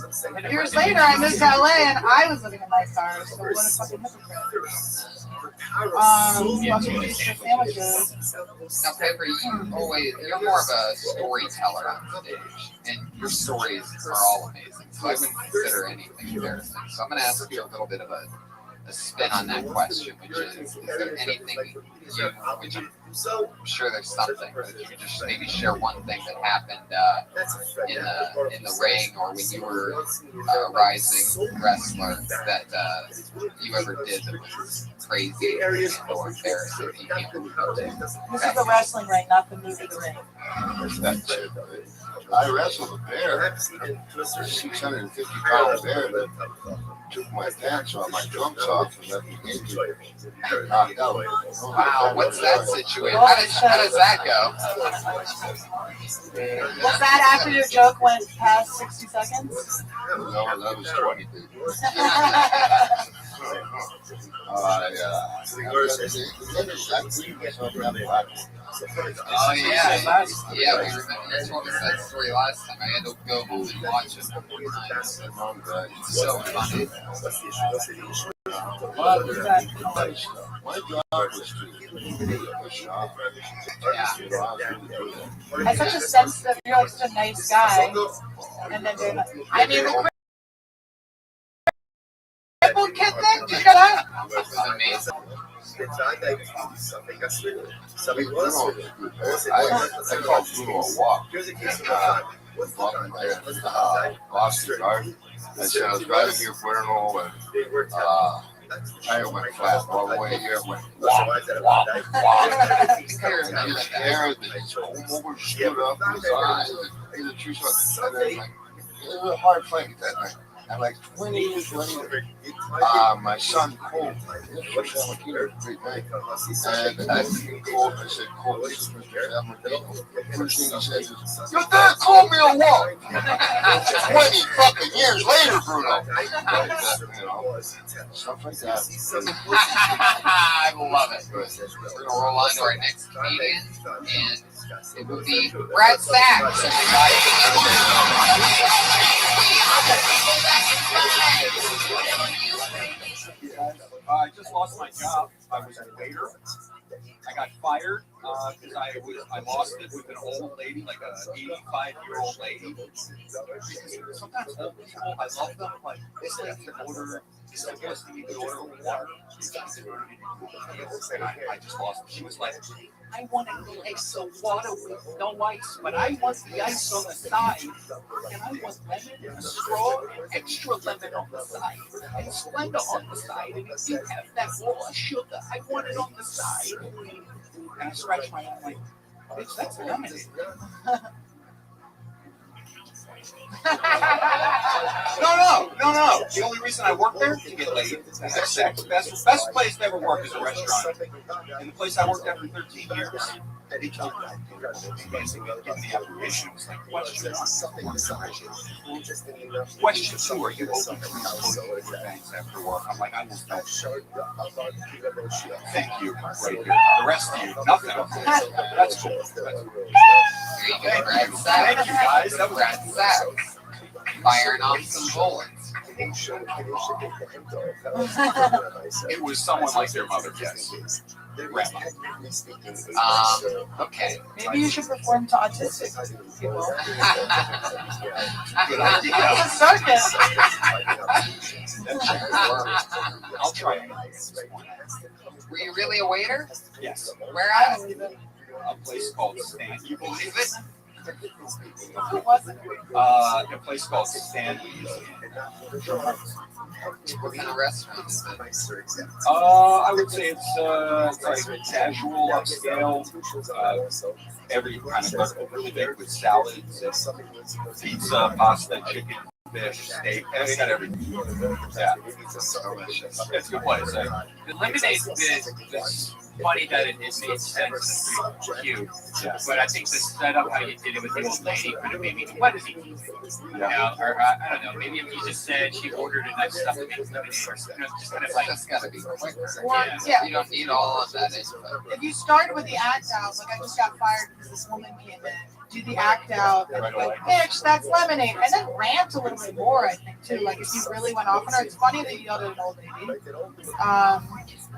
years later, I moved to LA and I was living in my car. So what a fucking hypocrite. Fucking beast for sandwiches. Now, Pepper, you're more of a storyteller on stage, and your stories are all amazing. So I wouldn't consider anything embarrassing. So I'm going to ask you a little bit of a spin on that question, which is there anything which I'm sure there's something, but if you could just maybe share one thing that happened in the ring or when you were a rising wrestler that you ever did that was crazy or embarrassing that you can't believe you did. This is the wrestling ring, not the movie ring. I wrestled a bear, a 650-pound bear that took my pants off, my trunks off, and let me knocked out. Wow, what's that situation? How does that go? Was that after your joke went past 60 seconds? No, that was 20, baby. Oh yeah, we remember you told us that story last time. I had to go home and watch it 4 times. It's so funny. My job was to push off. I have such a sensitive, you're like such a nice guy. And then they're like, I mean, the crippled kid thing, did you get that? That's amazing. I called Bruno a walk. Lost the garden. I said I was driving here for an old and tire went flat all the way here. Went wop, wop, wop. His hair that over stood up his eyes. And the tree shot. And then like, it was a hard fight that night. I'm like 20 years later, my son Cole, great night. And I said, Cole, this is Mr. Salmadino. First thing he said is, your dad called me a walk. 20 fucking years later, Bruno. Stuff like that. I love it. We're going to roll on to our next comedian, and it will be Brad Sachs. I just lost my job. I was a waiter. I got fired because I lost it with an old lady, like a 85-year-old lady. Sometimes old people, I love them. Like this lady can order. So yes, you need to order water. And I just lost it. She was like, I want an ice of water with no ice, but I want the ice on the side. And I want lemon and a straw and extra lemon on the side. And Splenda on the side. And if you have that raw sugar, I want it on the side. And I scratched my arm like, bitch, that's lemonade. No. The only reason I work there is to get laid, to have sex. Best place to ever work is a restaurant. And the place I worked at for 13 years. They told me, give me the application. It was like, question 1. Question 2, are you open to employee events after work? I'm like, I will not. Thank you, right here. The rest of you, nothing. That's cool. Thank you, guys. That was Brad Sachs. Firing off some bullets. It was someone like their mother, yes. Rabbi. Okay. Maybe you should perform to autistic people. Good idea. I'll try it. Were you really a waiter? Yes. Where at? A place called Stan. You believe it? Who was it? A place called Stanley's. What kind of restaurant is it? I would say it's like casual, upscale, every kind of burger, really big with salads, pizza, pasta, chicken, fish, steak. They got everything. Yeah, it's a good place. The lemonade bit, funny that it made sense and it's pretty cute. Yeah. But I think the setup, how you did it with the old lady, could have maybe, what is he? Yeah. Or I don't know, maybe if you just said she ordered enough stuff to make lemonade or something, just kind of like. That's gotta be quicker. Yeah. You don't need all of that info. If you started with the act out, like I just got fired because this woman came in, do the act out, and be like, bitch, that's lemonade, and then rant a little bit more, I think, too. Like if you really went off on her, it's funny that you yelled at an old lady.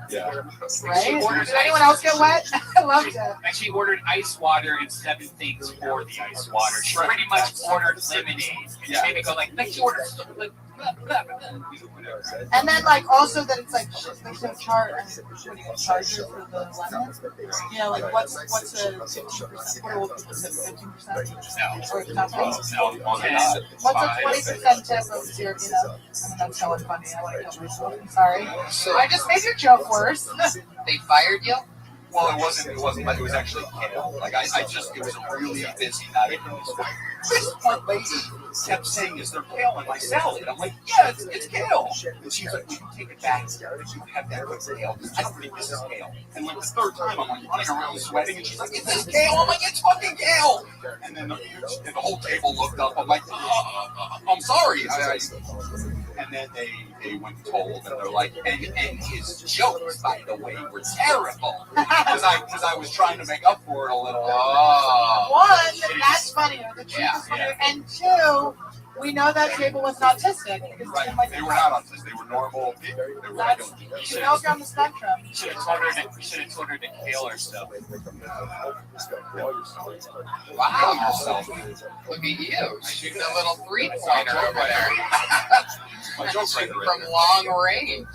Yeah. Right? Did anyone else get wet? I loved it. And she ordered ice water and 7 things for the ice water. She pretty much ordered lemonade. And it made me go like she ordered like blah, blah, blah. And then like also that it's like shit, there's no charge. Charges for the lemon. Yeah, like what's the 15%? What are what people say 15%? Or nothing? No. What's a 20% tip of zero? You know, I mean that's so unfunny. I want to kill myself. I'm sorry. So I just made your joke worse. They fired you? Well, it wasn't like it was actually kale. Like it was a really busy night. This one lady kept saying, "Is there kale in my salad?" I'm like, "Yeah, it's kale." And she's like, "Will you take it back? You have that with kale. I don't think this is kale." And like the third time, I'm like running around sweating, and she's like, "Is this kale?" I'm like, "It's fucking kale." And then the whole table looked up. I'm like, "I'm sorry." And then they went and told, and they're like, and his jokes, by the way, were terrible. Because I was trying to make up for it a little. One, that's funnier. The truth is funnier. And two, we know that table was autistic. Right. They were not autistic. They were normal. They were That's, you know, on the spectrum. You should have told her to kale herself. Wow. Look at you. Shooting a little 3-pointer over there. From long range.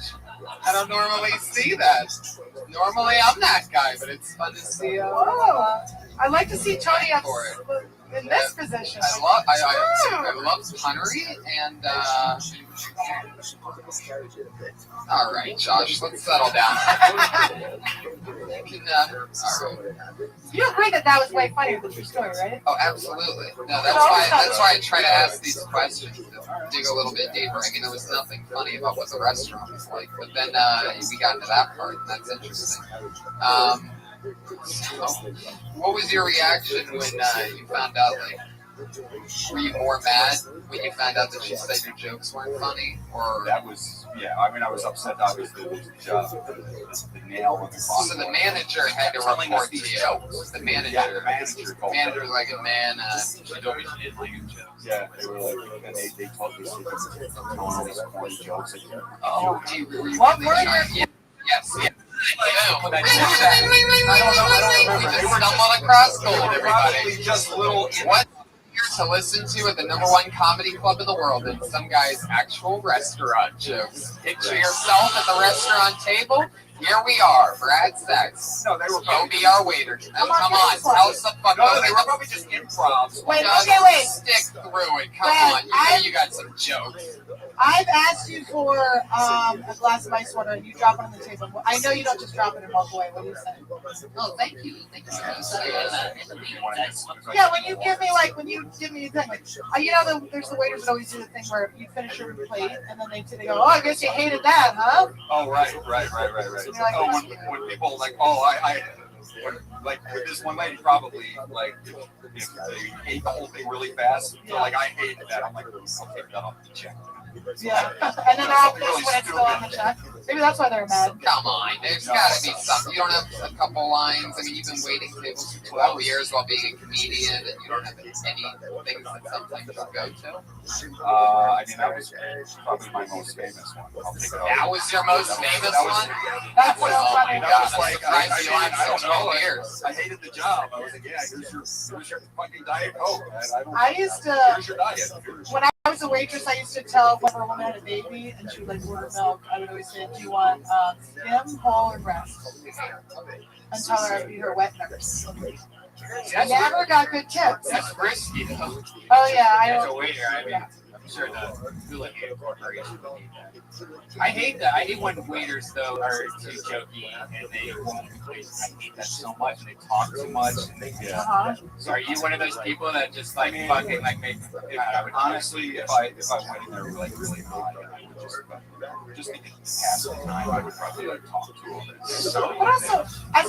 I don't normally see that. Normally I'm that guy, but it's fun to see. I like to see Tony up in this position. I love punnery and all right, Josh, let's settle down. You agree that was way funnier than your story, right? Oh, absolutely. No, that's why I try to ask these questions to dig a little bit deeper. I mean, there was nothing funny about what the restaurant was like, but then we got into that part, and that's interesting. So, what was your reaction when you found out, like, were you more mad when you found out that she said your jokes weren't funny? Or that was, I mean, I was upset, obviously, to lose the job. The nail in the coffin. So the manager had to report to you. The manager was like, man, she told me she didn't like your jokes. Yeah, they were like, and they told me telling all these corny jokes. Oh, what were your... Yes. I don't remember. They were stumbling across gold, everybody. Probably just little... What to listen to at the #1 comedy club in the world and some guy's actual restaurant jokes. Picture yourself at the restaurant table. Here we are, Brad Sex. No, they were You'll be our waiter. Come on, tell us the fuck. No, they were probably just improv. Wait. Stick through it. Come on, you know you got some jokes. I've asked you for a glass of ice water and you drop it on the table. I know you don't just drop it and walk away. What do you say? Oh, thank you. Thank you. Yeah, when you give me the thing, like, you know, there's the waiters that always do the thing where you finish your plate and then they go, "Oh, I guess you hated that, huh?" Oh, right. Like, when people like, like with this one lady, probably like if they ate the whole thing really fast, so like I hated that. I'm like, I'll take that off the check. Yeah, and then they're all pissed when it's still on the check. Maybe that's why they're mad. Come on, there's got to be something. You don't have a couple lines. I mean, you've been waiting tables for 12 years while being a comedian, and you don't have any things that sometimes you go to. I mean, that was probably my most famous one. I'll take it off. That was your most famous one? That's so funny. That was like, I don't know. Years. I hated the job. I was like, yeah, here's your fucking Diet Coke. I used to, here's your diet. when I was a waitress, I used to tell whenever a woman had a baby and she would like order milk, I would always say, "Do you want skim, whole, or breast?" And tell her I'd be her wet nurse. I never got good tips. That's risky, though. Oh yeah, I As a don't. waiter, I mean, I'm sure the Hulu corporation would need that. I hate that. I hate when waiters though are too jokey and they won't. I hate that so much. And they talk too much. And they, So are you one of those people that just like fucking like make? Honestly, if I went in there like really high, I would just thinking past the time, I would probably like talk to him. But also, as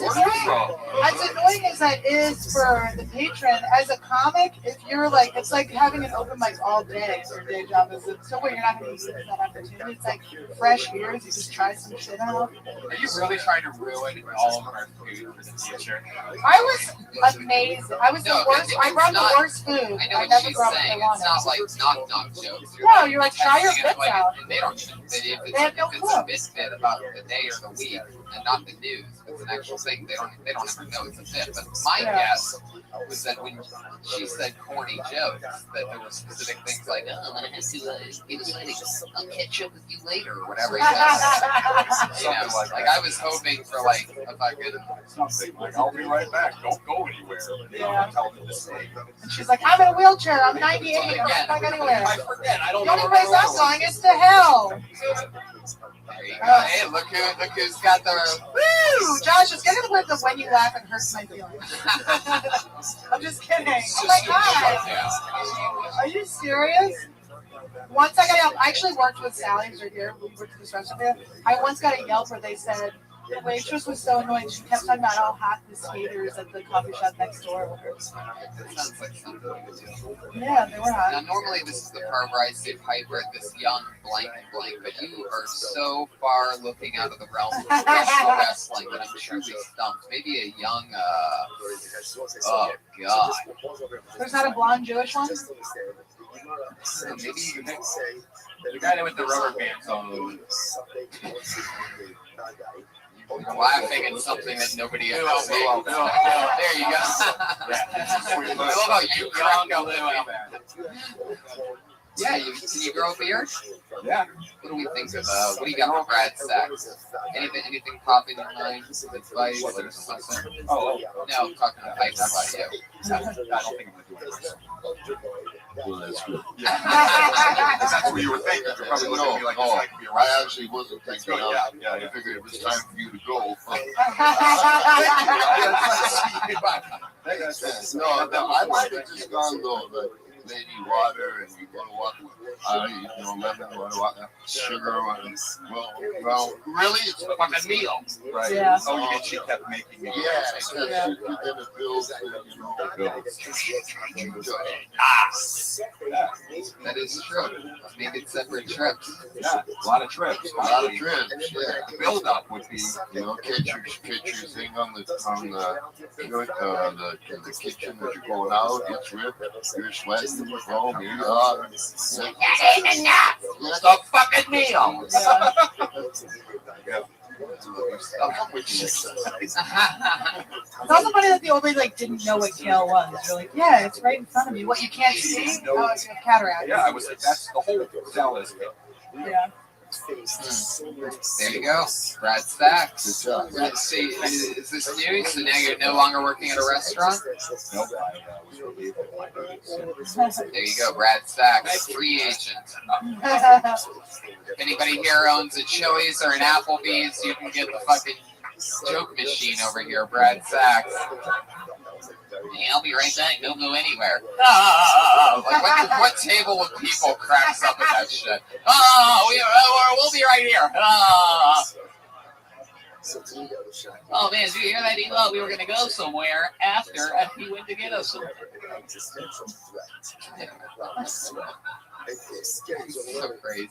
annoying as that is for the patron, as a comic, if you're like, it's like having an open mic all day. Your day job is so where you're not going to use that opportunity. It's like fresh ears. You just try some shit out. Are you really trying to ruin all of our food for the future? I was amazing. I was the worst. I brought the worst food. I know what never she's brought what saying. I wanted. It's not like knock jokes. No, you're like, try your bits like, out. And they don't even, if They have no it's clue. a misfit about the day or the week and not the news, if it's an actual thing, they don't ever know it's a bit. But my guess was that when she said corny jokes, that there were specific things like, oh, I'm gonna have to get a wedding. I'll catch up with you later or whatever. You know, like I was hoping for like a fucking something like, I'll be right back. Don't go anywhere. Yeah. Tell them to stay. And she's like, I'm in a wheelchair. I'm 98. I'm not going anywhere. I forget. I don't The only know. place I'm going is to hell. There you go. Hey, look who's got the Woo! Josh, it's getting to where the when you laugh it hurts my feelings. I'm just kidding. Oh my god. Are you serious? Once I got a Yelp, I actually worked with Sally, who's right here. We worked at this restaurant there. I once got a Yelp where they said the waitress was so annoying. She kept talking about how hot the skaters at the coffee shop next door were. That sounds like something we would do. Yeah, they were hot. Now, normally this is the part where I say Piper, this young blank and blank, but you are so far looking out of the realm of professional wrestling that I'm truly stumped. Maybe a young, oh god. There's not a blonde Jewish one? Maybe you The guy with the rubber bands on. You're laughing at something that nobody else There you go. I love how you crack up the Yeah, can you grow a beard? Yeah. What do we think of, what do you got for Brad Sachs? Anything pop in your mind? Advice or something? Oh, no, I'm talking to Piper about you. I don't think I'm going to do it. Well, that's good. That's what you were thinking. You're probably looking at me like, I be actually wasn't thinking. I figured it was time for you to go. No, I might have just gone though, like lady water, and you go to water, lemon, water, sugar, well, really, it's a fucking meal, right? Yeah. Oh, and she kept making me. Yeah, she did a bill, That is true. Maybe it's separate trips. Yeah, a lot of trips. Yeah. Build up would be, catch your thing on the kitchen as you're going out. It's ripped. You're sweating. Oh, That ain't enough. It's a fucking meal. It's also funny that the old lady didn't know what kale was. You're like, yeah, it's right in front of you. What you can't see? Oh, you have cataract. Yeah, I was like, that's the whole cell is. Yeah. There you go, Brad Sachs. Let's see, is this news? So now you're no longer working at a restaurant? Nope. There you go, Brad Sachs, free agent. If anybody here owns a Chili's or an Applebee's, you can get the fucking joke machine over here, Brad Sachs. Hey, I'll be right back. Don't go anywhere. Like what table of people cracks up at that shit? We'll be right here. Oh man, did you hear that? He thought we were going to go somewhere after he went to get us somewhere. So crazy.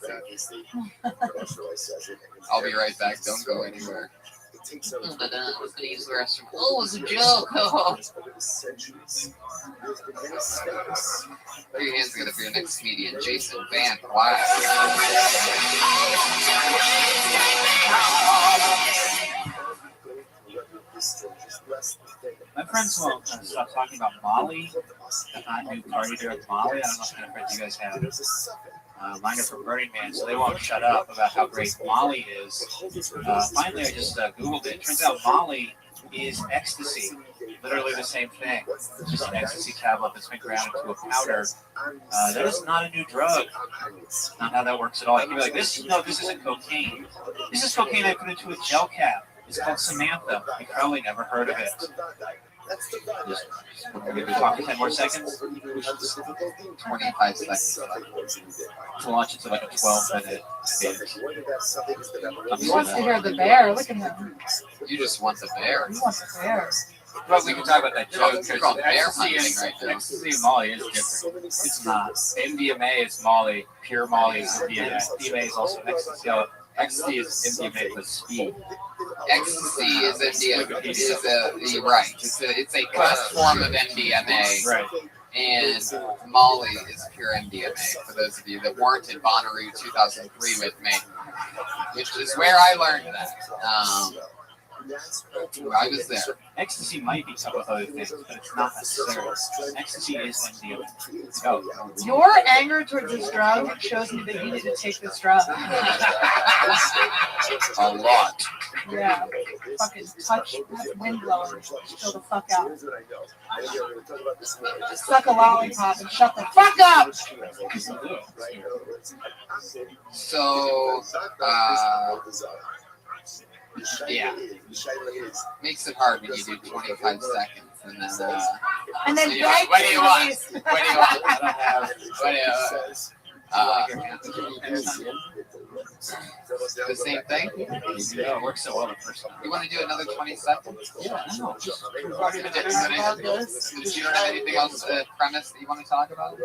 I'll be right back. Don't go anywhere. I was going to use the restroom. Oh, it was a joke. Oh. Put your hands together for your next comedian, Jason Van Platt. My friends will stop talking about Molly, the hot new party drug Molly. I don't know what kind of friends you guys have. Mine are from Burning Man, so they won't shut up about how great Molly is. Finally, I just Googled it. It turns out Molly is ecstasy, literally the same thing. It's just an ecstasy tablet that's been ground into a powder. That is not a new drug. Not how that works at all. You can be like, this isn't cocaine. This is cocaine I put into a gel cap. It's called Samantha. You probably never heard of it. we talk for 10 more seconds. 25 seconds. To launch it to like a 12-minute binge. He wants to hear the bear. Look at him. You just want the bear. He wants the bear. But we can talk about that joke You're called bear hunting because right now. ecstasy and Molly is different. It's not. MDMA is Molly. Pure Molly is MDMA. MDMA is also ecstasy. Ecstasy is MDMA with speed. Ecstasy is MDMA. You're right. It's a class form of MDMA. Right. And Molly is pure MDMA. For those of you that weren't in Bonnaroo 2003 with me, which is where I learned that. I was there. Ecstasy might be coupled with other things, but it's not necessarily. Ecstasy is MDMA. Go. Your anger towards this drug shows me that you need to take this drug. A lot. Yeah. Fucking touch that wind blowing. Chill the fuck out. Suck a lollipop and shut the fuck up! So, yeah, makes it hard when you do 25 seconds and then beg what do you want? please. What do you want? The same thing? Yeah, it works so well the first time. You want to do another 20 seconds? Yeah, no. Did you have anything else premise that you want to talk about?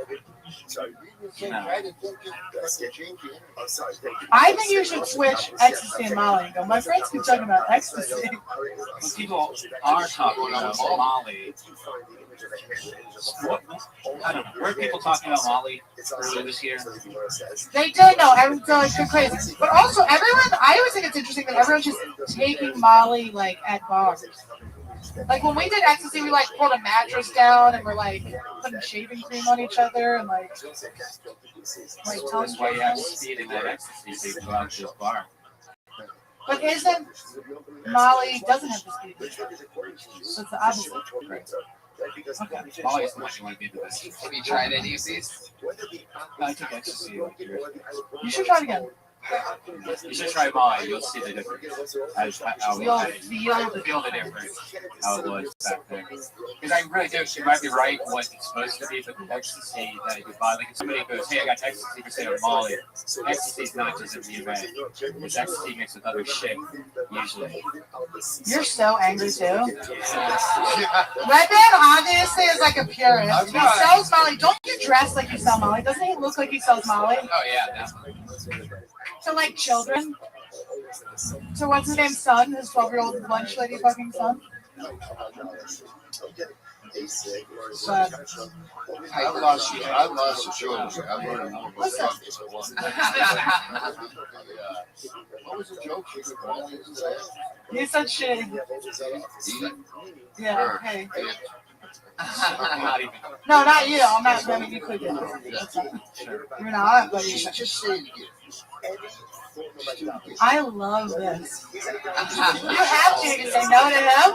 I think you should switch ecstasy and Molly and go, my friends keep talking about ecstasy. When people are talking about Molly, I don't know. Were people talking about Molly earlier this year? They did know, everyone's going crazy. But also, I always think it's interesting that everyone's just taking Molly, like, at bars. Like, when we did ecstasy, we, like, pulled a mattress down and we're, like, putting shaving cream on each other and, like That's why you have speed in that ecstasy so you can go out to a bar. But isn't Molly doesn't have the speed? So it's the opposite. Okay. Molly is the one you want to be the best. Have you tried any of these? I took ecstasy. You should try it again. You should try Molly. You'll see the difference. You'll feel the difference. How it was back then. Because I really do. She might be right what it's supposed to be, but the ecstasy that you buy, like if somebody goes, "Hey, I got ecstasy instead of Molly." Ecstasy is not just MDMA. It's ecstasy mixed with other shit usually. You're so angry too. Redman obviously is like a purist. He sells Molly. Don't you dress like you sell Molly? Doesn't he look like he sells Molly? Oh yeah, definitely. To like children. So what's his name? Son, his 12-year-old lunch lady fucking son. I've lost the children. I've learned more about what was the joke? You said shit. Yeah, hey. No, not you. I'm not. I mean, you could get it. You're not, but you just say it again. I love this. You have to say no to him.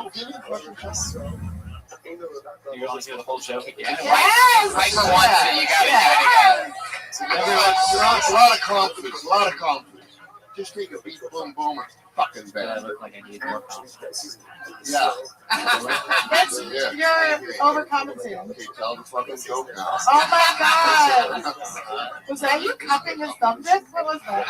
You want to hear the whole joke again? Yes! Right for once, so you gotta do it again. A lot of confidence. A lot of confidence. Just take a beat, boom, boom, and fucking bang. I look like I need more confidence. Yeah. That's, you're overcompensating. Okay, tell the fucking joke now. Oh my god! Was that you cupping his thumb dick? What was that?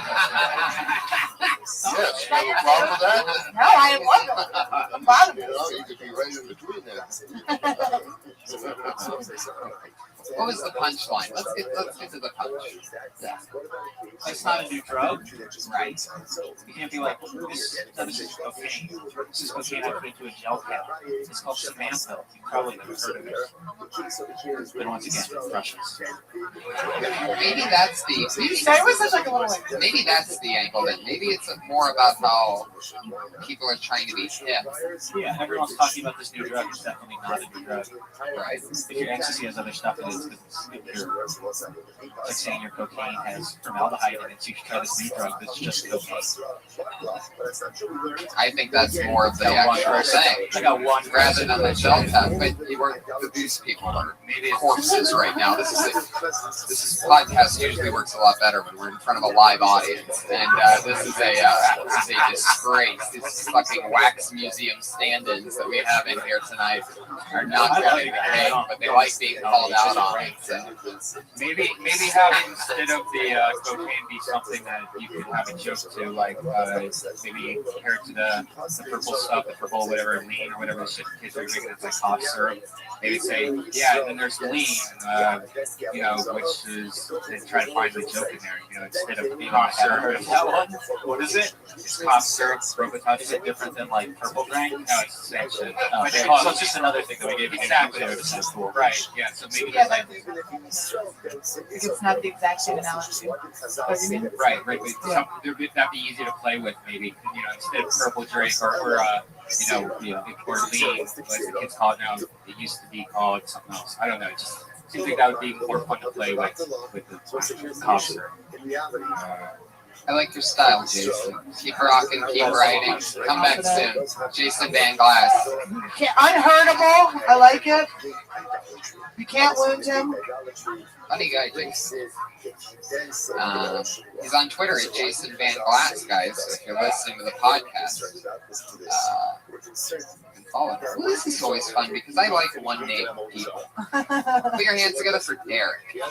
Yes, no problem with that. No, I love it. I'm proud of You it. know, you could be right in between there. What was the punchline? Let's get to the punch. Yeah. It's not a new drug, right? You can't be like, this is cocaine. This is cocaine I put into a gel cap. It's called Samantha. You probably never heard of it. But once again, Russians. Maybe that's the. You say it was such like a little like. Maybe that's the angle. That maybe it's more about how people are trying to be hip. Yeah, everyone's talking about this new drug. It's definitely not a new drug. Right. If your ecstasy has other stuff in it, is it's like saying your cocaine has formaldehyde in it, so you should try this new drug that's just cocaine. I think that's more of the actual thing. I got one rather than the gel tap. But these people are corpses right now. This is podcast usually works a lot better when we're in front of a live audience, and this is a disgrace. These fucking wax museum stand-ins that we have in here tonight are not going to behave, but they like being called out on it. So. Maybe have instead of the cocaine be something that you can have a joke to, like maybe compare it to the purple stuff, the purple whatever lean or whatever shit kids are drinking. It's like cough syrup. Maybe say, yeah, and then there's lean, which is they try to find the joke in there, instead of being cough syrup. That one, what is it? It's cough syrup. Robotox is different than like purple drink. No, it's the same shit. So it's just another thing that we gave you. Exactly. Cool. Right. Yeah. So maybe it's not the exact same analogy. Right. That'd be easier to play with. Maybe instead of purple drink or lean, what the kids call it now. It used to be called something else. I don't know. It just seems like that would be more fun to play with the cough syrup. I like your style, Jason. Keep rocking, keep writing. Come back soon. Jason Van Glass. Unhurtable. I like it. You can't wound him. Funny guy, Jason. He's on Twitter at Jason Van Glass, guys. So if you're listening to the podcast, you can follow him. Well, this is always fun because I like one name people. Put your hands together for Derek. Derek.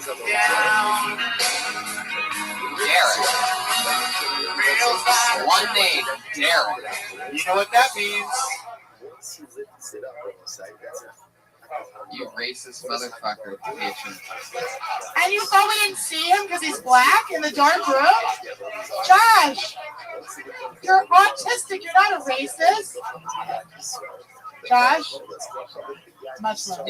One name, Derek. You know what that means? You racist motherfucker, patient. And you thought we didn't see him because he's black in the dark room? Josh, you're autistic. You're not a racist. Josh, much love.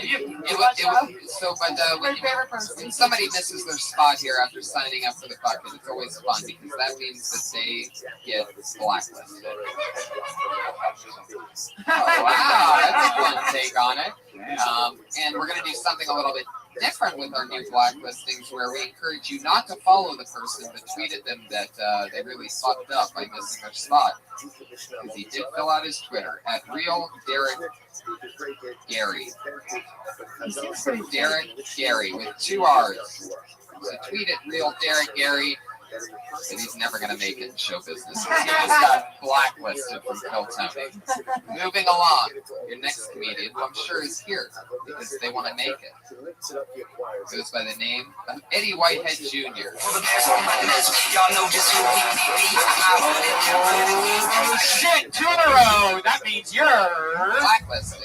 When somebody misses their spot here after signing up for the bucket, it's always fun because that means that they get blacklisted. Oh, wow, that's a fun take on it. And we're going to do something a little bit different with our new blacklistings where we encourage you not to follow the person but tweet at them that they really fucked up by missing their spot. Because he did fill out his Twitter at Real Derek Gary. Derek Gary with 2 R's. So tweet at Real Derek Gary. And he's never going to make it in show business. He just got blacklisted from Kill Tony. Moving along, your next comedian, who I'm sure is here because they want to make it, goes by the name of Eddie Whitehead Jr. Oh, shit, 2 in a row. That means you're blacklisted.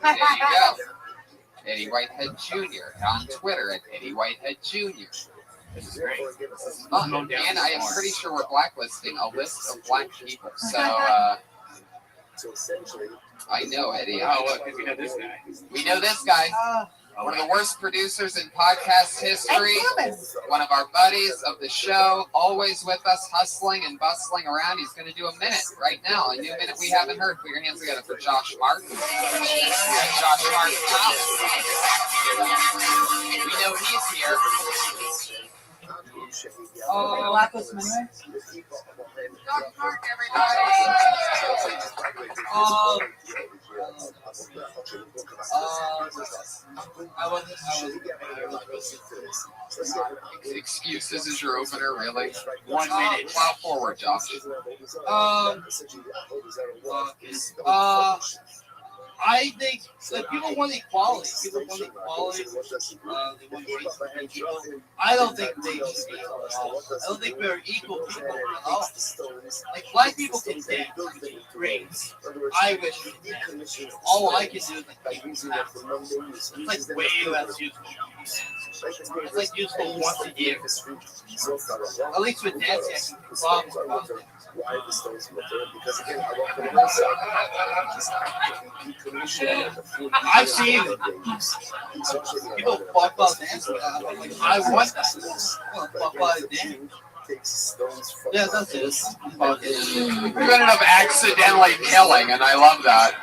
There you go. Eddie Whitehead Jr. on Twitter at Eddie Whitehead Jr. This is great. This is fun. And I am pretty sure we're blacklisting a list of black people. So, I know Eddie. Oh, well, because we know this guy. We know this guy. One of the worst producers in podcast history. One of our buddies of the show. Always with us, hustling and bustling around. He's going to do a minute right now. A new minute we haven't heard. Put your hands together for Josh Martin. Josh Martin. We know he's here. Oh, blacklist him anyway. Excuses is your opener, really? 1 minute. Plow forward, Josh. I think that people want equality. People want equality. They want people. I don't think they should be equal at all. I don't think we're equal people at all. Like, black people can dance. Great. I wish we could dance. All I can do is like it's like way less useful. It's like useful once a year. At least with dancing, I can problem. I've seen it. People fuck about dancing. I want that. I want to fuck about dancing. Yeah, that's it. You ended up accidentally killing, and I love that.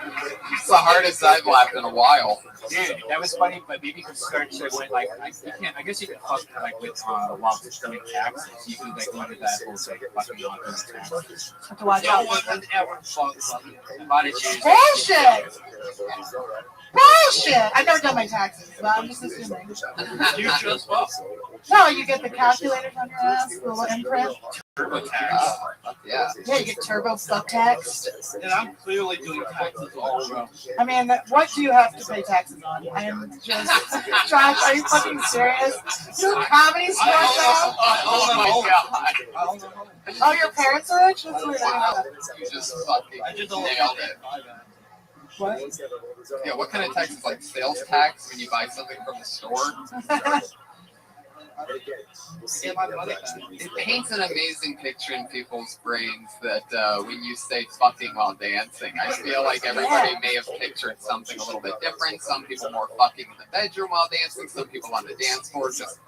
It's the hardest I've laughed in a while. Dude, that was funny, but maybe you could start to when like you can't. I guess you can fuck like with while doing taxes. You can like go into that whole like fucking on doing taxes. Have to watch No out. one would ever fuck about it. Bullshit! Bullshit! I've never done my taxes, but I'm just assuming. You just fuck. No, you get the calculators on your ass, the little imprint. TurboTax. Yeah. Yeah, you get turbo fuck tax. And I'm clearly doing taxes all around. I mean, what do you have to pay taxes on? I am just. Josh, are you fucking serious? You do comedy store now? Oh, your parents are rich? That's weird. You just fucking nailed it. What? Yeah, what kind of tax is like sales tax when you buy something from the store? It paints an amazing picture in people's brains that when you say fucking while dancing, I feel like everybody may have pictured something a little bit different. Some people more fucking in the bedroom while dancing, some people on the dance floor just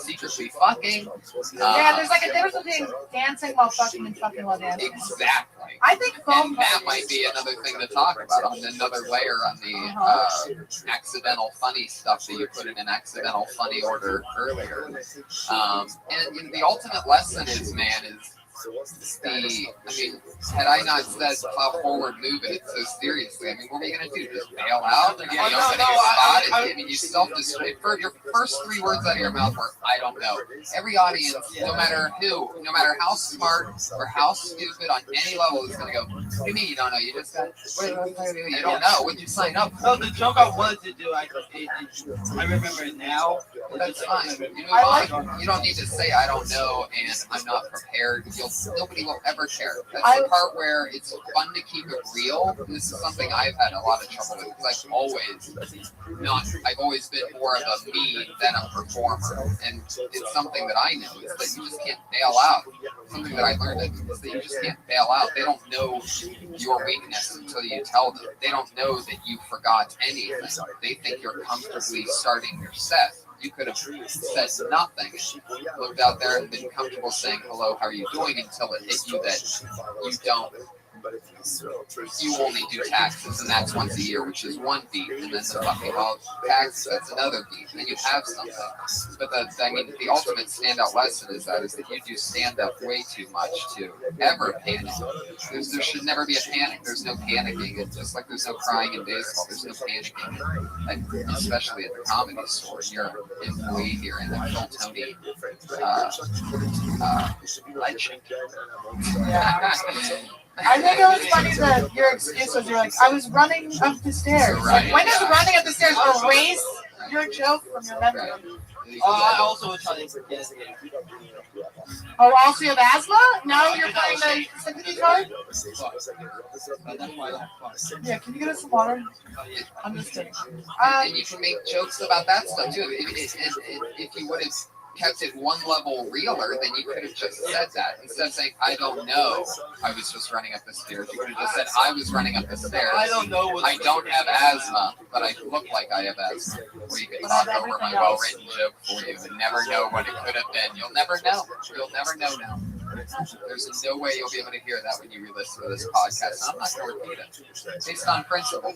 secretly fucking. Yeah, there's like a difference between dancing while fucking and fucking while dancing. Exactly. I think and that might be another thing to talk about on another layer on the accidental funny stuff that you put in an accidental funny order earlier. And the ultimate lesson is, man, is had I not said plow forward, move it so seriously, I mean, what are you going to do? Just bail out? You self-destroy. For your first 3 words out of your mouth were, I don't know. Every audience, no matter who, no matter how smart or how stupid on any level, is going to go, what do you mean you don't know? You just got, you don't know. What did you sign up for? No, the joke I wanted to do, I remember it now. That's fine. You move on. You don't need to say, I don't know, and I'm not prepared. Nobody will ever care. That's the part where it's fun to keep it real. This is something I've had a lot of trouble with because I've always been more of a me than a performer. And it's something that I know is that you just can't bail out. Something that I learned is that you just can't bail out. They don't know your weakness until you tell them. They don't know that you forgot anything. They think you're comfortably starting your set. You could have said nothing, looked out there and been comfortable saying hello, how are you doing, until it hit you that you don't. You only do taxes, and that's once a year, which is one beat, and then the fucking tax, that's another beat, and then you have something. But the ultimate standout lesson is that you do stand up way too much to ever panic. There should never be a panic. There's no panicking. It's just like there's no crying in baseball. There's no panicking, especially at the comedy store. You're an employee here, and then Phil Tony legend. Yeah. I think it was funny that your excuse was you're like, I was running up the stairs. Like, when does running up the stairs erase your joke from your memory? I also was trying to forget. Oh, also you have asthma? Now you're playing the sympathy card? Yeah, can you get us some water? I'm just kidding. And you can make jokes about that stuff too. If you would have kept it one level realer, then you could have just said that. Instead of saying, I don't know, I was just running up the stairs. You could have just said, I was running up the stairs. I don't know. I don't have asthma, but I look like I have asthma. Or you could talk over my well-written joke for you and never know what it could have been. You'll never know. You'll never know now. There's no way you'll be able to hear that when you re-listen to this podcast. I'm not going to repeat it. Based on principle.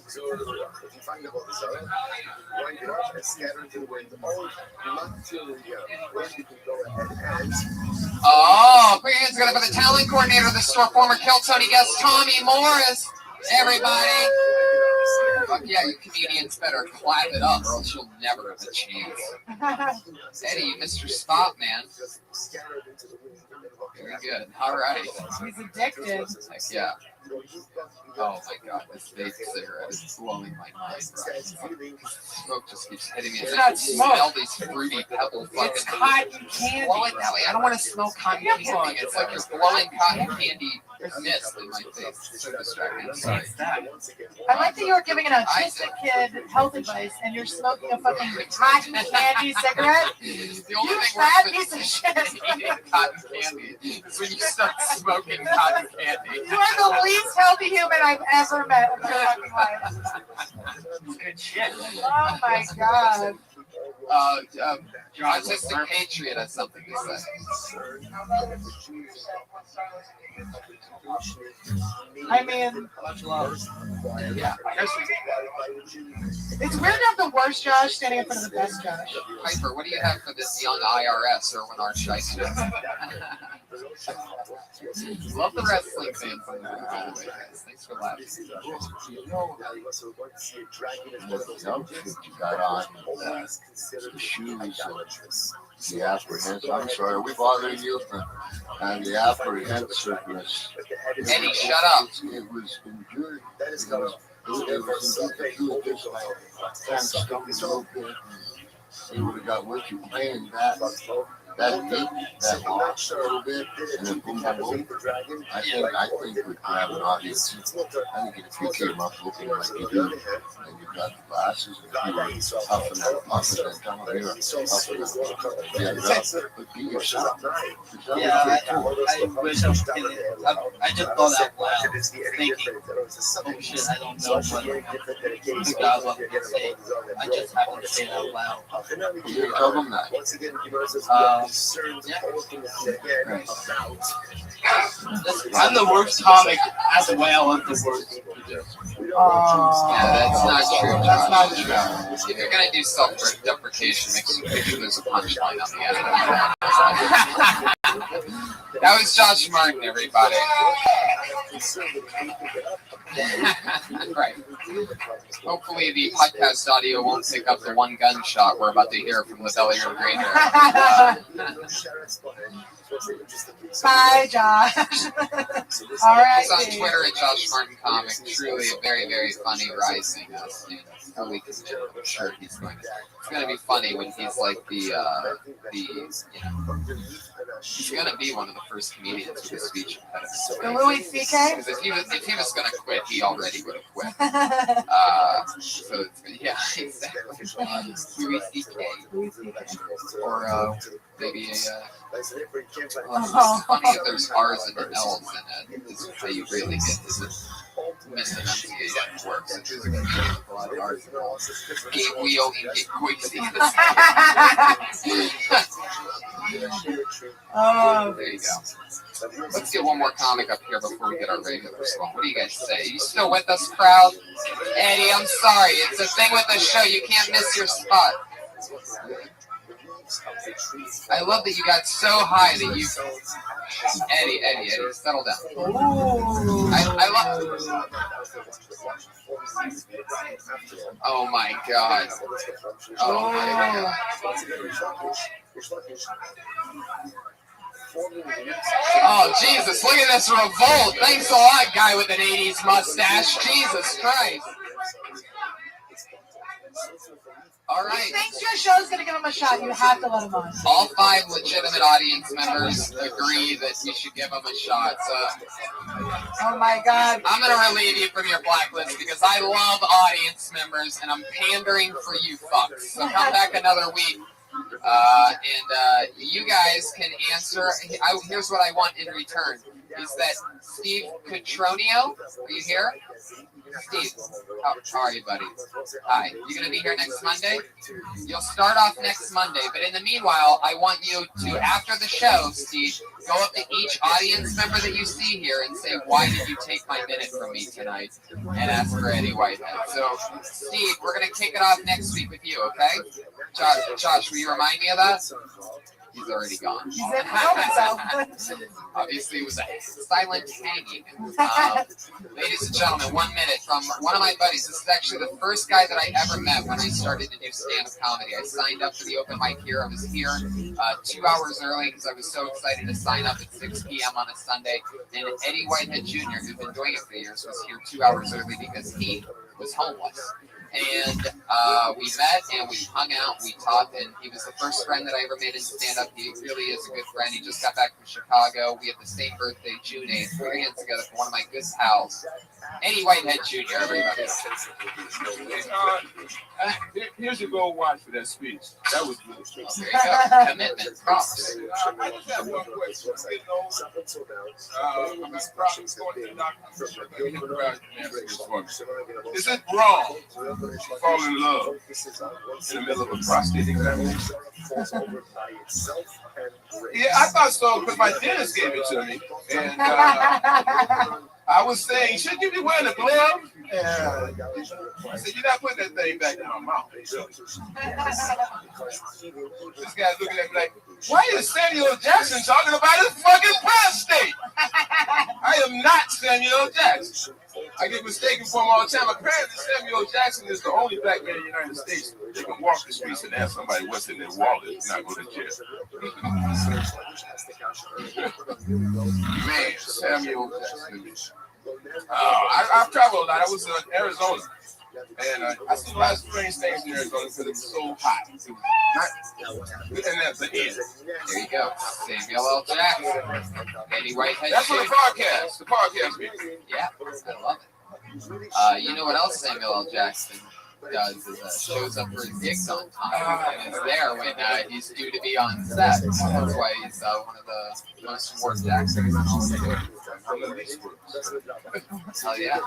Oh, put your hands together for the talent coordinator of the store, former Kill Tony guest Tommy Morris. Everybody. Fuck yeah, you comedians better clap it up or else you'll never have a chance. Eddie, you missed your spot, man. Very good. All right. He's addicted. Heck yeah. Oh my god, this vape cigarette is blowing my mind. Smoke just keeps hitting me. I smell these fruity pebble fucking. It's cotton candy. Blow it that way. I don't want to smell cotton candy. It's like you're blowing cotton candy mist in my face. It's so distracting. I'm sorry. I like that you were giving an autistic kid health advice and you're smoking a fucking cotton candy cigarette. You fat piece of shit. Eating cotton candy is when you start smoking cotton candy. You are the least healthy human I've ever met in my fucking life. Good shit. Oh my god. Autistic Patriot has something to say. I mean, Yeah. it's weird to have the worst Josh standing in front of the best Josh. Piper, what do you have for this young IRS, Erwin Archshyster? Love the wrestling fans on there. By the way, guys. Thanks for laughing. You got on the shoes, the apprehensive. I'm sorry, are we bothering you? And the apprehensiveness. Eddie, shut up. It was endured. It was you would have got what you playing that deep, that long a little bit, and then boom, boom, boom. I think we'd grab an audience. I think if you came up looking like you do, and you got the glasses, and you were huffing and puffing and coming here, huffing and but be yourself. Yeah, I wish I was kidding. I just thought out loud, thinking, oh shit, I don't know what the guy was going to say. I just happened to say it out loud. You tell them that. I'm the worst comic as well as the worst. Yeah, that's not true. That's not true. If you're gonna do self-deprecation, make sure there's a punchline on the end. That was Josh Martin, everybody. Right. Hopefully the podcast audio won't pick up the one gunshot we're about to hear from the belly of the grader. Bye, Josh. All right. He's on Twitter at Josh Martin Comic. Truly a very, very funny rising student. I'm sure he's going to be funny when he's like he's going to be one of the first comedians with a speech impediment. The Louis C.K.? Because if he was going to quit, he already would have quit. So it's, yeah, exactly. Louis C.K. Or maybe a it's funny if there's R's and L's in it. This is how you really get this misenunciation works. It's a comedian with a lot of R's and L's. Get wheel and get quicksy. There you go. Let's get one more comic up here before we get our regular song. What do you guys say? Are you still with us, crowd? Eddie, I'm sorry. It's a thing with the show. You can't miss your spot. I love that you got so high that you... Eddie, settle down. I love... Oh my god. Oh my god. Oh, Jesus, look at this revolt. Thanks a lot, guy with an 80s mustache. Jesus Christ. All right. He thinks your show's going to give him a shot. You have to let him on. All 5 legitimate audience members agree that you should give him a shot. So, oh, my God. I'm going to relieve you from your blacklist because I love audience members, and I'm pandering for you fucks. So come back another week. And you guys can answer. Here's what I want in return: is that Steve Cotronio? Are you here? Steve, how are you, buddy? Hi. You gonna be here next Monday? You'll start off next Monday, but in the meanwhile, I want you to, after the show, Steve, go up to each audience member that you see here and say, "Why did you take my minute from me tonight?" and ask for Eddie Whitehead. So, Steve, we're gonna kick it off next week with you, okay? Josh, will you remind me of that? He's already gone. Obviously, it was a silent hanging. Ladies and gentlemen, 1 minute from one of my buddies. This is actually the first guy that I ever met when I started to do stand-up comedy. I signed up for the open mic here. I was here 2 hours early because I was so excited to sign up at 6 p.m. on a Sunday. And Eddie Whitehead Jr., who's been doing it for years, was here 2 hours early because he was homeless. And we met and we hung out, we talked, and he was the first friend that I ever made in stand-up. He really is a good friend. He just got back from Chicago. We have the same birthday, June 8th. We're hands together for one of my good pals, Eddie Whitehead Jr., everybody. Here's your go watch for that speech. That was good. There you go. Commitment, props. I just have one question. I'm going to the doctor. Is it wrong fall in love in the middle of a prostate examination. Yeah, I thought so because my dentist gave it to me, and I was saying, shouldn't you be wearing a glove? And I said, you're not putting that thing back in my mouth. This guy's looking at me like, why is Samuel Jackson talking about his fucking prostate? I am not Samuel Jackson. I get mistaken for him all the time. Apparently, Samuel Jackson is the only black man in the United States that can walk the streets and ask somebody what's in their wallet and not go to jail. Man, Samuel Jackson. I've traveled a lot. I was in Arizona, and I see a lot of strange things in Arizona because it was so hot. It was not, and that's the end. There you go. Samuel L. Jackson. Eddie Whitehead. That's for the podcast meeting. Yeah, I love it. You know what else Samuel L. Jackson does is shows up for his gigs on time and is there when he's due to be on set. That's why he's one of the most worked actors in all of the Hell yeah.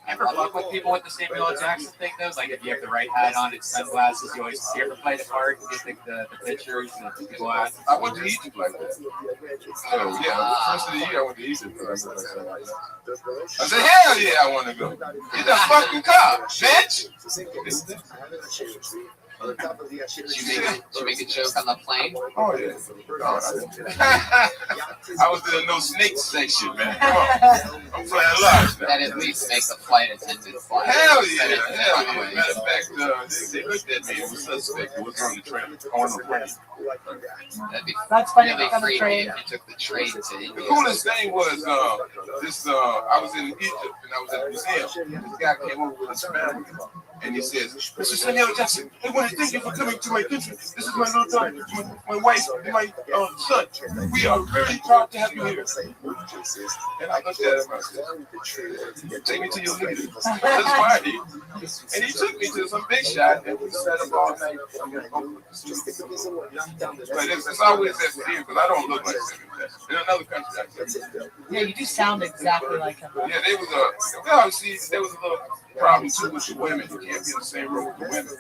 Ever fuck with people with the Samuel L. Jackson thing though? Like if you have the right hat on and sunglasses, you always ever play the part and get the pictures and the people out. I went to Egypt like that. So yeah, first of the year I went to Egypt. I said, hell yeah, I want to go. Get the fucking car, bitch. Did you make a joke on the plane? Oh yeah. I was in the no snake section, man. Come on. I'm flying large now. That at least makes the flight attendant fly. Hell yeah. Matter of fact, they looked at me and was suspect. It was on the train. On the plane. That'd be That's funny. really On the freaky train. if you took the train to India. The coolest thing was this. I was in Egypt and I was at the museum. This guy came over with his family and he says, "Mr. Samuel Jackson, I want to thank you for coming to my country. This is my little daughter, my wife, and my son. We are very proud to have you here." And I looked at him and I said, "Take me to your leader. That's party." And he took me to some big shot and we sat up all night. But it's always that fear because I don't look like Samuel Jackson. In another country, I guess. Yeah, you do sound exactly like him. Yeah, there was a little problem too with the women. You can't be in the same room with the women.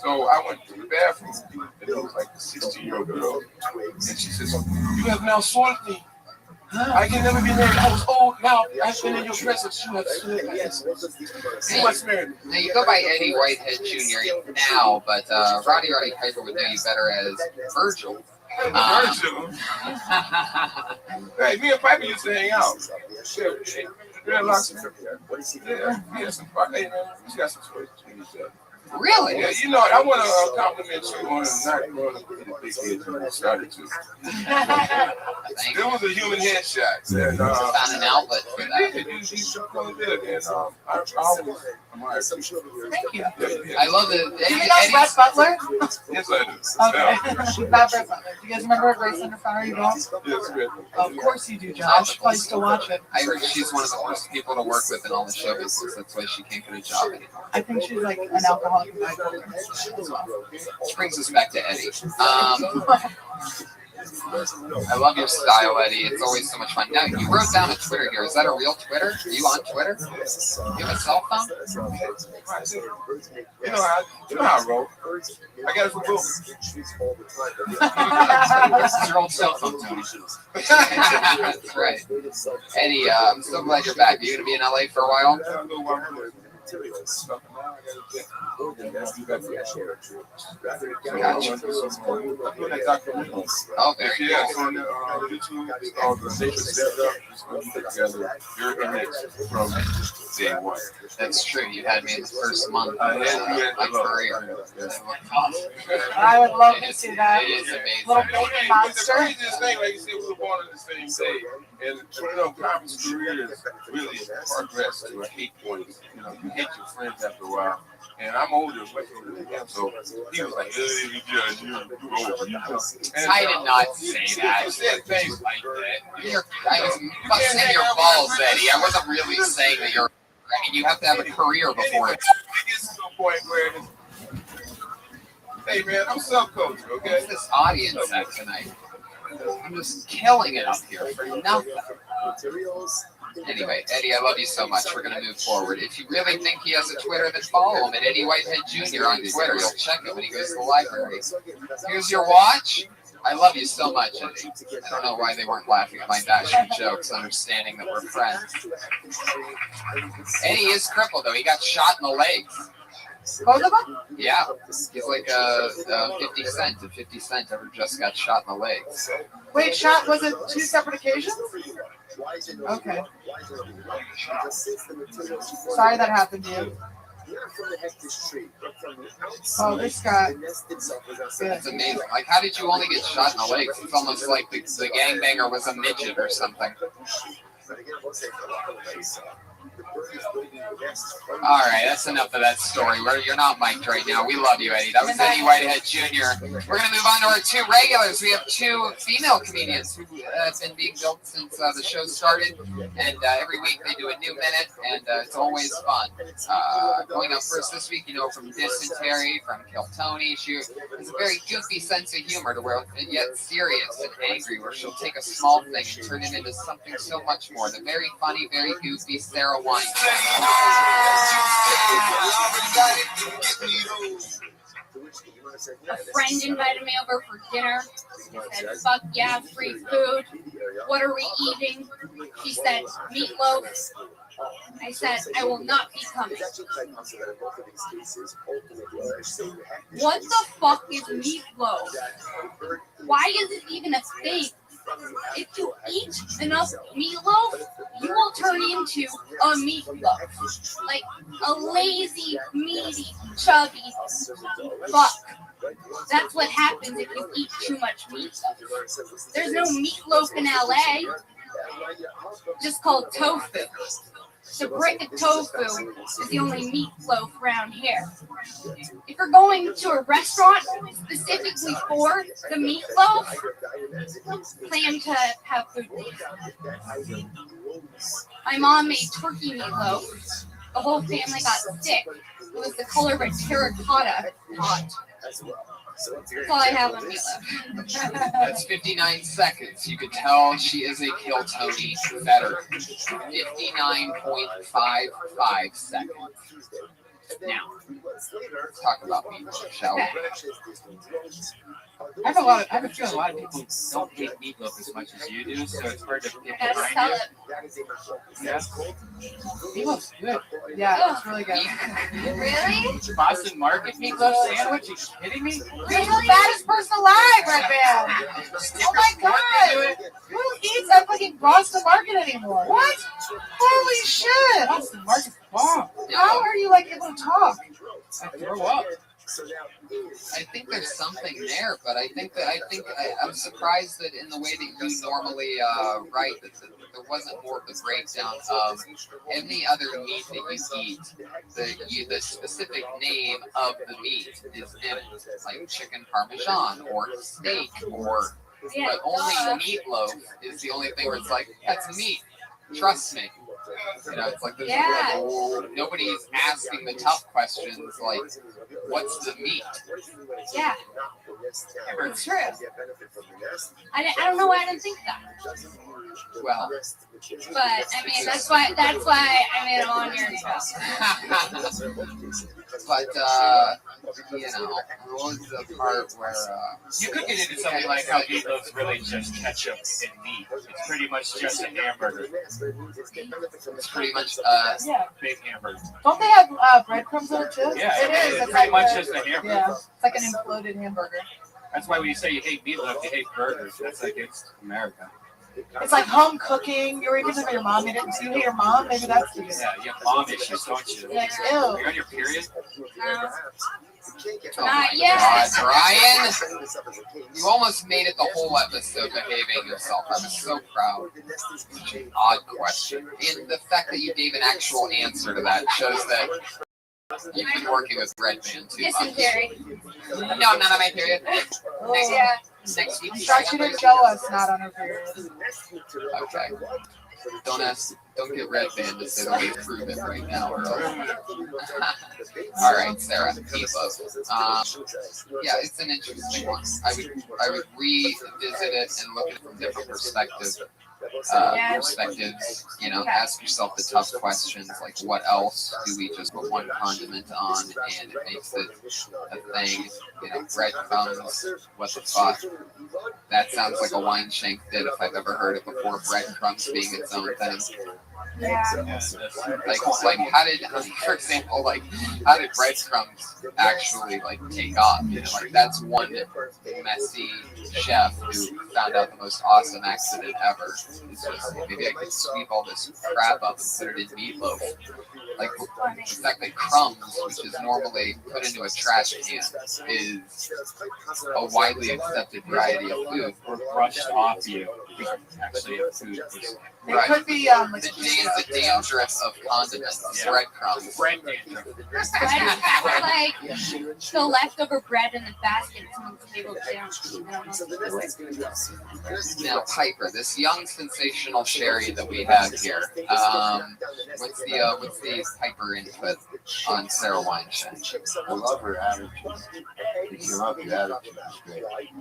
So I went to the bathroom and it was like a 16-year-old girl. And she says, "You have now soiled me. I can never be married. I was old now. I've been in your presence. You have soiled me. You must marry me." Now you go by Eddie Whitehead Jr. now, but Roddy Piper would know you better as Virgil. Virgil? Hey, me and Piper used to hang out. Yeah, lots of yeah, some fun. Hey, man, she got some stories between each other. Really? Yeah, you know, I want to compliment you on not growing up with a big head when you started to. There was a human headshot. And, found an outlet for that. You really did. And I always admire you. Thank you. I love it. Do you know Brett Butler? Yes, I do. Okay. Not Brett Butler. Do you guys remember Grace Under Fire? You don't? Yes, Brett. Of course you do, Josh. I used to watch it. I heard she's one of the worst people to work with in all the show business. That's why she can't get a job anymore. I think she's like an alcoholic and bipolar as well. Which brings us back to Eddie. I love your style, Eddie. It's always so much fun. Now, you wrote down a Twitter here. Is that a real Twitter? Are you on Twitter? Do you have a cell phone? You know how I roll. I got it from Google. This is your old cell phone, Tony. That's right. Eddie, I'm so glad you're back. Are you going to be in LA for a while? Oh, very cool. That's true. You had me in the first month of my career. I would love to see that. It is amazing. Little baby monster. The craziest thing, like you said, we were born on the same day. And, Commons' career is really progressed to a hate point. You hate your friends after a while. And I'm older, much older than him, so he was like, "Hey, Judge, you're old." I did not say that. I said things like that. I was busting your balls, Eddie. I wasn't really saying that you're. I mean, you have to have a career before it. It gets to a point where it's, hey, man, I'm self-coached, okay? What's this audience at tonight? I'm just killing it up here for nothing. Anyway, Eddie, I love you so much. We're going to move forward. If you really think he has a Twitter, then follow him at Eddie Whitehead Jr. on Twitter. You'll check him when he goes to the library. Here's your watch. I love you so much, Eddie. I don't know why they weren't laughing at my dashing jokes, understanding that we're friends. Eddie is crippled, though. He got shot in the legs. Both of them? Yeah. He's like 50 Cent. And 50 Cent ever just got shot in the legs. Wait, shot, was it 2 separate occasions? Okay. Sorry that happened to you. Oh, this guy. It's amazing. Like, how did you only get shot in the legs? It's almost like the gangbanger was a midget or something. All right, that's enough of that story. You're not mic'd right now. We love you, Eddie. That was Eddie Whitehead Jr. We're going to move on to our 2 regulars. We have 2 female comedians who have been being built since the show started. And every week they do a new minute, and it's always fun. Going up first this week, from Dysentery, from Kill Tony. She has a very goofy sense of humor to where, yet serious and angry, where she'll take a small thing and turn it into something so much more. The very funny, very goofy Sarah Wine. A friend invited me over for dinner. I said, fuck yeah, free food. What are we eating? She said, meatloaf. I said, I will not be coming. What the fuck is meatloaf? Why is it even a thing? If you eat enough meatloaf, you will turn into a meatloaf. Like a lazy, meaty, chubby fuck. That's what happens if you eat too much meatloaf. There's no meatloaf in LA. Just called tofu. The brick of tofu is the only meatloaf around here. If you're going to a restaurant specifically for the meatloaf, plan to have food. My mom made turkey meatloaf. The whole family got sick. It was the color of a terracotta pot. That's all I have on meatloaf. That's 59 seconds. You could tell she is a Kill Tony veteran. 59.55 seconds. Now, let's talk about meatloaf, shall we? I have a feeling a lot of people don't hate meatloaf as much as you do, so it's hard to pick it right Yeah. Meatloaf's good. Yeah, it's really good. Really? Boston Market meatloaf sandwich? Are you kidding me? You're the fattest person alive, Red Band. Oh my god. Who eats at fucking Boston Market anymore? What? Holy shit. Boston Market's bomb. How are you able to talk? I throw up. I think there's something there, but I'm surprised that in the way that you normally write that there wasn't more of the breakdown of any other meat that you eat. The specific name of the meat is in it, like chicken parmesan or steak, but only meatloaf is the only thing where it's like that's meat. Trust me. It's like nobody's asking the tough questions like, what's the meat? Yeah. It's true. I don't know why I didn't think that. Well, but I mean that's why I made it on your show. But what was the part where you could get into something like how meatloaf's really just ketchup and meat. It's pretty much just a hamburger. It's pretty much big hamburger. Don't they have breadcrumbs in it too? Yeah, it is. It's pretty much just a hamburger. Yeah, it's like an imploded hamburger. That's why when you say you hate meatloaf, you hate burgers. That's against America. It's like home cooking. You were even talking about your mom. You hate your mom? Maybe that's the Yeah, you have mom issues, don't you? Like, ew. Are you on your period? Not yet. Brian, you almost made it the whole episode behaving yourself. I was so proud. Such an odd question. And the fact that you gave an actual answer to that shows that you've been working with Red Band too much. Dysentery. No, not on my period. Next week. I'm sure she didn't show us not on her period. Okay. Don't get Red Band to say that we prove it right now. All right, Sarah. Meatloaf. Yeah, it's an interesting one. I would revisit it and look at it from different perspectives. perspectives. You know, ask yourself the tough questions like, what else do we just put one condiment on and it makes it a thing? You know, breadcrumbs. What the fuck? That sounds like a wine shank did if I've ever heard it before. Breadcrumbs being its own thing. Like how did, for example, like how did breadcrumbs actually like take off? You know, like that's one messy chef who found out the most awesome accident ever. It's just maybe I could sweep all this crap up and put it in meatloaf. Like exactly crumbs, which is normally put into a trash can, is a widely accepted variety of food. Or brushed off you. Actually, food. It could be like the dangerous of condiments, breadcrumbs. Bread danger. Like the leftover bread in the basket someone's table too. Now, Piper, this young sensational Sherry that we have here, what's the Piper input on Sarah Weinstein? I love her attitude. You love your attitude.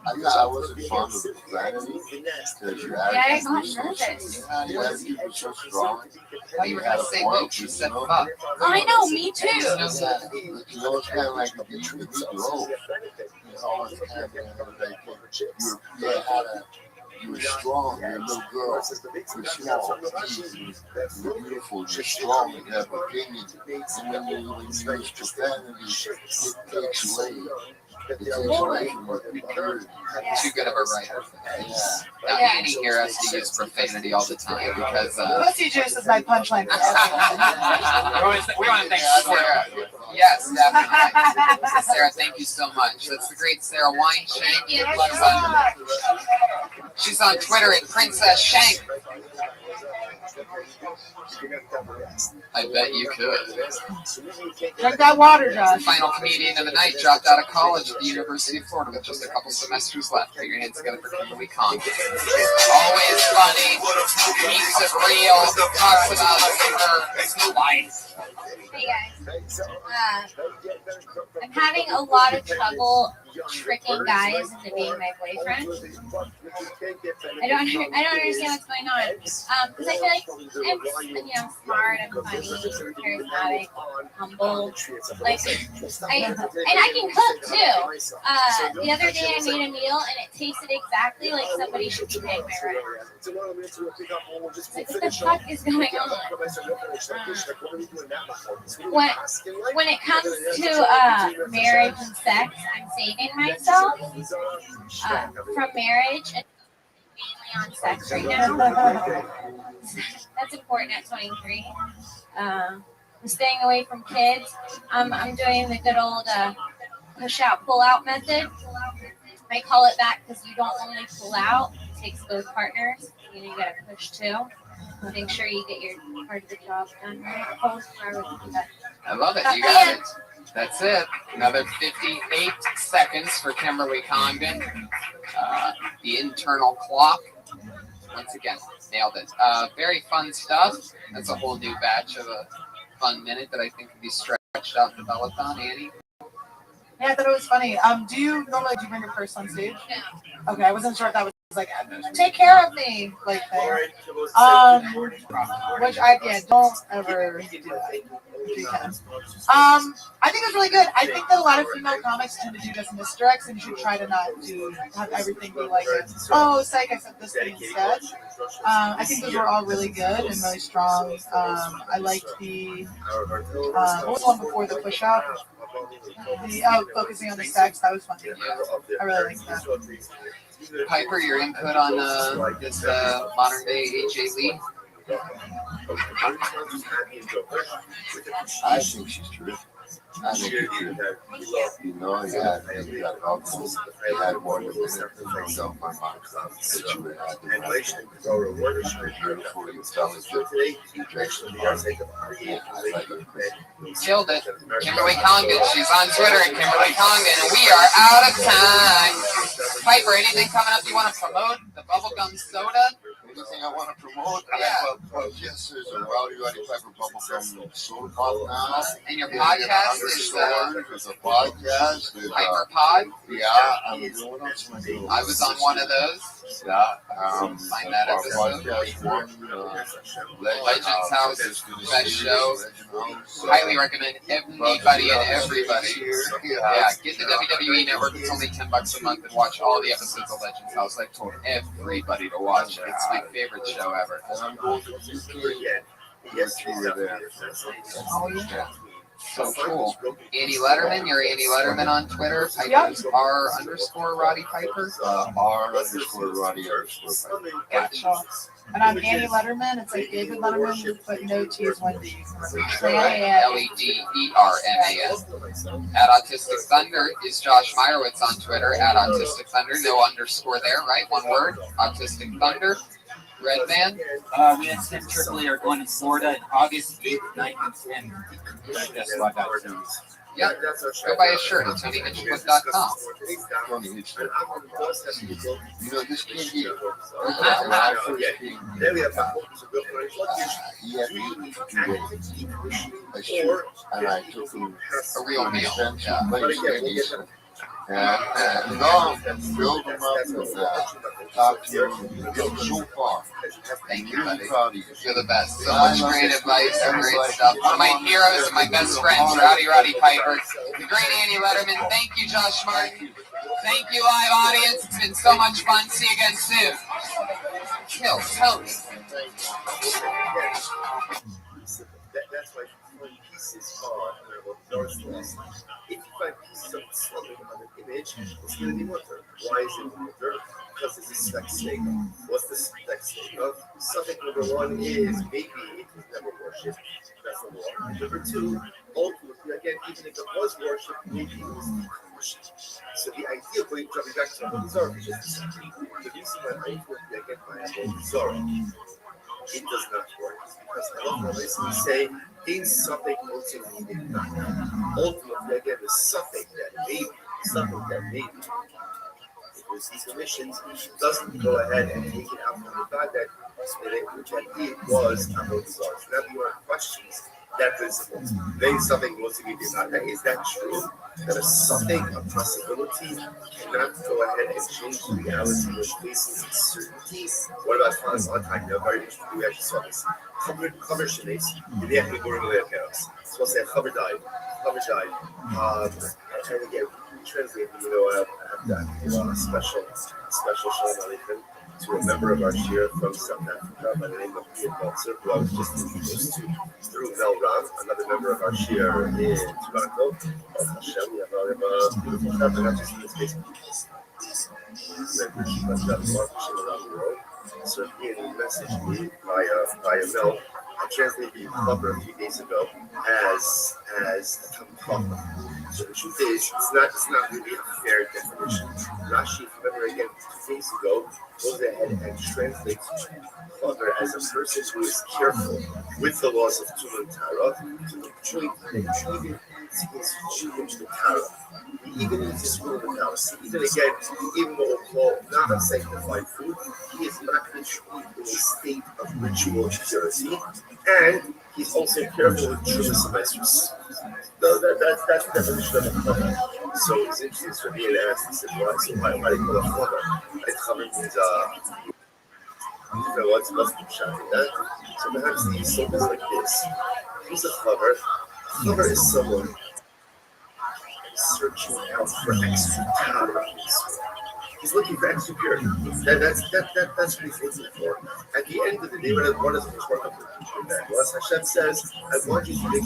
I wasn't fond of the vanity because your attitude was your attitude was so strong. You were going to say Luke, you said fuck. I know, me too. You know, it's kind of like if you grow. You know, it's kind of you were strong, you're a little girl, you're small, you're beautiful, you're strong, you have opinions, and when you use profanity, it takes away. It takes away from your purity. Too good of a writer. Yeah. Now, Annie here has to use profanity all the time because. Pussy juice is my punchline. We want to thank Sarah. Yes, definitely. Sarah, thank you so much. That's the great Sarah Weinstein. She's on Twitter at Princess Shank. I bet you could. Drink that water, Josh. Final comedian of the night dropped out of college at the University of Florida with just a couple semesters left. Put your hands together for Kimberly Kong. Always funny, keeps it real, talks about her life. Hey guys, I'm having a lot of trouble tricking guys into being my boyfriend. I don't understand what's going on. Because I feel like I'm smart, I'm funny, charismatic, humble. Like I can cook too. The other day I made a meal and it tasted exactly like somebody should be paying my rent. Like what the fuck is going on? When it comes to marriage and sex, I'm saving myself from marriage and mainly on sex right now. That's important at 23. I'm staying away from kids. I'm doing the good old push out, pull out method. I call it that because you don't only pull out, it takes both partners. You gotta push too. Make sure you get your part of the job done right. I love it. You got it. That's it. Another 58 seconds for Kimberly Congdon. The internal clock. Once again, nailed it. Very fun stuff. That's a whole new batch of a fun minute that I think could be stretched out and developed on. Annie? Yeah, I thought it was funny. Do you normally bring your purse on stage? No. Okay, I wasn't sure if that was like, take care of me, like thing. Which don't ever do that if you can. I think it's really good. I think that a lot of female comics tend to do just misdirects, and you should try to not have everything be like, oh, psych, I said this thing instead. I think those were all really good and really strong. I liked the what was the one before the push up? The focusing on the sex, that was funny. I really liked that. Piper, your input on this modern day AJ Lee? I think she's terrific. I think she's terrific. You know, you got problems. You had more than don't my mind that you would have to beautiful, you fell into you dressed the part. Yeah, I like it. Killed it. Kimberly Congdon, she's on Twitter at Kimberly Congdon, and we are out of time. Piper, anything coming up you want to promote? The bubblegum soda? thing I want to promote. Yes, there's a Rowdy Piper Bubblegum Soda Pop now. And your podcast is there's a podcast. Hyper Pod. Yeah, what else am I doing? I was on one of those. Yeah, find that episode. Legends House is the best show. Highly recommend anybody and everybody. Yeah, get the WWE Network. It's only $10 a month and watch all the episodes of Legends House. I told everybody to watch it. It's my favorite show ever. And I'm going to UK. Yes, you were there. Oh yeah. So cool. Andy Letterman, you're Andy Letterman on Twitter. Piper is R_Roddy Piper. R_Roddy_Piper. Gotcha. And I'm Annie Letterman. It's like David Letterman, but no T's, one D. LEDERMAN. At Autistic Thunder is Josh Meyerowitz on Twitter. At Autistic Thunder, no underscore there, right? One word. Autistic Thunder. Red Band. Me and Tim Tripoli are going to Florida in August 8th, 9th, and 10th. That's what I got to. Yep. Go buy a shirt at TonyHitchcliff.com. You know, this kid here, and I took him a real meal. And build him up and talk to him so far. Thank you, buddy. Proud of you. You're the best. So much great advice and great stuff. One of my heroes and my best friends, Roddy Piper, the great Andy Letterman. Thank you, Josh Martin. Thank you, live audience. It's been so much fun. See you again soon. Kill Tony. That's why pieces are Northwest. If you find pieces of something on an image, it's going to be water. Why is it water? Because it's a sex thing. What's the sex thing of? Subject number one is maybe it was never worshipped. That's number one. Number two, ultimately, again, even if it was worshipped, maybe it was worshipped. So the idea of jumping back to the Zorah is just the reason why ultimately I get my Zorah. It does not work because I love what I say in something ultimately not. Ultimately, again, the suffix that maybe, because these omissions doesn't go ahead and take it out from the fact that which I did was about the Zorah. So now you have questions that principle. Then something ultimately not. Is that true? That a something, a possibility, cannot go ahead and change the reality which faces uncertainty. What about Hans Alltag? Very interesting. We actually saw this. Cover shinates. They actually go into their chaos. So we'll say cover died. And again, we translate, I have that special shalom aleichem to a member of our shir from South Africa by the name of Ian Belzer, who I was just introduced to through Mel Ram, another member of our shir in Toronto. Hashem, we have a beautiful family, not just in this case, but around the world. So Ian messaged me via Mel. I translated the cover a few days ago as a cover. So the truth is, it's not really a fair definition. Rashi, if you remember again, 2 days ago, goes ahead and translates cover as a person who is careful with the laws of Tum and Tara to the point that even his children to the Tara. Even if it's food and Tara. So even what we'll call not unsanctified food, he is not in a state of ritual purity, and he's also careful with Trumas and Mesrus. So that's the definition of a cover. So it's interesting. So being asked, he said, why do you call it cover? And cover means what's shocking that? So perhaps the Yisod is like this. Who's a cover? Cover is someone searching out for extra power. He's looking for extra purity. That's what he's looking for. At the end of the day, what does this work up for that? Well, as Hashem says, I want you to make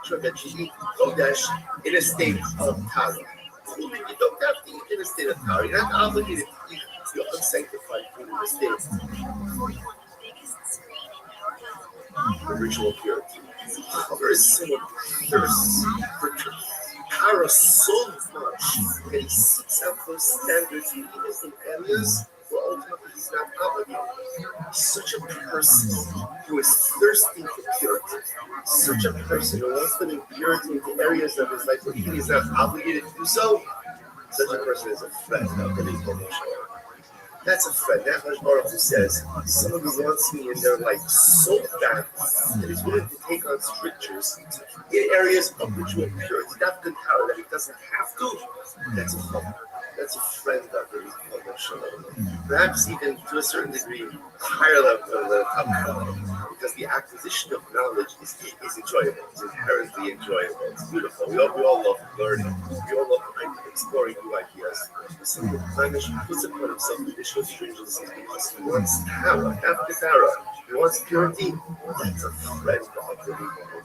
sure that you eat Kodesh in a state of Tara. You don't have to eat in a state of Tara. You're not obligated to eat your unsanctified food in a state of the ritual purity. There is someone who thirsts for Tara so much that he seeks out those standards in innocent areas where ultimately he's not obligated. Such a person who is thirsting for purity, such a person who wants to bring purity into areas of his life where he is not obligated to do so, such a person is a friend of the Israel. That's a friend. That much Baruch who says, somebody wants me in their life so bad that he's willing to take on scriptures in areas of ritual purity, not the power that he doesn't have to. That's a friend. That's a friend of the perhaps even to a certain degree, higher level than the top level, because the acquisition of knowledge is enjoyable. It's inherently enjoyable. It's beautiful. We all love learning. We all love exploring new ideas. So the Flemish puts upon himself additional stringency because he wants power, after power. He wants purity. That's a friend of the Rebbe.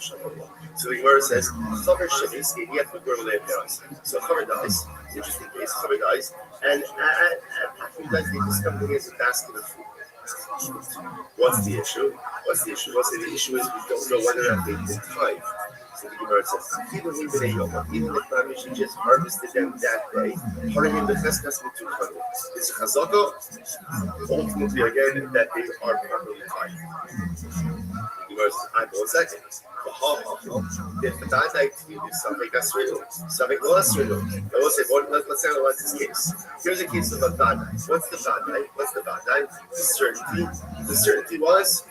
So the Gemara says, Chaver Shemiskin, yet the girl lay parents. So Chaver dies. Interesting case. Chaver dies, and after he dies, they discover he has a basket of food. What's the issue? The issue is we don't know whether or not they did time. So the Gemara says, even if Mamish just harvested them that day, Harim the Cheskas Mitzvah. It's a Chazaka, ultimately again that they are properly timed. The Gemara says, I go 1 second. If the bad idea is something that's real, something less real. I will say, let's analyze this case. Here's a case of a bad night. What's the bad night? The certainty. The certainty was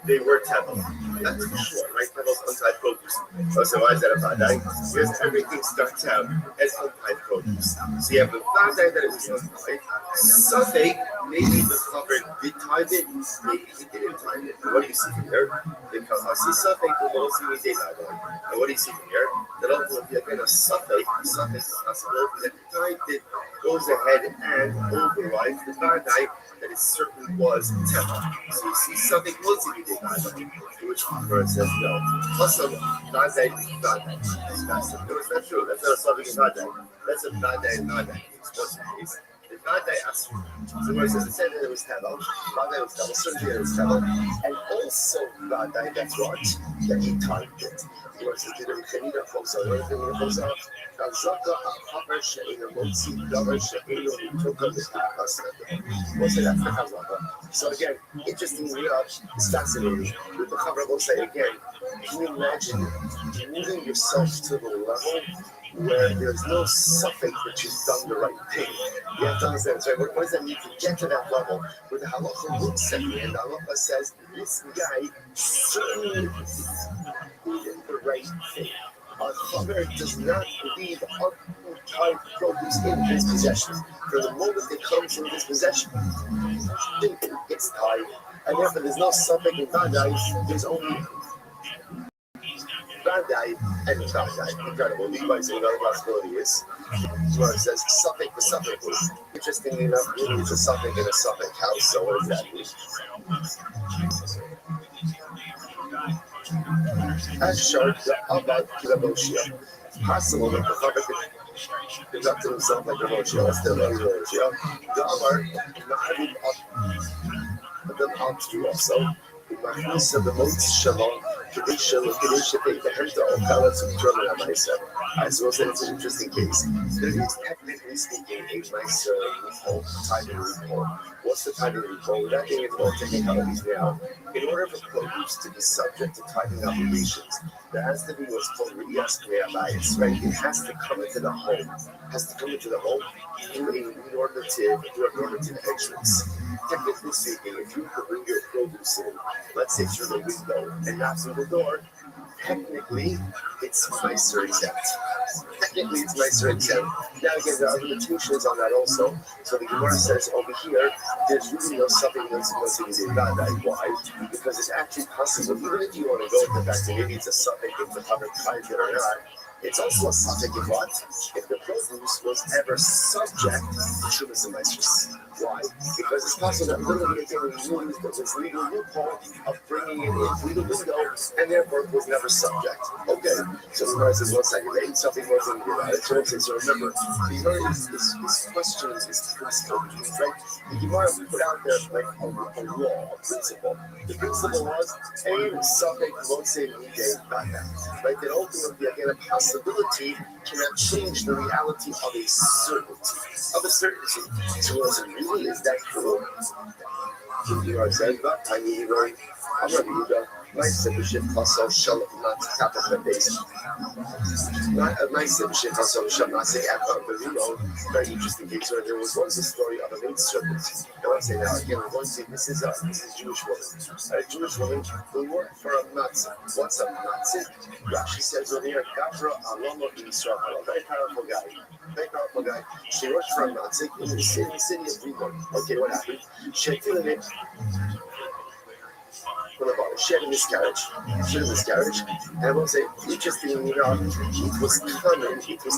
they were Tevel. That's for sure, right? Tevel's untied produce. So why is that a bad night? Because everything starts out as untied produce. So you have the bad night that it was untied. Something, maybe the cover did time it, maybe he didn't time it. And what do you see from here? I see something that will see me day by day. And what do you see from here? That ultimately again a suffix, the possibility that the time did goes ahead and overrides the bad night that it certainly was Tevel. So you see something will see me day by day. To which word says no. Plus a bad day. No, it's not true. That's not a suffix bad day. That's a bad day. What's the case? Bad day Asr. So where it says it said that it was Tevel, bad day was Tevel, certainly it was Tevel, and also bad day, that's right, that he timed it. Where it says, did it Chenida Fosa, or anything in the Fosa, Kazaka, Haver, She'ina, Motsi, Davar, She'ina, Toka, Mishka, what's it, that's the Kazaka. So again, interestingly enough, it's fascinating. With the Chaver will say again, can you imagine moving yourself to the level where there's no suffix that you've done the right thing? You have to understand, right? What does that mean to get to that level where the halacha looks at me and the halacha says, this guy certainly did the right thing. A father does not leave untied produce in his possession. For the moment it comes in his possession, it's tied. And therefore there's no suffix in Badai, there's only Badai and Badai. Incredible. Levi saying another possibility is where it says suffix for suffix. Interestingly enough, really it's a suffix in a suffix house. So what does that mean? Ashar Abad Kilaboshia. It's possible that the Chabad conducted himself like Ramoshia. Let's tell you Ramoshia. The Amar Nahadid Adam Amtu also. So the most shalom, kiddush shapei the henta of kalas of trouble on myself. I suppose that it's an interesting case. There is technically speaking a nice loophole, timing loophole. What's the timing loophole? That thing is all technicalities now. In order for produce to be subject to timing obligations, there has to be what's called riyas bias, right? It has to come into the home. Through a normative entrance. Technically speaking, if you could bring your produce in, let's say through the window and not through the door, technically it's nicer exempt. Now again, there are limitations on that also. So the Gemara says over here, there's really no something that's why? Because it's actually possible, even if you want to go with the fact that maybe it's a suffix if the public finds it or not. It's also a suffix in what? If the produce was ever subject to Shumas and Maestros. Why? Because it's possible that literally again we use this legal loophole of bringing it in through the window and therefore it was never subject. Okay, so the Gemara says 1 second, maybe something wasn't about it. So remember, the Gemara is questions, is principle, right? The Gemara put out there like a law, a principle. The principle was a suffix won't say right? That ultimately again a possibility cannot change the reality of a certainty. So was it really is that true? The Gemara says, but I mean, I'm not nice bishop also shall not tap on the base. Nice bishop also shall not say very interesting case where there was once a story of a maid servant. I want to say now again, we're going to say this is Jewish woman. A Jewish woman who worked for a Nazi. What's a Nazi? Rashi says over here, Gavra Alomo Israel, a very powerful guy. Very powerful guy. She worked for a Nazi in the city of Reborn. Okay, what happened? She had she had a miscarriage. And I will say, interestingly enough, it was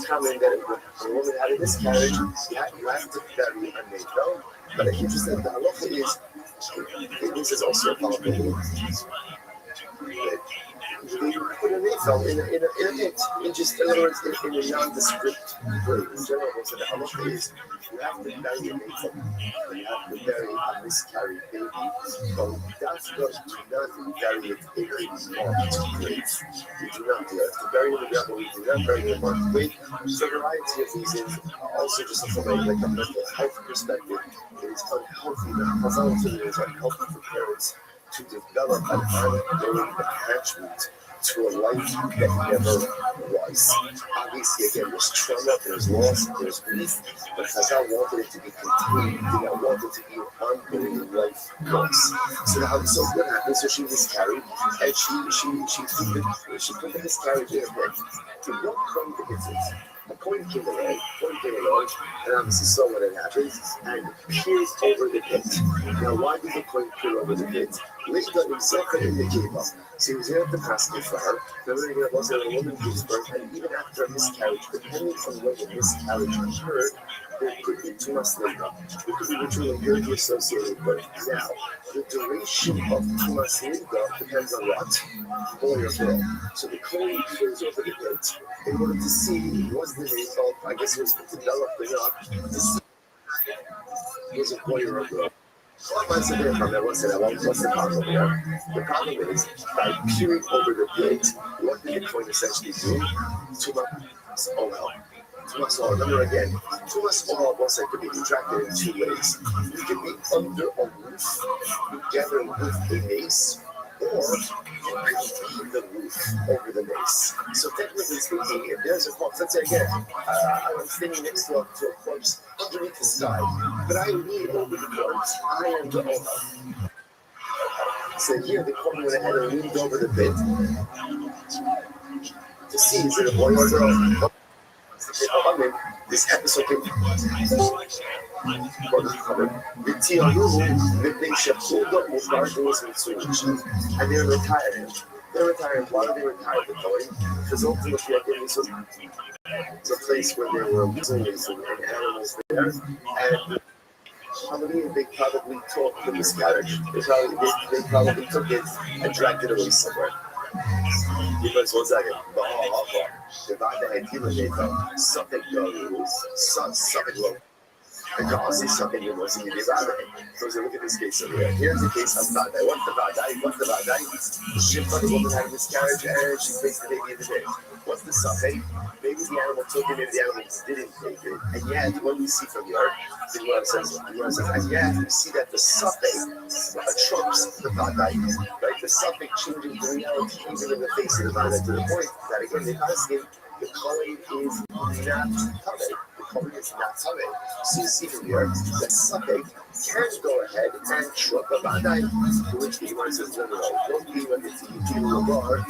common that when a woman had a miscarriage, you have to bury a maid. No? But interesting, the halacha is, this is also a powerful they put a maid in a pit, in just, in other words, in a nondescript way. In general, so the halacha is, you have to bury a maid, you have to bury a miscarried baby, but that's not bury it in a marked grave. You do not do that. To bury it in the ground, you do not bury it in a marked grave. For a variety of reasons, also just from a mental health perspective, it is unhealthy. It is unhealthy for parents to develop an ongoing attachment to a life that never was. Obviously, again, there's trauma, there's loss, there's grief, but Chazal wanted it to be continued. They did not want it to be an ongoing life course. So what happened? So she miscarried, and she put the miscarriage in her bed. To what point did it? A coin came along, and obviously saw what had happened, and peered over the pit. Now, why did the coin peer over the pit? Later, exactly in the cave. So he was there at the basket for her. Remember, it was a woman gives birth, and even after a miscarriage, depending on when the miscarriage occurred, there could be too much labor. There could be ritual impurity associated with birth. Now, the duration of too much labor depends on what? Boy or girl. So the coin peers over the pit in order to see was the result. I guess it was developed enough to see was a boy or a girl. What's the problem here? The problem is by peering over the pit, what did the coin essentially do? Too much oil. Remember again, too much oil also could be contracted in two ways. You could be under a roof together with a mace, or you could leave the roof over the mace. So technically speaking, if there's a corpse, let's say again, I'm standing next to a corpse underneath the sky, but I lean over the corpse, I am the owner. So here the corpse went ahead and leaned over the pit to see is it a boy or a girl. This episode came and they're retiring. Why are they retired? Because ultimately, again, this was a place where there were lizards and animals there, and they probably took the miscarriage. They probably took it and dragged it away somewhere. Because one second, something low. And also something you must be evaluating. So look at this case over here. Here's the case of Vadai. What's the Vadai? The ship on the woman had a miscarriage and she placed the baby in the day. What's the suffix? Maybe the animal took it, maybe the animal didn't take it. And yet, what we see from here, the Gemara says, and yet we see that the suffix trumps the Vadai. Right? The suffix changes the reality even in the face of the Vadai to the point that again, they ask him, the coin is not covered. It's not something. So you see from here that something can go ahead and trump a Vadai, to which the Gemara says, no, don't be when it's the Lavar,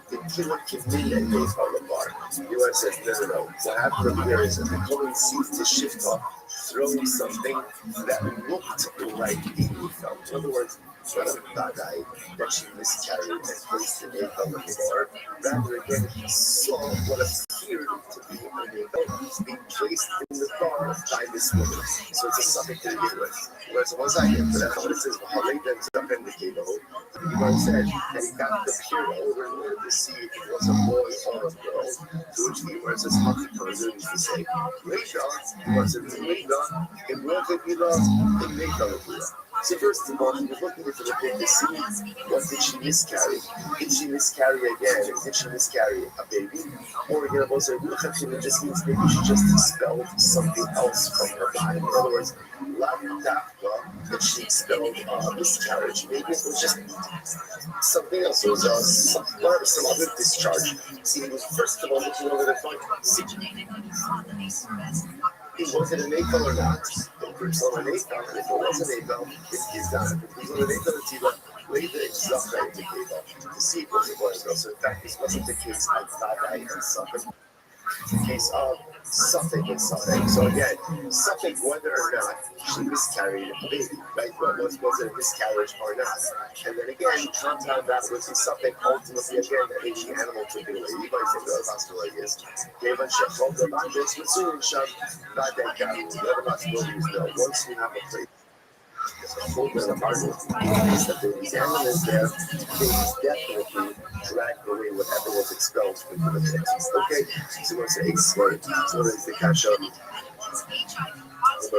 the Kilat Kivnilla is Lavar. The Gemara says, no. What happened from here is that the coin seems to shift off, throwing something that looked like a felt. In other words, not a Vadai that she miscarried and placed in a Lavar. Rather, again, he saw what appeared to be a being placed in the car by this woman. So it's a suffix to begin with. Whereas once I get to that, what it says, the Gemara said that he got the period over in order to see if it was a boy or a girl. To which the Gemara says, used to say, Reisha, the Gemara says, Reisha, in Rothschild, in Reisha, So first of all, he was looking into the thing to see what did she miscarry. Did she miscarry again? Did she miscarry a baby? Or again, also, it just means maybe she just expelled something else from her body. In other words, that she expelled miscarriage. Maybe it was just something else. It was some other discharge. See, he was first of all looking over the point. Was it an AFL or not? If it's on an AFL, and if it was an AFL, it's done. If it was on an AFL, later it's not going to AFL to see if it was a boy or girl. So in fact, this wasn't the case of Rabbi and Suffolk. The case of Suffolk and Suffolk. So again, Suffolk, whether or not she miscarried a baby, right? Was it a miscarriage or not? And then again, compound that with the Suffolk, ultimately again, the animal took it away. You might think the hospital is. Gave a shot, hold the back, this was soon shot, not that guy. The other possibility is no. Once you have a place, hold the apartment, that the animal is there, they definitely dragged away whatever was expelled from the place. Okay? So let's say explain. So what is the cash up? So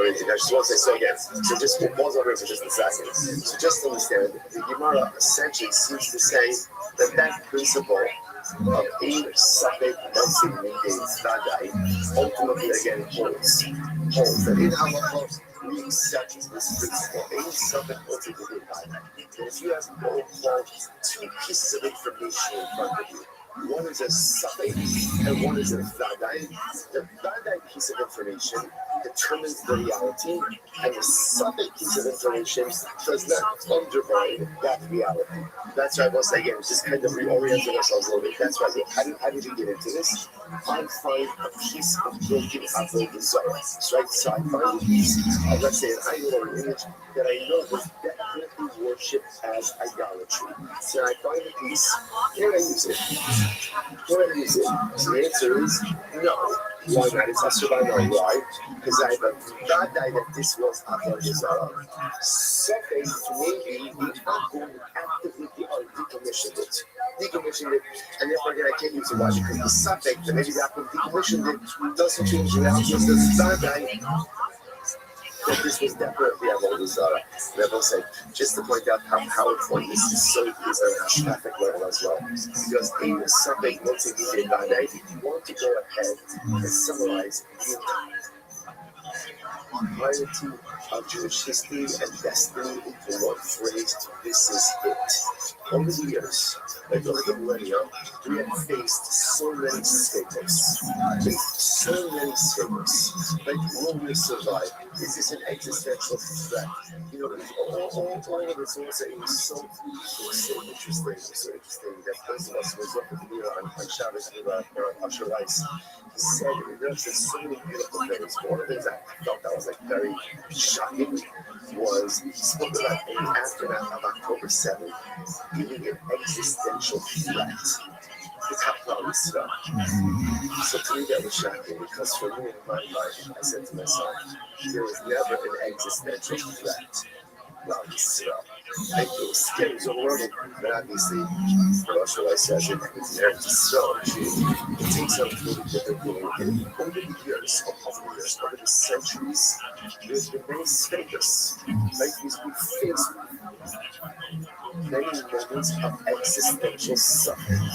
again, so just we'll pause over for just a second. So just understand, the Gemara essentially seems to say that that principle of a Suffolk dancing negates Vadai ultimately again holds. That in Halacha we accept this principle. A Suffolk dancing negates Vadai. If you have what we call two pieces of information in front of you, one is a Suffolk and one is a Vadai. The Vadai piece of information determines the reality, and the Suffolk piece of information does not undermine that reality. That's why I was again, just kind of reorienting ourselves a little bit. That's why how did you get into this? I find a piece of broken apple desire. Right? So I find a piece of, let's say, an idol or an image that I know was definitely worshipped as idolatry. So I find a piece, can I use it? Can I use it? So the answer is no. Why not? It's Asubana. Why? Because I have a Vadai that this was Avodah Zarah. Second, maybe we are going to actively decommission it. Decommission it, and therefore again, I can't use it. Why? Because the subject that maybe that decommissioned it doesn't change the reality of the Vadai. That this was definitely Avodah Zarah. Rabbi said, just to point out how important this is so is a traffic level as well. Because in the subject, once it is in Vadai, if you want to go ahead and summarize the entirety of Jewish history and destiny into one phrase, this is it. Over the years, like over the millennia, we have faced so many statements. Like, will we survive? Is this an existential threat? You know, all of this also is so interesting. So interesting that those of us who was up with me on Shabbos with Usher Rice, he said, there's so many beautiful things. One of the things I felt that was like very shocking was he spoke about in the aftermath of October 7th being an existential threat. It's happening stuff. So to me that was shocking because for me in my life, I said to myself, there was never an existential threat. Well, I feel scary, it's overwhelming, but obviously, what else will I say? It's there to sell. It takes on a little different meaning. Over the years, over the centuries, there's been many status, like these we face many moments of existential suffering.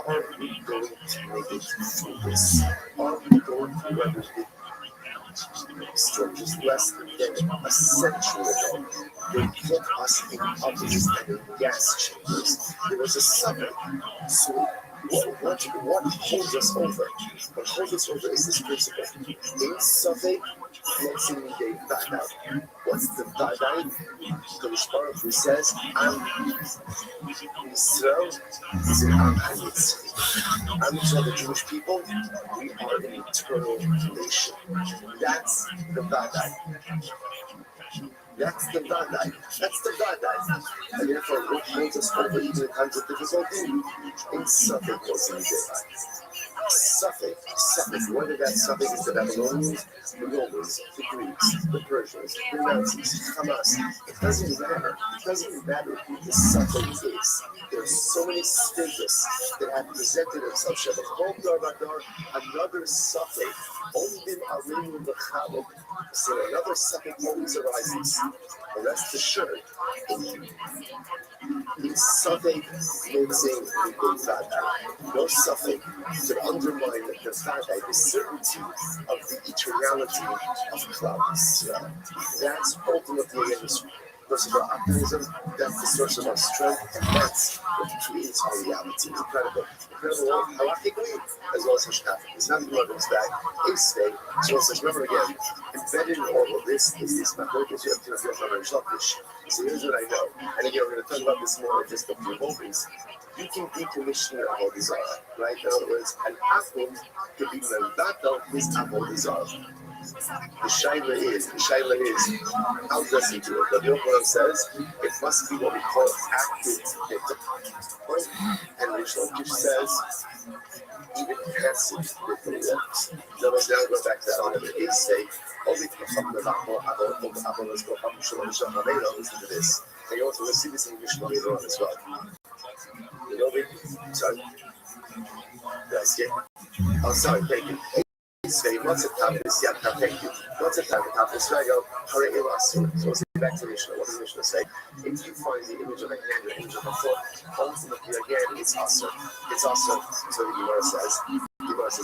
Are we going to make it through this? Are we going to weather it? Just less than a century ago, they put us in ovens and in gas chambers. There was a summer. So what holds us over? What holds us over is this principle. In Suffolk, let's see the Vadai. What's the Vadai? Kodesh Baruch Hu says, Israel is an Am HaNitzchi. Am Israel, the Jewish people, we are an eternal nation. That's the Vadai. That's the Vadai. And therefore, what holds us over even in times of difficulty? In Suffolk was in the suffix, whether that suffix is the Babylonians, the Romans, the Greeks, the Persians, the Nazis, Hamas, it doesn't matter. It doesn't matter who the suffix is. There are so many stages that have presented themselves. Another suffix, only Armenian the Chaluk, so another suffix always arises. Rest assured, the suffix makes no suffix to undermine the fact that the certainty of the eternality of clouds. That's ultimately the source of our optimism, that's the source of our strength, and that's what creates our reality. Incredible. Incredible halachically as well as hashkafically. It's not the mother's back. Ace Day, so says, remember again, embedded in all of this is this machlokes you have to feel from Shlokish. So here's what I know. And again, we're going to talk about this more in just a few moments. You can decommission your Avodah right? In other words, an Achim could be Mendatel his Avodah. The Shaila is, how does he do it? The Yochanan says it must be what we call active data. And Rishlokish says even passive with the works. Now let's now go back to the Ace say, listen to this. And you also see this in Mishnah later on as well. You know me? Sorry. Yes, yeah. Oh, sorry, thank you. Say, what's the top of this? Yeah, thank you. What's the top of this? I go, so let's get back to Mishnah. What does Mishnah say? If you find the image of a hand or image of a foot, ultimately again, it's awesome. It's awesome. So the Gemara says,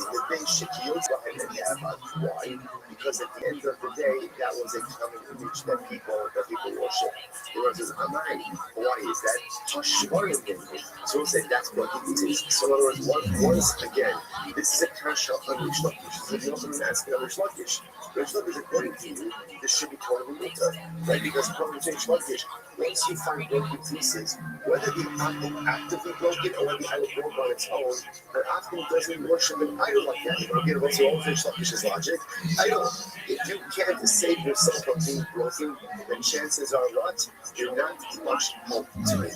the thing shekiyot behind the Yavad. Why? Because at the end of the day, that was a common image that people worship. The Gemara says, Amai. Why is that? Toshvarim image. So we'll say that's what it is. So in other words, once again, this is a kasha on Rish Lakish. So you also ask on Rish Lakish. Rish Lakish, according to you, this should be called a mutter, right? Because according to Rish Lakish, once you find broken pieces, whether the apple actively broken or whether the apple broke on its own, an apple doesn't worship an idol like that. You know, again, what's your own Rish Lakish's logic? Idol. If you can't save yourself from being broken, then chances are what? You're not much help to me.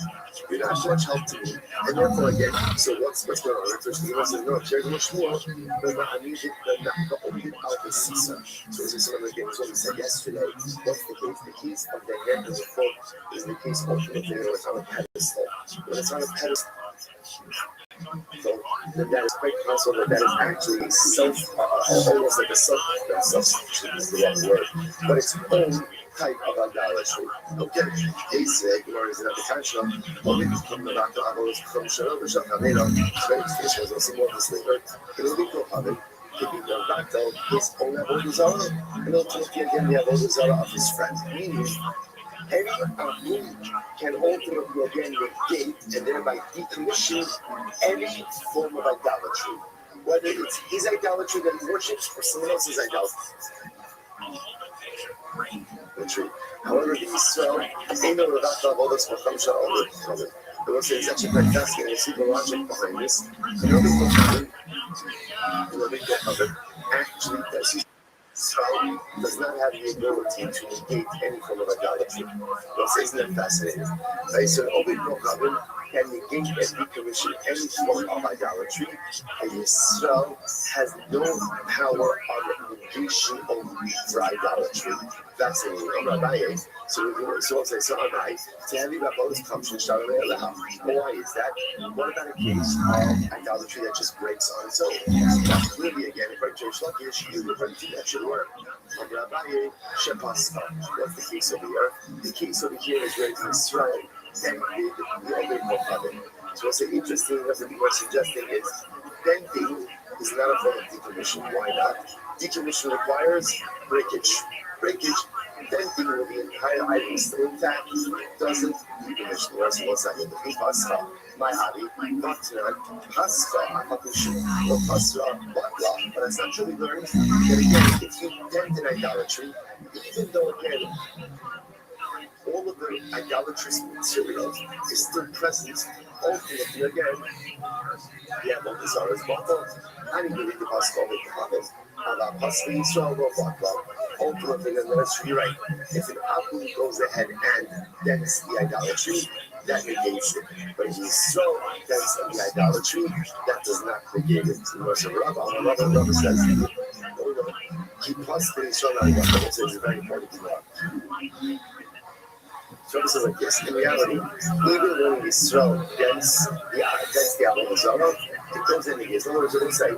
You're not much help to me. And therefore, again, so what's going on? The Gemara says, no, there's much more than the Hamid, the Omid al Sisa. So this is one of the things what we said yesterday. What's the case? The case of the head of the foot is the case ultimately when it's on a pedestal. When it's on a pedestal, so that is quite possible that is actually almost like a self-sufficient is the wrong word, but it's own type of idolatry. Okay, they say, Gemara is not the kasha, but we come back to Avodas from Shalom B'Shach Hameda, this was also more this later, it will be prohibited. If you go back to his own Avodah Zarah, and ultimately again the Avodah Zarah of his friend, meaning any Amun can ultimately again negate and thereby decommission any form of idolatry, whether it's his idolatry that he worships or someone else's idolatry. However, the Israel, they know that Avodas Macham Sha'ol B'Chavim. I will say it's actually quite fascinating to see the logic behind this. Actually does not have the ability to negate any form of idolatry. Isn't that fascinating? Right? So Ovid Kohabim can negate and decommission any form of idolatry, and Yisrael has no power on negation for idolatry. Fascinating. Rabbi, so say, so Rabbi, to have you about this function, why is that? What about a case of idolatry that just breaks on its own? Clearly, again, according to Shlokish, you refer to that should work. Rabbi, Shepasta. What's the case over here? The case over here is where Israel dented the Obed Mohammed. So what's interesting, what we're suggesting is denting is not a form of decommission. Why not? Decommission requires breakage. Denting will be entire item still intact, doesn't decommission. What's that? The Pascha, my hobby, not Pascha, Apapushu, or Pascha, blah. But that's not true. We learned that again, if you dent in idolatry, even though again, all of the idolatrous material is still present, ultimately again, the Avodah Zarah is bottled. I need to read the Pascha of the Prophet. Ultimately, you're right. If an Abu goes ahead and dents the idolatry, that negates it. But if he's so dense in the idolatry, that does not negate it. You know, so Rabbi says, he plus the Yisrael Nariga, so it's a very important thing. So this is like this. In reality, even when Yisrael dense the Avodah Zarah, it goes in the years. In other words, it looks like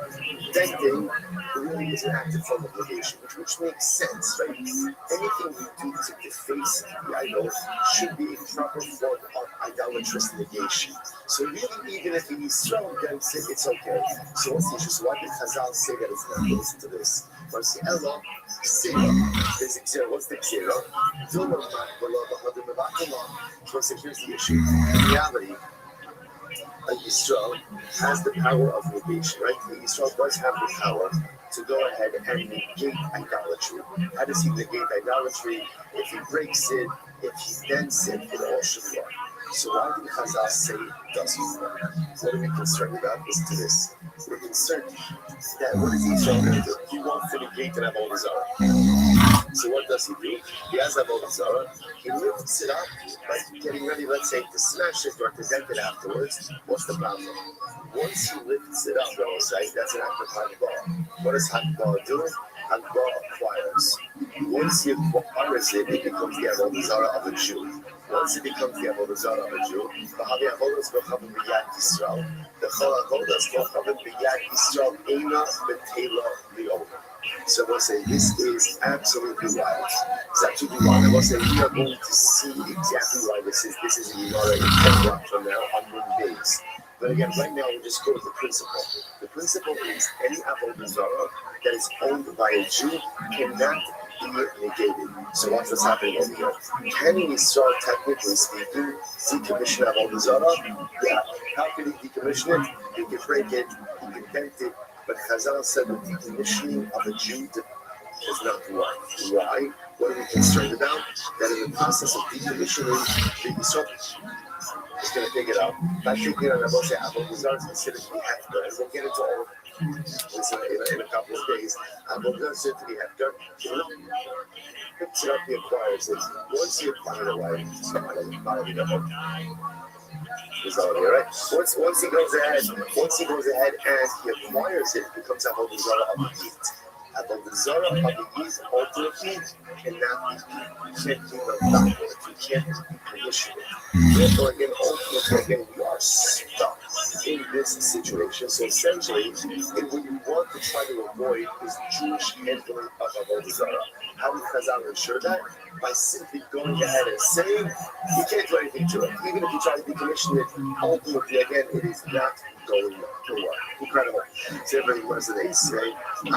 denting really is an active form of negation, which makes sense, right? Anything we do to deface the idol should be a proper form of idolatrous negation. So really, even if Yisrael dents it, it's okay. So what's the issue? So why did Chazal say that it's not? Listen to this. What's the Ella? There's Xera. What's the Xera? So here's the issue. In reality, a Yisrael has the power of negation, right? The Yisrael does have the power to go ahead and negate idolatry. How does he negate idolatry? If he breaks it, if he dents it, it all should work. So why did Chazal say it doesn't work? What are we concerned about? Listen to this. We're concerned that what is Yisrael going to do? He wants to negate and have all his own. So what does he do? He has Avodah Zarah. He lifts it up, right? Getting ready, let's say, to smash it or to dent it afterwards. What's the problem? Once he lifts it up, we'll say, that's an act of Hagbah. What does Hagbah do? Hagbah acquires. Once he acquires it, it becomes the Avodah Zarah of a Jew. Once it becomes the Avodah Zarah of a Jew, the Avodah Zarah B'Yad Yisrael. The Avodah Zarah B'Yad Yisrael Eina B'Tela Li'Omer. So we'll say this is absolutely wild. It's absolutely wild. And we'll say we are going to see exactly why this is. This is in Gemara in 10 blocks from now on 1 days. But again, right now we'll just go with the principle. The principle is any Avodah Zarah that is owned by a Jew cannot be negated. So watch what's happening over here. Can Yisrael, technically speaking, decommission Avodah Zarah? Yeah. How can he decommission it? He can break it, he can dent it. But Chazal said that the decommissioning of a Jew is not right. Why? What are we concerned about? That in the process of decommissioning, the Yisrael is going to pick it up. By picking it up, I'll say Avodah Zarah is considered to be hefker, and we'll get into all of this in a couple of days. Avodah Zarah is considered to be hefker. Picks it up, he acquires it. Once he acquires it, right? Right? Once he goes ahead and he acquires it, it becomes Avodah Zarah of the Yid. Avodah Zarah of the Yid ultimately cannot be. You can't do the doctor. You can't decommission it. Therefore, again, we are stuck in this situation. So essentially, what we want to try to avoid is Jewish handling of Avodah Zarah. How do Chazal ensure that? By simply going ahead and saying, you can't do anything to it. Even if you try to decommission it, ultimately, again, it is not going to work. Incredible. So everybody wants to say, the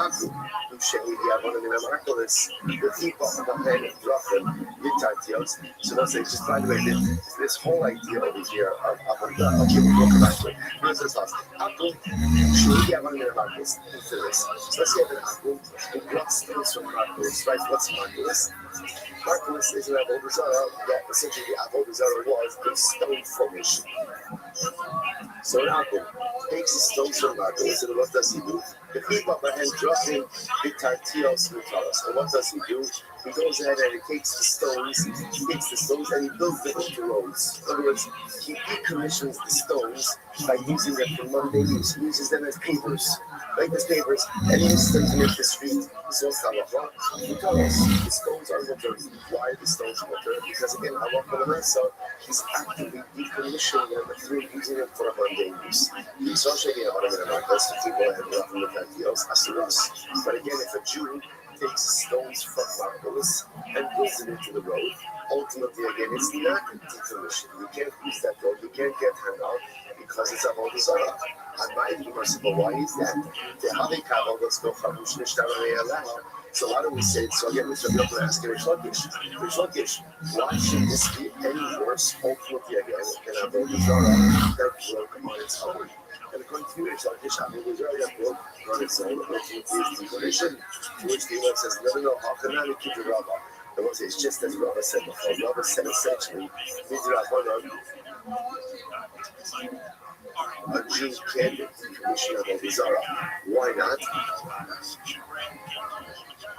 people behind it drop them, so they'll say, just by the way, this whole idea over here of okay, we'll come back to it. Here's this last. So let's say that Akum blocks things from Marcus, right? What's Marcus? Marcus is an Avodah Zarah that essentially the Avodah Zarah was a stone formation. So Akum takes the stones from Marcus, and what does he do? The people behind dropping the Tartios Mutalos. And what does he do? He goes ahead and he takes the stones, and he builds them into roads. In other words, he decommissions the stones by using them for mundane use. He uses them as pavers, like as pavers, and he uses them to make the street. So the stones are water. Why the stones are water? Because again, so he's actively decommissioning them through using them for a mundane use. So but again, if a Jew takes stones from Marcos and builds it into the road, ultimately, again, it's not decommissioned. You can't use that road. You can't get hung out because it's Avodah Zarah. And why is that? So how do we say it? So again, Mr. Bill asking Rish Lakish, why should this be any worse, ultimately, again, than Avodah Zarah that broke on its own? And according to Rish Lakish, Avodah Zarah that broke on its own, ultimately is decommissioned, to which the Imam says, no, how can I keep the Rabbi? The one says, just as Rabbi said before. Rabbi said essentially, a Jew can decommission Avodah Zarah. Why not?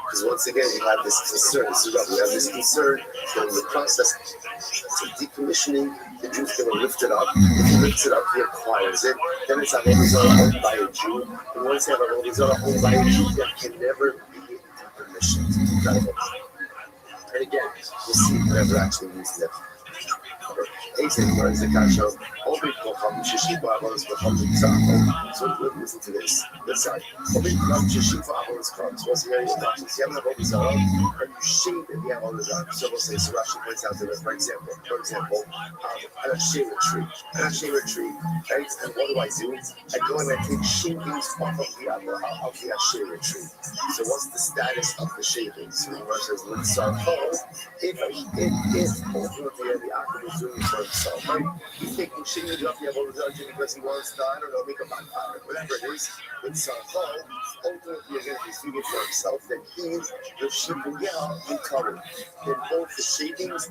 Because once again, you have this concern. So we have this concern that in the process to decommissioning, the Jew's going to lift it up. If he lifts it up, he acquires it. Then it's Avodah Zarah owned by a Jew. And once you have Avodah Zarah owned by a Jew, that can never be decommissioned. And again, we'll see if it ever actually means that. So listen to this. Let's say, once you have and you shave it, you have all the time. So we'll say, so Rashi points out to this, for example, I shave a tree. Right? And what do? I go and I take shavings off of the shaver tree. So what's the status of the shavings? So the Gemara says, let's start if ultimately the Akhir is doing it for himself, right? He's taking shavings off the Avodah Zarah because he wants to, I don't know, make a bonfire, whatever it is. With Sarchal, ultimately again, he's doing it for himself, then he, the Shibuyah, in Torah, then both the shavings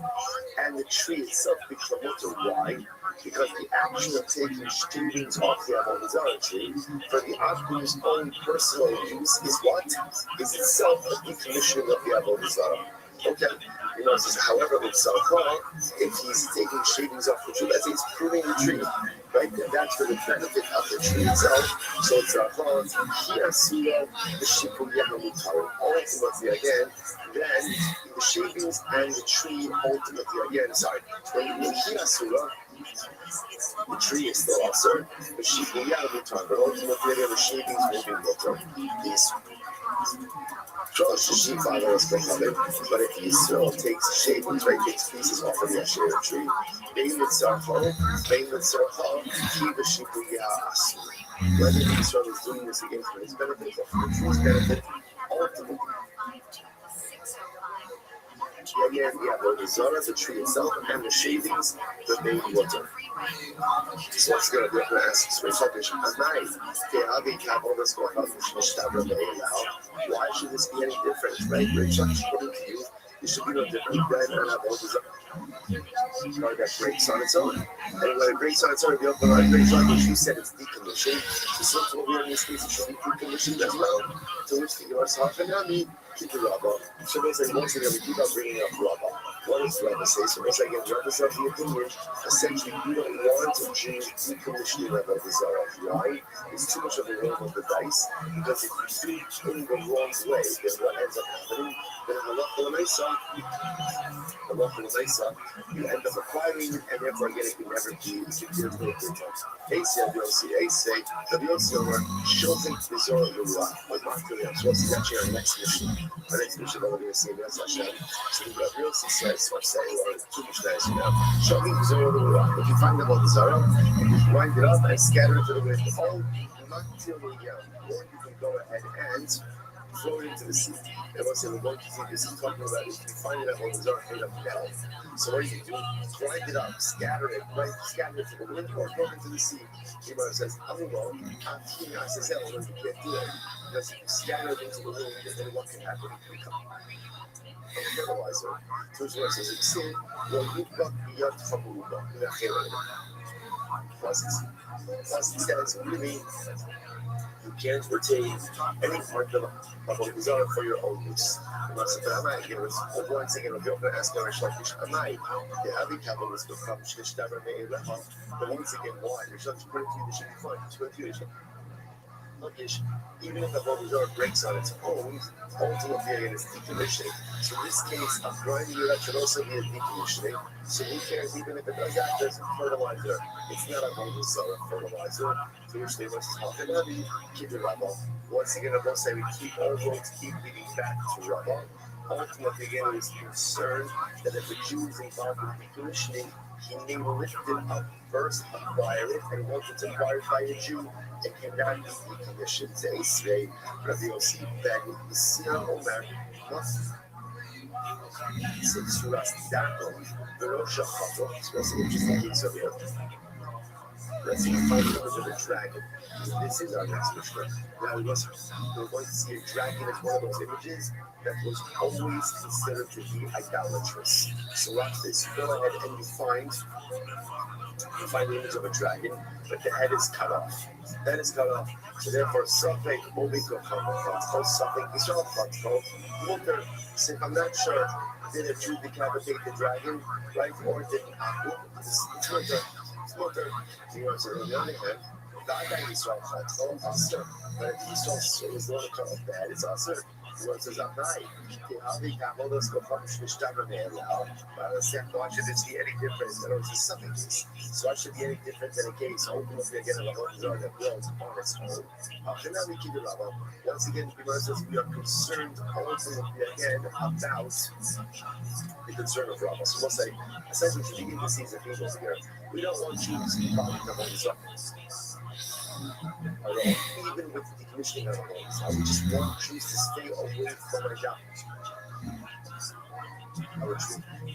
and the tree itself become mutter. Why? Because the action of taking shavings off the Avodah Zarah tree for the Akhir's own personal use is what? Is itself a decommissioning of the Avodah Zarah. Okay, says, however, with Sarchal, if he's taking shavings off the tree, let's say he's pruning the tree, right? And that's for the benefit of the tree itself. So it's Sarchal, the Shibuyah ultimately again, then the shavings and the tree ultimately again, when the tree is still also, the Shibuyah will turn, but ultimately again, the shavings will be mutter. But if he still takes shavings, right, takes pieces off of the Asherah tree, whether Israel is doing this again for his benefit or for the tree's benefit, ultimately. Again, we have the Zara, the tree itself, and the shavings, the baby water. So what's going to be able to ask why should this be any different, right? It should be no different than an Avodah Zarah that breaks on its own. And when it breaks on its own, the open line breaks on, which you said it's decommissioned. So what we are in this case, it should be decommissioned as well. To which the yourself and Rabbi keep the Rabbi. So basically, once again, we keep on bringing up Rabbi. What does Rabbi say? So once again, Rabbi's of the opinion, essentially, you don't want to change decommissioning Avodah Zarah. Why? It's too much of a roll of the dice. Because if you do it in the wrong way, then what ends up happening? Then you end up acquiring, and therefore again, it can never be appropriate. Say, the Yossi Shilton Bizarre Lua, but not to the so it's actually our next mission. Our next mission that we're going to see in Hashem. So the Yossi says, or say, or too much nice, Shilton Bizarre Lua. If you find them on the Zara, you just wind it up and scatter it to the wind. All not till the young, or you can go ahead and throw it into the sea. And once we're going to see this, is talking about if you find it at home, are made of metal. So what do? Grind it up, scatter it, right? Scatter it to the wind or throw it into the sea. Gemara says, Amulo, Atina says, hell, you can't do it. Because if you scatter it into the wind, then what can happen? It can become a fertilizer. So Gemara says, it's sin, well, you've got beyond Faburuba, plus it says, what do you mean? You can't retain any part of Avodah Zarah for your own use. Once again, if you're going to ask Rabbi Shlokish, the Avi Kabbalah is become Shishtaber Me'elecha, but once again, why? You're supposed to put it to you, this should be fine. Just put it to you, even if Avodah Zarah breaks on its own, ultimately again it's decommissioning. So in this case, a grinding unit should also be a decommissioning. So who cares even if it does act as a fertilizer? It's not a Avodah Zarah fertilizer. To which they must talk about the keep the Rabbi. Once again, I will say we keep all roads keep leading back to Rabbi. Ultimately, again, it is concerned that if the Jew is involved in decommissioning, he may lift it up first, acquire it, and once it's acquired by a Jew, it cannot be decommissioned. They say, Rabbi Yossi, that the Siyam Omer must. So Suras Dako, the Rosh Hashanah, it's also interesting case of it. Let's see, find the image of a dragon. This is our next Mishnah. Now, we're going to see a dragon as one of those images that was always considered to be idolatrous. So watch this. You go ahead and you find the image of a dragon, but the head is cut off. That is cut off. So therefore, something Omiko Kamatko, something Israel Patko, Mutter. So if I'm not sure, did a Jew decapitate the dragon, right? Or did Abu? It's Mutter. It's Mutter. You know, so on the other hand, the Israel Patko, Aser. But if Israel is going to cut off the head, it's Aser. What says Rabbi? How they got all those components which done on there now. But I understand why should it be any different? I don't just something. So why should it be any different than a case? Ultimately, again, a lot of that builds on its own. Now we keep it up. Once again, because we are concerned ultimately again about the concern of Rabbi. So we'll say, essentially, to begin to see the people here, we don't want Jews to be bothered about this up. Even with the decommissioning of the homes, I would just want Jews to stay away from our job.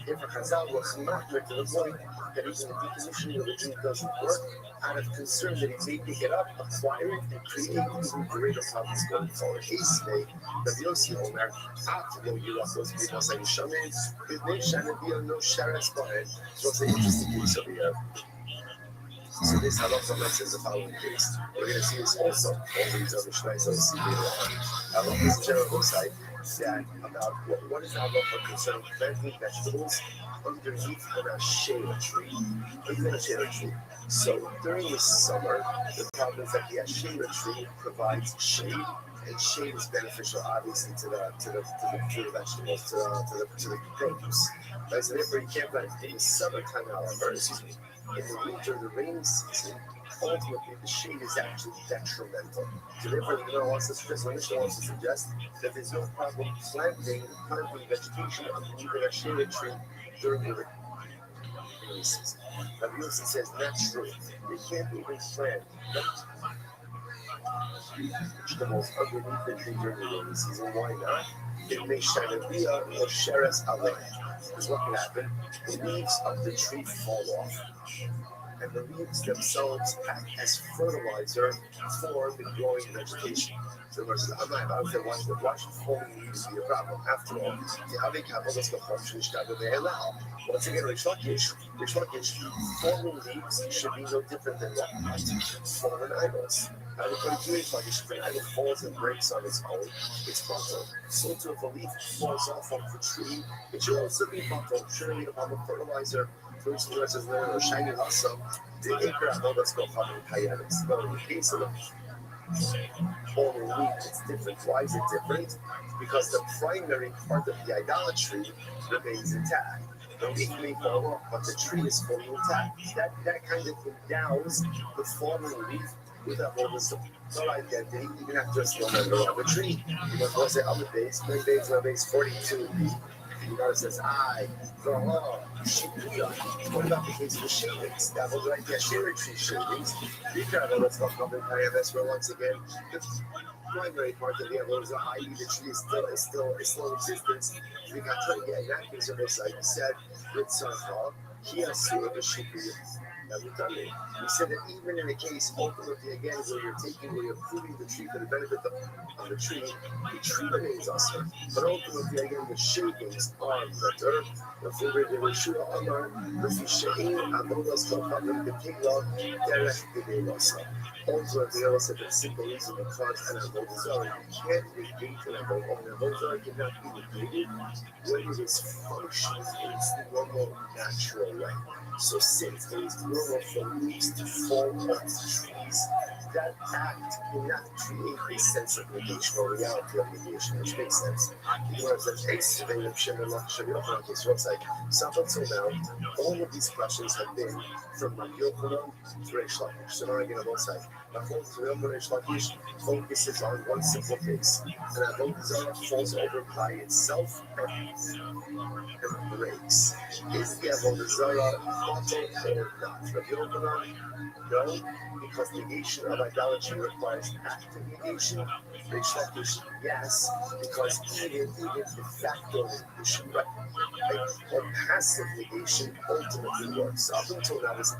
If a Chazal was not to the point that even the decommissioning of the Jew doesn't work, out of concern that he may pick it up, acquire it, and create even greater problems going forward. Yesterday, the Yossi Omer, after the Europe was people saying, Shaman, with me, Shannon, be no Sharas Bahan. So it's an interesting case over here. So this halacha says the following case. We're going to see this also over these other Mishnahs. Halacha is general side that about what is the halacha concerning planting vegetables underneath a shade tree. Underneath a shade tree. So during the summer, the problem is that the shade tree provides shade, and shade is beneficial, obviously, to the vegetables, to the produce. Right? So therefore, you can't plant in the summertime, however. Excuse me. In the winter, the rainy season, ultimately the shade is actually detrimental. So therefore, the Mishnah wants to suggest that there's no problem planting vegetation underneath a shade tree during the rainy season. Rabbi Yossi says that's true. You can't even plant vegetables underneath the tree during the rainy season. Why not? It may shine a via or sheres aleh. Because what can happen? The leaves of the tree fall off, and the leaves themselves act as fertilizer for the growing vegetation. So I'm not about to watch falling leaves be a problem. After all, once again, Rish Lakish, falling leaves should be no different than what? Fallen idols. Now, according to Rish Lakish, if an idol falls and breaks on its own, it's bottle. So too, if a leaf falls off of the tree, it should also be bottle. Surely upon the fertilizer, fruits and rest is there, shiny also. The acre of all that's called Pablo Kayanis. But in the case of the fallen leaf, it's different. Why is it different? Because the primary part of the idolatry remains intact. The leaf may fall off, but the tree is fully intact. That kind of endows the fallen leaf with a whole identity, even after it's no longer on the tree. Because what's the other base? When base 42b, the guy says, what about the case for shavings? That was like the cherry tree shavings. You can't know what's going on in IMS where once again, the primary part of the evidence, i.e., the tree is still in existence. We got to get that case of this, like you said, with Sarfal, he has sort of a shikri. We said that even in a case, ultimately, again, where you're pruning the tree for the benefit of the tree remains usher. But ultimately, again, the shavings are better. The favorite of Yeshua Amar, the Fishain, Amolas, Kohanim, the Kingdom, Derech, the Devasa. Ultimately, also the simple reason because an Avodazar, you can't negate an Avodazar, cannot be negated when it is functioning in its normal, natural way. So since it is normal for leaves to fall off trees, that act cannot create a sense of negation or reality of negation, which makes sense. Because that's excavated so it's like, up until now, all of these questions have been from Rabbi Yochanan to Rish Lakish. So now again, on both sides. Rish Lakish focuses on one simple case, and Avodah falls over by itself and breaks. Is the Avodah Zarah bottle or not? Rabbi Yochanan, no, because negation of idolatry requires active negation. Reish Lakish, yes, because even de facto negation, right? Or passive negation ultimately works. Up until now, this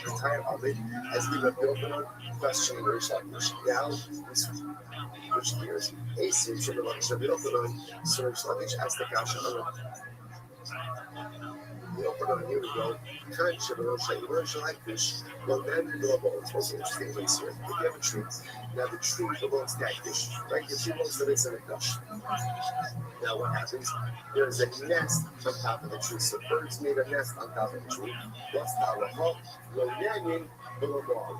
entire of it has been Rabbi Yochanan questioning Reish Lakish. Now, which gears? Asim Shabbat Rabbi Yochanan, so Reish Lakish asked the Kasha, here we go. Well, then it's also interesting place here. If you have a tree, now the tree belongs to that dish, right? The tree belongs to the Mikdash. Now what happens? There's a nest on top of the tree. So birds made a nest on top of the tree. What's the halacha? Lo yanyin v'lo mo'al.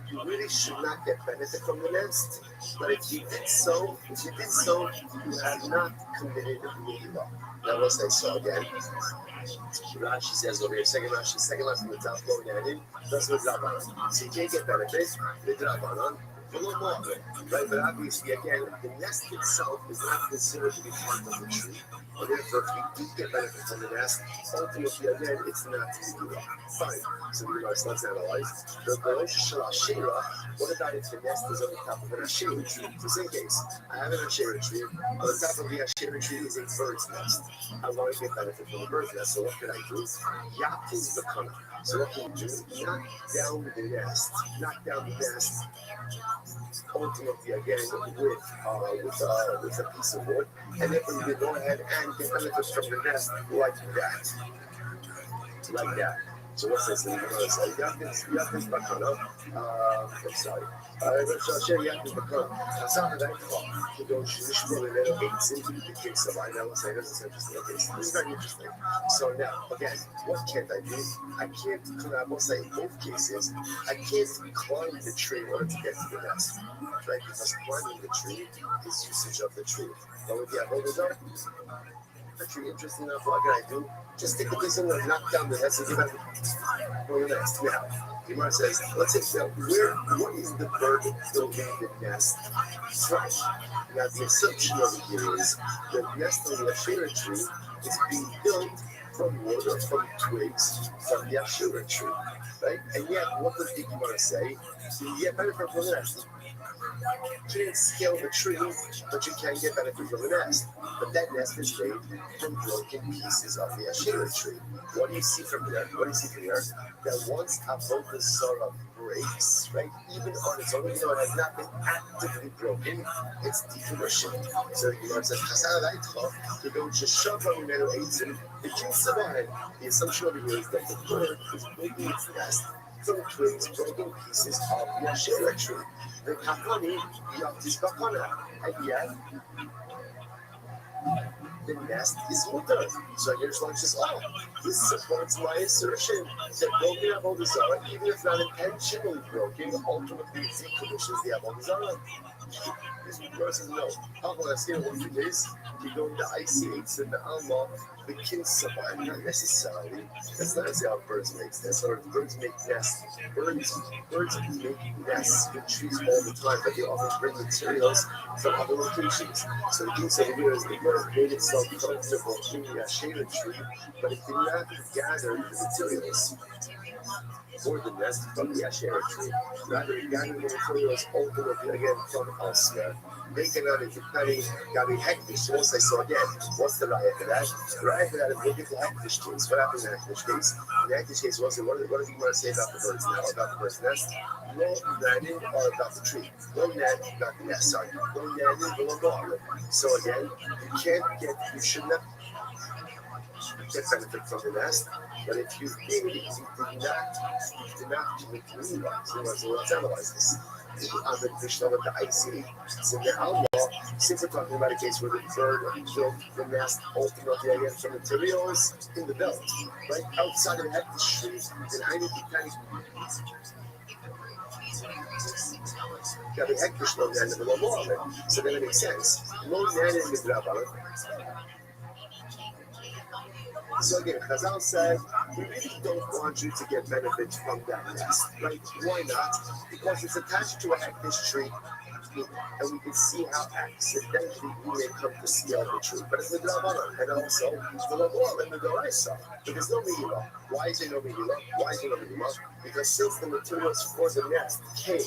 You really should not get benefit from the nest, but if you did so, you have not committed milah. Now let's say so again. Rashi says over here, second line from the top, lo yanyin, that's what Rabbanan. So you can't get benefit with Rabbanan. Right, but obviously, again, the nest itself is not considered to be part of the tree. But therefore, if you do get benefit from the nest, ultimately, again, it's not to fine. So let's analyze. The what about if the nest is on the top of an Asherah tree? It's the same case. I have an Asherah tree. On the top of the Asherah tree is a bird's nest. I want to get benefit from the bird's nest. So what can I do? Yakin the kana. So what can you do? Knock down the nest. Ultimately, again, with a piece of wood, and then you can go ahead and get benefits from the nest like that. So what's this? You have this bakana. I'm sorry. This is very interesting. So now, again, what can't I do? I can't climb. We'll say in both cases, I can't climb the tree in order to get to the nest, right? Because climbing the tree is usage of the tree. But with the avodah, actually interesting enough, what can I do? Just take a piece and knock down the nest and give it for the next. Now, Gemara says, let's say, what is the bird building the nest from? Now, the assumption over here is the nest on the Asherah tree is being built from wood or from twigs from the Asherah tree, right? And yet, what does the Gemara say? You get benefit from the nest. You can't scale the tree, but you can get benefit from the nest. But that nest is made from broken pieces of the Asherah tree. What do you see from there? That once avodah zarah breaks, right, even on its own, even though it has not been actively broken, it's decommissioned. So the Gemara says, the assumption over here is that the bird is building its nest from twigs, broken pieces of the Asherah tree. The kakani, and yet the nest is mutter. So here's one says, this supports my assertion that broken avodah zarah, even if not intentionally broken, ultimately decommissions the avodah zarah. This person no. How about I say what it is? You go to IC8 and the Alma, the kinsaba, not necessarily. That's not how birds make nests. Or birds make nests. Birds make nests in trees all the time, but they often bring materials from other locations. So the case over here is the bird made itself comfortable in the Asherah tree, but it did not gather the materials for the nest from the Asherah tree. Rather, it gathered the materials ultimately again from elsewhere. They cannot independently Gabi Hektish. Once I saw again, what's the raya for that? The raya for that is looking for Hektish case. What happened in the Hektish case? In the Hektish case, what do you want to say about the birds now? About the bird's nest? No nanin or about the tree? No nan, not the nest, sorry. No nanin, no more. So again, you should not get benefit from the nest, but if you did not commit milah. So let's analyze this. On the Mishnah of the IC, so the outlaw, since we're talking about a case where the bird built the nest ultimately again from materials in the belt, right outside of the Hektish tree, then I need to kind of the Hektish no nan in the law, so then it makes sense. No nan in the Rabbi. So again, Chazal said, we really don't want you to get benefits from that nest, right? Why not? Because it's attached to a Hektish tree. and we can see how accidentally we may come to see out the truth. But it's the Drabanan, and also the Lamor and the Doraisa. But there's no Mehila. Why is there no Mehila? Why is there no Mehila? Because since the materials for the nest came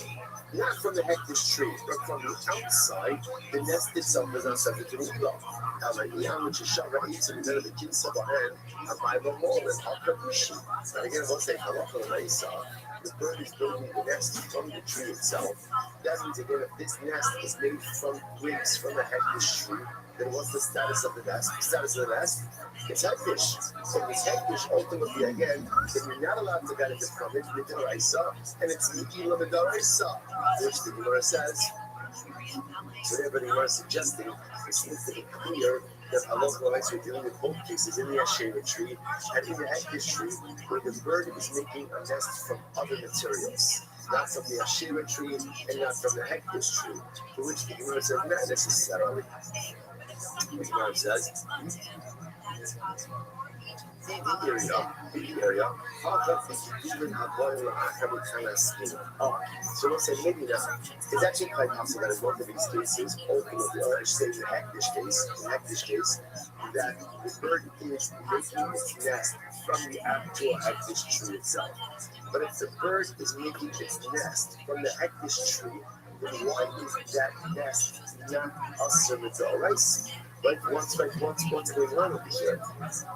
not from the hectish tree, but from the outside, the nest itself is not subject to Mehila. Which is Shara eats in the middle of the Kinsa Bahan, and by the moment, Hakabishi. And again, I want to say, Halakha Raisa. The bird is building the nest from the tree itself. That means again, if this nest is made from twigs from the hectish tree, then what's the status of the nest? The status of the nest? It's hectish. So if it's hectish, ultimately again, then you're not allowed to get it from it, the Daraisa, and it's Mikila the Daraisa, which the Gemara says. So everybody was suggesting this needs to be clear that Allah likes we're dealing with both cases in the Asherah tree and in the hectish tree, where the bird is making a nest from other materials, not from the Asherah tree and not from the hectish tree, to which the Gemara says not necessarily. The Gemara says, the area, so let's say maybe not. It's actually quite possible that in both of these cases, ultimately, or I should say in the hectish case, that the bird is making its nest from the actual hectish tree itself. But if the bird is making its nest from the hectish tree, then why is that nest not usher with the rice? But what's going on over here?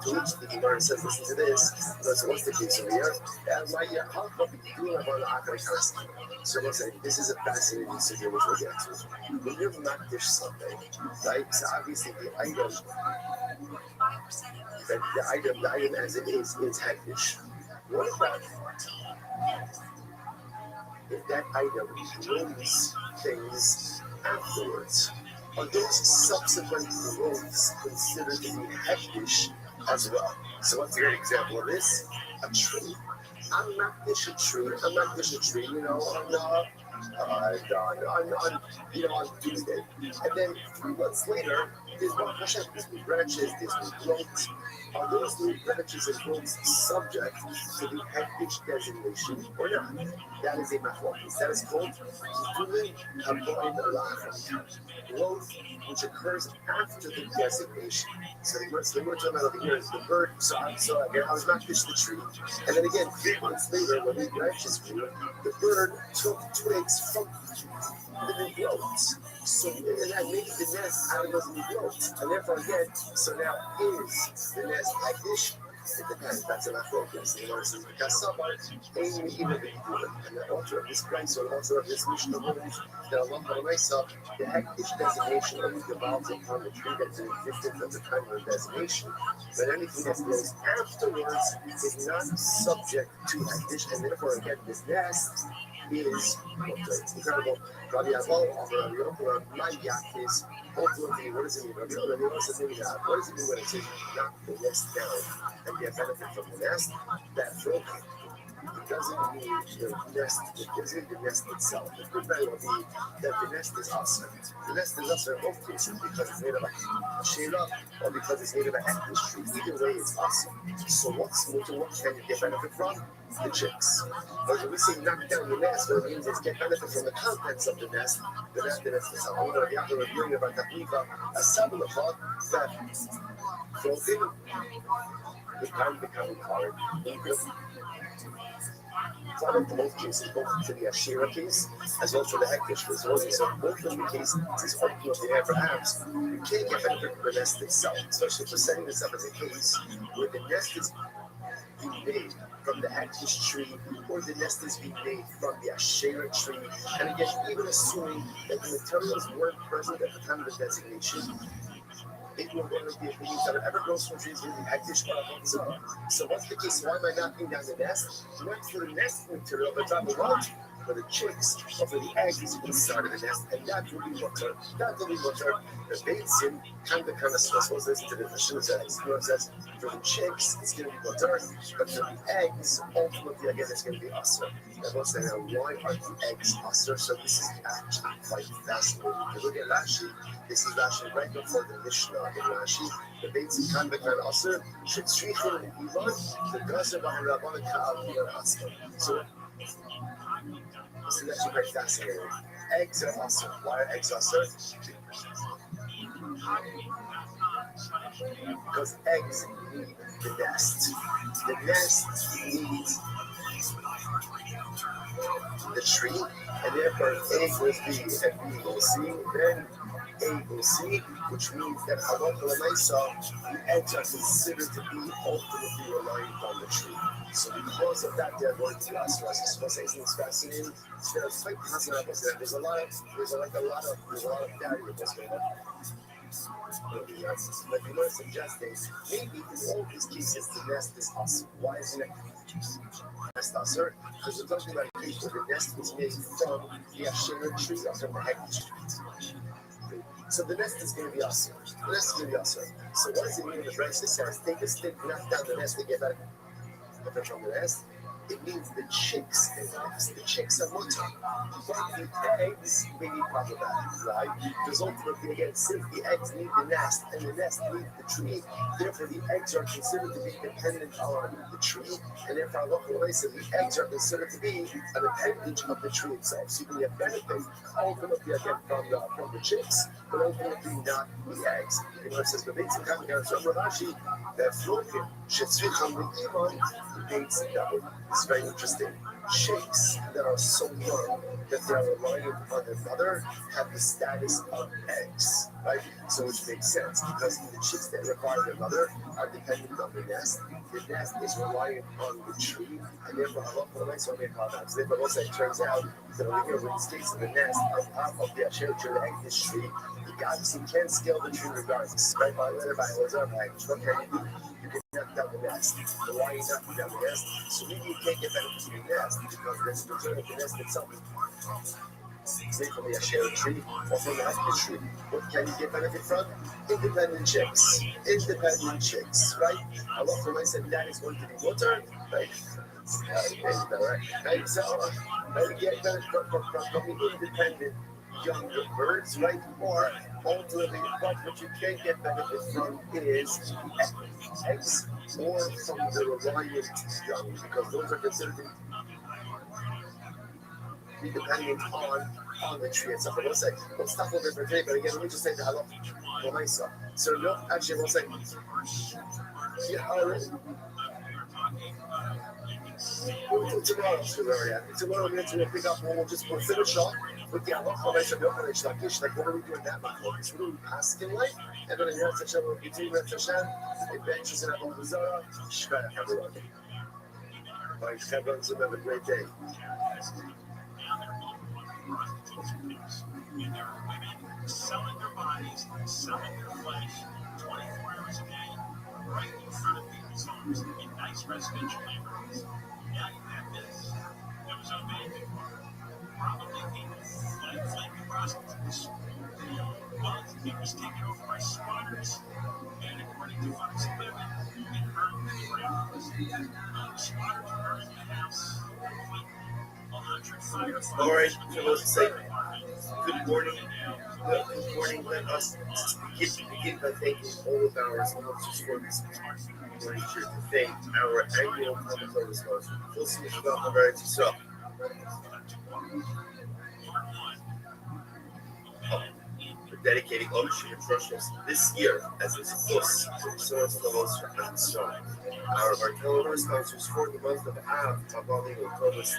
To which the Gemara says, listen to this. So what's the case over here? So we'll say, this is a fascinating scenario which we'll get to. When you're makdish something, right? So obviously the item as it is hektish. What about if that item grows things afterwards? Are those subsequent growths considered to be hektish as well? So what's a great example of this? A tree. I'm not dish a tree, you know, on Tuesday. And then 3 months later, there's one Hashem, there's new branches, there's new growths. Are those new branches and growths subject to the hektish designation or not? That is a machlokes. That is called growth, which occurs after the designation. So the word talking about over here is the bird. So again, I was not fish the tree, and then again 3 months later, when the branches grew, the bird took twigs from the new growths. So and that makes the nest out of those new growths, and therefore again, so now is the nest like this. It depends. That's an focus. You know, it says because somebody ain't even be doing. And the author of this place or the author of this Mishnah holds that Allah myself, the hektish designation only devolves upon the tree that's in existence at the time of the designation. But anything that grows afterwards is not subject to hektish, and therefore again, this nest is incredible. Rabbi is ultimately, what does it mean? What does it mean when it says knock the nest down and get benefit from the nest? That broke. It doesn't mean the nest, it doesn't mean the nest itself. It could very well be that the nest is awesome. The nest is awesome in both cases because it's made of a shela or because it's made of an hektish tree. Either way, it's awesome. So what can you get benefit from? The chicks. But when we say knock down the nest, what it means is get benefit from the contents of the nest. The nest is a owner of the other reviewing about the Riva, a sabbath that floating, the time becoming hard. So I in both cases, both for the Asherah case as well as for the hektish case. So both of the cases, it's ultimately there perhaps. You can't get benefit from the nest itself, especially for setting this up as a case where the nest is being made from the hektish tree or the nest is being made from the Asherah tree. And again, even assuming that the materials weren't present at the time of the designation, it will only be things that are ever grows from trees really hektish. So what's the case? Why am I knocking down the nest? Not for the nest material, but on the road for the chicks or for the eggs inside of the nest, and that will be water. That will be water. The basin kind of so listen to the Mishnah says for the chicks it's going to be water, but for the eggs ultimately again it's going to be usher. And we'll say now why are the eggs usher? So this is actually quite fascinating. If you look at Rashi, this is Rashi right before the Mishnah in Rashi. The basin kind of usher should strichen iman the gazer b'harabon ka'al b'yar asher. So this is actually quite fascinating. Eggs are awesome. Why are eggs awesome? Because eggs need the nest. The nest needs the tree, and therefore A equals B and B equals C, then A equals C, which means that the eggs are considered to be ultimately reliant on the tree. So because of that, they're going to be ostracized. So it's fascinating. There's quite fascinating. There's a lot of variables going on. But you are suggesting maybe in all these cases the nest is awesome. Why isn't it nest awesome? Because we're talking about a case where the nest was made from the Asherah tree or from the Hegel tree. So the nest is going to be awesome. The nest is going to be awesome. So what does it mean when the Brisa says, take a stick, knock down the nest, and get back from the nest? It means the chicks in the nest. The chicks are mutter. But the eggs may be problematic, right? Because ultimately, again, since the eggs need the nest and the nest needs the tree, therefore the eggs are considered to be dependent on the tree, and therefore the eggs are considered to be an appendage of the tree itself. So you can get benefit ultimately again from the chicks, but ultimately not the eggs. You know, it says the basic coming down from Rashi that floating should switch on the iman dates that is very interesting. Chicks that are so young that they are reliant on their mother have the status of eggs, right? So which makes sense because the chicks that require their mother are dependent on the nest. The nest is reliant on the tree, and therefore so therefore also it turns out that over here, in this case of the nest, on top of the Asherah tree, the egg this tree, you obviously can't scale the tree regardless, right? By letter by letter, what can you do? You can knock down the nest. But why are you knocking down the nest? So maybe you can't get benefit from the nest because there's a return of the nest itself. Say from the Asherah tree or from the Hegel tree. What can you get benefit from? Independent chicks. Independent chicks, right? Allah for I said that is going to be water, right? Right? So, you get benefit from the independent young birds, right? Or ultimately, but what you can't get benefit from is eggs or from the reliant young, because those are considered to be dependent on the tree itself. But let's stop over for today. But again, let me just say the halal for myself. So no, actually, we'll say, tomorrow we'll pick up and we'll finish off with the halal. Like, what are we doing that much? What are we asking like? And then you have to show up between Hashem, adventures in Abu Zara, Shkaya, everyone. Bye, everyone, have a great day. And there are women selling their bodies, selling their flesh, 24 hours a day, right in front of people's homes in nice residential neighborhoods. Now you have this. There was a man before, probably people like prostitutes. But he was taken over by squatters, and according to Fox 11, it burned the ground. Squatters burned the house. All right, so let's say good morning. Good morning. Let us begin by thanking all of our sponsors for this morning. To thank our annual Common sponsor. We'll see you about the very so. We're dedicating ownership and trust this year as its first source levels and so. Our calendar sponsors for the month of Av, Mabali, will call us.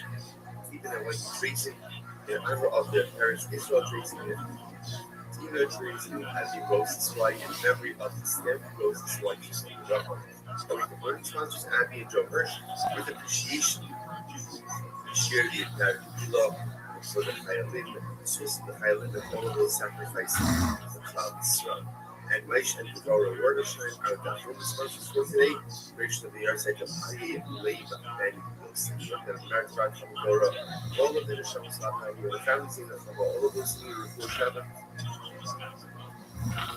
Even though when Tracy, in honor of their parents, Israel Tracy, Tina Tracy, as he roast his wife in memory of his step, roast his wife to the Rabbi. So we converted sponsors Abby and Joe Hirsch with appreciation. We share the entire love for the Highland, the Highland, and all of those sacrifices for clouds. And Maish and Dora Wordishine are the sponsors for today. Creation of the Arsite of Ayi and Leva and all of the Nishams, the families in the all of those who were 7.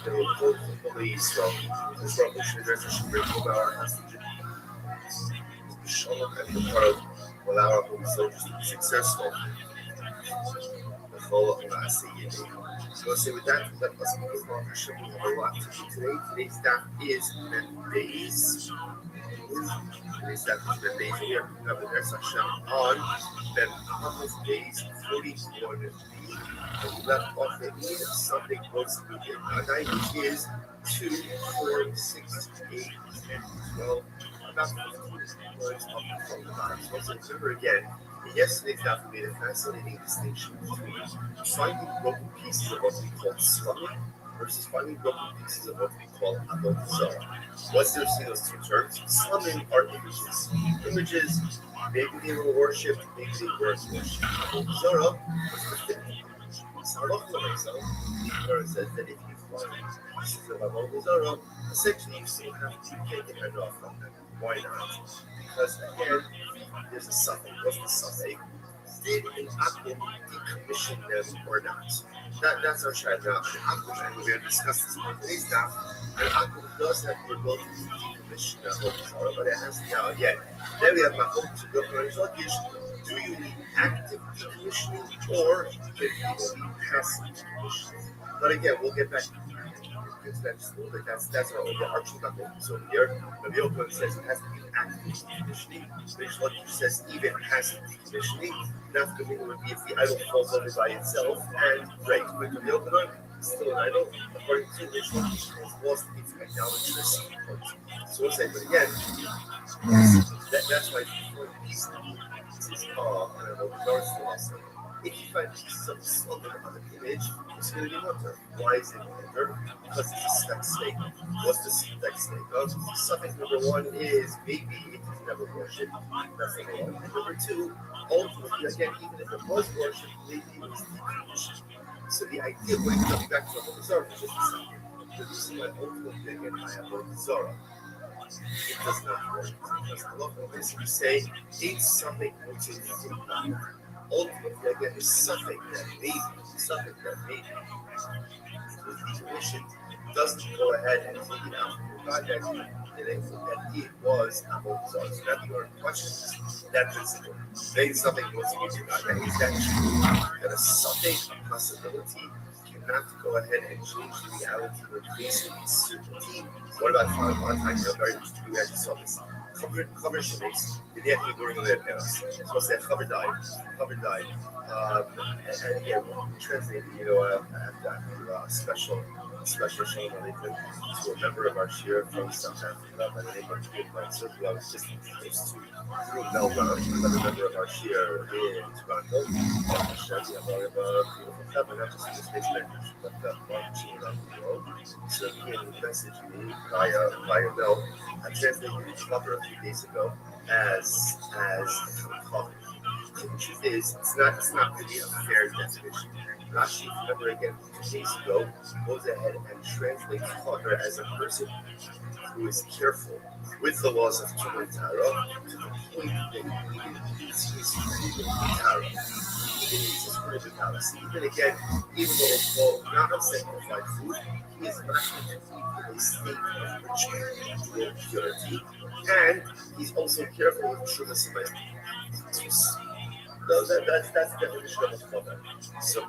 They were called the police from this revolution. There's a shipwreck of our hostage. The Shalom and the Pearl will allow our home soldiers to be successful. The call Say with that, let us move on. We have a lot to do today. Today's daf is Membeis. Today's daf is Membeis. We are picking up the next Hashem on Membeis days 41b. And we left off the need of something close to the 9, which is 2, 4, 6, 8, 10, 12, about 15 words from the bottom. So let's remember again. Yesterday's daf made a fascinating distinction between finding broken pieces of what we call slumming versus finding broken pieces of what we call avodah zarah. What's the difference between those two terms? Slumming are images. Images, maybe they were worshipped, maybe they weren't worshipped. Avodah zarah was the thing. Where it says that if you find pieces of avodah zarah, essentially you still have to take your head off from them. Why not? Because again, there's a suffix. What's the suffix? Did an akum decommission them or not? That's our shad now. An akum, and we're going to discuss this in today's daf. An akum does have the ability to decommission the avodah zarah, but it has to now again. Then we have mahom to go for do you need active decommissioning or do you need passive decommissioning? But again, we'll get back to that just a little bit. That's our overarching topic. So here, Rabbi Yochanan says it has to be active decommissioning. Which what he says even passive decommissioning. Not going to be if the idol falls over by itself and great. But Rabbi Yochanan is still an idol, according to which one he has lost its idolatrous function. So we'll say, but again, that's why this is if you find pieces of slumber on an image, it's going to be mutter. Why is it mutter? Because it's a spec state. What's the spec state of? Suffix number 1 is maybe it is never worshipped. That's number 1. And number 2, ultimately, again, even if it was worshipped, maybe it was decommissioned. So the idea when it comes back to avodah zarah is just the same. The reason why ultimately again I have avodah zarah, it does not work. Because a lot of this we say it's something which is ultimately, again, the suffix that maybe was decommissioned doesn't go ahead and take it out from your God that it was avodah zarah. So now the only question is that principle. Saying something was to your God, that is that true? That a suffix, a possibility, cannot go ahead and change the reality or basic certainty. What about Father Time? We actually saw this. Cover shemais. They have to be during their parents. So say cover died. And again, translated. After a special shalom aleichem to a member of our shir from South Africa by the name of Rabbi. So I was just introduced to through Melbourne, another member of our shir in Toronto. Not just in the States language, but launching around the world. So he messaged me via mail. I translated the cover a few days ago as cover. The truth is, it's not really a fair definition. Rashi, remember again, 2 days ago, goes ahead and translates cover as a person who is careful with the laws of Tumah and Tara to the point that he even eats his food with Tara. Even again, even though it's not unsanctified food, he is not going to eat in a state of ritual purity, and he's also careful with Trumas and so that's the definition of a cover. So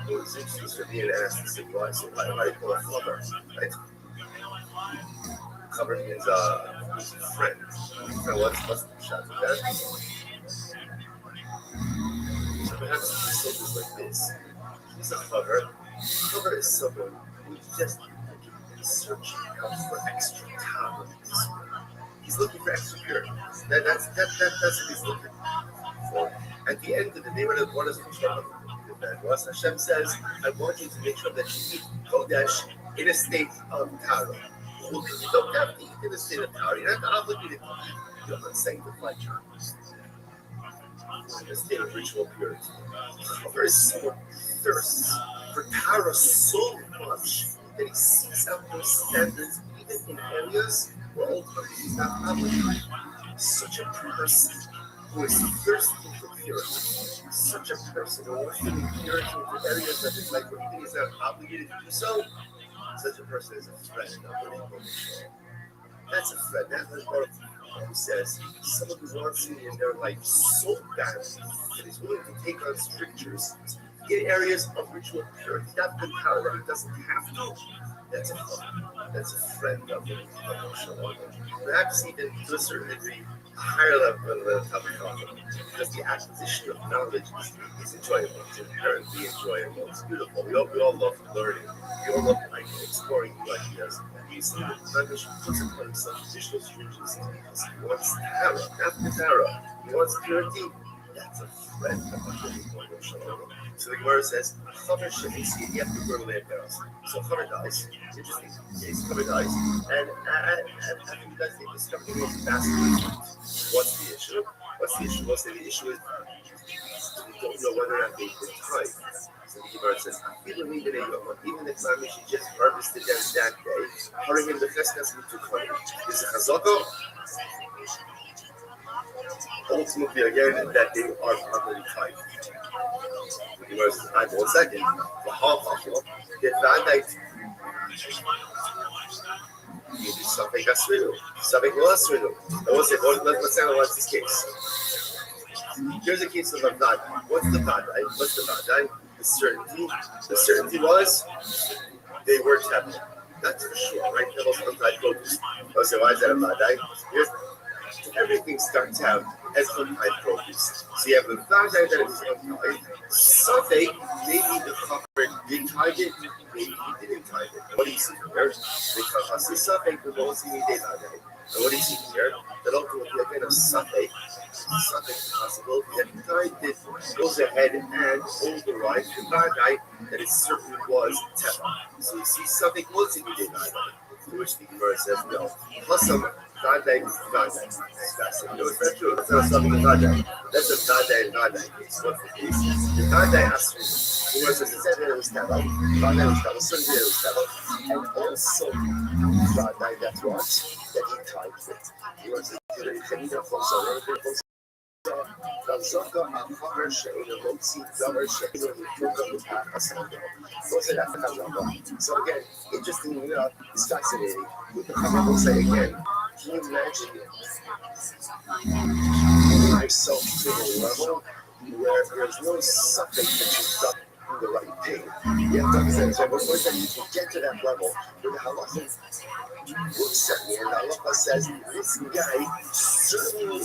it was interesting for me to ask this advice. Why do you call a flubber? Right? Cover means friend. So what's the shot of that? So perhaps it's like this. He's a cover. Cover is someone who's just looking and searching out for extra time in this world. He's looking for extra purity. That's what he's looking for. At the end of the day, what does Rosh Hashem says, I want you to make sure that you eat Kodesh in a state of Tara. You don't have to eat in a state of Tara. You're not obligated to eat your unsanctified charms. In a state of ritual purity. There is someone who thirsts for Tara so much that he seeks out those standards even in areas where ultimately he's not obligated. Such a person who is thirsting for purity, such a person who wants to be purity into areas of his life where even he's not obligated to do so, such a person is a threat. That's a threat. who says someone who wants me in their life so badly that is willing to take on strictures in areas of ritual purity, that the power that he doesn't have to. That's a friend of Shalom. Perhaps even to a certain degree, a higher level of Tabakh, because the acquisition of knowledge is enjoyable. It's inherently enjoyable. It's beautiful. We all love learning. We all love exploring new ideas. You see that Amish puts upon himself additional stringency because he wants Tara, not the Tara. He wants purity. That's a friend of Shalom. So the Gemara says, Chaver Shemisi, you have to burn lamp barrels. So Chaver dies. Interesting case. Chaver dies. And after he dies, they discover the most fascinating. What's the issue? Most of the issue is we don't know whether or not they've been tied. So the Gemara says, even if Mamish just harvested them that day, hurrying in the Chesnas Mitukoni. Is it Chazaka? Ultimately, again, that they are properly tied. The Gemara says, I will second. The half-half, the Vandite. You do something Asridu, something Asridu. I will say, let's analyze this case. Here's a case of a Vadai. What's the Vadai? The certainty. The certainty was they were temple. That's for sure, right? The most untied produce. So why is that a Vadai? Everything starts out as untied produce. So you have the Vadai that is untied. Something, maybe the culprit did tie it, maybe he didn't tie it. What do you see here? Because the something we don't see any Vadai. And what do you see here? That ultimately, again, a something possibility that he tied it goes ahead and overrides the Vadai that it certainly was Teva. So you see something was in the Vadai, to which the Gemara says no. Plus some Vadai is Vadai. No, it's not true. That's not something in Vadai. That's a Vadai and Vadai case. What's the case? The Vadai Asri. The Gemara says it said that it was Teva. Vadai was Teva. Certainly it was Teva. And also Vadai, that's what? That he tied it. The Gemara says so again, interestingly enough, it's fascinating. With the Chacham will say again, can you imagine myself to the level where there's no something that you've done in the right thing? You have to understand, so before that you can get to that level, where the halacha looks at me and the halacha says, this guy certainly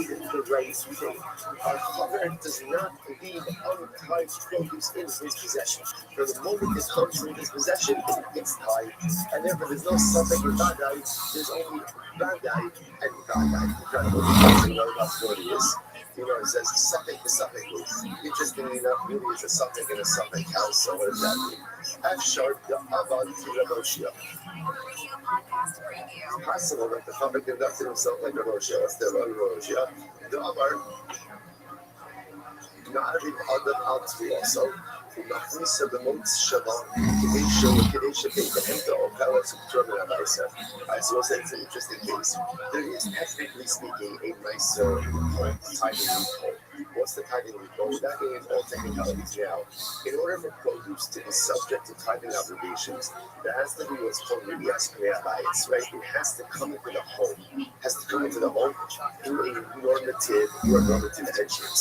did the right thing. Our Chaver does not leave untied produce in his possession. For the moment it comes in his possession, it's tied. And therefore there's no something in Vadai, there's only Vadai and Vadai. Incredible. You know that's what it is. You know, it says something to something. Interestingly enough, really it's a something and a something house. So what does that mean? Afshar Avad Raboshia. It's possible that the Chaver conducted himself like Raboshia. What's the Raboshia? The Amar. Na'arim Adam Altri also. ומכניס במות שבה כדי שבית האמצע אוכל לסופטרון ולמייסר. So it's an interesting case. There is, technically speaking, a nicer tithing loophole. What's the tithing loophole? Without getting into all technicalities now, in order for produce to be subject to tithing obligations, there has to be what's called Ribias Kriyabayis, right? It has to come into the home. Through a normative entrance.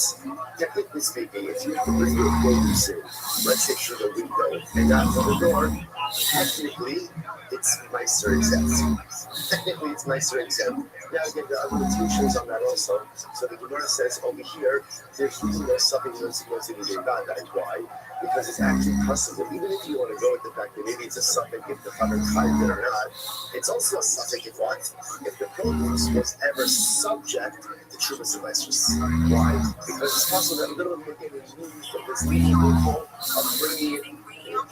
Technically speaking, if you bring your produce in, let's say through the window and not through the door, technically it's nicer exempt. Now again, there are limitations on that also. So the Gemara says over here, there's really no something that's supposed to be about that. Why? Because it's actually possible, even if you want to go with the fact that maybe it's a suffix if the Chaver tied it or not, it's also a suffix if what? If the produce was ever subject to Trumas and Maestros. Why? Because it's possible that a little bit in the news of this legal loophole of bringing it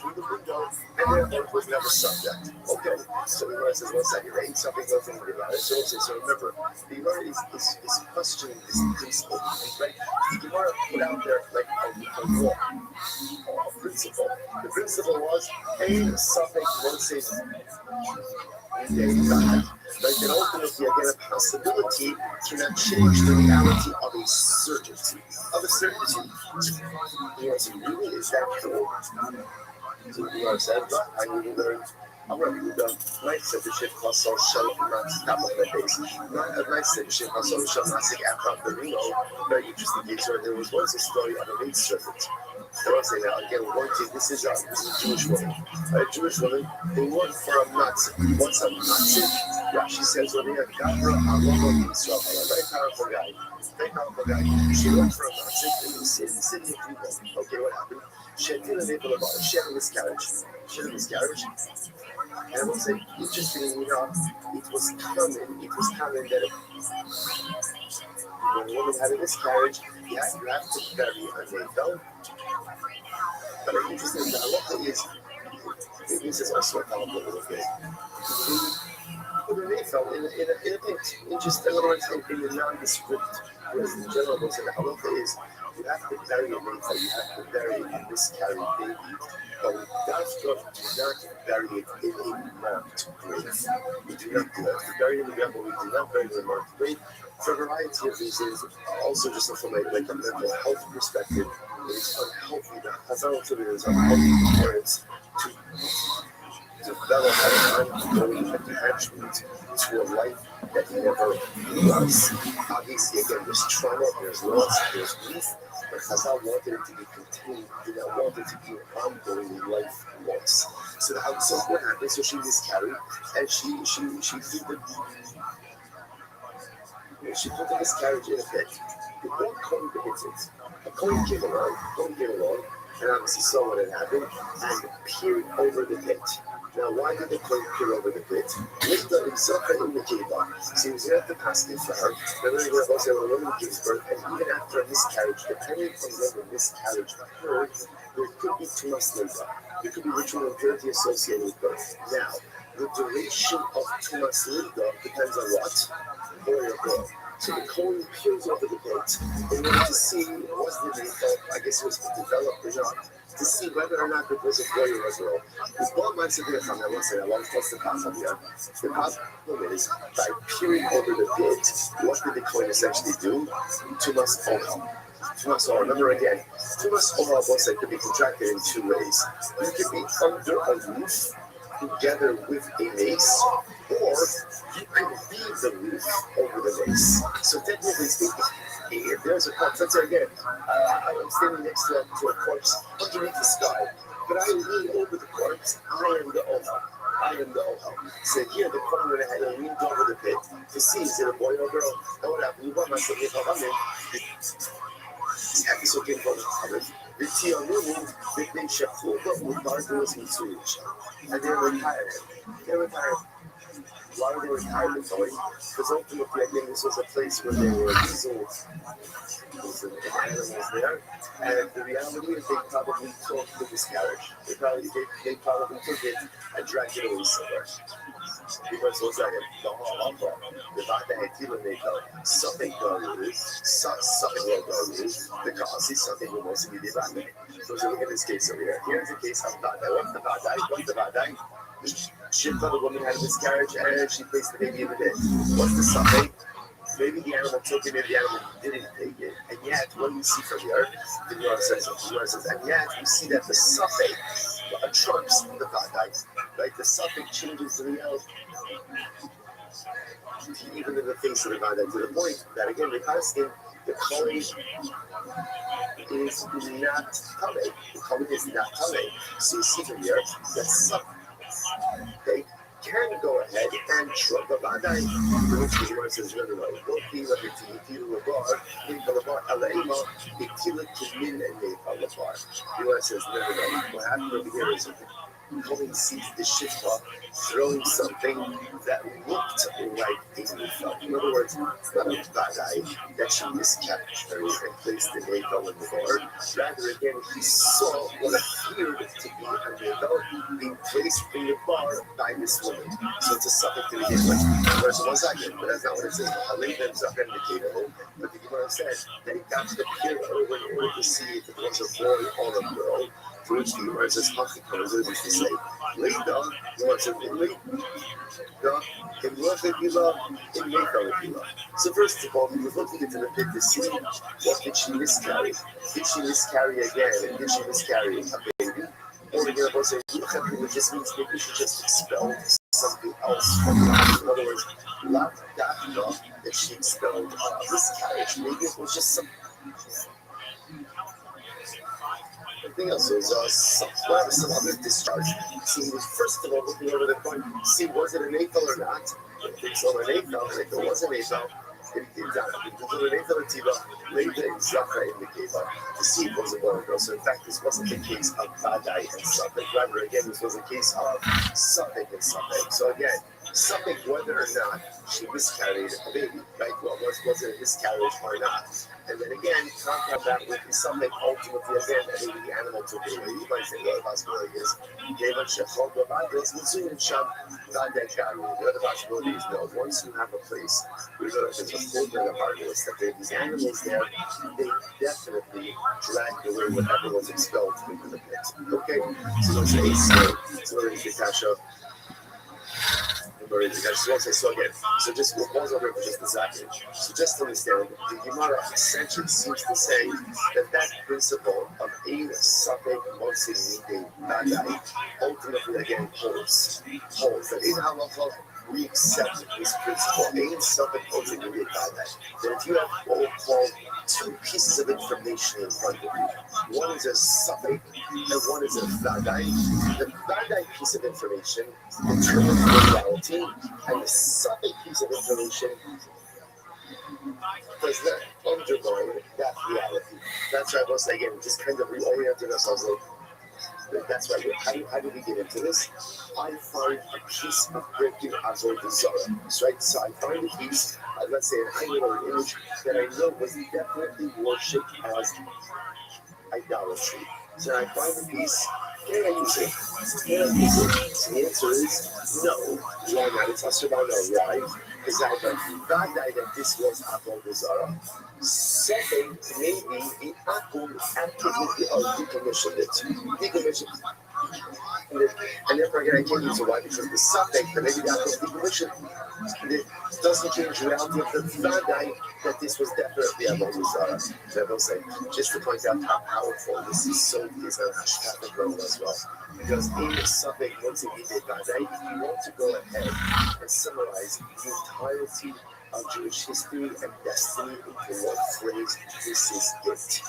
through the window, and therefore it was never subject. Okay, so the Gemara says, one second, right? Something goes into the Gemara. So remember, the Gemara is questioning this principle, right? The Gemara put out there like a law, a principle. The principle was, a suffix once in God. Right? And ultimately, again, a possibility cannot change the reality of a certainty. You know, so really, is that true? So the Gemara said, but I really learned However, the night censorship also showed not top of the base. Night censorship also showed not to act out the Reno. Very interesting case where there was once a story of a maid servant. They were saying that again, one thing, this is a Jewish woman. A Jewish woman who worked for a Nazi. Once a Nazi, yeah, she says over here, got her a local Israel, a very powerful guy. Very powerful guy. She worked for a Nazi in the city of people. Okay, what happened? She had been unable about it. She had a miscarriage. And I will say, interestingly enough, it was common that when a woman had a miscarriage, you have to bury a navel. But the interesting thing, I love it is, this is also a powerful little bit. Put a navel in a pit. In just, in other words, in the nondescript, whereas in general, what's in the halacha is, you have to bury a navel, you have to bury a miscarried baby. But we do not bury it in a marked grave. We do not do that. We bury it in the ground, but we do not bury it in a marked grave for a variety of reasons. Also, just from a mental health perspective, it's unhealthy. The Chazal is unhealthy for parents to develop an ongoing attachment to a life that never was. Obviously, again, there's trauma, there's loss, there's grief. But Chazal wanted it to be contained, did not want it to be an ongoing life loss. So what happened? So she miscarried, and she put the miscarriage in a pit. The one coin hits it. A coin came along, and obviously saw what had happened, and peered over the pit. Now, why did the coin peer over the pit? Lifta himself in the kiva. So he was at the paskin for her. Then when a woman gives birth, and even after a miscarriage, depending on when the miscarriage occurred, there could be too much labor. There could be ritual impurity associated with birth. Now, the duration of too much labor depends on what? Boy or girl. So the coin peels over the pit in order to see was the makeup, I guess it was developed or not, to see whether or not it was a boy or a girl. The ball might have been from I won't say I won't test the problem here. The problem is by peering over the pit, what did the coin essentially do? Tumas oral. Tumas oral. Remember again, Tumas oral was could be contracted in two ways. You could be under a roof together with a mace, or you can be the roof over the mace. So technically speaking, if there's a corpse, let's say again, I'm standing next to a corpse underneath the sky, but I lean over the corpse, I am the Ohel. So here the corner that I leaned over the pit to see is it a boy or a girl, and what happened? You want myself if I'm in the episode came from the Tiamunim, they Shafuba with Barbaros and Swedish. And they're retired. Why were they retired, Toy? Because ultimately, I think this was a place where there were weasels and animals there. And the reality is they probably took the miscarriage. They probably took it and dragged it away somewhere. Because what's that? The whole the Vata makeup, something the cause is something will mostly be the So look at this case over here. Here's the case of Vata. What's the Vata? She thought the woman had a miscarriage and she placed the baby in the bed. What's the something? Maybe the animal took it, maybe the animal didn't take it. And yet, what do you see from here? The Gemara says, and yet, you see that the suffix trumps the Vata. Right? The suffix changes the reality. Even in the face of the Vata, to the point that, again, the constant, the coin is not coming. The coin is not coming. So you see from here that suffix. They can go ahead and trump the Vadai. Which the Gemara says, no. Don't feel like it's a bar, in the bar, Alaima, the Tila Kimin and the bar. The Gemara says, no. What happened over here is Cohen sees the Shifra throwing something that looked like a Nifa. In other words, not a Vadai that she miscaptured and placed the Nifa in the bar. Rather, again, he saw what appeared to be a Nifa being placed in the bar by this woman. So it's a suffix to begin with. There's 1 second, but that's not what it says. Alayim Zachar indicator. But the Gemara said that he got to the peer over in order to see if it was a boy or a girl. To which the Gemara says, which is to say, Leida, so first of all, he was looking into the pit to see what did she miscarry. Did she miscarry again? And did she miscarry a baby? Or again, I was saying, it just means maybe you should just expel something else from the house. In other words, not that she expelled miscarriage. Maybe it was just some. The thing else is some other discharge. See, first of all, looking over the point, see, was it an AFL or not? If it's on an AFL, and if it was an AFL, it was an AFL or Tiva, later in Zafra in the Kiva, to see if it was a boy or girl. So, in fact, this wasn't the case of Vadai and Suffolk. Rather, again, this was a case of Suffolk and Suffolk. So, again, Suffolk, whether or not she miscarried a baby, right? Well, was it a miscarriage or not? And then again, compound that with something ultimately again, maybe the animal took it away. You might think the other possibility is gave a shechol b'vadros mitzuyim sham v'adei karu. The other possibility is no. Once you have a place where there's a filter in the hardness that there are these animals there, they definitely dragged away whatever was expelled into the pit. Okay, so let's say so there is the kasha. So again, so just we'll pause over for just a second. So just to understand, the Gemara essentially seems to say that principle of ein safek motzi midei vadai ultimately again holds. That in halacha we accept this principle. Ein safek motzi midei vadai. That if you have what we'll call two pieces of information in front of you, one is a safek and one is a vadai. The vadai piece of information determines the reality, and the safek piece of information does not undermine that reality. That's why I was again just kind of reorienting ourselves. That's why. How did we get into this? I find a piece of breaking avodah zarah. Right? So I find a piece, let's say an item or an image that I know was definitely worshipped as idolatry. So I find a piece. Can I use it? So the answer is no. Why not? It's also about no, right? Because I have not that this was avodah zarah. Second, maybe the Akum actively decommissioned it. And therefore, again, I can't use it. Why? Because the suffix, but maybe the Akum decommissioned it doesn't change the reality of the Vadai that this was definitely avodah zarah. So I will say, just to point out how powerful this is so is a hashkafic level as well. Because in the suffix, once it is Vadai, you want to go ahead and summarize the entirety of Jewish history and destiny into one phrase. This is it.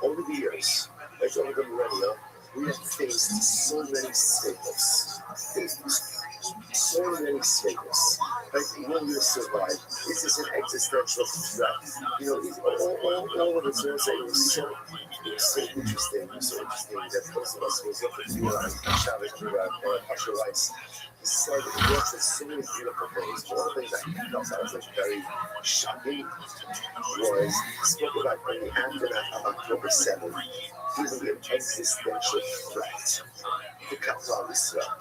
Over the years, like over the millennia, we have faced so many staples. So many staples. Like, will you survive? Is this an existential threat? You know, all of it's saying was so interesting. So interesting that most of us was looking through Shabbos through Pasha Rice. He said he works at so many beautiful things. One of the things I felt that was like very shocking was he spoke about in the aftermath of October 7th, giving an existential threat to Kafar Israel.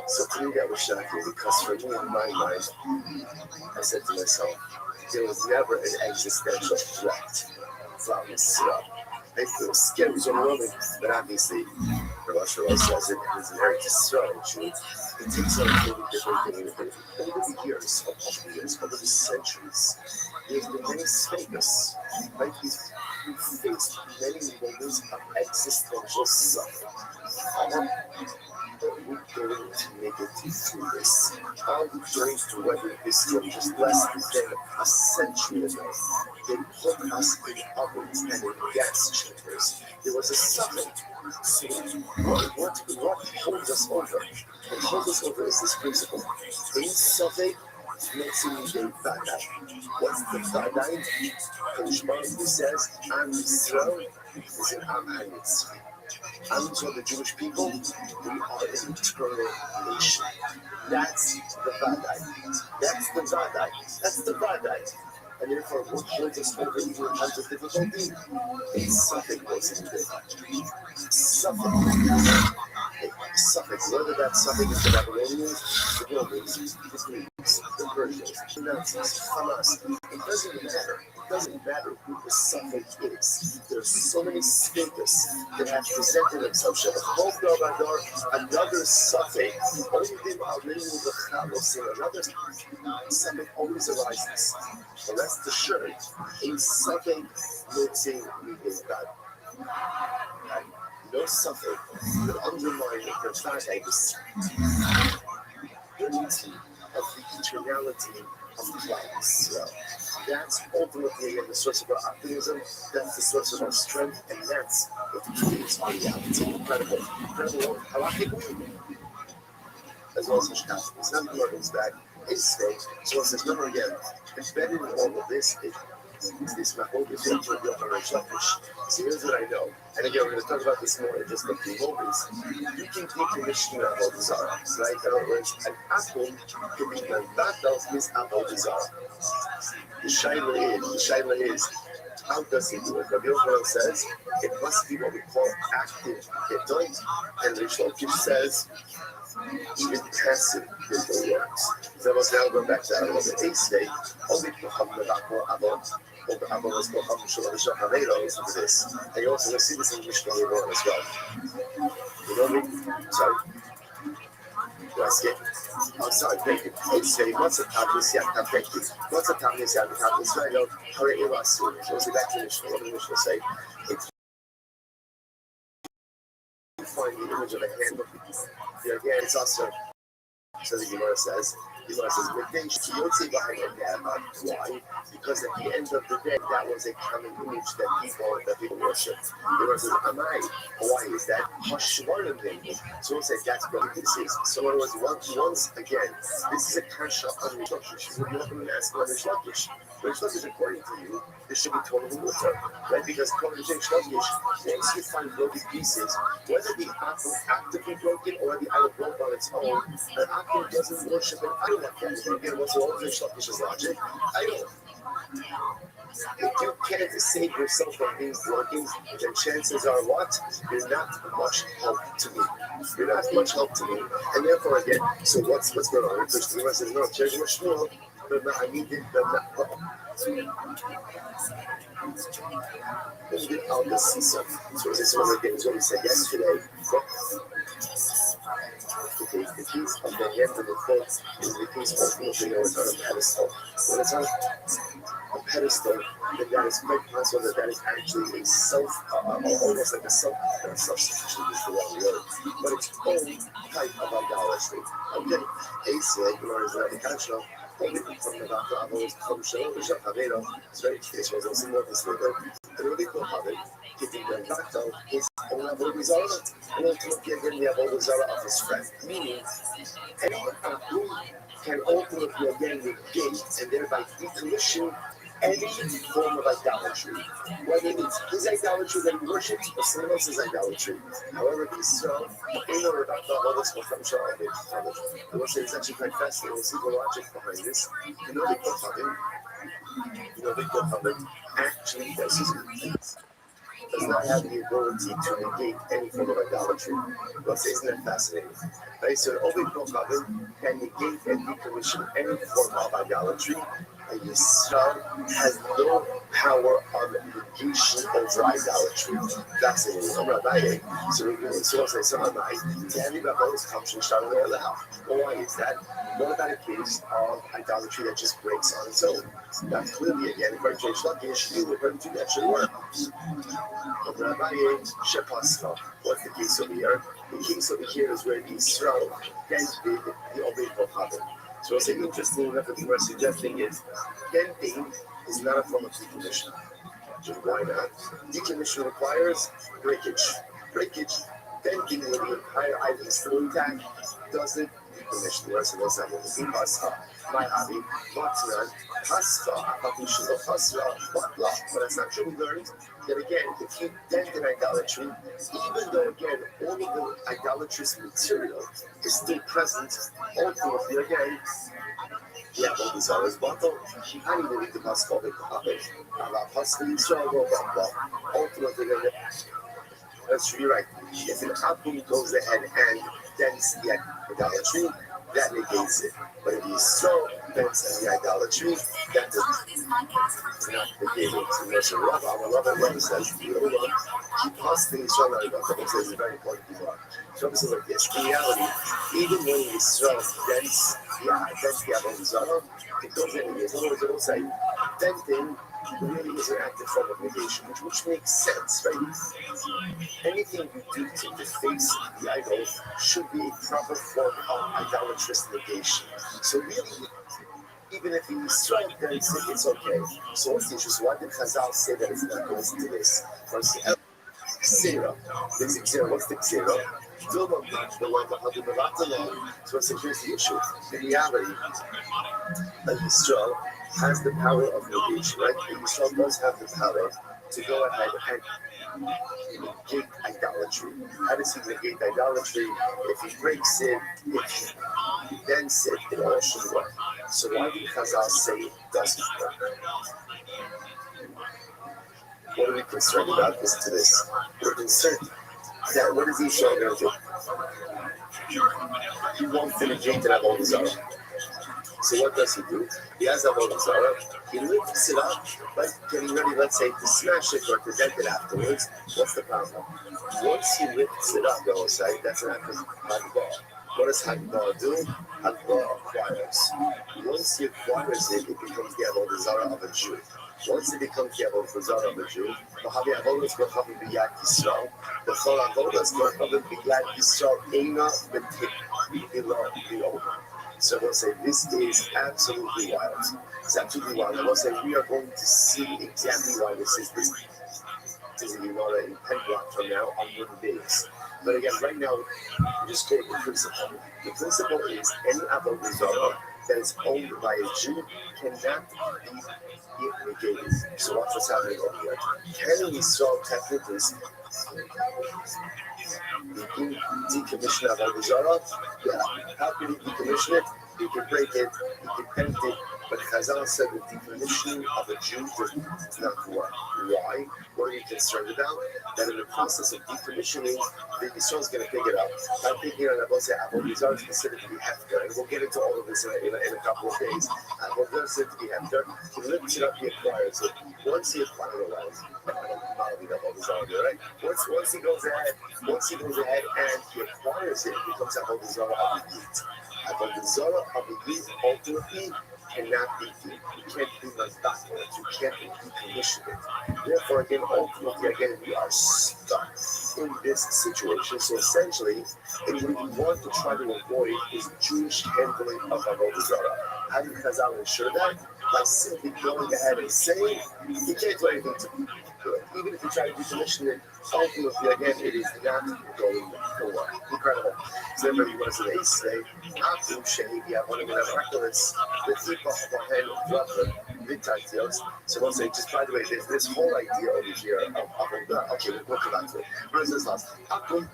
So to me that was shocking because for me in my mind, I said to myself, there was never an existential threat from Israel. I feel scared was overwhelming, but obviously, Rothschild says it is an Eretz Yisrael. It takes on a totally different thing. Over the years, over the centuries, there's been many statements. Like we've faced many moments of existential suffering. Are we going to make it through this? Are we going to weather this storm just less than a century ago? They put us in ovens and in gas chambers. There was a suffering. So what holds us over? What holds us over is this principle. In suffering, makes me a Vadai. What's the Vadai? Kishman who says, Am Yisrael is an Am HaNitzvi. Am Yisrael, the Jewish people, we are an eternal nation. That's the Vadai. That's the Vadai. That's the Vadai. And therefore, what holds us over even in times of difficulty? It's something goes into it. Suffix, whether that suffix is the Babylonians, the Romans, the Greeks, the Persians, the Nazis, Hamas, it doesn't matter. It doesn't matter who the suffix is. There are so many status that have presented themselves. Another suffix, another suffix always arises. But rest assured, a suffix looks in God. no suffer will undermine the flatheads unity of the eternality of Christ. That's ultimately the source of our optimism, that's the source of our strength, and that's what creates our reality. Incredible. Incredible. Halachically, as well as Hashkat. It's not the Lord's back. His state. So it says, remember again, embedded in all of this is this Mahmoud is going to be on our selfish. So here's what I know. And again, we're going to talk about this more in just a few moments. You can decommission Avodah Zarah, right? In other words, an apple can be done. That means Avodah Zarah. The Shaila is, how does he do it? Rabbi Yochanan says it must be what we call active gedol, and Rish Lakish says even passive gedol works. So let's now go back to that a little bit. They say only listen to this. And you also will see this in Mishnah later on as well. You know me? Sorry. I'm sorry, thank you. It's say, what's a tablet? Yeah, thank you. What's a tablet? Yeah, the tablet. So I know, hurry, Irasu. We'll see back to Mishnah. What did Mishnah say? You find the image of a handbook. Again, it's also, so the Gemara says, why? Because at the end of the day, that was a common image that people worshipped. There was an Amai. Why is that? Hashvarim thing. So we'll say that's what this is. So in other words, once again, this is a kasha on Rish Lakish. You're not going to ask about Rish Lakish. Rish Lakish, according to you, this should be totally mutter, right? Because according to Rish Lakish, once you find broken pieces, whether the apple actively broken or the apple broke on its own, an apple doesn't worship an idol like that. So again, what's wrong with Rish Lakish's logic? Idol. If you can't save yourself from being broken, then chances are what? You're not much help to me. You're not much help to me. And therefore, again, so what's going on? Because the Gemara says, no, there's much more. I need it, but not. I'll just see some. So this is one of the things what we said yesterday. The piece of the end of the foot is the piece ultimately on a pedestal. When it's on a pedestal, then that is quite possible that is actually a self, almost like a self-sufficient is the wrong word, but it's own type of idolatry. Okay, Ace, Gloria, the Kancho, only from the Dr. Avo's Komsho, the Javero, it's very clear, so it's more this later, and really cool how they giving the Dr. his own Avodah Zarah, and ultimately again the Avodah Zarah of his friend. Meaning, anyone who can ultimately again negate and thereby decommission any form of idolatry, whether it's his idolatry that he worships or someone else's idolatry. However, Israel, in order to all this will come short of it. I will say it's actually quite fascinating. We'll see the logic behind this. You know, the Kohabim actually does his things. Does not have the ability to negate any form of idolatry. Well, isn't that fascinating? Right? So, Ovid Kohabim can negate and decommission any form of idolatry. And Yisrael has no power on negation over idolatry. That's it. Rabbi. So I'll say, so Rabbi, Danny Rabbi's comes from Shalom Elah. Well, why is that? What about a case of idolatry that just breaks on its own? Now, clearly, again, according to Rish Lakish, you according to that should work. Rabbi, Shepascha. What's the case over here? The case over here is where Yisrael then did the Obed Kohabim. So what's interesting enough that we're suggesting is denting is not a form of decommission. Why not? Decommission requires breakage. Denting when the entire item is still intact doesn't decommission. The rest of those items. My hobby, Vatran, Pascha, but that's not true. We learned that again, if you dent in idolatry, even though again all of the idolatrous material is still present, ultimately again, yeah, but these are his bottle. I need to read the Pascha of the Kohabim. Pascha Yisrael, ultimately, that's really right. If an apple goes ahead and dents the idolatry, that negates it. But if you so dents the idolatry, that does not negate it. So Rabbi says, Pascha Yisrael, says a very important thing. So I'm saying like this, in reality, even when Yisrael dents the Avodah Zarah, it goes in. In other words, it will say, denting really is an active form of negation, which makes sense, right? Anything you do to deface the idol should be a proper form of idolatrous negation. So really, even if you strike, then it's okay. So what's the issue? So why did Chazal say that it's not going into this? First, Xera. There's a Xera. What's the Xera? So here's the issue. In reality, Yisrael has the power of negation, right? Yisrael does have the power to go ahead and negate idolatry. How does he negate idolatry? If he breaks it, if he bends it, it all should work. So why did Chazal say it doesn't work? What are we concerned about? Listen to this. We're concerned that what is Yisrael going to do? He wants to negate the Avodah Zarah. So what does he do? He has Avodah Zarah. He lifts it up, but getting ready, let's say, to smash it or to dent it afterwards. What's the problem? Once he lifts it up, they'll say, that's an act of Hagbah. What does Hagbah do? Hagbah acquires. Once he acquires it, it becomes the Avodah Zarah of a Jew. Once it becomes the Avodah Zarah of a Jew, the Chol Avodas Kochavi B'Yad Yisrael Eina B'Tip. So we'll say this is absolutely wild. It's absolutely wild. And we'll say we are going to see exactly why this is a Gemara in 10 blocks from now on 1 days. But again, right now, we just quote the principle. The principle is any Avodah Zarah that is owned by a Jew cannot be negated. So watch what's happening over here. Can Yisrael technically decommission Avodah Zarah? Yeah. How can he decommission it? He can break it, he can paint it, but Chazal said the decommissioning of a Jew does not work. Why? What are you concerned about? That in the process of decommissioning, the Yisrael is going to pick it up. I'm thinking of Avodah Zarah is considered to be hefker, and we'll get into all of this in a couple of days. Avodah Zarah is considered to be hefker. He lifts it up, he acquires it. Once he acquires it, right? Once he goes ahead and he acquires it, it becomes Avodah Zarah of the Yid. Avodah Zarah of the Yid ultimately cannot be deep. You can't do like backwards. You can't decommission it. Therefore, again, ultimately, we are stuck in this situation. So essentially, what we want to try to avoid is Jewish handling of Avodah Zarah. How do Chazal ensure that? By simply going ahead and saying, you can't do anything to do it. Even if you try to decommission it, ultimately, again, it is not going to work. Incredible. So everybody was an ace today. Akum Shahidi, I want to get a reckless, the keep off of my hand of brother, mid-titles. So we'll say, just by the way, there's this whole idea over here of okay, we'll come back to it. What is this last? Akum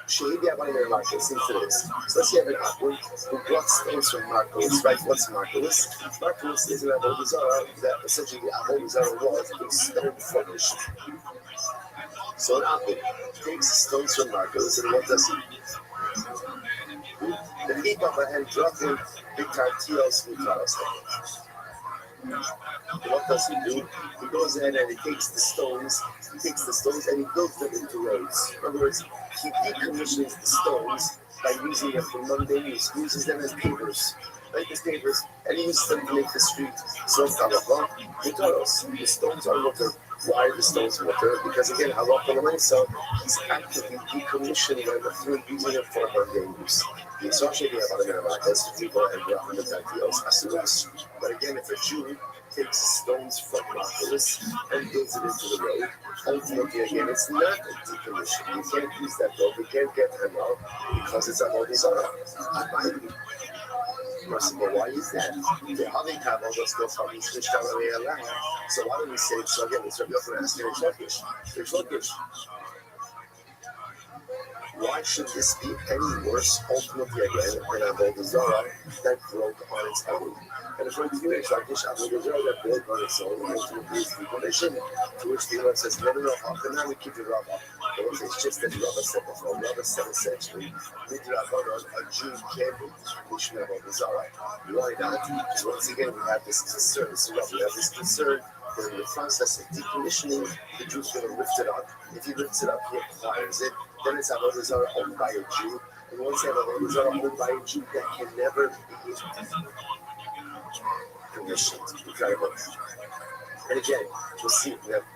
Shahidi, I want to get a reckless into this. So let's say I have an Akum who brought stones from Marcos, right? What's Marcos? Marcos is an Avodah Zarah that essentially the Avodah Zarah was a stone furnished. So an Akum takes stones from Marcos, and what does he do? The heap of a hand dropping big tortillas with flowers. What does he do? He goes ahead and he takes the stones and he builds them into roads. In other words, he decommissions the stones by using them for mundane use. He uses them as pavers. Like as pavers, and he uses them to make the street. So the stones are water. Why are the stones water? Because again, he's actively decommissioning them through using them for mundane use. But again, if a Jew takes stones from Marcos and builds it into the road, ultimately, again, it's not a decommission. You can't use that road. You can't get them out because it's Avodah Zarah. But why is that? So why do we say, so again, it's Rabbi Yochanan asking Rish Lakish. Why should this be any worse, ultimately again, than Avodah Zarah that broke on its own? And it's going to be Rish Lakish, Avodah Zarah that broke on its own, ultimately is decommission, to which the Lord says, no, how can I keep it Rabbi? It's just that Rabbi said before. Rabbi said essentially, a Jew can't be decommissioned of Avodah Zarah. Why not? Because once again, we have this concern. We have this concern that in the process of decommissioning, the Jew's going to lift it up. If he lifts it up, he acquires it. Then it's Avodah Zarah owned by a Jew. And once you have Avodah Zarah owned by a Jew, that can never be commissioned. Incredible. And again, we'll see never.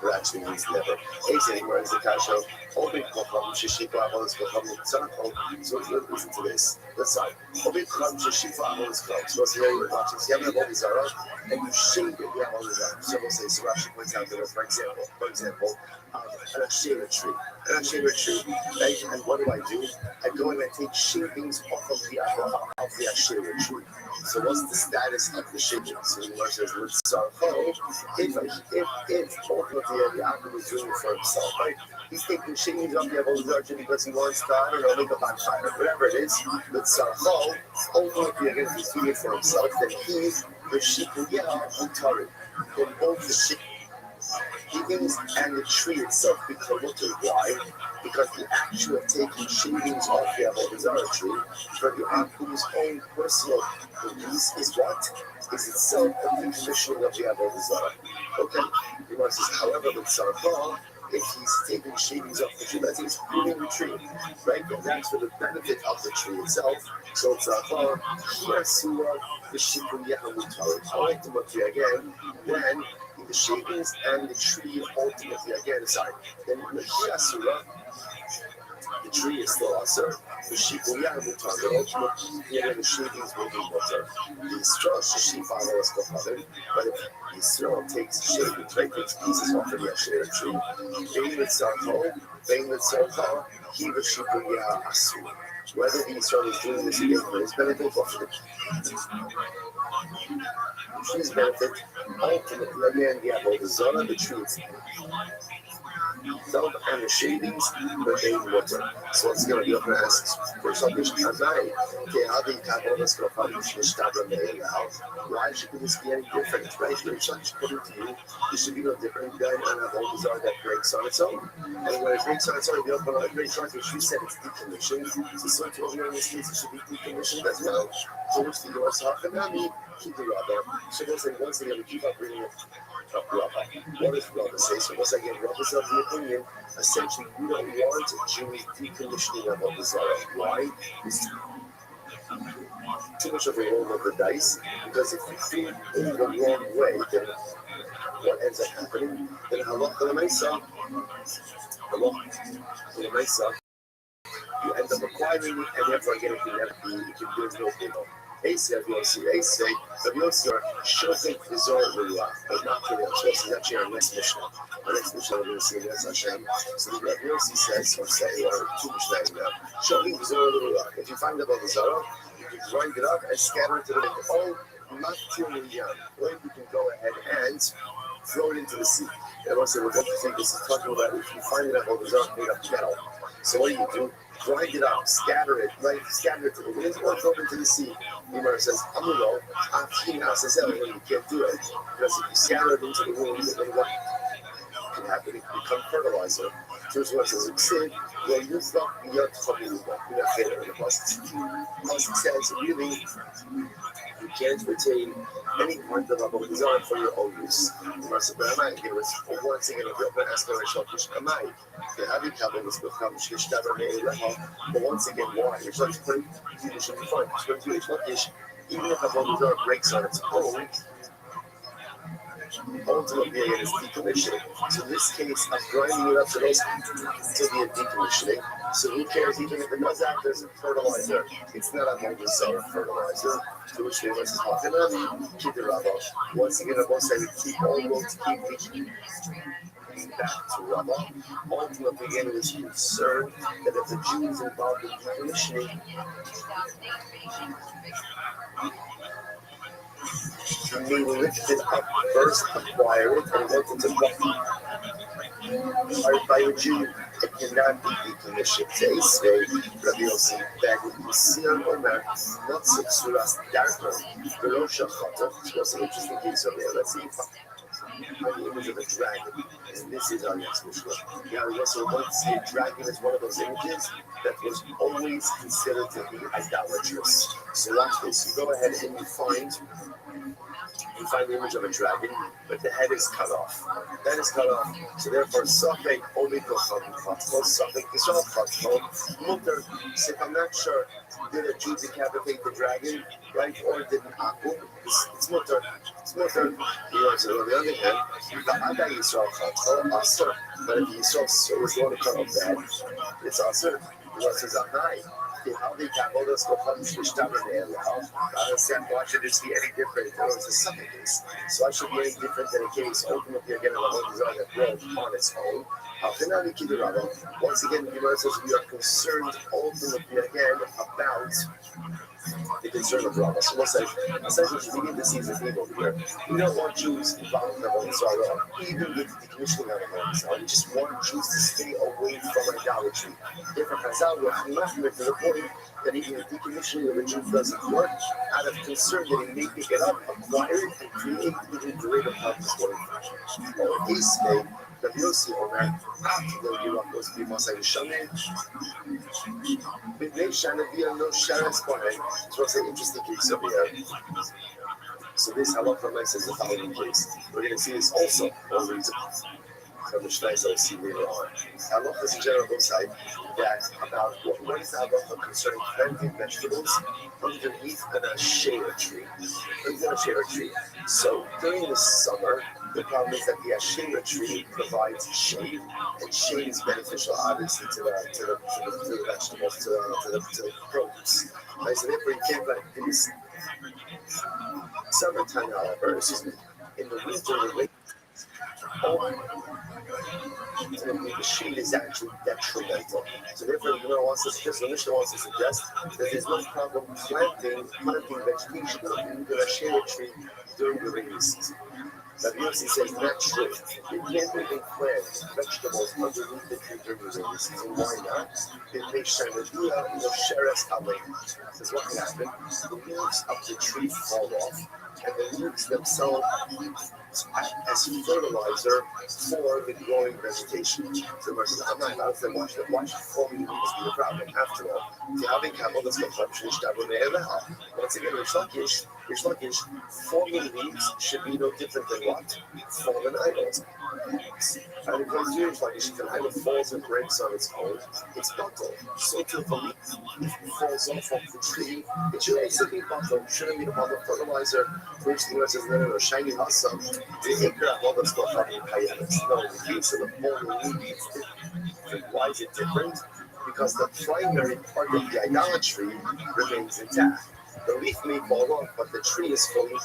It actually means never. Eight anymore is the kasha. Open kocham sheshifa avodas kocham mitzarko. So listen to this. Let's start. Open kocham sheshifa avodas kocham. So what's the area of watching? So you have an avodah zarah, and you shave it. You have avodah zarah. So we'll say, so Rashi points out that, for example, an ashera tree. An ashera tree, right? And what do? I go and I take shavings off of the ashera tree. So what's the status of the shavings? So the Gemara says, if ultimately the Akhir was doing it for himself, right? He's taking shavings off the avodah zarah because he wants to, I don't know, make a bonfire, whatever it is. But Sarchol, ultimately again, if he's doing it for himself, then he, the shikuyah, mutarid. Then both the shavings and the tree itself become mutar. Why? Because the action of taking shavings off the avodah zarah tree for the Akhir's own personal release is what? Is itself a decommissioning of the avodah zarah. Okay. The Gemara says, however, with Sarchol, if he's taking shavings off the tree, that's he's pruning the tree, right? And that's for the benefit of the tree itself. So it's here surah the shikuyah mutarid. Ultimately, again, then the shavings and the tree ultimately again, then the surah, the tree is still asur. The shikuyah mutarid. Ultimately, the shavings will be mutar. The straw sheshifa avodas kocham. But if Yisrael takes shavings, right, takes pieces off of the ashera tree, bein mitzarchol, he v'shikuyah asur. Whether the Yisrael is doing this again for his benefit or for the tree's benefit, ultimately again the avodah zarah, the tree itself, and the shavings, but they water. So it's going to be up and asks for something. Why should this be any different? Right? According to you, this should be no different than an avodah zarah that breaks on its own. And when it breaks on its own, the open breaks on its own. She said it's decommissioned. So to in this case, it should be decommissioned as well. So which the Gemara says, keep the Rabbi. So we'll say once again, we keep up reading it. Rabbi. What does Rabbi say? So once again, Rabbi is of the opinion, essentially, we don't want Jewish decommissioning of avodah zarah. Why? It's too much of a roll of the dice, because if you do it in the wrong way, then what ends up happening? Then halach l'maisa, you end up acquiring it, and therefore again, it can do no people. Ace of Yossi, of Yossi are shocking the Zohar Ruach, but not for the Yossi. That's our next mission. Our next mission, we're going to see that's Hashem. So the Rabbi Yossi says, or two Mishnayos now, shocking the Zohar Ruach. If you find about the Zohar, you can grind it up and scatter it to the wind. Oh, not till young. Or you can go ahead and throw it into the sea. And also, we're going to think this is talking about if you find it about the Zohar made of metal. So what do? Grind it up, scatter it, right? Scatter it to the wind or throw it into the sea. The Gemara says, Amuno, you can't do it. Because if you scatter it into the wind, then what can happen? It can become fertilizer. First one says, well, you thought you're talking about the Pasuk says, really, you can't retain any part of avodah zarah for your own use. The Gemara says, but I give us once again a real bad aspiration of Amai. But once again, why? You're trying to put it should be fine. Even if avodah zarah breaks on its own, ultimately it is decommissioning. So in this case, of grinding it up to be a decommissioning. So who cares even if it does act as a fertilizer? It's not a avodah zarah fertilizer. To which they was talking about keep the Rabbi. Once again, I will say we keep all roads keep back to Rabbi. Ultimately, again, it is concerned that if the Jews involved in decommissioning may lift it up first, acquire it, and went into by a Jew, it cannot be decommissioned. Say, Rabbi Yossi, that you see on Omer, not Suras Darko, the Rosh Hashanah. What's an interesting case over here? Let's see the image of a dragon. And this is our next Mishnah. Yeah, we also want to see a dragon as one of those images that was always considered to be idolatrous. So watch this. You go ahead and you find You find the image of a dragon, but the head is cut off. The head is cut off. So therefore, Safek Omikocham Chatko, Safek Israel Chatko, Mutter. So if I'm not sure, did a Jew decapitate the dragon, right? Or did an Akum? It's Mutter. It's Mutter. So on the other hand, the Ada Yisrael Chatko, Aser. But if Yisrael was going to cut off the head, it's Aser. It says, Anai. How they got all those components which down there. I understand why should it be any different? It's a second case. So I should be any different than a case ultimately again of a whole design that broke on its own. Once again, the Gemara says we are concerned ultimately again about the concern of Rabbi. So what's that? Essentially, we begin to see the theme over here. We don't want Jews involved in the whole Israel, even with the decommissioning of the whole Israel. We just want Jews to stay away from idolatry. Different Chazal, we're not to the point that even the decommissioning of a Jew doesn't work out of concern that he may pick it up, acquire it, and create even greater problems for him. Or Ace made. The Yossi אומר, לא יהיו אחוז בימוס הישנה, בני שנביא no שרס כהן. So it's an interesting case over here. So this halacha says the following case. We're going to see this also for a reason. From the Shnais I'll see later on. Halachas in general will say that about what is the halacha concerning planting vegetables underneath a shea tree. Underneath a shea tree. So during the summer, the problem is that the Asherah tree provides shade, and shade is beneficial, obviously, to the vegetables, to the produce. Right? So therefore, you can't plant in the summertime, however, in the winter, the shade is actually detrimental. So therefore, the Mishnah wants to suggest that there's no problem planting vegetation in the Asherah tree during the rainy season. Rabbi Yossi says not true. You can't even plant vegetables underneath the tree during the rainy season. Why not? Says what can happen? The leaves of the tree fall off, and the leaves themselves act as fertilizer for the growing vegetation. So the person says, I'm not allowed to watch forming leaves be a problem. After all, the having cattle that's got once again, Rish Lakish, forming leaves should be no different than what? Fallen idols. And it goes to Rish Lakish, if an idol falls and breaks on its own, it's bottle. So too, if a leaf falls off of the tree, it should also be bottle. It shouldn't be a bottle of fertilizer. Which the Lord says, no, shiny awesome. The acre of all that's going on in Kayanis. No, in the case of the fallen leaf, why is it different? Because the primary part of the idolatry remains intact. The leaf may fall off, but the tree is fully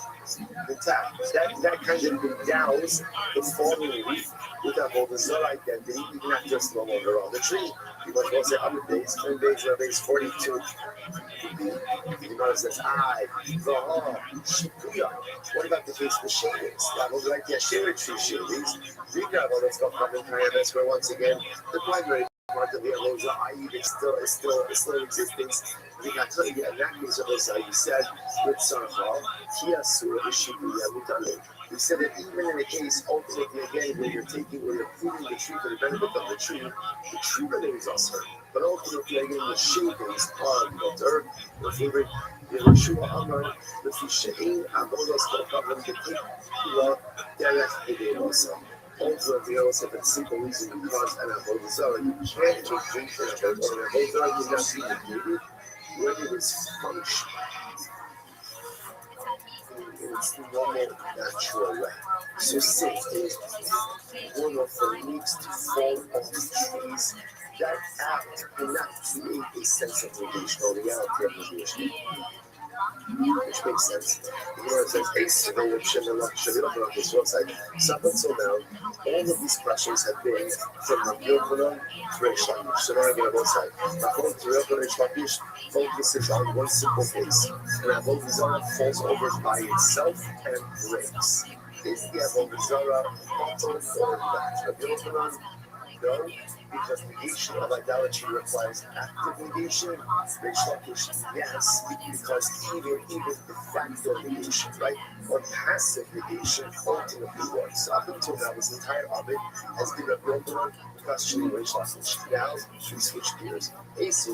intact. That kind of endows the fallen leaf with a Avodah identity, even not just no longer on the tree. You might well say other days, 10 days, days 42. The Gemara says, Shipuya. What about the case of the shavings? That was like the Asherah tree shavings. Let's go from the Kayanis, where once again, the primary part of the Avodah, i.e., is still in existence. We got to get in that case of this, you said with Sarah, we said that even in a case, ultimately again, where you're pruning the tree for the benefit of the tree remains also. But ultimately again, the shavings are mutter. The favorite, the Yeshua Amar, the Fishain, Abolos, the problem, the Kula, Derek, the also. Ultimately, also for the simple reason because an Avodah Zarah, you can't just drink from an Avodah Zarah, you not be negated. When it is functioning in its normal, natural way. So safety, one of the leaves to fall off the trees, that act cannot create a sense of negation or reality of negation. Which makes sense. The Gemara says, up until now, all of these questions have been from Rabbi Yochanan to Reish Lakish. So now I'm going to go side. According to Rabbi Yochanan, Reish Lakish focuses on one simple case. And Avodah Zarah falls over by itself and breaks. Is the Avodah Zarah bottle or not? Rabbi Yochanan, no, because negation of idolatry requires active negation. Reish Lakish, yes, because even de facto negation, right, or passive negation ultimately works. Up until now, this entire Abid has been a Yochanan questioning Reish Lakish. Now, we switch gears. So Reish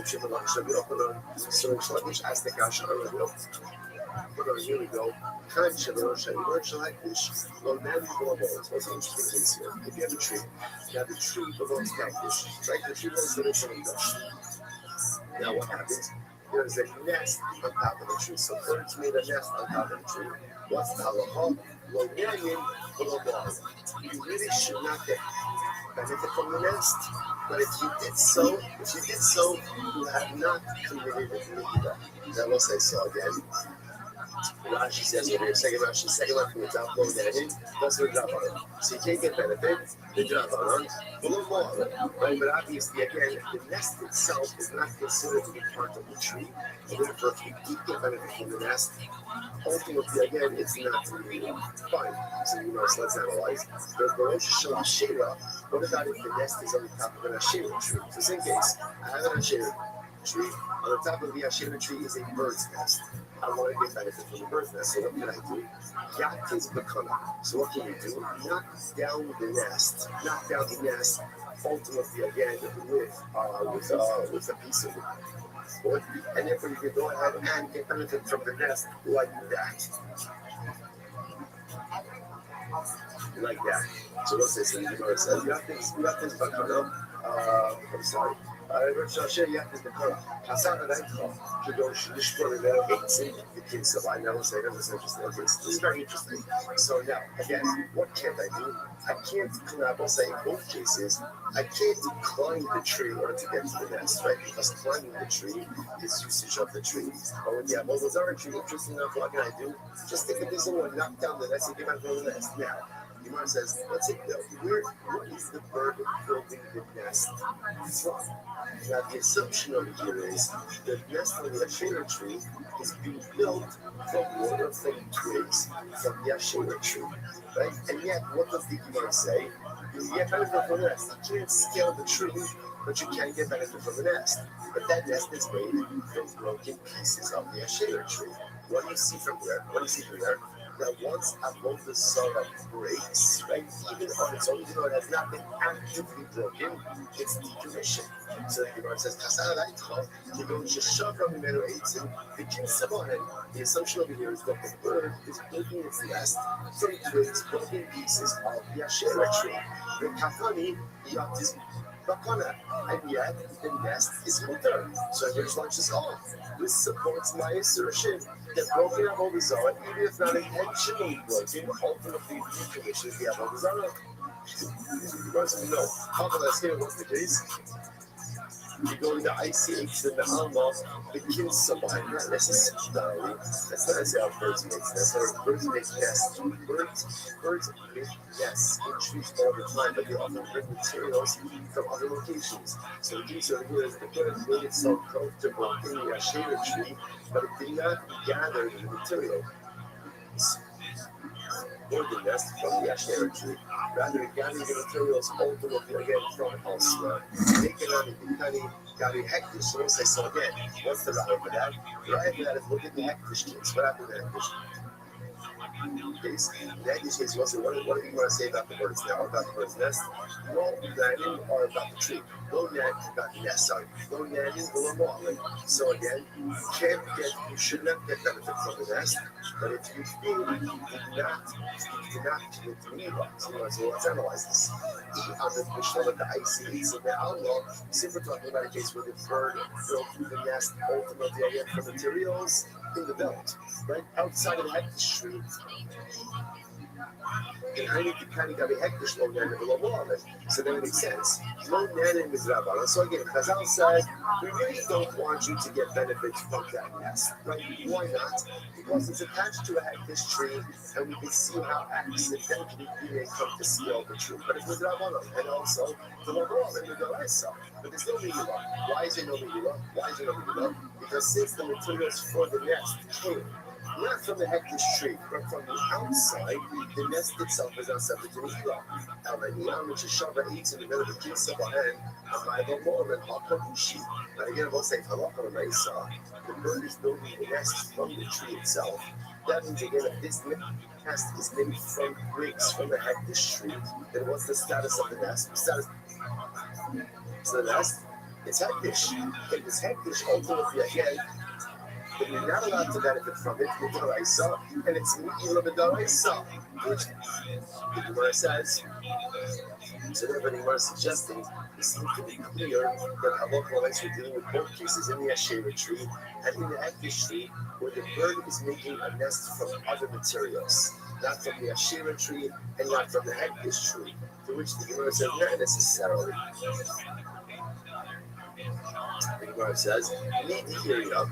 Lakish asked the question, Hold on, here we go. Conscious, Rothschild hektisch. Well, now you go about what's interesting is here. If you have a tree, now the tree belongs to hektisch, right? The tree belongs to the tree. Now what happens? There's a nest on top of the tree. So birds made a nest on top of the tree. What's the halacha? Well, you really should not get benefit from the nest. But if you did so, you have not committed a mitzvah. Now we'll say so again. Rashi says over here, second one from the top, low netting, that's the drabanon. So you can't get benefit, the drabanon, below more. Right? But obviously, again, the nest itself is not considered to be part of the tree. And therefore, if you do get benefit from the nest, ultimately, again, it's not really fine. So, so let's analyze. There's the Rosh Hashanah. What about if the nest is on the top of an Asherah tree? So, same case, I have an Asherah tree. On the top of the Asherah tree is a bird's nest. I want to get benefit from the bird's nest. So what can I do? Yak is bakana. So what can you do? Knock down the nest. Knock down the nest. Ultimately, again, with a piece of wood. And therefore, you can go ahead and get benefit from the nest like that. Like that. So what's this? And it says, you have this bakana. I'm sorry. Rosh Hashanah is the Torah. Hassan and Eichel to go Shishpur and then the kids of I never say this is interesting. Okay, so this is very interesting. So now, again, what can't I do? I can't, I will say in both cases, I can't climb the tree in order to get to the nest, right? Because climbing the tree is usage of the tree. But when you have all those other trees, interesting enough, what can I do? Just take a piece of wood, knock down the nest, and get back to the nest. Now, Gemara says, let's say, where is the bird building the nest from? Now, the assumption over here is the nest on the Asherah tree is being built from wood or from twigs from the Asherah tree, right? And yet, what does the Gemara say? You get benefit from the nest. You can't scale the tree, but you can get benefit from the nest. But that nest is made from broken pieces of the Asherah tree. What do you see from there? That once a Sarah breaks, right, even on its own, even though it has not been actively broken, it's decommissioned. So the Gemara says, the assumption over here is that the bird is building its nest from twigs, broken pieces of the Asherah tree. And yet the nest is mutter. So here's launches off. This supports my assertion that broken Avodah Zarah, even if not intentionally broken, ultimately decommissions the Avodah Zarah. You guys know. How about I say what's the case? You go to the ICH, then the Alma, the kids somebody, not necessarily. That's not necessarily how birds make nests. Birds make nests. Birds make nests in trees all the time, but they often bring materials from other locations. So the case over here is the bird made itself comfortable in the Asherah tree, but it did not gather the material or the nest from the Asherah tree. Rather, it gathered the materials ultimately again from elsewhere. So we'll say, so again, what's the right for that? The right for that is look at the hektish case. What happened to the hektish case? The hektish case was, what do you want to say about the birds now, about the bird's nest? No nanning or about the tree. No nanning about the nest, sorry. No nanning or modeling. So again, you should not get benefit from the nest, but if you do, you do not commit to Neva. So let's analyze this. On the Mishnah of the IC, so the outlaw, we're talking about a case where the bird built the nest ultimately again from materials in the belt, right? Outside of the hektish tree. And I need to kind of get a hektish low nanim below all of it. So then it makes sense. Low nanim is Rabbi. So again, Chazal said, we really don't want you to get benefits from that nest, right? Why not? Because it's attached to a hektish tree, and we can see how accidentally you may come to scale the tree. But it's with Rabbi, and also the Rabbi and the Daraisa. But there's no Megillah. Why is there no Megillah? Because since the materials for the nest came not from the hektish tree, but from the outside, the nest itself is not subject to Megillah. Which is Shabbat eats in the middle of the kiss of a hand, and again, we'll say, the bird is building the nest from the tree itself. That means, again, if this nest is made from bricks from the hektish tree, then what's the status of the nest? So the nest, it's hektish. If it's hektish, ultimately, again, but you're not allowed to benefit from it with the Raisa, and it's Me'ila B'Daraisa, which the Gemara says. So therefore, the Gemara is suggesting it seems to be clear that halacha rights we're dealing with both cases in the Asherah tree and in the Ekdish tree, where the bird is making a nest from other materials, not from the Asherah tree and not from the Ekdish tree, to which the Gemara says not necessarily. The Gemara says, lead the area,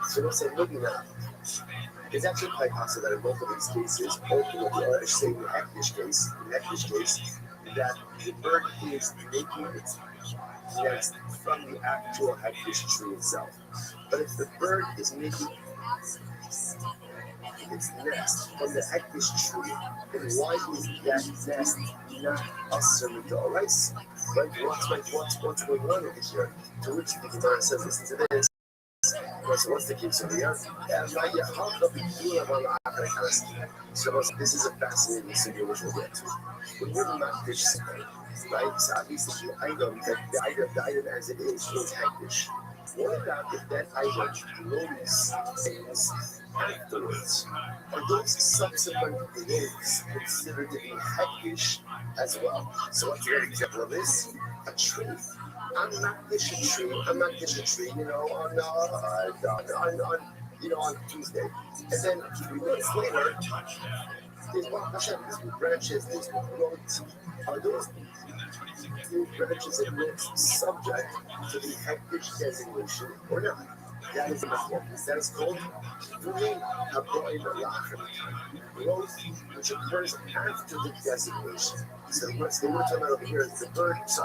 so don't say maybe not. It's actually quite possible that in both of these cases, ultimately, or I should say in the Ekdish case, that the bird is making its nest from the actual Ekdish tree itself. But if the bird is making its nest from the Ekdish tree, then why is that nest not asur mid'oraisa? Right? What's going on over here? To which the Gemara says, listen to this. So what's the case over here? So this is a fascinating signal which we'll get to. When you're Makdish something, right? So obviously the item as it is Hekdish. What about if that item grows things afterwards? Are those subsequent growths considered to be Hekdish as well? So what's a good example of this? A tree. I'm not dishing a tree, on Tuesday. And then 3 months later, there's new branches, there's new growths. Are those new branches and growths subject to the Hekdish designation or not? That is called growth, which occurs after the designation. So what they were talking about over here is the bird. So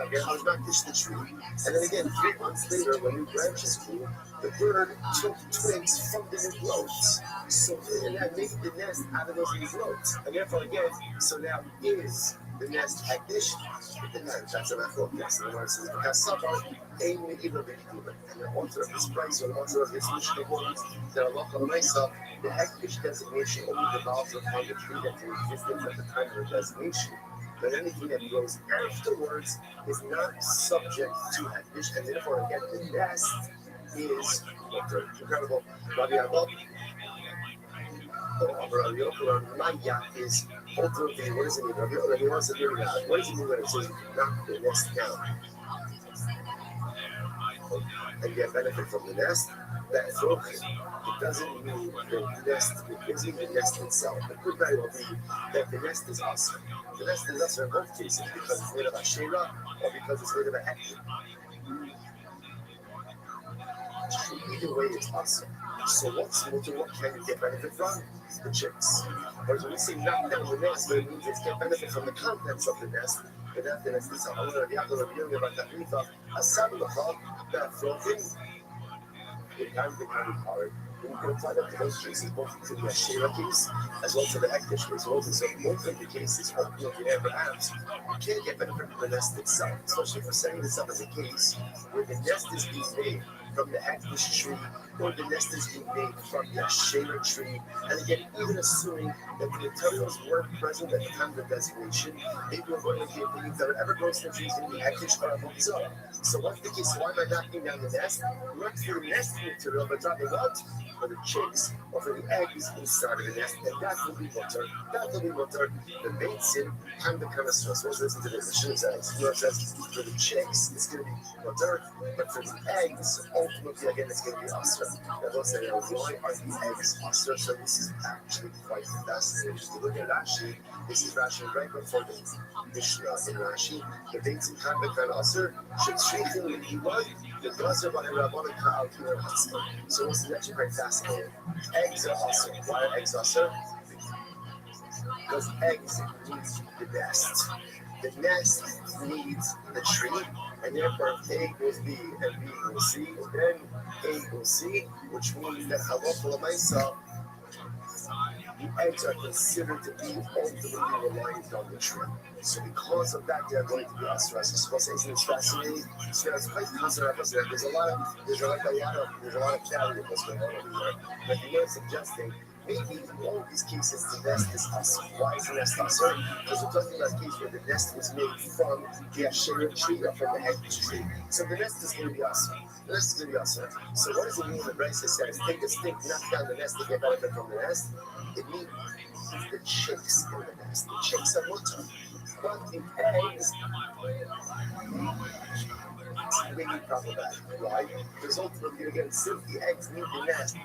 again, I was not dish the tree, and then again 3 months later, when new branches grew, the bird took twigs from the new growths. So that made the nest out of those new growths, and therefore again, so now is the nest Hekdish. That's a metaphor. Yes, the Lord says because someone ain't even and the author of this price or the author of this Mishnah holds that Allah Maisa, the Hekdish designation only revolves upon the tree that existed at the time of the designation. But anything that grows afterwards is not subject to Hekdish, and therefore again the nest is incredible. Rabbi Maya is ultimately, what does it mean? Rabbi wants to do that. What does it mean when it says knock the nest down? And get benefit from the nest? That's okay. It doesn't mean the nest, it doesn't mean the nest itself. It could very well be that the nest is asur. The nest is asur in both cases because it's made of a shera or because it's made of a hektik. Either way, it's asur. So what can you get benefit from? The chicks. Whereas when we say knock down the nest, it means it's get benefit from the contents of the nest. But that the nest is a that floating. It can become hard. We can find out those cases, both to the Ashera case as well as the Hekdish case. So both of the cases, perhaps you can't get benefit from the nest itself, especially for setting this up as a case where the nest is being made from the Hekdish tree or the nest is being made from the Ashera tree. And again, even assuming that the materials weren't present at the time of the designation, maybe we're going to believe that whatever grows in the trees in the Hekdish are Avodah. So what's the case? Why am I knocking down the nest? Not for the nest material, but dropping what? For the chicks or for the eggs inside of the nest, and that will be water. That will be water. The beitzim and the kind of stress. Let's listen to this. The Shur says for the chicks it's going to be water, but for the eggs, ultimately again it's going to be asur. That will say, why are the eggs asur? So this is actually quite fascinating. If you look at Rashi, this is Rashi right before the Mishnah in Rashi. The beitzim and the kind of asur should shrichim l'kivad. The gazer by Rabbanan ka'al kivar hatzma. So this is actually quite fascinating. Eggs are asur. Why are eggs asur? Because eggs need the nest. The nest needs the tree, and therefore A equals B and B equals C, and then A equals C, which means that halacha l'maisa, the eggs are considered to be ultimately reliant on the tree. So because of that, they are going to be asur. Isn't it fascinating? So it's quite conservative. There's a lot of variables going on over here. But you are suggesting maybe in all of these cases the nest is us. Why is the nest usher? Because we're talking about a case where the nest was made from the Asherah tree or from the Hegdish tree. So the nest is going to be usher. The nest is going to be usher. So what does it mean when Bryce says, take a stick, knock down the nest to get benefit from the nest? It means the chicks in the nest. The chicks are mutter. But the eggs really problematic. Why? Because ultimately, again, since the eggs need the nest,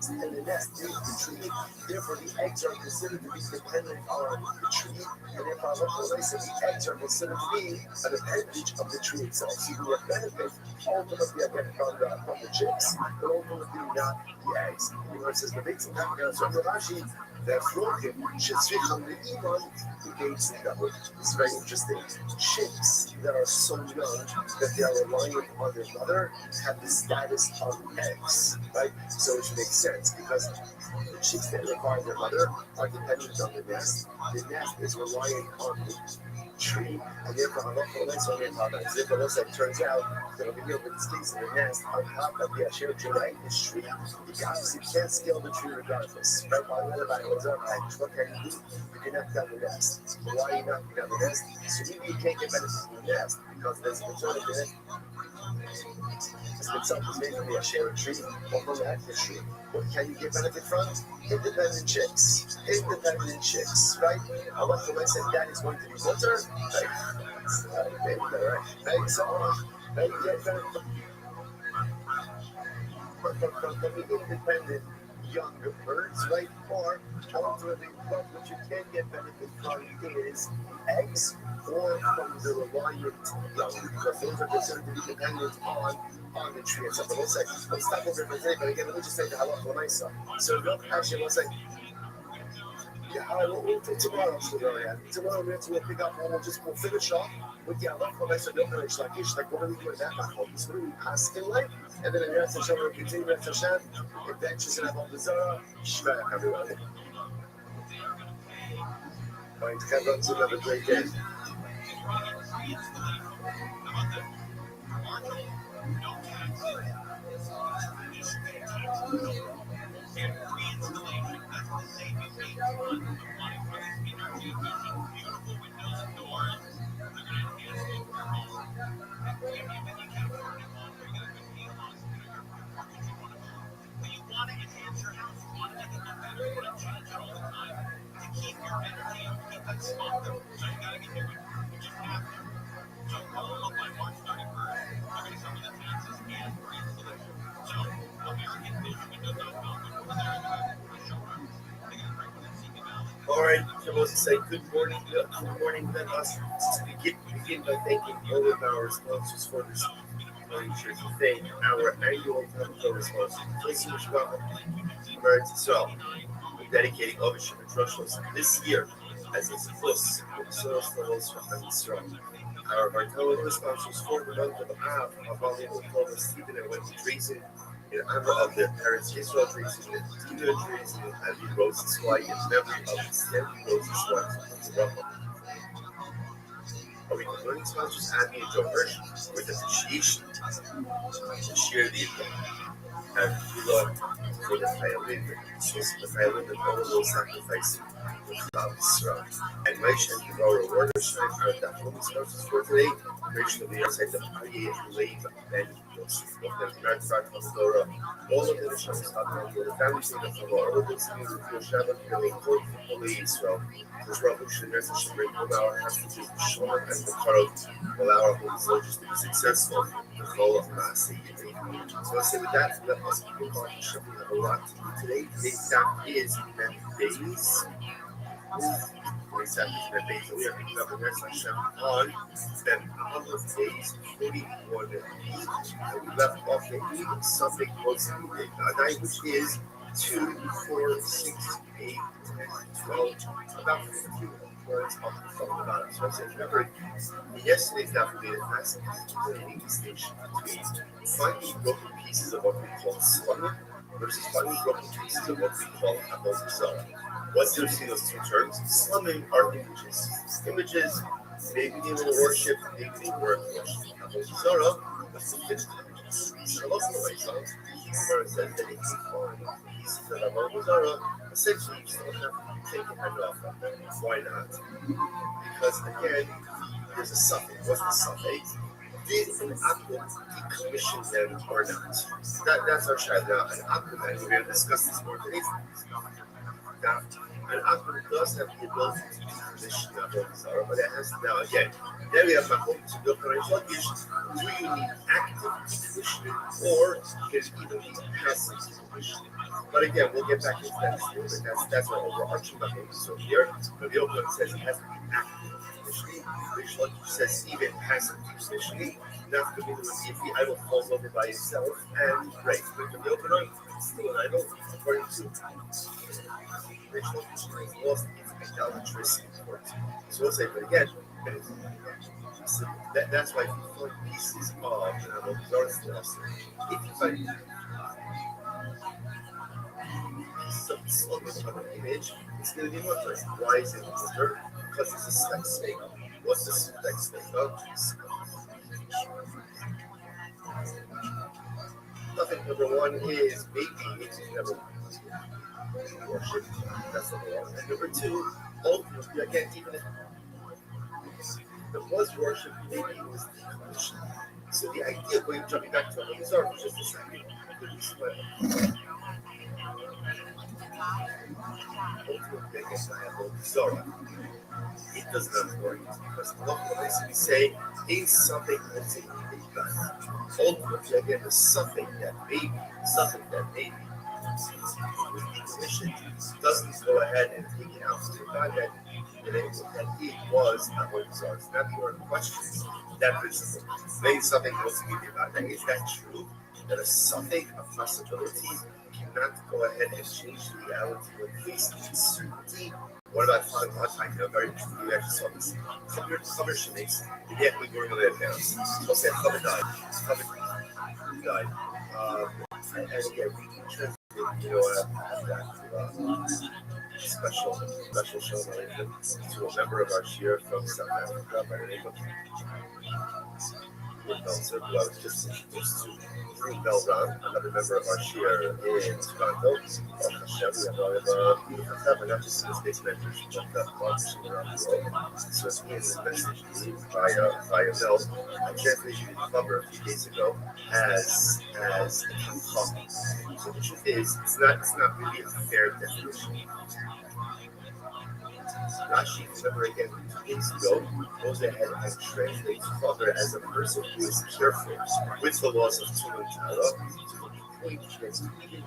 and the nest needs the tree, therefore the eggs are considered to be dependent on the tree, and therefore the eggs are considered to be an appendage of the tree itself. So you will benefit ultimately again from the chicks, but ultimately not the eggs. You know, it says the big thing so Rashi, that Flokin, Shesvicham the Iman, who gains the double. It's very interesting. Chicks that are so young that they are reliant on their mother have the status of eggs, right? So which makes sense because the chicks that require their mother are dependent on the nest. The nest is reliant on the tree, and therefore, it turns out that over here, with this case in the nest, on top of the Asher tree, right, this tree, you obviously can't scale the tree regardless. Right? What can you do? You can knock down the nest. Why are you knocking down the nest? So maybe you can't get benefit from the nest because there's a concern of the nest. This itself is made from the Asher tree or from the Hegdish tree. What can you get benefit from? Independent chicks. Independent chicks, right? I want to say that is going to be water, right? Right? So, right? Get benefit from the independent younger birds, right? Or ultimately, what you can get benefit from is eggs or from the reliant young, because those are considered to be dependent on the tree itself. But let's stop over for today, but again, let me just say the halacha l'maisa. So, actually, let's say, yeah, we'll take tomorrow. Tomorrow we'll pick up and we'll finish off with the halacha l'maisa. Like, what are we doing that machlokes? What are we asking like? And then in Eretz Hashem, we'll continue Eretz Hashem. Adventures and have all the Zara. Shvach, everybody. All right, have a great day. All right, I want to say good morning. Let us begin by thanking all of our sponsors for this morning show. To thank our annual Torah sponsor, we're dedicating ownership and trust this year as its plus source levels from Israel. Our Bartolo sponsors for the month of Av, Abalim, Oklahoma, Stephen, and Wendy Treason, in honor of their parents, Israel Treason, and Tina Treason, and the Rose's wife, in memory of Stanley Rose's wife. Our learning sponsors, Abby and Joe Hirsch, with appreciation to share the and we love for the Chayalin, the Chayalin and all of those sacrificing with Israel. And Moshe and Devorah Waterside are the only sponsors for today. Creation of the outside of Aryeh and Leib and Yosef. All of the nations of the families of the Lord, all of those things with your Shabbat, really important for holy Israel. This revolution message to bring all our hostages, the Shor and the Karot, allow our holy soldiers to be successful in the role of Maaseh. So I say with that, let us begin our Shabbat. We have a lot to do today. Today's topic is Membeis. Today's topic is Membeis. We are picking up the rest of Hashem on Membeis days 41 week. And we left off the Eid, something close to a night, which is 2, 4, 6, 8, 10, 12, about 15 words off the phone about it. So I said, remember, yesterday's daf we made a fascinating distinction between finding broken pieces of what we call slumber versus finding broken pieces of what we call Avodah Zarah. Once you see those two terms, slumming are images. Images, maybe they will worship, maybe they weren't worship. Avodah Zarah, that's the fifth image. So lots of ways, where it says that if you find pieces that are avodah zarah, essentially you still have to take your hand off them. Why not? Because again, there's a suffix. What's the suffix? Did an akum decommission them or not? That's our child now. An akum, and we're going to discuss this more today. Now, an akum does have the ability to decommission avodah zarah, but it has now again. There we have makom to build connection. Do you need active decommissioning or can it even be passive decommissioning? But again, we'll get back into that soon. That's our overarching makom. So here, but the open says it has to be active decommissioning, which says even passive decommissioning. Not to be the if the idol falls over by itself and breaks. But the open it's still an idol according to ritual decommissioning lost its idolatrous import. So we'll say, but again, so that's why if you find pieces of bizarre stuff, if you find pieces of slogans of an image, it's going to be much like, why is it mutter? Because it's a spec snake. What's the spec snake of? Nothing. Number one is maybe it's never worship. That's number one. And number two, ultimately, again, even if there was worship, maybe it was decommissioned. So the idea of going jumping back to the Zarah was just a second. Ultimately, I guess I have a Zarah. It does not work because what basically say is something that's a God. Ultimately, again, the something that maybe decommissioned doesn't go ahead and take it out to the God that it was not what it was. Not your question. That principle. Maybe something else to be about that. Is that true? That a something, a possibility, cannot go ahead and change the reality or at least certainty. What about finding one time? Very interesting. You actually saw this. Cover shemais. Yet we were going to their parents. So say cover died. Cover died. And again, we translated, special show to a member of our shir from South Africa by the name of Belzer, who I was just introduced to through Belran, another member of our shir in Toronto. Hashem, we have a lot of beautiful stuff, and not just in the States members, but lots around the world. So it's in the message via mail. I translated the cover a few days ago as coffee. So the truth is, it's not really a fair definition. Rashi, remember again, 2 days ago, goes ahead and translates Father as a person who is careful with the laws of Tum and Tara to the point that even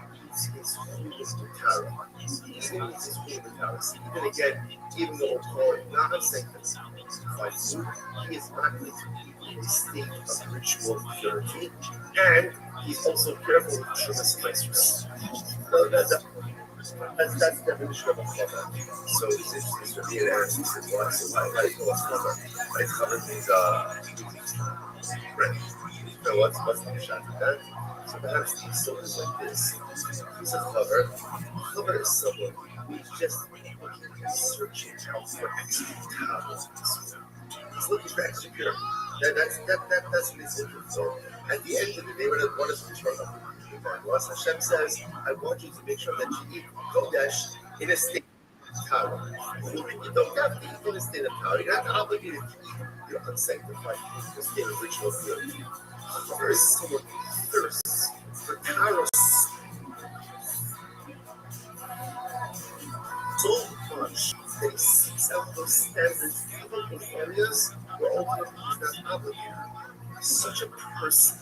his food is Tara. Even his food is Tara. Even again, even though we'll call it not unsanctified food, he is not going to be in a state of ritual purity, and he's also careful with Shumas Maestros. That's the definition of a cover. So it's interesting to be an answer to why do you call a cover? Right? Cover means right. So what's the shot of that? So perhaps these songs like this. He's a cover. Cover is someone who's just looking and searching out for extra towels. He's looking for extra pure. That's what he's looking for. At the end of the day, what is control of? Hashem says, I want you to make sure that you eat Kodesh in a state of power. You don't have to eat in a state of power. You're not obligated to eat your unsanctified food in a state of ritual purity. There is someone who thirsts for power so much that he seeks out those standards, even in areas where ultimately he's not obligated. Such a person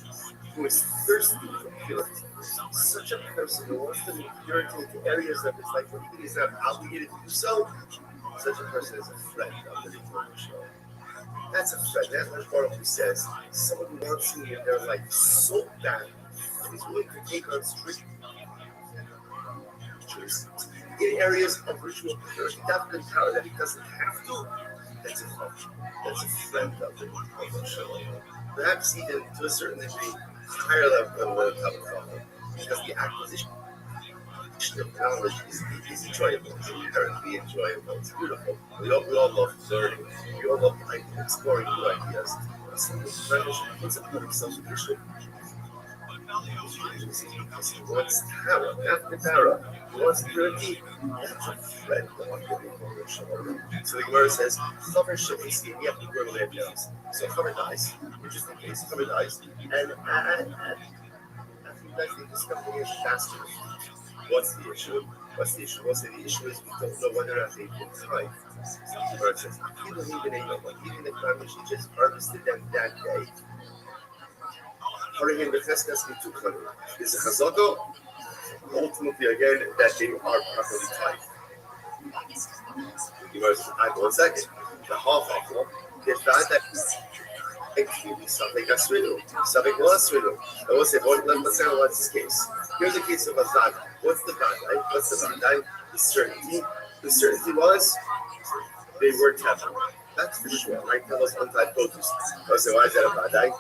who is thirsty for purity. Such a person who wants to make purity into areas of his life where he is not obligated to do so. Such a person is a friend of the Torah show. That's a friend. That's what Baruch says. Someone who wants to in their life so bad that he's willing to take on strict in areas of ritual purity. Not the power that he doesn't have to. That's a function. That's a friend of the Torah show. Perhaps even to a certain degree higher level than the because the acquisition of knowledge is enjoyable. It's inherently enjoyable. It's beautiful. We all love learning. We all love exploring new ideas. It's a part of self-sufficient. What's Tara? After Tara, what's purity? That's a friend of unbelievable. So the Gemara says, Chaver Shemiski, yep, we're going to live now. So Chaver dies, interesting case, Chaver dies, and after he dies, they discover his faster. What's the issue? What's the issue? What's the issue is we don't know whether or not they've been tied. The Gemara says, even the family, she just harvested them that day. Hurrying the Festas into Kanu. Is a Chazaka, ultimately again, that they are properly tied. The Gemara says, I go a second. The half of them, they found that actually something that's riddle. Something was riddle. I will say, let's say what's this case. Here's a case of a Zad. What's the Vadai? What's the Vadai? The certainty. The certainty was they were Teva. That's for sure, right? That was untied produce. I will say, why is that a Vadai?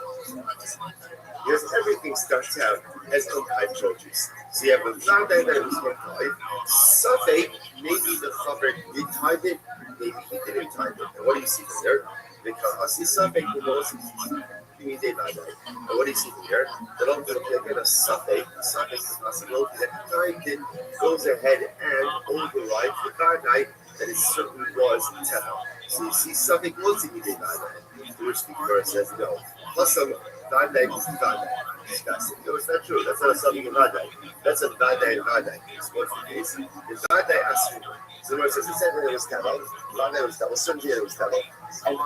Because everything starts out as untied produce. So you have a Vadai that was untied. Something, maybe the Chaver did tie it, maybe he didn't tie it. And what do you see from there? Because I see something who knows you need a Vadai. And what do you see from there? That ultimately again a suffix, the possibility that time did goes ahead and overrides the Vadai that it certainly was Teva. So you see something once you need a Vadai, to which the Gemara says no. Plus some Vadai is Vadai. No, it's not true. That's not a something in Vadai. That's a Vadai and Vadai. So what's the case? The Vadai Asri. So the Gemara says it said that it was Teva. Vadai was Teva. Certainly it was Teva. And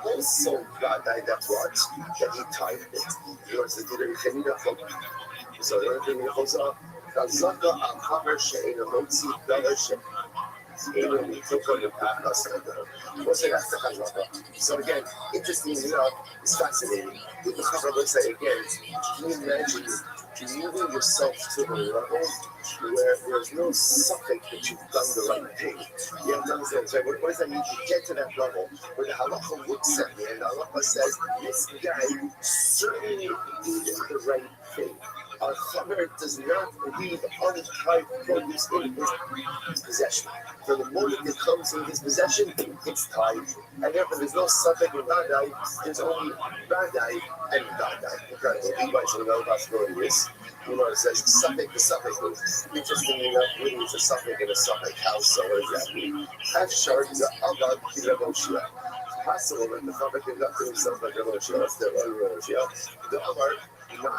also Vadai that what? That he tied it. The Gemara says, so the other thing in the Chosah, Chazaka al-Chaver she'ena motzi davar she'ena. So again, interesting enough, it's fascinating. With the Chaver looks like again, can you imagine moving yourself to the level where there's no suffix that you've done the right thing? You have to understand, right? What does that mean to get to that level where the halacha looks at me and the halacha says, this guy certainly did the right thing. Our Chaver does not leave untied produce in his possession. From the moment it comes in his possession, it's tied. And therefore, there's no suffix in Vadai, there's only Vadai and Vadai. Incredible. Anybody should know the possibility is. You know, it says suffix, the suffix. Interestingly enough, really, it's a suffix in a suffix house. So, what does that mean? Have shards of Avad Kilaboshia. Possible that the Chaver conducted himself like a Rothschild, the Amar. Also,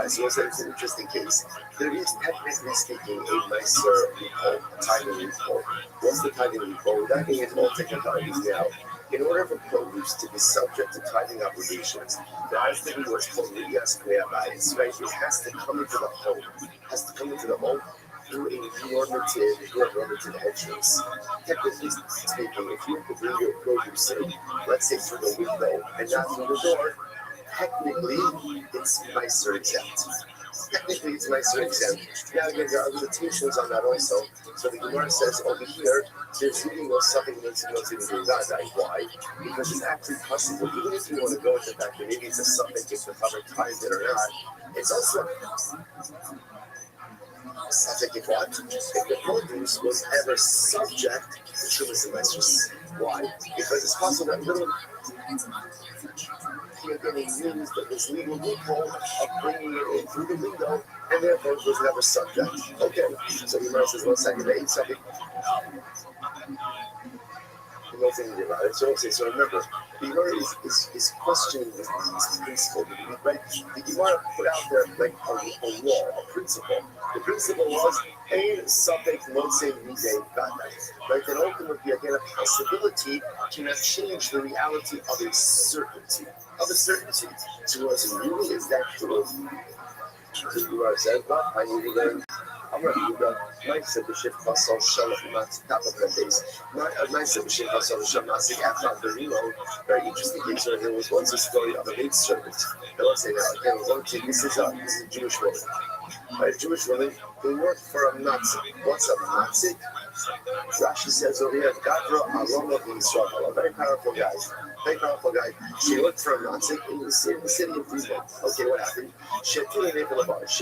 so it's an interesting case. There is technically speaking a nicer loophole, a tiny loophole. What's the tiny loophole? That means it's all technicalities now. In order for produce to be subject to tithing obligations, there has to be what's called Riyas Kweabayis, right? It has to come into the home. Through a normative entrance. Technically speaking, if you could bring your produce in, let's say through the window and not through the door, technically it's nicer exempt. Now again, there are limitations on that also. So the Gemara says over here, there's really no something that's even doing that. Why? Because it's actually possible, even if you want to go with the fact that maybe it's a suffix if the Chaver ties it or not, it's also subject if what? If the produce was ever subject to Shumas and Mestris. Why? Because it's possible that little you're getting used of this legal loophole of bringing it in through the window, and therefore it was never subject. Okay, so the Gemara says, 1 second, they ate something. No thing about it. So remember, the Gemara is questioning this principle. Right? The Gemara put out there like a law, a principle. The principle was a subject motze midei vadai. Right? And ultimately, again, a possibility cannot change the reality of a certainty. So really is that true? The Gemara says, "What I need to learn." I'm going to do nice of the shift muscle, shell of my top of the base. Nice of the shift muscle, shell massive after the reload. Very interesting case where there was once a story of a maid servant. I won't say that again. This is a Jewish woman. A Jewish woman who worked for a Nazi. What's a Nazi? Rashi says over here, Gavra Aloma Israel, a very powerful guy. She worked for a Nazi in the city of Friedland. Okay, what happened? She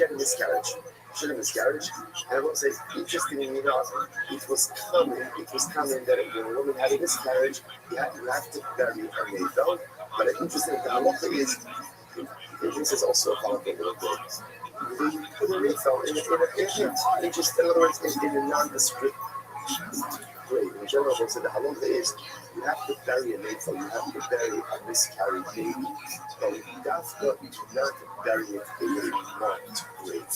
had a miscarriage. She had a miscarriage. And I will say, interestingly enough, it was common that when a woman had a miscarriage, you have to bury her navel. But interesting, the halacha is, this is also a halacha little bit. They put a navel in other words, in a nondescript way. In general, they say the halacha is, you have to bury a navel, you have to bury a miscarried baby. But with dafka, you do not bury it in a marked grave.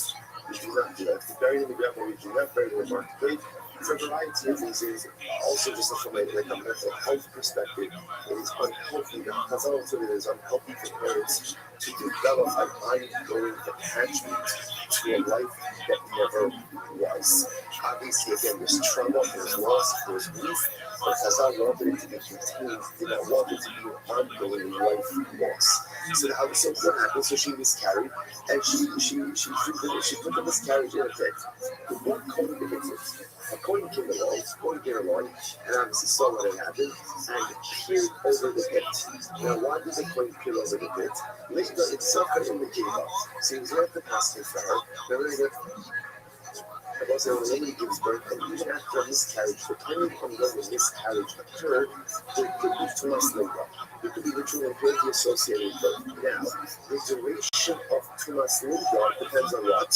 You do not do that. If you bury it in the ground, but you do not bury it in a marked grave. For a variety of reasons, also just from a mental health perspective, it is unhealthy. The Chazal told it is unhealthy for parents to develop an ongoing attachment to a life that never was. Obviously, again, there's trauma, there's loss, there's grief, but Chazal wanted it to be contained, did not want it to be an ongoing life loss. So what happened? So she miscarried, and she put the miscarriage in a pit. What came along, and obviously saw what had happened, and peered over the pit. Now, why did the Kohen peer over the pit? It's something in the Kiva. So he was at the pastor for her. Remember that? And also, when a woman gives birth, and even after a miscarriage, depending on when the miscarriage occurred, there could be tumas liga. There could be ritual impurity associated with birth. Now, the duration of tumas liga depends on what?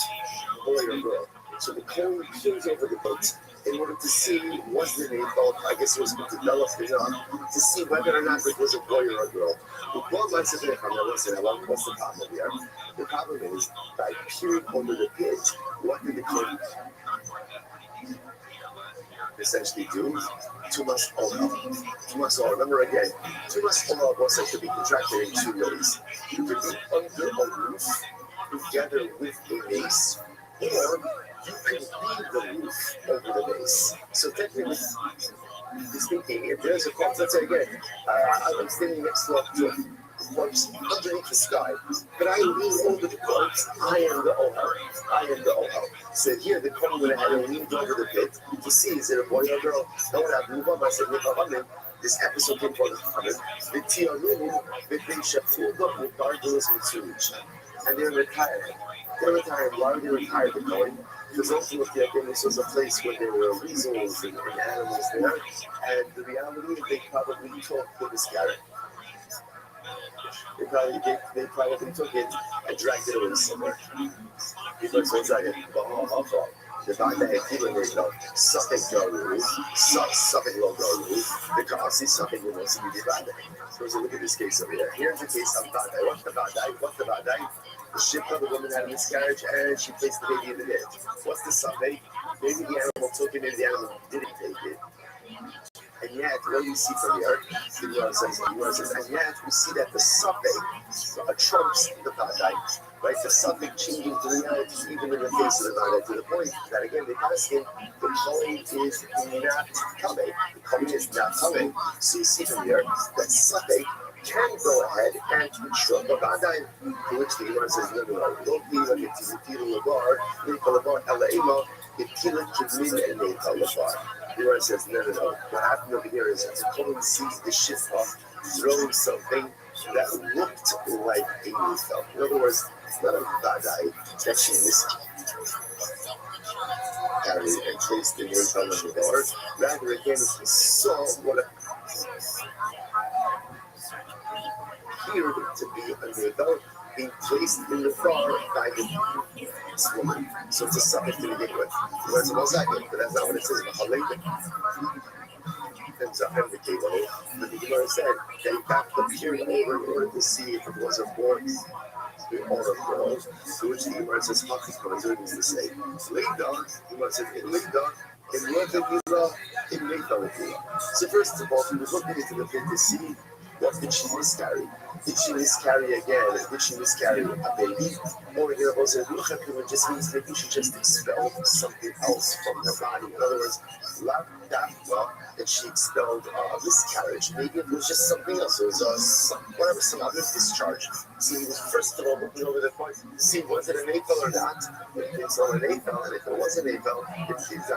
Boy or girl. So the Kohen peers over the pit in order to see was the navel, I guess it was developed enough to see whether or not it was a boy or a girl. What's the problem here? The problem is, by peering over the pit, what did the Kohen essentially do? Tumas olah. Tumas olah. Remember again, tumas olah also could be contracted in two ways. You could be under a roof together with a mace, or you can leave the roof over the base. So technically, speaking, if there's a corpse, let's say again, I'm standing next to a corpse underneath the sky, but I lean over the corpse, I am the Ohel. So here the Kohen went ahead and leaned over the pit to see, is it a boy or a girl? No one had moved on. I said, this episode came for the Chaman, the Tianuhu, the Big Shafulba, the Gargoyles, and Suj. And they're retired. Why are they retired? The Kohen? Because ultimately, again, this was a place where there were weasels and animals there, and the reality is they probably took the miscarriage. They probably took it and dragged it away somewhere. Because one second, the fact that people may know something go something will go the Kasi something will also be divided. So look at this case over here. Here's the case of Badai. What's the Badai? The ship of the woman had a miscarriage and she placed the baby in the ditch. What's the suffix? Maybe the animal took it, maybe the animal didn't take it. And yet, what do you see from here? And yet, we see that the suffix trumps the Badai. Right, the suffix changing to reality even in the face of the Badai, to the point that again, the asking, the Kohen is not coming. The Kohen is not coming. So you see from here that suffix can go ahead and trump the Badai. To which the Gemara says, no, don't be like it's a Tila Labar, Nika Labar, Ella Ema, Tila Kidmin, and Nika Labar. The Gemara says, no. What happened over here is that the Kohen sees the Shifra throwing something that looked like a Nifel. In other words, it's not a Badai that she miscarried and placed the Nifel in the door. Rather, again, she saw what appeared to be a Nifel being placed in the bar by this woman. So it's a suffix to begin with. Whereas it was that good, but that's not what it says. But the Gemara said that in fact appeared over in order to see if it was a boy or a girl. To which the Gemara says, Hafiz is to say, Leida, the Gemara says, in Leida, in Leida, in Leida. So first of all, he was looking into the pit to see what did she miscarry. Did she miscarry again? Did she miscarry a baby? Or the Gemara says, Luchapim just means maybe she just expelled something else from her body. In other words, that she expelled a miscarriage. Maybe it was just something else. It was some other discharge. See, first of all, looking over the point, see, was it an AFL or not? If it's on an AFL, and if it was an AFL, it's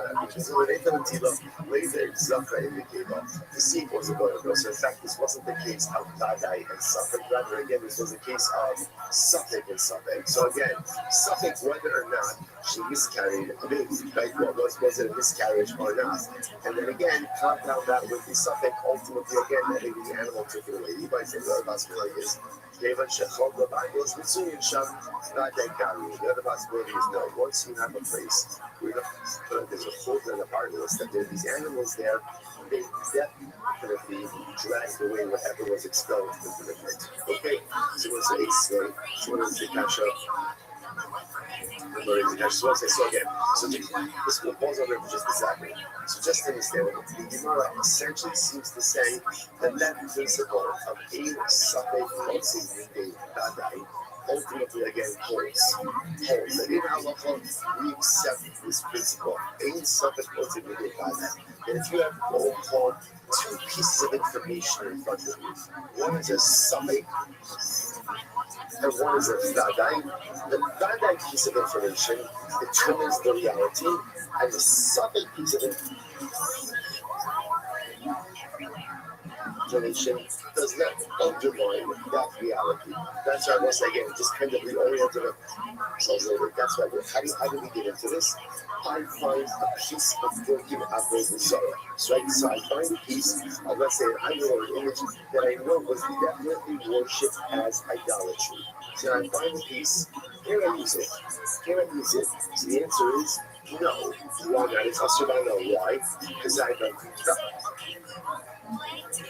on an AFL and Tila, later Zafra indicator to see if it was a boy or girl. So, in fact, this wasn't the case of Vadai and Suffolk. Rather, again, this was a case of Suffolk and Suffolk. So, again, Suffolk, whether or not she miscarried, right? Was it a miscarriage or not? And then again, compound that with the Suffolk, ultimately, again, I think the animal took it away. You might say, the other possibility is, the other possibility is no. Once you have a place where there's a hold in the harvest, that there are these animals there, they definitely dragged away whatever was expelled into the pit. Okay? So it's a slave, so it's a kasha. So again, so this will pause over just exactly. So just to understand, the Gemara essentially seems to say that that principle of a Safek Motzi Dadai ultimately again holds. And in halacha, we accept this principle. A Safek Motzi Dadai. And if you have what we call two pieces of information in front of you, one is a Safek and one is a Dadai. The Dadai piece of information determines the reality, and the Safek piece of information does not undermine that reality. That's why once again, just kind of reoriented. That's why how do we get into this? I find a piece of working Avodah Zarah. So I find a piece of, let's say, an idol or an image that I know was definitely worshipped as idolatry. So I find a piece, can I use it? Can I use it? So the answer is no. Why not? It's also I know why. Because I don't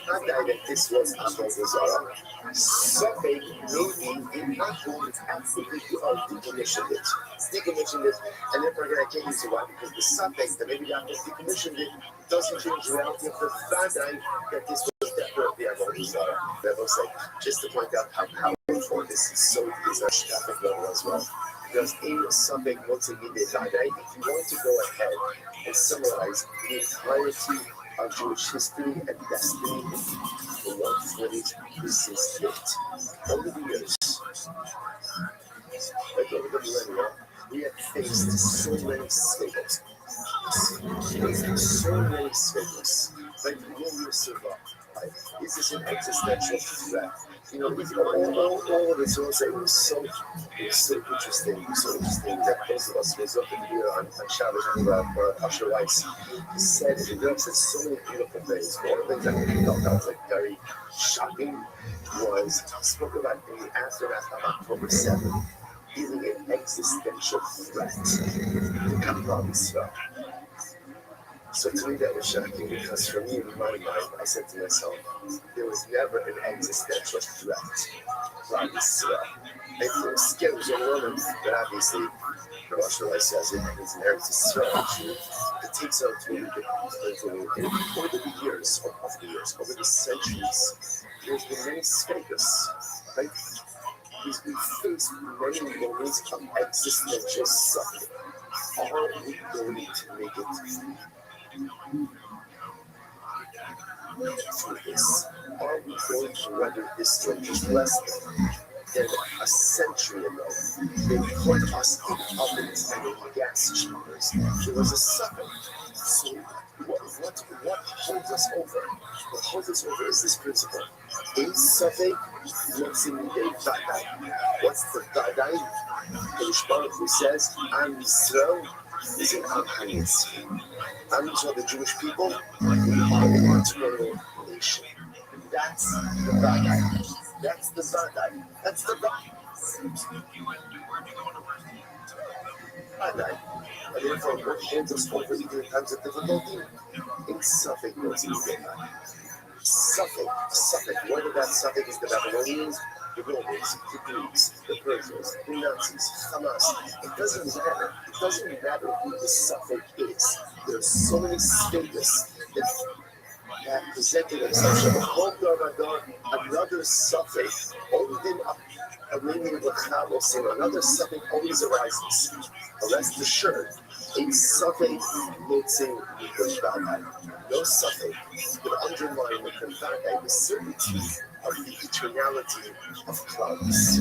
not that this was Avodah Zarah. Something maybe did not go actively decommissioned it. Decommissioned it, and therefore again I can't use it. Why? Because the something that maybe that was decommissioned it doesn't change the reality of the Vadai that this was definitely Avodah Zarah. That looks like, just to point out how powerful this is, so is a shtafic level as well. Because in something multi-media Vadai, if you want to go ahead and summarize the entirety of Jewish history and destiny in one phrase, this is it. Over the years, like over the millennia, we have faced so many singles. So many singles. Like, will we survive? Like, is this an existential threat? You know, all of this was so interesting. So interesting that those of us who was up in here on Shabbos and Usher Weiss said so many beautiful things. One of the things that I felt that was like very shocking was he spoke about in the aftermath of October 7th being an existential threat to Kaplan Israel. So to me that was shocking because for me in my mind I said to myself, there was never an existential threat from Israel. And it was scary, it was overwhelming, but obviously Rothschild says it means an Israel issue. It takes out to over the years, over the centuries, there's been many speakers, right? We face many moments of existential suffering. Are we going to make it through this? Are we going to weather this storm? Just less than a century ago, they put us in ovens and in gas chambers. There was a suffering. So what holds us over? What holds us over is this principle. In suffering, what's in the Vadai? What's the Vadai? The Baruch who says, Am Yisrael is an Am HaNitzvi. Am Yisrael, the Jewish people, we are an eternal nation. That's the Vadai. That's the Vadai. That's the Vadai. And therefore, what holds us over even in times of difficulty? In suffering, what's in the Vadai? Suffix. Whether that suffix is the Babylonians, the Romans, the Greeks, the Persians, the Nazis, Hamas. It doesn't matter. It doesn't matter who the suffix is. There are so many statements that presented themselves. Another suffix, another suffix always arises. But rest assured, a suffix mixing with the Vadai. No suffix could undermine the Vadai with certainty of the eternality of clouds.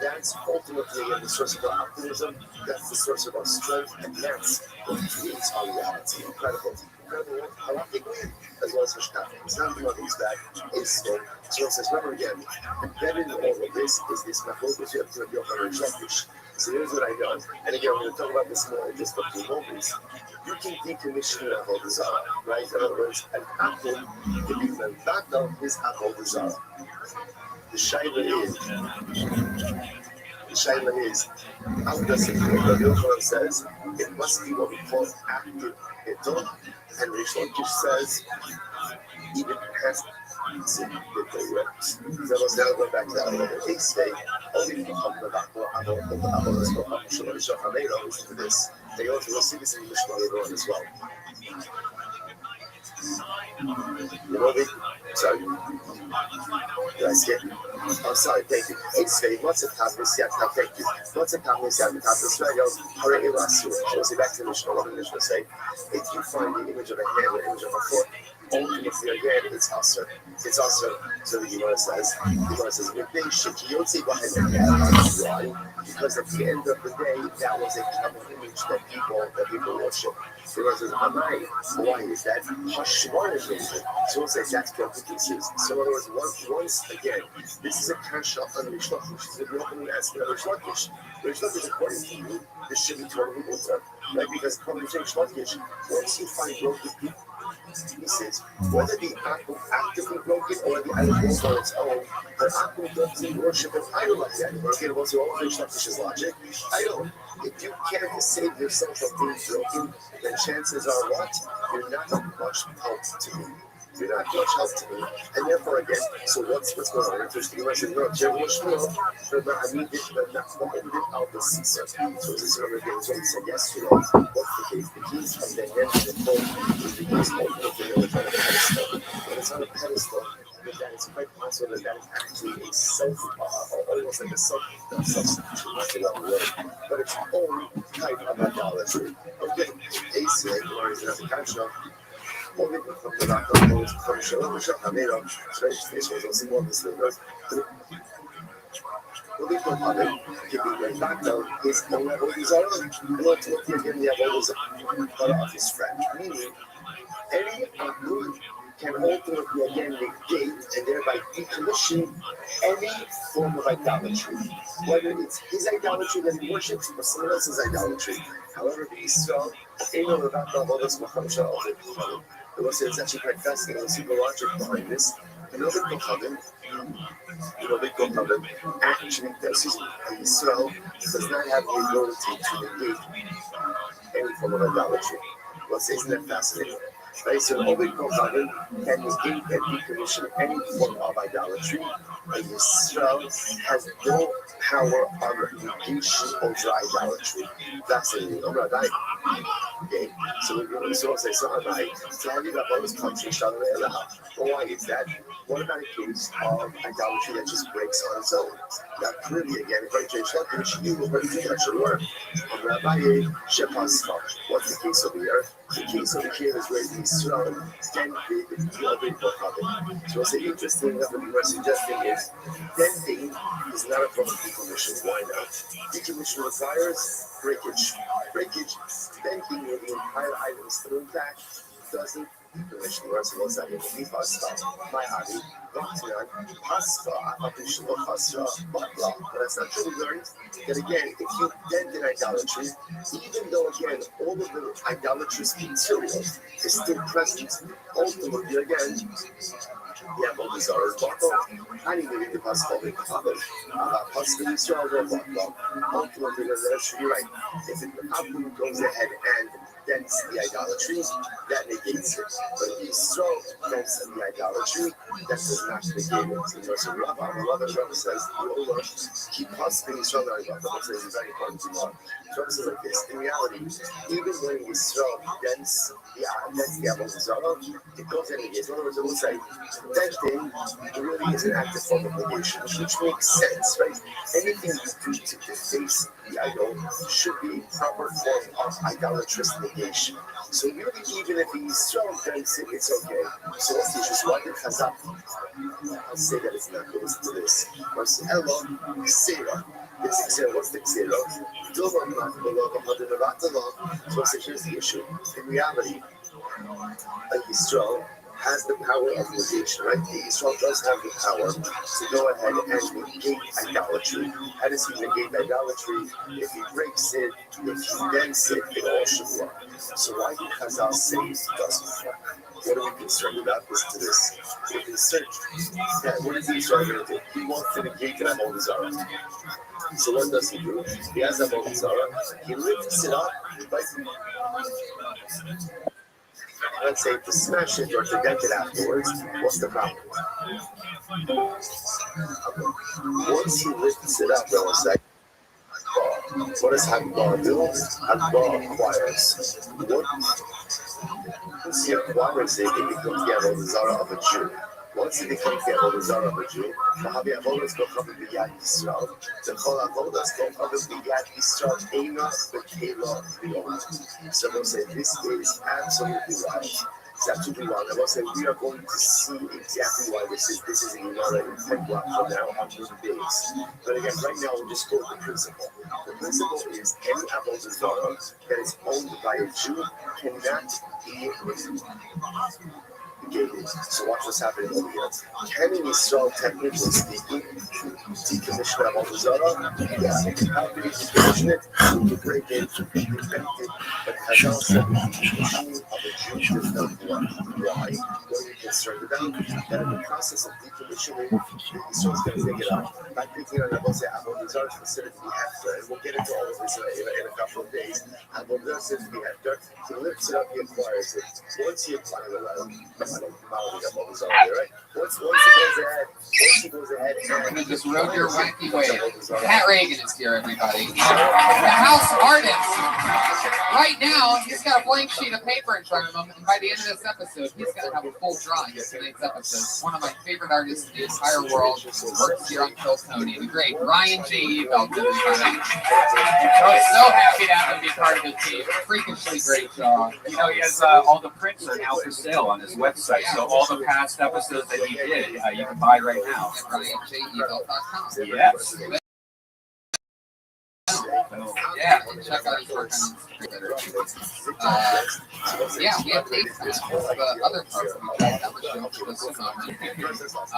That's ultimately the source of our optimism, that's the source of our strength, and that's what creates our reality. Incredible. Incredible. Halachically, as well as Hashkafi. It's not the money's back, it's still. So it says, remember again, embedded in all of this is this Mahokus you have to be over Shlokish. So here's what I know. And again, we're going to talk about this more in just a few moments. You can decommission an Avodah Zarah, right? In other words, an apple can be the back of his Avodah Zarah. The Shaila is, how does it work? The Yochanan says, it must be what we call active Eton, and Rish Lakish says, even past that was now going back to the case day, only for this. They also see this in the Mishmar as well. You know, sorry. Did I skip? Oh, sorry, thank you. It's very much a topic. Now, thank you. What's a topic? So, say back to the Mishnah. What did the Mishnah say? If you find the image of a hand or image of a foot, only if you're again, it's usher. It's usher. So the Gemara says, because at the end of the day, that was a common image that people worship. So it says, why is that? Hashemar is so it says that's broken pieces. So in other words, once again, this is a kasha on Rish Lakish. This is a broken aspect of Rish Lakish. Rish Lakish, according to you, this should be totally mutar, right? Because according to Rish Lakish, once you find broken pieces, whether the apple actively broken or the idol goes on its own, the apple doesn't worship an idol like that. Okay, it was all Rish Lakish's logic. Idol. If you can't save yourself from being broken, then chances are what? You're not much help to me. You're not much help to me. And therefore, again, so what's going on? Interesting. You mentioned, no, Jerry Shmuel, I mean, the Caesar. So this is what we said yesterday. What's the case? The keys of the head of the phone is the keys of the village on a pedestal. When it's on a pedestal, that is quite possible that is actually a self, almost like a substitute, but it's all type of idolatry. Okay, ACA, or is it a kasha? Only from the back of those from Shalom Shakamero, this was also one of the singers. The legal of it, keeping the background is the level of his own, and ultimately again the level of his friend. Meaning, any good can ultimately again negate and thereby decommission any form of idolatry, whether it's his idolatry that he worships or someone else's idolatry. However, the Israel, it was it's actually quite fascinating. We'll see the logic behind this. The actually Israel does not have the ability to negate any form of idolatry. Well, isn't that fascinating? Right, so Ovid Kohanim can negate and decommission any form of idolatry, and Yisrael has no power on negation over idolatry. Fascinating. Okay, so we're going to say, so Rabbi, tell you about this country, well, why is that? What about a case of idolatry that just breaks on its own? Now, clearly, again, according to Shlach, you will bring the actual word. Rabbi, Shepasma. What's the case over here? The case over here is where Israel can be the other Kohanim. So what's interesting that we were suggesting is denting is not a form of decommission. Why not? Decommission requires breakage. Denting where the entire item is thrown back doesn't decommission. Whereas it was like in the pasta, my hobby, pasta, but that's not true. We learned that again, if you dent in idolatry, even though again all of the idolatrous material is still present, ultimately again, yeah, but these are bottle. I need to read the pasta. Pasta Israel or bottle. Ultimately, you're right. If the apple goes ahead and dents the idolatry, that negates it. But if Israel dents the idolatry, that does not negate it. So Rabbi says, Yola, keep possibly Israel not Rabbi says it's very important to know. Rabbi says like this, in reality, even when Israel dents the Avodah Zarah, it goes and negates. In other words, it will say, denting really is an active form of negation, which makes sense, right? Anything you do to deface the idol should be a proper form of idolatrous negation. So really, even if he's strong against it, it's okay. So what's the issue? Why did Chazak I'll say that it's not. Listen to this. Marcelo, Xera. This Xera, what's the Xera? So here's the issue. In reality, Yisrael has the power of negation, right? Yisrael does have the power to go ahead and negate idolatry. How does he negate idolatry? If he breaks it, if he then sin, it all should work. So why do Chazal say it doesn't work? What are we concerned about? Listen to this. We're concerned that what is Yisrael going to do? He wants to negate the Avodah Zarah. So what does he do? He has Avodah Zarah. He lifts it up, right? Let's say to smash it or to dent it afterwards, what's the problem? Once he lifts it up, they'll say, what does Hakbar do? Hakbar acquires. Once he acquires it, it becomes the Avodah Zarah of a Jew. Once it becomes the Avodah Zarah of a Jew, the Avodas go cover b'yad Yisrael. The Chol Avodas go cover b'yad Yisrael. Eina b'kela b'yad. So they'll say this is absolutely right. It's absolutely wrong. I will say we are going to see exactly why this is a Gemara in 10 blocks from now on the base. But again, right now we'll just go with the principle. The principle is any Avodah Zarah that is owned by a Jew cannot be negated. So watch what's happening over here. Can Yisrael, technically speaking, decommission Avodah Zarah? Yeah. How can he decommission it? He can break it, infect it. But Chazal said the decommissioning of a Jew does not work. Why? What are you concerned about? That in the process of decommissioning, Yisrael's going to take it out. By picking on Avodah Zarah is considered to be hefter, and we'll get into all of this in a couple of days. Avodah Zarah is considered to be hefter. He lifts it up, he acquires it. Once he acquires it, right? Once he goes ahead, I'm gonna just rode your wacky way. Pat Reagan is here, everybody. The house artist. Right now, he's got a blank sheet of paper in front of him, and by the end of this episode, he's gonna have a full drawing of tonight's episode. One of my favorite artists in the entire world works here on Kill Tony, the great Ryan J. Ebelt, everybody. So happy to have him be part of the team. Freakishly great job. You know, he has all the prints are now for sale on his website. So all the past episodes that he did, you can buy right now. RyanJEbelt.com. Yes. Yeah, check out his work on Instagram. Yeah, we have dates now. The other parts we tried down the show for this moment.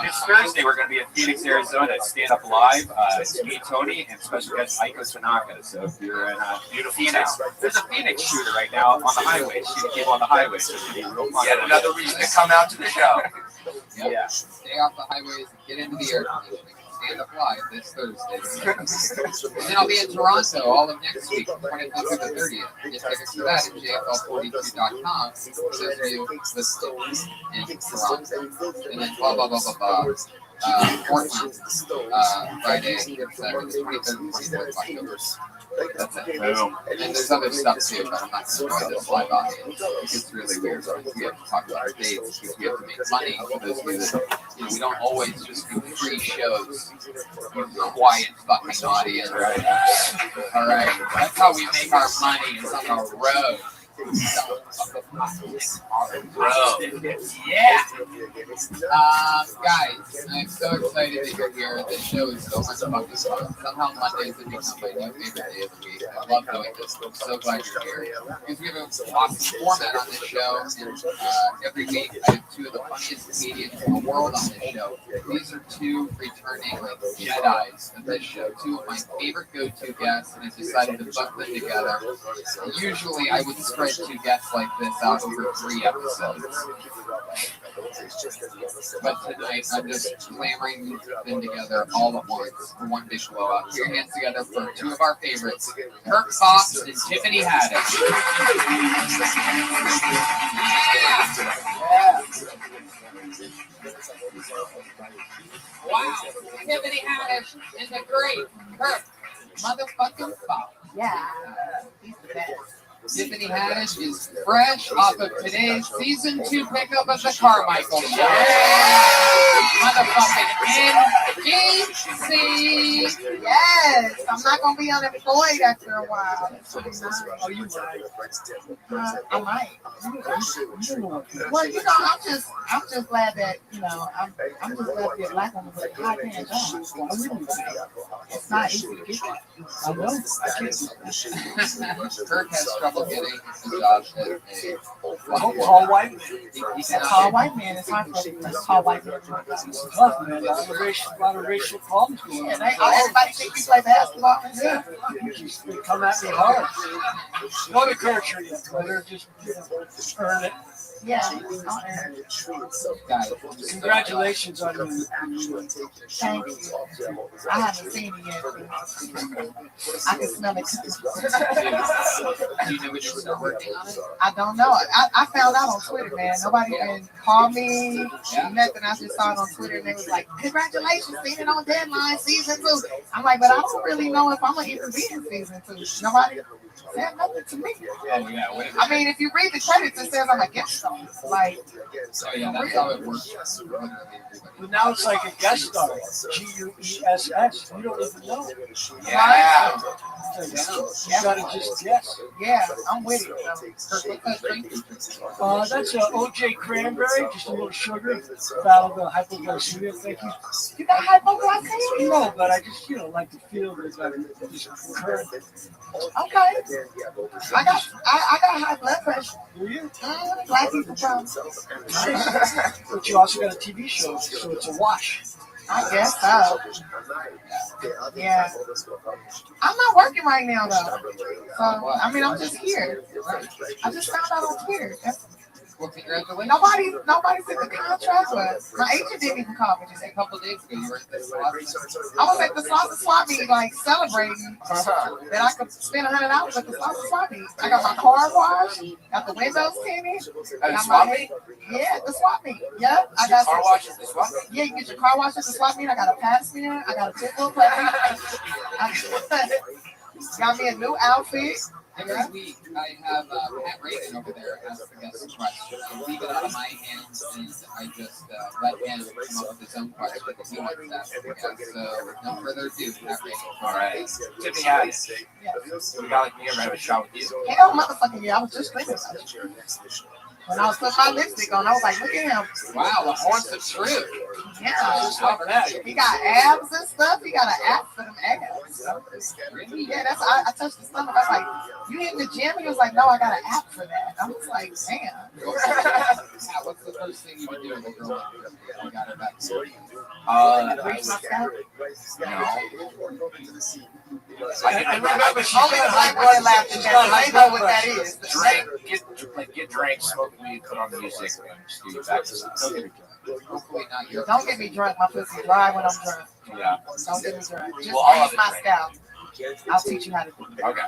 This Thursday, we're going to be in Phoenix, Arizona at Stand Up Live. It's me, Tony, and special guest Aiko Tanaka. So if you're in Phoenix, there's a Phoenix shooter right now on the highway, shooting people on the highway. So it'll be real fun. Yet another reason to come out to the show. Yeah. Stay off the highways and get into the air conditioning. Stand Up Live this Thursday. And then I'll be in Toronto all of next week, 25th through the 30th. Get tickets for that at jfl42.com. Those of you listed in Toronto. And then blah, blah, blah, blah, blah. Portland, Friday, Saturday, the 23rd and 24th of October. That's it. And then there's other stuff too, but I'm not going to try this live audience. It's really weird. We have to talk about our dates because we have to make money for those of you that, we don't always just do free shows. Quiet fucking audience. All right. That's how we make our money, is on the road. Yeah. Guys, I'm so excited that you're here. This show is so much fucking fun. Somehow Mondays have become my new favorite day of the week. I love doing this. I'm so glad you're here. Because we have an awesome format on this show. And every week I have two of the funniest comedians in the world on this show. These are two returning Jedis of this show. Two of my favorite go-to guests, and I decided to put them together. Usually I would spread two guests like this out over 3 episodes. But tonight, I'm just clamoring them together all at once for one big blowout. Put your hands together for two of our favorites, Kirk Fox and Tiffany Haddish. Yeah. Wow, Tiffany Haddish and the great Kirk motherfucking Fox. Yeah. He's the best. Tiffany Haddish is fresh off of today's season 2 pickup of the Carmichael Show. Motherfucking See, yes, I'm not gonna be unemployed after a while. That's really nice. Oh, you might. I might. Well, I'm just glad that I'm just glad to be a black woman with a high paying job. It's not easy to get that. I know. I can't. Kirk has trouble getting a job at a Tall white man. A tall white man is hard for a tall white man to work out. It's tough, man. A lot of racial problems going on. Yeah, everybody think you play basketball. Yeah. They come at me hard. Go to country, brother. Just earn it. Yeah. Congratulations on your. Thank you. I haven't seen it yet. I can smell it. Do you know when you're still working on it? I don't know. I found out on Twitter, man. Nobody even called me. Nothing. I just saw it on Twitter and they was like, congratulations, seen it on Deadline season 2. I'm like, but I don't really know if I'm gonna even be in season 2. Nobody said nothing to me. Oh yeah. I mean, if you read the credits, it says I'm a guest star. Like, oh yeah, that's how it works. But now it's like a guest star. GUESS. You don't even know. Yeah. You gotta just guess. Yeah, I'm with it. That's OJ Cranberry, just a little sugar. Battle the hypoglycemia. Thank you. You got hypoglycemia? No, but I just like to feel that just current. Okay. I got high blood pressure. Do you? Black people problem. But you also got a TV show, so it's a wash. I guess so. Yeah. I'm not working right now though. So I mean, I'm just here. I just found out on Twitter. Well, congratulations. Nobody said the contract was. My agent didn't even call me just a couple days ago. You were at the swap meet. I was at the swap meet, like celebrating that I could spend $100 at the swap meet. I got my car washed, got the windows tinted. At the swap meet? Yeah, at the swap meet. Yep. I got car wash at the swap meet? Yeah, you get your car washed at the swap meet. I got a pass mirror. I got a pitbull plate. Got me a new outfit. Every week, I have Pat Reagan over there ask the guest questions. I leave it out of my hands, and I just let him come up with his own question that he wants to ask the guest. So, with no further ado, Pat Reagan. All right. Tippy Hattie. You got like me ever have a shot with you? Hell, motherfucking yeah, I was just thinking about it. When I was putting my lipstick on, I was like, look at him. Wow, the horse of truth. Yeah. that. He got abs and stuff. He got an app for them abs. Yeah, that's I touched his stomach. I was like, you hit the gym? He was like, no, I got an app for that. I was like, damn. What's the first thing you would do with a girl you got her back? Grease my scalp? I remember she only the black boy laughed at that. I know what that is. get drank, smoke weed, put on music, and just do your back to sleep. Don't get me drunk. My pussy dry when I'm drunk. Yeah. Don't get me drunk. Just Well, grease my scalp. I'll teach you how to do it. Okay.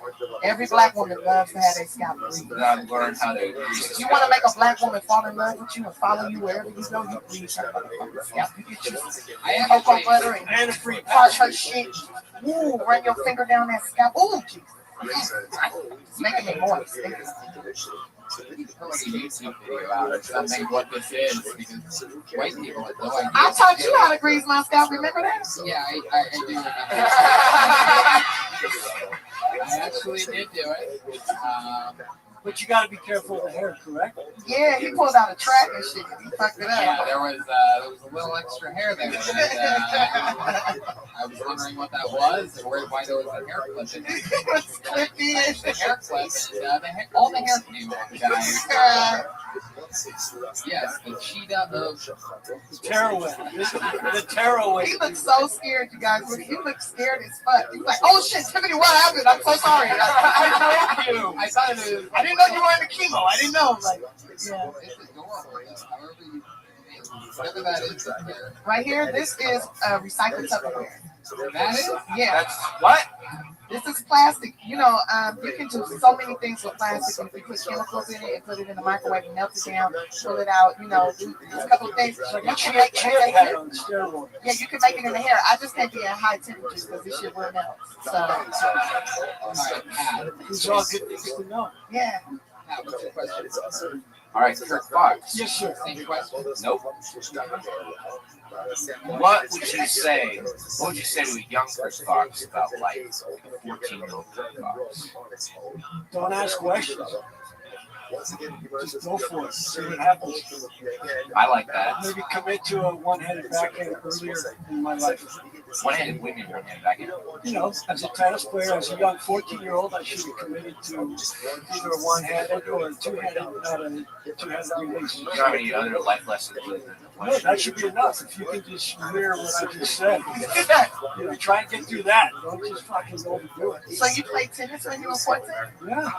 Every black woman loves to have their scalp greased. Learn how to grease. If you want to make a black woman fall in love with you and follow you wherever you go, you grease her motherfucking scalp. You get your cocoa butter and free touch her shit. Ooh, run your finger down that scalp. Ooh, Jesus. It's making me moist. Something what this is because white people have no idea. I taught you how to grease my scalp. Remember that? Yeah, I do remember. I actually did do it. But you got to be careful of the hair, correct? Yeah, he pulled out a track and shit. He fucked it up. Yeah, there was a little extra hair there. And, I was wondering what that was and why there was a hair clip in it. It was clippy. The hair clip and all the hair came off, guys. Yes, the cheetah of Tearaway. The tearaway. He looked so scared, you guys. He looked scared as fuck. He was like, oh shit, Tiffany, what happened? I'm so sorry. I told you. I thought it was. I didn't know you were in the chemo. I didn't know. Like, yeah. It's adorable, though. However you, whatever that is right here. Right here, this is recycled Tupperware. That is? Yeah. That's what? This is plastic. You know, you can do so many things with plastic. If you put chemicals in it and put it in the microwave and melt it down, pull it out, you know, do a couple of things. You can make it in the hair. Yeah, you can make it in the hair. I just can't be at high temperatures because this shit will melt. So, These are all good things to know. Yeah. What's your question? All right, Kirk Fox. Yes, sir. Same question. Nope. What would you say? What would you say to a young Kirk Fox about life? Like a 14-year-old Kirk Fox. Don't ask questions. Just go for it. See what happens. I like that. Maybe commit to a one-handed backhand earlier in my life. One-handed women, one-handed backhand. You know, as a tennis player, as a young 14-year-old, I should have committed to either a one-handed or a two-handed, not a two-handed release. You don't have any other life lessons? No, that should be enough. If you can just mirror what I just said, you know, try and get through that. Don't just fucking overdo it. So you played tennis when you were 14? Yeah.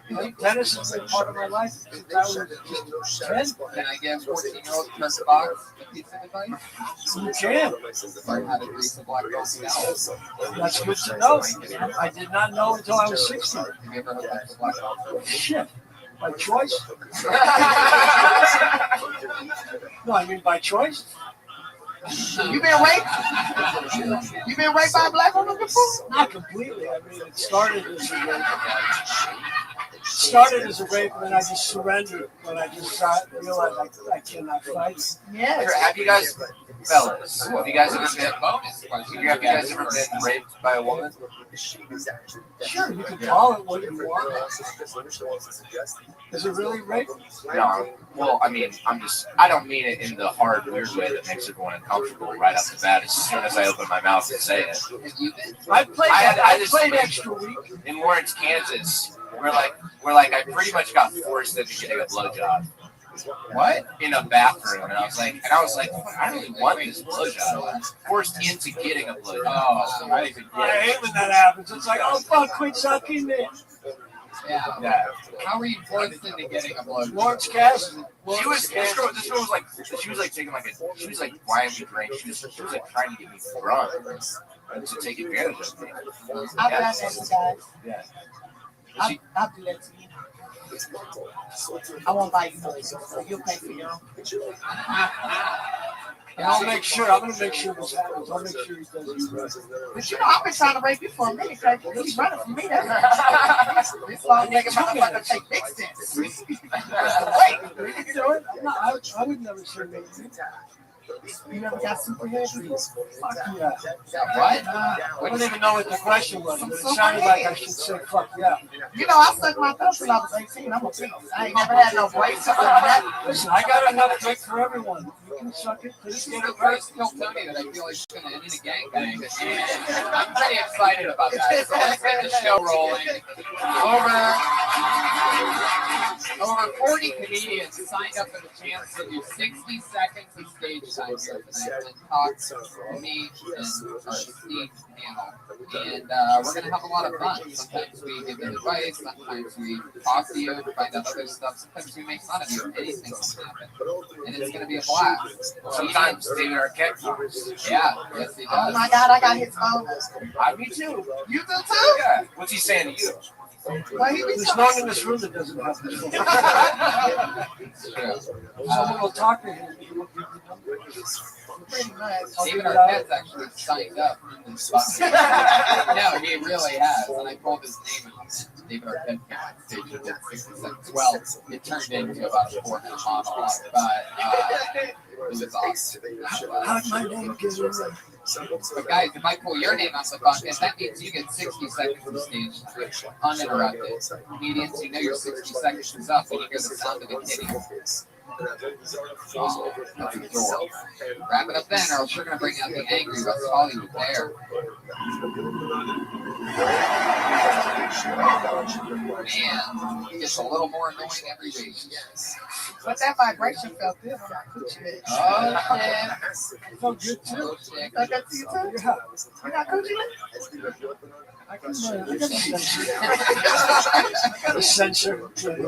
You know, tennis has been part of my life since I was just 10. Can I give 14-year-old Kirk Fox a piece of advice? You can. Learn how to grease the black belt now. That's good to know. I did not know until I was 60. Have you ever hooked up the black belt? Shit. By choice? No, I mean by choice. You been raped? You been raped by a black woman before? Not completely. I mean, it started as a rape, and then I just surrendered when I just realized I cannot fight. Yeah. Have you guys, fellas, have you guys ever been Have you guys ever been raped by a woman? Sure, you can call it what you want. Is it really rape? No. Well, I mean, I don't mean it in the hard, weird way that makes everyone uncomfortable right off the bat as soon as I open my mouth and say it. I played extra week. In Lawrence, Kansas, we're like, I pretty much got forced into getting a blowjob. What? In a bathroom, and I was like, I don't really want this blowjob. I was forced into getting a blowjob. Oh, I hate when that happens. It's like, oh fuck, quit sucking me. Yeah. How were you forced into getting a blowjob? Lawrence Cassidy. This girl was like taking she was like buying me drinks. She was like trying to get me drunk to take advantage of me. I've done that, guys. Yeah. I'll do that to you. I won't buy you nothing, so you'll pay for your own. And I'm gonna make sure this happens. I'll make sure he does you right. But you know, I've been trying to rape you for a minute, because you keep running from me. This long nigga motherfucker take big steps. Wait, you know what? No, I would never say maybe. You never got superhead before? Fuck yeah. What? I don't even know what the question was, but it sounded like I should say fuck yeah. You know, I sucked my thumb till I was 18. I'm a beast. I ain't never had no breaks or that. Listen, I got enough dick for everyone. You can suck it. This is the first tell Tony that I feel like it's going to end in a gangbang. And I'm pretty excited about that. So let's get the show rolling. Over 40 comedians signed up for the chance to do 60 seconds of stage time here tonight and talk to me and Steve Hamill. And we're going to have a lot of fun. Sometimes we give them advice, sometimes we talk to you, find out other stuff, sometimes we make fun of you. Anything can happen. And it's going to be a blast. Sometimes David Arquette talks. Yeah, yes he does. Oh my God, I got his phone. Me too. You do too? Yeah. What's he saying to you? Well, There's no one in this room that doesn't have this phone. Someone will talk to him. Pretty much. David Arquette's actually signed up in this spot. No, he really has. And I pulled his name and David Arquette came on stage and did 60 seconds. Well, it turned into about a 4-minute monologue, but it was awesome. How did my name get in there? But guys, if I pull your name off the bucket, that means you get 60 seconds of stage time, uninterrupted. Comedians, you know your 60 seconds is up when you hear the sound of the kitty. Oh, that's a door. Wrap it up then, or else we're going to bring out the angry West Hollywood there. Man, it gets a little more annoying every week. But that vibration felt good when I put you in. Oh, yeah. It felt good too. Felt good to you too? Yeah. You got coochie lit? I got a censor. I feel like I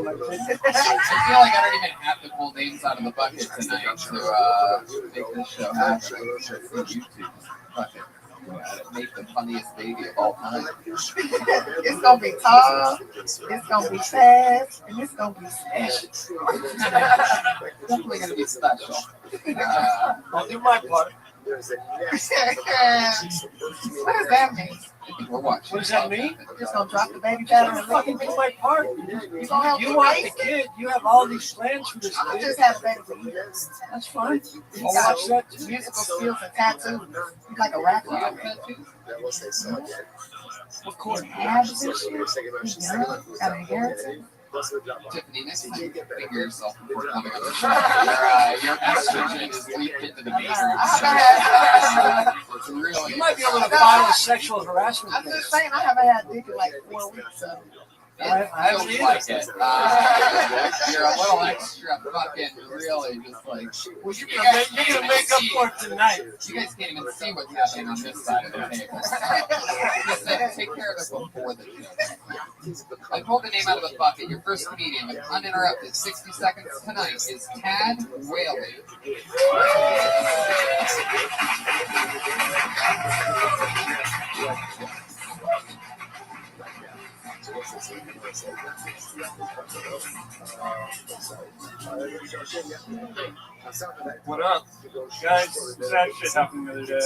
don't even have to pull names out of the bucket tonight to make this show happen. I wish I could see YouTube bucket. Make the funniest baby of all time. It's gonna be tall, it's gonna be fast, and it's gonna be special. Definitely gonna be special. I'll do my part. There's a nest. What does that mean? We're watching. What does that mean? Just gonna drop the baby powder and fucking do my part. You gonna help You me want raise the kid. You have all these plans for this I'm gonna kid. just have a baby for you. That's fine. You I'll got watch that too. musical skills and tattoos. You like a rapper. That was they saw again. Of course. Abs and shit. He's young. Got an inheritance. Tiffany, next time you figure yourself before coming on the show. Your estrogen is leaked into the matrix. It's really. You might be able to file a sexual harassment I'm case. just saying, I haven't had dick in like 4 weeks. So. I don't like it. You're a little extra fucking really just like. Well, you're gonna make up for it tonight. You guys can't even see what's happening on this side of the table. Listen, take care of it before the show. I pulled the name out of the bucket. Your first comedian with uninterrupted 60 seconds tonight is Tad Whaley. What up, guys? Sad shit happened the other day.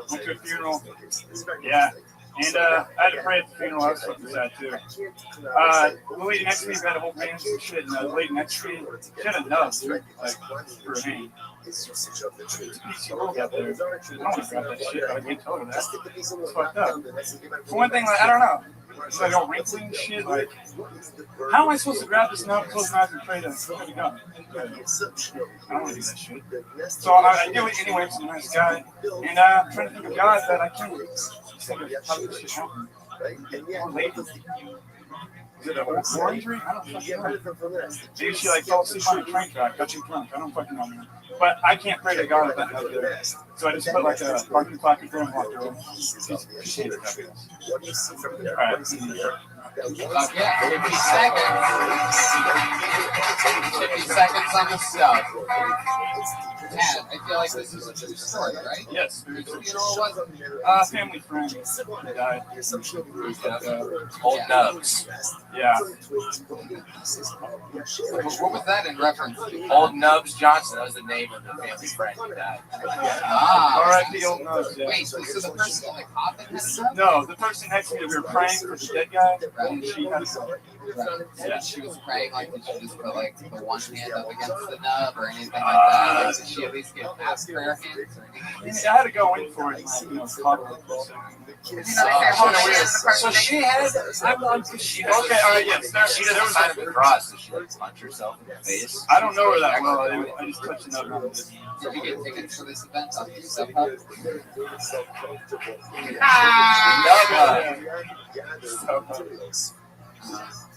Went to a funeral. Yeah. And I had to pray at the funeral. I was fucking sad too. The lady next to me had a whole band and shit, and the lady next to me, she had a nub, dude, like, for a hand. It's PC World out there. I don't want to grab that shit, but I can't tell her that. It's fucked up. For one thing, like, I don't know. It's like all wrinkly and shit. Like, how am I supposed to grab this nub, close my eyes, and pray to God? I don't want to do that shit. So I do it anyway. I'm a nice guy, and I'm trying to think of God that I can't. How did this shit happen? Or lady. Is it a war injury? I don't fucking know. Maybe she like fell asleep on a train track, got too drunk. I don't fucking know. But I can't pray to God with that nub there. So I just put like a parking plaque in front and walked away. Alright. Yeah, 50 seconds. 50 seconds on the stuff. Tad, I feel like this is a true story, right? Yes. Whose funeral was it? Family friend died. Old Nubs. Yeah. What was that in reference to? Old Nubs Johnson. That was the name of the family friend who died. Ah. All right, the old Nubs. Yeah. Wait, so the person in the coffin had a nub? No, the person next to me, we were praying for the dead guy, and she had a nub. Right. Yeah. She was praying, like, did she just put, like, the one hand up against the nub or anything like that? Like, did she at least get half prayer hands or anything? I had to go in for it, like, talk with the So she had. Okay, all right, yes. She doesn't sign the cross. Does she like punch herself in the face? I don't know her that well. I just touched the nub. Did you get tickets for this event on StubHub?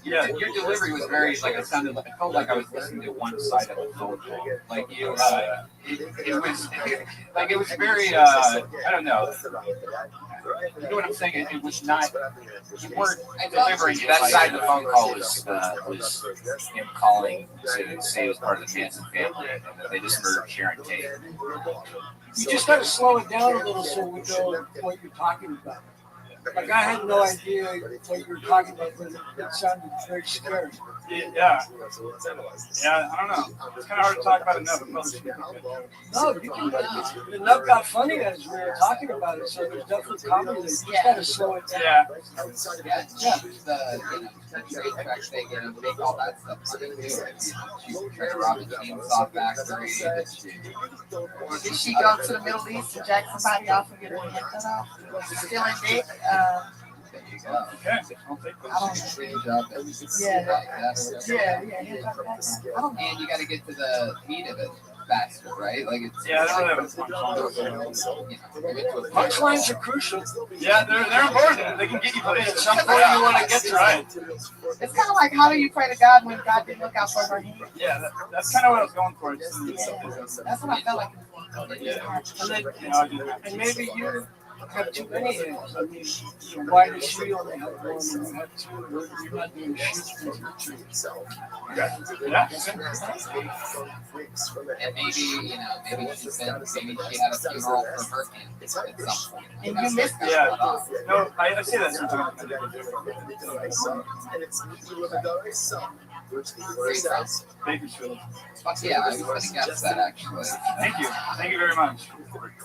Yeah, your delivery was very like it sounded like I felt like I was listening to one side of a phone call. Like you, it was very I don't know. You know what I'm saying? It was not. You weren't delivering that side of the phone call was him calling to say he was part of the Manson family and that they just murdered Sharon Tate. You just got to slow it down a little so we know what you're talking about. Like I had no idea what you were talking about, but it sounded very scary. Yeah. Yeah, I don't know. It's kind of hard to talk about a nub. No, you can. The nub got funny as we were talking about it, so there's definitely comedy. You just got to slow it down. Yeah. The train track thing, make all that stuff funny too. She tried to rob a chainsaw factory. Did she go to the Middle East and jack somebody off and get her head cut off? Stealing dick? There you go. Okay, I'll take this. I don't know. And you got to get to the meat of it faster, right? Like it's. Yeah, I don't have a punchlines are crucial. Yeah, they're important. They can get you at some point you want to get to right. It's kind of like how do you pray to God when God didn't look out for her hand? Yeah, that's kind of what I was going for. That's what I felt like. Yeah. And maybe you have too many hands. I mean, why does she only have one and you have two? You're not doing shit for yourself. Yeah. And maybe, maybe she had a funeral for her hand at some point. And you missed it. Yeah. No, I say that sometimes. Where are you from? Bakersfield. Fuck yeah, I was going to guess that actually. Thank you. Thank you very much.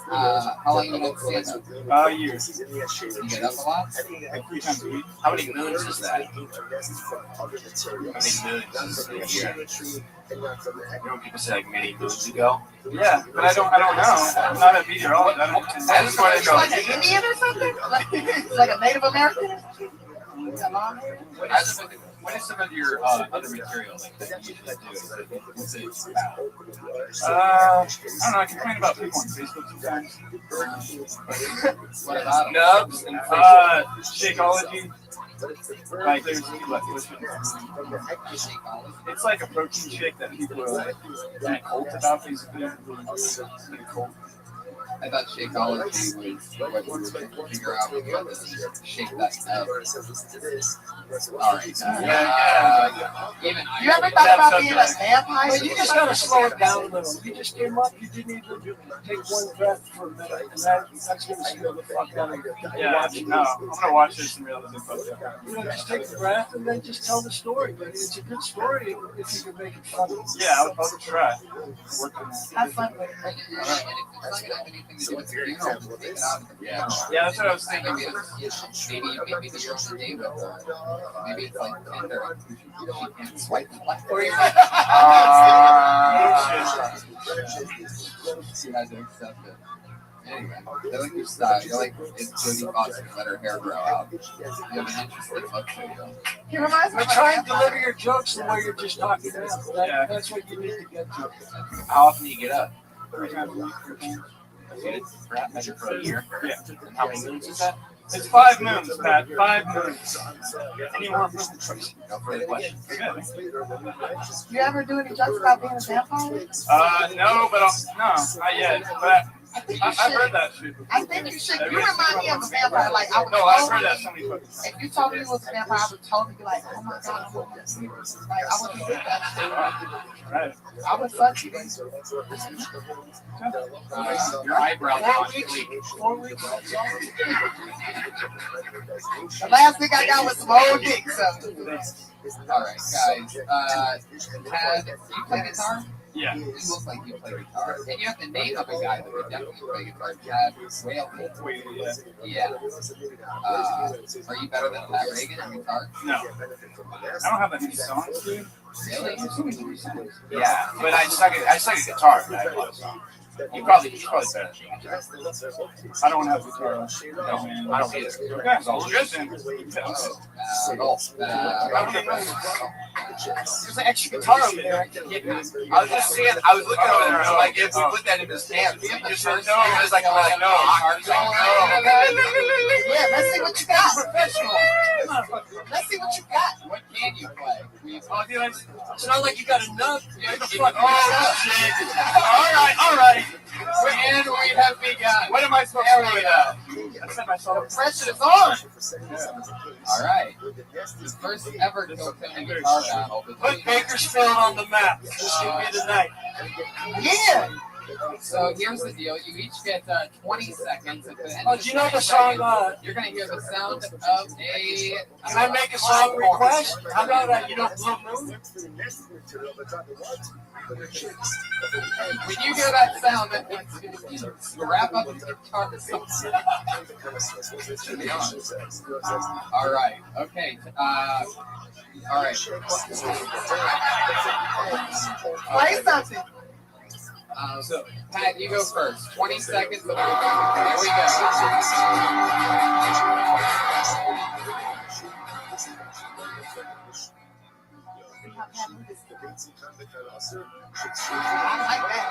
How long you been doing stand-up? A year. You get up a lot? Like 3 times a week. How many moons is that? How many moons is a year? You know, people say like many moons ago. Yeah, but I don't know. I'm not a meteorologist. I just want to know. Like an Indian or something? Like a Native American? What is some of your other material like, that you usually do? What's it about? I don't know. I complain about people on Facebook sometimes. What about Nubs and Shakeology. Like there's like it's like a protein shake that people are like in a cult about basically. Pretty cool. I thought Shakeology was what we were trying to figure out when you had to shake that nub. Alright. Even You ever thought about being a vampire? But you just gotta slow it down a little. You just came up, you didn't even take one breath for a minute, and that's gonna scare the fuck out of you. Yeah, no, I'm gonna watch this and realize it's fucked up. You know, just take the breath and then just tell the story. But it's a good story if you can make it funny. Yeah, I'll try. Have fun with and if it's not gonna have anything to do with the funeral, just take it out of the Yeah, that's what I was thinking. maybe you're on a date with her. Maybe it's like Tinder. She can't swipe left or right. She hasn't accepted. Anyway, I like your style. You're like if Jodie Foster let her hair grow out. You have an interesting look to you. He reminds me But of try and deliver your jokes the way you're just talking now. That's what you need to get to. How often do you get up? 3 times a week. 3 times. That's it. Measure for a year. Yeah. And how many moons is that? It's 5 moons, Pat. 5 moons. Any more choice? No further questions. You ever do any jokes about being a vampire? No, but no, not yet. But I've heard that shit. I think you should. You remind me of a vampire. Like I would. No, I've heard that so many fucking times. If you told me you was a vampire, I would totally be like, oh my god, I'm a vampire. Like I wouldn't get that shit. Right. I would fuck you. Your eyebrows constantly. 4 weeks. The last thing I got was some old dick. So. Alright, guys. Had you play guitar? Yeah. You look like you play guitar. And you have the name of a guy that would definitely play guitar. Chad Whale. Yeah. Are you better than Pat Reagan on guitar? No. I don't have that many songs, dude. Really? Yeah, but I suck at guitar. I have a lot of songs. He's probably better than me. I don't have guitar. No, I don't either. Okay, so we'll get then. There's an extra guitar over there. I was just saying, I was looking over there, I'm like, if we put that in his hands, he just said no. I was like, no. Yeah, let's see what you got. Professional. Let's see what you got. What can you play? Oh, dude, it's not like you got enough. Oh, shit. All right. And we have begun. What am I supposed to do with that? I said myself. The pressure is on. Alright. The first ever Cocaine guitar battle. Put Bakersfield on the map. This could be the night. Yeah. So here's the deal. You each get 20 seconds at the end. Oh, do you know the song? You're going to hear the sound of a... Can I make a song request? How about you know Blue Moon? When you hear that sound, that means you wrap up the guitar song. To be honest. All right. Okay. All right. Play something. So, Pat, you go first. 20 seconds. Here we go. I like that.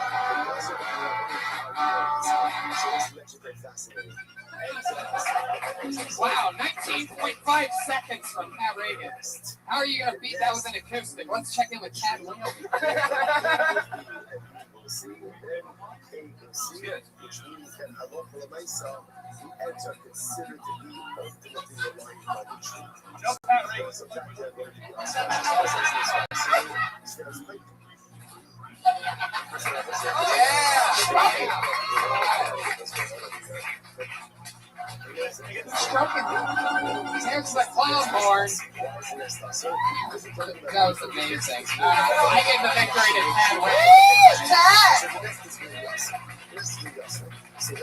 Wow, 19.5 seconds from Pat Reagan. How are you going to beat that with an acoustic? Let's check in with Chad Whale. Good. Here's the clown horn. That was amazing. I gave the victory to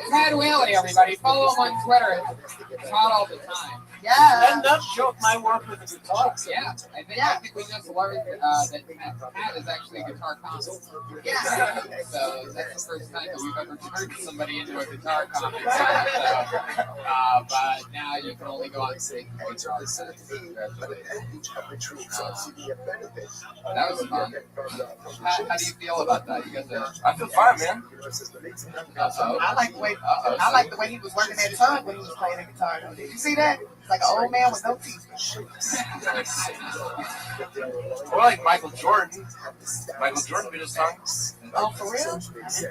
Tad Whaley. Tad Whaley, everybody. Follow him on Twitter. It's hot all the time. Yeah. That does show my work with the guitar. Yeah. I think we just learned that Tad is actually a guitar comic. Yeah. So that's the first time that we've ever turned somebody into a guitar comic. So, but now you can only go on stage with guitar. That was fun. How do you feel about that? You guys are... I feel fine, man. I like the way he was working that tongue when he was playing the guitar. Did you see that? It's like an old man with no teeth. Or like Michael Jordan. Michael Jordan did his tongue. Oh, for real?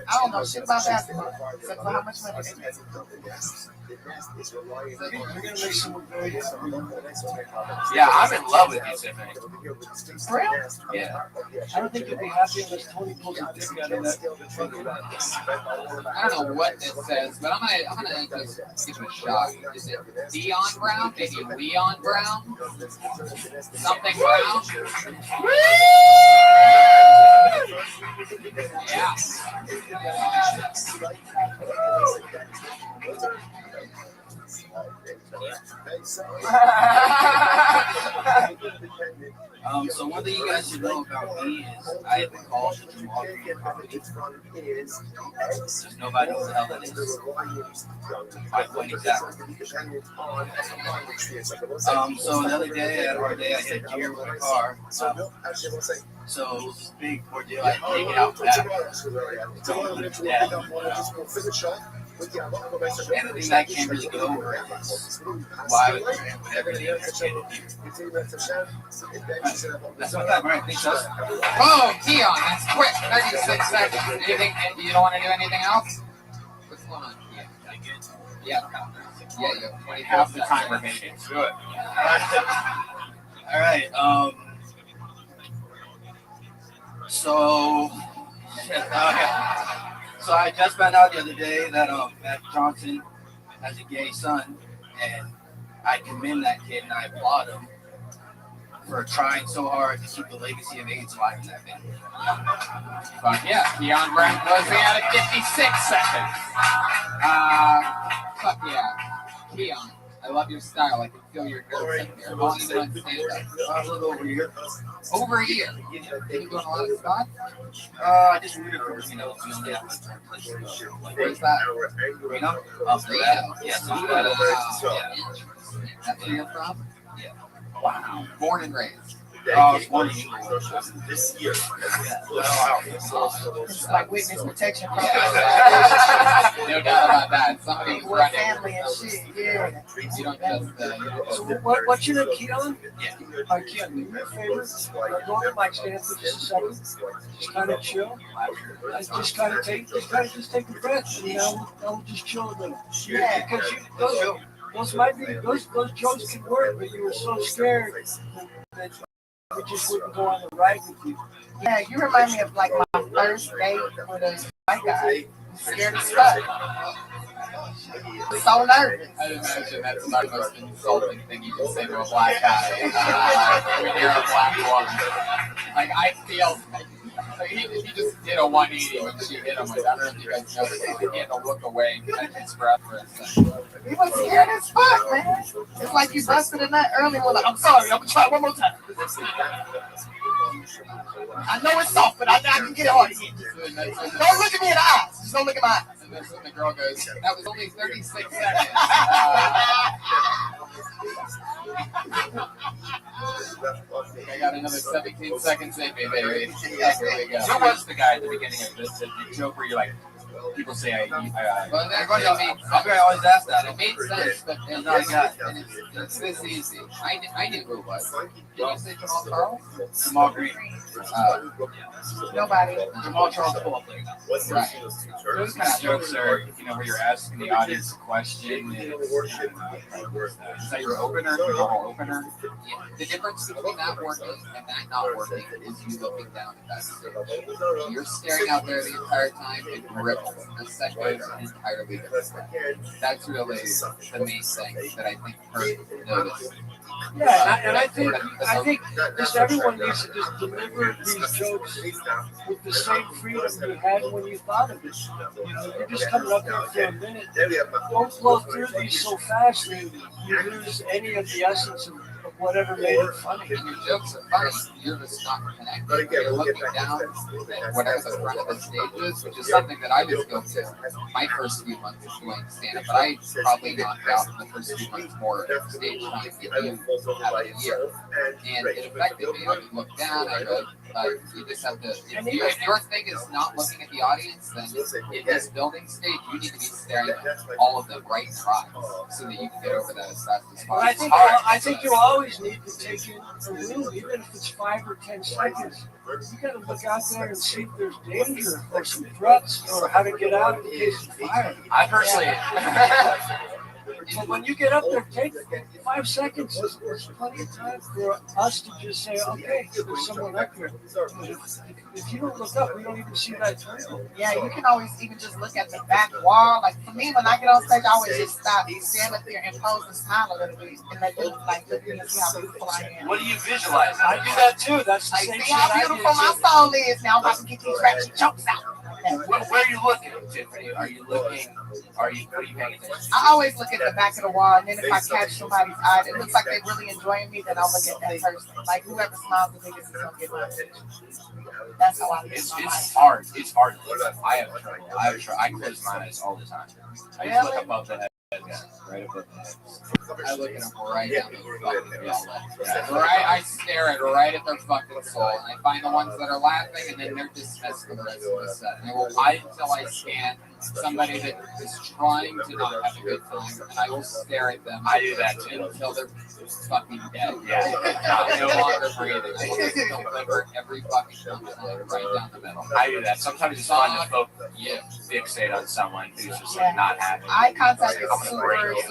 I don't know shit about basketball except for how much money they make. Yeah, I'm in love with you, Tiffany. For real? Yeah. I don't think you'll be happy unless Tony pulls a dick out of that. I don't know what it says, but I'm gonna just give it a shot. Is it Dion Brown? Maybe Leon Brown? Something Brown? Yeah. So one thing you guys should know about me is I have been called the Jamal Green comedy. Just nobody knows how that is. When exactly. So the other day at our day I hit a deer with a car. So it was this big ordeal. I had to take it out back. And the thing that I can't really get over is why I was doing whatever they did. That's what that right? Thanks, us. Oh, Keon, that's quick. 36 seconds. Anything? You don't want to do anything else? What's going on? Yeah. Yeah, you have 20 half the time remaining. Let's do it. All right. So I just found out the other day that Matt Johnson has a gay son, and I commend that kid and I applaud him for trying so hard to keep the legacy of AIDS alive in that family. Fuck yeah, Keon Brown closing out at 56 seconds. Fuck yeah, Keon. I love your style. I can feel your nerves up there. How long have you been on stand-up? A little over a year. Over a year? Have you been doing a lot of stuff? I just rooted for, Where's that? Reno? Yeah. That's where you're from? Yeah. Wow. Born and raised. I was born in England. This year. It's like witness protection. No doubt about that. Somebody's With running. family and shit, yeah. You don't just, What's your name, Keon? Yeah. Keon, do me a favor. Go on the mic stand for just a second. Just kind of chill. Just take a breath. And we'll just chill a little. Yeah. Because those jokes can work, but you were so scared that we just wouldn't go on the ride with you. Yeah, you remind me of like my first date with a white guy. Scared as fuck. So nervous. I imagine that's about the most insulting thing you can say to a black guy when you're a black woman. Like, I feel like he just did a 180 when she hit him. Like, I don't know if you guys noticed. He had to look away and catch his breath for a second. He was scared as fuck, man. It's like you busted a nut early and was like, I'm sorry, I'm gonna try one more time. I know it's soft, but I can get it hard again. Don't look at me in the eyes. Just don't look at my eyes. And then the girl goes, that was only 36 seconds. I got another 17 seconds in me, baby. Here we go. So what's the guy at the beginning of this? The joke where you're like, people say I always ask that. It made sense, but it's this easy. I knew who it was. Did you say Jamal Charles? Jamal Green. Nobody. Jamal Charles football player. Right. Those kind of jokes are, where you're asking the audience a question. Is that your opener? Your normal opener? The difference between that working and that not working is you looking down at that stage. You're staring out there the entire time and ripping The set goes entirely different. That's really the main thing that I think Kurt noticed. Yeah, and I think just everyone needs to just deliver these jokes with the same freedom you had when you thought of it. You know, you're just coming up there for a minute. Don't blow through these so fast that you lose any of the essence of whatever made it funny. And your jokes are funny, you're just not connected. You're looking down at whatever the front of the stage is, which is something that I was guilty of my first few months of doing stand-up, but I probably knocked out in the first few months more stage time than you have a year. And it affected me. I would look down, I go, you just have to, if your thing is not looking at the audience, then in this building stage, you need to be staring at all of them right in their eyes so that you can get over that as fast as possible. I think you always need to take in a room, even if it's 5 or 10 seconds. You got to look out there and see if there's danger or some threats or how to get out in case of fire. I personally. So when you get up there, take 5 seconds. There's plenty of time for us to just say, okay, there's someone up here. If you don't look up, we don't even see that turtle. Yeah, you can always even just look at the back wall. Like for me, when I get on stage, I always just stop, stand up there and pose and smile a little bit. And let them like look at me and see how beautiful I am. What do you visualize? I do that too. That's the like, same see shit how I beautiful do. my soul is. Now I'm about to get these ratchet jokes out. Where are you looking, Tiffany? Are you looking? What are you paying attention? I always look at the back of the wall, and then if I catch somebody's eye that looks like they're really enjoying me, then I'll look at that person. Like whoever smiles the biggest is gonna get my attention. That's how I look at my life. It's hard. It's hard. I have trouble. I close my eyes all the time. I just look above the head. Right above the head. I look at them right down the fucking gullet. Right, I stare at right at their fucking soul, and I find the ones that are laughing, and then they're dismissed for the rest of the set. And I will hide until I scan somebody that is trying to not have a good time, and I will stare at them. I do that too. Until they're fucking dead. Yeah. No longer breathing. I will just deliver every fucking punchline right down the middle. I do that. Sometimes it's fun to fixate on someone who's just like not happy. Eye contact is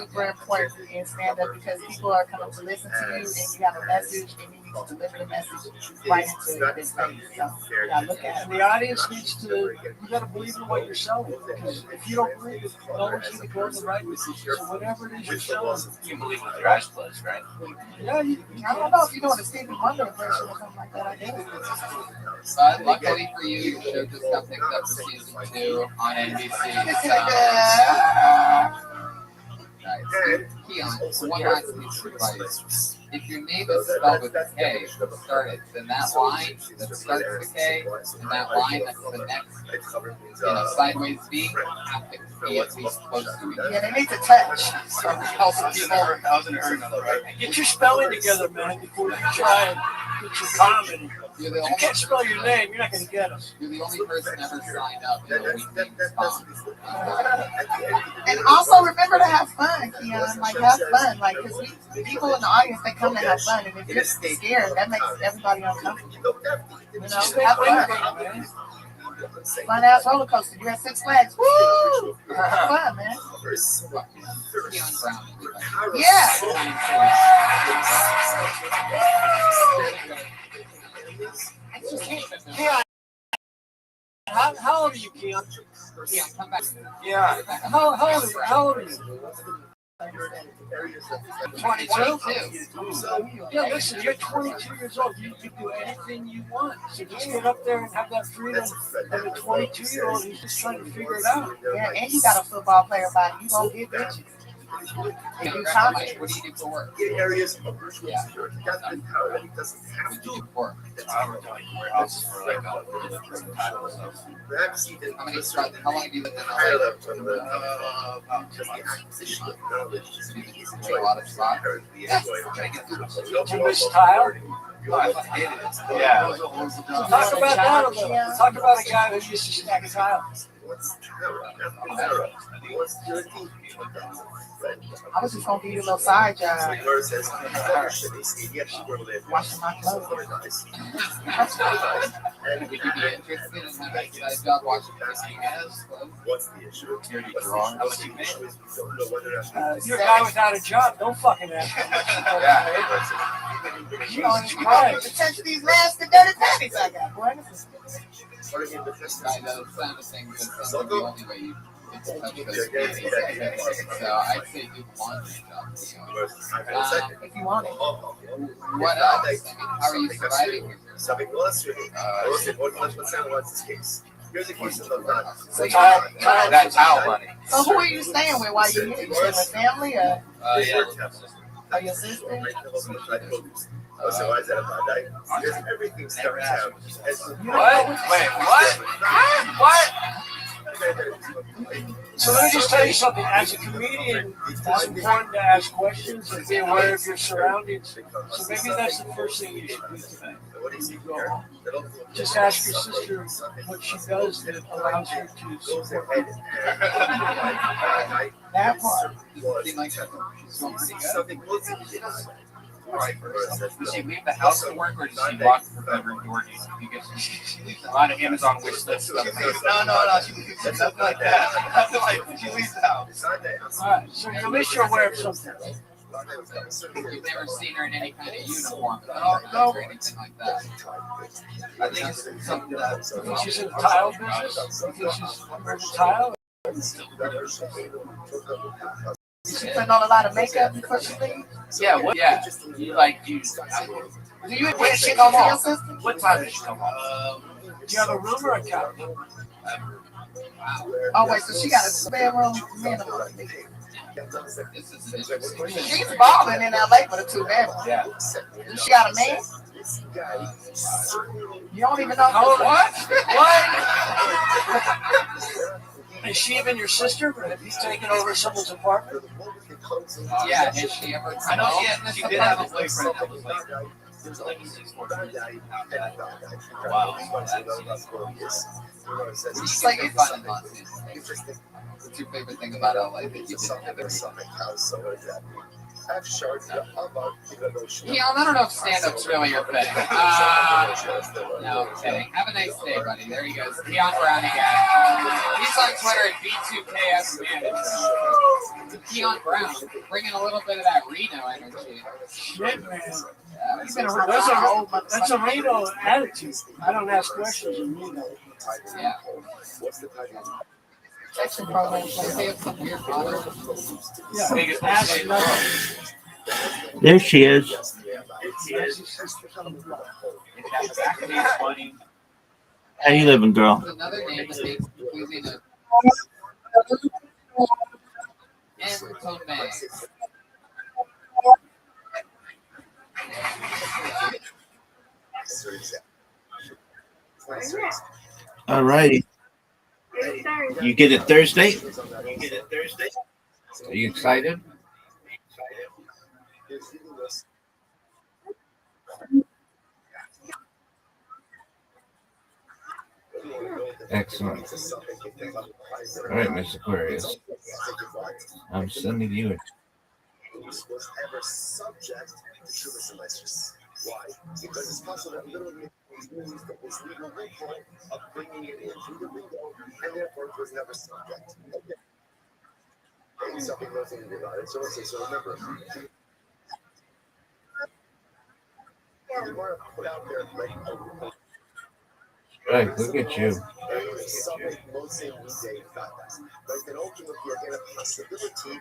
super important in stand-up because people are coming to listen to you, and you have a message, and you need to deliver the message right into their face. So you gotta look at it. And the audience needs to, you got to believe in what you're selling. Because if you don't believe it, no one's going to go in the right with you. So whatever it is you're selling. You believe with your eyes closed, right? Yeah, I don't know if you're doing a Stevie Wonder impression or something like that. I guess. But luckily for you, your show just got picked up for season 2 on NBC. Keon, one last piece of advice. If your name is spelled with a K to start it, then that line that starts the K and that line that's the next, sideways V have to be at least close to each other. Yeah, they need to touch. Get your spelling together, man, before you try and get your comedy. If you can't spell your name, you're not going to get us. You're the only person ever signed up in a weekly response. And also remember to have fun, Keon. Like, have fun. Like, because people in the audience, they come to have fun. And if you're scared, that makes everybody uncomfortable. You know, have fun. Fun ass roller coaster. You're at Six Flags. Woo! Have fun, man. Keon Brown. Yeah. Keon, how old are you, Keon? Keon, come back. Yeah. How old are you? 22? Yeah, listen, you're 22 years old. You can do anything you want. So just get up there and have that freedom of a 22-year-old who's just trying to figure it out. Yeah, and you got a football player body. You gonna get bitches. What do you do for work? Areas of virtual security. That's how it doesn't have to do work. I worked on warehouses for like how long have you lived in LA? About 2 months. A lot of spot. Too much tile? Yeah. Talk about that a little. Talk about a guy who used to stack tile. I was just gonna give you a little side job. Washing my clothes. Would you be interested in having a side job watching What's the issue? You're a guy without a job. Don't fucking ask him. You know, it's crying. Attention to these nasty, dirty panties I got, boy. by the sound of things, that's the only way you get to touch those feelings. So I'd say do the laundry job. If you want it. What else? I mean, how are you surviving here? That towel money. So who are you staying with while you're here? You staying with family or? Yeah. Or your sister? Everything starts out. What? Wait, what? What? So let me just tell you something. As a comedian, it's important to ask questions and be aware of your surroundings. So maybe that's the first thing you should do today. When you go home. Just ask your sister what she does that allows her to support you. That part. Seem like she's doing pretty good. Right. Does she leave the house to work, or does she lock her bedroom door? You get a lot of Amazon wish list stuff. No. She leaves something like that. Like she leaves the house. All right. So at least you're aware of something. You've never seen her in any kind of uniform No. or anything like that. I think it's something that. You think she's in the tile business? You think she's wearing the tile? She putting on a lot of makeup before she leaves? Yeah. What? Yeah. Do you when she come home? What time does she come home? Do you have a room or a couch? Oh wait, so she got a spare room minimum. She's balling in LA with a 2-bedroom. Yeah. Does she got a man? You don't even know. What? Is she even your sister? Or have you taken over someone's apartment? Yeah, has she ever? I know she did have a boyfriend that was like 6'4". Wow. It's like it's fun in Los Angeles. What's your favorite thing about LA that you didn't have every Keon, I don't know if stand-up's really your thing. No, kidding. Have a nice day, buddy. There he goes. Keon Brown again. He's on Twitter at B2KS Manager. Keon Brown, bringing a little bit of that Reno energy. Shit, man. He's been around. That's a Reno attitude. I don't ask questions in Reno. Yeah. Texting program. They have some weird models. Yeah. Ask nothing. There she is. How you living, girl? Another name that makes completely no. And Tomei. All righty. You get it Thursday? Are you excited? Excellent. All right, Miss Aquarius. I'm sending you it. Was ever subject to true semesters. Why? Because it's possible that literally used this legal loophole of bringing it in through the legal, and therefore it was never subject. And something nothing to do about it. So remember, you want to put out there like a Right, look at you. something most day got that. But then ultimately you're getting a possibility.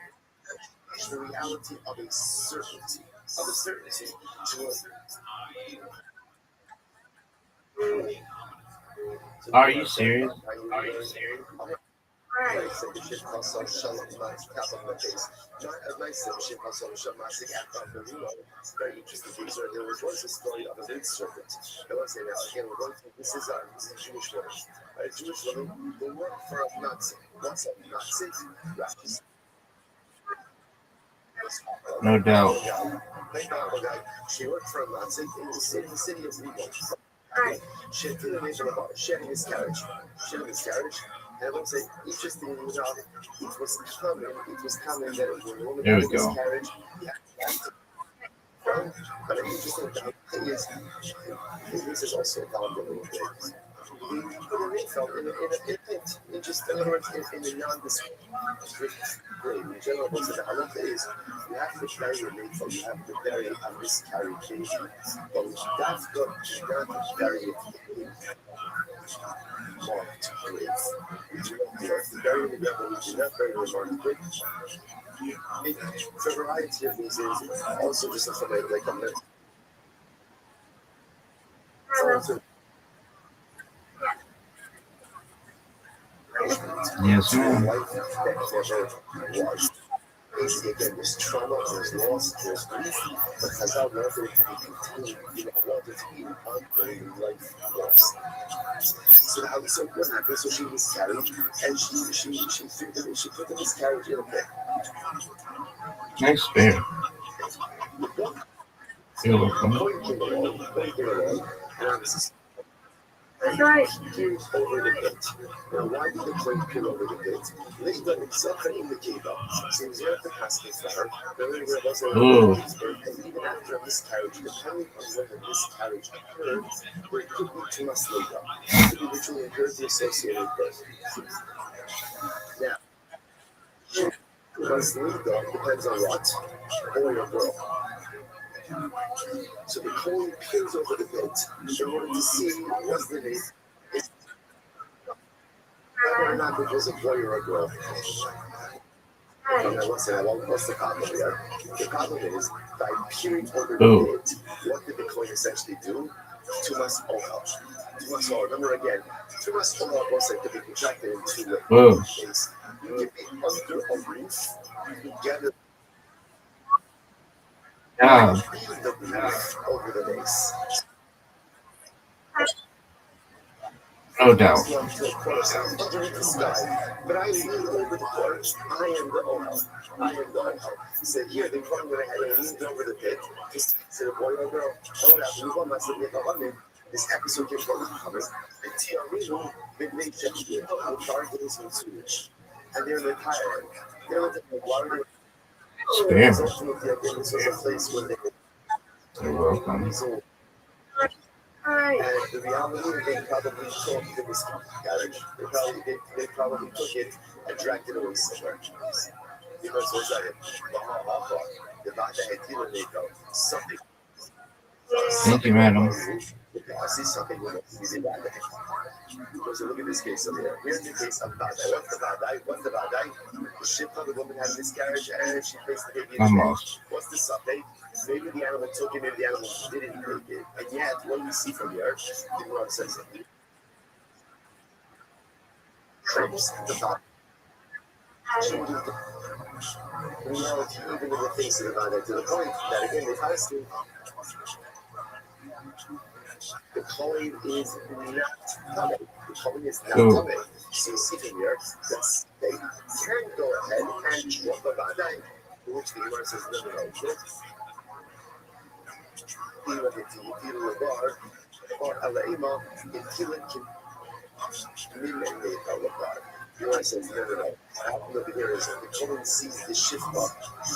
The reality of a certainty. Are you serious? Very interesting. So there was once a story of a great serpent. I want to say now, again, we're going through, this is a Jewish woman. A Jewish woman who worked for a Nazi. What's a Nazi? No doubt. She worked for a Nazi in the city of Riga. She had two days about it. She had a miscarriage. And I want to say, interestingly enough, it was common that a woman There we had a go. miscarriage. But an interesting thing is, this is also found in the Jews. In other words, in the non-discriminatory grade, in general, most of the halacha is you have to carry your name, you have to bury a miscarried baby. But that's good. You have to bury it. marked grave. The burial in the ground is not very marked grave. For a variety of reasons, also just information like I'm Yes, ma'am. life that never was. Basically, again, there's trauma, there's loss, there's grief, but Chazal wanted it to be contained, wanted it to be an ongoing life loss. So how so what happened? So she miscarried, and she put the miscarriage in a bed. Nice bear. You're welcome. Came along, and obviously that's right. Peeled over the pit. Now, why did the coin peel over the pit? Later, himself in the cave up. So he was there at the casket for her. There was a and even after a miscarriage, depending on when the miscarriage occurred, where it could be to us later. It could be ritually occurred the associated birth. Now, once later depends on what? Boy or girl. So the coin peels over the pit in order to see what's the name. Whether or not it was a boy or a girl. What's the problem here? The problem is, by peering over the pit, what did the coin essentially do? Tumas Oha. Tumas Oha. Remember again, Tumas Oha was like to be projected in two ways. You get the under a roof, you gather the roof over the base. No doubt. Underneath the sky, but I lean over the porch. I am the Oha. I am the Oha. He said, here, they probably went ahead and leaned over the pit. He said, boy or girl, this episode gets one covered. And Tiarino, mid-late Shakespeare, Darkness and Swedish. And they're retired. They're the water. Spare. This was a place where they You're welcome. and the reality is they probably took the miscarriage. They probably took it and dragged it away somewhere. Because was that something. Thank you, madam. I see something with it. Because look at this case over here. Here's the case of Badai. What's the Badai? The ship of the woman had a miscarriage and she placed the baby in I'm the lost. What's the Sunday? Maybe the animal took it, maybe the animal didn't take it. And yet, what we see from here, the Quran says it. Trumps the Badai. Reality, even in the face of the Badai, to the point that again, they've asked him. The coin is not coming. The coin is not coming. So you see from here that they can go ahead and drop a badai, which the Gemara says no. Or alaima in kilin the Gemara says no. What happened over here is that the coin sees the shifta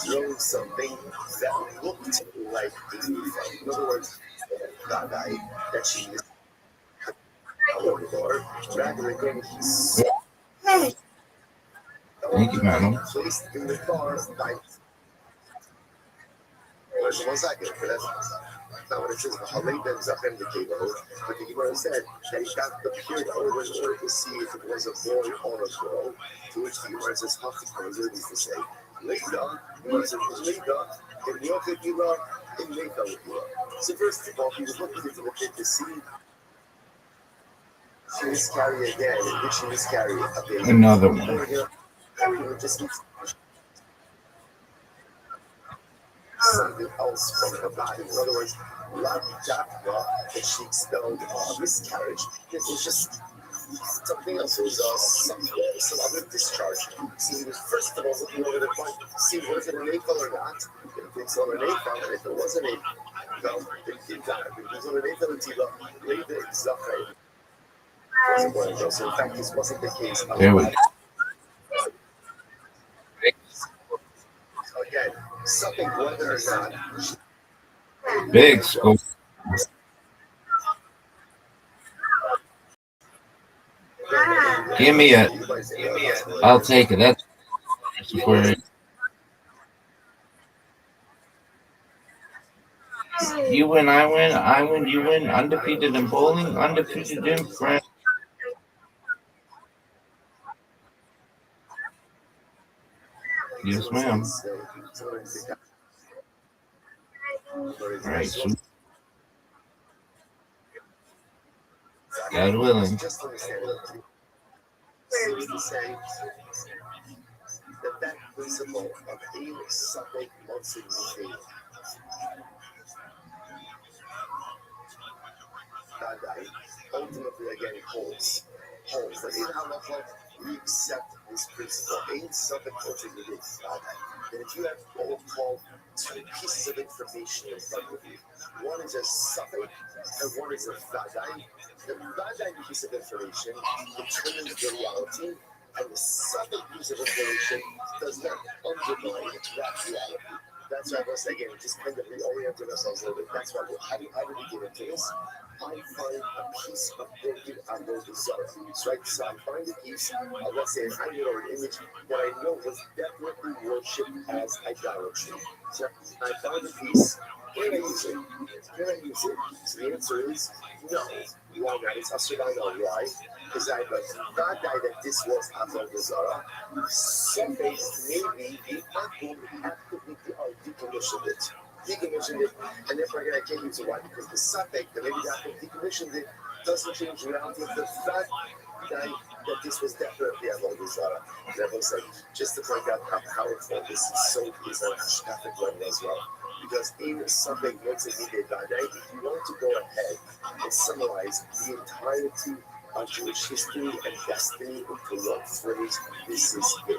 throwing something that looked like a leaf. In other words, that she is rather than going Thank you, madam. placed in the car by 1 second, but that's not what it says. But the Gemara said that he got the period over in order to see if it was a boy or a girl, to which the Gemara says, Hafik needs to say, Leida, so first of all, he was looking into the pit to see she miscarry again, and did she miscarry a baby? Another one. Just something else from her body. In other words, that she expelled miscarriage. It was just something else. It was some other discharge. So he was first of all looking over the point, see was it an AFL or not. If it's on an AFL, and if it wasn't a no, if it was on an AFL, later it's not right. So in fact, this wasn't the case. There we go. So again, something whether or not. Big scope. Give me it. I'll take it. That's where you win, I win, you win. Undefeated in bowling, undefeated in France. Yes, ma'am. Right. So, God willing. Just understand it. Clearly to say that principle of being something multi-meaning ultimately again holds. But in halacha, we accept this principle. Ain't something multi-meaning. That if you have what we'll call two pieces of information in front of you, one is a suffix and one is a vadai. The vadai piece of information determines the reality, and the suffix piece of information does not undermine that reality. That's why once again, just kind of reorienting ourselves a little bit. That's why how do we get into this? I find a piece of broken avodah zarah. Right? So I find a piece of, let's say, an idol or an image that I know was definitely worshipped as idolatry. So I found a piece. Can I use it? Can I use it? So the answer is no. Why not? It's asur. I know why. Because I have a God that this was avodah zarah. Someday maybe the apple actively decommissioned it. Decommissioned it, and therefore again I can't use it. Why? Because the suffix that maybe the apple decommissioned it doesn't change the reality of the fact that this was definitely avodah zarah. And I will say, just to point out how powerful this is on a hashkafic level as well. Because in something once a day, if you want to go ahead and summarize the entirety of Jewish history and destiny into one phrase, this is it.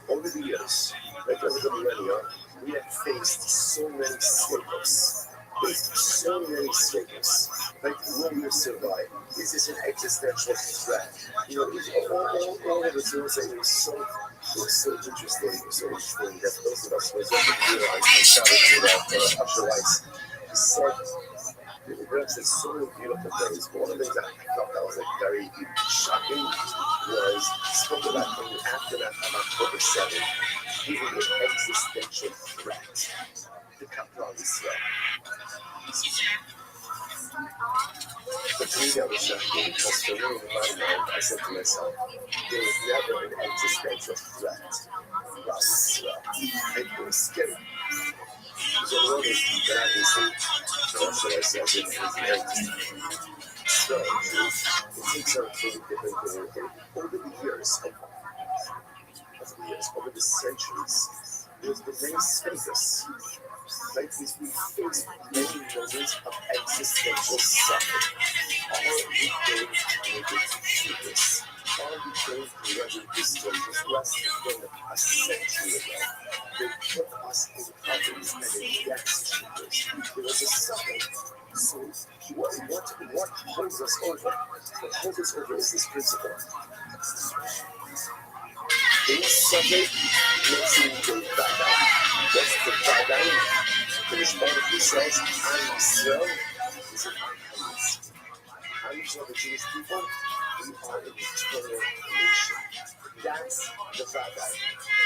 Over the years, like over the millennia, we have faced so many stakes. So many stakes. Like, will you survive? Is this an existential threat? You know, all of the things that were so interesting. It was so interesting that those of us who realized I shouted to Usher Weiss. He said, perhaps there's so many beautiful things, but one of the things that I thought that was like very shocking was he spoke about in the aftermath of October 7th, giving an existential threat to Kaplan Israel. But to me that was shocking because for me in my mind, I said to myself, there was never an existential threat about Israel. And it was scary. So the one is that obviously, that's what I said, it's very so it takes on a totally different thing. Over the years, over the centuries, there's been many stages. Like we face many moments of existential suffering. Are we going to make it through this? Are we going to weather this storm? Just less than a century ago, they put us in poverty and in debt chambers. There was a suffering. So what holds us over? What holds us over is this principle. In suffering, let's see the Vadai. That's the Vadai. The response says, I'm Israel. Is it I'm Israel, the Jewish people? We are an eternal nation. That's the Vadai.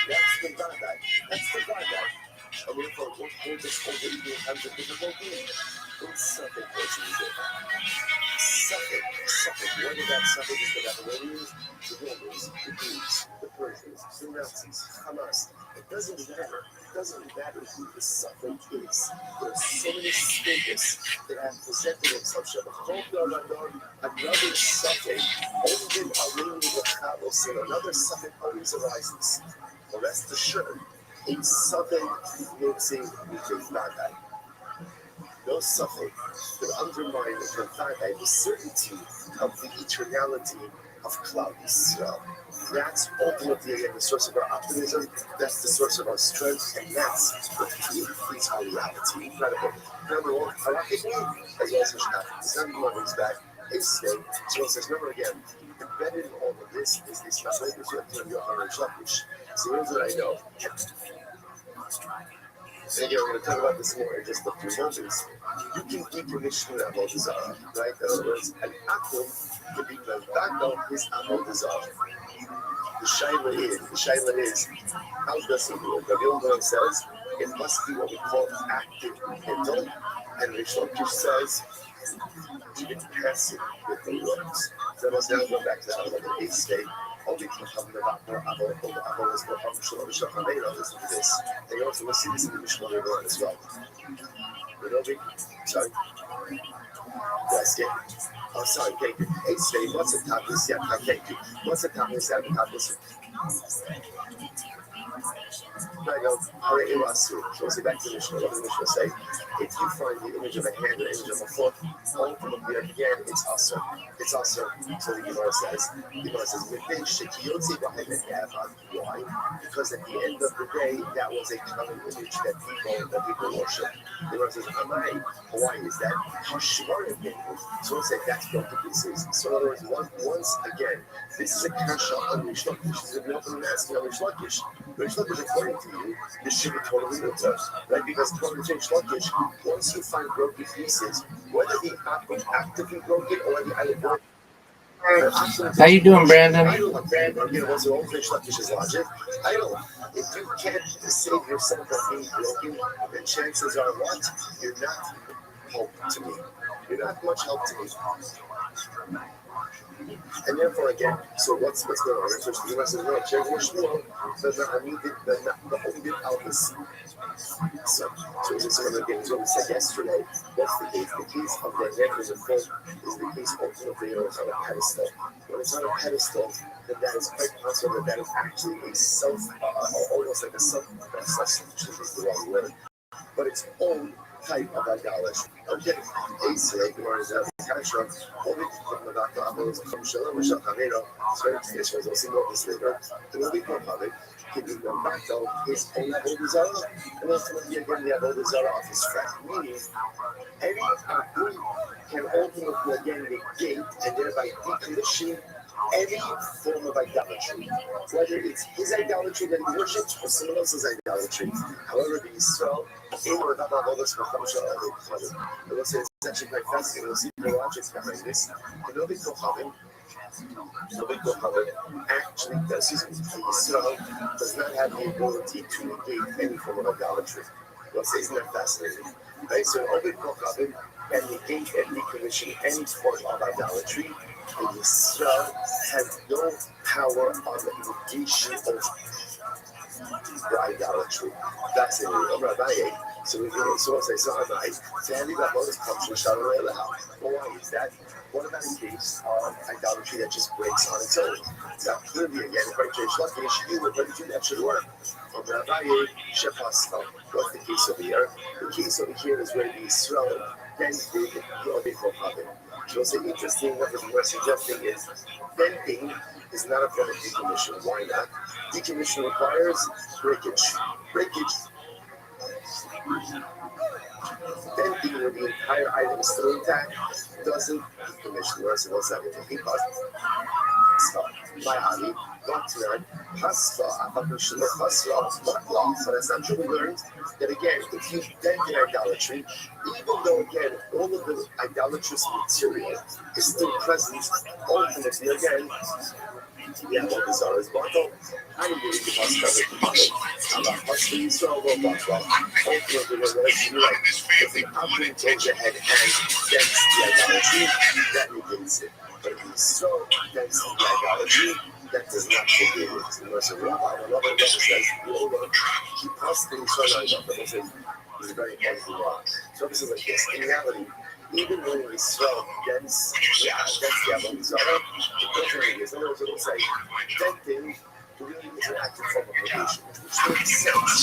That's the Vadai. That's the Vadai. And therefore, what holds us over even in times of difficulty? It's something that's needed. Something. Whether that something is the Babylonians, the Romans, the Greeks, the Persians, the Nazis, Hamas. It doesn't matter. It doesn't matter who the something is. There are so many stages that have presented themselves. Another something, only another something always arises. But rest assured, it's something mixing with the Vadai. No suffering could undermine the certainty of the eternality of Klal Yisrael. That's ultimately again the source of our optimism, that's the source of our strength, and that's what creates our reality. Incredible. Number one, halachically, as well as Hashkafic. The time moments back, it's staying. So it says, remember again, embedded in all of this is this translator to Yohanan Shapush. So here's what I know. And again, we're going to talk about this more in just a few moments. You can decommission avodah zarah, right? In other words, an atom can be mevakal his avodah zarah. The shaila is, how does it work? Rabbi Yochanan says it must be what we call active mental, and Restream says even passive with the words. So let's now go back to the 8th state. Listen to this. They also listen to the Mishnah later on as well. Sorry. That's it. Oh, sorry. Thank you. Hey, say, what's the top of this? Yeah, thank you. What's the top of this? I go, all right, it was true. So we'll say back to the Mishnah. What does the Mishnah say? If you find the image of a hand or the image of a foot, ultimately, again, it's also. It's also. So the Gemara says, why? Because at the end of the day, that was a common image that people worship. The Gemara says, why is that? So we'll say that's what the piece is. So in other words, once again, this is a kasha on Rish Lakish. This is a real asking on Rish Lakish. Rish Lakish, according to you, this should be totally mutter, right? Because according to Rish Lakish, once you find broken pieces, whether the apple actively broken or the other broken. How you doing, Brandon? I don't like Brandon. You know, what's the old Rish Lakish's logic? I don't. If you can't save yourself from being broken, then chances are what? You're not help to me. You're not much help to me. And therefore, again, so what's going on? The Gemara says, no, check your Shmuel, the Holy Elvis. So it's again, what we said yesterday. What's the case? The case of the neck is a foot is the case ultimately it's on a pedestal. When it's on a pedestal, then that is quite possible that is actually a almost like a self-substitution is the wrong word. But its own type of idolatry. Okay, Ace, Gemara is out of Kasha. Only from the doctor, I'm going to come Shalom, Shal Hamero. So it's going to see what this later. And we'll be from Hamid. Keeping them back though, his own Avodah Zarah. And ultimately, again, the Avodah Zarah of his friend. Meaning, any Abu can ultimately, again, negate and thereby decommission any form of idolatry, whether it's his idolatry that he worships or someone else's idolatry. However, the Israel, it will say it's actually quite fascinating. We'll see the logic behind this. The Novi Kohavim actually does. Israel does not have the ability to negate any form of idolatry. We'll say, isn't that fascinating? Right? So Novi Kohavim can negate and decommission any form of idolatry. And Israel has no power on the negation of the idolatry. That's it. Rabbi. So we'll say, so Rabbi, why is that? What about a case of idolatry that just breaks on its own? Now, clearly, again, according to Rish Lakish, you would do that should work. From Rabbi, what's the case over here? The case over here is where the Israel then did the Odeh Kohavim. So what's interesting, what we're suggesting is bending is not a form of decommission. Why not? Decommission requires breakage. Bending where the entire item is still intact doesn't decommission. Whereas what's that with the Hikot? My Ali, not tonight. But that's not true. We learned that again, if you bend in idolatry, even though again all of the idolatrous material is still present, ultimately again, yeah, what is ours? Bottle. I don't believe the pasta. Allah, pasta you saw what bottle. Ultimately, what I see like, if the object takes your head and against the idolatry, that negates it. But if you so against the idolatry, that does not negate it. The verse of Rabbi says, keep posting so long. The verse is very important law. So this is like this. In reality, even when we swell against the Avodah Zarah, the question is, in other words, it will say, denting really is an active form of negation, which makes sense.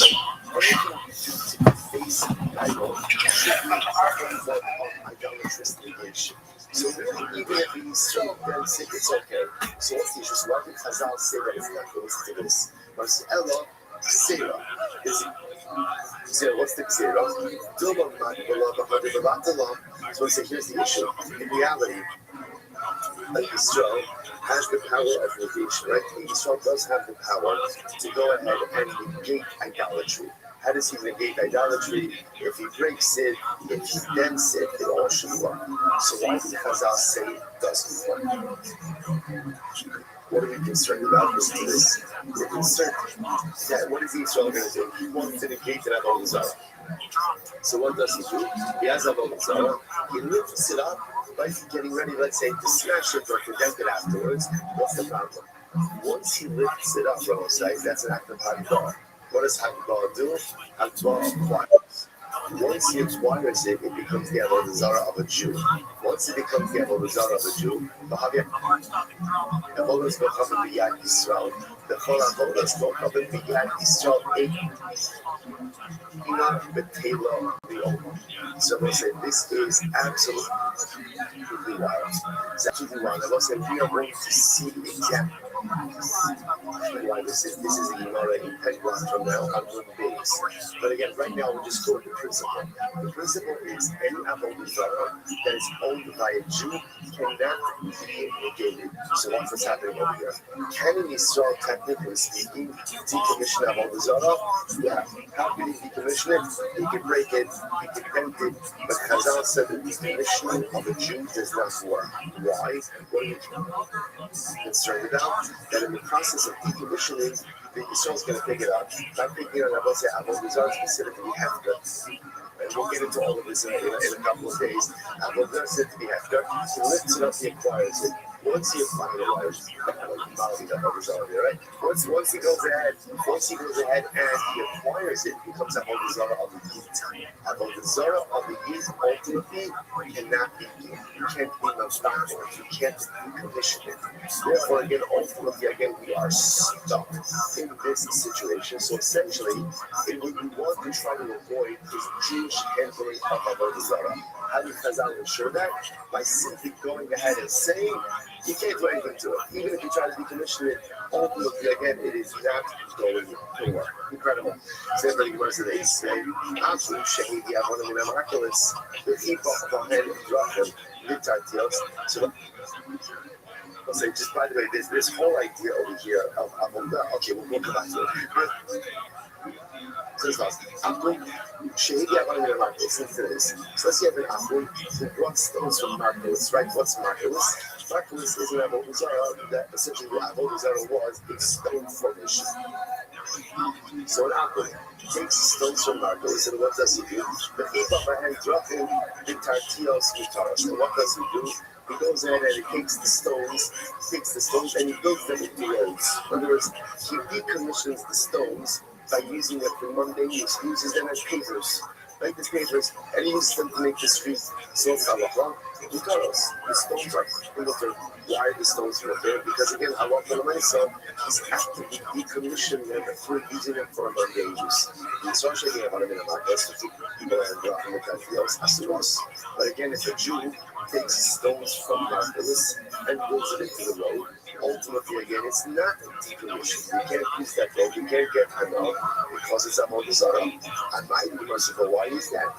Everything you do to face idol should be a form of idolatrous negation. So really, even if we swell against it, it's okay. So what's the issue? So why did Chazal say that it's not going to this? Verse Ella, Sarah, is so what's the Xera? So I say, here's the issue. In reality, Israel has the power of negation, right? Israel does have the power to go ahead and negate idolatry. How does he negate idolatry? If he breaks it, if he bends it, it all should work. So why did Chazal say it doesn't work? What are we concerned about? Listen to this. We're concerned that what is Israel going to do? He wants to negate that Avodah Zarah. So what does he do? He has Avodah Zarah. He lifts it up, but he's getting ready, let's say, to smash it or to dent it afterwards. What's the problem? Once he lifts it up, Rabbi says, that's an act of Hagbar. What does Hagbar do? Hagbar acquires. Once he acquires it, it becomes the Avodah Zarah of a Jew. Once it becomes the Avodah Zarah of a Jew, the Avodas go come in B'yad Yisrael. The Chol Avodas go come in B'yad Yisrael. So I say this is absolutely wild. It's absolutely wild. I say we are going to see exactly why this is a Gemara in Penguin from now on one base. But again, right now we're just going to the principle. The principle is any Avodah Zarah that is owned by a Jew cannot be negated. So what's happening over here? Can in Israel, technically speaking, decommission Avodah Zarah? Yeah. How can he decommission it? He can break it, he can bend it, but Chazal said that decommissioning of a Jew does not work. Why? What are you concerned about? That in the process of decommissioning, the Israel's going to pick it up. Not picking it up, I'll say Avodah Zarah specifically hefker. And we'll get into all of this in a couple of days. Avodah Zarah said to be hefker. He lifts it up, he acquires it. Once he acquires right? Once he goes ahead and he acquires it, it becomes Avodah Zarah of the Yid. Avodah Zarah of the Yid ultimately cannot be. You can't be non-stop. You can't decommission it. Therefore, ultimately, we are stuck in this situation. So essentially, what we want to try to avoid is Jewish handling of Avodah Zarah. How do Chazal ensure that? By simply going ahead and saying, you can't do anything to it. Even if you try to decommission it, ultimately, again, it is not going to work. Incredible. So everybody goes to the say, absolute shahid, you have one of the miraculous, the keep up of head and drop them, mid-tartios. So I'll say, just by the way, there's this whole idea over here of okay, we'll come back to it. So listen to this. So let's say you have an Amun who brought stones from Marcellus, right? What's Marcellus? Marcellus is an Avodah Zarah that essentially what Avodah Zarah was a stone formation. So an Amun takes stones from Marcellus, and what does he do? The people and drop in the Tartios guitars. And what does he do? He goes in and he takes the stones and he builds them into roads. In other words, he decommissions the stones by using them for mundane use. He uses them as papers, like these papers, and he uses them to make the street. So because the stones are filtered. Why the stones are there? Because again, Allah is actively decommissioning them through using them for mundane use. But again, if a Jew takes stones from Marcellus and builds it into the road, ultimately, again, it's not decommissioned. You can't use that road. You can't get Hanal because it's Avodah Zarah. And my merciful, why is that?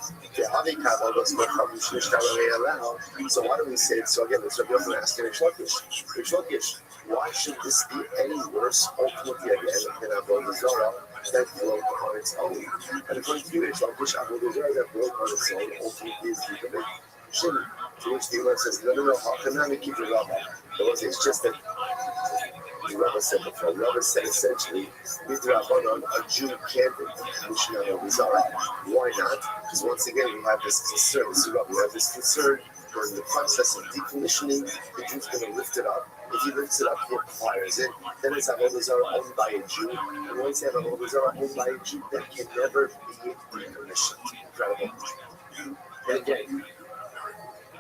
So why do we say it? So again, it's Rabbi Yochanan asking Rish Lakish, why should this be any worse, ultimately, again, than Avodah Zarah that broke on its own? And according to Rish Lakish, Avodah Zarah that broke on its own ultimately is decommissioned. To which the Imam says, no, how can I keep the Rabbi? It's just that the Rabbi said before. Rabbi said essentially, with Rabbanon, a Jew can't decommission Avodah Zarah. Why not? Because once again, we have this concern. We have this concern during the process of decommissioning. The Jew's going to lift it up. If he lifts it up, he acquires it. Then it's Avodah Zarah owned by a Jew. And once you have Avodah Zarah owned by a Jew, that can never be decommissioned. Incredible. And again,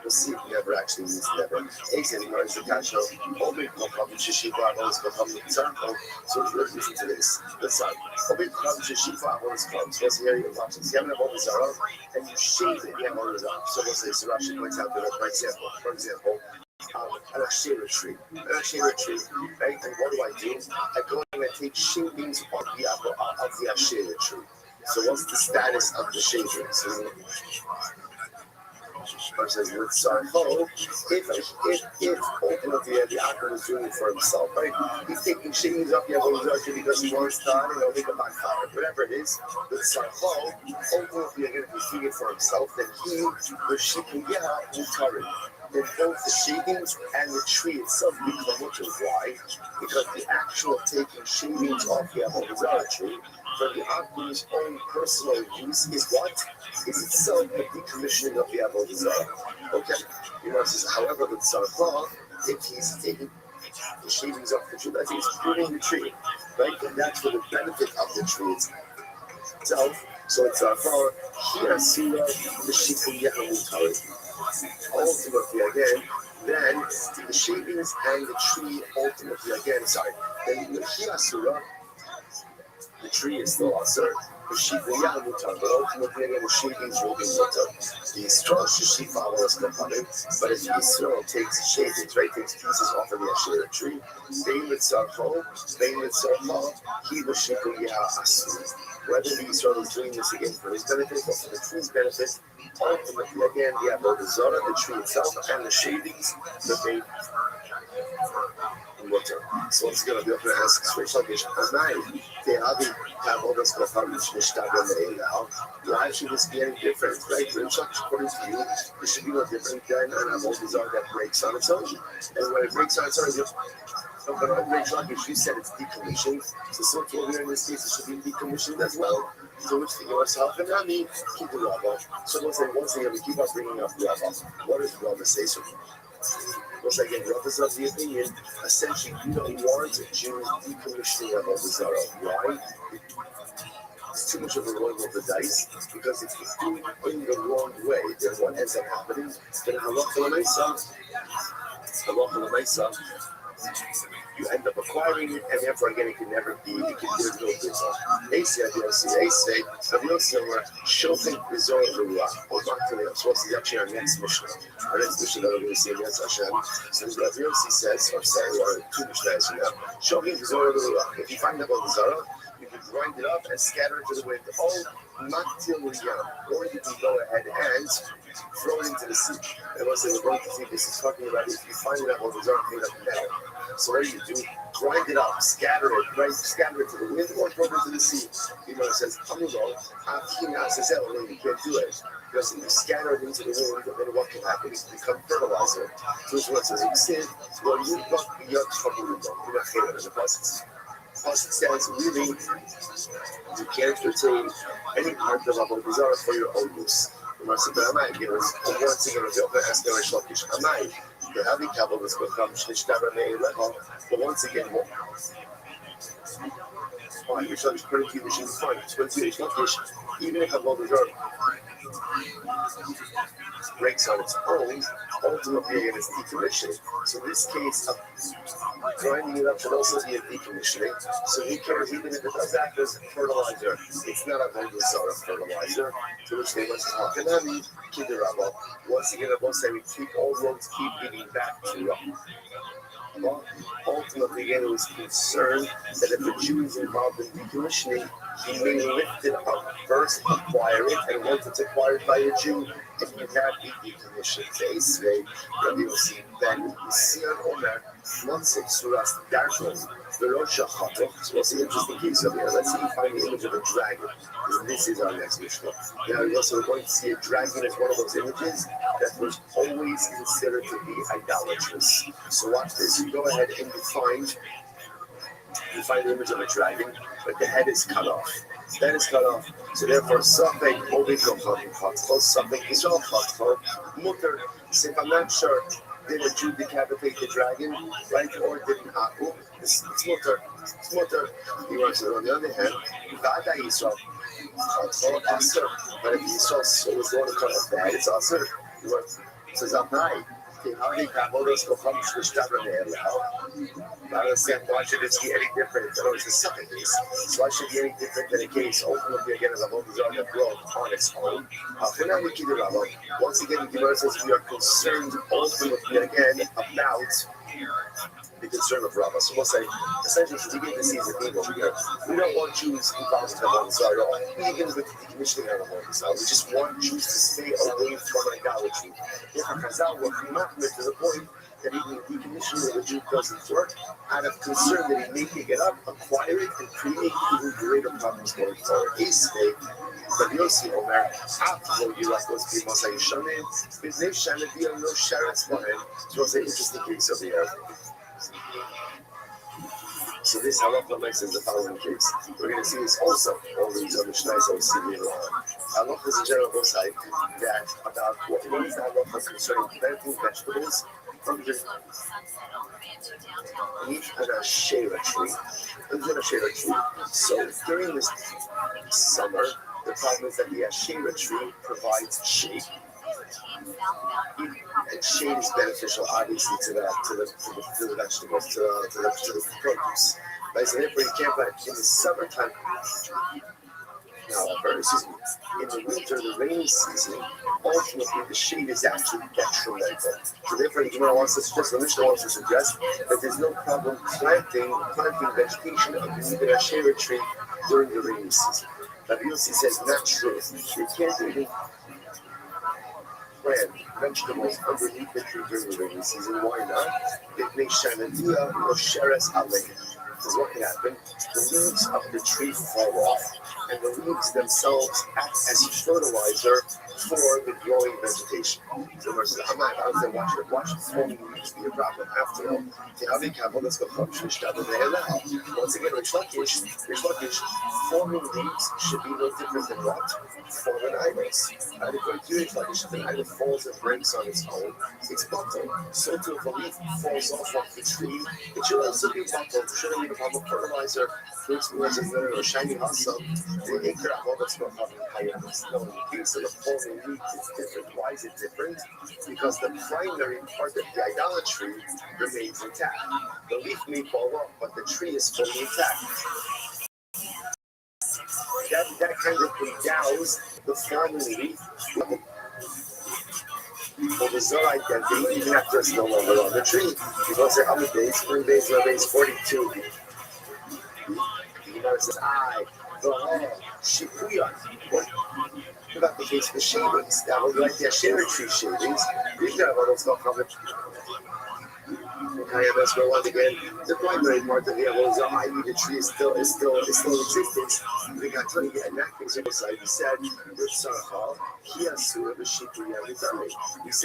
we'll see if never actually means never. Exit learns the kasha. Obit Kokam Shishiva Avos Kokam Tzarko. So listen to this. Listen. Obit Kokam Shishiva Avos Kokam. So here you watch this. You have an Avodah Zarah and you shave it. You have Avodah Zarah. So we'll say, so Rashi points out that, for example, an Asherah tree. Right? And what do? I go and I take shavings of the Asherah tree. So what's the status of the shavings? Versus with Sarko, if ultimately the actor is doing it for himself, right? He's taking shavings off the Avodah Zarah because he wants to, I don't know, make a backfire, whatever it is. With Sarko, ultimately, again, if he's doing it for himself, then he or she can get out and cover it. Then both the shavings and the tree itself become mutual. Why? Because the actual taking shavings off the Avodah Zarah tree for the Akbar's own personal use is what? Is itself the decommissioning of the Avodah Zarah. Okay? You know, says, however, with Sarah, if he's taking the shavings of the tree. That's it's pruning the tree, right? And that's for the benefit of the tree itself. So it's for here, Sura, the Shikuya Mutari. Ultimately, again, then the shavings and the tree ultimately, again, then the Hiasura, the tree is still also the Shikuya Mutar, but ultimately, again, the shavings will be mutar. The straw Shishifa was component, but if Yisrael takes shavings, right, takes pieces off of the Asherah tree, Bein Mitzarcho, he was Shikuya Asuri. Whether the Yisrael is doing this again for his benefit or for the tree's benefit, ultimately, again, the Avodah Zarah, the tree itself, and the shavings, the main mutter. So it's going to be up to ask Shreishakish, why should this be any different? Right? According to you, this should be no different than an Avodah Zarah that breaks on its own. And when it breaks on its own, but on Shreishakish, you said it's decommissioned. So what we're in this case, it should be decommissioned as well. So which to yourself and Rami, keep the Rabbi. So once again, we keep on bringing up Rabbi. What does Rabbi say? So once again, Rabbi is of the opinion, essentially, you don't want a Jew decommissioning of Avodah Zarah. Why? It's too much of a roll of the dice, because if you do it in the wrong way, then what ends up happening? Then halacha l'maisa, you end up acquiring it, and therefore again it can never be. There's no business. We're showing bizarre ruah. So what's actually our next mission? Our next mission that we're going to see against Hashem. So Rabbi Yossi says, or two mishnayos from now, showing bizarre ruah. If you find the Avodah Zarah, you can grind it up and scatter it to the wind. Or you can go ahead and throw it into the sea. And once we're going to see this is talking about if you find it at Avodah Zarah, made up metal. So what do? Grind it up, scatter it, right? Scatter it to the wind or throw it into the sea. You know, it says, you can't do it. Because if you scatter it into the wind, then what can happen? It can become fertilizer. So it's what says, you're not the process. Plus, it says, really, you can't retain any part of Avodah Zarah for your own use. Once again, but once again, fine, you're such pretty machine fine. It's going to be even if Avodah Zarah breaks on its own, ultimately again it's decommissioning. So in this case, grinding it up should also be a decommissioning. So who cares even if it does act as fertilizer? It's not a Avodah Zarah fertilizer, to which they must talk. And then Kiderabba. Once again, I will say we keep all roads keep leading back to Rabbi. Well, ultimately, again, it was concerned that if the Jew is involved in decommissioning, he may lift it up first, acquire it, and once it's acquired by a Jew, it cannot be decommissioned. Say, Rabbi Yossi, then you see on Omer, once it's Suras Darkon, the Rosh Hashanah. So what's the interesting case over here? Let's see if you find the image of a dragon. And this is our next Mishnah. Now, we're also going to see a dragon as one of those images that was always considered to be idolatrous. So watch this. You go ahead and you find the image of a dragon, but the head is cut off. The head is cut off. So therefore, something is all mutter. So if I'm not sure, did a Jew decapitate the dragon, right? Or didn't Aku? It's mutter. It's mutter. He wants it. On the other hand, Vada Yisrael. But if Yisrael was the one to cut off the head, it's also. He wants. It says, Abnai. I understand why should it be any different than it's the second case. So why should it be any different than a case ultimately again as Avodah Zarah that broke on its own? Once again, the Gemara says we are concerned ultimately again about the concern of Rabbi. So we'll say, essentially, to begin to see the theme over here, we don't want Jews involved in Avodah Zarah at all. Even with the decommissioning of Avodah Zarah, we just want Jews to stay away from idolatry. If a Chazal were not to the point that even the decommissioning of a Jew doesn't work, out of concern that he may pick it up, acquire it, and create even greater problems going forward. Rabbi Yossi Omer, after you left those people, say, Shaman, Bizay Shaman, no Sharetz Mohen. So it's an interesting case over here. So this halacha makes is the following case. We're going to see this also. All these other shnais will see later on. Halacha is a general insight that about what is the halacha concerning planting vegetables underneath an Asherah tree. Under an Asherah tree. So during this summer, the problem is that the Asherah tree provides shade. And shade is beneficial, obviously, to the vegetables, to the produce. Right? So therefore, you can't plant in the summertime. However, in the winter, the rainy season, ultimately the shade is actually detrimental. So therefore, the Mishnah wants to suggest that there's no problem planting vegetation underneath an Asherah tree during the rainy season. Rabbi Yossi says not true. You can't even plant vegetables underneath the tree during the rainy season. Why not? It makes Shanadiyah or Sheres Alein. Because what can happen? The leaves of the tree fall off, and the leaves themselves act as fertilizer for the growing vegetation. So versus I'm not out there watching falling leaves be a problem. After all, let's go. Once again, Rish Lakish, falling leaves should be no different than what? Fallen idols. And according to Rish Lakish, if an idol falls and breaks on its own, it's bottled. So too, if a leaf falls off the tree, it should also be bottled. It shouldn't be a fertilizer. Fruits and or shiny hustle. The acre of all that's going to have in the case of the falling leaf, it's different. Why is it different? Because the primary part of the idolatry remains intact. The leaf may fall off, but the tree is fully intact. That kind of endows the fallen leaf. For the Zohar identity, even after it's no longer on the tree. You go to other days, spring days, Rabbi is 42. The Gemara says, Shipuya. What about the case of the shavings? That was like the Asherah tree shavings. These are what it's called. KMS go on again. The primary part of the Avodah, i.e. the tree is still in existence. We got to get in that case. He said, he said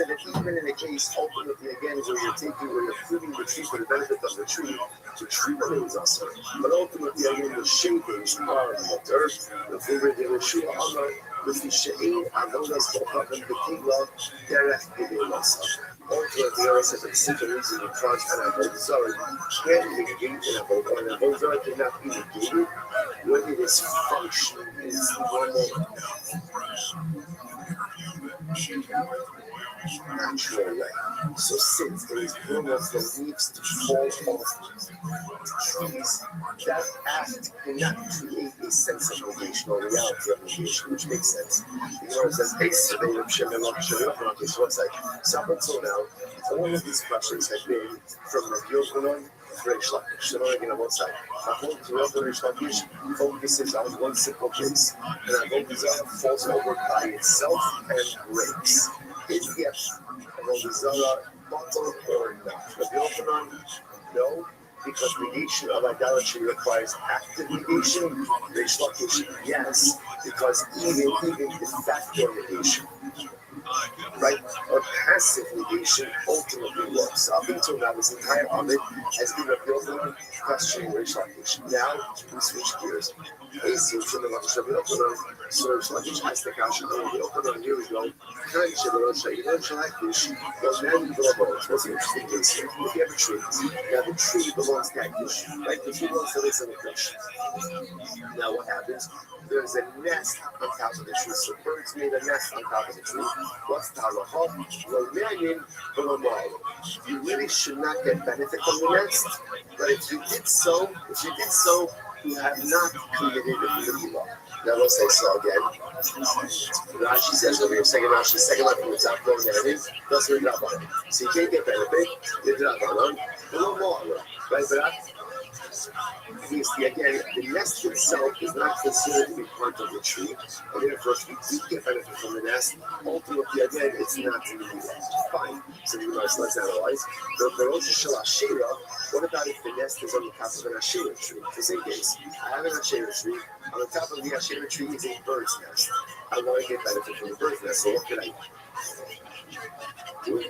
that even in a case, ultimately again, where you're pruning the tree for the benefit of the tree remains also. But ultimately again, the shavings are mutter. The favorite of the Shua Amar, with the She'ain Avodas Bochach and the Tigla, Derech Gedelos. Ultimately, the says that the simple reason because an Avodah Zarah can negate an Avodah Zarah cannot be negated when it is functioning in its normal natural way. So since there is room of the leaves to fall off trees, that act cannot create a sense of negation or reality of negation, which makes sense. The Gemara says, so up until now, all of these questions have been from Rabbi Yochanan to Rish Lakish. So now again on one side. According to Rabbi Rish Lakish, focuses on one simple case. And Avodah Zarah falls over by itself and breaks. Is the Avodah Zarah bottled or not? Rabbi Yochanan, no. Because negation of idolatry requires active negation. Rish Lakish, yes. Because even de facto negation, right, or passive negation ultimately works. Up until now, this entire Amid has been a built-in questioning Rish Lakish. Now we switch gears. So Rish Lakish has the question. Here we go. What's the interesting case here? If you have a tree, belongs to Akish, right? The tree belongs to this and the fish. Now what happens? There's a nest on top of the tree. So birds made a nest on top of the tree. What's the halacha? You really should not get benefit from the nest. But if you did so, you have not committed the milah. Now we'll say so again. Rashi says over here, second line from the top going down in, plus we're Rabbi. So you can't get benefit, you're Rabbi, no more, right? But again, the nest itself is not considered to be part of the tree. And therefore, if you do get benefit from the nest, ultimately, again, it's not to be fine. So let's analyze. What about if the nest is on the top of an Asherah tree? The same case. I have an Asherah tree. On the top of the Asherah tree is a bird's nest. I want to get benefit from the bird's nest. So what can I do?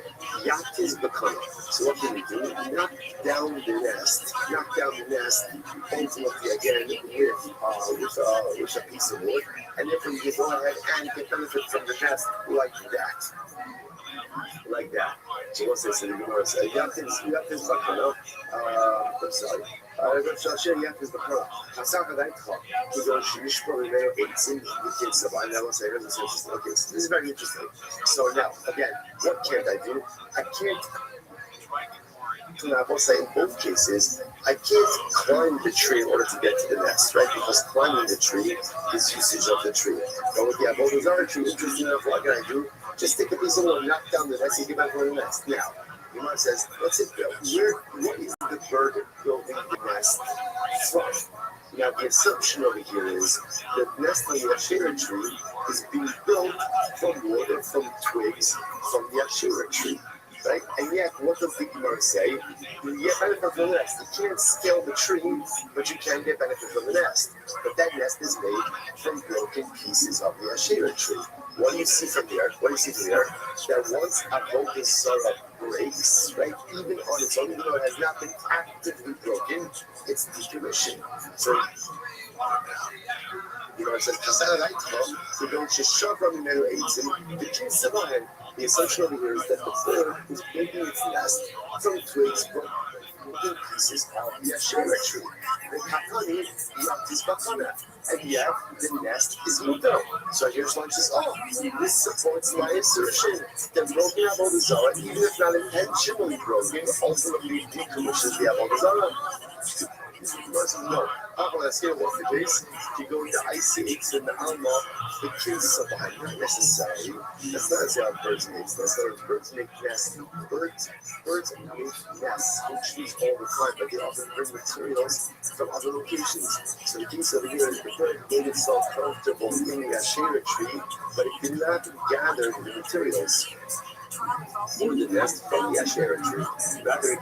Yacht is becoming. So what can we do? Knock down the nest. Ultimately, again, with a piece of wood. And therefore, you can go ahead and get benefit from the nest like that. like that. So what's this? And the Gemara says, you have this bakana. I'm sorry. Rothschild, you have this bakana. Hasaka daitcha. He goes, Shishpo Rivero 18. The kids of I never say this. Okay, so this is very interesting. So now, again, what can't I do? I can't. I will say in both cases, I can't climb the tree in order to get to the nest, right? Because climbing the tree is usage of the tree. But with the avodah tree, interesting enough, what can I do? Just take a piece of wood, knock down the nest, and get back on the nest. Now, Gemara says, what's it built? What is the bird building the nest from? Now, the assumption over here is that the nest on the Asherah tree is being built from wood and from twigs from the Asherah tree. Right? And yet, what does the Gemara say? You get benefit from the nest. You can't scale the tree, but you can get benefit from the nest. But that nest is made from broken pieces of the Asherah tree. What do you see from here? That once a broken Sarah breaks, right, even on its own, even though it has not been actively broken, it's decommissioned. So, it says, the assumption over here is that the bird is making its nest from twigs, broken pieces of the Asherah tree. The kakani is bakana, and yet the nest is muto. So here's one says, this supports my assertion that broken avodah zarah, even if not intentionally broken, ultimately decommissions the avodah zarah. No, let's get what's the case. If you go into ICH and the Alma, the case of behind not necessarily. That's not how birds make nests. Birds make nests. Birds make nests in trees all the time, but they often bring materials from other locations. So the case over here is the bird made itself comfortable in the Asherah tree, but it did not gather the materials for the nest from the Asherah tree. Rather,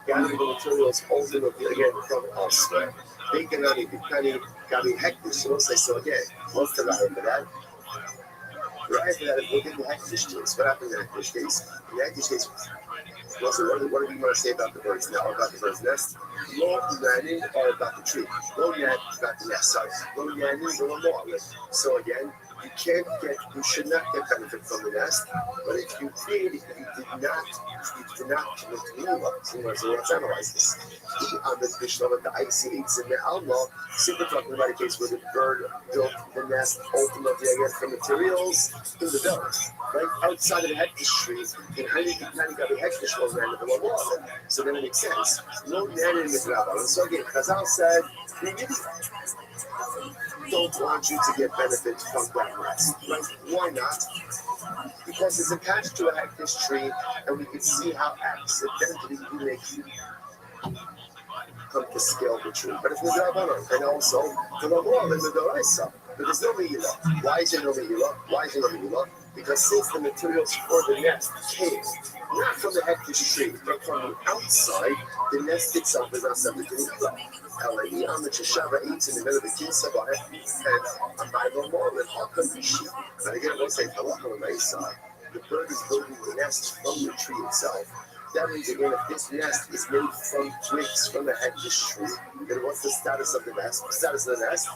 gathering the materials ultimately again from elsewhere. They cannot be gabi hektish. So again, what's the right for that? The right for that is look at the hektish case. What happened in the hektish case? In the hektish case, what do we want to say about the birds now? About the bird's nest? Lo yanin or about the tree? Lo yan about the nest. Sorry. Lo yanin or lo. So again, you should not get benefit from the nest, but if you did, you did not commit to Nila. So let's analyze this. On the Mishnah of the ICH and the Alma, simply talking about a case where the bird built the nest ultimately again from materials in the belt, right? Outside of the hektish tree, in Hani got a hektish was ran the law. So then it makes sense. No man in the Rabbi. So again, Chazal said, we really don't want you to get benefit from that nest. Right? Why not? Because it's attached to a hektish tree, and we can see how accidentally you make come to scale the tree. But it's Midrabanan, and also the Lamor and the Doraisa. But there's no Mehila. Why is there no Mehila? Because since the materials for the nest came not from the hektish tree, but from the outside, the nest itself is not subject to Mehila. Already on the Cheshava eats in the middle of the Kinsabah and on my Lamor and Hakabishi. But again, we'll say Halacha Maisa. The bird is building the nest from the tree itself. That means again, if this nest is made from twigs from the hektish tree, then what's the status of the nest? The status of the nest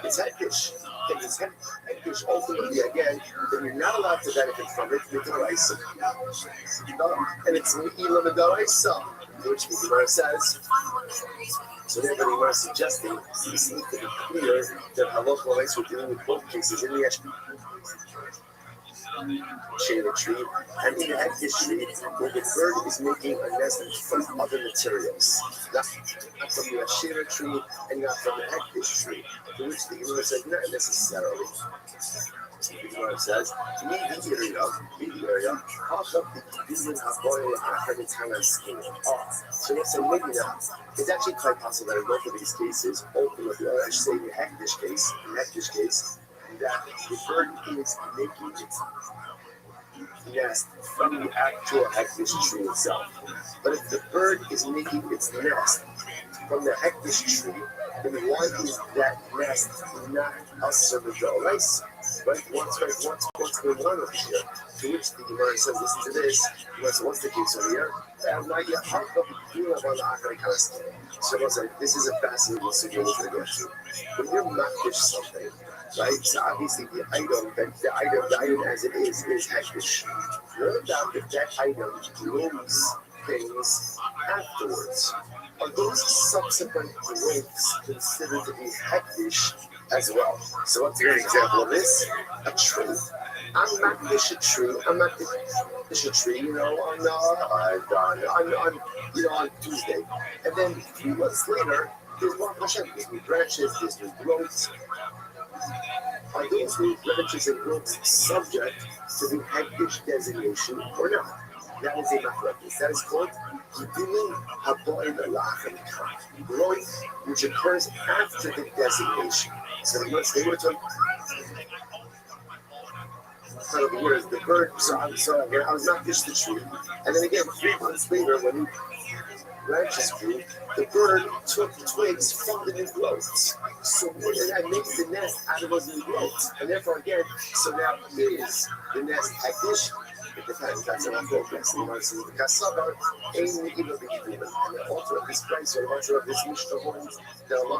is hektish. If it's hektish, ultimately again, then you're not allowed to benefit from it with the raisa. And it's Me'ila Medaraisa, which the Gemara says. So therefore, we are suggesting this needs to be clear that halacha rights we're dealing with both cases in the Asherah tree and in the hektish tree, where the bird is making a nest from other materials, not from the Asherah tree and not from the hektish tree, to which the Gemara says not necessarily. The Gemara says, so let's say maybe now, it's actually quite possible that in both of these cases, ultimately, I should say in the hektish case, that the bird is making its nest from the actual hektish tree itself. But if the bird is making its nest from the hektish tree, then why is that nest not asur b'doraisa? Right? What's going on over here? To which the Gemara says, listen to this. So what's the case over here? So this is a fascinating situation we're going to get to. When you're makdish something, right? So obviously the item as it is hektish. What about if that item grows things afterwards? Are those subsequent growths considered to be hektish as well? So what's a great example of this? A tree. I'm not a tree. I'm not a tree. On Tuesday, and then 3 months later, there's more there's new branches, there's new growths. Are those new branches and growths subject to the hektish designation or not? That is a machlokes. That is called Gidulin Haboim Lachem, growth which occurs after the designation. So they were talking over here is the bird. So I was not just the tree, and then again 3 months later when new branches grew, the bird took twigs from the new growths. So and I made the nest out of those new growths, and therefore again, so now is the nest hektish. It depends. That's an progress. You want to see the cassava, and the author of this price or the author of this Mishnah holds that Allah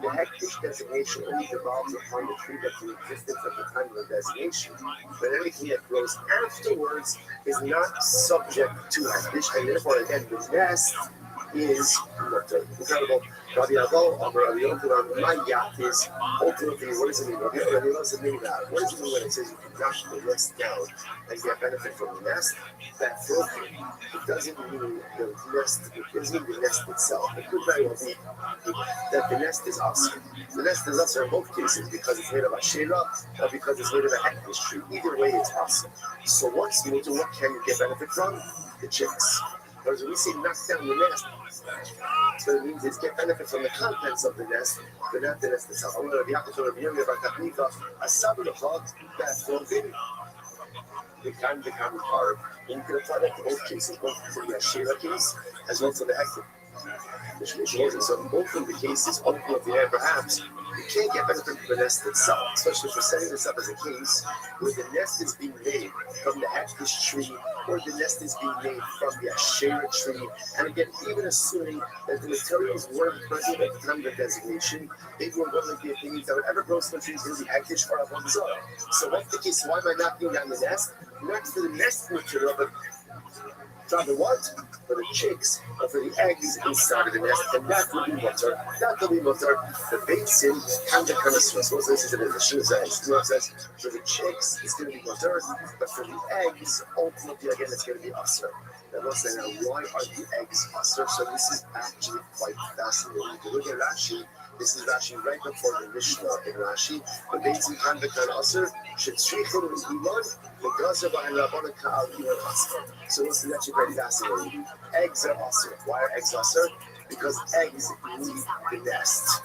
the hektish designation only devolves upon the tree that's in existence at the time of the designation. But anything that grows afterwards is not subject to hektish, and therefore again the nest is incredible. Rabbi Avo, Rabbi Yochanan, my yacht is ultimately, what does it mean? Rabbi Yochanan doesn't mean that. What does it mean when it says you can knock the nest down and get benefit from the nest? That's broken. It doesn't mean the nest, it doesn't mean the nest itself. It could very well be that the nest is awesome. The nest is awesome in both cases because it's made of a shera or because it's made of a hektish tree. Either way, it's awesome. So what's new to what can you get benefit from? The chicks. Whereas when we say knock down the nest, so it means it's get benefit from the contents of the nest, but not the nest itself. I'm going to be out to review about Tapnika, a sabbath that's broken. It can become hard. And you can apply that to both cases, both for the Shira case as well as for the Hector. So in both of the cases, ultimately, perhaps you can't get benefit from the nest itself, especially for setting this up as a case where the nest is being made from the hektish tree or the nest is being made from the Asherah tree. And again, even assuming that the materials weren't present at the time of the designation, they were one of the things that would ever grow from the trees going to be hektish or abonzor. So what's the case? Why am I knocking down the nest? Not for the nest material, but for the what? For the chicks or for the eggs inside of the nest, and that will be mutter. That will be mutter. The baits in kind of stress. So this is an addition says for the chicks it's going to be mutter, but for the eggs, ultimately again it's going to be usher. Now let's say now why are the eggs usher? So this is actually quite fascinating. If you look at Rashi, this is Rashi right before the Mishnah in Rashi. The baits in kind of usher should strichel with iman. So this is actually very fascinating. Eggs are usher. Why are eggs usher? Because eggs need the nest.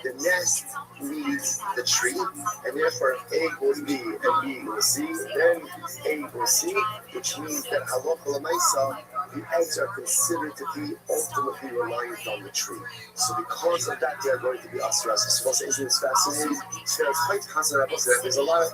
The nest needs the tree, and therefore A will B and B will C, then A will C, which means that halacha l'maisa, the eggs are considered to be ultimately reliant on the tree. So because of that, they are going to be asras. So isn't this fascinating? So it's quite concentrated. There's a lot of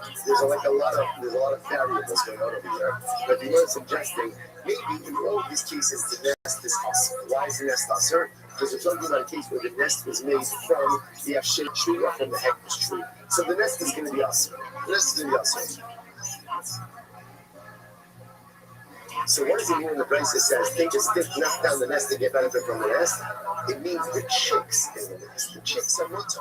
variables going on over here. But you know, suggesting maybe in all of these cases the nest is asr. Why is the nest asr? Because we're talking about a case where the nest was made from the Asher tree or from the hektish tree. So the nest is going to be asr. The nest is going to be asr. So what does it mean when the Brisa says take a stick, knock down the nest and get benefit from the nest? It means the chicks in the nest. The chicks are mutter.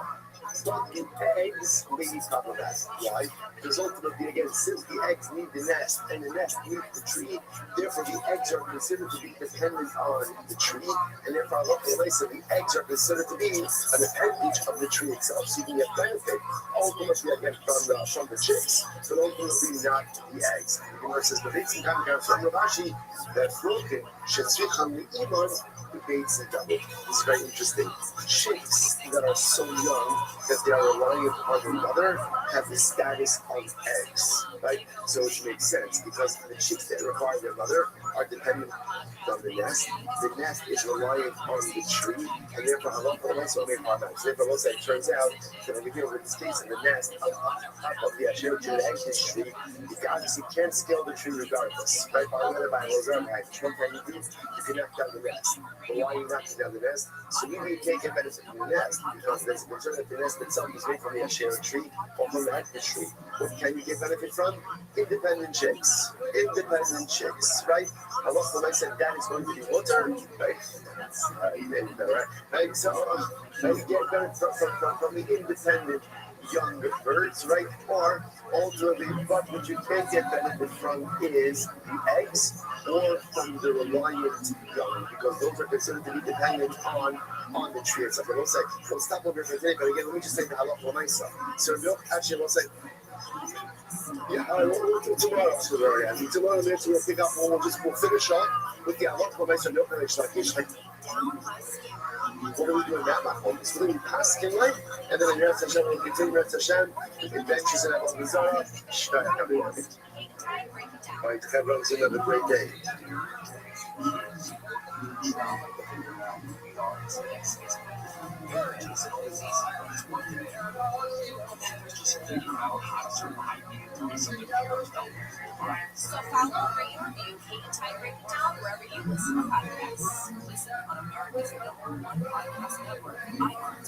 But in eggs, they need problematic. Why? Because ultimately, again, since the eggs need the nest and the nest needs the tree, therefore the eggs are considered to be dependent on the tree, and therefore, the eggs are considered to be an appendage of the tree itself. So you can get benefit ultimately again from the chicks, but ultimately not the eggs. The Gemara says the baits come down from Rashi that broken should switch on the iman. The baits and double. It's very interesting. Chicks that are so young that they are reliant on their mother have the status of eggs, right? So which makes sense because the chicks that require their mother are dependent on the nest. The nest is reliant on the tree, and therefore halacha also made products. Therefore, also it turns out that when we deal with this case of the nest of the asher tree, the egg tree, you obviously can't scale the tree regardless. Right? By the by, what can you do? You can knock down the nest. But why are you knocking down the nest? So either you can't get benefit from the nest because there's a concern that the nest itself is made from the asher tree or from the egg tree. What can you get benefit from? Independent chicks. Independent chicks, right? Allah I said that is going to be water, right? Right? So you get benefit from the independent young birds, right? Or ultimately, but what you can't get benefit from is the eggs or from the reliant young, because those are considered to be dependent on the tree itself. We'll stop over here for today, but again, let me just say the halacha myself. So actually, we'll say. Yeah, tomorrow, we'll pick up, we'll finish off with the halacha myself. What are we doing now, my home? It's going to be Paskin light, and then in Rest Hashem, we'll continue Rest Hashem, adventures in Avodah Zarah. Shkaya, everyone. All right, everyone, it's another great day. So follow, rate, and review Kate and Ty Break It Down wherever you listen to podcasts. Listen on America's #1 podcast network, iHeart.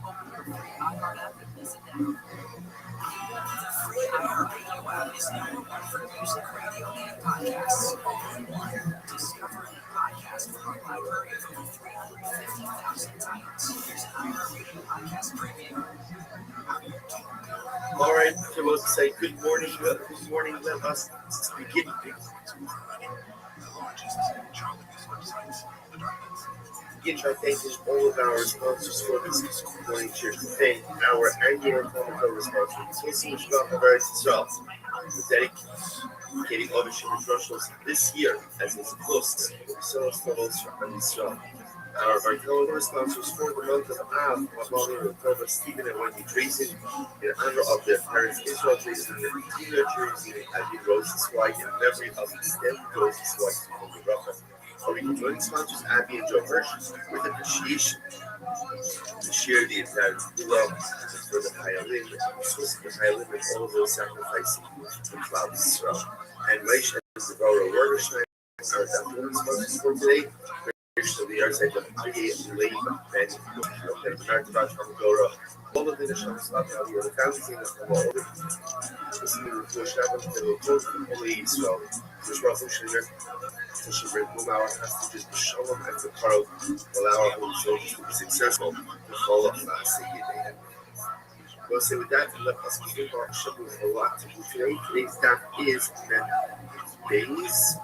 Open your free iHeart app and listen now. The free iHeartRadio app is #1 for music, radio, and podcasts. All in one. Discover and podcast from a library of over 350,000 titles. Here's an iHeartRadio podcast preview. All right, so we'll say good morning. Let us begin. Begin by thanking all of our sponsors for this morning cheer. Thank our annual comic sponsors. Dedicating ownership and Rothschild this year as it's close to the Soros levels from Israel. Our calendar sponsors for the month of Av, Mabali, Rotova, Stephen, and Wendy Drazen, in honor of their parents, Israel Drazen, and Tina Drazen, and Abby Rose's wife, in memory of Steph Rose's wife, Tony Rabbi. Our joint sponsors, Abby and Joe Hirsch, with appreciation to share the entire love for the Hayalim, and all of those sacrificing the cloud Israel. And Moshe is the Vara Werderstein, our document sponsors for today. So the outside of the late and Bernard Gora, all of the national stuff, the counties in the world, listening to the Shabbat, the Holy Israel, the Rosh Hashanah, the Shabbat, Mumar, hostages, the Shalom, and the Karo, allow our home soldiers to be successful to follow up Sayyid. We'll say with that, let us begin our Shabbat a lot to do today. Today's daf is Bays.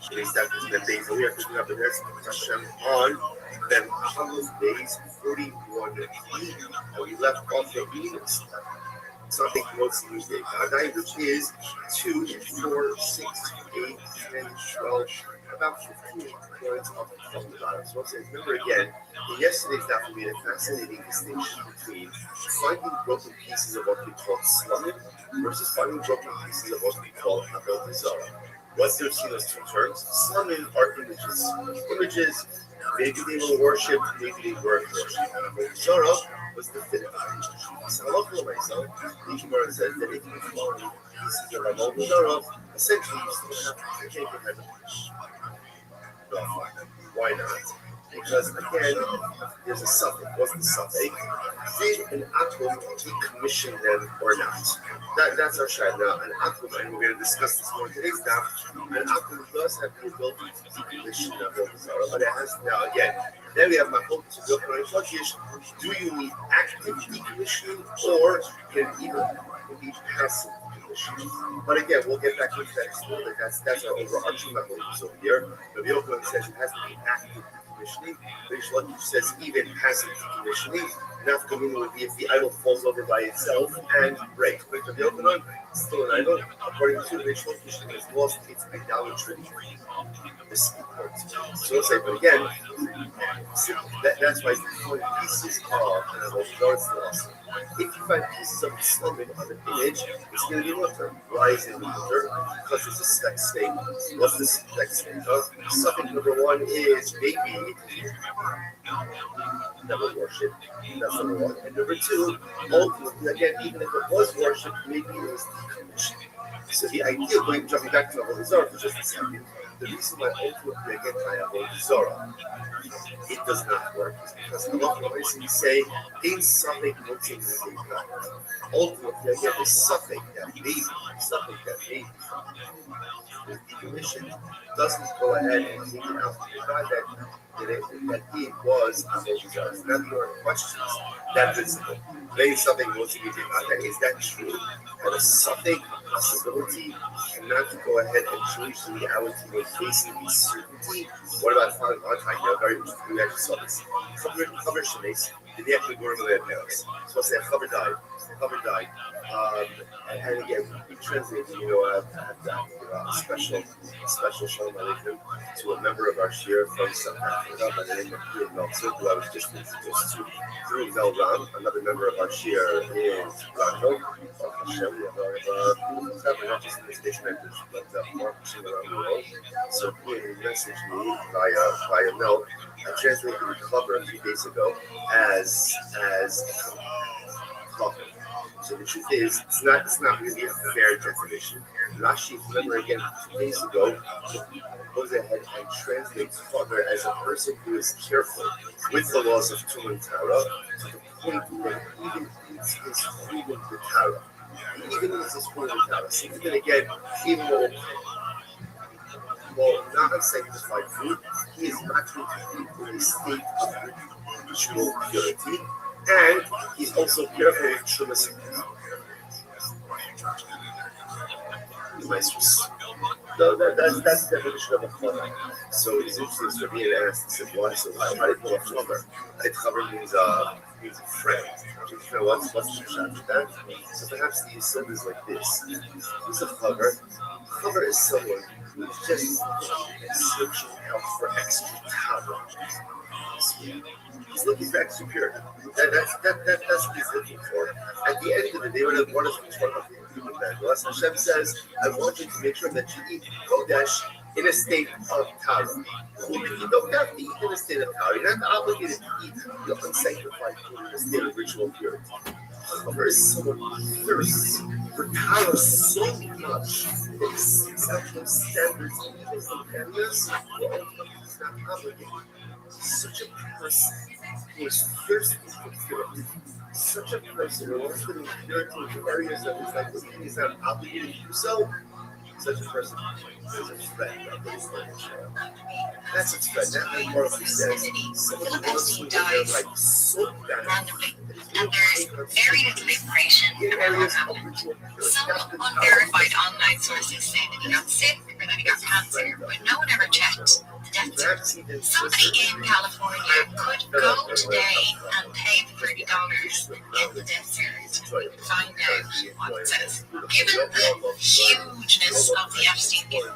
Today's daf is Bays. We are picking up the next Hashem on Ben Shalom's Days 41. And we left off the Venus. Something close to Tuesday, which is 2, 4, 6, 8, 10, 12, about 15 points up from the bottom. So let's remember again, in yesterday's daf we made a fascinating distinction between finding broken pieces of what we call slumming versus finding broken pieces of what we call avodah zarah. What's there seen as two terms? Slumming are images. Images, maybe they will worship, maybe they weren't worship. Avodah zarah was the fit of the So I love for myself. The Gemara says that if you find pieces of avodah zarah, essentially you still have to take it as a no, why not? Because again, there's a suffix. What's the suffix? Did an akum decommission them or not? That's our shad. Now, an akum, and we're going to discuss this more in today's daf. An akum does have the ability to decommission avodah zarah, but it has now again. Then we have my hope to go for a do you need active decommissioning or can it even be passive decommissioning? But again, we'll get back into that slowly. That's our overarching level over here. But the Yochanan says it has to be active decommissioning. Rish Lakish says even passive decommissioning. Nafkamina would be if the idol falls over by itself and breaks. But the Yochanan is still an idol. According to Rish Lakish, it has lost its idolatry. So let's say, but again, That's why you find pieces of animals, yards lost. If you find pieces of slumming on an image, it's going to be mutter. Why is it mutter? Because it's a spec state. What's the spec state of? Suffix number one is maybe never worship. That's number one. And number two, ultimately, again, even if it was worship, maybe it was decommissioned. So the idea of jumping back to the Holy Zorah for just a second, the reason why ultimately again I have Holy Zorah, it does not work is because a lot of places say in something looking ultimately again the suffix that maybe is decommissioned doesn't go ahead and take it out to the fact that it was a Holy Zorah. Now there are questions that principle. Maybe something was to be that is that true? And a suffix possibility cannot go ahead and change the reality when facing the certainty. What about found on time? Very interesting. We actually saw this. Cover Shanice, did he actually go to their parents? So let's say Cover died. And again, we translated, I have a special shalom aleichem to a member of our shir from South Africa by the name of Ian Meltzer, who I was just introduced to through Mel Ram, another member of our shir in Toronto. We have not just in the station members, but more around the world. So Ian messaged me via Mel. I translated the cover a few days ago as cover. So the truth is, it's not really a fair definition. Rashi, remember again, 2 days ago, goes ahead and translates cover as a person who is careful with the laws of Tum and Tara to the point that even eats his food in the Tara. Even eats his food in the Tara. So even again, even while not unsanctified food, he is naturally in a state of ritual purity. And he's also careful with Shumas. That's the definition of a chover. So it's interesting. So being asked, he said, "Why? So how do you call a chover? A chover means a friend. What's the shot with that? So perhaps the yisod is like this. Who's a chover? Chover is someone who's just searching out for extra power. He's looking for extra purity. That's what he's looking for. At the end of the day, what does we talk about human man? Hashem says, I want you to make sure that you eat Kodesh in a state of Tara. You don't have to eat in a state of Tara. You're not obligated to eat the unsanctified food in a state of ritual purity. However, someone who thirsts for Tara so much that exceeds actual standards, even from areas where he's not obligated. Such a person who is thirsty for purity, such a person who wants to be purity in areas of his life that he's not obligated to do so, such a person is a friend of his life. That's a friend. That man Baruch says, someone who wants to live like so bad. And there's very little information about what happened. Some unverified online sources say that he got sick or that he got cancer, but no one ever checked the death certificate. Somebody in California could go today and pay the $30 and get the death certificate and find out what it says. Given the hugeness of the Epstein case.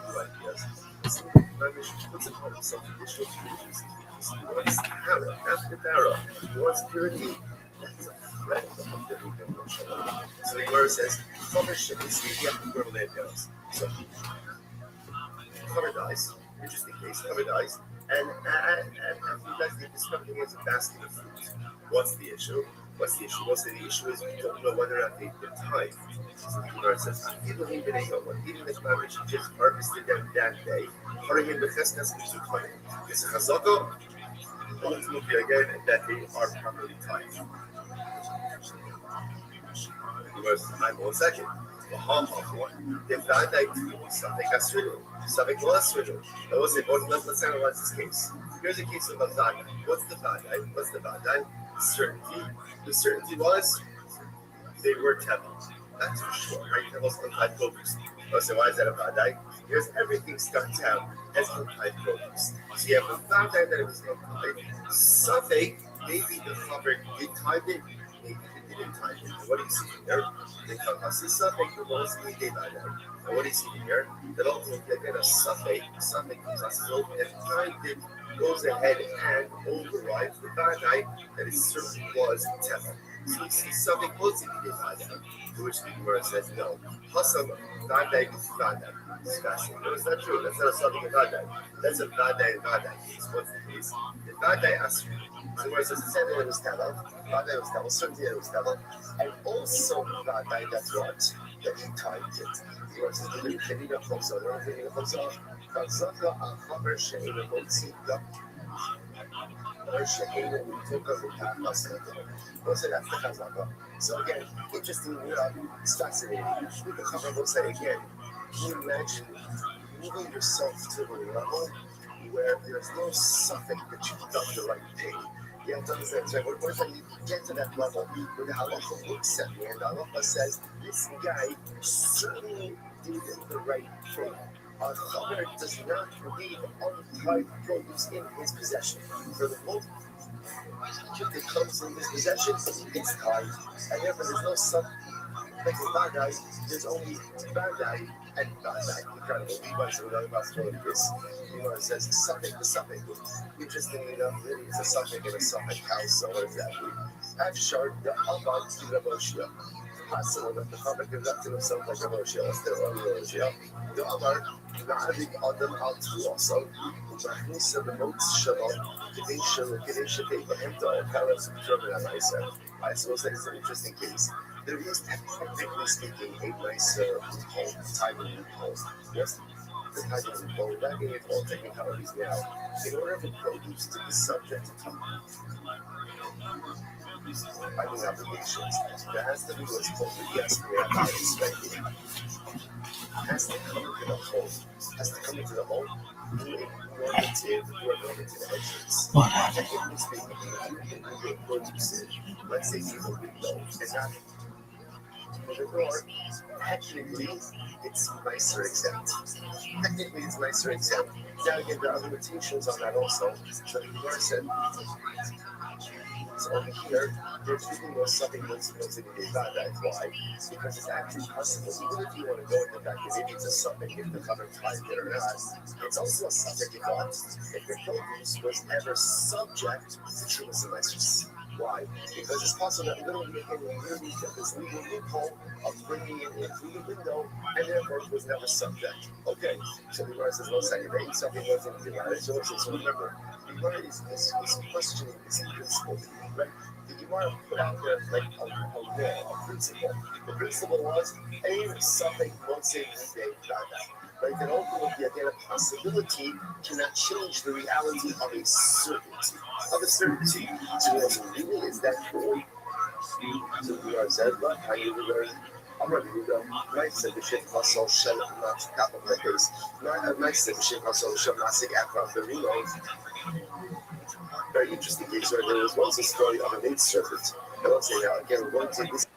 What's purity? That's a friend of the Hebrew. So the Gemara says, cover should be seen, you have to grow land goes. So, cover dies, interesting case, cover dies, and you guys get discovered he has a basket of fruit. What's the issue? What's the issue? Mostly the issue is we don't know whether or not they've been tied. So the Gemara says, even the Gemara should just harvested them that day, harvested the cheskas and zukonim. It's a chazaka, ultimately again, that they are properly tied. Time 1 second. They found that something got swindled. Something was swindled. Let's analyze this case. Here's a case of a Vadai. What's the Vadai? Certainty. The certainty was they were Tevils. That's for sure. Right? Tevils untied focus. So why is that a Vadai? Here's everything stuck down as untied focus. So you have a Vadai that it was untied. Something, maybe the fabric did tie it, maybe it in time. And what do you see here? The Kakasisa make the most day by day. And what do you see here? That ultimately they get a suffix possible, and time goes ahead and overrides the Vadai that it certainly was Tefah. So you see something close to the Vadai, to which the Gemara says no. Hasam Vadai is Vadai. It's fascinating. No, it's not true. That's not a something of Vadai. That's a Vadai case. What's the case? The Vadai asks you. So where it says the Seder was Tefah, Vadai was Tefah, certainly it was Tefah, and also Vadai that's what? That he timed it. Where it says the new Kedina Chomsa, the new Kedina Chomsa, Kazaka Achaber She'ena Motzika. So again, interestingly enough, it's fascinating. With the Chaver will say again, can you imagine moving yourself to the level where there's no suffix that you've done the right thing? You have to understand, right? What if you get to that level where the halacha looks at me and the halacha says, this guy certainly did the right thing. Our Chaver does not leave untied produce in his possession. For the most that comes in his possession, it's tied. And therefore, there's no sub. Like in Badai, there's only Badai and Badai. Incredible. Levi said another possibility is, it says suffix to suffix. Interestingly enough, really, it's a suffix in a suffix house. So what does that mean? Afshar the Abad to Raboshia. Possible that the Chaver conducted himself like Raboshia. That's their own Raboshia. The Amar, the Adik Adam Al Tu also. Machnis of the Moats Shalom. Kidei Shetei Bahem to all parents of German and Meiser. I suppose that is an interesting case. There is, technically speaking, a nicer loophole, timing loophole. Yes, the timing loophole, that being it all technicalities now. In order for produce to be subject to time, obligations, there has to be what's called the yes, spending. Has to come into the home. Has to come into the home. Normative edges. Technically speaking, if you can produce it, let's say people would know, and not technically, it's nicer exempt. Technically, it's nicer exempt. Now again, there are limitations on that also. So the Gemara said, so over here, there's really no something that's supposed to be about that. Why? Because it's actually possible. Even if you want to go into the fact that maybe it's a suffix if the cover tied it or not, it's also a suffix if the produce was ever subject to Trumas and Lysis. Why? Because it's possible that literally they can really get this legal loophole of bringing it in through the window, and therefore it was never subject. Okay, so the Gemara says, well, second, they something wasn't divided. So remember, the Gemara is questioning this principle, right? The Gemara put out there like a law, a principle. The principle was, a something once a day, right? That ultimately, again, a possibility cannot change the reality of a certainty. So what's really is that true? So the Gemara said, but how you learn? Already we go. Nice said the shit muscle shell not cap of the case. Nice said the shit muscle shell not sick across the reload. Very interesting case where there was once a story of a maid servant. I won't say now again, we're going to take this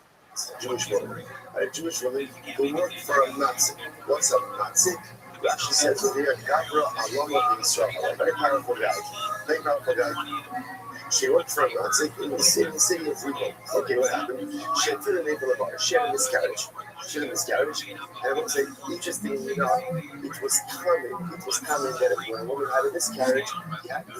Jewish woman. A Jewish woman who worked for a Nazi. What's a Nazi? Rashi says over here, Gabra Alama Israel, a very powerful guy. Very powerful guy. She worked for a Nazi in the city of Rebo. Okay, what happened? She had put a name of her. She had a miscarriage. And I would say, interestingly enough, it was common that if when a woman had a miscarriage,